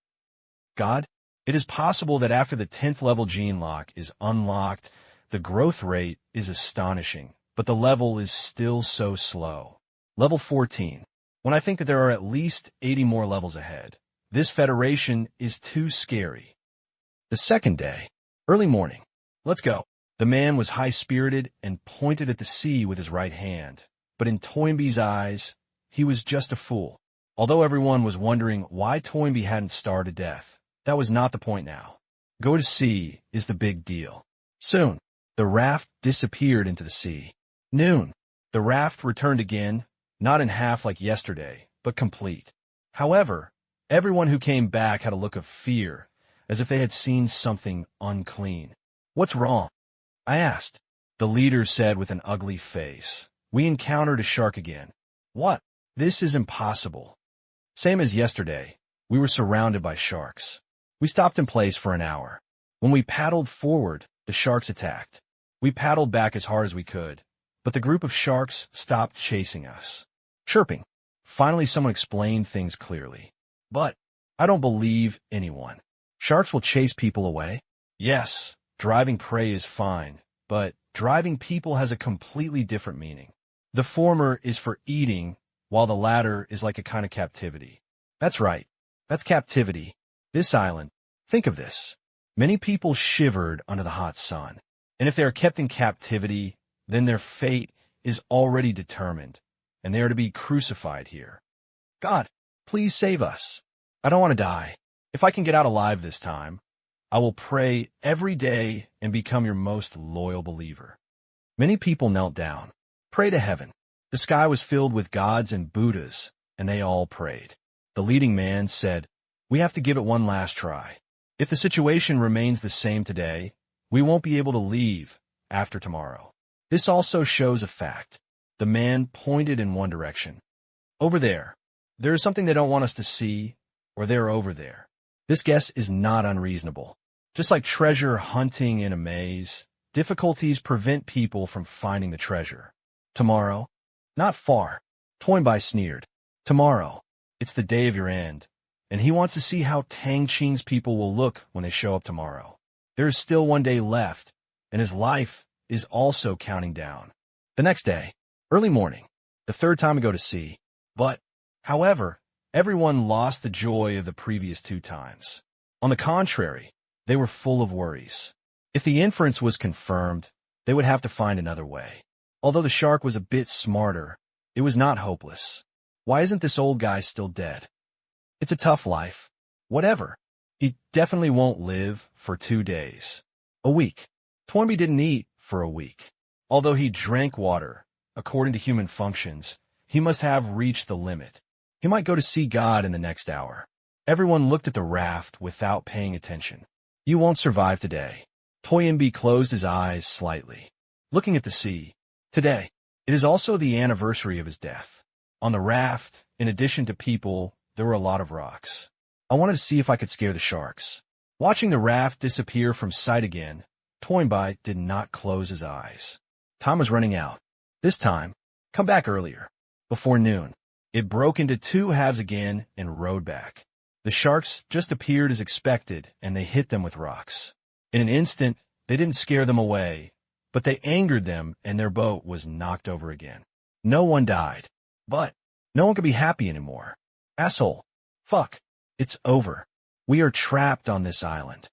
God? It is possible that after the 10th level gene lock is unlocked, the growth rate is astonishing, but the level is still so slow. Level 14. When I think that there are at least 80 more levels ahead, this federation is too scary. The second day. Early morning. Let's go. The man was high-spirited and pointed at the sea with his right hand, but in Toynbee's eyes, he was just a fool. Although everyone was wondering why Toynbee hadn't starved to death, that was not the point now. Go to sea is the big deal. Soon, the raft disappeared into the sea. Noon. The raft returned again, not in half like yesterday, but complete. However, everyone who came back had a look of fear, as if they had seen something unclean. What's wrong? I asked. The leader said with an ugly face. We encountered a shark again. What? This is impossible. Same as yesterday, we were surrounded by sharks. We stopped in place for an hour. When we paddled forward, the sharks attacked. We paddled back as hard as we could, but the group of sharks stopped chasing us. Chirping. Finally, someone explained things clearly. But I don't believe anyone. Sharks will chase people away? Yes, driving prey is fine, but driving people has a completely different meaning. The former is for eating, while the latter is like a kind of captivity. That's right. That's captivity. This island. Think of this. Many people shivered under the hot sun, and if they are kept in captivity, then their fate is already determined, and they are to be crucified here. God, please save us. I don't want to die. If I can get out alive this time, I will pray every day and become your most loyal believer. Many people knelt down. Pray to heaven. The sky was filled with gods and Buddhas, and they all prayed. The leading man said, we have to give it one last try. If the situation remains the same today, we won't be able to leave after tomorrow. This also shows a fact. The man pointed in one direction. Over there. There is something they don't want us to see, or they're over there. This guess is not unreasonable. Just like treasure hunting in a maze, difficulties prevent people from finding the treasure. Tomorrow? Not far. Toynbee sneered. Tomorrow. It's the day of your end, and he wants to see how Tang Qing's people will look when they show up tomorrow. There is still one day left, and his life is also counting down. The next day, early morning, the third time we go to sea. But, however, everyone lost the joy of the previous 2 times. On the contrary, they were full of worries. If the inference was confirmed, they would have to find another way. Although the shark was a bit smarter, it was not hopeless. Why isn't this old guy still dead? It's a tough life. Whatever. He definitely won't live for 2 days. A week. Toynbee didn't eat for a week. Although he drank water, according to human functions, he must have reached the limit. He might go to see God in the next hour. Everyone looked at the raft without paying attention. You won't survive today. Toynbee closed his eyes slightly, looking at the sea. Today, it is also the anniversary of his death. On the raft, in addition to people, there were a lot of rocks. I wanted to see if I could scare the sharks. Watching the raft disappear from sight again, Toynbee did not close his eyes. Time was running out. This time, come back earlier. Before noon, it broke into 2 halves again and rowed back. The sharks just appeared as expected, and they hit them with rocks. In an instant, they didn't scare them away, but they angered them, and their boat was knocked over again. No one died. But no one could be happy anymore. Asshole. Fuck. It's over. We are trapped on this island.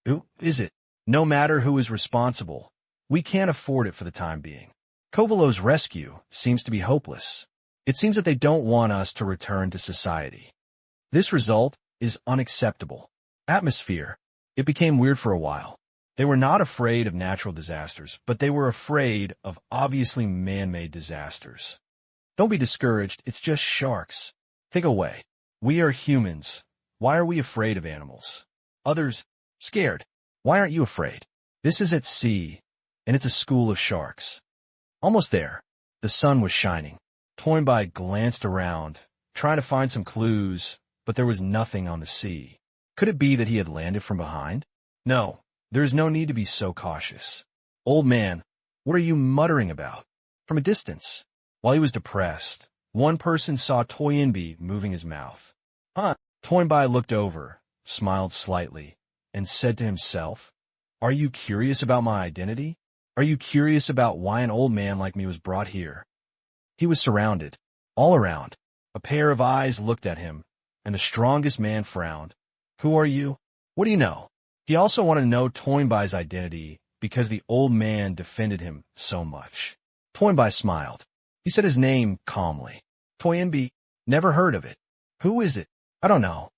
Who is it? No matter who is responsible, we can't afford it for the time being. Kovalo's rescue seems to be hopeless. It seems that they don't want us to return to society. This result is unacceptable. Atmosphere. It became weird for a while. They were not afraid of natural disasters, but they were afraid of obviously man-made disasters. Don't be discouraged, it's just sharks. Think away. We are humans. Why are we afraid of animals? Others, scared. Why aren't you afraid? This is at sea, and it's a school of sharks. Almost there. The sun was shining. Toynbee glanced around, trying to find some clues, but there was nothing on the sea. Could it be that he had landed from behind? No, there is no need to be so cautious. Old man, what are you muttering about? From a distance. While he was depressed, one person saw Toynbee moving his mouth. Toynbee looked over, smiled slightly, and said to himself, "Are you curious about my identity? Are you curious about why an old man like me was brought here?" He was surrounded. All around, a pair of eyes looked at him, and the strongest man frowned. "Who are you? What do you know?" He also wanted to know Toynbee's identity because the old man defended him so much. Toynbee smiled. He said his name calmly. "Toynbee, never heard of it. Who is it?" "I don't know."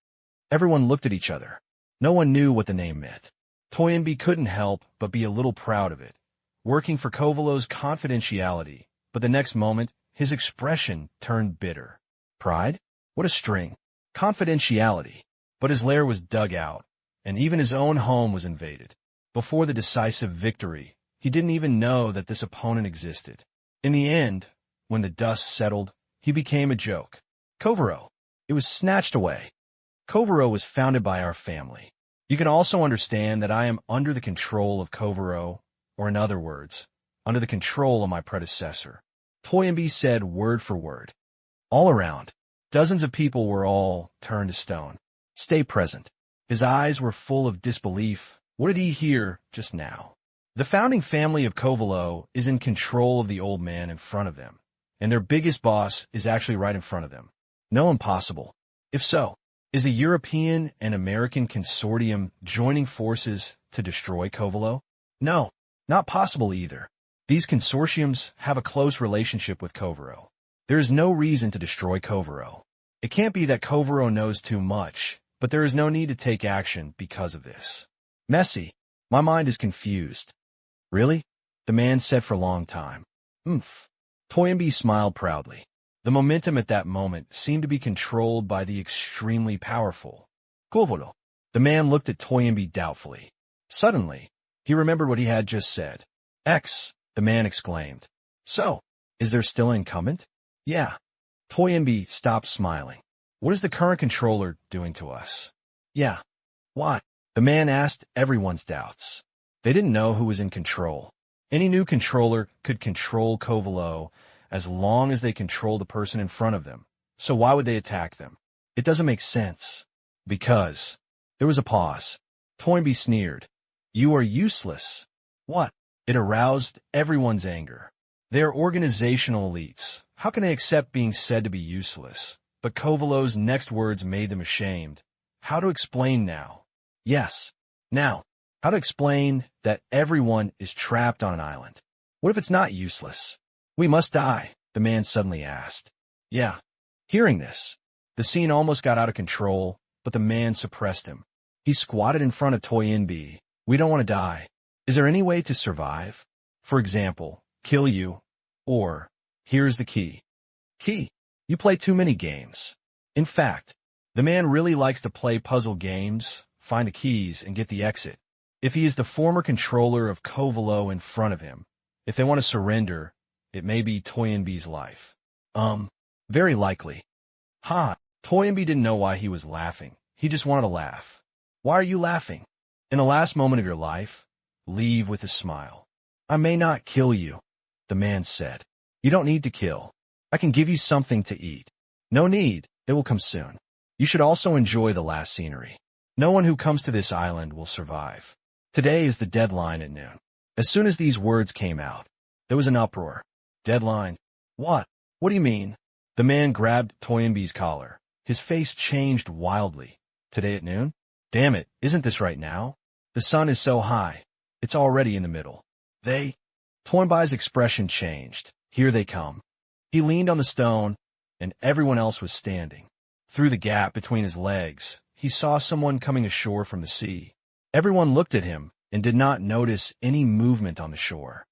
Everyone looked at each other. No one knew what the name meant. Toynbee couldn't help but be a little proud of it, working for Kovalo's confidentiality, but the next moment, his expression turned bitter. Pride? What a string. Confidentiality. But his lair was dug out, and even his own home was invaded. Before the decisive victory, he didn't even know that this opponent existed. In the end, when the dust settled, he became a joke. Kovaro. It was snatched away. Kovaro was founded by our family. You can also understand that I am under the control of Kovaro, or in other words, under the control of my predecessor. Toynbee said word for word. All around, dozens of people were all turned to stone. Stay present. His eyes were full of disbelief. What did he hear just now? The founding family of Kovalo is in control of the old man in front of them, and their biggest boss is actually right in front of them. No, impossible. If so, is the European and American consortium joining forces to destroy Kovalo? No, not possible either. These consortiums have a close relationship with Kovaro. There is no reason to destroy Kovaro. It can't be that Kovaro knows too much, but there is no need to take action because of this. Messy. My mind is confused. Really? The man said for a long time. Toynbee smiled proudly. The momentum at that moment seemed to be controlled by the extremely powerful Kovalo. The man looked at Toynbee doubtfully. Suddenly, he remembered what he had just said. The man exclaimed. So, is there still an incumbent? Yeah. Toynbee stopped smiling. What is the current controller doing to us? Yeah. What? The man asked everyone's doubts. They didn't know who was in control. Any new controller could control Kovalo as long as they control the person in front of them. So why would they attack them? It doesn't make sense. Because. There was a pause. Toynbee sneered. You are useless. What? It aroused everyone's anger. They are organizational elites. How can they accept being said to be useless? But Kovalo's next words made them ashamed. How to explain now? Yes. Now. How to explain that everyone is trapped on an island? What if it's not useless? We must die, the man suddenly asked. Yeah. Hearing this, the scene almost got out of control, but the man suppressed him. He squatted in front of Toynbee. We don't want to die. Is there any way to survive? For example, kill you. Or, here's the key. Key. You play too many games. In fact, the man really likes to play puzzle games, find the keys, and get the exit. If he is the former controller of Kovalo in front of him, if they want to surrender, it may be Toynbee's life. Very likely. Toynbee didn't know why he was laughing. He just wanted to laugh. Why are you laughing? In the last moment of your life, leave with a smile. I may not kill you, the man said. You don't need to kill. I can give you something to eat. No need, it will come soon. You should also enjoy the last scenery. No one who comes to this island will survive. Today is the deadline at noon. As soon as these words came out, there was an uproar. Deadline? What? What do you mean? The man grabbed Toynbee's collar. His face changed wildly. Today at noon? Damn it, isn't this right now? The sun is so high. It's already in the middle. Toynbai's expression changed. Here they come. He leaned on the stone, and everyone else was standing. Through the gap between his legs, he saw someone coming ashore from the sea. Everyone looked at him and did not notice any movement on the shore.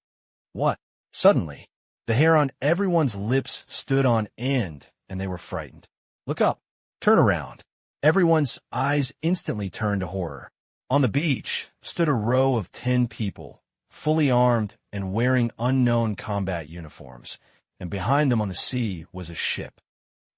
What? Suddenly, the hair on everyone's lips stood on end, and they were frightened. Look up. Turn around. Everyone's eyes instantly turned to horror. On the beach stood a row of 10 people, fully armed and wearing unknown combat uniforms, and behind them on the sea was a ship.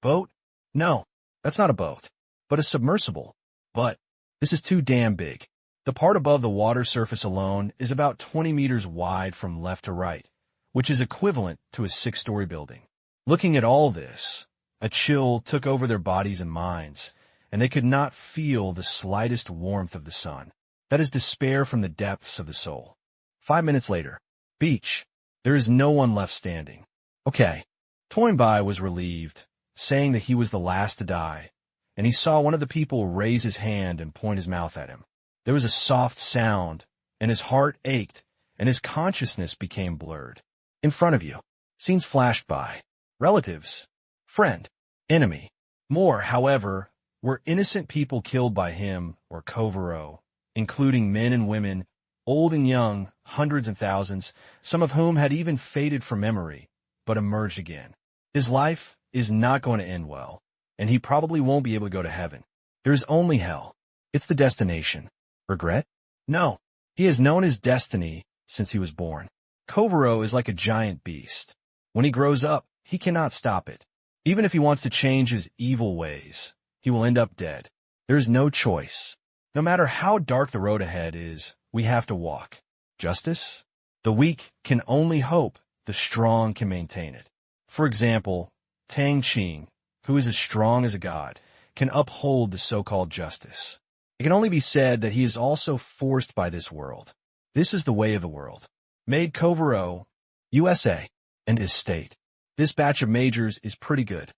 Boat? No, that's not a boat, but a submersible. But this is too damn big. The part above the water surface alone is about 20 meters wide from left to right, which is equivalent to a 6-story building. Looking at all this, a chill took over their bodies and minds, and they could not feel the slightest warmth of the sun. That is despair from the depths of the soul. 5 minutes later, beach. There is no one left standing. Okay. Toynbai was relieved, saying that he was the last to die, and he saw one of the people raise his hand and point his mouth at him. There was a soft sound, and his heart ached, and his consciousness became blurred. In front of you, scenes flashed by. Relatives, friend, enemy. More, however, were innocent people killed by him or Kovaro, including men and women, old and young, hundreds and thousands, some of whom had even faded from memory, but emerged again. His life is not going to end well, and he probably won't be able to go to heaven. There's only hell. It's the destination. Regret? No. He has known his destiny since he was born. Kovaro is like a giant beast. When he grows up, he cannot stop it. Even if he wants to change his evil ways, he will end up dead. There is no choice. No matter how dark the road ahead is, we have to walk. Justice? The weak can only hope, the strong can maintain it. For example, Tang Qing, who is as strong as a god, can uphold the so-called justice. It can only be said that he is also forced by this world. This is the way of the world. Made Kovaro, USA, and his state. This batch of majors is pretty good.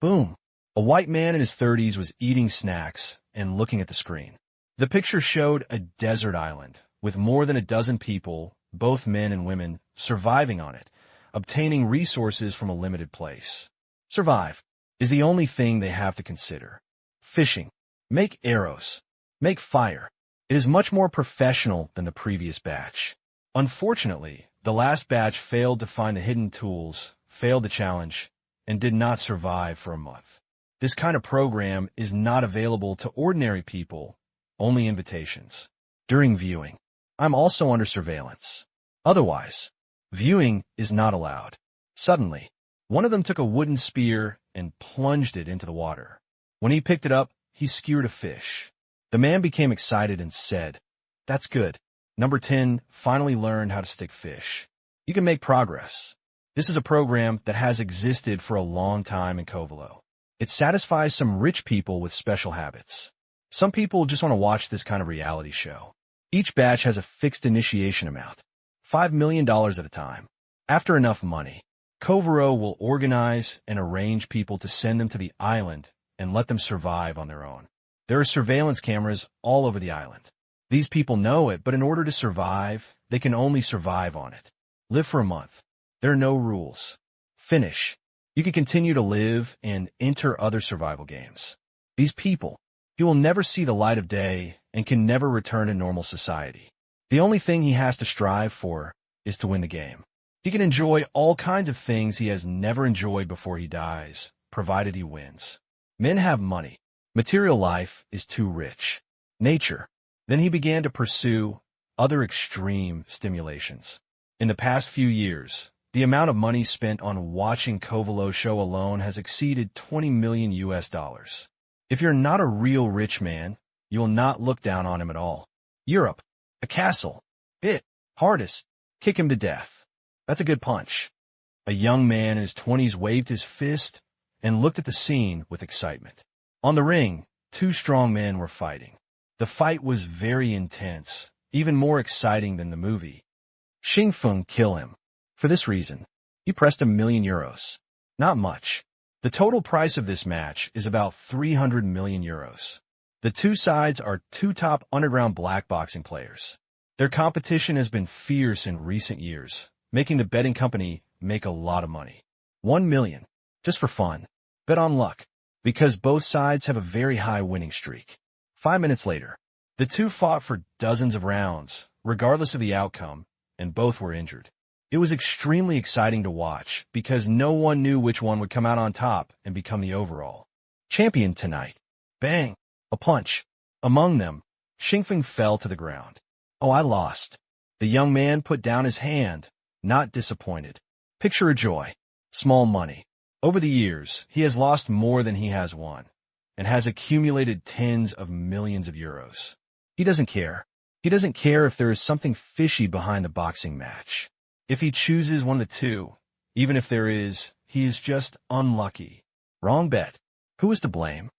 Boom. A white man in his 30s was eating snacks and looking at the screen. The picture showed a desert island with more than a dozen people, both men and women, surviving on it, obtaining resources from a limited place. Survive is the only thing they have to consider. Fishing. Make arrows. Make fire. It is much more professional than the previous batch. Unfortunately, the last batch failed to find the hidden tools, failed the challenge, and did not survive for a month. This kind of program is not available to ordinary people, only invitations. During viewing, I'm also under surveillance. Otherwise, viewing is not allowed. Suddenly, one of them took a wooden spear and plunged it into the water. When he picked it up, he skewered a fish. The man became excited and said, "That's good. Number 10 finally learned how to stick fish. You can make progress." This is a program that has existed for a long time in Kovalo. It satisfies some rich people with special habits. Some people just want to watch this kind of reality show. Each batch has a fixed initiation amount, $5 million at a time. After enough money, Kovaro will organize and arrange people to send them to the island and let them survive on their own. There are surveillance cameras all over the island. These people know it, but in order to survive, they can only survive on it. Live for a month. There are no rules. Finish. You can continue to live and enter other survival games. These people, he will never see the light of day and can never return to normal society. The only thing he has to strive for is to win the game. He can enjoy all kinds of things he has never enjoyed before he dies, provided he wins. Men have money. Material life is too rich. Nature. Then he began to pursue other extreme stimulations. In the past few years, the amount of money spent on watching Kovalo show alone has exceeded $20 million. If you're not a real rich man, you will not look down on him at all. Europe. A castle. Hardest. Kick him to death. That's a good punch. A young man in his 20s waved his fist and looked at the scene with excitement. On the ring, two strong men were fighting. The fight was very intense, even more exciting than the movie. Xingfeng killed him. For this reason, he pressed €1 million. Not much. The total price of this match is about €300 million. The two sides are two top underground black boxing players. Their competition has been fierce in recent years, making the betting company make a lot of money. 1 million, just for fun. Bet on luck, because both sides have a very high winning streak. 5 minutes later, the two fought for dozens of rounds, regardless of the outcome, and both were injured. It was extremely exciting to watch because no one knew which one would come out on top and become the overall champion tonight. Bang! A punch. Among them, Xingfeng fell to the ground. Oh, I lost. The young man put down his hand, not disappointed. Picture of joy. Small money. Over the years, he has lost more than he has won, and has accumulated tens of millions of euros. He doesn't care. He doesn't care if there is something fishy behind the boxing match. If he chooses one of the two, even if there is, he is just unlucky. Wrong bet. Who is to blame?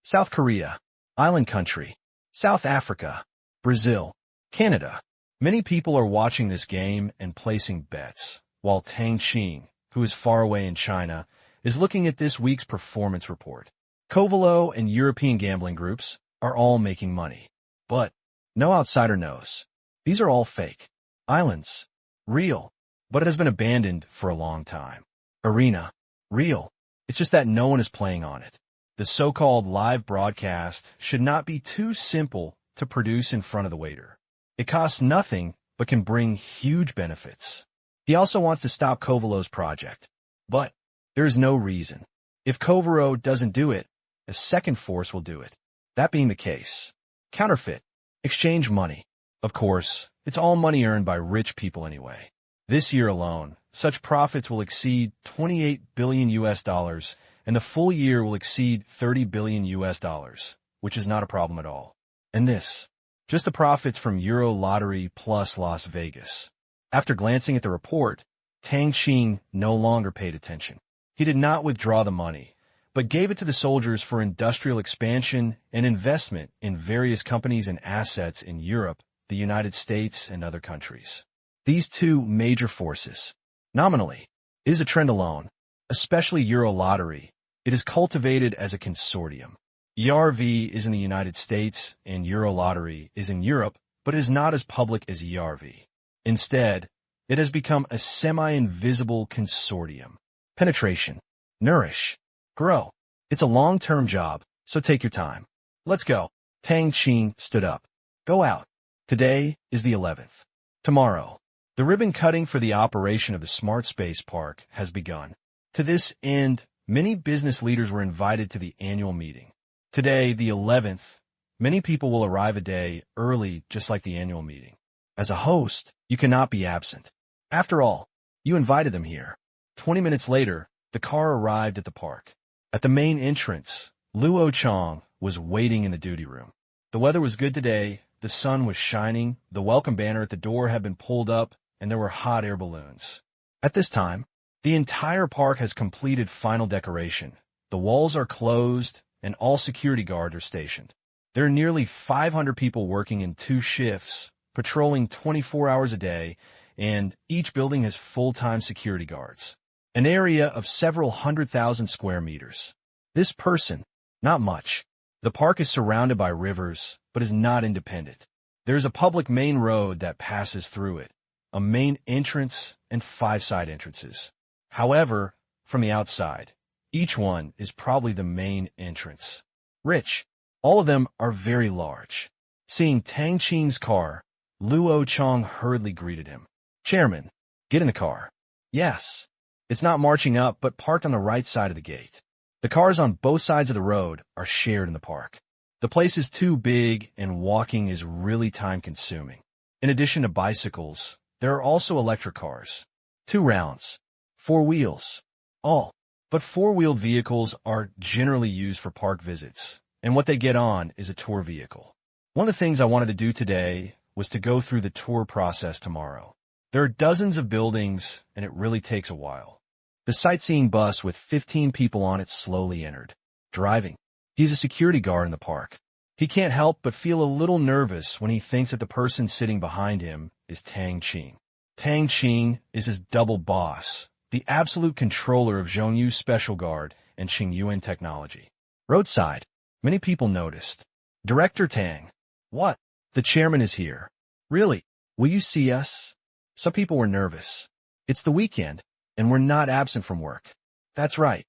South Korea, island country, South Africa, Brazil, Canada. Many people are watching this game and placing bets, while Tang Qing, who is far away in China, is looking at this week's performance report. Covelo and European gambling groups are all making money. But no outsider knows. These are all fake. Islands. Real. But it has been abandoned for a long time. Arena. Real. It's just that no one is playing on it. The so-called live broadcast should not be too simple to produce in front of the waiter. It costs nothing, but can bring huge benefits. He also wants to stop Covelo's project. But there is no reason. If Covelo doesn't do it, a second force will do it. That being the case. Counterfeit. Exchange money. Of course, it's all money earned by rich people anyway. This year alone, such profits will exceed 28 billion US dollars, and the full year will exceed 30 billion US dollars, which is not a problem at all. And this, just the profits from Euro Lottery plus Las Vegas. After glancing at the report, Tang Qing no longer paid attention. He did not withdraw the money, but gave it to the soldiers for industrial expansion and investment in various companies and assets in Europe, the United States, and other countries. These two major forces. Nominally, it is a trend alone, especially Euro Lottery. It is cultivated as a consortium. ERV is in the United States and Euro Lottery is in Europe, but it is not as public as ERV. Instead, it has become a semi-invisible consortium. Penetration. Nourish. Grow. It's a long-term job, so take your time. Let's go. Tang Qing stood up. Go out. Today is the 11th. Tomorrow, the ribbon cutting for the operation of the Smart Space Park has begun. To this end, many business leaders were invited to the annual meeting. Today, the 11th, many people will arrive a day early just like the annual meeting. As a host, you cannot be absent. After all, you invited them here. 20 minutes later, the car arrived at the park. At the main entrance, Luo Chong was waiting in the duty room. The weather was good today, the sun was shining, the welcome banner at the door had been pulled up, and there were hot air balloons. At this time, the entire park has completed final decoration. The walls are closed, and all security guards are stationed. There are nearly 500 people working in 2 shifts, patrolling 24 hours a day, and each building has full-time security guards. An area of several 100,000 square meters. This person, not much. The park is surrounded by rivers, but is not independent. There is a public main road that passes through it, a main entrance and 5 side entrances. However, from the outside, each one is probably the main entrance. Rich. All of them are very large. Seeing Tang Qing's car, Luo Chong hurriedly greeted him. Chairman, get in the car. Yes. It's not marching up, but parked on the right side of the gate. The cars on both sides of the road are shared in the park. The place is too big, and walking is really time-consuming. In addition to bicycles, there are also electric cars. 2 rounds. 4 wheels. All. But 4-wheeled vehicles are generally used for park visits, and what they get on is a tour vehicle. One of the things I wanted to do today was to go through the tour process tomorrow. There are dozens of buildings, and it really takes a while. The sightseeing bus with 15 people on it slowly entered. Driving. He's a security guard in the park. He can't help but feel a little nervous when he thinks that the person sitting behind him is Tang Qing. Tang Qing is his double boss, the absolute controller of Zhongyu's Special Guard and Qingyuan technology. Roadside. Many people noticed. Director Tang. What? The chairman is here. Really? Will you see us? Some people were nervous. It's the weekend, and we're not absent from work. That's right.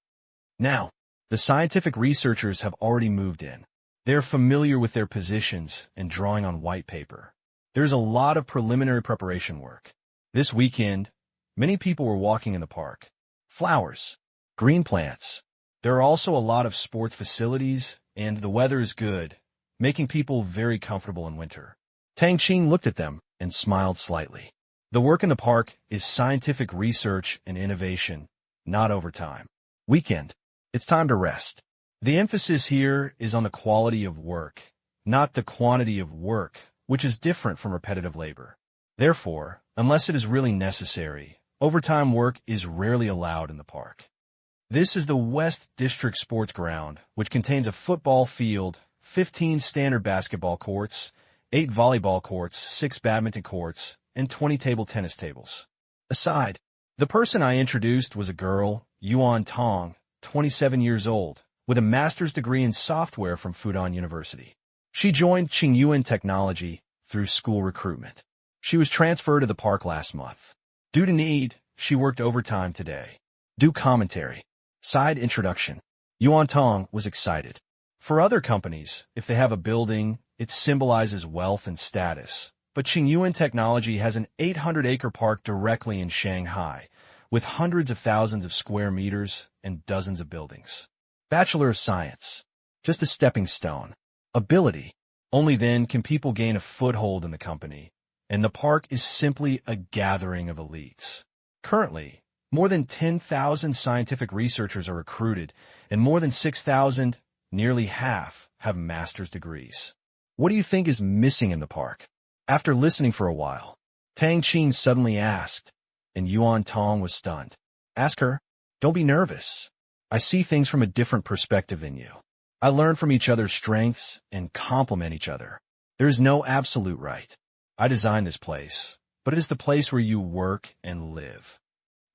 Now, the scientific researchers have already moved in. They're familiar with their positions and drawing on white paper. There's a lot of preliminary preparation work. This weekend, many people were walking in the park. Flowers, green plants. There are also a lot of sports facilities, and the weather is good, making people very comfortable in winter. Tang Qing looked at them and smiled slightly. The work in the park is scientific research and innovation, not overtime. Weekend. It's time to rest. The emphasis here is on the quality of work, not the quantity of work, which is different from repetitive labor. Therefore, unless it is really necessary, overtime work is rarely allowed in the park. This is the West District Sports Ground, which contains a football field, 15 standard basketball courts, 8 volleyball courts, 6 badminton courts, and 20 table tennis tables. Aside, the person I introduced was a girl, Yuan Tong, 27 years old, with a master's degree in software from Fudan University. She joined Qingyuan Technology through school recruitment. She was transferred to the park last month. Due to need, she worked overtime today. Do commentary. Side introduction. Yuan Tong was excited. For other companies, if they have a building, it symbolizes wealth and status. But Qingyuan Technology has an 800-acre park directly in Shanghai, with hundreds of thousands of square meters and dozens of buildings. Bachelor of Science. Just a stepping stone. Ability. Only then can people gain a foothold in the company, and the park is simply a gathering of elites. Currently, more than 10,000 scientific researchers are recruited, and more than 6,000, nearly half, have master's degrees. What do you think is missing in the park? After listening for a while, Tang Qing suddenly asked, and Yuan Tong was stunned. Ask her. Don't be nervous. I see things from a different perspective than you. I learn from each other's strengths and complement each other. There is no absolute right. I designed this place, but it is the place where you work and live.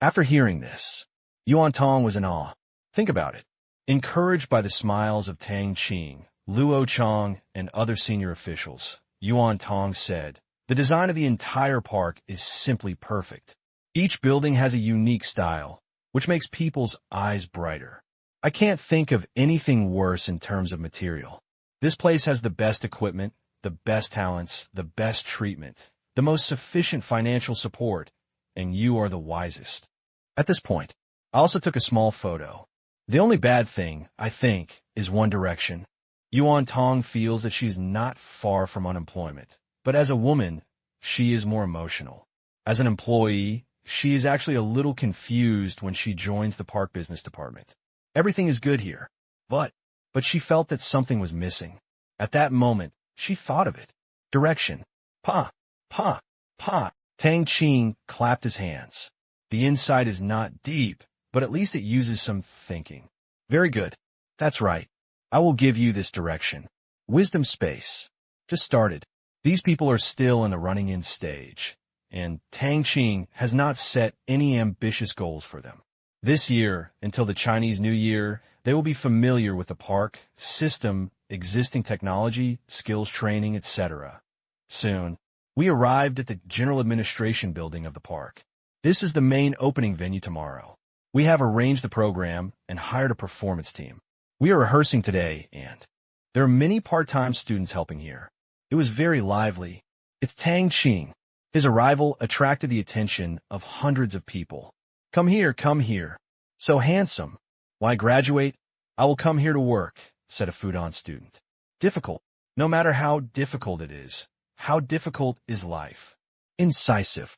After hearing this, Yuan Tong was in awe. Think about it. Encouraged by the smiles of Tang Qing, Luo Chong, and other senior officials, Yuan Tong said, the design of the entire park is simply perfect. Each building has a unique style, which makes people's eyes brighter. I can't think of anything worse in terms of material. This place has the best equipment, the best talents, the best treatment, the most sufficient financial support, and you are the wisest. At this point, I also took a small photo. The only bad thing, I think, is One Direction. Yuan Tong feels that she's not far from unemployment, but as a woman, she is more emotional. As an employee, she is actually a little confused when she joins the park business department. Everything is good here, but she felt that something was missing. At that moment, she thought of it. Direction. Pa. Tang Qing clapped his hands. The insight is not deep, but at least it uses some thinking. Very good. That's right. I will give you this direction. Wisdom space. Just started. These people are still in the running-in stage, and Tang Qing has not set any ambitious goals for them. This year, until the Chinese New Year, they will be familiar with the park, system, existing technology, skills training, etc. Soon, we arrived at the General Administration building of the park. This is the main opening venue tomorrow. We have arranged the program and hired a performance team. We are rehearsing today, and there are many part-time students helping here. It was very lively. It's Tang Qing. His arrival attracted the attention of hundreds of people. Come here. So handsome. Why graduate? I will come here to work, said a Fudan student. Difficult. No matter how difficult it is, how difficult is life? Incisive.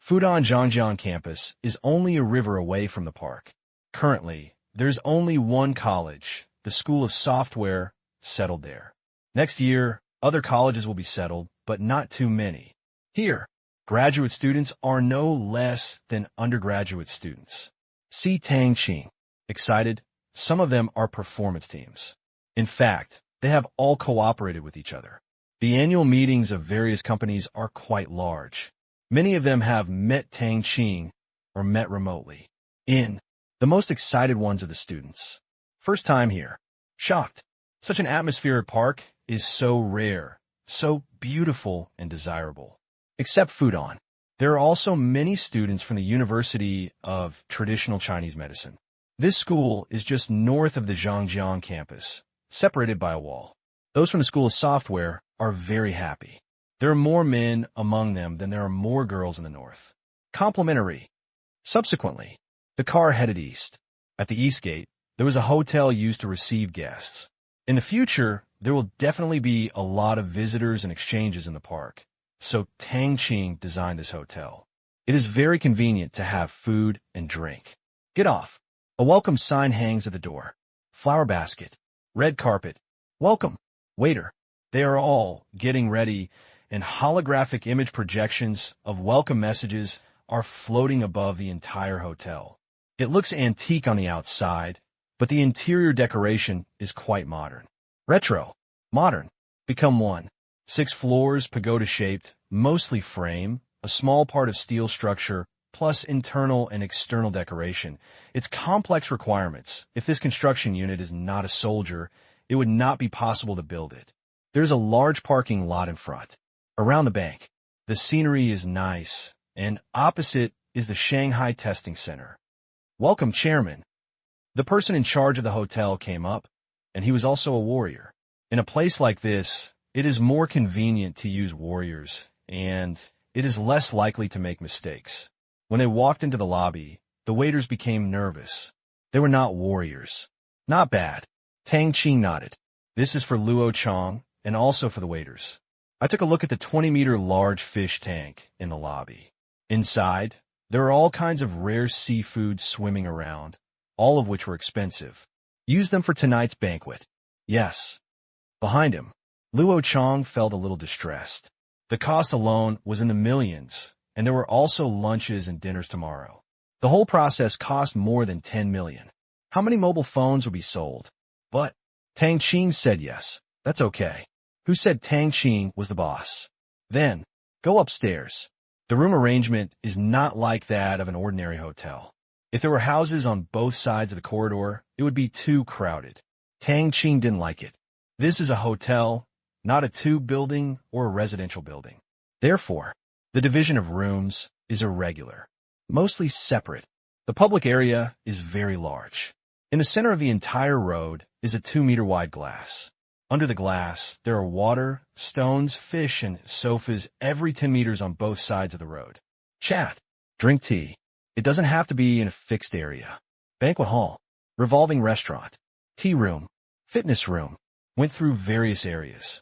Fudan Zhangjiang campus is only a river away from the park. Currently, there's only one college, the School of Software, settled there. Next year, other colleges will be settled, but not too many. Here, graduate students are no less than undergraduate students. See Tang Qing. Excited? Some of them are performance teams. In fact, they have all cooperated with each other. The annual meetings of various companies are quite large. Many of them have met Tang Qing or met remotely. The most excited ones are the students. First time here. Shocked. Such an atmospheric park, is so rare, so beautiful and desirable. Except Fudan. There are also many students from the University of Traditional Chinese Medicine. This school is just north of the Zhangjiang campus, separated by a wall. Those from the School of Software are very happy. There are more men among them than there are more girls in the north. Complimentary. Subsequently, the car headed east. At the east gate, there was a hotel used to receive guests. In the future, there will definitely be a lot of visitors and exchanges in the park, so Tang Qing designed this hotel. It is very convenient to have food and drink. Get off. A welcome sign hangs at the door. Flower basket. Red carpet. Welcome. Waiter. They are all getting ready, and holographic image projections of welcome messages are floating above the entire hotel. It looks antique on the outside, but the interior decoration is quite modern. Retro. Modern. Become one. 6 floors, pagoda-shaped, mostly frame, a small part of steel structure, plus internal and external decoration. It's complex requirements. If this construction unit is not a soldier, it would not be possible to build it. There's a large parking lot in front. Around the bank, the scenery is nice, and opposite is the Shanghai Testing Center. Welcome, Chairman. The person in charge of the hotel came up, and he was also a warrior. In a place like this, it is more convenient to use warriors, and it is less likely to make mistakes. When they walked into the lobby, the waiters became nervous. They were not warriors. Not bad. Tang Qing nodded. This is for Luo Chong, and also for the waiters. I took a look at the 20-meter large fish tank in the lobby. Inside, there are all kinds of rare seafood swimming around, all of which were expensive. Use them for tonight's banquet. Yes. Behind him, Luo Chong felt a little distressed. The cost alone was in the millions, and there were also lunches and dinners tomorrow. The whole process cost more than 10 million. How many mobile phones would be sold? But Tang Qing said yes. That's okay. Who said Tang Qing was the boss? Then, go upstairs. The room arrangement is not like that of an ordinary hotel. If there were houses on both sides of the corridor, it would be too crowded. Tang Qing didn't like it. This is a hotel, not a tube building or a residential building. Therefore, the division of rooms is irregular, mostly separate. The public area is very large. In the center of the entire road is a 2-meter-wide glass. Under the glass, there are water, stones, fish, and sofas every 10 meters on both sides of the road. Chat. Drink tea. It doesn't have to be in a fixed area. Banquet hall. Revolving restaurant. Tea room. Fitness room. Went through various areas.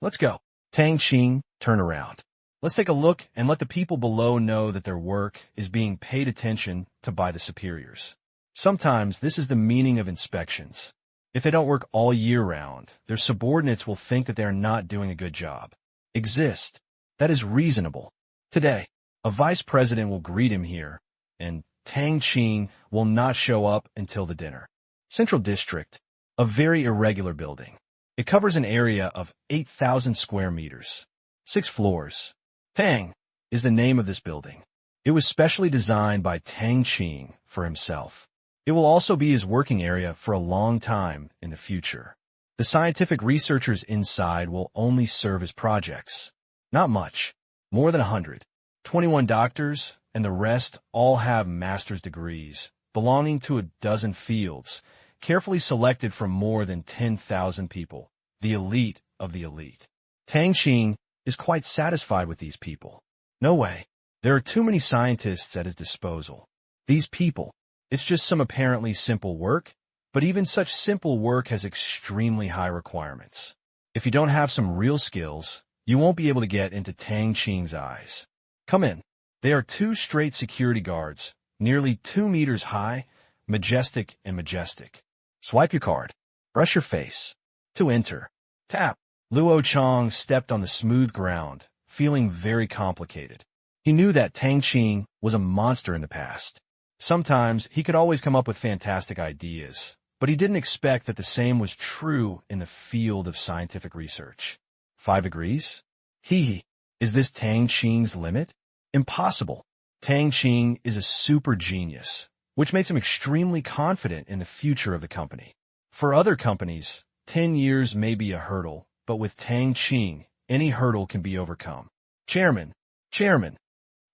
Let's go. Tang Qing, turn around. Let's take a look and let the people below know that their work is being paid attention to by the superiors. Sometimes this is the meaning of inspections. If they don't work all year round, their subordinates will think that they are not doing a good job. Exist. That is reasonable. Today, a vice president will greet him here, and Tang Qing will not show up until the dinner. Central District, a very irregular building. It covers an area of 8,000 square meters. 6 floors. Tang is the name of this building. It was specially designed by Tang Qing for himself. It will also be his working area for a long time in the future. The scientific researchers inside will only serve as projects. Not much. More than 100. 21 doctors, and the rest all have master's degrees, belonging to a dozen fields, carefully selected from more than 10,000 people, the elite of the elite. Tang Qing is quite satisfied with these people. No way. There are too many scientists at his disposal. These people, it's just some apparently simple work, but even such simple work has extremely high requirements. If you don't have some real skills, you won't be able to get into Tang Qing's eyes. Come in. They are 2 straight security guards, nearly 2 meters high, majestic and majestic. Swipe your card. Brush your face. To enter. Tap. Luo Chong stepped on the smooth ground, feeling very complicated. He knew that Tang Qing was a monster in the past. Sometimes he could always come up with fantastic ideas, but he didn't expect that the same was true in the field of scientific research. 5 agrees? Is this Tang Qing's limit? Impossible. Tang Qing is a super genius, which makes him extremely confident in the future of the company. For other companies, 10 years may be a hurdle, but with Tang Qing, any hurdle can be overcome. Chairman, Chairman.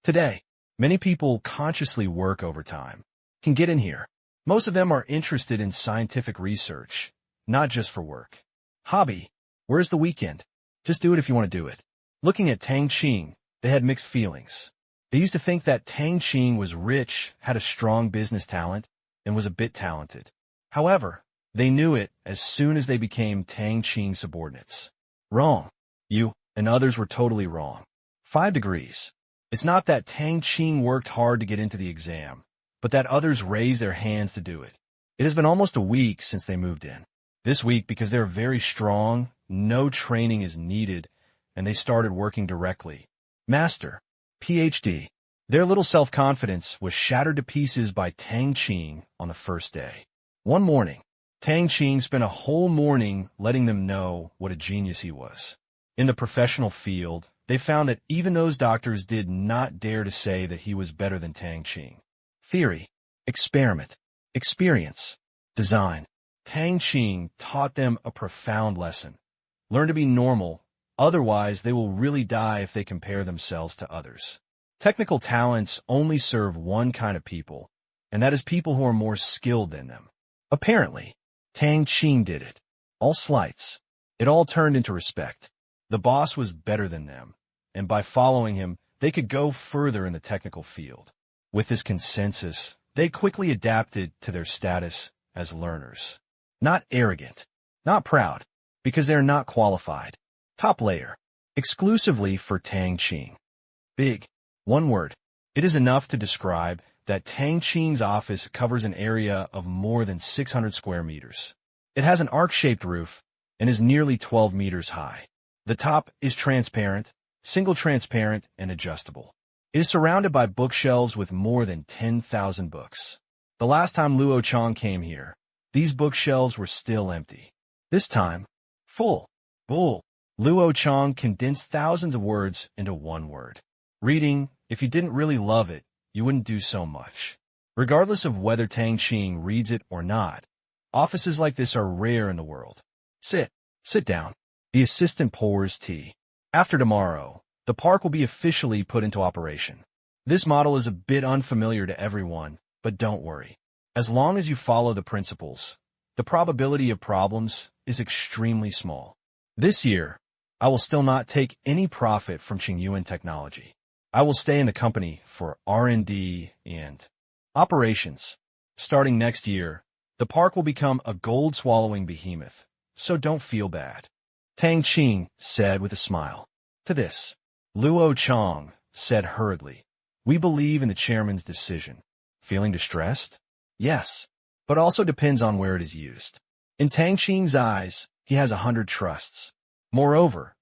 Today, many people consciously work overtime. Can get in here. Most of them are interested in scientific research, not just for work. Hobby. Where's the weekend? Just do it if you want to do it. Looking at Tang Qing, they had mixed feelings. They used to think that Tang Qing was rich, had a strong business talent, and was a bit talented. However, they knew it as soon as they became Tang Qing subordinates. Wrong. You and others were totally wrong. 5 degrees. It's not that Tang Qing worked hard to get into the exam, but that others raised their hands to do it. It has been almost a week since they moved in. This week, because they're very strong, no training is needed, and they started working directly. Master. PhD. Their little self-confidence was shattered to pieces by Tang Qing on the first day. One morning, Tang Qing spent a whole morning letting them know what a genius he was. In the professional field, they found that even those doctors did not dare to say that he was better than Tang Qing. Theory, experiment, experience, design. Tang Qing taught them a profound lesson. Learn to be normal, otherwise they will really die if they compare themselves to others. Technical talents only serve one kind of people, and that is people who are more skilled than them. Apparently, Tang Qing did it. All slights. It all turned into respect. The boss was better than them, and by following him, they could go further in the technical field. With this consensus, they quickly adapted to their status as learners. Not arrogant, not proud, because they're not qualified. Top layer, exclusively for Tang Qing. Big. One word. It is enough to describe that Tang Qing's office covers an area of more than 600 square meters. It has an arc-shaped roof and is nearly 12 meters high. The top is transparent, single transparent, and adjustable. It is surrounded by bookshelves with more than 10,000 books. The last time Luo Chang came here, these bookshelves were still empty. This time, full. Bull. Luo Chang condensed thousands of words into one word. Reading, if you didn't really love it, you wouldn't do so much. Regardless of whether Tang Qing reads it or not, offices like this are rare in the world. Sit down. The assistant pours tea. After tomorrow, the park will be officially put into operation. This model is a bit unfamiliar to everyone, but don't worry. As long as you follow the principles, the probability of problems is extremely small. This year, I will still not take any profit from Qingyuan technology. I will stay in the company for R&D and operations. Starting next year, the park will become a gold-swallowing behemoth, so don't feel bad. Tang Qing said with a smile. To this, Luo Chang said hurriedly, we believe in the chairman's decision. Feeling distressed? Yes, but also depends on where it is used. In Tang Qing's eyes, he has 100 trusts. Moreover,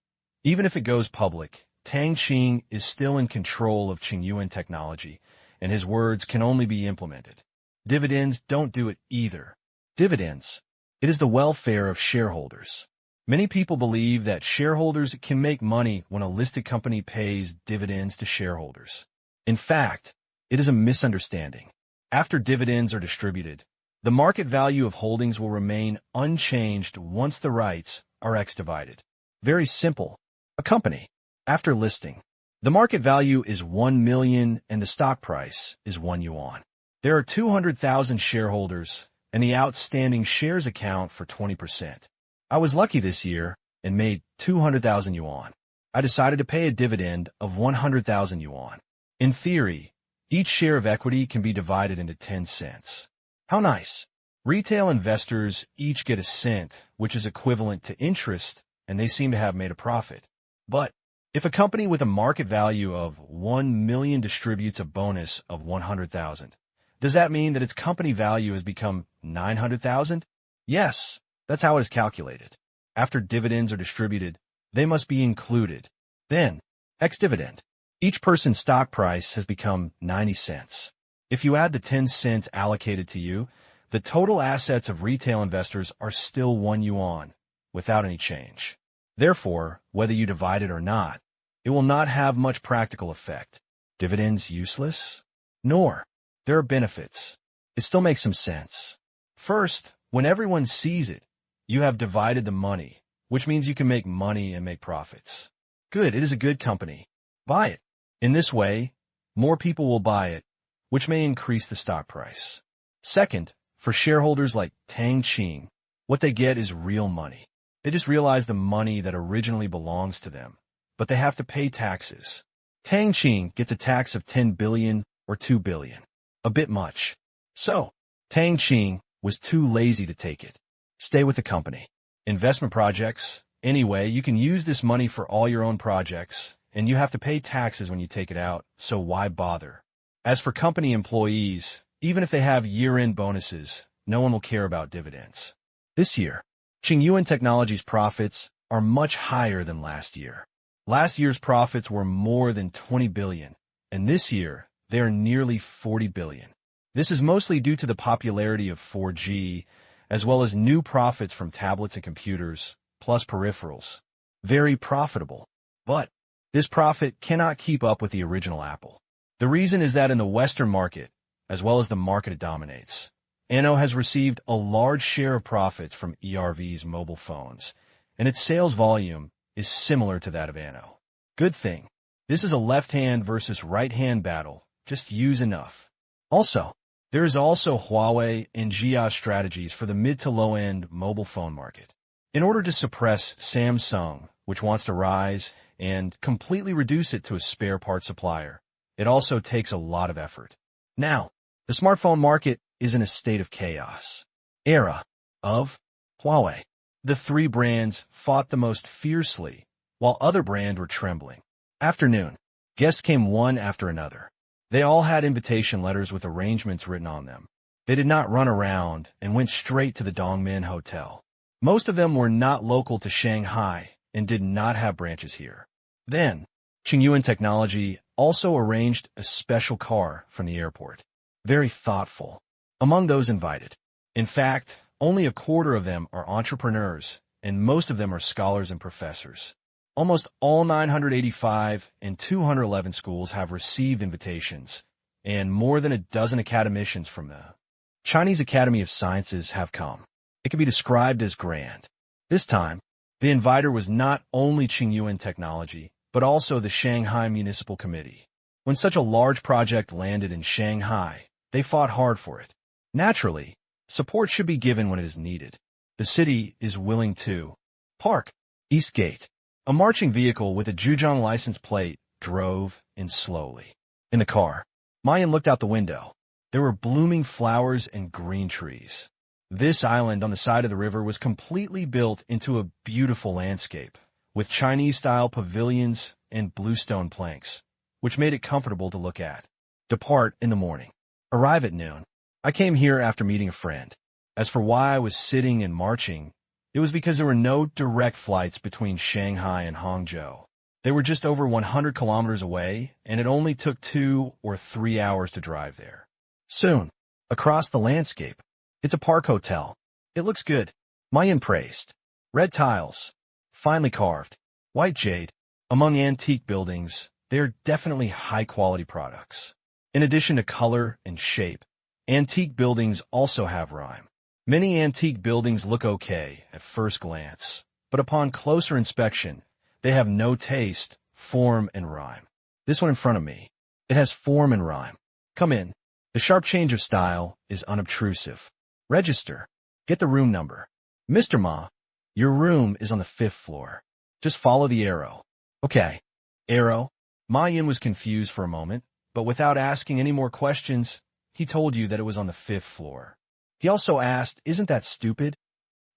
even if it goes public, Tang Qing is still in control of Qingyuan technology, and his words can only be implemented. Dividends don't do it either. Dividends. It is the welfare of shareholders. Many people believe that shareholders can make money when a listed company pays dividends to shareholders. In fact, it is a misunderstanding. After dividends are distributed, the market value of holdings will remain unchanged once the rights are ex-divided. Very simple. A company, after listing, the market value is 1 million and the stock price is 1 yuan. There are 200,000 shareholders, and the outstanding shares account for 20%. I was lucky this year and made 200,000 yuan. I decided to pay a dividend of 100,000 yuan. In theory, each share of equity can be divided into 10 cents. How nice. Retail investors each get a cent, which is equivalent to interest, and they seem to have made a profit. But if a company with a market value of 1 million distributes a bonus of 100,000, does that mean that its company value has become 900,000? Yes, that's how it is calculated. After dividends are distributed, they must be included. Then, ex-dividend. Each person's stock price has become 90 cents. If you add the 10 cents allocated to you, the total assets of retail investors are still 1 yuan, without any change. Therefore, whether you divide it or not, it will not have much practical effect. Dividends useless? Nor. There are benefits. It still makes some sense. First, when everyone sees it, you have divided the money, which means you can make money and make profits. Good, it is a good company. Buy it. In this way, more people will buy it, which may increase the stock price. Second, for shareholders like Tang Qing, what they get is real money. They just realize the money that originally belongs to them, but they have to pay taxes. Tang Qing gets a tax of 10 billion or 2 billion. A bit much. So, Tang Qing was too lazy to take it. Stay with the company. Investment projects. Anyway, you can use this money for all your own projects, and you have to pay taxes when you take it out, so why bother? As for company employees, even if they have year-end bonuses, no one will care about dividends. This year, Qingyuan Technology's profits are much higher than last year. Last year's profits were more than 20 billion, and this year, they are nearly 40 billion. This is mostly due to the popularity of 4G, as well as new profits from tablets and computers, plus peripherals. Very profitable. But this profit cannot keep up with the original Apple. The reason is that in the Western market, as well as the market it dominates, Anno has received a large share of profits from ERV's mobile phones, and its sales volume is similar to that of Anno. Good thing. This is a left-hand versus right-hand battle. Just use enough. Also, there is also Huawei and Jia strategies for the mid to low-end mobile phone market. In order to suppress Samsung, which wants to rise, and completely reduce it to a spare part supplier, it also takes a lot of effort. Now, the smartphone market is in a state of chaos. Era of Huawei. The three brands fought the most fiercely, while other brands were trembling. Afternoon. Guests came one after another. They all had invitation letters with arrangements written on them. They did not run around and went straight to the Dongmen Hotel. Most of them were not local to Shanghai and did not have branches here. Then, Qingyuan Technology also arranged a special car from the airport. Very thoughtful. Among those invited. In fact, only a quarter of them are entrepreneurs, and most of them are scholars and professors. Almost all 985 and 211 schools have received invitations, and more than a dozen academicians from the Chinese Academy of Sciences have come. It can be described as grand. This time, the inviter was not only Qingyuan Technology, but also the Shanghai Municipal Committee. When such a large project landed in Shanghai, they fought hard for it. Naturally, support should be given when it is needed. The city is willing to park. East Gate. A marching vehicle with a Zhejiang license plate drove in slowly. In the car, Mayan looked out the window. There were blooming flowers and green trees. This island on the side of the river was completely built into a beautiful landscape, with Chinese-style pavilions and bluestone planks, which made it comfortable to look at. Depart in the morning. Arrive at noon. I came here after meeting a friend. As for why I was sitting and marching, it was because there were no direct flights between Shanghai and Hangzhou. They were just over 100 kilometers away, and it only took 2 or 3 hours to drive there. Soon, across the landscape, it's a park hotel. It looks good. Mayan praised. Red tiles, finely carved, white jade. Among antique buildings, they are definitely high-quality products. In addition to color and shape, antique buildings also have rhyme. Many antique buildings look okay at first glance, but upon closer inspection, they have no taste, form, and rhyme. This one in front of me, it has form and rhyme. Come in. The sharp change of style is unobtrusive. Register. Get the room number. Mr. Ma, your room is on the 5th floor. Just follow the arrow. Okay. Arrow. Ma Yin was confused for a moment, but without asking any more questions, he told you that it was on the 5th floor. He also asked, isn't that stupid?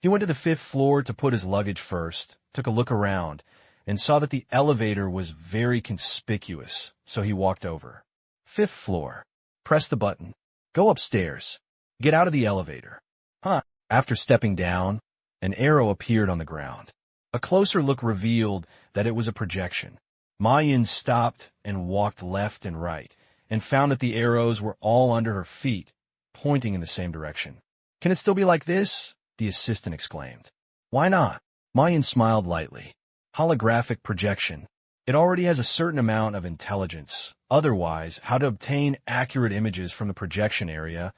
He went to the 5th floor to put his luggage first, took a look around, and saw that the elevator was very conspicuous, so he walked over. 5th floor. Press the button. Go upstairs. Get out of the elevator. Huh. After stepping down, an arrow appeared on the ground. A closer look revealed that it was a projection. Ma Yin stopped and walked left and right, and found that the arrows were all under her feet, pointing in the same direction. Can it still be like this? The assistant exclaimed. Why not? Ma Yin smiled lightly. Holographic projection. It already has a certain amount of intelligence. Otherwise, how to obtain accurate images from the projection area,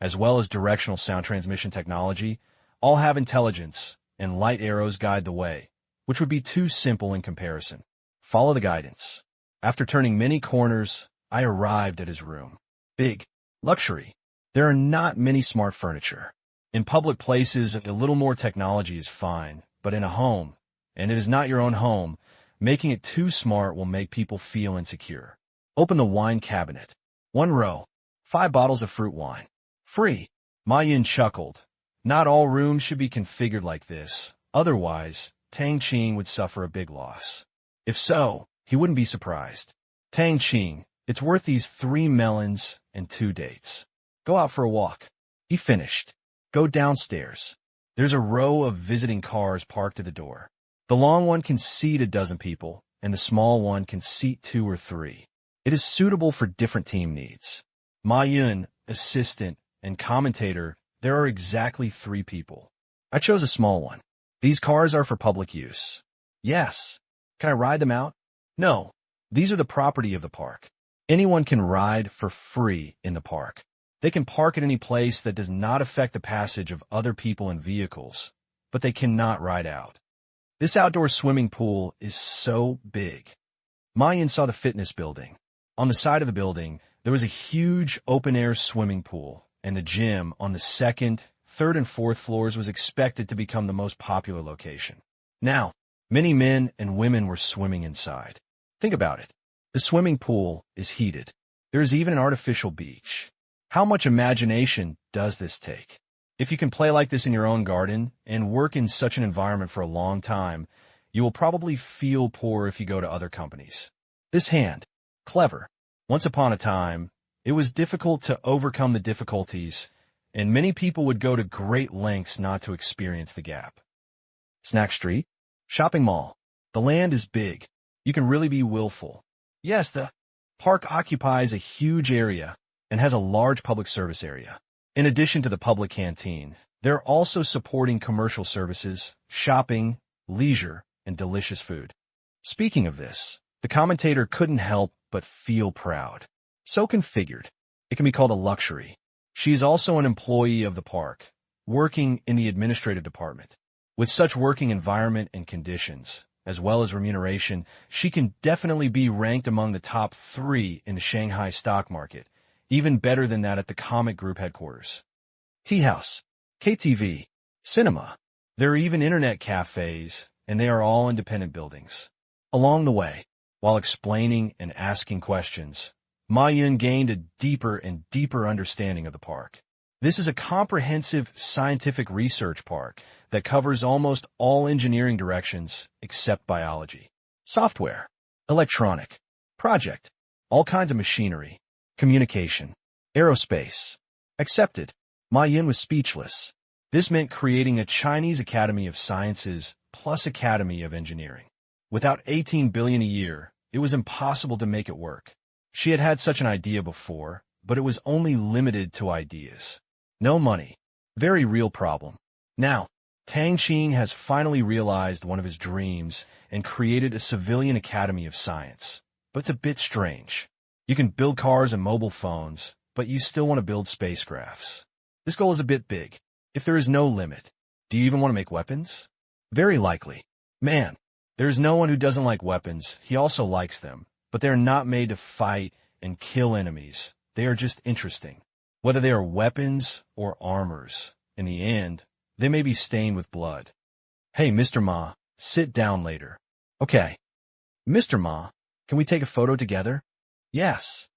as well as directional sound transmission technology, all have intelligence, and light arrows guide the way, which would be too simple in comparison. Follow the guidance. After turning many corners, I arrived at his room. Big. Luxury. There are not many smart furniture. In public places, a little more technology is fine, but in a home, and it is not your own home, making it too smart will make people feel insecure. Open the wine cabinet. 1 row. 5 bottles of fruit wine. Free. Ma Yun chuckled. Not all rooms should be configured like this. Otherwise, Tang Qing would suffer a big loss. If so, he wouldn't be surprised. Tang Qing, it's worth these 3 melons and 2 dates. Go out for a walk. He finished. Go downstairs. There's a row of visiting cars parked at the door. The long one can seat a dozen people, and the small one can seat 2 or 3. It is suitable for different team needs. Ma Yun, assistant, and commentator, there are exactly 3 people. I chose a small one. These cars are for public use. Yes. Can I ride them out? No. These are the property of the park. Anyone can ride for free in the park. They can park at any place that does not affect the passage of other people and vehicles, but they cannot ride out. This outdoor swimming pool is so big. Ma Yun saw the fitness building. On the side of the building, there was a huge open-air swimming pool, and the gym on the 2nd, 3rd, and 4th floors was expected to become the most popular location. Now, many men and women were swimming inside. Think about it. The swimming pool is heated. There is even an artificial beach. How much imagination does this take? If you can play like this in your own garden and work in such an environment for a long time, you will probably feel poor if you go to other companies. This hand. Clever. Once upon a time, it was difficult to overcome the difficulties, and many people would go to great lengths not to experience the gap. Snack Street. Shopping mall. The land is big. You can really be willful. Yes, the park occupies a huge area and has a large public service area. In addition to the public canteen, they're also supporting commercial services, shopping, leisure, and delicious food. Speaking of this, the commentator couldn't help but feel proud. So configured, it can be called a luxury. She is also an employee of the park, working in the administrative department. With such working environment and conditions, as well as remuneration, she can definitely be ranked among the top 3 in the Shanghai stock market, even better than that at the comic group headquarters. Tea house, KTV, cinema. There are even internet cafes, and they are all independent buildings. Along the way, while explaining and asking questions, Ma Yun gained a deeper and deeper understanding of the park. This is a comprehensive scientific research park that covers almost all engineering directions except biology. Software, electronic, project, all kinds of machinery, communication, aerospace. Accepted. Ma Yun was speechless. This meant creating a Chinese Academy of Sciences plus Academy of Engineering. Without 18 billion a year, it was impossible to make it work. She had had such an idea before, but it was only limited to ideas. No money. Very real problem. Now, Tang Qing has finally realized one of his dreams and created a civilian academy of science. But it's a bit strange. You can build cars and mobile phones, but you still want to build spacecrafts. This goal is a bit big. If there is no limit, do you even want to make weapons? Very likely. Man, there is no one who doesn't like weapons. He also likes them, but they are not made to fight and kill enemies. They are just interesting. Whether they are weapons or armors, in the end, they may be stained with blood. Hey, Mr. Ma, sit down later. Okay. Mr. Ma, can we take a photo together? Yes.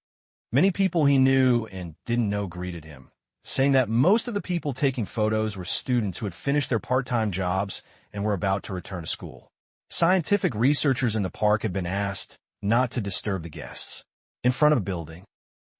Many people he knew and didn't know greeted him, saying that most of the people taking photos were students who had finished their part-time jobs and were about to return to school. Scientific researchers in the park had been asked not to disturb the guests. In front of a building.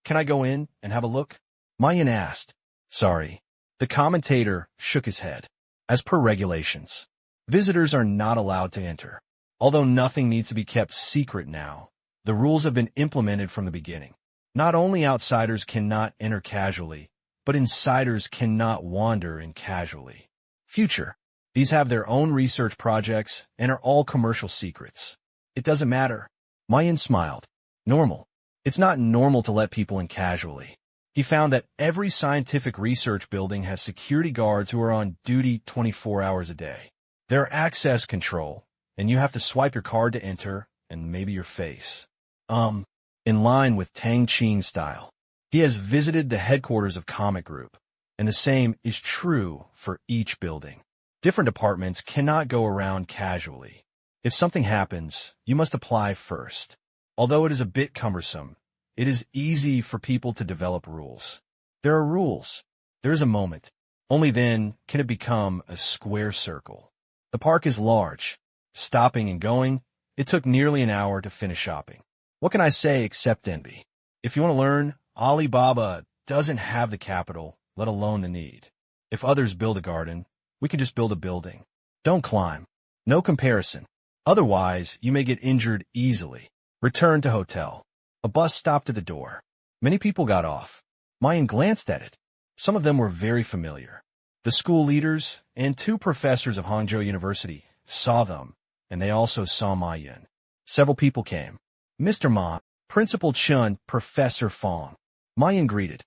Can I go in and have a look? Ma Yun asked. Sorry. The commentator shook his head. As per regulations, visitors are not allowed to enter. Although nothing needs to be kept secret now, the rules have been implemented from the beginning. Not only outsiders cannot enter casually, but insiders cannot wander in casually. Future. These have their own research projects and are all commercial secrets. It doesn't matter. Ma Yun smiled. Normal. It's not normal to let people in casually. He found that every scientific research building has security guards who are on duty 24 hours a day. They're access control, and you have to swipe your card to enter, and maybe your face. In line with Tang Qing style. He has visited the headquarters of Comic Group, and the same is true for each building. Different departments cannot go around casually. If something happens, you must apply first. Although it is a bit cumbersome, it is easy for people to develop rules. There are rules. There is a moment. Only then can it become a square circle. The park is large. Stopping and going, it took nearly an hour to finish shopping. What can I say except envy? If you want to learn, Alibaba doesn't have the capital, let alone the need. If others build a garden, we can just build a building. Don't climb. No comparison. Otherwise, you may get injured easily. Return to hotel. A bus stopped at the door. Many people got off. Mayan glanced at it. Some of them were very familiar. The school leaders and 2 professors of Hangzhou University saw them, and they also saw Mayan. Several people came. Mr. Ma, Principal Chun, Professor Fong. Mayan greeted.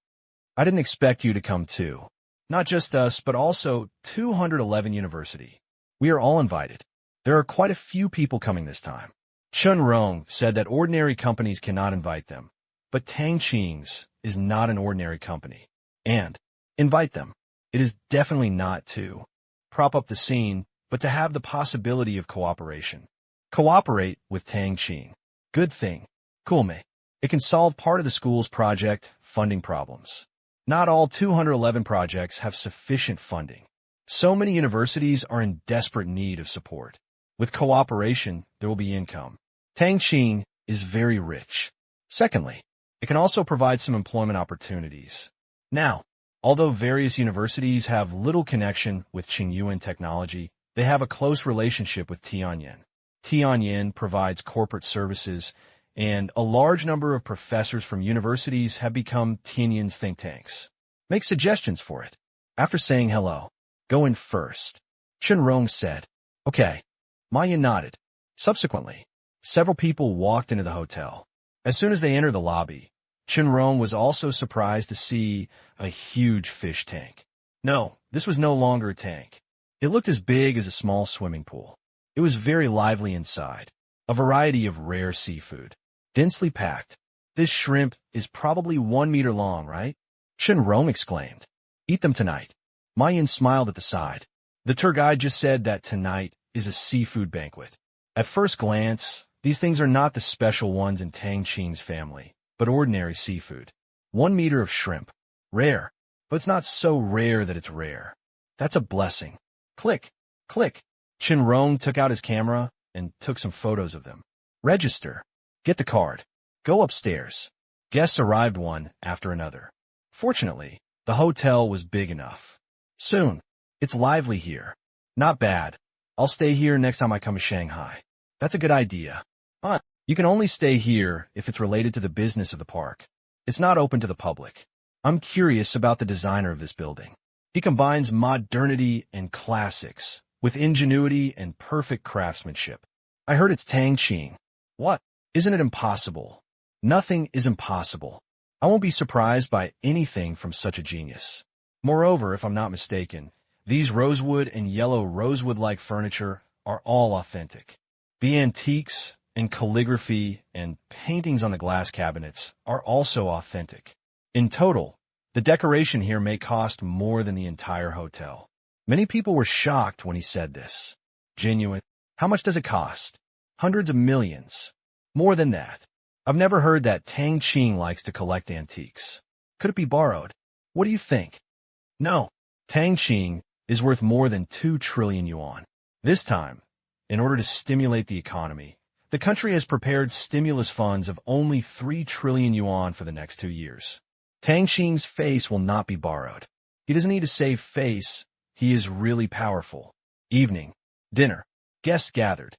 I didn't expect you to come too. Not just us, but also 211 University. We are all invited. There are quite a few people coming this time. Chun Rong said that ordinary companies cannot invite them, but Tang Qing's is not an ordinary company. And invite them. It is definitely not to prop up the scene, but to have the possibility of cooperation. Cooperate with Tang Qing. Good thing. Cool, mate. It can solve part of the school's project funding problems. Not all 211 projects have sufficient funding. So many universities are in desperate need of support. With cooperation, there will be income. Tang Qing is very rich. Secondly, it can also provide some employment opportunities. Now, although various universities have little connection with Qingyuan technology, they have a close relationship with Tianyin. Tianyin provides corporate services, and a large number of professors from universities have become Tianyin's think tanks. Make suggestions for it. After saying hello, go in first. Chun Rong said, Okay. Maya nodded. Subsequently, several people walked into the hotel. As soon as they entered the lobby, Chun Rong was also surprised to see a huge fish tank. No, this was no longer a tank. It looked as big as a small swimming pool. It was very lively inside. A variety of rare seafood. Densely packed. This shrimp is probably 1 meter long, right? Chun Rong exclaimed. Eat them tonight. Mayan smiled at the side. The tour guide just said that tonight is a seafood banquet. At first glance, these things are not the special ones in Tang Qing's family, but ordinary seafood. 1 meter of shrimp. Rare. But it's not so rare that it's rare. That's a blessing. Click. Click. Chun Rong took out his camera and took some photos of them. Register. Get the card. Go upstairs. Guests arrived one after another. Fortunately, the hotel was big enough. Soon. It's lively here. Not bad. I'll stay here next time I come to Shanghai. That's a good idea. But you can only stay here if it's related to the business of the park. It's not open to the public. I'm curious about the designer of this building. He combines modernity and classics with ingenuity and perfect craftsmanship. I heard it's Tang Qing. What? Isn't it impossible? Nothing is impossible. I won't be surprised by anything from such a genius. Moreover, if I'm not mistaken, these rosewood and yellow rosewood-like furniture are all authentic. The antiques and calligraphy and paintings on the glass cabinets are also authentic. In total, the decoration here may cost more than the entire hotel. Many people were shocked when he said this. Genuine. How much does it cost? Hundreds of millions. More than that. I've never heard that Tang Qing likes to collect antiques. Could it be borrowed? What do you think? No. Tang Qing is worth more than 2 trillion yuan. This time, in order to stimulate the economy, the country has prepared stimulus funds of only 3 trillion yuan for the next 2 years. Tang Qing's face will not be borrowed. He doesn't need to save face. He is really powerful. Evening. Dinner. Guests gathered.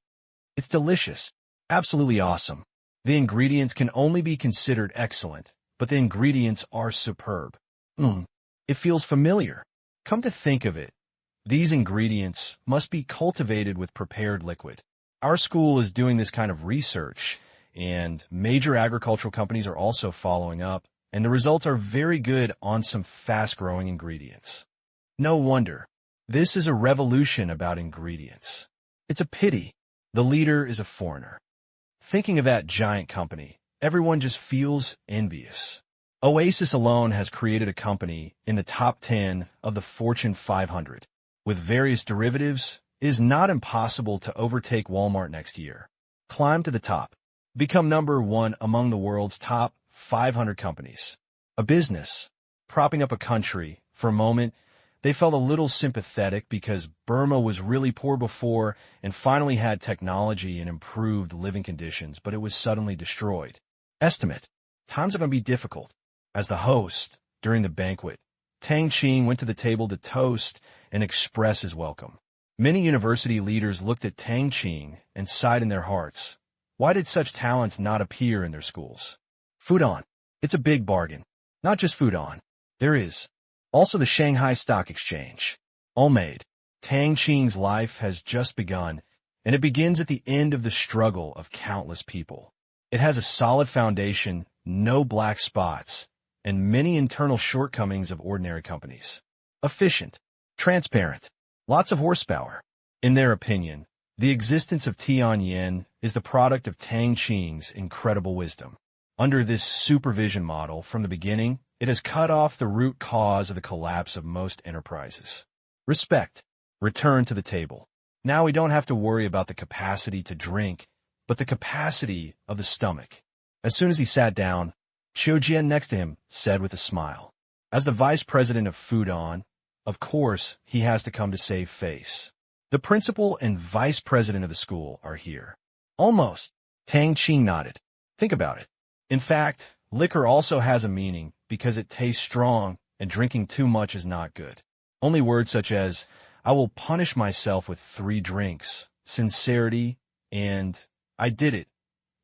It's delicious. Absolutely awesome. The ingredients can only be considered excellent, but the ingredients are superb. It feels familiar. Come to think of it, these ingredients must be cultivated with prepared liquid. Our school is doing this kind of research, and major agricultural companies are also following up, and the results are very good on some fast-growing ingredients. No wonder. This is a revolution about ingredients. It's a pity. The leader is a foreigner. Thinking of that giant company, everyone just feels envious. Oasis alone has created a company in the top 10 of the Fortune 500. With various derivatives, it is not impossible to overtake Walmart next year. Climb to the top. Become number one among the world's top 500 companies. A business. Propping up a country. For a moment, they felt a little sympathetic because Burma was really poor before and finally had technology and improved living conditions, but it was suddenly destroyed. Estimate. Times are going to be difficult. As the host, during the banquet, Tang Qing went to the table to toast and express his welcome. Many university leaders looked at Tang Qing and sighed in their hearts. Why did such talents not appear in their schools? Fudan. It's a big bargain. Not just Fudan. There is also the Shanghai Stock Exchange. All made. Tang Qing's life has just begun, and it begins at the end of the struggle of countless people. It has a solid foundation, no black spots, and many internal shortcomings of ordinary companies. Efficient. Transparent. Lots of horsepower. In their opinion, the existence of Tianyan is the product of Tang Qing's incredible wisdom. Under this supervision model, from the beginning, it has cut off the root cause of the collapse of most enterprises. Respect. Return to the table. Now we don't have to worry about the capacity to drink, but the capacity of the stomach. As soon as he sat down, Qiu Jian next to him said with a smile, as the vice president of Fudan, of course, he has to come to save face. The principal and vice president of the school are here. Almost. Tang Qing nodded. Think about it. In fact, liquor also has a meaning because it tastes strong and drinking too much is not good. Only words such as, I will punish myself with 3 drinks, sincerity, and I did it.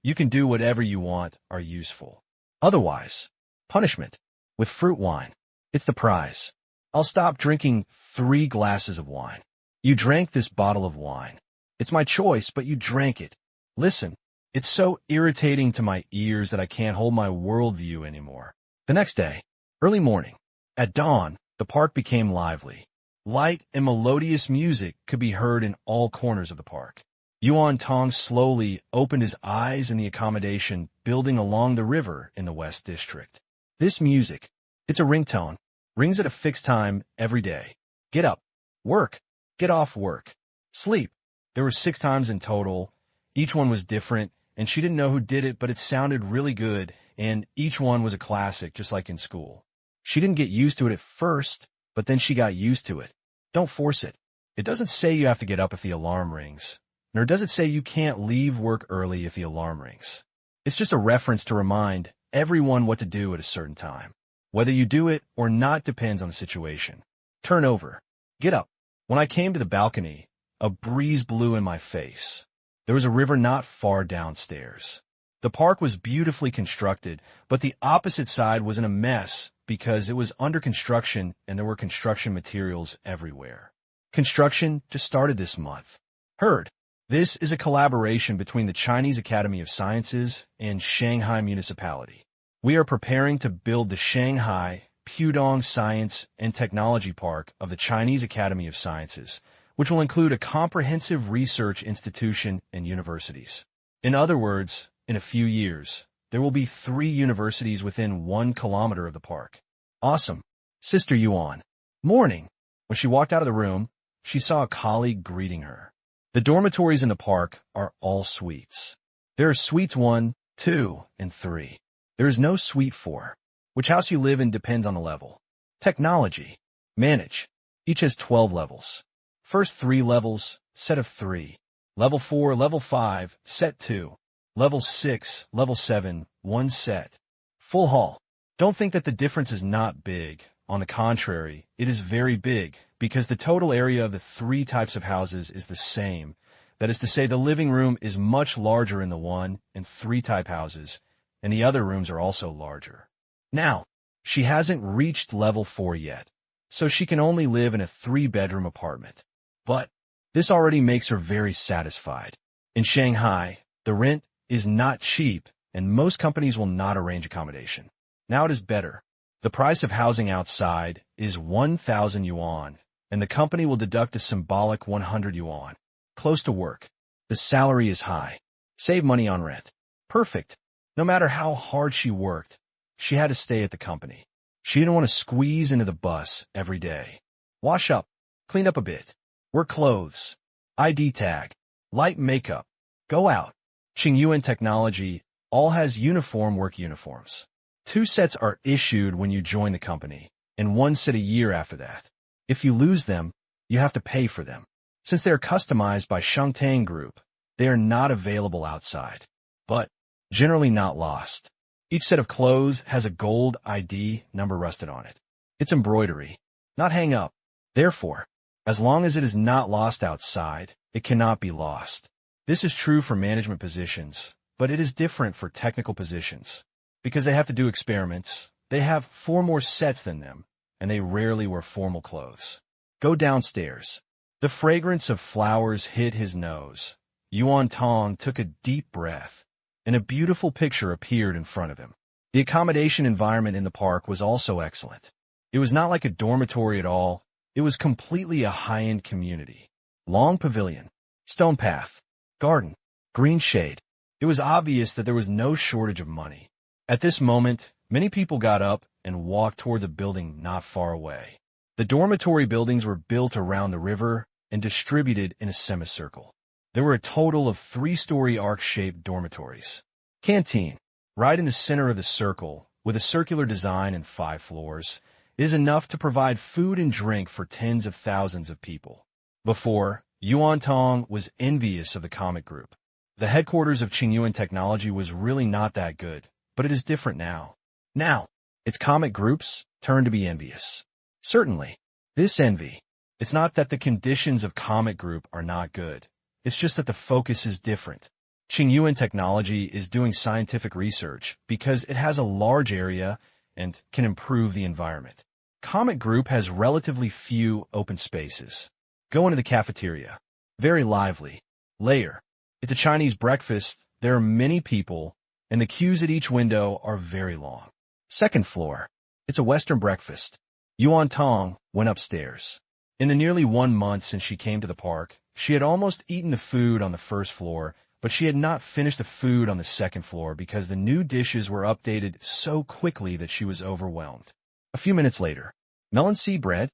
You can do whatever you want are useful. Otherwise, punishment. With fruit wine. It's the prize. I'll stop drinking 3 glasses of wine. You drank this bottle of wine. It's my choice, but you drank it. Listen, it's so irritating to my ears that I can't hold my worldview anymore. The next day, early morning, at dawn, the park became lively. Light and melodious music could be heard in all corners of the park. Yuan Tong slowly opened his eyes in the accommodation building along the river in the West District. This music, it's a ringtone, rings at a fixed time every day. Get up, work, get off work, sleep. There were 6 times in total. Each one was different, and she didn't know who did it, but it sounded really good, and each one was a classic, just like in school. She didn't get used to it at first, but then she got used to it. Don't force it. It doesn't say you have to get up if the alarm rings. Nor does it say you can't leave work early if the alarm rings. It's just a reference to remind everyone what to do at a certain time. Whether you do it or not depends on the situation. Turn over. Get up. When I came to the balcony, a breeze blew in my face. There was a river not far downstairs. The park was beautifully constructed, but the opposite side was in a mess because it was under construction and there were construction materials everywhere. Construction just started this month. Heard. This is a collaboration between the Chinese Academy of Sciences and Shanghai Municipality. We are preparing to build the Shanghai Pudong Science and Technology Park of the Chinese Academy of Sciences, which will include a comprehensive research institution and universities. In other words, in a few years, there will be 3 universities within 1 kilometer of the park. Awesome. Sister Yuan. Morning. When she walked out of the room, she saw a colleague greeting her. The dormitories in the park are all suites. There are suites 1, 2, and 3. There is no suite 4. Which house you live in depends on the level. Technology. Manage. Each has 12 levels. First 3 levels, set of 3. Level 4, level 5, set 2. Level 6, level 7, 1 set. Full hall. Don't think that the difference is not big. On the contrary, it is very big, because the total area of the 3 types of houses is the same. That is to say, the living room is much larger in the 1 and 3 type houses, and the other rooms are also larger. Now, she hasn't reached level 4 yet, so she can only live in a 3-bedroom apartment. But this already makes her very satisfied. In Shanghai, the rent is not cheap, and most companies will not arrange accommodation. Now it is better. The price of housing outside is 1,000 yuan, and the company will deduct a symbolic 100 yuan. Close to work. The salary is high. Save money on rent. Perfect. No matter how hard she worked, she had to stay at the company. She didn't want to squeeze into the bus every day. Wash up. Clean up a bit. Wear clothes. ID tag. Light makeup. Go out. Qingyuan Technology all has uniform work uniforms. 2 sets are issued when you join the company, and 1 set a year after that. If you lose them, you have to pay for them. Since they are customized by Tang Group, they are not available outside, but generally not lost. Each set of clothes has a gold ID number rusted on it. It's embroidery, not hang up. Therefore, as long as it is not lost outside, it cannot be lost. This is true for management positions, but it is different for technical positions. Because they have to do experiments, they have 4 more sets than them, and they rarely wear formal clothes. Go downstairs. The fragrance of flowers hit his nose. Yuan Tong took a deep breath, and a beautiful picture appeared in front of him. The accommodation environment in the park was also excellent. It was not like a dormitory at all. It was completely a high-end community. Long pavilion, stone path, garden, green shade. It was obvious that there was no shortage of money. At this moment, many people got up and walked toward the building not far away. The dormitory buildings were built around the river and distributed in a semicircle. There were a total of 3-story arc-shaped dormitories. Canteen, right in the center of the circle, with a circular design and 5 floors, is enough to provide food and drink for tens of thousands of people. Before, Yuan Tong was envious of the comic group. The headquarters of Qingyuan Technology was really not that good, but it is different now. Now, its comic groups turn to be envious. Certainly, this envy, it's not that the conditions of comic group are not good. It's just that the focus is different. Qingyuan Technology is doing scientific research because it has a large area and can improve the environment. Comic Group has relatively few open spaces. Go into the cafeteria. Very lively. Layer. It's a Chinese breakfast. There are many people, and the queues at each window are very long. Second floor. It's a Western breakfast. Yuan Tong went upstairs. In the nearly 1 month since she came to the park, she had almost eaten the food on the first floor, but she had not finished the food on the second floor because the new dishes were updated so quickly that she was overwhelmed. A few minutes later, melon seed bread?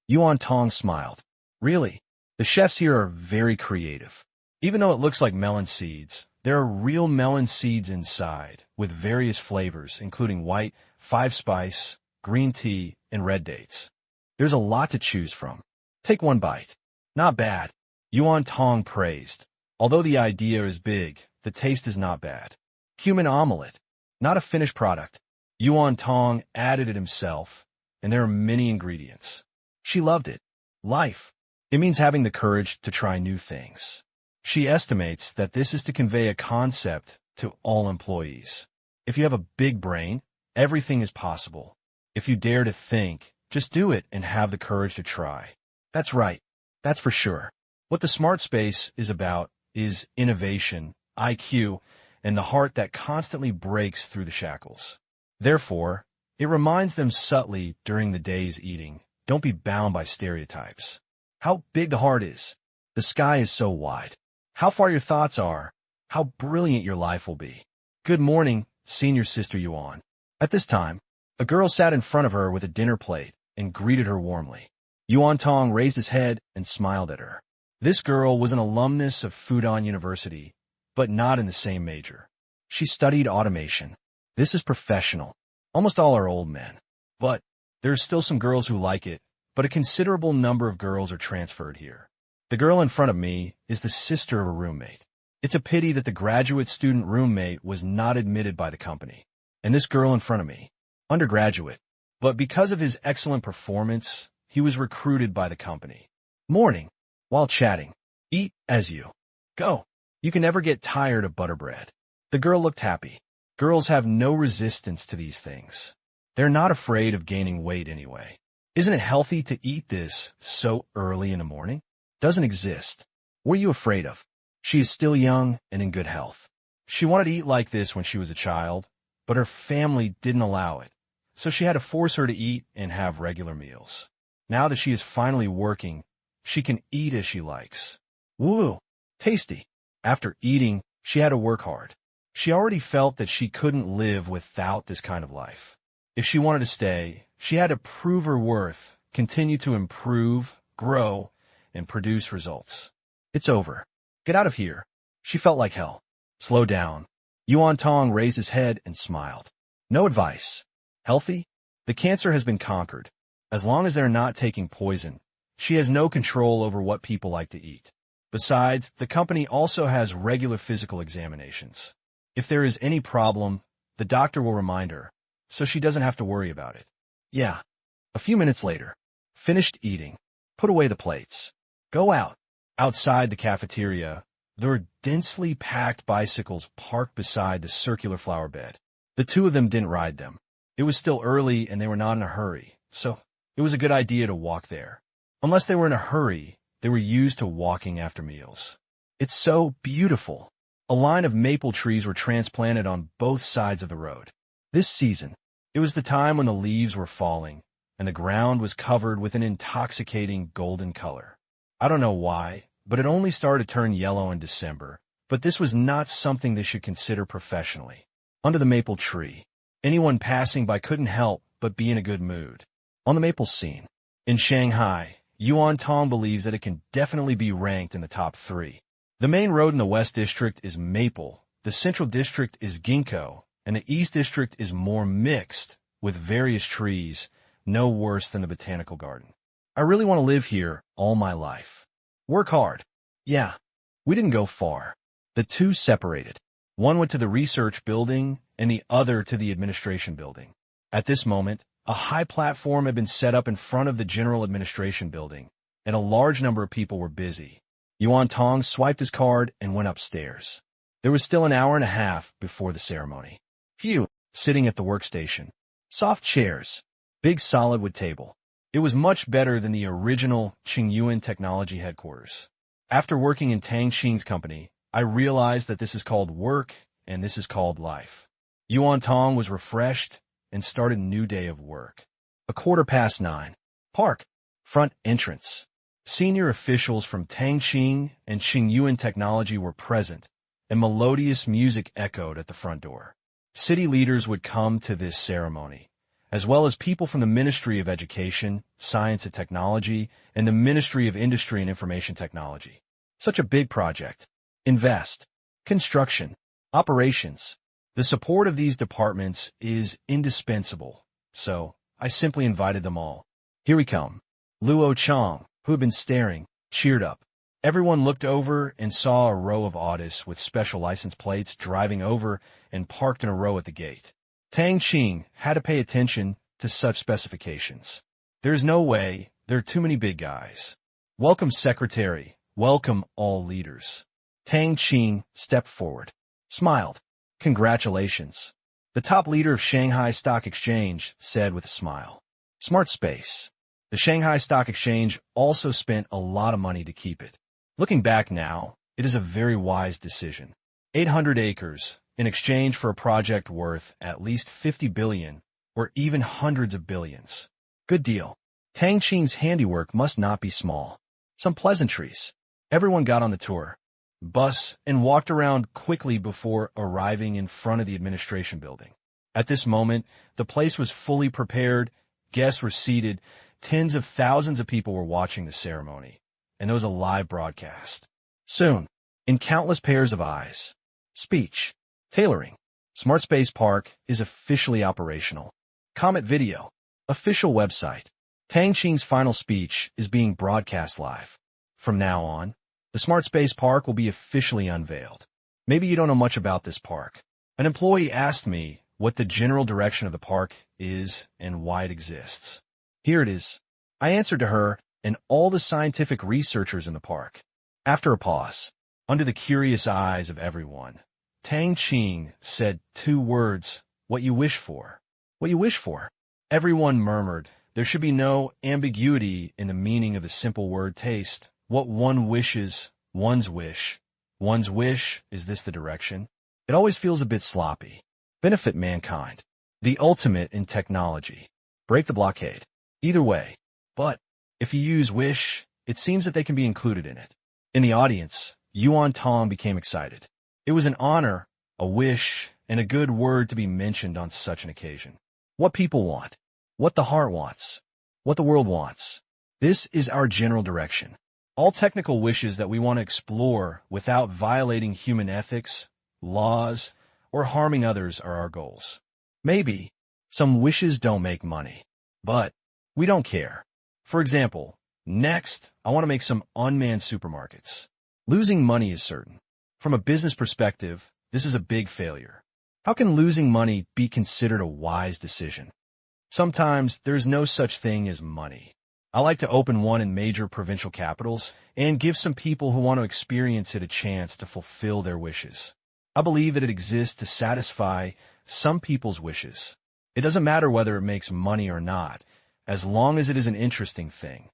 Yuan Tong smiled. Really? The chefs here are very creative. Even though it looks like melon seeds, there are real melon seeds inside, with various flavors, including white, 5-spice, green tea, and red dates. There's a lot to choose from. Take 1 bite. Not bad. Yuan Tong praised. Although the idea is big, the taste is not bad. Cumin omelette. Not a finished product. Yuan Tong added it himself, and there are many ingredients. She loved it. Life. It means having the courage to try new things. She estimates that this is to convey a concept to all employees. If you have a big brain, everything is possible. If you dare to think, just do it and have the courage to try. That's right. That's for sure. What the smart space is about is innovation, IQ, and the heart that constantly breaks through the shackles. Therefore, it reminds them subtly during the day's eating, don't be bound by stereotypes. How big the heart is. The sky is so wide. How far your thoughts are. How brilliant your life will be. Good morning, senior sister Yuan. At this time, a girl sat in front of her with a dinner plate and greeted her warmly. Yuan Tong raised his head and smiled at her. This girl was an alumnus of Fudan University, but not in the same major. She studied automation. This is professional. Almost all are old men. But there are still some girls who like it, but a considerable number of girls are transferred here. The girl in front of me is the sister of a roommate. It's a pity that the graduate student roommate was not admitted by the company. And this girl in front of me, undergraduate. But because of his excellent performance, he was recruited by the company. Morning. While chatting. Eat as you go. You can never get tired of butter bread. The girl looked happy. Girls have no resistance to these things. They're not afraid of gaining weight anyway. Isn't it healthy to eat this so early in the morning? Doesn't exist. What are you afraid of? She is still young and in good health. She wanted to eat like this when she was a child, but her family didn't allow it, so she had to force her to eat and have regular meals. Now that she is finally working, she can eat as she likes. Woo! Tasty. After eating, she had to work hard. She already felt that she couldn't live without this kind of life. If she wanted to stay, she had to prove her worth, continue to improve, grow, and produce results. It's over. Get out of here. She felt like hell. Slow down. Yuan Tong raised his head and smiled. No advice. Healthy? The cancer has been conquered. As long as they're not taking poison, she has no control over what people like to eat. Besides, the company also has regular physical examinations. If there is any problem, the doctor will remind her, so she doesn't have to worry about it. Yeah. A few minutes later. Finished eating. Put away the plates. Go out. Outside the cafeteria, there were densely packed bicycles parked beside the circular flower bed. The two of them didn't ride them. It was still early and they were not in a hurry, so it was a good idea to walk there. Unless they were in a hurry, they were used to walking after meals. It's so beautiful. A line of maple trees were transplanted on both sides of the road. This season, it was the time when the leaves were falling, and the ground was covered with an intoxicating golden color. I don't know why, but it only started to turn yellow in December, but this was not something they should consider professionally. Under the maple tree, anyone passing by couldn't help but be in a good mood. On the maple scene, in Shanghai, Yuan Tong believes that it can definitely be ranked in the top 3. The main road in the West District is maple, the Central District is ginkgo, and the East District is more mixed, with various trees, no worse than the Botanical Garden. I really want to live here all my life. Work hard. Yeah. We didn't go far. The two separated. One went to the research building and the other to the administration building. At this moment, a high platform had been set up in front of the general administration building, and a large number of people were busy. Yuan Tong swiped his card and went upstairs. There was still an hour and a half before the ceremony. Phew, sitting at the workstation. Soft chairs. Big solid wood table. It was much better than the original Qingyuan Technology headquarters. After working in Tang Qing's company, I realized that this is called work and this is called life. Yuan Tong was refreshed and started a new day of work. 9:15. Park. Front entrance. Senior officials from Tang Qing and Qingyuan Technology were present, and melodious music echoed at the front door. City leaders would come to this ceremony, as well as people from the Ministry of Education, Science and Technology, and the Ministry of Industry and Information Technology. Such a big project. Invest. Construction. Operations. The support of these departments is indispensable, so I simply invited them all. Here we come. Luo Chang, who had been staring, cheered up. Everyone looked over and saw a row of Audis with special license plates driving over and parked in a row at the gate. Tang Qing had to pay attention to such specifications. There's no way, there are too many big guys. Welcome, Secretary. Welcome, all leaders. Tang Qing stepped forward, smiled. Congratulations. The top leader of Shanghai Stock Exchange said with a smile. Smart space. The Shanghai Stock Exchange also spent a lot of money to keep it. Looking back now, it is a very wise decision. 800 acres in exchange for a project worth at least 50 billion or even hundreds of billions. Good deal. Tang Qing's handiwork must not be small. Some pleasantries. Everyone got on the tour bus and walked around quickly before arriving in front of the administration building. At this moment, the place was fully prepared, guests were seated, tens of thousands of people were watching the ceremony, and there was a live broadcast. Soon, in countless pairs of eyes. Speech. Tailoring. Smart Space Park is officially operational. Comet Video. Official website. Tang Qing's final speech is being broadcast live. From now on, the Smart Space Park will be officially unveiled. Maybe you don't know much about this park. An employee asked me what the general direction of the park is and why it exists. Here it is. I answered to her and all the scientific researchers in the park. After a pause, under the curious eyes of everyone, Tang Qing said 2 words, what you wish for. What you wish for. Everyone murmured. There should be no ambiguity in the meaning of the simple word taste. What one wishes, one's wish. One's wish, is this the direction? It always feels a bit sloppy. Benefit mankind. The ultimate in technology. Break the blockade. Either way. But If you use wish, it seems that they can be included in it. In the audience, Yuan Tong became excited. It was an honor, a wish, and a good word to be mentioned on such an occasion. What people want, what the heart wants, what the world wants. This is our general direction. All technical wishes that we want to explore without violating human ethics, laws, or harming others are our goals. Maybe some wishes don't make money, but we don't care. For example, next, I want to make some unmanned supermarkets. Losing money is certain. From a business perspective, this is a big failure. How can losing money be considered a wise decision? Sometimes there's no such thing as money. I like to open one in major provincial capitals and give some people who want to experience it a chance to fulfill their wishes. I believe that it exists to satisfy some people's wishes. It doesn't matter whether it makes money or not, as long as it is an interesting thing.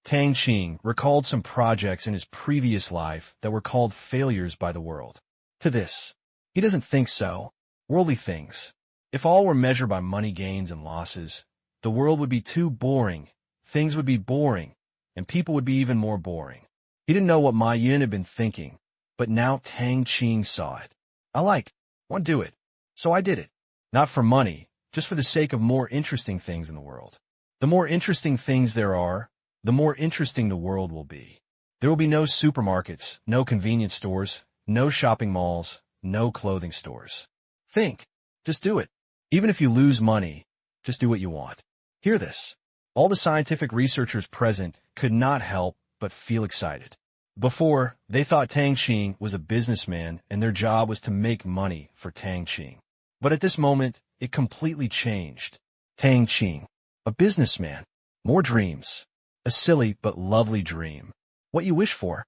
Tang Qing recalled some projects in his previous life that were called failures by the world. To this, he doesn't think so. Worldly things. If all were measured by money gains and losses, the world would be too boring, things would be boring, and people would be even more boring. He didn't know what Ma Yun had been thinking, but now Tang Qing saw it. I want to do it. So I did it. Not for money, just for the sake of more interesting things in the world. The more interesting things there are, the more interesting the world will be. There will be no supermarkets, no convenience stores, no shopping malls, no clothing stores. Think. Just do it. Even if you lose money, just do what you want. Hear this. All the scientific researchers present could not help but feel excited. Before, they thought Tang Qing was a businessman and their job was to make money for Tang Qing. But at this moment, it completely changed. Tang Qing, a businessman. More dreams. A silly but lovely dream. What you wish for.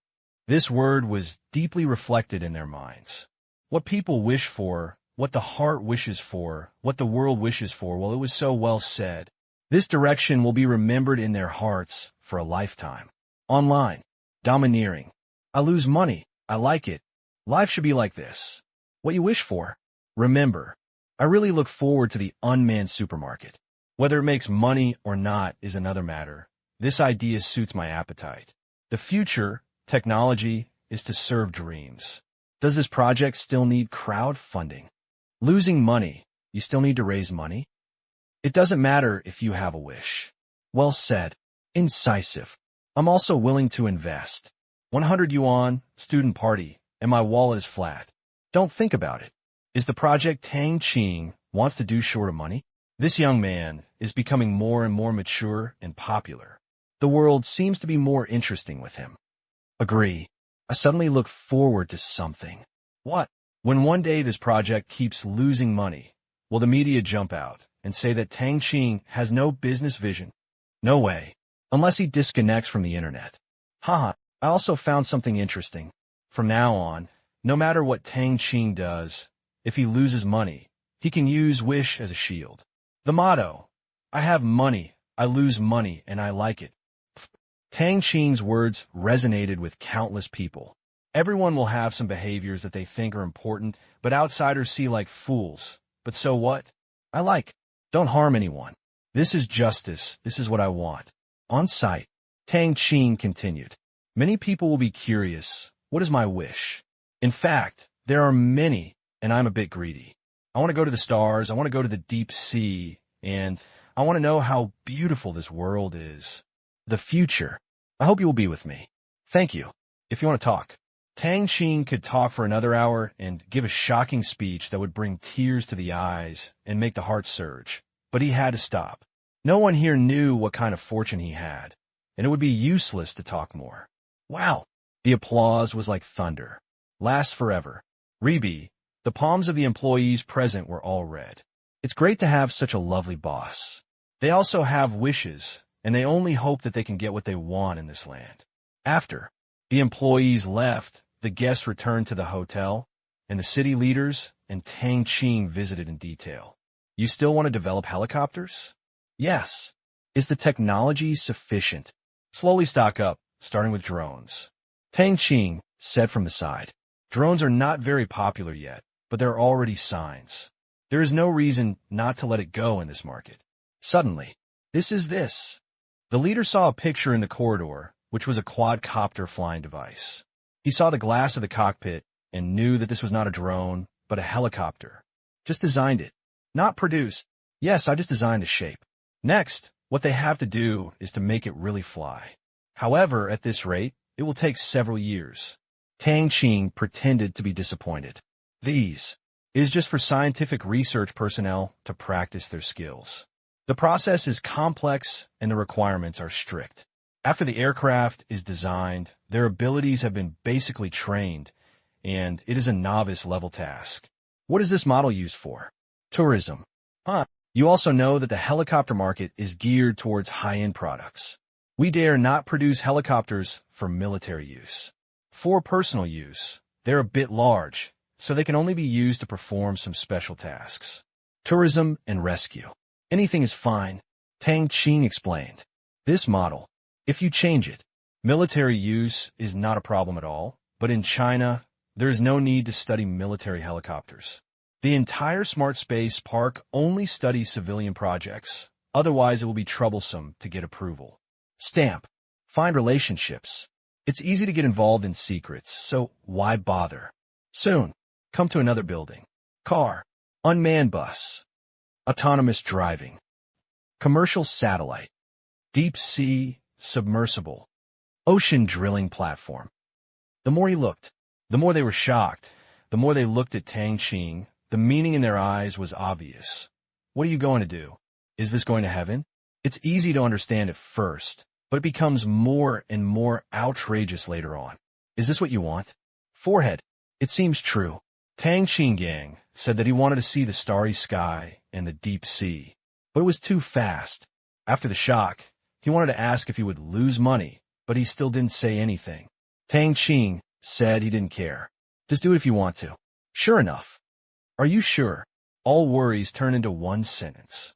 This word was deeply reflected in their minds. What people wish for, what the heart wishes for, what the world wishes for, well, it was so well said. This direction will be remembered in their hearts for a lifetime. Online. Domineering. I lose money. I like it. Life should be like this. What you wish for. Remember, I really look forward to the unmanned supermarket. Whether it makes money or not is another matter. This idea suits my appetite. The future, technology, is to serve dreams. Does this project still need crowdfunding? Losing money, you still need to raise money? It doesn't matter if you have a wish. Well said. Incisive. I'm also willing to invest. 100 yuan, student party, and my wallet is flat. Don't think about it. Is the project Tang Qing wants to do short of money? This young man is becoming more and more mature and popular. The world seems to be more interesting with him. Agree. I suddenly look forward to something. What? When one day this project keeps losing money, will the media jump out and say that Tang Qing has no business vision? No way. Unless he disconnects from the internet. Haha, I also found something interesting. From now on, no matter what Tang Qing does, if he loses money, he can use wish as a shield. The motto, I have money, I lose money, and I like it. Tang Qing's words resonated with countless people. Everyone will have some behaviors that they think are important, but outsiders see like fools. But so what? I like. Don't harm anyone. This is justice. This is what I want. On site, Tang Qing continued. Many people will be curious. What is my wish? In fact, there are many, and I'm a bit greedy. I want to go to the stars. I want to go to the deep sea, and I want to know how beautiful this world is. The future. I hope you will be with me. Thank you. If you want to talk. Tang Qing could talk for another hour and give a shocking speech that would bring tears to the eyes and make the heart surge. But he had to stop. No one here knew what kind of fortune he had, and it would be useless to talk more. Wow! The applause was like thunder. Lasts forever. Rebirth. The palms of the employees present were all red. It's great to have such a lovely boss. They also have wishes, and they only hope that they can get what they want in this land. After the employees left, the guests returned to the hotel, and the city leaders and Tang Qing visited in detail. You still want to develop helicopters? Yes. Is the technology sufficient? Slowly stock up, starting with drones. Tang Qing said from the side. Drones are not very popular yet, but there are already signs. There is no reason not to let it go in this market. Suddenly, this is this. The leader saw a picture in the corridor, which was a quadcopter flying device. He saw the glass of the cockpit and knew that this was not a drone, but a helicopter. Just designed it. Not produced. Yes, I just designed the shape. Next, what they have to do is to make it really fly. However, at this rate, it will take several years. Tang Qing pretended to be disappointed. These is just for scientific research personnel to practice their skills. The process is complex and the requirements are strict. After the aircraft is designed, their abilities have been basically trained, and it is a novice-level task. What is this model used for? Tourism. You also know that the helicopter market is geared towards high-end products. We dare not produce helicopters for military use. For personal use, they're a bit large, so they can only be used to perform some special tasks. Tourism and rescue. Anything is fine, Tang Qing explained. This model, if you change it, military use is not a problem at all, but in China, there is no need to study military helicopters. The entire Smart Space Park only studies civilian projects, otherwise it will be troublesome to get approval. Stamp. Find relationships. It's easy to get involved in secrets, so why bother? Soon, come to another building. Car. Unmanned bus. Autonomous driving. Commercial satellite. Deep sea, submersible. Ocean drilling platform. The more he looked, the more they were shocked. The more they looked at Tang Qing, the meaning in their eyes was obvious. What are you going to do? Is this going to heaven? It's easy to understand at first, but it becomes more and more outrageous later on. Is this what you want? Forehead. It seems true. Tang Qing Gang said that he wanted to see the starry sky and the deep sea, but it was too fast. After the shock, he wanted to ask if he would lose money, but he still didn't say anything. Tang Qing said he didn't care. Just do it if you want to. Sure enough. Are you sure? All worries turn into one sentence.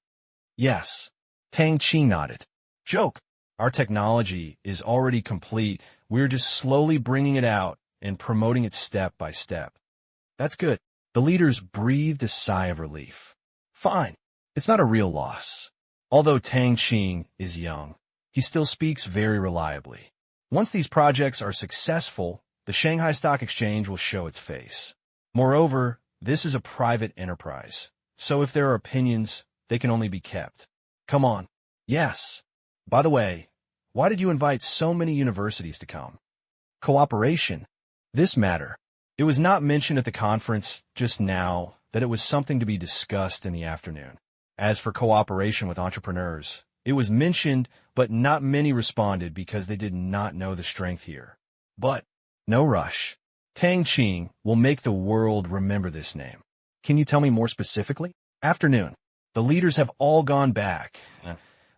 Yes. Tang Qing nodded. Joke. Our technology is already complete. We're just slowly bringing it out and promoting it step by step. That's good. The leaders breathed a sigh of relief. Fine. It's not a real loss. Although Tang Qing is young, he still speaks very reliably. Once these projects are successful, the Shanghai Stock Exchange will show its face. Moreover, this is a private enterprise, so if there are opinions, they can only be kept. Come on. Yes. By the way, why did you invite so many universities to come? Cooperation. This matter. It was not mentioned at the conference just now that it was something to be discussed in the afternoon. As for cooperation with entrepreneurs, it was mentioned, but not many responded because they did not know the strength here. But, no rush. Tang Qing will make the world remember this name. Can you tell me more specifically? Afternoon. The leaders have all gone back.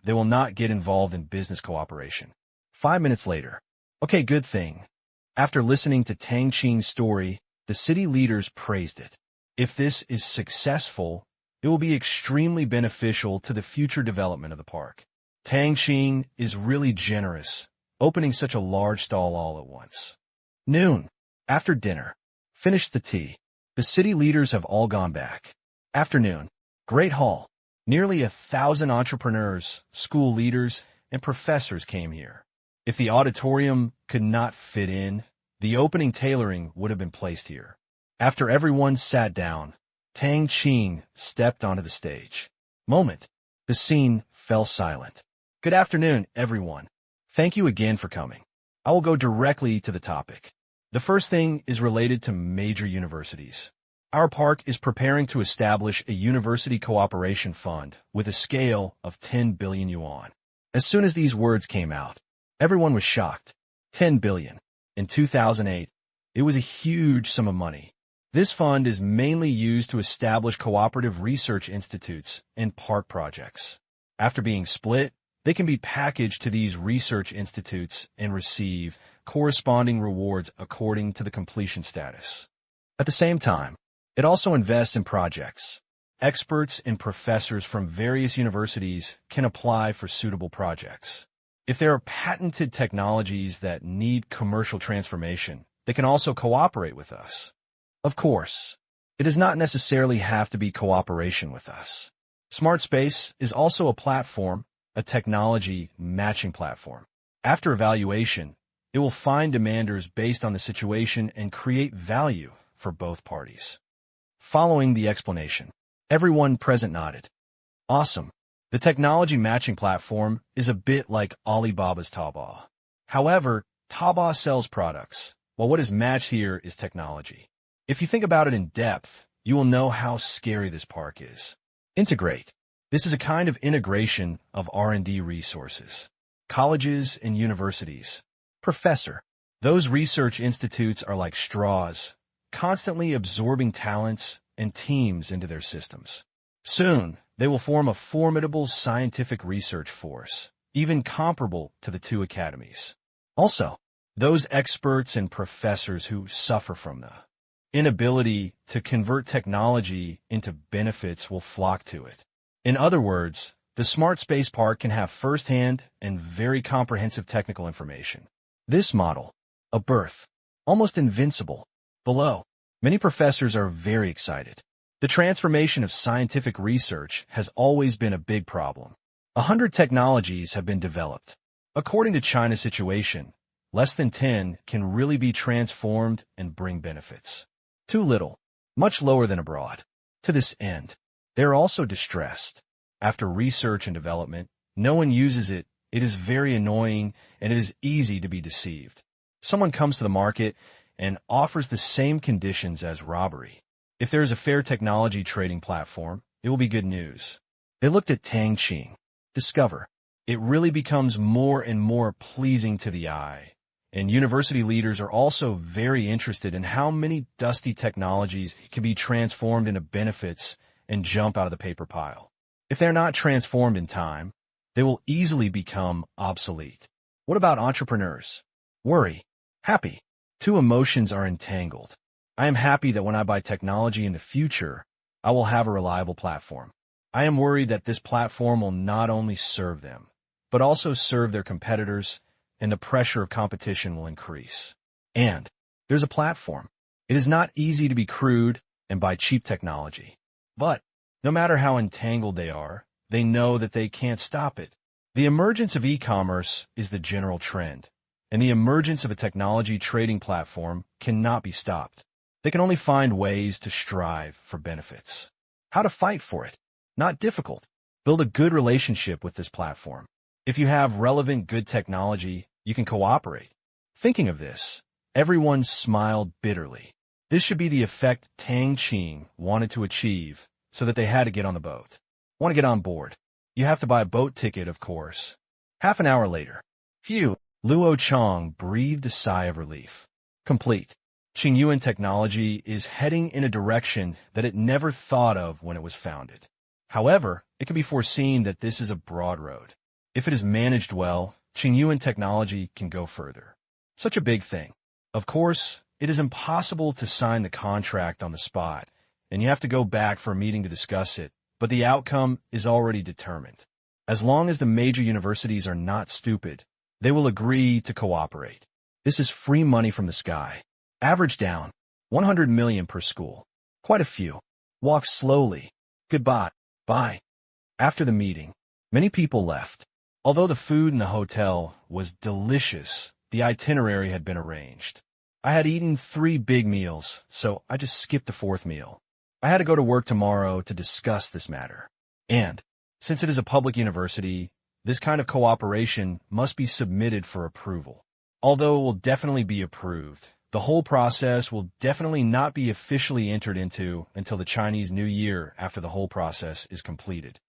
They will not get involved in business cooperation. 5 minutes later. Okay, good thing. After listening to Tang Qing's story, the city leaders praised it. If this is successful, it will be extremely beneficial to the future development of the park. Tang Qing is really generous, opening such a large stall all at once. Noon. After dinner. Finished the tea. The city leaders have all gone back. Afternoon. Great hall. Nearly 1,000 entrepreneurs, school leaders, and professors came here. If the auditorium could not fit in, the opening tailoring would have been placed here. After everyone sat down, Tang Qing stepped onto the stage. Moment. The scene fell silent. Good afternoon, everyone. Thank you again for coming. I will go directly to the topic. The first thing is related to major universities. Our park is preparing to establish a university cooperation fund with a scale of 10 billion yuan. As soon as these words came out, everyone was shocked. 10 billion. In 2008, it was a huge sum of money. This fund is mainly used to establish cooperative research institutes and park projects. After being split, they can be packaged to these research institutes and receive corresponding rewards according to the completion status. At the same time, it also invests in projects. Experts and professors from various universities can apply for suitable projects. If there are patented technologies that need commercial transformation, they can also cooperate with us. Of course, it does not necessarily have to be cooperation with us. Smart Space is also a platform a technology matching platform. After evaluation, it will find demanders based on the situation and create value for both parties. Following the explanation, everyone present nodded. Awesome. The technology matching platform is a bit like Alibaba's Taobao. However, Taobao sells products, while what is matched here is technology. If you think about it in depth, you will know how scary this park is. Integrate. This is a kind of integration of R&D resources. Colleges and universities. Professor. Those research institutes are like straws, constantly absorbing talents and teams into their systems. Soon, they will form a formidable scientific research force, even comparable to the two academies. Also, those experts and professors who suffer from the inability to convert technology into benefits will flock to it. In other words, the Smart Space Park can have first-hand and very comprehensive technical information. This model, a birth, almost invincible. Below, many professors are very excited. The transformation of scientific research has always been a big problem. 100 technologies have been developed. According to China's situation, less than 10 can really be transformed and bring benefits. Too little, much lower than abroad. To this end, they are also distressed. After research and development, no one uses it. It is very annoying, and it is easy to be deceived. Someone comes to the market and offers the same conditions as robbery. If there is a fair technology trading platform, it will be good news. They looked at Tang Qing. Discover. It really becomes more and more pleasing to the eye. And university leaders are also very interested in how many dusty technologies can be transformed into benefits and jump out of the paper pile. If they're not transformed in time, they will easily become obsolete. What about entrepreneurs? Worry. Happy. Two emotions are entangled. I am happy that when I buy technology in the future, I will have a reliable platform. I am worried that this platform will not only serve them, but also serve their competitors, and the pressure of competition will increase. And there's a platform. It is not easy to be crude and buy cheap technology. But no matter how entangled they are, they know that they can't stop it. The emergence of e-commerce is the general trend, and the emergence of a technology trading platform cannot be stopped. They can only find ways to strive for benefits. How to fight for it? Not difficult. Build a good relationship with this platform. If you have relevant good technology, you can cooperate. Thinking of this, everyone smiled bitterly. This should be the effect Tang Qing wanted to achieve, so that they had to get on the boat. Want to get on board? You have to buy a boat ticket, of course. Half an hour later. Phew, Luo Chong breathed a sigh of relief. Complete. Qingyuan technology is heading in a direction that it never thought of when it was founded. However, it can be foreseen that this is a broad road. If it is managed well, Qingyuan technology can go further. Such a big thing. Of course, it is impossible to sign the contract on the spot, and you have to go back for a meeting to discuss it, but the outcome is already determined. As long as the major universities are not stupid, they will agree to cooperate. This is free money from the sky. Average down, 100 million per school. Quite a few. Walk slowly. Goodbye. Bye. After the meeting, many people left. Although the food in the hotel was delicious, the itinerary had been arranged. I had eaten 3 big meals, so I just skipped the 4th meal. I had to go to work tomorrow to discuss this matter. And, since it is a public university, this kind of cooperation must be submitted for approval. Although it will definitely be approved, the whole process will definitely not be officially entered into until the Chinese New Year after the whole process is completed.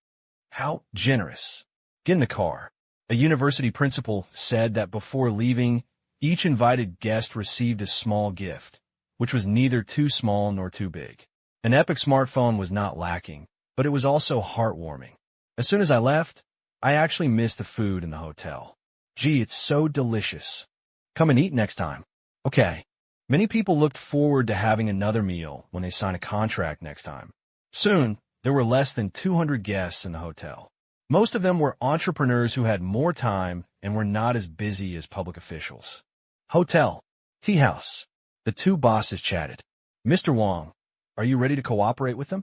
How generous. Get in the car. A university principal said that before leaving, each invited guest received a small gift, which was neither too small nor too big. An epic smartphone was not lacking, but it was also heartwarming. As soon as I left, I actually missed the food in the hotel. Gee, it's so delicious. Come and eat next time. Okay. Many people looked forward to having another meal when they sign a contract next time. Soon, there were less than 200 guests in the hotel. Most of them were entrepreneurs who had more time and were not as busy as public officials. Hotel. Tea house. The 2 bosses chatted. Mr. Wong, are you ready to cooperate with them?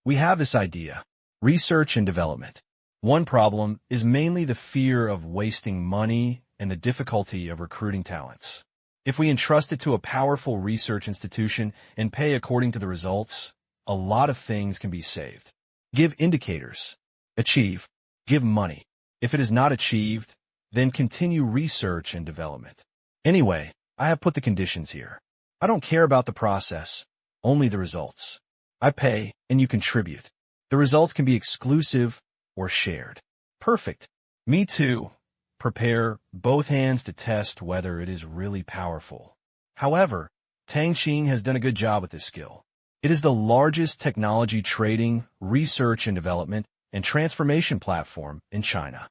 We have this idea. Research and development. One problem is mainly the fear of wasting money and the difficulty of recruiting talents. If we entrust it to a powerful research institution and pay according to the results, a lot of things can be saved. Give indicators. Achieve. Give money. If it is not achieved, then continue research and development. Anyway, I have put the conditions here. I don't care about the process, only the results. I pay and you contribute. The results can be exclusive or shared. Perfect. Me too. Prepare both hands to test whether it is really powerful. However, Tang Qing has done a good job with this skill. It is the largest technology trading, research and development, and transformation platform in China.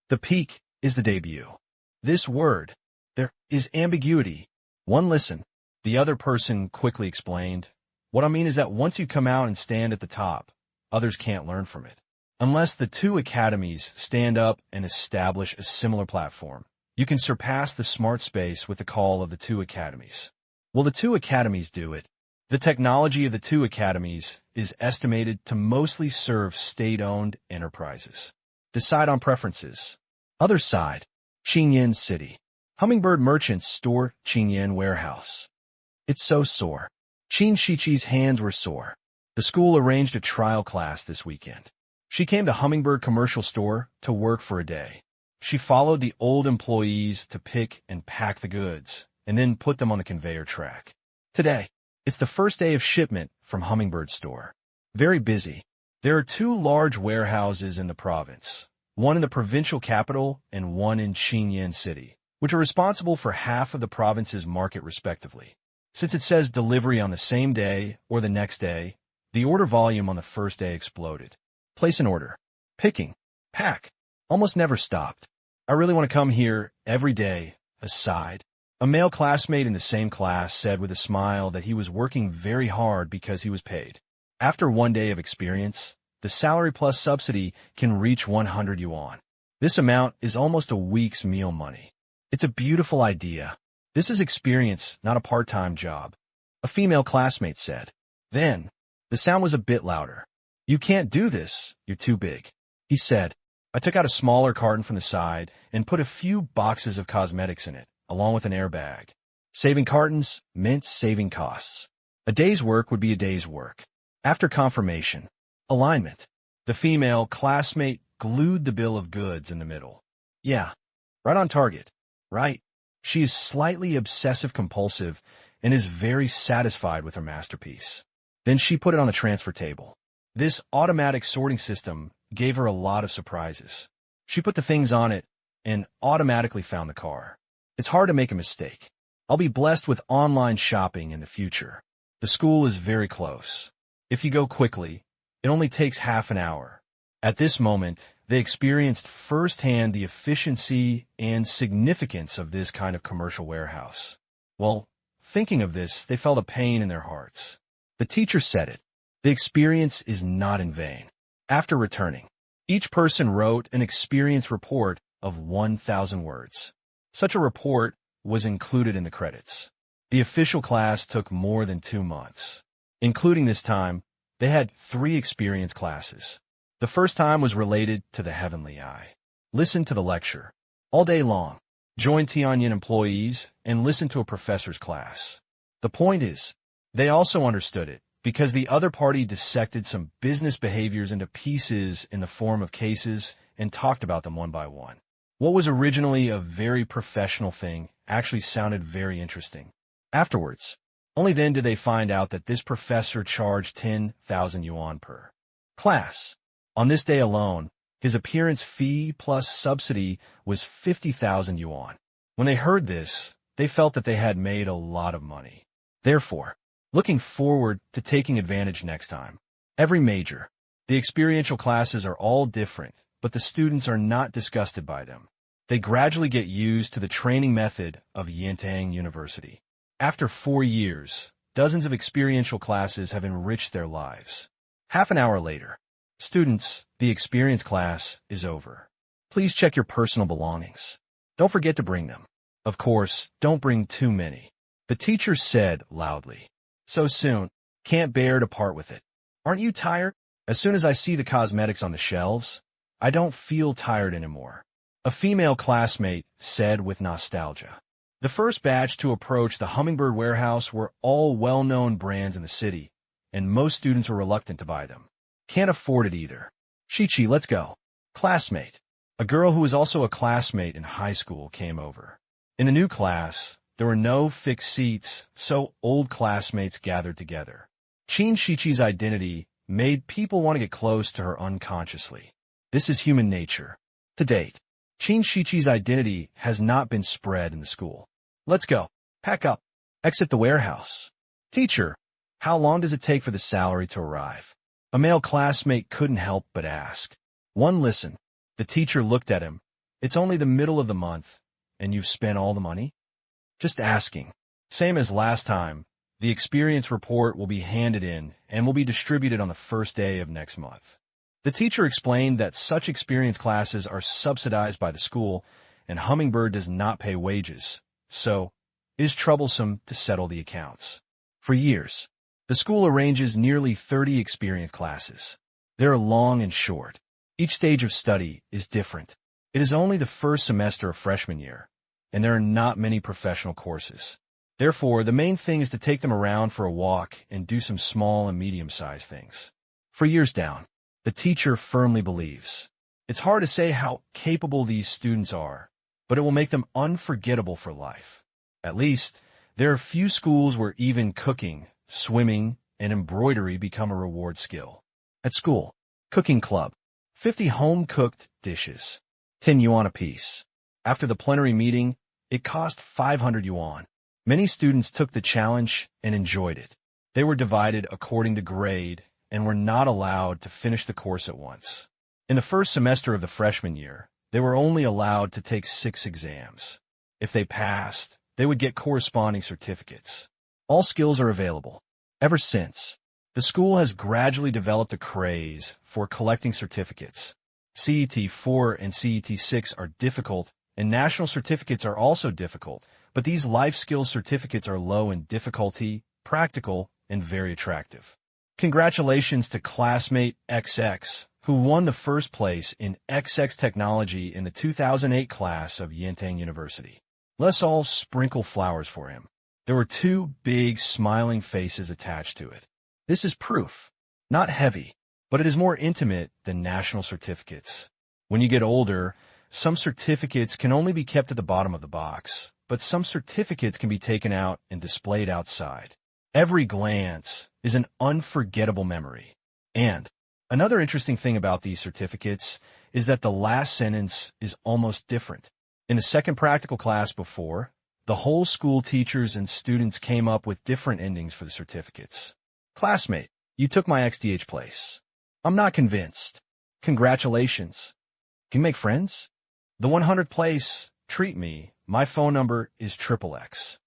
The peak is the debut. This word, there is ambiguity. One listened. The other person quickly explained. What I mean is that once you come out and stand at the top, others can't learn from it. Unless the two academies stand up and establish a similar platform, you can surpass the smart space with the call of the two academies. Will the two academies do it? The technology of the two academies is estimated to mostly serve state-owned enterprises. Decide on preferences. Other side, Qingyan City. Hummingbird Merchants Store, Qingyan Warehouse. It's so sore. Qin Shiqi's hands were sore. The school arranged a trial class this weekend. She came to Hummingbird Commercial Store to work for a day. She followed the old employees to pick and pack the goods, and then put them on the conveyor track. Today, it's the first day of shipment from Hummingbird Store. Very busy. There are two large warehouses in the province, one in the provincial capital and one in Qingyan City, which are responsible for half of the province's market respectively. Since it says delivery on the same day or the next day, the order volume on the first day exploded. Place an order. Picking. Pack. Almost never stopped. I really want to come here every day. Aside. A male classmate in the same class said with a smile that he was working very hard because he was paid. After one day of experience, the salary plus subsidy can reach 100 yuan. This amount is almost a week's meal money. It's a beautiful idea. This is experience, not a part-time job. A female classmate said. Then, the sound was a bit louder. You can't do this. You're too big. He said. I took out a smaller carton from the side and put a few boxes of cosmetics in it, along with an airbag. Saving cartons meant saving costs. A day's work would be a day's work. After confirmation. Alignment. The female classmate glued the bill of goods in the middle. Yeah. Right on target. Right. She is slightly obsessive-compulsive and is very satisfied with her masterpiece. Then she put it on the transfer table. This automatic sorting system gave her a lot of surprises. She put the things on it and automatically found the car. It's hard to make a mistake. I'll be blessed with online shopping in the future. The school is very close. If you go quickly, it only takes half an hour. At this moment, they experienced firsthand the efficiency and significance of this kind of commercial warehouse. Well, thinking of this, they felt a pain in their hearts. The teacher said it. The experience is not in vain. After returning, each person wrote an experience report of 1,000 words. Such a report was included in the credits. The official class took more than 2 months. Including this time, they had 3 experience classes. The first time was related to the heavenly eye. Listen to the lecture. All day long, join Tianyin employees and listen to a professor's class. The point is, they also understood it, because the other party dissected some business behaviors into pieces in the form of cases and talked about them one by one. What was originally a very professional thing actually sounded very interesting. Afterwards, only then did they find out that this professor charged 10,000 yuan per class. On this day alone, his appearance fee plus subsidy was 50,000 yuan. When they heard this, they felt that they had made a lot of money. Therefore, looking forward to taking advantage next time. Every major. The experiential classes are all different, but the students are not disgusted by them. They gradually get used to the training method of Yintang University. After 4 years, dozens of experiential classes have enriched their lives. Half an hour later, students, the experience class is over. Please check your personal belongings. Don't forget to bring them. Of course, don't bring too many. The teacher said loudly. So soon, can't bear to part with it. Aren't you tired? As soon as I see the cosmetics on the shelves, I don't feel tired anymore," a female classmate said with nostalgia. The first batch to approach the Hummingbird warehouse were all well-known brands in the city, and most students were reluctant to buy them. "Can't afford it either." "Chi-Chi, let's go." Classmate. A girl who was also a classmate in high school came over. In a new class, there were no fixed seats, so old classmates gathered together. Chi-Chi's identity made people want to get close to her unconsciously. This is human nature. To date, Chi-Chi's identity has not been spread in the school. "Let's go. Pack up. Exit the warehouse." "Teacher, how long does it take for the salary to arrive?" A male classmate couldn't help but ask. "One, listen." The teacher looked at him. "It's only the middle of the month, and you've spent all the money?" "Just asking." "Same as last time. The experience report will be handed in and will be distributed on the first day of next month." The teacher explained that such experience classes are subsidized by the school, and Hummingbird does not pay wages, so it is troublesome to settle the accounts. For years, the school arranges nearly 30 experience classes. They are long and short. Each stage of study is different. It is only the first semester of freshman year, and there are not many professional courses. Therefore, the main thing is to take them around for a walk and do some small and medium-sized things. For years down, the teacher firmly believes. It's hard to say how capable these students are, but it will make them unforgettable for life. At least, there are few schools where even cooking, swimming, and embroidery become a reward skill. At school, cooking club, 50 home-cooked dishes, 10 yuan apiece. After the plenary meeting, it cost 500 yuan. Many students took the challenge and enjoyed it. They were divided according to grade and were not allowed to finish the course at once. In the first semester of the freshman year, they were only allowed to take 6 exams. If they passed, they would get corresponding certificates. All skills are available. Ever since, the school has gradually developed a craze for collecting certificates. CET 4 and CET 6 are difficult, and national certificates are also difficult, but these life skills certificates are low in difficulty, practical, and very attractive. Congratulations to classmate XX, who won the first place in XX Technology in the 2008 class of Yantang University. Let's all sprinkle flowers for him. There were 2 big smiling faces attached to it. This is proof. Not heavy, but it is more intimate than national certificates. When you get older, some certificates can only be kept at the bottom of the box, but some certificates can be taken out and displayed outside. Every glance is an unforgettable memory. And another interesting thing about these certificates is that the last sentence is almost different. In the second practical class before, the whole school teachers and students came up with different endings for the certificates. "Classmate, you took my XDH place. I'm not convinced. Congratulations. Can you make friends?" "The 100th place, treat me. My phone number is XXX.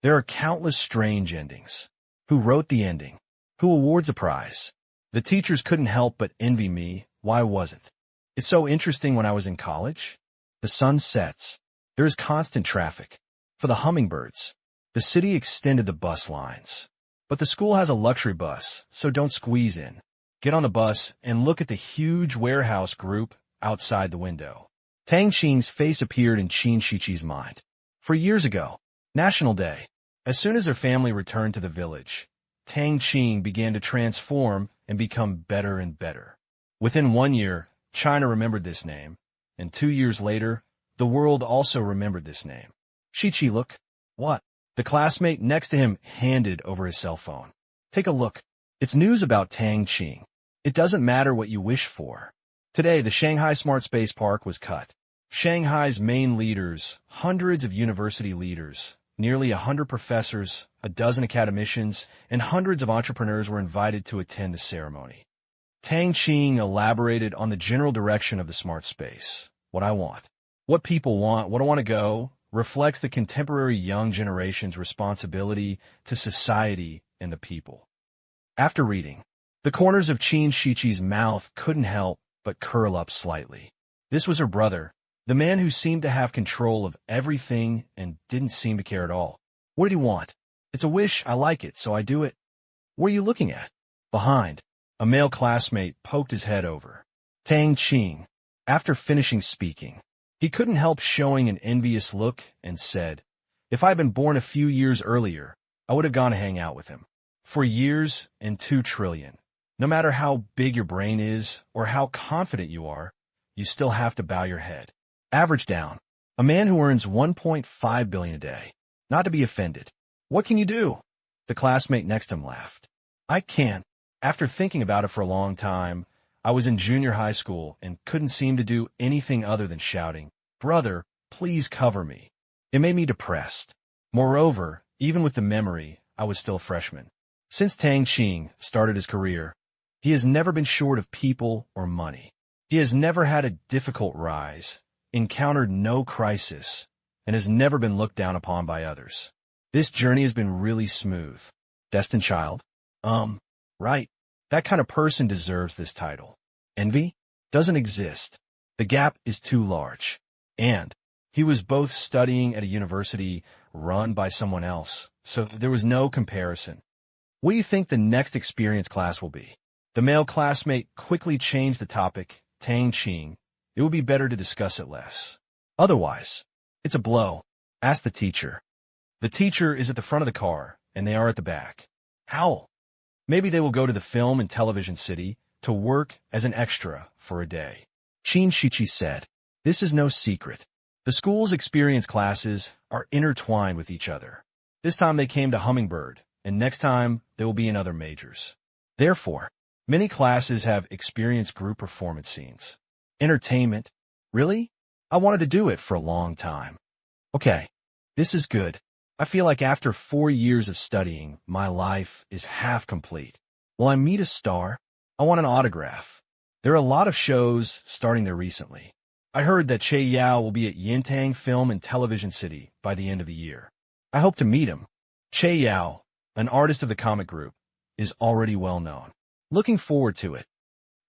There are countless strange endings. Who wrote the ending? Who awards a prize? The teachers couldn't help but envy me. Why wasn't? It's so interesting when I was in college. The sun sets. There is constant traffic. For the Hummingbirds, the city extended the bus lines. But the school has a luxury bus, so don't squeeze in. Get on the bus and look at the huge warehouse group outside the window." Tang Qing's face appeared in Chi-Chi's mind. For years ago, National Day, as soon as their family returned to the village, Tang Qing began to transform and become better and better. Within 1 year, China remembered this name, and 2 years later, the world also remembered this name. "Chi-Chi, look." "What?" The classmate next to him handed over his cell phone. "Take a look. It's news about Tang Qing. It doesn't matter what you wish for." Today, the Shanghai Smart Space Park was cut. Shanghai's main leaders, hundreds of university leaders, nearly 100 professors, a dozen academicians, and hundreds of entrepreneurs were invited to attend the ceremony. Tang Qing elaborated on the general direction of the smart space. "What I want, what people want, what I want to go, reflects the contemporary young generation's responsibility to society and the people." After reading, the corners of Chi-Chi's mouth couldn't help but curl up slightly. This was her brother, the man who seemed to have control of everything and didn't seem to care at all. "What did he want?" "It's a wish. I like it, so I do it." "What are you looking at?" Behind, a male classmate poked his head over. "Tang Qing, After finishing speaking, he couldn't help showing an envious look and said, "If I had been born a few years earlier, I would have gone to hang out with him." For years and 2 trillion. No matter how big your brain is or how confident you are, you still have to bow your head. Average down. A man who earns 1.5 billion a day. Not to be offended. What can you do? The classmate next to him laughed. I can't. After thinking about it for a long time, I was in junior high school and couldn't seem to do anything other than shouting, "Brother, please cover me." It made me depressed. Moreover, even with the memory, I was still a freshman. Since Tang Qing started his career, he has never been short of people or money. He has never had a difficult rise, encountered no crisis, and has never been looked down upon by others. This journey has been really smooth. Destined child? Right. That kind of person deserves this title. Envy? Doesn't exist. The gap is too large. And he was both studying at a university run by someone else, so there was no comparison. What do you think the next experience class will be? The male classmate quickly changed the topic, Tang Qing. It would be better to discuss it less. Otherwise, it's a blow. Ask the teacher. The teacher is at the front of the car, and they are at the back. How? Maybe they will go to the film and television city to work as an extra for a day. Qin Shichi said, "This is no secret. The school's experience classes are intertwined with each other. This time they came to Hummingbird, and next time they will be in other majors. Therefore, many classes have experience group performance scenes. Entertainment? Really? I wanted to do it for a long time. Okay, this is good. I feel like after 4 years of studying, my life is half complete. Will I meet a star? I want an autograph. There are a lot of shows starting there recently. I heard that Che Yao will be at Yintang Film and Television City by the end of the year. I hope to meet him. Che Yao, an artist of the comic group, is already well known. Looking forward to it."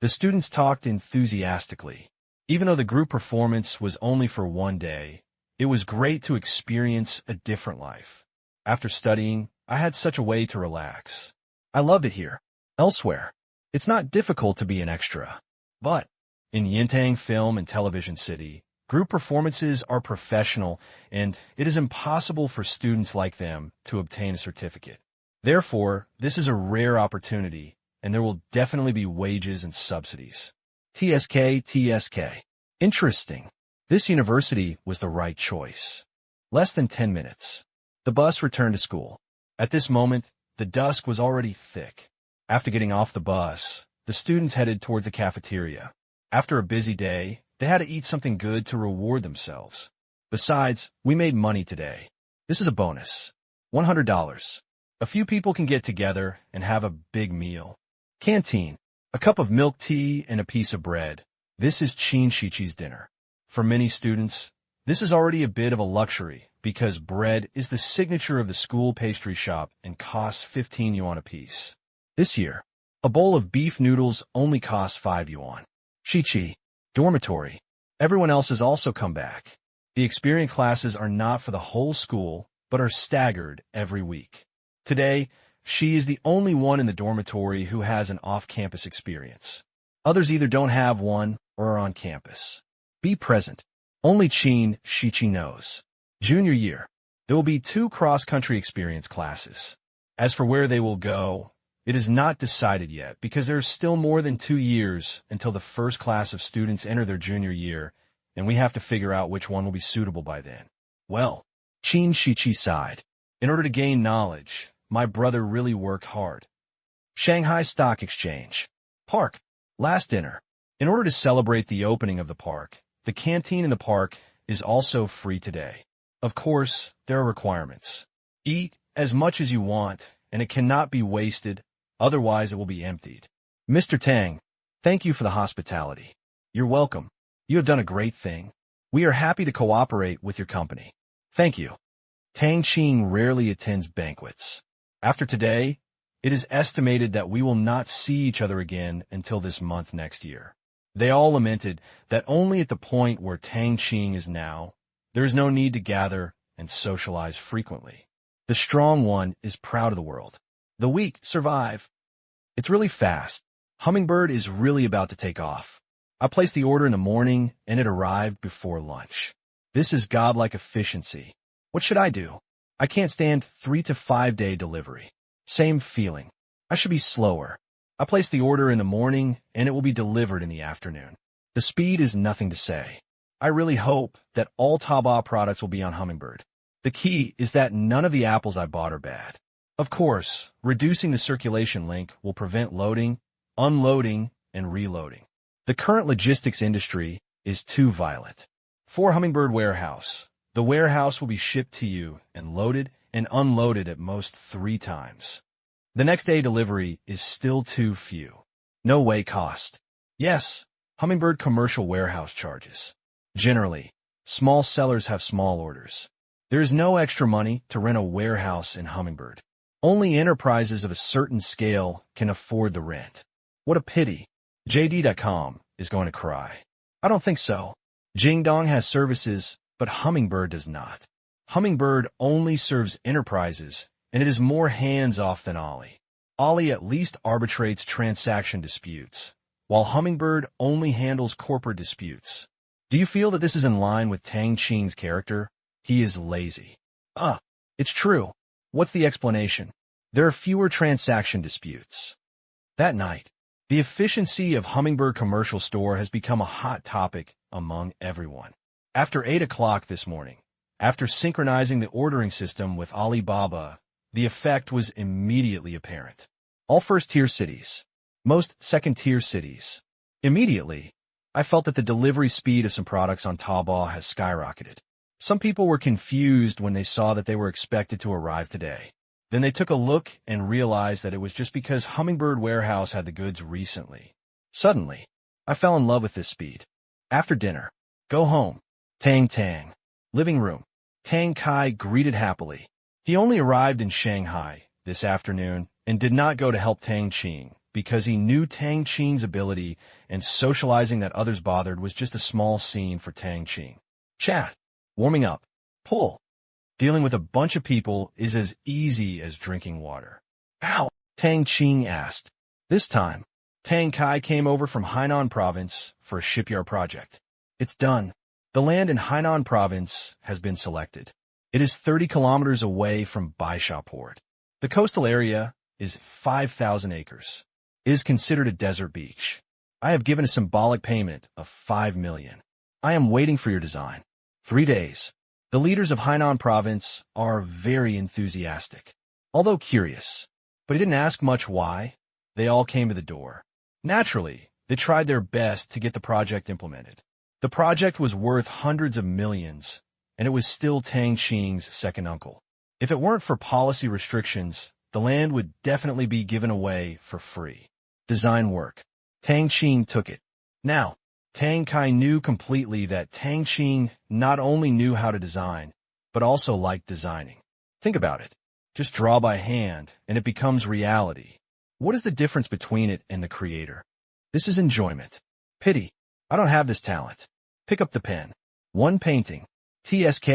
The students talked enthusiastically. Even though the group performance was only for 1 day, it was great to experience a different life. After studying, I had such a way to relax. I loved it here. Elsewhere, it's not difficult to be an extra. But in Yintang Film and Television City, group performances are professional, and it is impossible for students like them to obtain a certificate. Therefore, this is a rare opportunity, and there will definitely be wages and subsidies. TSK. Interesting. This university was the right choice. Less than 10 minutes. The bus returned to school. At this moment, the dusk was already thick. After getting off the bus, the students headed towards the cafeteria. After a busy day, they had to eat something good to reward themselves. Besides, we made money today. This is a bonus. $100. A few people can get together and have a big meal. Canteen. A cup of milk tea and a piece of bread. This is Qin Shichi's dinner. For many students, this is already a bit of a luxury because bread is the signature of the school pastry shop and costs 15 yuan a piece. This year, a bowl of beef noodles only costs 5 yuan. Shichi. Dormitory. Everyone else has also come back. The experience classes are not for the whole school, but are staggered every week. Today, she is the only one in the dormitory who has an off-campus experience. Others either don't have one or are on campus. Be present. Only Qin Shichi knows. Junior year. There will be 2 cross-country experience classes. As for where they will go, it is not decided yet because there is still more than 2 years until the first class of students enter their junior year, and we have to figure out which one will be suitable by then. Well, Qin Shichi sighed. In order to gain knowledge, my brother really worked hard. Shanghai Stock Exchange. Park. Last dinner. In order to celebrate the opening of the park, the canteen in the park is also free today. Of course, there are requirements. Eat as much as you want, and it cannot be wasted, otherwise it will be emptied. Mr. Tang, thank you for the hospitality. You're welcome. You have done a great thing. We are happy to cooperate with your company. Thank you. Tang Qing rarely attends banquets. After today, it is estimated that we will not see each other again until this month next year. They all lamented that only at the point where Tang Qing is now, there is no need to gather and socialize frequently. The strong one is proud of the world. The weak survive. It's really fast. Hummingbird is really about to take off. I placed the order in the morning, and it arrived before lunch. This is godlike efficiency. What should I do? I can't stand 3 to 5 day delivery. Same feeling. I should be slower. I placed the order in the morning, and it will be delivered in the afternoon. The speed is nothing to say. I really hope that all Taobao products will be on Hummingbird. The key is that none of the apples I bought are bad. Of course, reducing the circulation link will prevent loading, unloading, and reloading. The current logistics industry is too violent. For Hummingbird Warehouse, the warehouse will be shipped to you and loaded and unloaded at most 3 times. The next day delivery is still too few. No way cost. Yes, Hummingbird commercial warehouse charges. Generally, small sellers have small orders. There is no extra money to rent a warehouse in Hummingbird. Only enterprises of a certain scale can afford the rent. What a pity. JD.com is going to cry. I don't think so. Jingdong has services, but Hummingbird does not. Hummingbird only serves enterprises, and it is more hands-off than Ollie. Ollie at least arbitrates transaction disputes, while Hummingbird only handles corporate disputes. Do you feel that this is in line with Tang Qing's character? He is lazy. It's true. What's the explanation? There are fewer transaction disputes. That night, the efficiency of Hummingbird Commercial Store has become a hot topic among everyone. After 8 o'clock this morning, after synchronizing the ordering system with Alibaba, the effect was immediately apparent. All first-tier cities, most second-tier cities. Immediately, I felt that the delivery speed of some products on Taobao has skyrocketed. Some people were confused when they saw that they were expected to arrive today. Then they took a look and realized that it was just because Hummingbird Warehouse had the goods recently. Suddenly, I fell in love with this speed. After dinner, go home. Tang. Living room. Tang Kai greeted happily. He only arrived in Shanghai this afternoon and did not go to help Tang Qing because he knew Tang Qing's ability and socializing that others bothered was just a small scene for Tang Qing. Chat. Warming up. Pull. Dealing with a bunch of people is as easy as drinking water. How? Tang Qing asked. This time, Tang Kai came over from Hainan province for a shipyard project. It's done. The land in Hainan province has been selected. It is 30 kilometers away from Baisha Port. The coastal area is 5,000 acres. It is considered a desert beach. I have given a symbolic payment of 5 million. I am waiting for your design. 3 days. The leaders of Hainan province are very enthusiastic, although curious. But he didn't ask much why. They all came to the door. Naturally, they tried their best to get the project implemented. The project was worth hundreds of millions, and it was still Tang Qing's second uncle. If it weren't for policy restrictions, the land would definitely be given away for free. Design work. Tang Qing took it. Now, Tang Kai knew completely that Tang Qing not only knew how to design, but also liked designing. Think about it. Just draw by hand, and it becomes reality. What is the difference between it and the creator? This is enjoyment. Pity. I don't have this talent. Pick up the pen. One painting. TSK.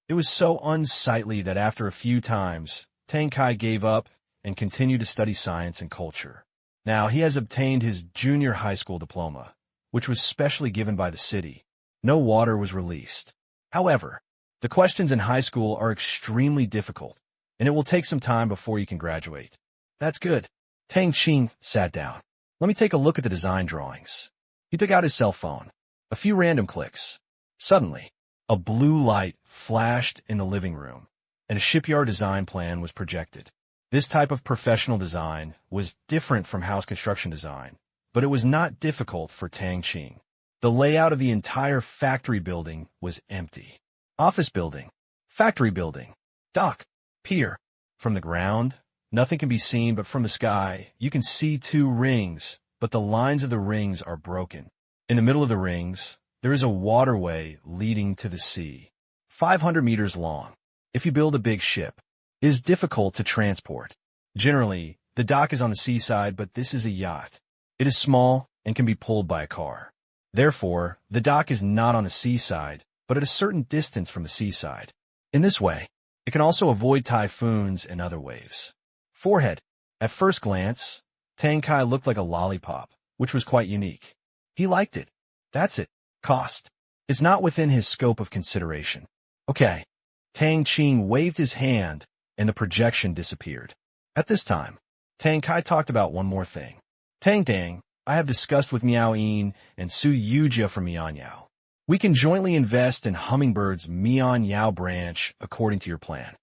It was so unsightly that after a few times, Tang Kai gave up and continued to study science and culture. Now, he has obtained his junior high school diploma, which was specially given by the city. No water was released. However, the questions in high school are extremely difficult, and it will take some time before you can graduate. That's good. Tang Qing sat down. Let me take a look at the design drawings. He took out his cell phone. A few random clicks. Suddenly, a blue light flashed in the living room, and a shipyard design plan was projected. This type of professional design was different from house construction design, but it was not difficult for Tang Qing. The layout of the entire factory building was empty. Office building, factory building, dock, pier. From the ground, nothing can be seen, but from the sky, you can see 2 rings, but the lines of the rings are broken. In the middle of the rings, there is a waterway leading to the sea, 500 meters long. If you build a big ship, it is difficult to transport. Generally, the dock is on the seaside, but this is a yacht. It is small and can be pulled by a car. Therefore, the dock is not on the seaside, but at a certain distance from the seaside. In this way, it can also avoid typhoons and other waves. Forehead. At first glance, Tang Kai looked like a lollipop, which was quite unique. He liked it. That's it. Cost. It's not within his scope of consideration. Okay. Tang Qing waved his hand, and the projection disappeared. At this time, Tang Kai talked about one more thing. Tang, I have discussed with Miao Yin and Su Yujia from Mian Yao. We can jointly invest in Hummingbird's Mian Yao branch according to your plan.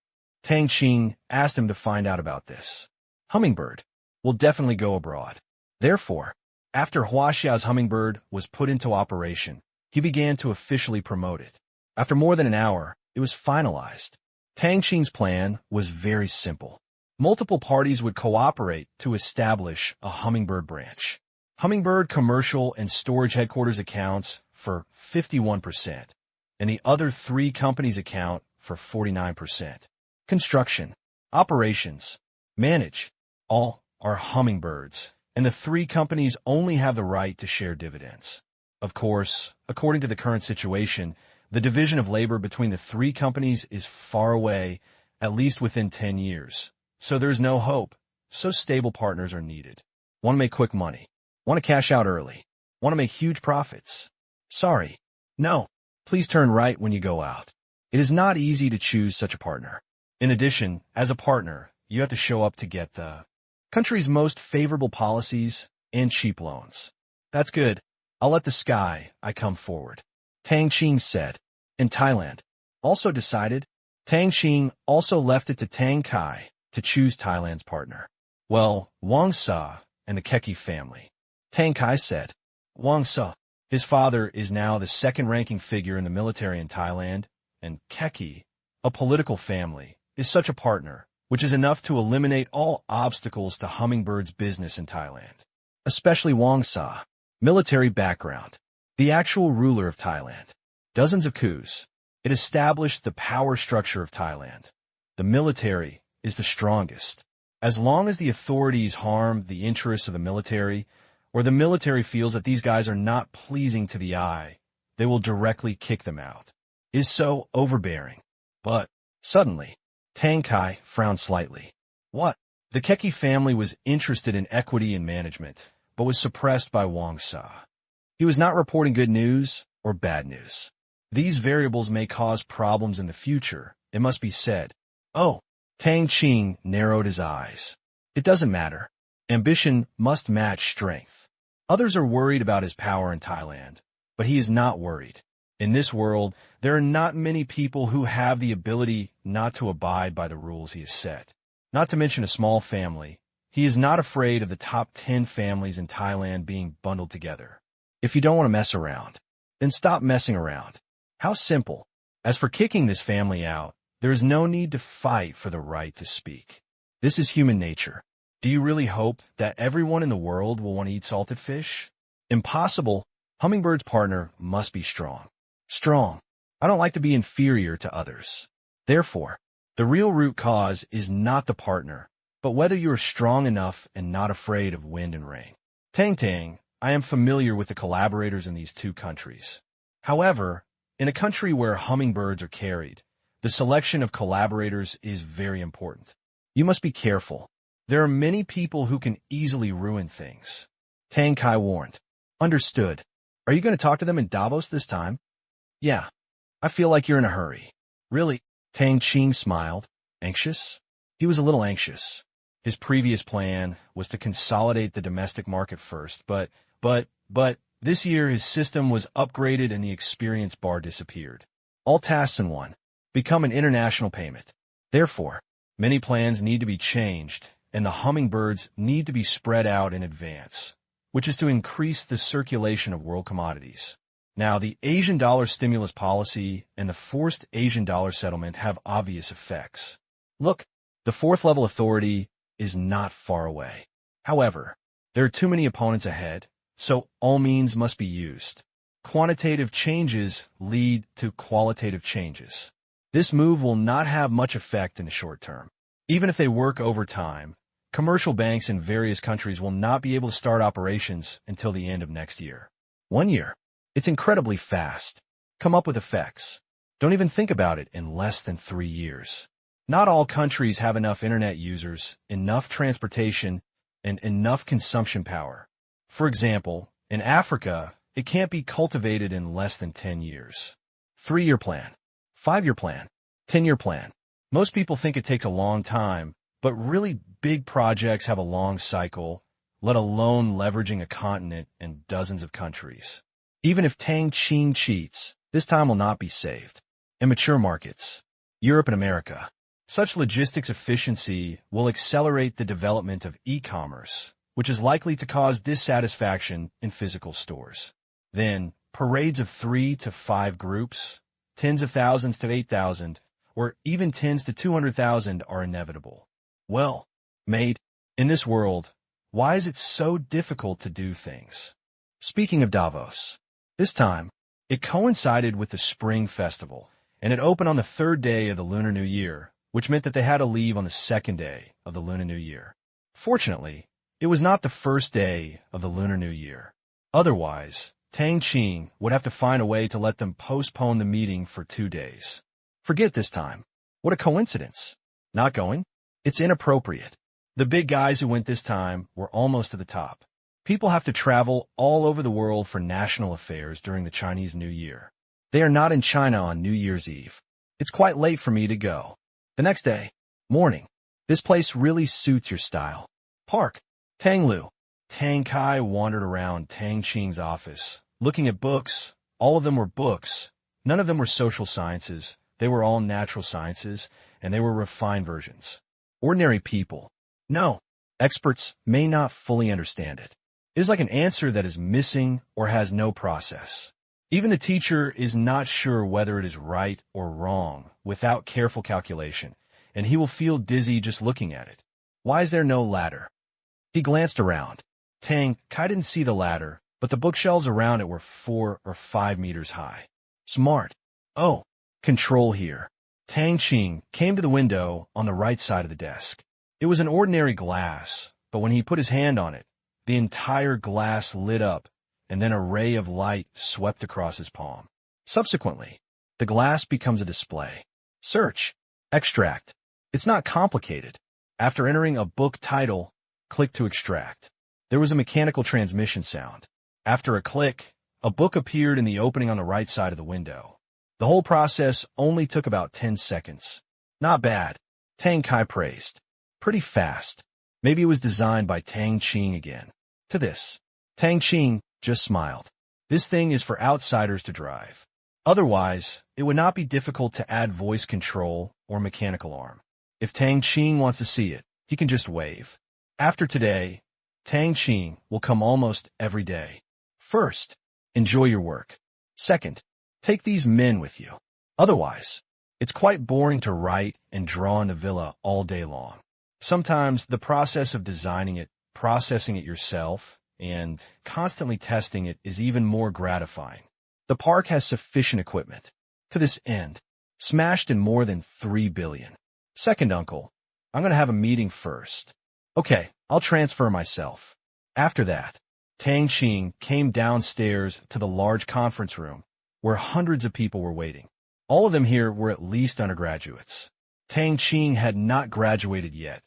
Tang Qing asked him to find out about this. Hummingbird will definitely go abroad. Therefore, after Huaxiao's Hummingbird was put into operation, he began to officially promote it. After more than an hour, it was finalized. Tang Qing's plan was very simple. Multiple parties would cooperate to establish a Hummingbird branch. Hummingbird commercial and storage headquarters accounts for 51%, and the other 3 companies account for 49%. Construction, operations, manage, all are Hummingbirds, and the 3 companies only have the right to share dividends. Of course, according to the current situation, the division of labor between the 3 companies is far away, at least within 10 years. So there's no hope. So stable partners are needed. Want to make quick money. Want to cash out early. Want to make huge profits. Sorry. No. Please turn right when you go out. It is not easy to choose such a partner. In addition, as a partner, you have to show up to get the country's most favorable policies and cheap loans. That's good. I'll let the sky I come forward. Tang Qing said. In Thailand, also decided, Tang Qing also left it to Tang Kai to choose Thailand's partner. Well, Wang Sa and the Keki family. Tang Kai said. Wang Sa, his father is now the second-ranking figure in the military in Thailand, and Keki, a political family, is such a partner, which is enough to eliminate all obstacles to Hummingbird's business in Thailand. Especially Wang Sa, military background, the actual ruler of Thailand. Dozens of coups. It established the power structure of Thailand. The military is the strongest. As long as the authorities harm the interests of the military, or the military feels that these guys are not pleasing to the eye, they will directly kick them out. It is so overbearing. But, suddenly, Tang Kai frowned slightly. What? The Keki family was interested in equity and management, but was suppressed by Wang Sa. He was not reporting good news or bad news. These variables may cause problems in the future, it must be said. Oh, Tang Qing narrowed his eyes. It doesn't matter. Ambition must match strength. Others are worried about his power in Thailand, but he is not worried. In this world, there are not many people who have the ability not to abide by the rules he has set. Not to mention a small family, he is not afraid of the top 10 families in Thailand being bundled together. If you don't want to mess around, then stop messing around. How simple. As for kicking this family out, there is no need to fight for the right to speak. This is human nature. Do you really hope that everyone in the world will want to eat salted fish? Impossible. Hummingbird's partner must be strong. Strong. I don't like to be inferior to others. Therefore, the real root cause is not the partner, but whether you are strong enough and not afraid of wind and rain. Tang, I am familiar with the collaborators in these 2 countries. However, in a country where hummingbirds are carried, the selection of collaborators is very important. You must be careful. There are many people who can easily ruin things. Tang Kai warned. Understood. Are you going to talk to them in Davos this time? Yeah. I feel like you're in a hurry. Really? Tang Qing smiled. Anxious? He was a little anxious. His previous plan was to consolidate the domestic market first, but this year his system was upgraded and the experience bar disappeared. All tasks in one. Become an international payment. Therefore, many plans need to be changed, and the hummingbirds need to be spread out in advance, which is to increase the circulation of world commodities. Now, the Asian dollar stimulus policy and the forced Asian dollar settlement have obvious effects. Look, the 4th level authority is not far away. However, there are too many opponents ahead, so all means must be used. Quantitative changes lead to qualitative changes. This move will not have much effect in the short term. Even if they work overtime, commercial banks in various countries will not be able to start operations until the end of next year. 1 year. It's incredibly fast. Come up with effects. Don't even think about it in less than 3 years. Not all countries have enough internet users, enough transportation, and enough consumption power. For example, in Africa, it can't be cultivated in less than 10 years. 3-year plan, 5-year plan, 10-year plan. Most people think it takes a long time, but really big projects have a long cycle, let alone leveraging a continent and dozens of countries. Even if Tang Qing cheats, this time will not be saved. In mature markets, Europe and America, such logistics efficiency will accelerate the development of e-commerce, which is likely to cause dissatisfaction in physical stores. Then, parades of 3 to 5 groups, tens of thousands to 8,000, or even tens to 200,000 are inevitable. Well, mate, in this world, why is it so difficult to do things? Speaking of Davos, this time, it coincided with the Spring Festival, and it opened on the 3rd day of the Lunar New Year, which meant that they had to leave on the 2nd day of the Lunar New Year. Fortunately, it was not the 1st day of the Lunar New Year. Otherwise, Tang Qing would have to find a way to let them postpone the meeting for 2 days. Forget this time. What a coincidence. Not going? It's inappropriate. The big guys who went this time were almost to the top. People have to travel all over the world for national affairs during the Chinese New Year. They are not in China on New Year's Eve. It's quite late for me to go. The next day, morning. This place really suits your style. Park. Tanglu. Tang Kai wandered around Tang Qing's office, looking at books. All of them were books. None of them were social sciences. They were all natural sciences, and they were refined versions. Ordinary people. No, experts may not fully understand it. It is like an answer that is missing or has no process. Even the teacher is not sure whether it is right or wrong without careful calculation, and he will feel dizzy just looking at it. Why is there no ladder? He glanced around. Tang Kai didn't see the ladder, but the bookshelves around it were 4 or 5 meters high. Smart. Oh, control here. Tang Qing came to the window on the right side of the desk. It was an ordinary glass, but when he put his hand on it, the entire glass lit up, and then a ray of light swept across his palm. Subsequently, the glass becomes a display. Search. Extract. It's not complicated. After entering a book title, click to extract. There was a mechanical transmission sound. After a click, a book appeared in the opening on the right side of the window. The whole process only took about 10 seconds. Not bad. Tang Kai praised. Pretty fast. Maybe it was designed by Tang Qing again. To this, Tang Qing just smiled. This thing is for outsiders to drive. Otherwise, it would not be difficult to add voice control or mechanical arm. If Tang Qing wants to see it, he can just wave. After today, Tang Qing will come almost every day. First, enjoy your work. Second, take these men with you. Otherwise, it's quite boring to write and draw in the villa all day long. Sometimes the process of designing it, processing it yourself, and constantly testing it is even more gratifying. The park has sufficient equipment. To this end, smashed in more than 3 billion. Second, uncle, I'm going to have a meeting first. Okay, I'll transfer myself. After that, Tang Qing came downstairs to the large conference room, where hundreds of people were waiting. All of them here were at least undergraduates. Tang Qing had not graduated yet,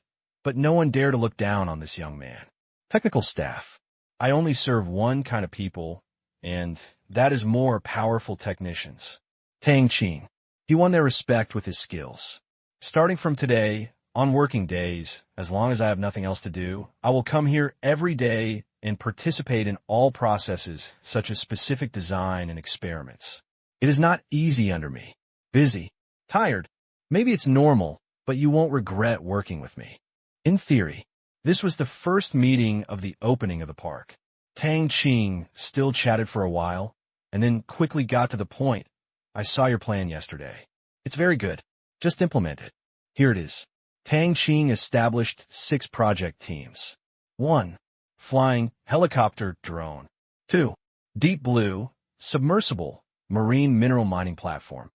but no one dared to look down on this young man. Technical staff. I only serve one kind of people, and that is more powerful technicians. Tang Qing. He won their respect with his skills. Starting from today, on working days, as long as I have nothing else to do, I will come here every day and participate in all processes, such as specific design and experiments. It is not easy under me. Busy. Tired. Maybe it's normal, but you won't regret working with me. In theory, this was the first meeting of the opening of the park. Tang Qing still chatted for a while, and then quickly got to the point. I saw your plan yesterday. It's very good. Just implement it. Here it is. Tang Qing established 6 project teams. 1. Flying, helicopter, drone. 2. Deep blue, submersible, marine mineral mining platform.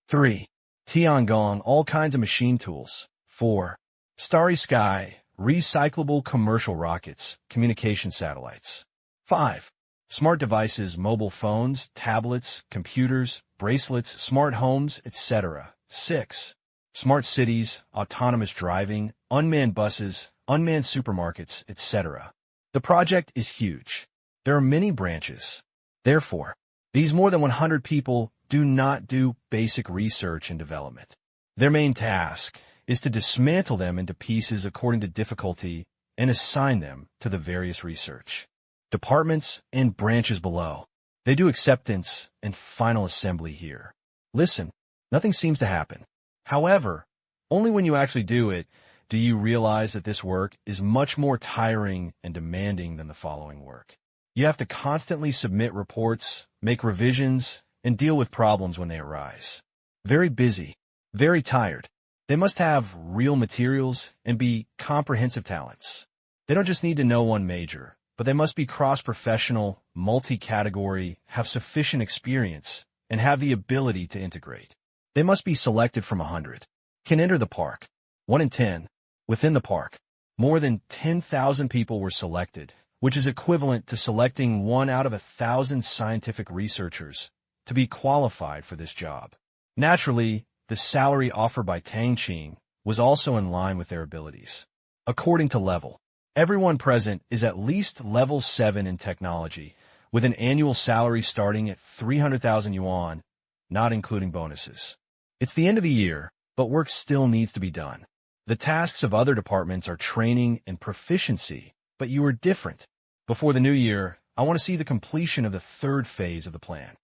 3. Tiangong, all kinds of machine tools. 4. Starry sky, recyclable commercial rockets, communication satellites. 5. Smart devices, mobile phones, tablets, computers, bracelets, smart homes, etc. 6. Smart cities, autonomous driving, unmanned buses, unmanned supermarkets, etc. The project is huge. There are many branches. Therefore, these more than 100 people do not do basic research and development. Their main task is to dismantle them into pieces according to difficulty and assign them to the various research departments and branches below. They do acceptance and final assembly here. Listen, nothing seems to happen. However, only when you actually do it do you realize that this work is much more tiring and demanding than the following work. You have to constantly submit reports, make revisions, and deal with problems when they arise. Very busy, very tired. They must have real materials and be comprehensive talents. They don't just need to know one major, but they must be cross-professional, multi-category, have sufficient experience, and have the ability to integrate. They must be selected from 100. Can enter the park. 1 in 10. Within the park, more than 10,000 people were selected, which is equivalent to selecting 1 out of 1,000 scientific researchers to be qualified for this job. Naturally, the salary offered by Tang Qing was also in line with their abilities. According to level, everyone present is at least level 7 in technology, with an annual salary starting at 300,000 yuan, not including bonuses. It's the end of the year, but work still needs to be done. The tasks of other departments are training and proficiency, but you are different. Before the new year, I want to see the completion of the 3rd phase of the plan.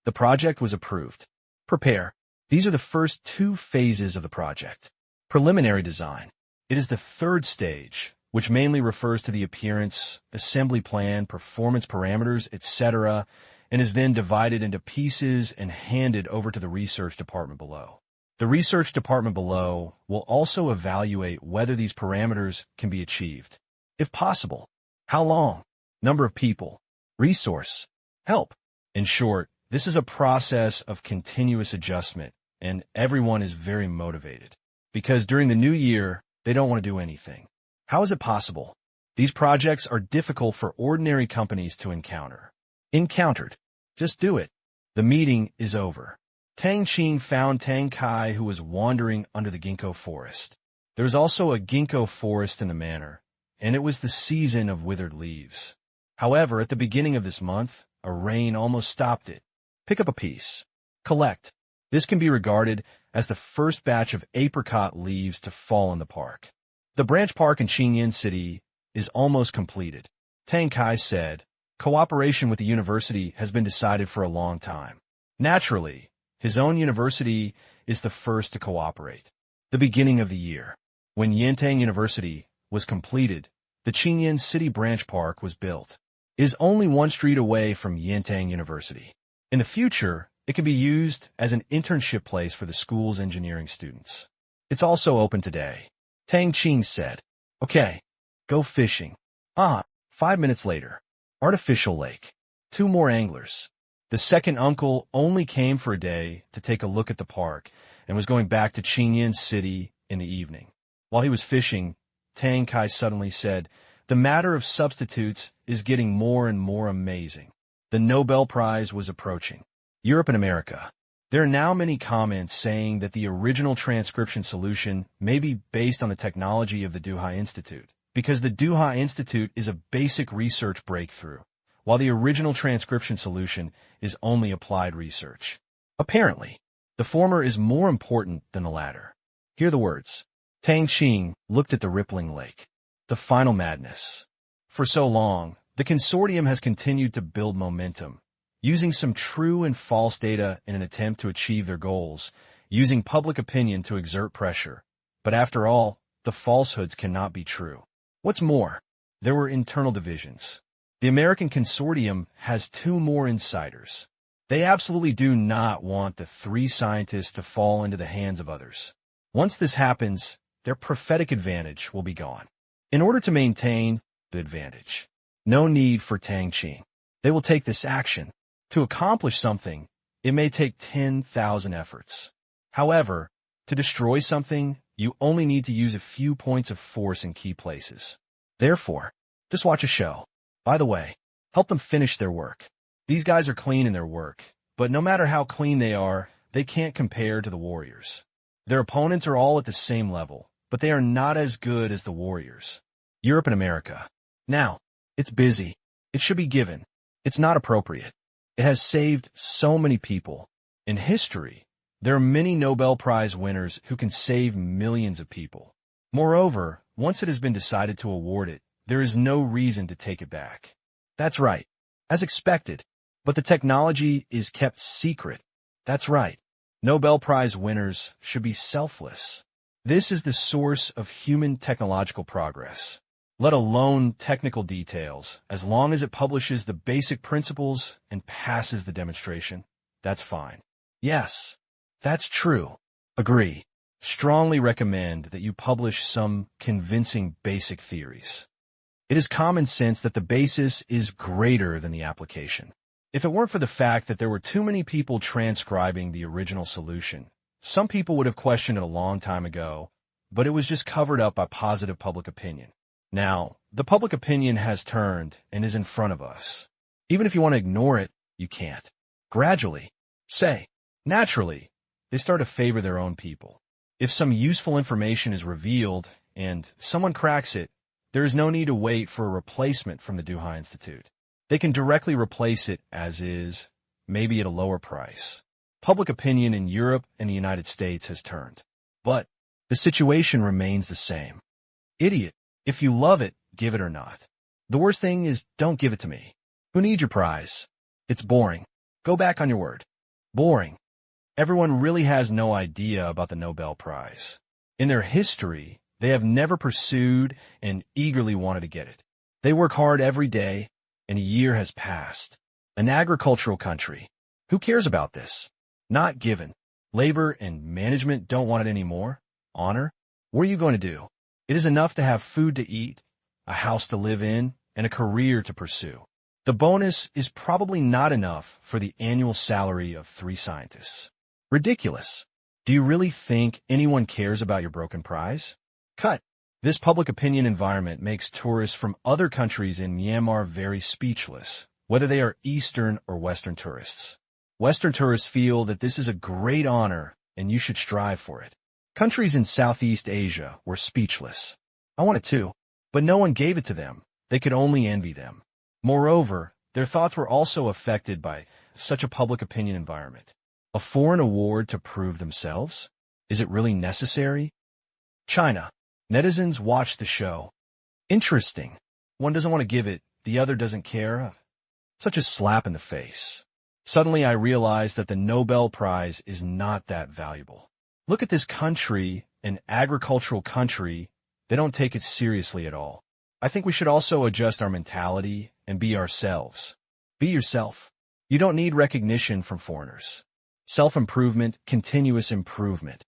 The project was approved. Prepare. These are the first 2 phases of the project. Preliminary design. It is the 3rd stage, which mainly refers to the appearance, assembly plan, performance parameters, etc., and is then divided into pieces and handed over to the research department below. The research department below will also evaluate whether these parameters can be achieved. If possible, how long, number of people, resource, help. In short, this is a process of continuous adjustment, and everyone is very motivated. Because during the new year, they don't want to do anything. How is it possible? These projects are difficult for ordinary companies to encounter. Encountered. Just do it. The meeting is over. Tang Qing found Tang Kai, who was wandering under the ginkgo forest. There was also a ginkgo forest in the manor, and it was the season of withered leaves. However, at the beginning of this month, a rain almost stopped it. Pick up a piece. Collect. This can be regarded as the first batch of apricot leaves to fall in the park. The branch park in Qingyan City is almost completed. Tang Kai said, cooperation with the university has been decided for a long time. Naturally, his own university is the first to cooperate. The beginning of the year, when Yantang University was completed, the Qingyan City branch park was built. It is only 1 street away from Yantang University. In the future, it can be used as an internship place for the school's engineering students. It's also open today. Tang Qing said, okay, go fishing. 5 minutes later, artificial lake. 2 more anglers. The second uncle only came for a day to take a look at the park and was going back to Qingyan City in the evening. While he was fishing, Tang Kai suddenly said, the matter of substitutes is getting more and more amazing. The Nobel Prize was approaching. Europe and America. There are now many comments saying that the original transcription solution may be based on the technology of the Duhai Institute, because the Duhai Institute is a basic research breakthrough, while the original transcription solution is only applied research. Apparently, the former is more important than the latter. Hear the words. Tang Qing looked at the rippling lake. The final madness. For so long, the consortium has continued to build momentum, using some true and false data in an attempt to achieve their goals, using public opinion to exert pressure. But after all, the falsehoods cannot be true. What's more, there were internal divisions. The American consortium has 2 more insiders. They absolutely do not want the 3 scientists to fall into the hands of others. Once this happens, their prophetic advantage will be gone. In order to maintain the advantage, no need for Tang Qing. They will take this action. To accomplish something, it may take 10,000 efforts. However, to destroy something, you only need to use a few points of force in key places. Therefore, just watch a show. By the way, help them finish their work. These guys are clean in their work, but no matter how clean they are, they can't compare to the warriors. Their opponents are all at the same level, but they are not as good as the warriors. Europe and America. Now, it's busy. It should be given. It's not appropriate. It has saved so many people. In history, there are many Nobel Prize winners who can save millions of people. Moreover, once it has been decided to award it, there is no reason to take it back. That's right. As expected. But the technology is kept secret. That's right. Nobel Prize winners should be selfless. This is the source of human technological progress. Let alone technical details. As long as it publishes the basic principles and passes the demonstration, that's fine. Yes, that's true. Agree. Strongly recommend that you publish some convincing basic theories. It is common sense that the basis is greater than the application. If it weren't for the fact that there were too many people transcribing the original solution, some people would have questioned it a long time ago, but it was just covered up by positive public opinion. Now, the public opinion has turned and is in front of us. Even if you want to ignore it, you can't. Gradually, naturally, they start to favor their own people. If some useful information is revealed and someone cracks it, there is no need to wait for a replacement from the Duhai Institute. They can directly replace it as is, maybe at a lower price. Public opinion in Europe and the United States has turned. But the situation remains the same. Idiot, if you love it, give it or not. The worst thing is don't give it to me. Who needs your prize? It's boring. Go back on your word. Boring. Everyone really has no idea about the Nobel Prize. In their history, they have never pursued and eagerly wanted to get it. They work hard every day, and a year has passed. An agricultural country. Who cares about this? Not given. Labor and management don't want it anymore. Honor? What are you going to do? It is enough to have food to eat, a house to live in, and a career to pursue. The bonus is probably not enough for the annual salary of 3 scientists. Ridiculous. Do you really think anyone cares about your broken prize? Cut. This public opinion environment makes tourists from other countries in Myanmar very speechless, whether they are Eastern or Western tourists. Western tourists feel that this is a great honor and you should strive for it. Countries in Southeast Asia were speechless. I want it too, but no one gave it to them. They could only envy them. Moreover, their thoughts were also affected by such a public opinion environment. A foreign award to prove themselves? Is it really necessary? China. Netizens watch the show. Interesting. One doesn't want to give it, the other doesn't care. Such a slap in the face. Suddenly I realized that the Nobel Prize is not that valuable. Look at this country, an agricultural country. They don't take it seriously at all. I think we should also adjust our mentality and be ourselves. Be yourself. You don't need recognition from foreigners. Self-improvement, continuous improvement.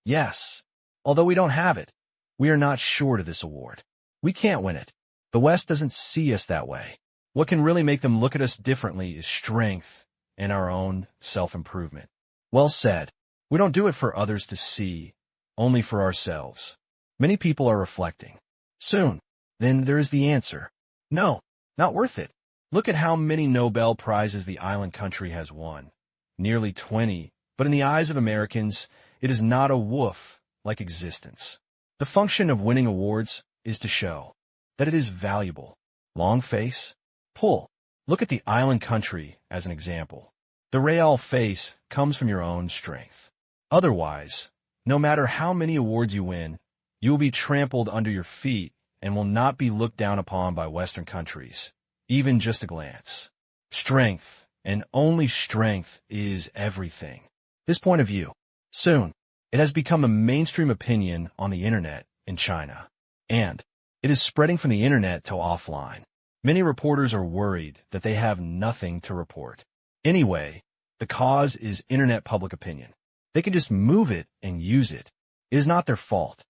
Yes. Although we don't have it, we are not short of this award. We can't win it. The West doesn't see us that way. What can really make them look at us differently is strength and our own self-improvement. Well said. We don't do it for others to see, only for ourselves. Many people are reflecting. Soon. Then there is the answer. No, not worth it. Look at how many Nobel Prizes the island country has won. Nearly 20, but in the eyes of Americans, it is not a woof like existence. The function of winning awards is to show that it is valuable. Long face, pull. Look at the island country as an example. The real face comes from your own strength. Otherwise, no matter how many awards you win, you will be trampled under your feet and will not be looked down upon by Western countries, even just a glance. Strength, and only strength, is everything. This point of view, soon, it has become a mainstream opinion on the internet in China, and it is spreading from the internet to offline. Many reporters are worried that they have nothing to report. Anyway, the cause is internet public opinion. They can just move it and use it. It is not their fault.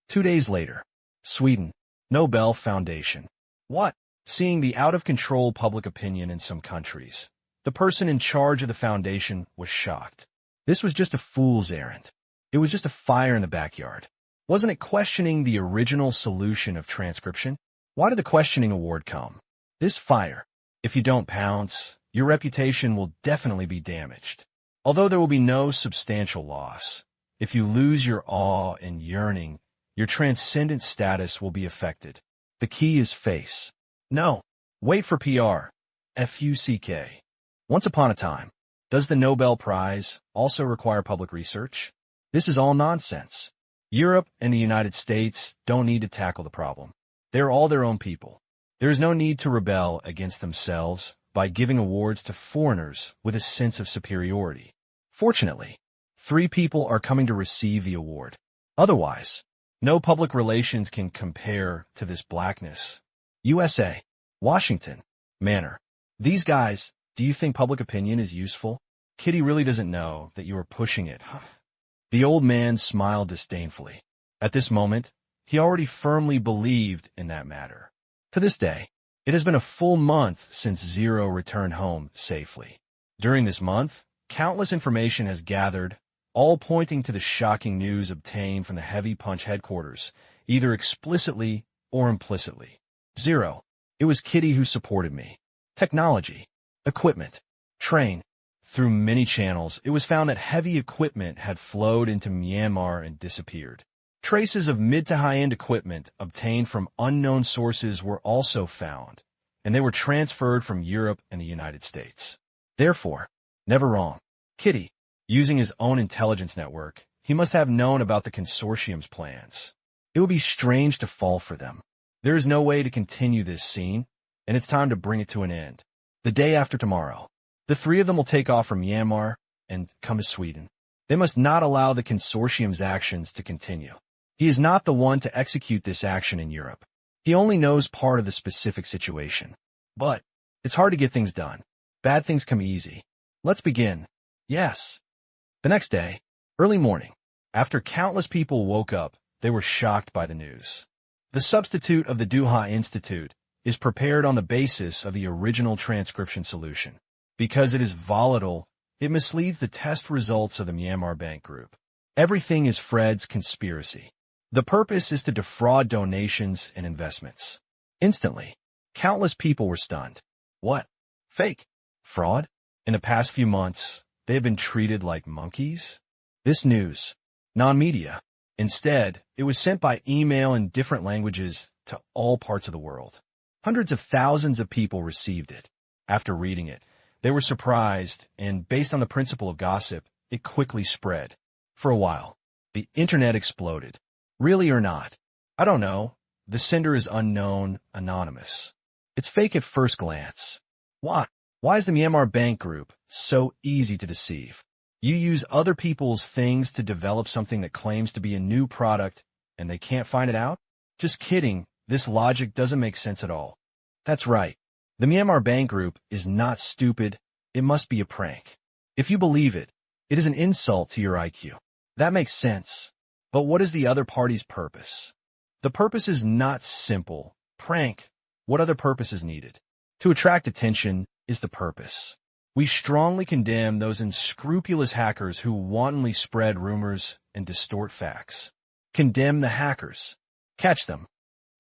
2 days later, Sweden, Nobel Foundation. What? Seeing the out-of-control public opinion in some countries, the person in charge of the foundation was shocked. This was just a fool's errand. It was just a fire in the backyard. Wasn't it questioning the original solution of transcription? Why did the questioning award come? This fire. If you don't pounce, your reputation will definitely be damaged. Although there will be no substantial loss, if you lose your awe and yearning, your transcendent status will be affected. The key is face. No, wait for PR. FUCK. Once upon a time. Does the Nobel Prize also require public research? This is all nonsense. Europe and the United States don't need to tackle the problem. They're all their own people. There is no need to rebel against themselves by giving awards to foreigners with a sense of superiority. Fortunately, 3 people are coming to receive the award. Otherwise, no public relations can compare to this blackness. USA, Washington, Manor. These guys, do you think public opinion is useful? Kitty really doesn't know that you are pushing it. The old man smiled disdainfully. At this moment, he already firmly believed in that matter. To this day, it has been a full month since Zero returned home safely. During this month, countless information has gathered, all pointing to the shocking news obtained from the Heavy Punch headquarters, either explicitly or implicitly. Zero. It was Kitty who supported me. Technology, equipment, train. Through many channels, it was found that heavy equipment had flowed into Myanmar and disappeared. Traces of mid to high-end equipment obtained from unknown sources were also found, and they were transferred from Europe and the United States. Therefore, never wrong. Kitty, using his own intelligence network, he must have known about the consortium's plans. It would be strange to fall for them. There is no way to continue this scene, and it's time to bring it to an end. The day after tomorrow, the 3 of them will take off from Myanmar and come to Sweden. They must not allow the consortium's actions to continue. He is not the one to execute this action in Europe. He only knows part of the specific situation. But it's hard to get things done. Bad things come easy. Let's begin. Yes. The next day, early morning, after countless people woke up, they were shocked by the news. The substitute of the Duha Institute is prepared on the basis of the original transcription solution. Because it is volatile, it misleads the test results of the Myanmar Bank Group. Everything is Fred's conspiracy. The purpose is to defraud donations and investments. Instantly, countless people were stunned. What? Fake? Fraud? In the past few months, they have been treated like monkeys? This news, non-media. Instead, it was sent by email in different languages to all parts of the world. Hundreds of thousands of people received it. After reading it, they were surprised, and based on the principle of gossip, it quickly spread. For a while, the internet exploded. Really or not? I don't know. The sender is unknown, anonymous. It's fake at first glance. Why? Why is the Myanmar Bank Group so easy to deceive? You use other people's things to develop something that claims to be a new product, and they can't find it out? Just kidding. This logic doesn't make sense at all. That's right. The Myanmar Bank Group is not stupid. It must be a prank. If you believe it, it is an insult to your IQ. That makes sense. But what is the other party's purpose? The purpose is not simple. Prank. What other purpose is needed? To attract attention is the purpose. We strongly condemn those unscrupulous hackers who wantonly spread rumors and distort facts. Condemn the hackers. Catch them.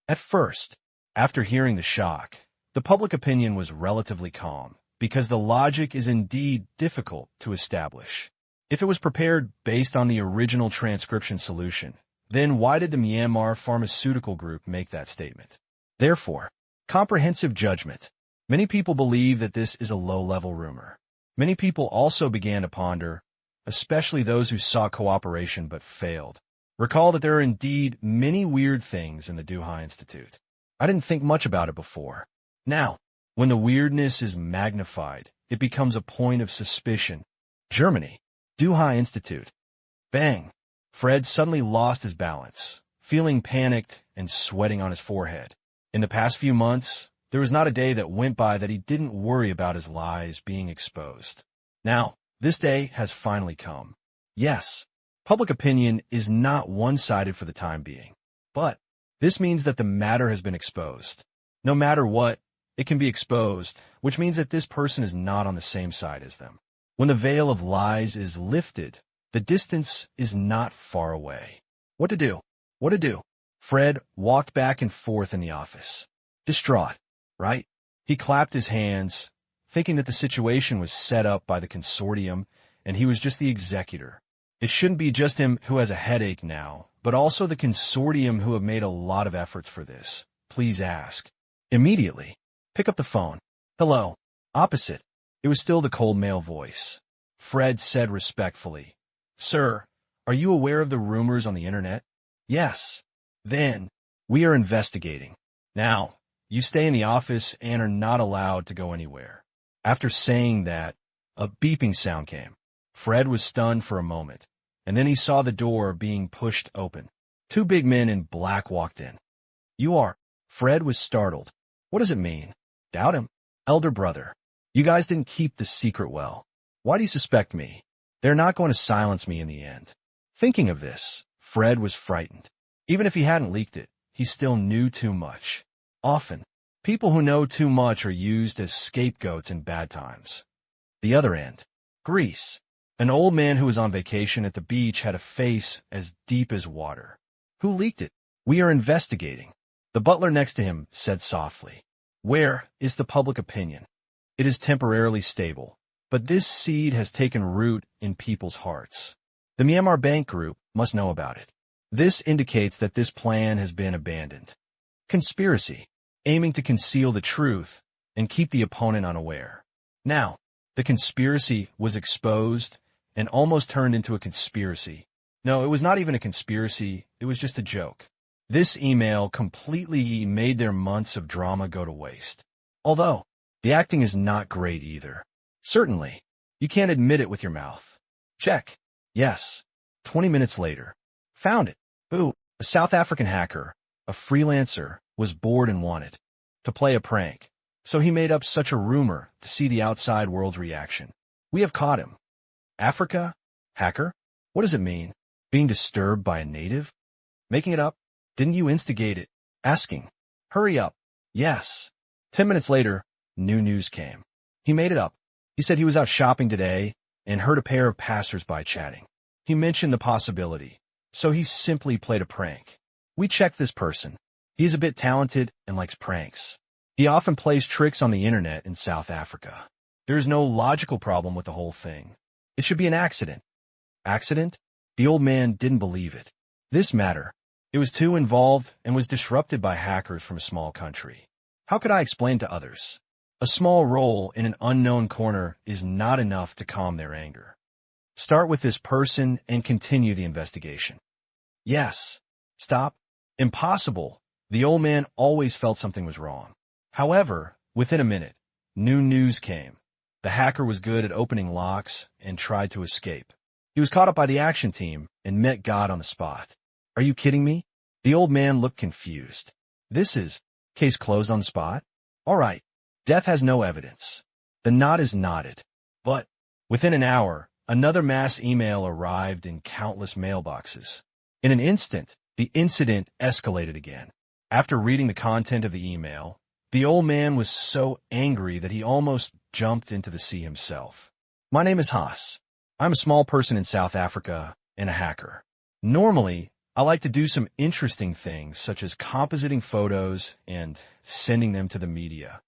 At first, after hearing the shock, the public opinion was relatively calm, because the logic is indeed difficult to establish. If it was prepared based on the original transcription solution, then why did the Myanmar Pharmaceutical Group make that statement? Therefore, comprehensive judgment. Many people believe that this is a low-level rumor. Many people also began to ponder, especially those who sought cooperation but failed. Recall that there are indeed many weird things in the Duha Institute. I didn't think much about it before. Now, when the weirdness is magnified, it becomes a point of suspicion. Germany. Duha Institute. Bang! Fred suddenly lost his balance, feeling panicked and sweating on his forehead. In the past few months, there was not a day that went by that he didn't worry about his lies being exposed. Now, this day has finally come. Yes, public opinion is not one-sided for the time being, but this means that the matter has been exposed. No matter what, it can be exposed, which means that this person is not on the same side as them. When the veil of lies is lifted, the distance is not far away. What to do? What to do? Fred walked back and forth in the office. Distraught, right? He clapped his hands, thinking that the situation was set up by the consortium, and he was just the executor. It shouldn't be just him who has a headache now, but also the consortium who have made a lot of efforts for this. Please ask. Immediately, pick up the phone. Hello. Opposite. It was still the cold male voice. Fred said respectfully, "Sir, are you aware of the rumors on the internet?" "Yes." "Then, we are investigating. Now, you stay in the office and are not allowed to go anywhere." After saying that, a beeping sound came. Fred was stunned for a moment, and then he saw the door being pushed open. Two big men in black walked in. "You are..." Fred was startled. "What does it mean?" "Doubt him. Elder brother. You guys didn't keep the secret well. Why do you suspect me? They're not going to silence me in the end." Thinking of this, Fred was frightened. Even if he hadn't leaked it, he still knew too much. Often, people who know too much are used as scapegoats in bad times. The other end, Greece. An old man who was on vacation at the beach had a face as deep as water. "Who leaked it?" "We are investigating." The butler next to him said softly, "Where is the public opinion? It is temporarily stable, but this seed has taken root in people's hearts. The Myanmar Bank Group must know about it. This indicates that this plan has been abandoned. Conspiracy, aiming to conceal the truth and keep the opponent unaware. Now, the conspiracy was exposed and almost turned into a conspiracy. No, it was not even a conspiracy, it was just a joke. This email completely made their months of drama go to waste. Although, the acting is not great either. Certainly, you can't admit it with your mouth. Check. Yes. 20 minutes later. Found it. Boo. A South African hacker, a freelancer, was bored and wanted to play a prank. So he made up such a rumor to see the outside world's reaction. We have caught him. Africa? Hacker? What does it mean? Being disturbed by a native? Making it up? Didn't you instigate it? Asking. Hurry up. Yes. 10 minutes later, new news came. He made it up. He said he was out shopping today and heard a pair of passers-by chatting. He mentioned the possibility, so he simply played a prank. We checked this person. He is a bit talented and likes pranks. He often plays tricks on the internet in South Africa. There is no logical problem with the whole thing. It should be an accident. Accident? The old man didn't believe it. This matter. It was too involved and was disrupted by hackers from a small country. How could I explain to others? A small role in an unknown corner is not enough to calm their anger. Start with this person and continue the investigation. Yes. Stop. Impossible. The old man always felt something was wrong. However, within a minute, new news came. The hacker was good at opening locks and tried to escape. He was caught up by the action team and met God on the spot. Are you kidding me? The old man looked confused. This is case closed on the spot? All right. Death has no evidence. The knot is knotted. But within an hour, another mass email arrived in countless mailboxes. In an instant, the incident escalated again. After reading the content of the email, the old man was so angry that he almost jumped into the sea himself. My name is Haas. I'm a small person in South Africa and a hacker. Normally, I like to do some interesting things such as compositing photos and sending them to the media.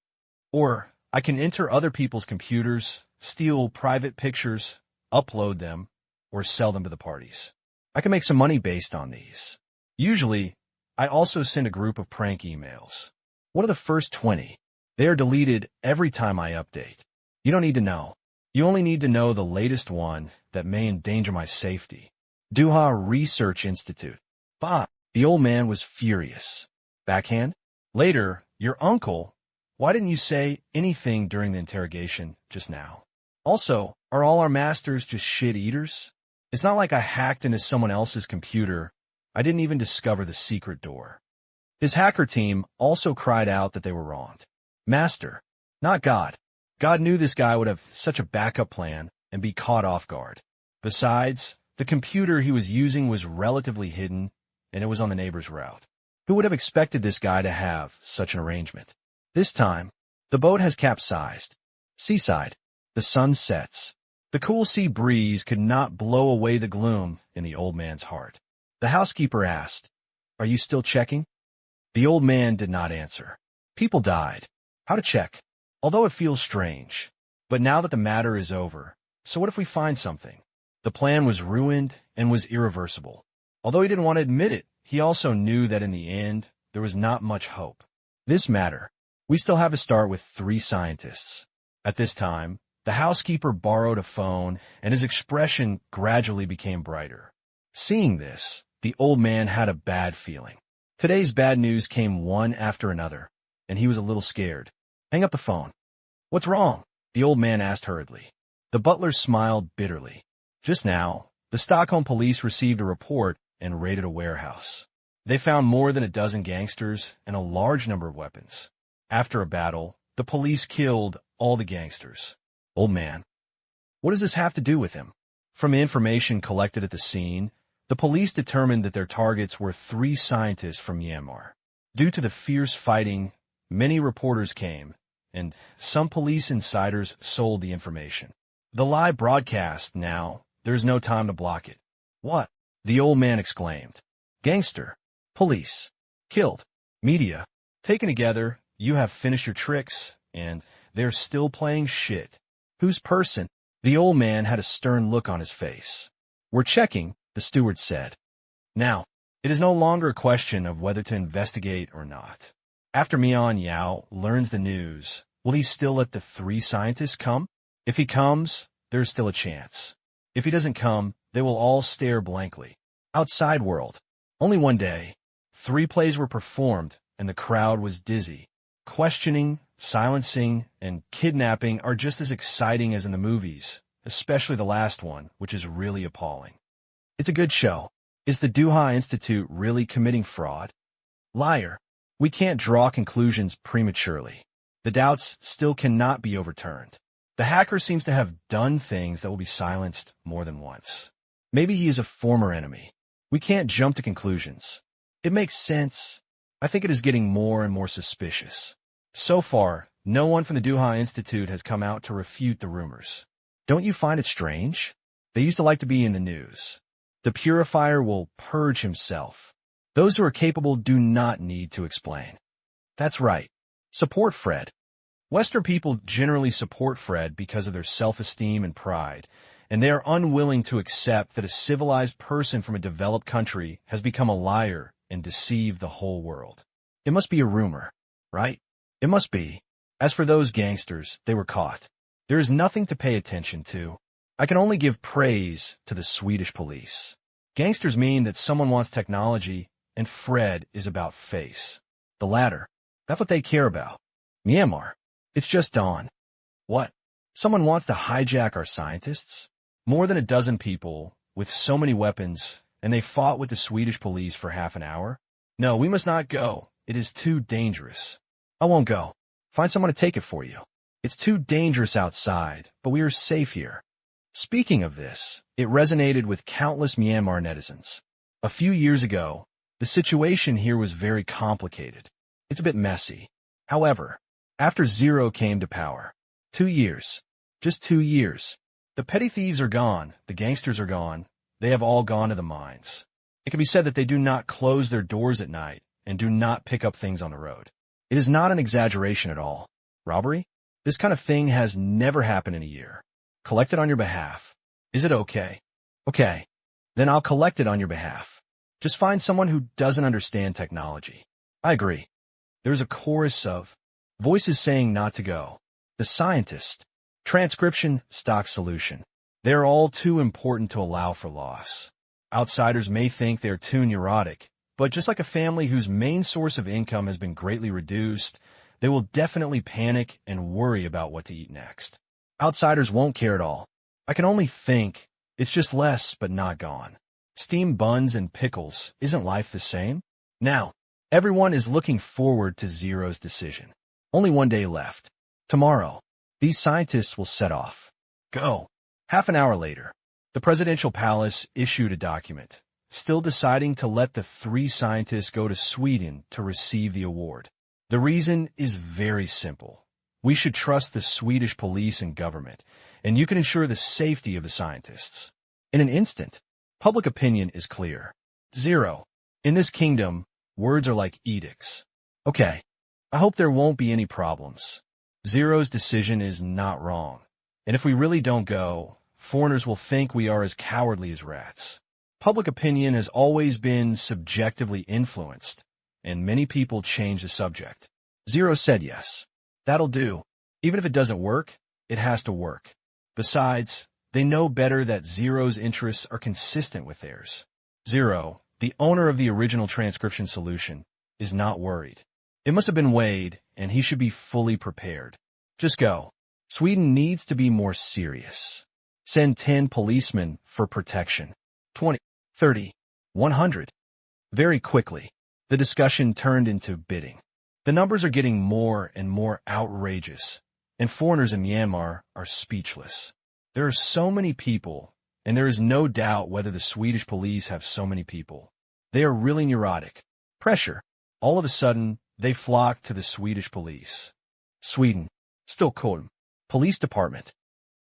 Or I can enter other people's computers, steal private pictures, upload them, or sell them to the parties. I can make some money based on these. Usually, I also send a group of prank emails. What are the first 20? They are deleted every time I update. You don't need to know. You only need to know the latest one that may endanger my safety. Doha Research Institute. Bah! The old man was furious. Backhand? Later, your uncle. Why didn't you say anything during the interrogation just now? Also, are all our masters just shit eaters? It's not like I hacked into someone else's computer. I didn't even discover the secret door. His hacker team also cried out that they were wronged. Master, not God. God knew this guy would have such a backup plan and be caught off guard. Besides, the computer he was using was relatively hidden, and it was on the neighbor's route. Who would have expected this guy to have such an arrangement? This time, the boat has capsized. Seaside. The sun sets. The cool sea breeze could not blow away the gloom in the old man's heart. The housekeeper asked, "Are you still checking?" The old man did not answer. People died. How to check? Although it feels strange. But now that the matter is over, so what if we find something? The plan was ruined and was irreversible. Although he didn't want to admit it, he also knew that in the end, there was not much hope. This matter, we still have to start with 3 scientists. At this time, the The housekeeper borrowed a phone, and his expression gradually became brighter. Seeing this, the old man had a bad feeling. Today's bad news came one after another, and he was a little scared. Hang up the phone. What's wrong? The old man asked hurriedly. The butler smiled bitterly. Just now, the Stockholm police received a report and raided a warehouse. They found more than a dozen gangsters and a large number of weapons. After a battle, the police killed all the gangsters. Old man. What does this have to do with him? From information collected at the scene, the police determined that their targets were 3 scientists from Myanmar. Due to the fierce fighting, many reporters came, and some police insiders sold the information. The lie broadcast now, there's no time to block it. What? The old man exclaimed. Gangster. Police. Killed. Media. Taken together, you have finished your tricks, and they're still playing shit. Whose person? The old man had a stern look on his face. We're checking, the steward said. Now, it is no longer a question of whether to investigate or not. After Mian Yao learns the news, will he still let the 3 scientists come? If he comes, there's still a chance. If he doesn't come, they will all stare blankly. Outside world. Only one day, 3 plays were performed, and the crowd was dizzy. Questioning, silencing, and kidnapping are just as exciting as in the movies, especially the last one, which is really appalling. It's a good show. Is the Duha Institute really committing fraud? Liar. We can't draw conclusions prematurely. The doubts still cannot be overturned. The hacker seems to have done things that will be silenced more than once. Maybe he is a former enemy. We can't jump to conclusions. It makes sense. I think it is getting more and more suspicious. So far, no one from the Duha Institute has come out to refute the rumors. Don't you find it strange? They used to like to be in the news. The purifier will purge himself. Those who are capable do not need to explain. That's right. Support Fred. Western people generally support Fred because of their self-esteem and pride, and they are unwilling to accept that a civilized person from a developed country has become a liar and deceived the whole world. It must be a rumor, right? It must be. As for those gangsters, they were caught. There is nothing to pay attention to. I can only give praise to the Swedish police. Gangsters mean that someone wants technology, and Fred is about face. The latter. That's what they care about. Myanmar. It's just dawn. What? Someone wants to hijack our scientists? More than a dozen people, with so many weapons, and they fought with the Swedish police for half an hour? No, we must not go. It is too dangerous. I won't go. Find someone to take it for you. It's too dangerous outside, but we are safe here. Speaking of this, it resonated with countless Myanmar netizens. A few years ago, the situation here was very complicated. It's a bit messy. However, after Zero came to power, 2 years, just 2 years, the petty thieves are gone, the gangsters are gone, they have all gone to the mines. It can be said that they do not close their doors at night and do not pick up things on the road. It is not an exaggeration at all. Robbery? This kind of thing has never happened in a year. Collect it on your behalf. Is it okay? Okay. Then I'll collect it on your behalf. Just find someone who doesn't understand technology. I agree. There's a chorus of voices saying not to go. The scientist. Transcription, stock solution. They're all too important to allow for loss. Outsiders may think they're too neurotic, but just like a family whose main source of income has been greatly reduced, they will definitely panic and worry about what to eat next. Outsiders won't care at all. I can only think, it's just less but not gone. Steamed buns and pickles, isn't life the same? Now, everyone is looking forward to Zero's decision. Only one day left. Tomorrow, these scientists will set off. Go. Half an hour later, the presidential palace issued a document, still deciding to let the 3 scientists go to Sweden to receive the award. The reason is very simple. We should trust the Swedish police and government, and you can ensure the safety of the scientists. In an instant, public opinion is clear. Zero. In this kingdom, words are like edicts. Okay. I hope there won't be any problems. Zero's decision is not wrong. And if we really don't go, foreigners will think we are as cowardly as rats. Public opinion has always been subjectively influenced, and many people change the subject. Zero said yes. That'll do. Even if it doesn't work, it has to work. Besides, they know better that Zero's interests are consistent with theirs. Zero, the owner of the original transcription solution, is not worried. It must have been Wade, and he should be fully prepared. Just go. Sweden needs to be more serious. Send 10 policemen for protection. 20, 30, 100. Very quickly, the discussion turned into bidding. The numbers are getting more and more outrageous, and foreigners in Myanmar are speechless. There are so many people, and there is no doubt whether the Swedish police have so many people. They are really neurotic. Pressure. All of a sudden, they flock to the Swedish police. Sweden. Stockholm. Police Department.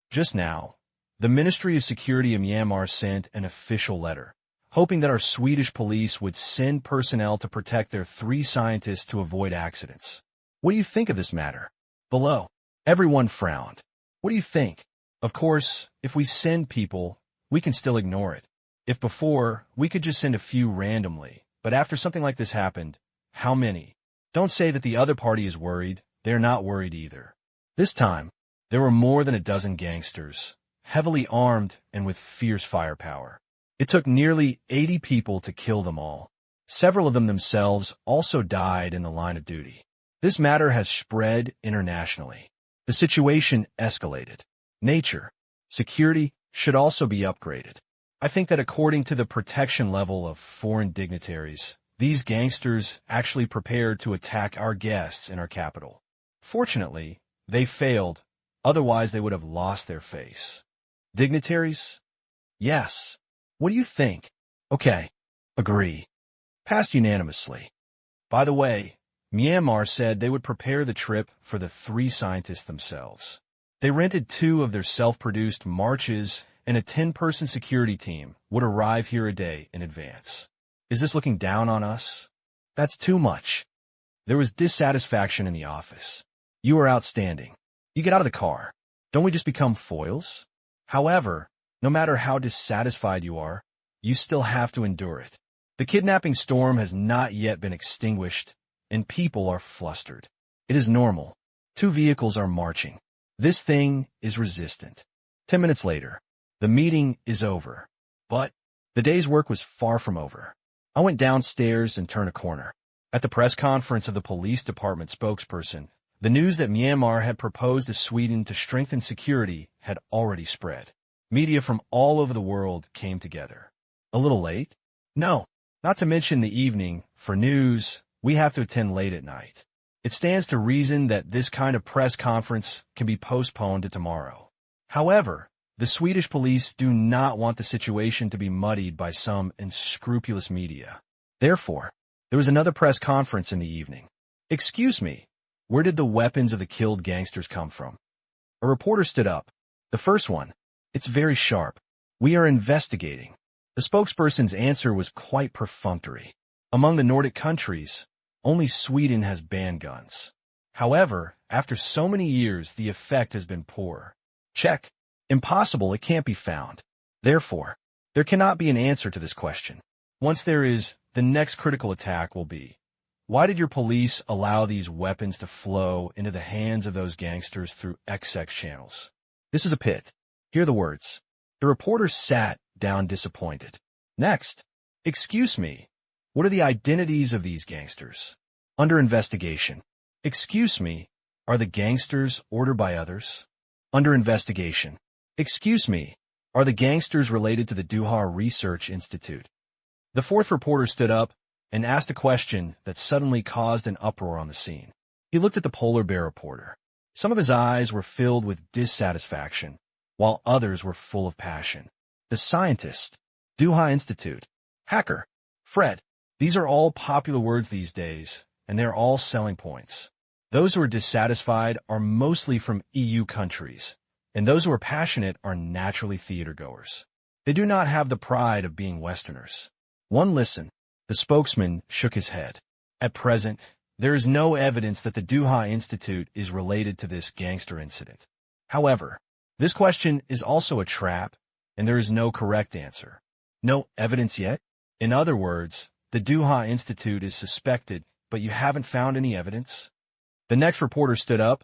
Just now, the Ministry of Security of Myanmar sent an official letter, hoping that our Swedish police would send personnel to protect their 3 scientists to avoid accidents. What do you think of this matter? Below. Everyone frowned. What do you think? Of course, if we send people, we can still ignore it. If before, we could just send a few randomly, but after something like this happened, how many? Don't say that the other party is worried. They're not worried either. This time, there were more than a dozen gangsters, heavily armed and with fierce firepower. It took nearly 80 people to kill them all. Several of them themselves also died in the line of duty. This matter has spread internationally. The situation escalated. Nature, security should also be upgraded. I think that according to the protection level of foreign dignitaries, these gangsters actually prepared to attack our guests in our capital. Fortunately, they failed, otherwise they would have lost their face. Dignitaries? Yes. What do you think? Okay. Agree. Passed unanimously. By the way, Myanmar said they would prepare the trip for the 3 scientists themselves. They rented 2 of their self-produced marches, and a 10-person security team would arrive here a day in advance. Is this looking down on us? That's too much. There was dissatisfaction in the office. You are outstanding. You get out of the car. Don't we just become foils? However, no matter how dissatisfied you are, you still have to endure it. The kidnapping storm has not yet been extinguished, and people are flustered. It is normal. 2 vehicles are marching. This thing is resistant. 10 minutes later, the meeting is over. But the day's work was far from over. I went downstairs and turned a corner. At the press conference of the police department spokesperson, the news that Myanmar had proposed to Sweden to strengthen security had already spread. Media from all over the world came together. A little late? No, not to mention the evening. For news, we have to attend late at night. It stands to reason that this kind of press conference can be postponed to tomorrow. However, the Swedish police do not want the situation to be muddied by some unscrupulous media. Therefore, there was another press conference in the evening. Excuse me, where did the weapons of the killed gangsters come from? A reporter stood up. The first one. It's very sharp. We are investigating. The spokesperson's answer was quite perfunctory. Among the Nordic countries, only Sweden has banned guns. However, after so many years, the effect has been poor. Check. Impossible, it can't be found. Therefore, there cannot be an answer to this question. Once there is, the next critical attack will be, why did your police allow these weapons to flow into the hands of those gangsters through XX channels? This is a pit. Hear the words. The reporter sat down disappointed. Next. Excuse me. What are the identities of these gangsters? Under investigation. Excuse me. Are the gangsters ordered by others? Under investigation. Excuse me. Are the gangsters related to the Doha Research Institute? The fourth reporter stood up and asked a question that suddenly caused an uproar on the scene. He looked at the polar bear reporter. Some of his eyes were filled with dissatisfaction, while others were full of passion. The scientist, Doha Institute, hacker, Fred. These are all popular words these days, and they're all selling points. Those who are dissatisfied are mostly from EU countries, and those who are passionate are naturally theatergoers. They do not have the pride of being Westerners. One listen. The spokesman shook his head. At present, there is no evidence that the Doha Institute is related to this gangster incident. However, this question is also a trap, and there is no correct answer. No evidence yet? In other words, the Doha Institute is suspected, but you haven't found any evidence? The next reporter stood up,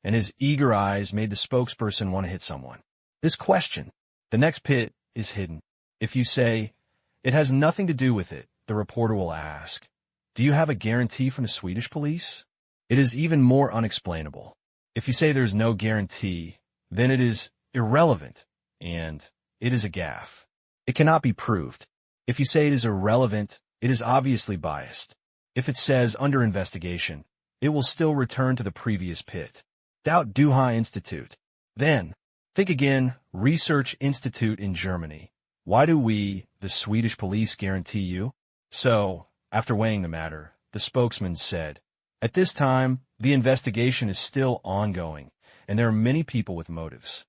and his eager eyes made the spokesperson want to hit someone. This question, the next pit, is hidden. If you say, it has nothing to do with it, the reporter will ask, do you have a guarantee from the Swedish police? It is even more unexplainable. If you say there's no guarantee, then it is irrelevant, and it is a gaffe. It cannot be proved. If you say it is irrelevant, it is obviously biased. If it says under investigation, it will still return to the previous pit. Doubt Duha Institute. Then, think again, Research Institute in Germany. Why do we, the Swedish police, guarantee you? So, after weighing the matter, the spokesman said, at this time, the investigation is still ongoing, and there are many people with motives.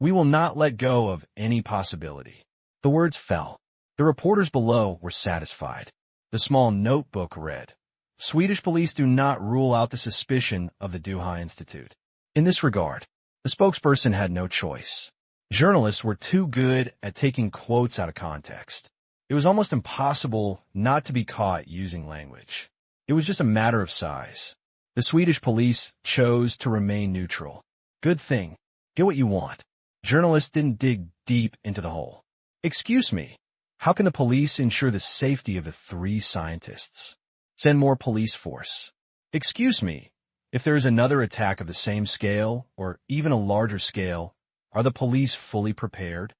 We will not let go of any possibility. The words fell. The reporters below were satisfied. The small notebook read, Swedish police do not rule out the suspicion of the Duha Institute. In this regard, the spokesperson had no choice. Journalists were too good at taking quotes out of context. It was almost impossible not to be caught using language. It was just a matter of size. The Swedish police chose to remain neutral. Good thing. Get what you want. Journalists didn't dig deep into the hole. Excuse me. How can the police ensure the safety of the 3 scientists? Send more police force. Excuse me. If there is another attack of the same scale, or even a larger scale, are the police fully prepared?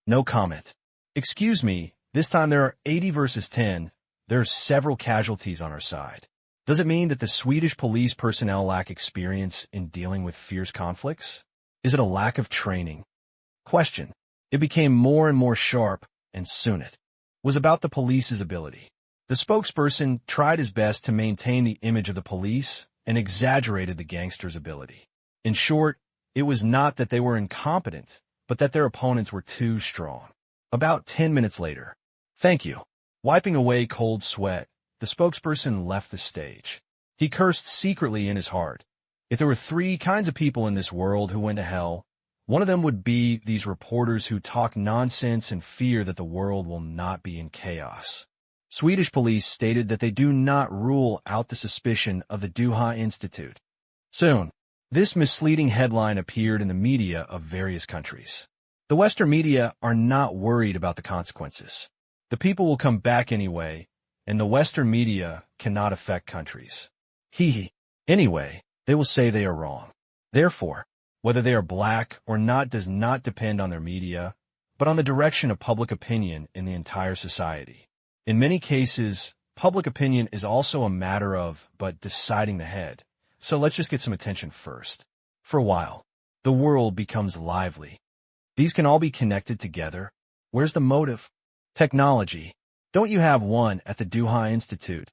No comment. Excuse me. This time there are 80 versus 10. There are several casualties on our side. Does it mean that the Swedish police personnel lack experience in dealing with fierce conflicts? Is it a lack of training? Question. It became more and more sharp, and soon it was about the police's ability. The spokesperson tried his best to maintain the image of the police and exaggerated the gangsters' ability. In short, it was not that they were incompetent, but that their opponents were too strong. About 10 minutes later. Thank you. Wiping away cold sweat, the spokesperson left the stage. He cursed secretly in his heart. If there were 3 kinds of people in this world who went to hell, one of them would be these reporters who talk nonsense and fear that the world will not be in chaos. Swedish police stated that they do not rule out the suspicion of the Duha Institute. Soon, this misleading headline appeared in the media of various countries. The Western media are not worried about the consequences. The people will come back anyway, and the Western media cannot affect countries. Anyway, they will say they are wrong. Therefore, whether they are black or not does not depend on their media, but on the direction of public opinion in the entire society. In many cases, public opinion is also a matter of, but deciding the head. So let's just get some attention first. For a while, the world becomes lively. These can all be connected together. Where's the motive? Technology. Don't you have one at the Duha Institute?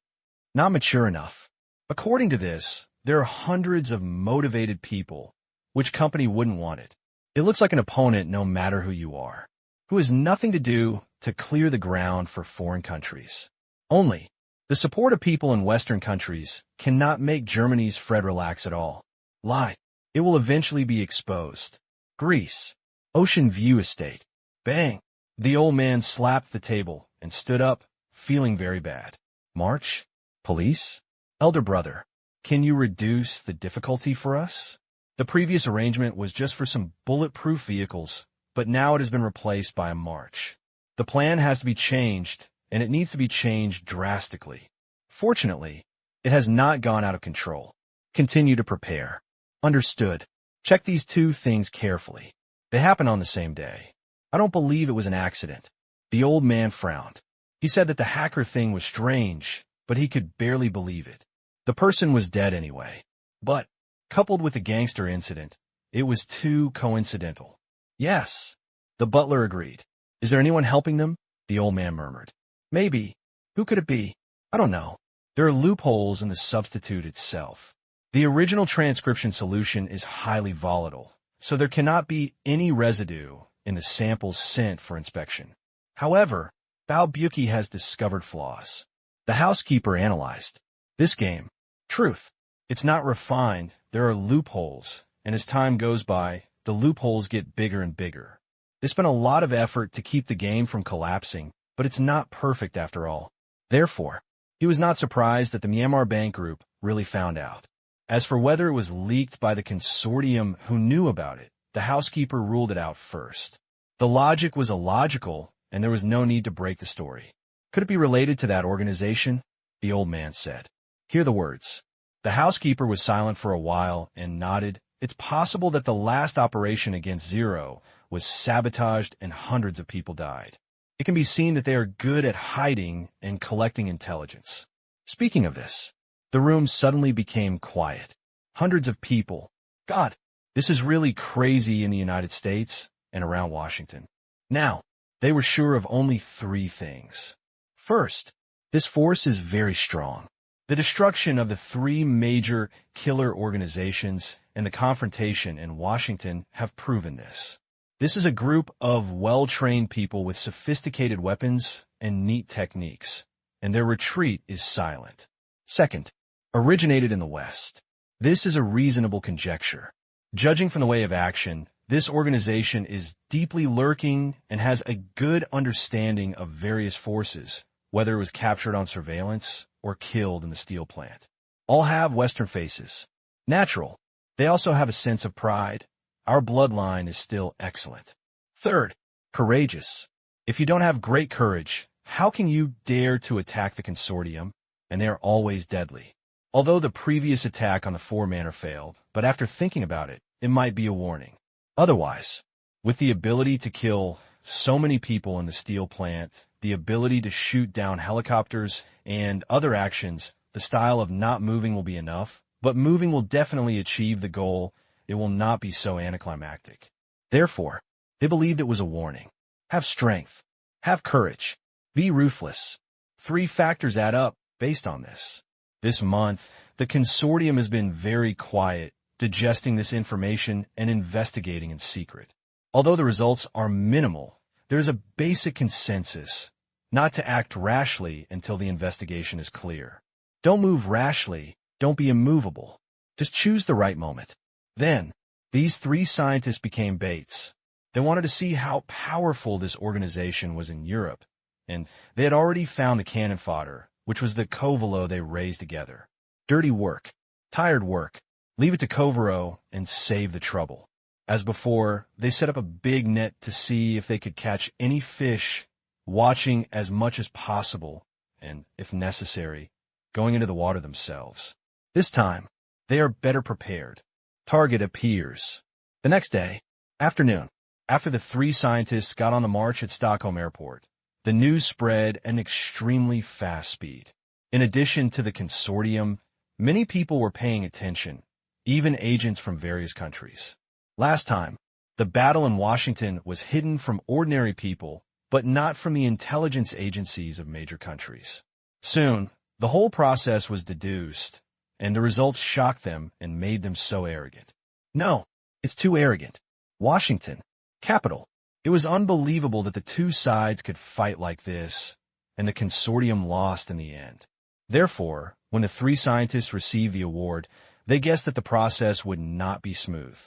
Not mature enough. According to this, there are hundreds of motivated people. Which company wouldn't want it? It looks like an opponent no matter who you are, who has nothing to do to clear the ground for foreign countries. Only, the support of people in Western countries cannot make Germany's Fred relax at all. Lie. It will eventually be exposed. Greece. Ocean View Estate. Bang. The old man slapped the table and stood up, feeling very bad. March? Police? Elder brother, can you reduce the difficulty for us? The previous arrangement was just for some bulletproof vehicles, but now it has been replaced by a march. The plan has to be changed, and it needs to be changed drastically. Fortunately, it has not gone out of control. Continue to prepare. Understood. Check these 2 things carefully. They happen on the same day. I don't believe it was an accident. The old man frowned. He said that the hacker thing was strange, but he could barely believe it. The person was dead anyway. But, coupled with the gangster incident, it was too coincidental. Yes. The butler agreed. Is there anyone helping them? The old man murmured. Maybe. Who could it be? I don't know. There are loopholes in the substitute itself. The original transcription solution is highly volatile, so there cannot be any residue in the samples sent for inspection. However, Balbuki has discovered flaws. The housekeeper analyzed. This game. Truth. It's not refined. There are loopholes, and as time goes by, the loopholes get bigger and bigger. They spent a lot of effort to keep the game from collapsing, but it's not perfect after all. Therefore, he was not surprised that the Myanmar Bank Group really found out. As for whether it was leaked by the consortium who knew about it, the housekeeper ruled it out first. The logic was illogical, and there was no need to break the story. Could it be related to that organization? The old man said. Hear the words. The housekeeper was silent for a while and nodded. It's possible that the last operation against Zero was sabotaged and hundreds of people died. It can be seen that they are good at hiding and collecting intelligence. Speaking of this, the room suddenly became quiet. Hundreds of people. God, this is really crazy in the United States and around Washington. Now, they were sure of only 3 things. First, this force is very strong. The destruction of the 3 major killer organizations and the confrontation in Washington have proven this. This is a group of well-trained people with sophisticated weapons and neat techniques, and their retreat is silent. Second, originated in the West. This is a reasonable conjecture. Judging from the way of action, this organization is deeply lurking and has a good understanding of various forces, whether it was captured on surveillance or killed in the steel plant. All have Western faces. Natural. They also have a sense of pride. Our bloodline is still excellent. Third, courageous. If you don't have great courage, how can you dare to attack the consortium? And they are always deadly. Although the previous attack on the 4-manor failed, but after thinking about it, it might be a warning. Otherwise, with the ability to kill so many people in the steel plant, the ability to shoot down helicopters, and other actions, the style of not moving will be enough, but moving will definitely achieve the goal. It will not be so anticlimactic. Therefore, they believed it was a warning. Have strength. Have courage. Be ruthless. 3 factors add up based on this. This month, the consortium has been very quiet, digesting this information and investigating in secret. Although the results are minimal, there is a basic consensus not to act rashly until the investigation is clear. Don't move rashly. Don't be immovable. Just choose the right moment. Then, these 3 scientists became baits. They wanted to see how powerful this organization was in Europe, and they had already found the cannon fodder, which was the Covelo they raised together. Dirty work. Tired work. Leave it to Covero and save the trouble. As before, they set up a big net to see if they could catch any fish, watching as much as possible, and, if necessary, going into the water themselves. This time, they are better prepared. Target appears. The next day, afternoon, after the 3 scientists got on the march at Stockholm Airport, the news spread at an extremely fast speed. In addition to the consortium, many people were paying attention, even agents from various countries. Last time, the battle in Washington was hidden from ordinary people, but not from the intelligence agencies of major countries. Soon, the whole process was deduced, and the results shocked them and made them so arrogant. No, it's too arrogant. Washington, capital. It was unbelievable that the 2 sides could fight like this, and the consortium lost in the end. Therefore, when the 3 scientists received the award, they guessed that the process would not be smooth.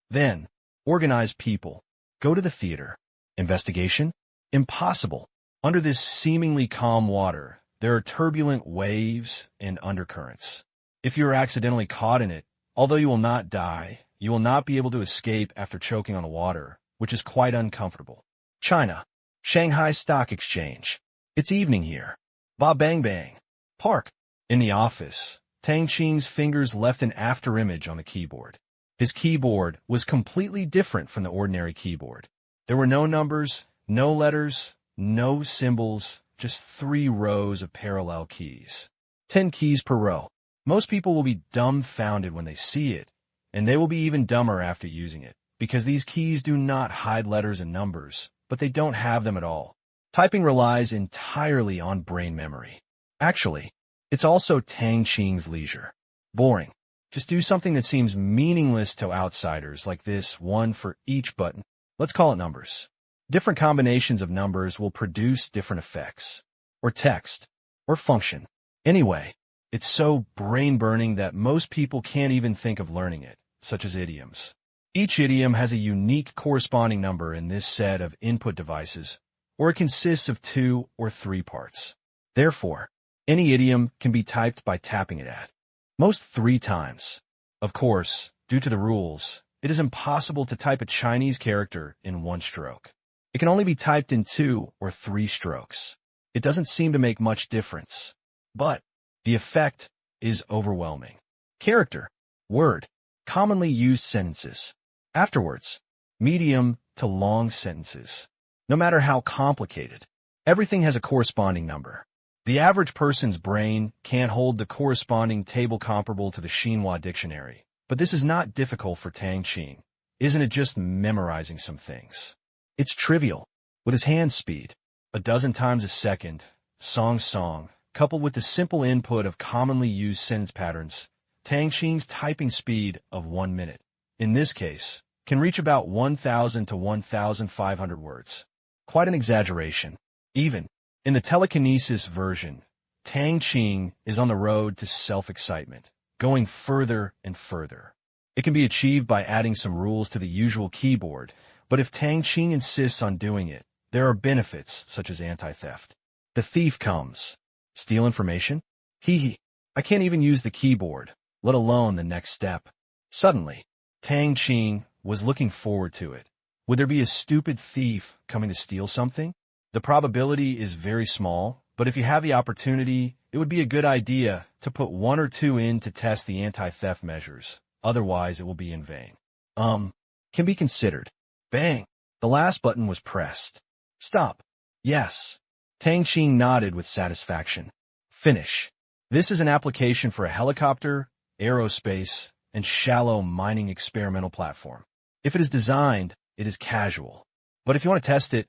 Then, organize people. Go to the theater. Investigation? Impossible. Under this seemingly calm water, there are turbulent waves and undercurrents. If you are accidentally caught in it, although you will not die, you will not be able to escape after choking on the water, which is quite uncomfortable. China. Shanghai Stock Exchange. It's evening here. Ba bang bang. Park. In the office, Tang Qing's fingers left an afterimage on the keyboard. His keyboard was completely different from the ordinary keyboard. There were no numbers, no letters, no symbols, just 3 rows of parallel keys. 10 keys per row. Most people will be dumbfounded when they see it, and they will be even dumber after using it, because these keys do not hide letters and numbers, but they don't have them at all. Typing relies entirely on brain memory. Actually, it's also Tang Qing's leisure. Boring. Just do something that seems meaningless to outsiders, like this, 1 for each button. Let's call it numbers. Different combinations of numbers will produce different effects, or text, or function. Anyway, it's so brain-burning that most people can't even think of learning it, such as idioms. Each idiom has a unique corresponding number in this set of input devices, or it consists of 2 or 3 parts. Therefore, any idiom can be typed by tapping it at most 3 times. Of course, due to the rules, it is impossible to type a Chinese character in one stroke. It can only be typed in 2 or 3 strokes. It doesn't seem to make much difference. But the effect is overwhelming. Character, word, commonly used sentences. Afterwards, medium to long sentences. No matter how complicated, everything has a corresponding number. The average person's brain can't hold the corresponding table comparable to the Xinhua dictionary. But this is not difficult for Tang Qing. Isn't it just memorizing some things? It's trivial. With his hand speed, 12 times a second, song, coupled with the simple input of commonly used sentence patterns, Tang Qing's typing speed of 1 minute, in this case, can reach about 1,000 to 1,500 words. Quite an exaggeration. Even in the telekinesis version, Tang Qing is on the road to self-excitement, going further and further. It can be achieved by adding some rules to the usual keyboard, but if Tang Qing insists on doing it, there are benefits such as anti-theft. The thief comes. Steal information? I can't even use the keyboard, let alone the next step. Suddenly, Tang Qing was looking forward to it. Would there be a stupid thief coming to steal something? The probability is very small, but if you have the opportunity, it would be a good idea to put 1 or 2 in to test the anti-theft measures. Otherwise, it will be in vain. Can be considered. Bang! The last button was pressed. Stop. Yes. Tang Qing nodded with satisfaction. Finish. This is an application for a helicopter, aerospace, and shallow mining experimental platform. If it is designed, it is casual. But if you want to test it,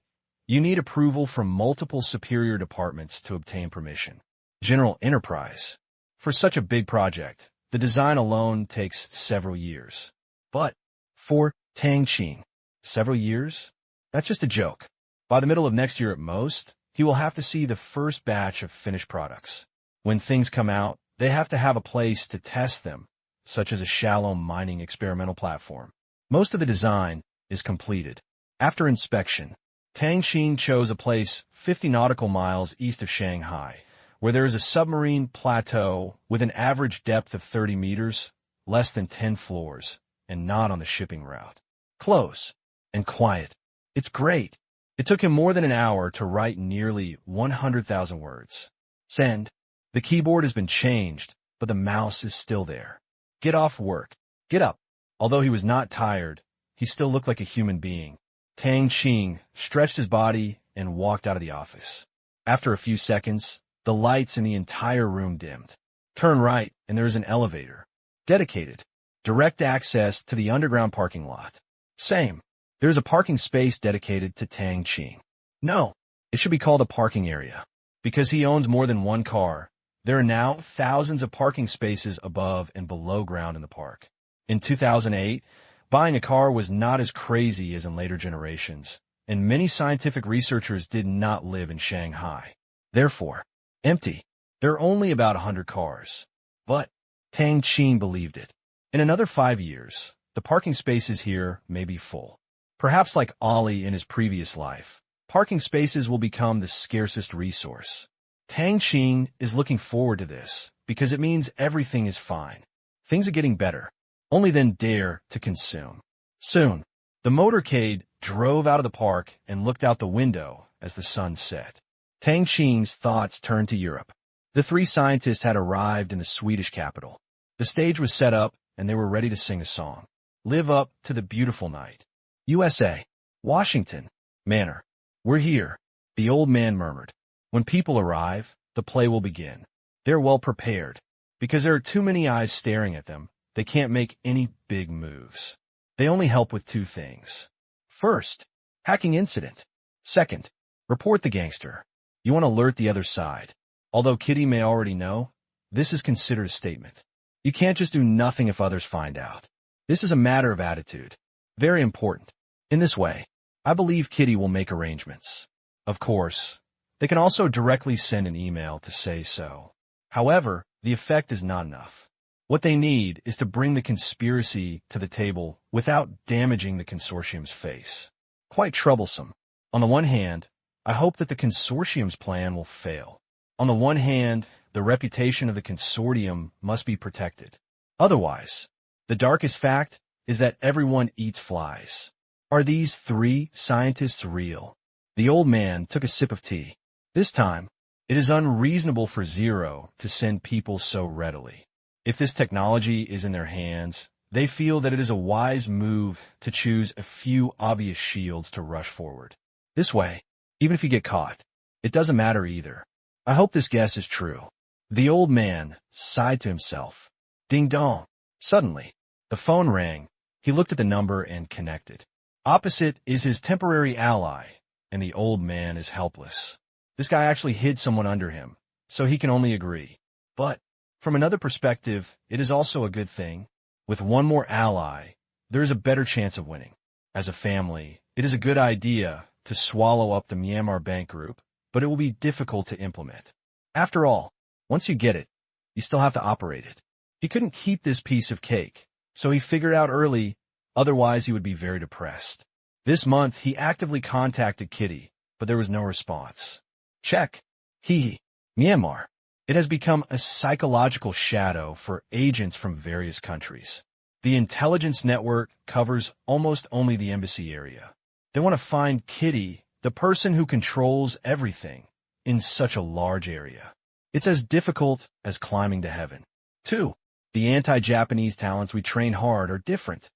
you need approval from multiple superior departments to obtain permission. General enterprise. For such a big project, the design alone takes several years. But for Tang Qing, several years? That's just a joke. By the middle of next year at most, he will have to see the first batch of finished products. When things come out, they have to have a place to test them, such as a shallow mining experimental platform. Most of the design is completed. After inspection, Tang Qing chose a place 50 nautical miles east of Shanghai, where there is a submarine plateau with an average depth of 30 meters, less than 10 floors, and not on the shipping route. Close and quiet. It's great. It took him more than an hour to write nearly 100,000 words. Send. The keyboard has been changed, but the mouse is still there. Get off work. Get up. Although he was not tired, he still looked like a human being. Tang Qing stretched his body and walked out of the office. After a few seconds, the lights in the entire room dimmed. Turn right, and there is an elevator. Dedicated. Direct access to the underground parking lot. Same. There is a parking space dedicated to Tang Qing. No, it should be called a parking area. Because he owns more than one car, there are now thousands of parking spaces above and below ground in the park. In 2008, buying a car was not as crazy as in later generations, and many scientific researchers did not live in Shanghai. Therefore, empty. There are only about 100 cars. But Tang Qing believed it. In another 5 years, the parking spaces here may be full. Perhaps like Ollie in his previous life, parking spaces will become the scarcest resource. Tang Qing is looking forward to this because it means everything is fine. Things are getting better. Only then dare to consume. Soon, the motorcade drove out of the park and looked out the window as the sun set. Tang Qing's thoughts turned to Europe. The 3 scientists had arrived in the Swedish capital. The stage was set up, and they were ready to sing a song. Live up to the beautiful night. USA, Washington, Manor. We're here, the old man murmured. When people arrive, the play will begin. They're well prepared. Because there are too many eyes staring at them, they can't make any big moves. They only help with 2 things. First, hacking incident. Second, report the gangster. You want to alert the other side. Although Kitty may already know, this is considered a statement. You can't just do nothing if others find out. This is a matter of attitude. Very important. In this way, I believe Kitty will make arrangements. Of course, they can also directly send an email to say so. However, the effect is not enough. What they need is to bring the conspiracy to the table without damaging the consortium's face. Quite troublesome. On the one hand, I hope that the consortium's plan will fail. On the one hand, the reputation of the consortium must be protected. Otherwise, the darkest fact is that everyone eats flies. Are these three scientists real? The old man took a sip of tea. This time, it is unreasonable for Zero to send people so readily. If this technology is in their hands, they feel that it is a wise move to choose a few obvious shields to rush forward. This way, even if you get caught, it doesn't matter either. I hope this guess is true. The old man sighed to himself. Ding dong. Suddenly, the phone rang. He looked at the number and connected. Opposite is his temporary ally, and the old man is helpless. This guy actually hid someone under him, so he can only agree. But, from another perspective, it is also a good thing. With one more ally, there is a better chance of winning. As a family, it is a good idea to swallow up the Myanmar bank group, but it will be difficult to implement. After all, once you get it, you still have to operate it. He couldn't keep this piece of cake, so he figured out early, otherwise he would be very depressed. This month, he actively contacted Kitty, but there was no response. Check. Myanmar. It has become a psychological shadow for agents from various countries. The intelligence network covers almost only the embassy area. They want to find Kitty, the person who controls everything, in such a large area. It's as difficult as climbing to heaven. 2. The anti-Japanese talents we train hard are different.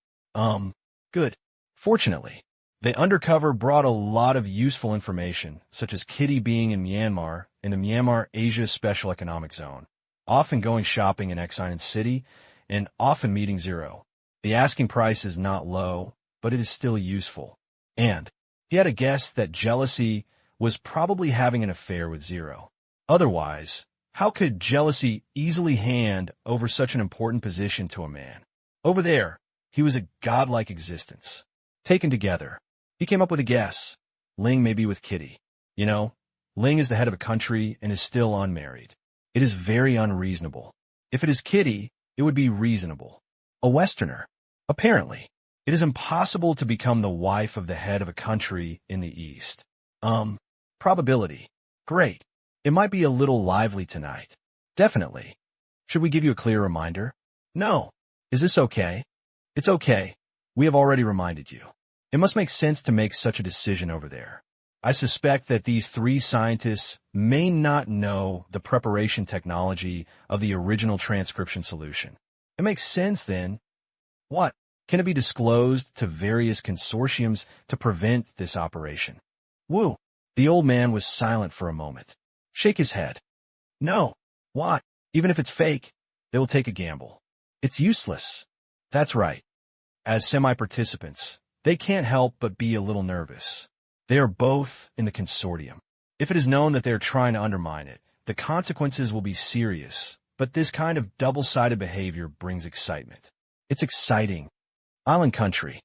Good. Fortunately, the undercover brought a lot of useful information, such as Kitty being in Myanmar, in the Myanmar Asia Special Economic Zone, often going shopping in Exine City, and often meeting Zero. The asking price is not low, but it is still useful. And he had a guess that jealousy was probably having an affair with Zero. Otherwise, how could jealousy easily hand over such an important position to a man? Over there, he was a godlike existence. Taken together, he came up with a guess. Ling may be with Kitty. You know, Ling is the head of a country and is still unmarried. It is very unreasonable. If it is Kitty, it would be reasonable. A Westerner. Apparently, it is impossible to become the wife of the head of a country in the East. Probability. Great. It might be a little lively tonight. Definitely. Should we give you a clear reminder? No. Is this okay? It's okay. We have already reminded you. It must make sense to make such a decision over there. I suspect that these three scientists may not know the preparation technology of the original transcription solution. It makes sense then. What? Can it be disclosed to various consortiums to prevent this operation? Woo! The old man was silent for a moment. Shake his head. No. What? Even if it's fake, they will take a gamble. It's useless. That's right. As semi-participants, they can't help but be a little nervous. They are both in the consortium. If it is known that they are trying to undermine it, the consequences will be serious, but this kind of double-sided behavior brings excitement. It's exciting. Island country.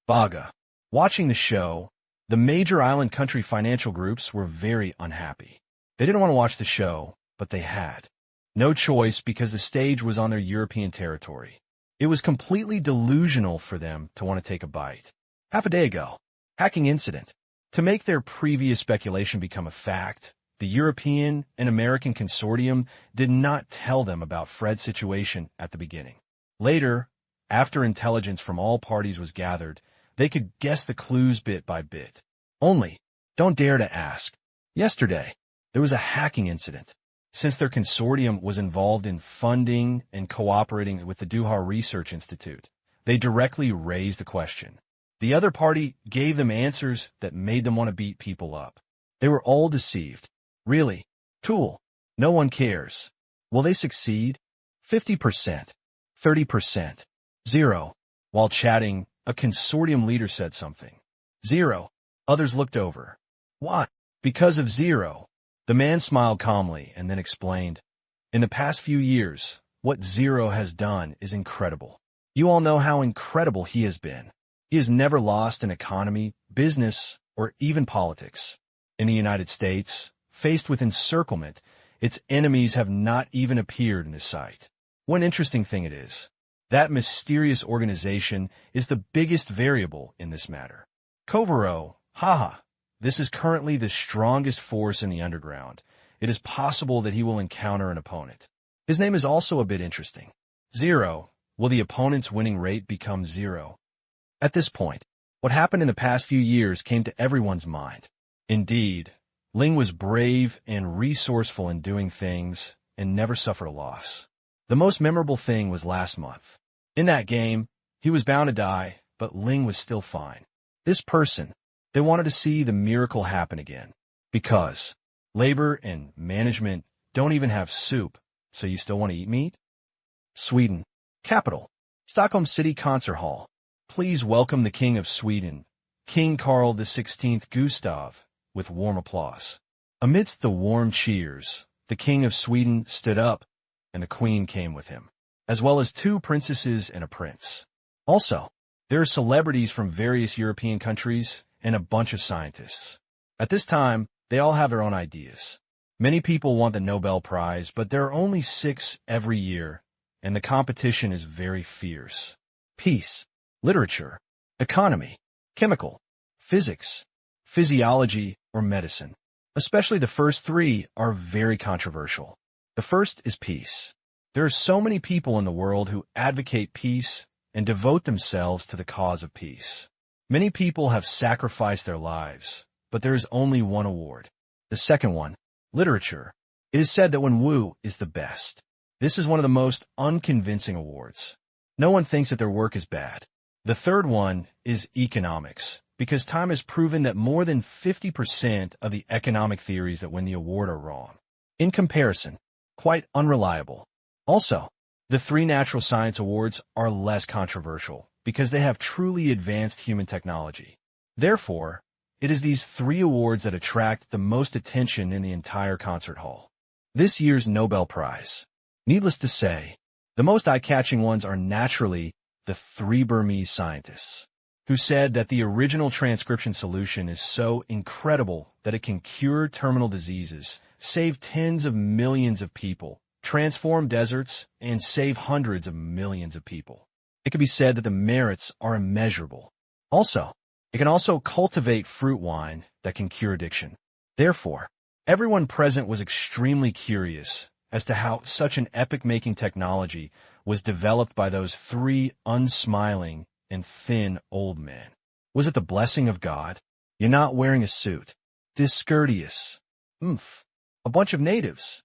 Baga. Watching the show, the major island country financial groups were very unhappy. They didn't want to watch the show, but they had. No choice because the stage was on their European territory. It was completely delusional for them to want to take a bite. Half a day ago, hacking incident. To make their previous speculation become a fact, the European and American consortium did not tell them about Fred's situation at the beginning. Later, after intelligence from all parties was gathered, they could guess the clues bit by bit. Only, don't dare to ask. Yesterday, there was a hacking incident. Since their consortium was involved in funding and cooperating with the Duhar Research Institute, they directly raised the question. The other party gave them answers that made them want to beat people up. They were all deceived. Really? Tool. No one cares. Will they succeed? 50%. 30%. 0. While chatting, a consortium leader said something. 0. Others looked over. What? Because of 0. The man smiled calmly and then explained, in the past few years, what 0 has done is incredible. You all know how incredible he has been. He has never lost an economy, business, or even politics. In the United States, faced with encirclement, its enemies have not even appeared in his sight. One interesting thing it is, that mysterious organization is the biggest variable in this matter. Kovaro, haha. This is currently the strongest force in the underground. It is possible that he will encounter an opponent. His name is also a bit interesting. 0. will the opponent's winning rate become 0? At this point, what happened in the past few years came to everyone's mind. Indeed, Ling was brave and resourceful in doing things and never suffered a loss. The most memorable thing was last month. In that game, he was bound to die, but Ling was still fine. This person, they wanted to see the miracle happen again. Because labor and management don't even have soup, so you still want to eat meat? Sweden. Capital. Stockholm City Concert Hall. Please welcome the King of Sweden, King Carl XVI Gustav, with warm applause. Amidst the warm cheers, the King of Sweden stood up, and the Queen came with him, as well as 2 princesses and a prince. Also, there are celebrities from various European countries and a bunch of scientists. At this time, they all have their own ideas. Many people want the Nobel Prize, but there are only 6 every year, and the competition is very fierce. Peace, literature, economy, chemical, physics, physiology, or medicine. Especially the first 3 are very controversial. The first is peace. There are so many people in the world who advocate peace and devote themselves to the cause of peace. Many people have sacrificed their lives, but there is only one award. The second one, literature. It is said that when Wu is the best. This is one of the most unconvincing awards. No one thinks that their work is bad. The third one is economics, because time has proven that more than 50% of the economic theories that win the award are wrong. In comparison, quite unreliable. Also, the 3 natural science awards are less controversial because they have truly advanced human technology. Therefore, it is these 3 awards that attract the most attention in the entire concert hall. This year's Nobel Prize. Needless to say, the most eye-catching ones are naturally the 3 Burmese scientists, who said that the original transcription solution is so incredible that it can cure terminal diseases, save tens of millions of people, transform deserts, and save hundreds of millions of people. It can be said that the merits are immeasurable. Also, it can also cultivate fruit wine that can cure addiction. Therefore, everyone present was extremely curious as to how such an epic-making technology was developed by those 3 unsmiling and thin old men. Was it the blessing of God? You're not wearing a suit. Discourteous. A bunch of natives.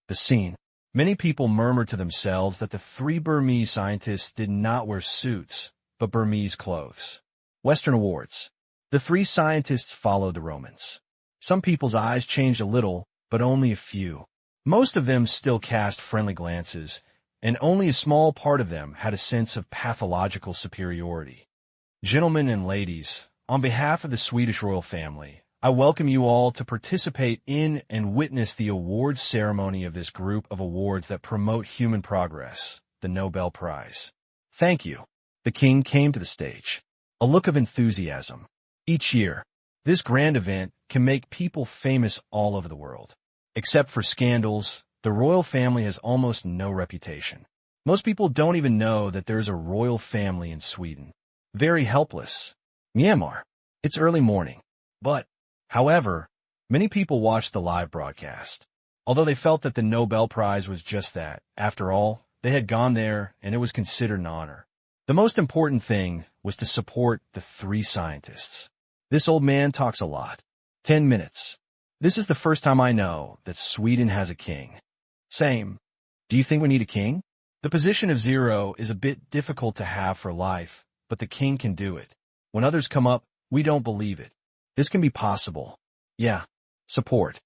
The scene. Many people murmured to themselves that the 3 Burmese scientists did not wear suits, but Burmese clothes. Western awards. The 3 scientists followed the Romans. Some people's eyes changed a little, but only a few. Most of them still cast friendly glances, and only a small part of them had a sense of pathological superiority. Gentlemen and ladies, on behalf of the Swedish royal family, I welcome you all to participate in and witness the awards ceremony of this group of awards that promote human progress, the Nobel Prize. Thank you. The king came to the stage. A look of enthusiasm. Each year, this grand event can make people famous all over the world. Except for scandals, the royal family has almost no reputation. Most people don't even know that there's a royal family in Sweden. Very helpless. Myanmar. It's early morning. But, however, many people watched the live broadcast. Although they felt that the Nobel Prize was just that, after all, they had gone there and it was considered an honor. The most important thing was to support the 3 scientists. This old man talks a lot. 10 minutes. This is the first time I know that Sweden has a king. Same. Do you think we need a king? The position of 0 is a bit difficult to have for life, but the king can do it. When others come up, we don't believe it. This can be possible. Yeah. Support.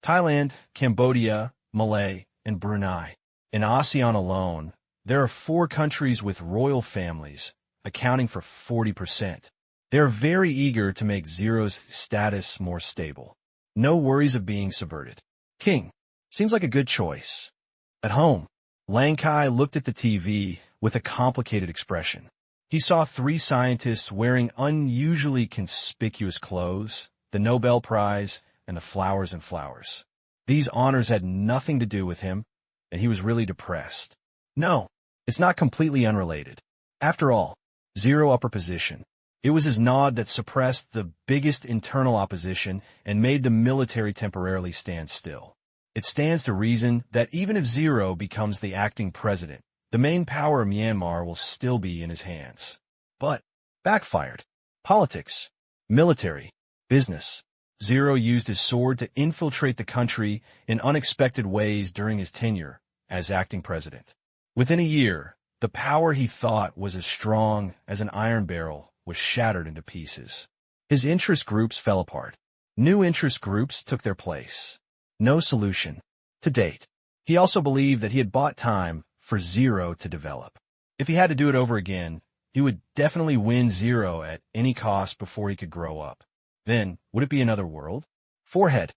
Thailand, Cambodia, Malay, and Brunei. In ASEAN alone, there are 4 countries with royal families, accounting for 40%. They are very eager to make 0's status more stable. No worries of being subverted. King. Seems like a good choice. At home, Lang Kai looked at the TV with a complicated expression. He saw 3 scientists wearing unusually conspicuous clothes, the Nobel Prize, and the flowers and flowers. These honors had nothing to do with him, and he was really depressed. No, it's not completely unrelated. After all, 0 upper position. It was his nod that suppressed the biggest internal opposition and made the military temporarily stand still. It stands to reason that even if 0 becomes the acting president, the main power of Myanmar will still be in his hands. But backfired. Politics, military, business. Zero used his sword to infiltrate the country in unexpected ways during his tenure as acting president. Within a year, the power he thought was as strong as an iron barrel was shattered into pieces. His interest groups fell apart. New interest groups took their place. No solution. To date. He also believed that he had bought time for Zero to develop. If he had to do it over again, he would definitely win Zero at any cost before he could grow up. Then, would it be another world? Forehead.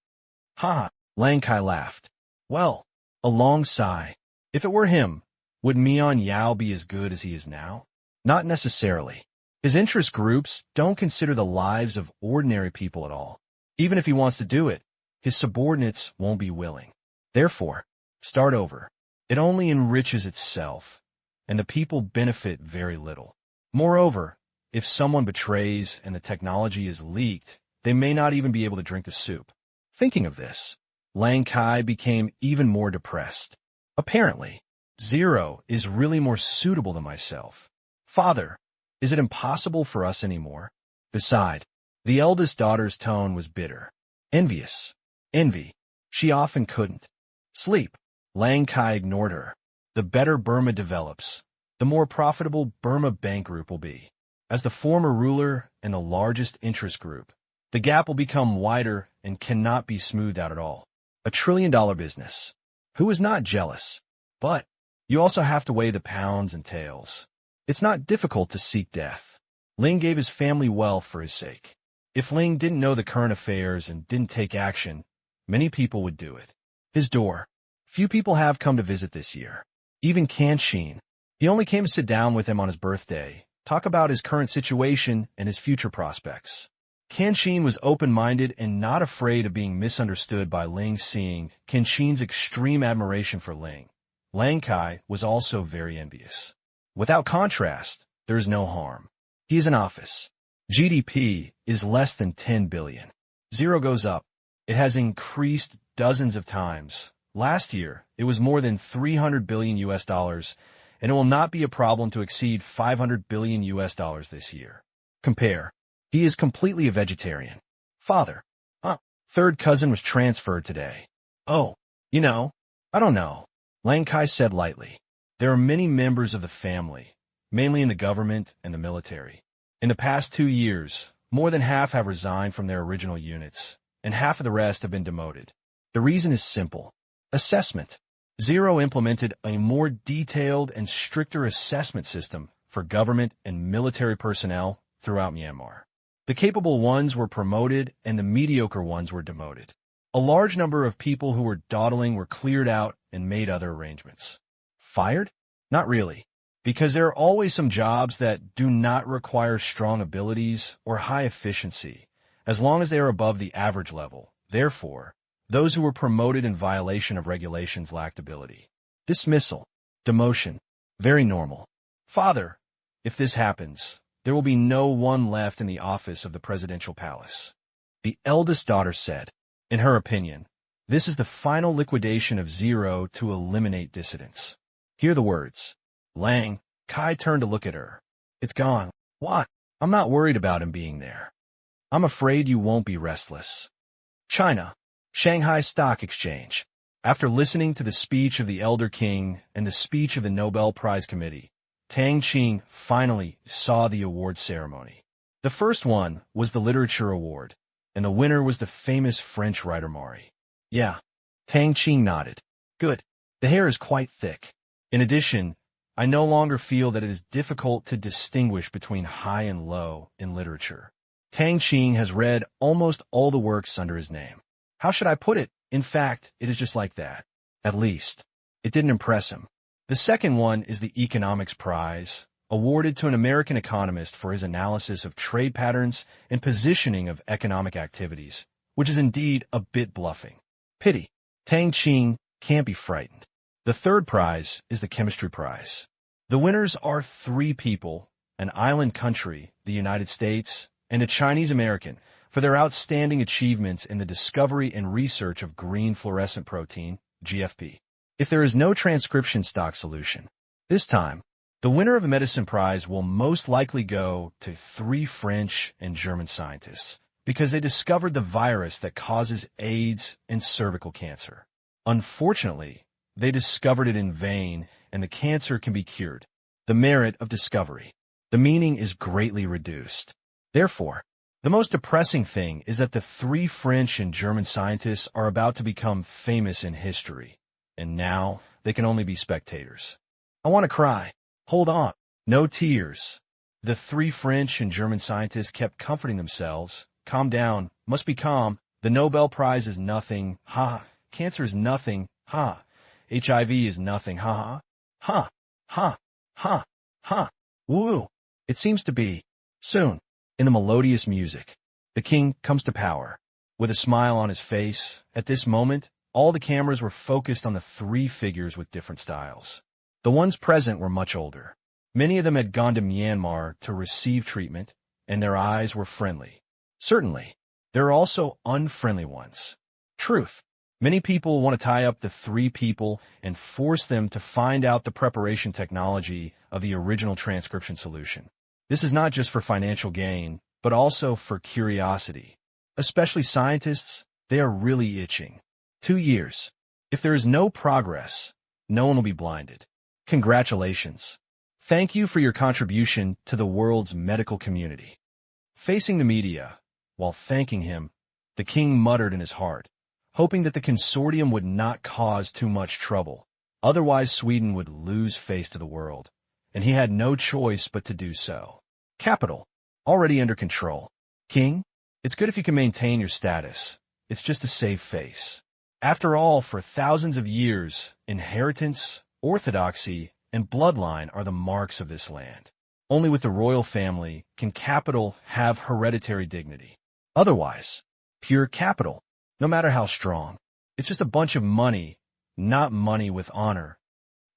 Ha! Lang Kai laughed. Well, a long sigh. If it were him, would Mian Yao be as good as he is now? Not necessarily. His interest groups don't consider the lives of ordinary people at all. Even if he wants to do it, his subordinates won't be willing. Therefore, start over. It only enriches itself, and the people benefit very little. Moreover, if someone betrays and the technology is leaked, they may not even be able to drink the soup. Thinking of this, Lang Kai became even more depressed. Apparently, Zero is really more suitable than myself. Father, is it impossible for us anymore? Beside, the eldest daughter's tone was bitter. Envious. Envy. She often couldn't sleep. Lang Kai ignored her. The better Burma develops, the more profitable Burma Bank Group will be. As the former ruler and the largest interest group, the gap will become wider and cannot be smoothed out at all. $1 trillion business. Who is not jealous? But you also have to weigh the pounds and tails. It's not difficult to seek death. Ling gave his family wealth for his sake. If Ling didn't know the current affairs and didn't take action, many people would do it. His door. Few people have come to visit this year. Even Tang Qing. He only came to sit down with him on his birthday, talk about his current situation and his future prospects. Tang Qing was open-minded and not afraid of being misunderstood by Ling, seeing Tang Qing's extreme admiration for Ling. Lang Kai was also very envious. Without contrast, there is no harm. He is in office. GDP is less than 10 billion. Zero goes up. It has increased dozens of times. Last year, it was more than 300 billion US dollars, and it will not be a problem to exceed 500 billion US dollars this year. Compare. He is completely a vegetarian. Father. Third cousin was transferred today. Oh, I don't know. Lang Kai said lightly. There are many members of the family, mainly in the government and the military. In the past 2 years, more than half have resigned from their original units, and half of the rest have been demoted. The reason is simple. Assessment. Zero implemented a more detailed and stricter assessment system for government and military personnel throughout Myanmar. The capable ones were promoted and the mediocre ones were demoted. A large number of people who were dawdling were cleared out and made other arrangements. Fired? Not really, because there are always some jobs that do not require strong abilities or high efficiency, as long as they are above the average level. Therefore, those who were promoted in violation of regulations lacked ability. Dismissal. Demotion. Very normal. Father, if this happens, there will be no one left in the office of the presidential palace. The eldest daughter said. In her opinion, this is the final liquidation of Zero to eliminate dissidents. Hear the words. Lang Kai turned to look at her. It's gone. What? I'm not worried about him being there. I'm afraid you won't be restless. China. Shanghai Stock Exchange. After listening to the speech of the Elder King and the speech of the Nobel Prize Committee, Tang Qing finally saw the award ceremony. The first one was the Literature Award, and the winner was the famous French writer Maury. Yeah. Tang Qing nodded. Good. The hair is quite thick. In addition, I no longer feel that it is difficult to distinguish between high and low in literature. Tang Qing has read almost all the works under his name. How should I put it? In fact, it is just like that. At least, it didn't impress him. The second one is the Economics Prize, awarded to an American economist for his analysis of trade patterns and positioning of economic activities, which is indeed a bit bluffing. Pity. Tang Qing can't be frightened. The third prize is the Chemistry Prize. The winners are 3 people, an island country, the United States, and a Chinese American, for their outstanding achievements in the discovery and research of green fluorescent protein, GFP. If there is no transcription stock solution, This time, the winner of the medicine prize will most likely go to 3 French and German scientists because they discovered the virus that causes AIDS and cervical cancer. Unfortunately, they discovered it in vain and the cancer can be cured. The merit of discovery. The meaning is greatly reduced. Therefore, the most depressing thing is that the 3 French and German scientists are about to become famous in history, and now they can only be spectators. I want to cry. Hold on. No tears. The 3 French and German scientists kept comforting themselves. Calm down. Must be calm. The Nobel Prize is nothing. Ha. Cancer is nothing. Ha. HIV is nothing. Ha. Ha. Ha. Ha. Ha. Woo. It seems to be. Soon, in the melodious music, the king comes to power. With a smile on his face, at this moment, all the cameras were focused on the 3 figures with different styles. The ones present were much older. Many of them had gone to Myanmar to receive treatment, and their eyes were friendly. Certainly, there are also unfriendly ones. Truth. Many people want to tie up the 3 people and force them to find out the preparation technology of the original transcription solution. This is not just for financial gain, but also for curiosity. Especially scientists, they are really itching. 2 years. If there is no progress, no one will be blinded. Congratulations. Thank you for your contribution to the world's medical community. Facing the media, while thanking him, the king muttered in his heart, hoping that the consortium would not cause too much trouble. Otherwise, Sweden would lose face to the world, and he had no choice but to do so. Capital. Already under control. King, it's good if you can maintain your status. It's just to save face. After all, for thousands of years, inheritance, orthodoxy, and bloodline are the marks of this land. Only with the royal family can capital have hereditary dignity. Otherwise, pure capital, no matter how strong, it's just a bunch of money, not money with honor.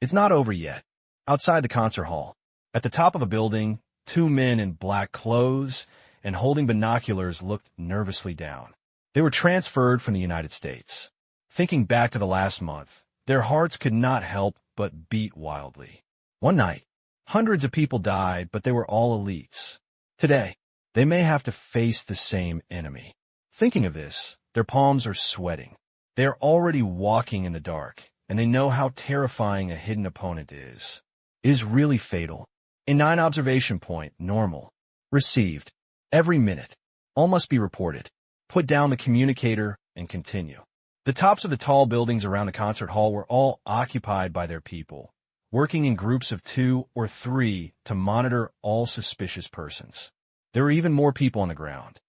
It's not over yet. Outside the concert hall, at the top of a building, 2 men in black clothes and holding binoculars looked nervously down. They were transferred from the United States. Thinking back to the last month, their hearts could not help but beat wildly. One night, hundreds of people died, but they were all elites. Today, they may have to face the same enemy. Thinking of this, their palms are sweating. They are already walking in the dark, and they know how terrifying a hidden opponent is. It is really fatal. A 9 observation point, normal. Received. Every minute. All must be reported. Put down the communicator and continue. The tops of the tall buildings around the concert hall were all occupied by their people, working in groups of 2 or 3 to monitor all suspicious persons. There were even more people on the ground.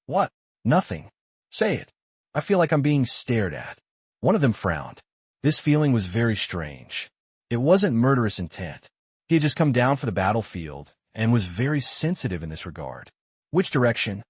What? Nothing. Say it. I feel like I'm being stared at. One of them frowned. This feeling was very strange. It wasn't murderous intent. He had just come down for the battlefield and was very sensitive in this regard. Which direction?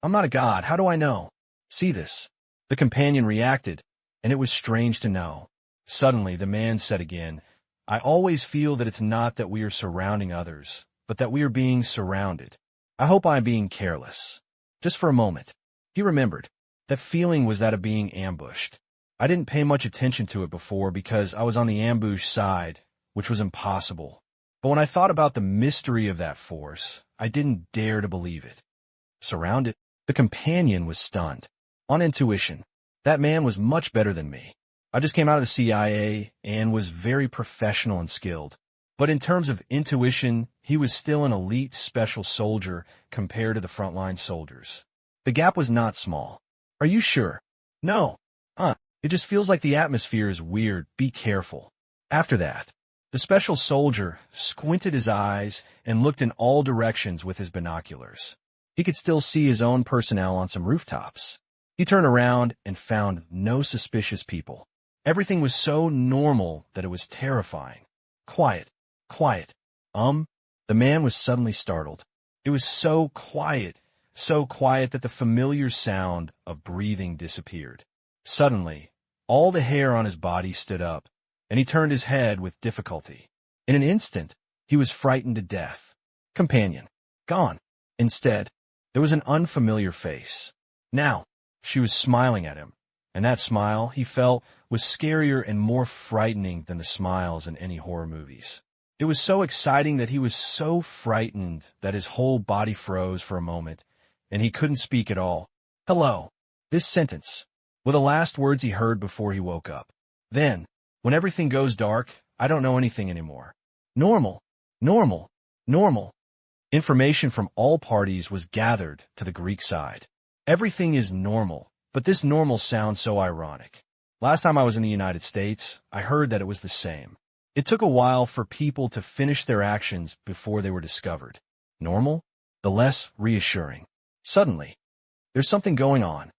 I'm not a god. How do I know? See this. The companion reacted, and it was strange to know. Suddenly, the man said again, I always feel that it's not that we are surrounding others, but that we are being surrounded. I hope I am being careless. Just for a moment. He remembered. That feeling was that of being ambushed. I didn't pay much attention to it before because I was on the ambush side, which was impossible. But when I thought about the mystery of that force, I didn't dare to believe it. Surrounded, the companion was stunned. On intuition, that man was much better than me. I just came out of the CIA and was very professional and skilled. But in terms of intuition, he was still an elite special soldier compared to the frontline soldiers. The gap was not small. Are you sure? No. It just feels like the atmosphere is weird. Be careful. After that, the special soldier squinted his eyes and looked in all directions with his binoculars. He could still see his own personnel on some rooftops. He turned around and found no suspicious people. Everything was so normal that it was terrifying. Quiet. Quiet. The man was suddenly startled. It was so quiet that the familiar sound of breathing disappeared. Suddenly, all the hair on his body stood up, and he turned his head with difficulty. In an instant, he was frightened to death. Companion. Gone. Instead, there was an unfamiliar face. Now, she was smiling at him, And that smile, he felt, was scarier and more frightening than the smiles in any horror movies. It was so exciting that he was so frightened that his whole body froze for a moment, and he couldn't speak at all. Hello. This sentence were the last words he heard before he woke up. Then, when everything goes dark, I don't know anything anymore. Normal, normal, normal. Information from all parties was gathered to the Greek side. Everything is normal, but this normal sounds so ironic. Last time I was in the United States, I heard that it was the same. It took a while for people to finish their actions before they were discovered. Normal? The less reassuring. Suddenly, there's something going on.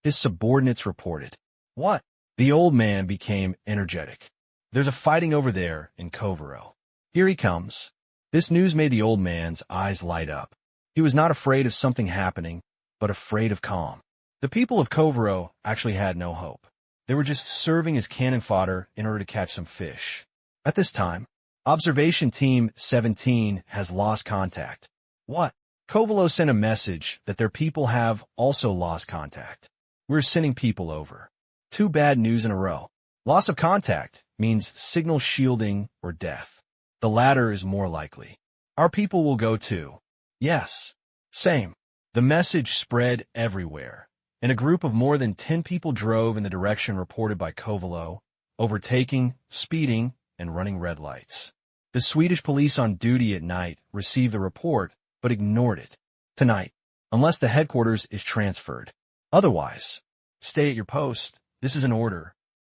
His subordinates reported. What? The old man became energetic. There's a fighting over there in Kovaro. Here he comes. This news made the old man's eyes light up. He was not afraid of something happening, but afraid of calm. The people of Kovaro actually had no hope. They were just serving as cannon fodder in order to catch some fish. At this time, Observation Team 17 has lost contact. What? Kovalo sent a message that their people have also lost contact. We're sending people over. 2 bad news in a row. Loss of contact means signal shielding or death. The latter is more likely. Our people will go too. Yes. Same. The message spread everywhere, and a group of more than 10 people drove in the direction reported by Kovalo, overtaking, speeding, and running red lights. The Swedish police on duty at night received the report, but ignored it. Tonight, unless the headquarters is transferred. Otherwise, stay at your post. This is an order.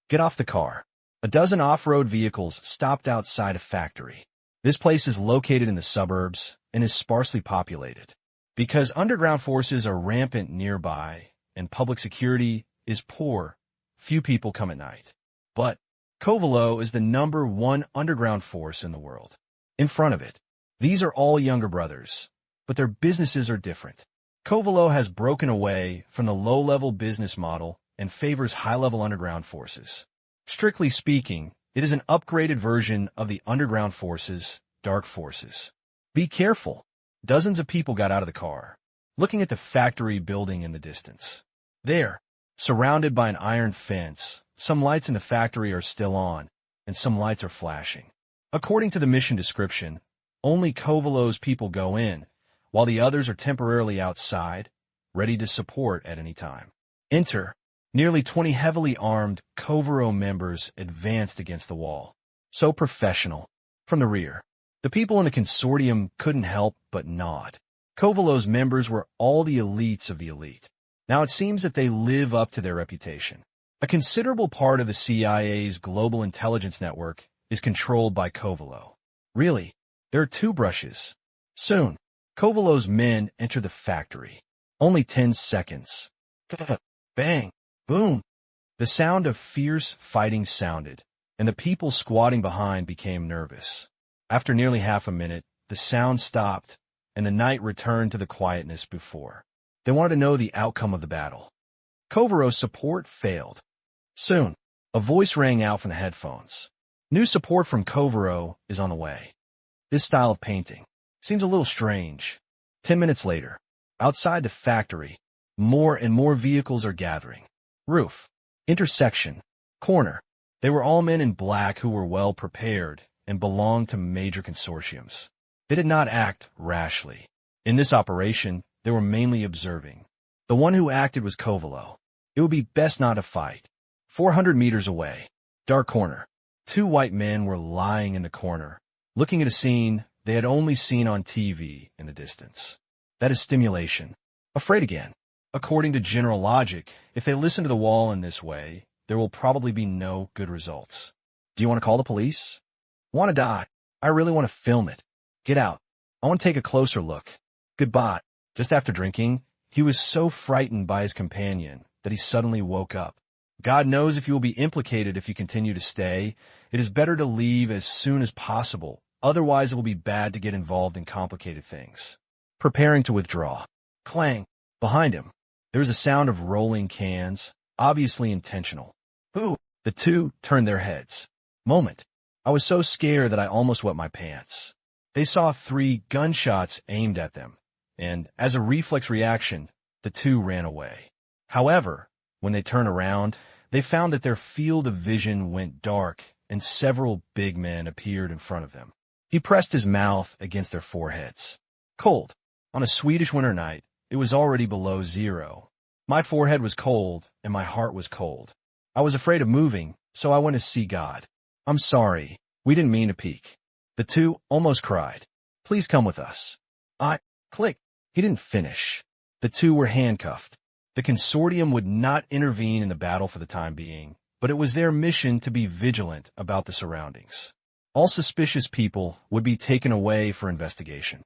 Get off the car. A dozen off-road vehicles stopped outside a factory. This place is located in the suburbs and is sparsely populated. Because underground forces are rampant nearby and public security is poor, few people come at night. But Kovalo is the #1 underground force in the world. In front of it, these are all younger brothers, but their businesses are different. Kovalo has broken away from the low-level business model and favors high-level underground forces. Strictly speaking, it is an upgraded version of the underground forces, dark forces. Be careful. Dozens of people got out of the car, looking at the factory building in the distance. There, surrounded by an iron fence, some lights in the factory are still on, and some lights are flashing. According to the mission description, only Kovalo's people go in, while the others are temporarily outside, ready to support at any time. Enter. Nearly 20 heavily armed Kovaro members advanced against the wall. So professional. From the rear, the people in the consortium couldn't help but nod. Kovalo's members were all the elites of the elite. Now it seems that they live up to their reputation. A considerable part of the CIA's global intelligence network is controlled by Kovalo. Really, there are 2 brushes. Soon, Kovalo's men enter the factory. Only 10 seconds. Bang! Boom! The sound of fierce fighting sounded, and the people squatting behind became nervous. After nearly half a minute, the sound stopped, and the night returned to the quietness before. They wanted to know the outcome of the battle. Kovaro's support failed. Soon, a voice rang out from the headphones. New support from Kovaro is on the way. This style of painting seems a little strange. 10 minutes later, outside the factory, more and more vehicles are gathering. Roof, intersection, corner. They were all men in black who were well prepared and belonged to major consortiums. They did not act rashly. In this operation, they were mainly observing. The one who acted was Kovalo. It would be best not to fight. 400 meters away, dark corner. 2 white men were lying in the corner, looking at a scene they had only seen on TV in the distance. That is stimulation. Afraid again. According to general logic, if they listen to the wall in this way, there will probably be no good results. Do you want to call the police? Want to die? I really want to film it. Get out. I want to take a closer look. Goodbye. Just after drinking, he was so frightened by his companion that he suddenly woke up. God knows if you will be implicated if you continue to stay. It is better to leave as soon as possible. Otherwise, it will be bad to get involved in complicated things. Preparing to withdraw. Clang. Behind him, there was a sound of rolling cans, obviously intentional. Ooh! The 2 turned their heads. Moment. I was so scared that I almost wet my pants. They saw 3 gunshots aimed at them, and as a reflex reaction, the 2 ran away. However, When they turned around, they found that their field of vision went dark and several big men appeared in front of them. He pressed his mouth against their foreheads. Cold. On a Swedish winter night, it was already below 0. My forehead was cold and my heart was cold. I was afraid of moving, so I went to see God. I'm sorry. We didn't mean to peek. The two almost cried. Please come with us. Click. He didn't finish. The two were handcuffed. The consortium would not intervene in the battle for the time being, but it was their mission to be vigilant about the surroundings. All suspicious people would be taken away for investigation.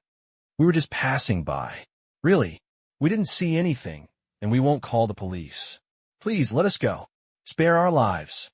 We were just passing by. Really, we didn't see anything, and we won't call the police. Please, let us go. Spare our lives.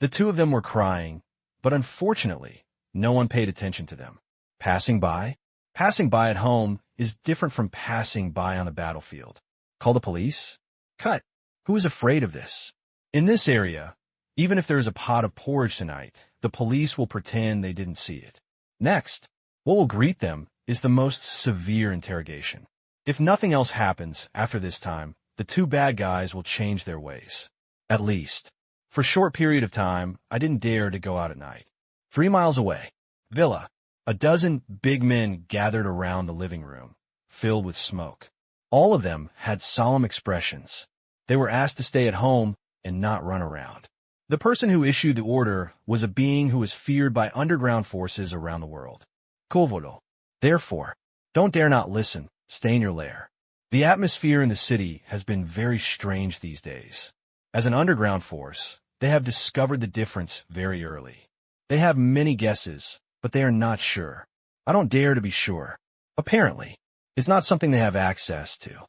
The two of them were crying, but unfortunately, no one paid attention to them. Passing by? Passing by at home is different from passing by on the battlefield. Call the police? Cut. Who is afraid of this? In this area, even if there is a pot of porridge tonight, the police will pretend they didn't see it. Next, what will greet them is the most severe interrogation. If nothing else happens after this time, the two bad guys will change their ways. At least. For a short period of time, I didn't dare to go out at night. 3 miles away, villa. A dozen big men gathered around the living room, filled with smoke. All of them had solemn expressions. They were asked to stay at home and not run around. The person who issued the order was a being who was feared by underground forces around the world. Kovodo. Therefore, don't dare not listen. Stay in your lair. The atmosphere in the city has been very strange these days. As an underground force, they have discovered the difference very early. They have many guesses, but they are not sure. I don't dare to be sure. Apparently, it's not something they have access to.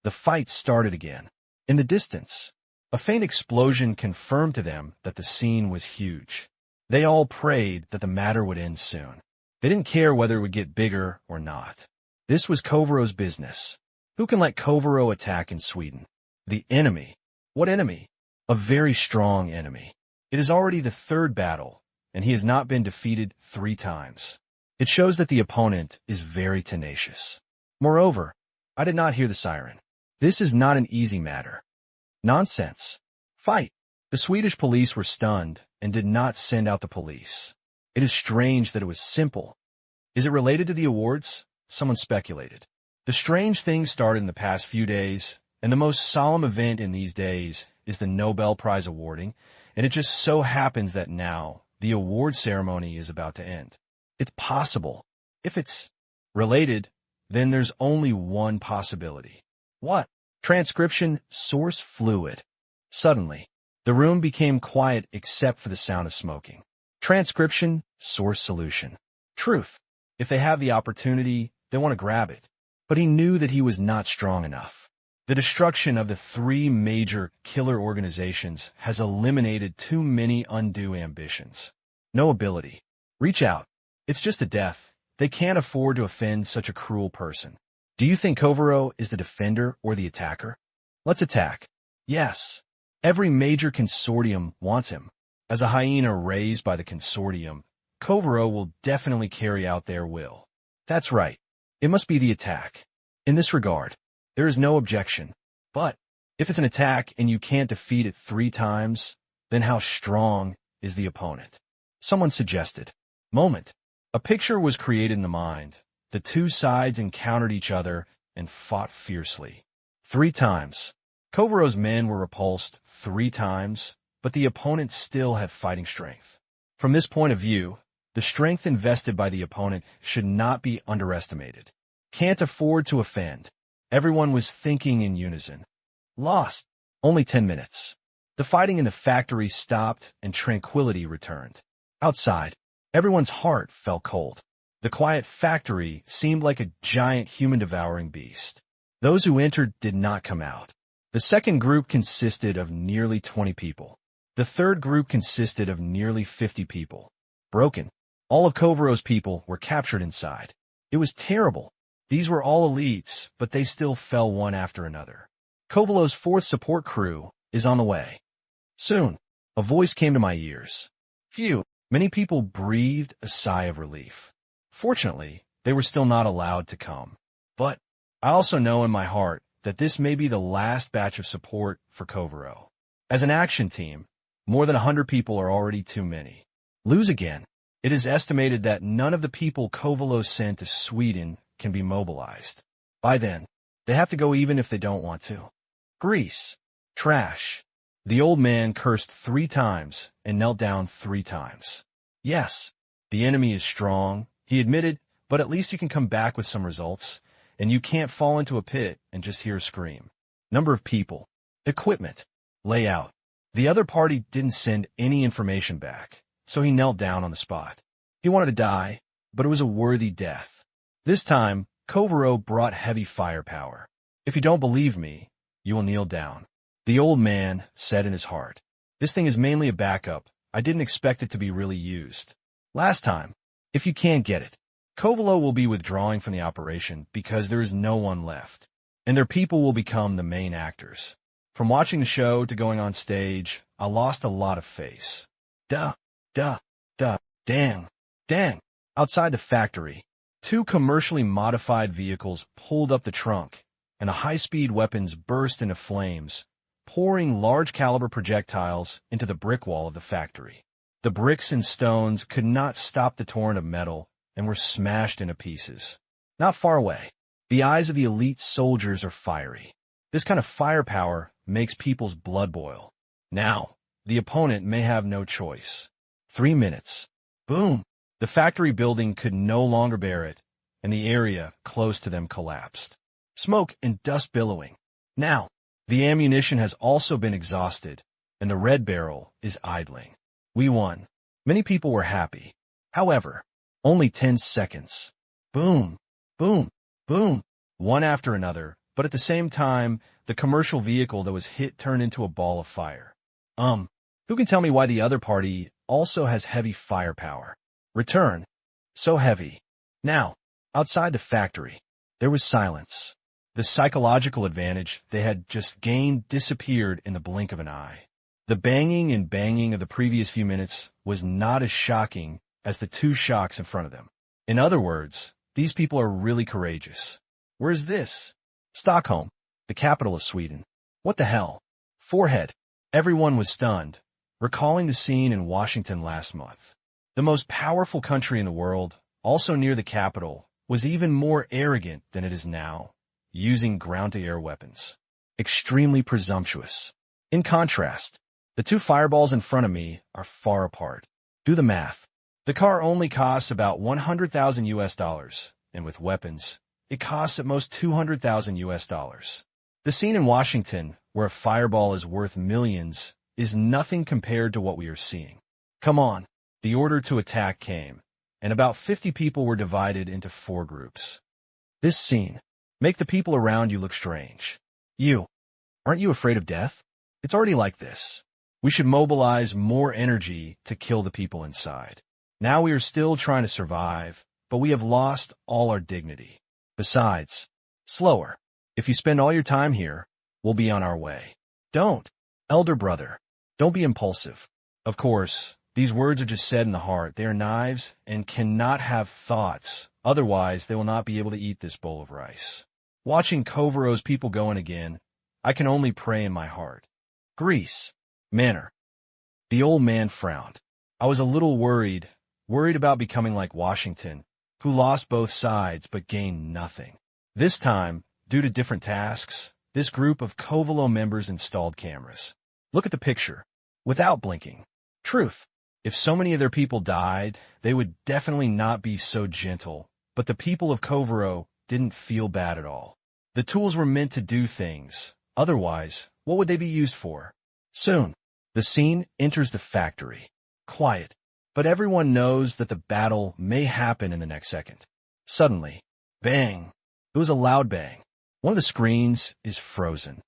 The fight started again. In the distance, a faint explosion confirmed to them that the scene was huge. They all prayed that the matter would end soon. They didn't care whether it would get bigger or not. This was Kovaro's business. Who can let Kovaro attack in Sweden? The enemy. What enemy? A very strong enemy. It is already the 3rd battle, and he has not been defeated 3 times. It shows that the opponent is very tenacious. Moreover, I did not hear the siren. This is not an easy matter. Nonsense. Fight. The Swedish police were stunned and did not send out the police. It is strange that it was simple. Is it related to the awards? Someone speculated. The strange thing started in the past few days, and the most solemn event in these days is the Nobel Prize awarding, and it just so happens that now the award ceremony is about to end. It's possible. If it's related, then there's only one possibility. What? Transcription source fluid. Suddenly, the room became quiet except for the sound of smoking. Transcription source solution. Truth. If they have the opportunity, they want to grab it. But he knew that he was not strong enough. The destruction of the 3 major killer organizations has eliminated too many undue ambitions. No ability. Reach out. It's just a death. They can't afford to offend such a cruel person. Do you think Kovaro is the defender or the attacker? Let's attack. Yes. Every major consortium wants him. As a hyena raised by the consortium, Kovaro will definitely carry out their will. That's right. It must be the attack. In this regard, there is no objection. But if it's an attack and you can't defeat it 3 times, then how strong is the opponent? Someone suggested. Moment. A picture was created in the mind. The 2 sides encountered each other and fought fiercely. 3 times. Kovaro's men were repulsed 3 times, but the opponent still had fighting strength. From this point of view, the strength invested by the opponent should not be underestimated. Can't afford to offend. Everyone was thinking in unison. Lost. Only 10 minutes. The fighting in the factory stopped and tranquility returned. Outside, everyone's heart felt cold. The quiet factory seemed like a giant human-devouring beast. Those who entered did not come out. The second group consisted of nearly 20 people. The third group consisted of nearly 50 people. Broken. All of Kovaro's people were captured inside. It was terrible. These were all elites, but they still fell one after another. Kovaro's 4th support crew is on the way. Soon, a voice came to my ears. Phew. Many people breathed a sigh of relief. Fortunately, they were still not allowed to come. But I also know in my heart that this may be the last batch of support for Kovaro. As an action team, more than 100 people are already too many. Lose again. It is estimated that none of the people Kovalo sent to Sweden can be mobilized. By then, they have to go even if they don't want to. Greece. Trash. The old man cursed 3 times and knelt down 3 times. Yes, the enemy is strong, he admitted, but at least you can come back with some results, and you can't fall into a pit and just hear a scream. Number of people. Equipment. Layout. The other party didn't send any information back, so he knelt down on the spot. He wanted to die, but it was a worthy death. This time, Kovaro brought heavy firepower. If you don't believe me, you will kneel down. The old man said in his heart, "This thing is mainly a backup. I didn't expect it to be really used. Last time, if you can't get it, Kovalo will be withdrawing from the operation because there is no one left, and their people will become the main actors. From watching the show to going on stage, I lost a lot of face. Dang. Outside the factory, 2 commercially modified vehicles pulled up the trunk, and the high-speed weapons burst into flames, pouring large-caliber projectiles into the brick wall of the factory. The bricks and stones could not stop the torrent of metal and were smashed into pieces. Not far away, the eyes of the elite soldiers are fiery. This kind of firepower makes people's blood boil. Now, the opponent may have no choice. 3 minutes. Boom! The factory building could no longer bear it, and the area close to them collapsed. Smoke and dust billowing. Now, the ammunition has also been exhausted, and the red barrel is idling. We won. Many people were happy. However, only 10 seconds. Boom, boom, boom, one after another, but at the same time, the commercial vehicle that was hit turned into a ball of fire. Who can tell me why the other party also has heavy firepower? Return. So heavy. Now, outside the factory, there was silence. The psychological advantage they had just gained disappeared in the blink of an eye. The banging and banging of the previous few minutes was not as shocking as the 2 shocks in front of them. In other words, these people are really courageous. Where is this? Stockholm, the capital of Sweden. What the hell? Forehead. Everyone was stunned, recalling the scene in Washington last month. The most powerful country in the world, also near the capital, was even more arrogant than it is now, using ground-to-air weapons. Extremely presumptuous. In contrast, the 2 fireballs in front of me are far apart. Do the math. The car only costs about $100,000, and with weapons, it costs at most $200,000. The scene in Washington, where a fireball is worth millions, is nothing compared to what we are seeing. Come on. The order to attack came, and about 50 people were divided into 4 groups. This scene, make the people around you look strange. Aren't you afraid of death? It's already like this. We should mobilize more energy to kill the people inside. Now we are still trying to survive, but we have lost all our dignity. Besides, slower. If you spend all your time here, we'll be on our way. Don't. Elder brother, don't be impulsive. Of course, these words are just said in the heart. They are knives and cannot have thoughts. Otherwise, they will not be able to eat this bowl of rice. Watching Kovaro's people go in again, I can only pray in my heart. Greece. Manor. The old man frowned. I was a little worried about becoming like Washington, who lost both sides but gained nothing. This time, due to different tasks, this group of Kovalo members installed cameras. Look at the picture. Without blinking. Truth. If so many of their people died, they would definitely not be so gentle, but the people of Kovaro didn't feel bad at all. The tools were meant to do things. Otherwise, what would they be used for? Soon, the scene enters the factory. Quiet, but everyone knows that the battle may happen in the next second. Suddenly, bang. It was a loud bang. One of the screens is frozen.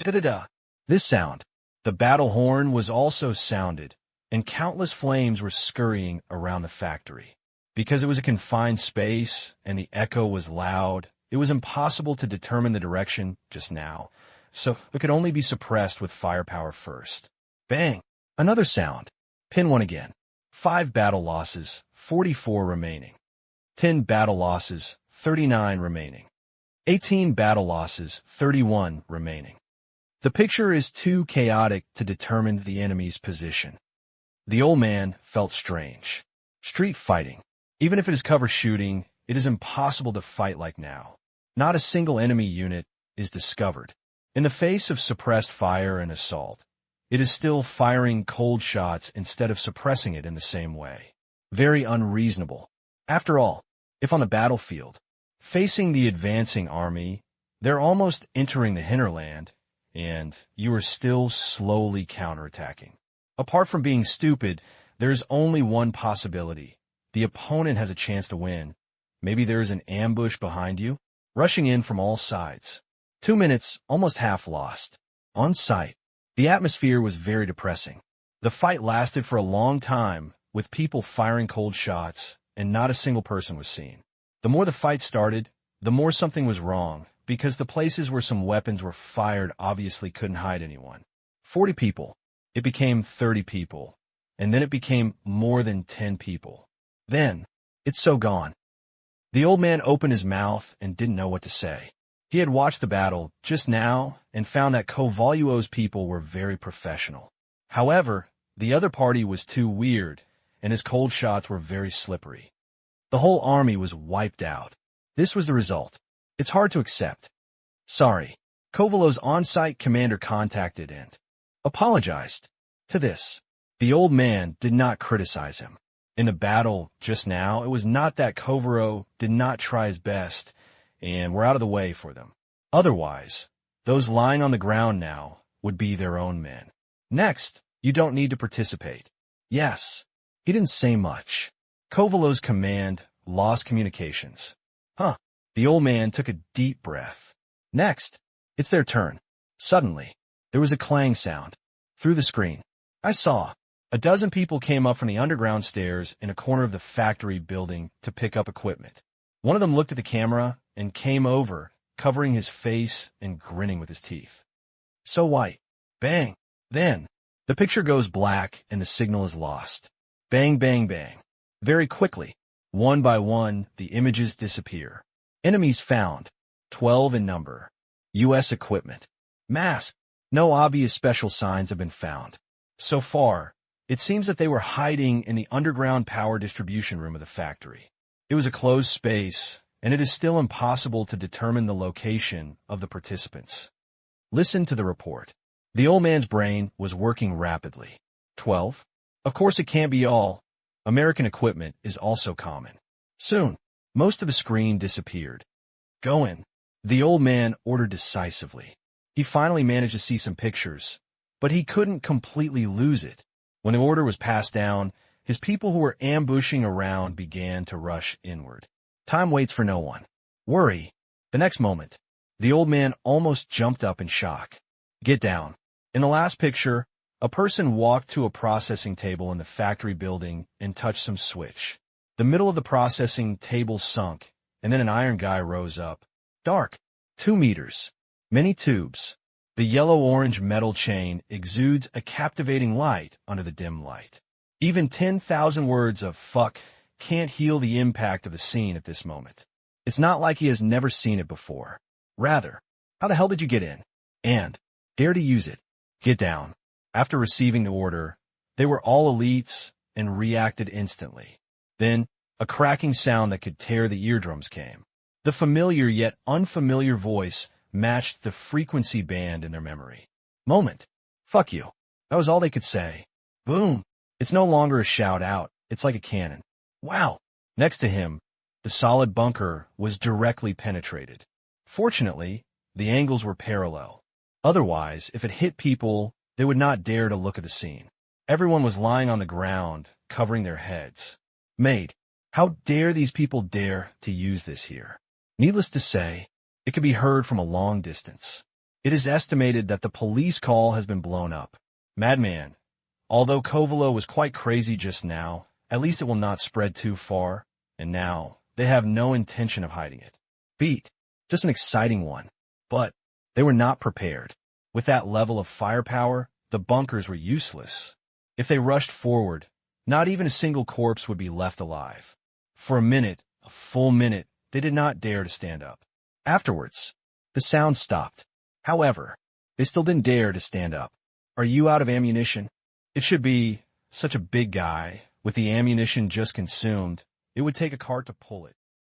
Da-da-da. This sound, the battle horn, was also sounded, and countless flames were scurrying around the factory. Because it was a confined space and the echo was loud, it was impossible to determine the direction just now, so it could only be suppressed with firepower first. Bang! Another sound. Pin 1 again. 5 battle losses, 44 remaining. 10 battle losses, 39 remaining. 18 battle losses, 31 remaining. The picture is too chaotic to determine the enemy's position. The old man felt strange. Street fighting. Even if it is cover shooting, it is impossible to fight like now. Not a single enemy unit is discovered. In the face of suppressed fire and assault, it is still firing cold shots instead of suppressing it in the same way. Very unreasonable. After all, if on the battlefield, facing the advancing army, they're almost entering the hinterland, and you are still slowly counterattacking. Apart from being stupid, there is only one possibility. The opponent has a chance to win. Maybe there is an ambush behind you, rushing in from all sides. 2 minutes, almost half lost. On sight. The atmosphere was very depressing. The fight lasted for a long time, with people firing cold shots, and not a single person was seen. The more the fight started, the more something was wrong, because the places where some weapons were fired obviously couldn't hide anyone. 40 people. It became 30 people. And then it became more than 10 people. Then, it's so gone. The old man opened his mouth and didn't know what to say. He had watched the battle just now and found that Kovaluo's people were very professional. However, the other party was too weird, and his cold shots were very slippery. The whole army was wiped out. This was the result. It's hard to accept. Sorry. Kovaluo's on-site commander contacted and apologized. To this, the old man did not criticize him. In the battle just now, it was not that Kovaluo did not try his best and were out of the way for them. Otherwise, those lying on the ground now would be their own men. Next, you don't need to participate. Yes. He didn't say much. Kovaluo's command lost communications. The old man took a deep breath. Next, it's their turn. Suddenly, there was a clang sound. Through the screen, I saw. A dozen people came up from the underground stairs in a corner of the factory building to pick up equipment. One of them looked at the camera and came over, covering his face and grinning with his teeth. So white. Bang. Then, the picture goes black and the signal is lost. Bang, bang, bang. Very quickly, one by one, the images disappear. Enemies found. 12 in number. U.S. equipment. Mask. No obvious special signs have been found. So far, it seems that they were hiding in the underground power distribution room of the factory. It was a closed space, and it is still impossible to determine the location of the participants. Listen to the report. The old man's brain was working rapidly. 12? Of course it can't be all. American equipment is also common. Soon, most of the screen disappeared. Go in. The old man ordered decisively. He finally managed to see some pictures, but he couldn't completely lose it. When the order was passed down, his people who were ambushing around began to rush inward. Time waits for no one. Worry. The next moment, the old man almost jumped up in shock. Get down. In the last picture, a person walked to a processing table in the factory building and touched some switch. The middle of the processing table sunk, and then an iron guy rose up. Dark. 2 meters. Many tubes. The yellow-orange metal chain exudes a captivating light under the dim light. Even 10,000 words of fuck can't heal the impact of the scene at this moment. It's not like he has never seen it before. Rather, how the hell did you get in? And dare to use it. Get down. After receiving the order, they were all elites and reacted instantly. Then, a cracking sound that could tear the eardrums came. The familiar yet unfamiliar voice matched the frequency band in their memory. Moment. Fuck you. That was all they could say. Boom. It's no longer a shout out. It's like a cannon. Wow. Next to him, the solid bunker was directly penetrated. Fortunately, the angles were parallel. Otherwise, if it hit people, they would not dare to look at the scene. Everyone was lying on the ground, covering their heads. Mate, how dare these people dare to use this here? Needless to say, it could be heard from a long distance. It is estimated that the police call has been blown up. Madman. Although Kovaluo was quite crazy just now, at least it will not spread too far, and now they have no intention of hiding it. Beat. Just an exciting one. But they were not prepared. With that level of firepower, the bunkers were useless. If they rushed forward, not even a single corpse would be left alive. For a minute, a full minute, they did not dare to stand up. Afterwards, the sound stopped. However, they still didn't dare to stand up. Are you out of ammunition? It should be such a big guy. With the ammunition just consumed, it would take a cart to pull it.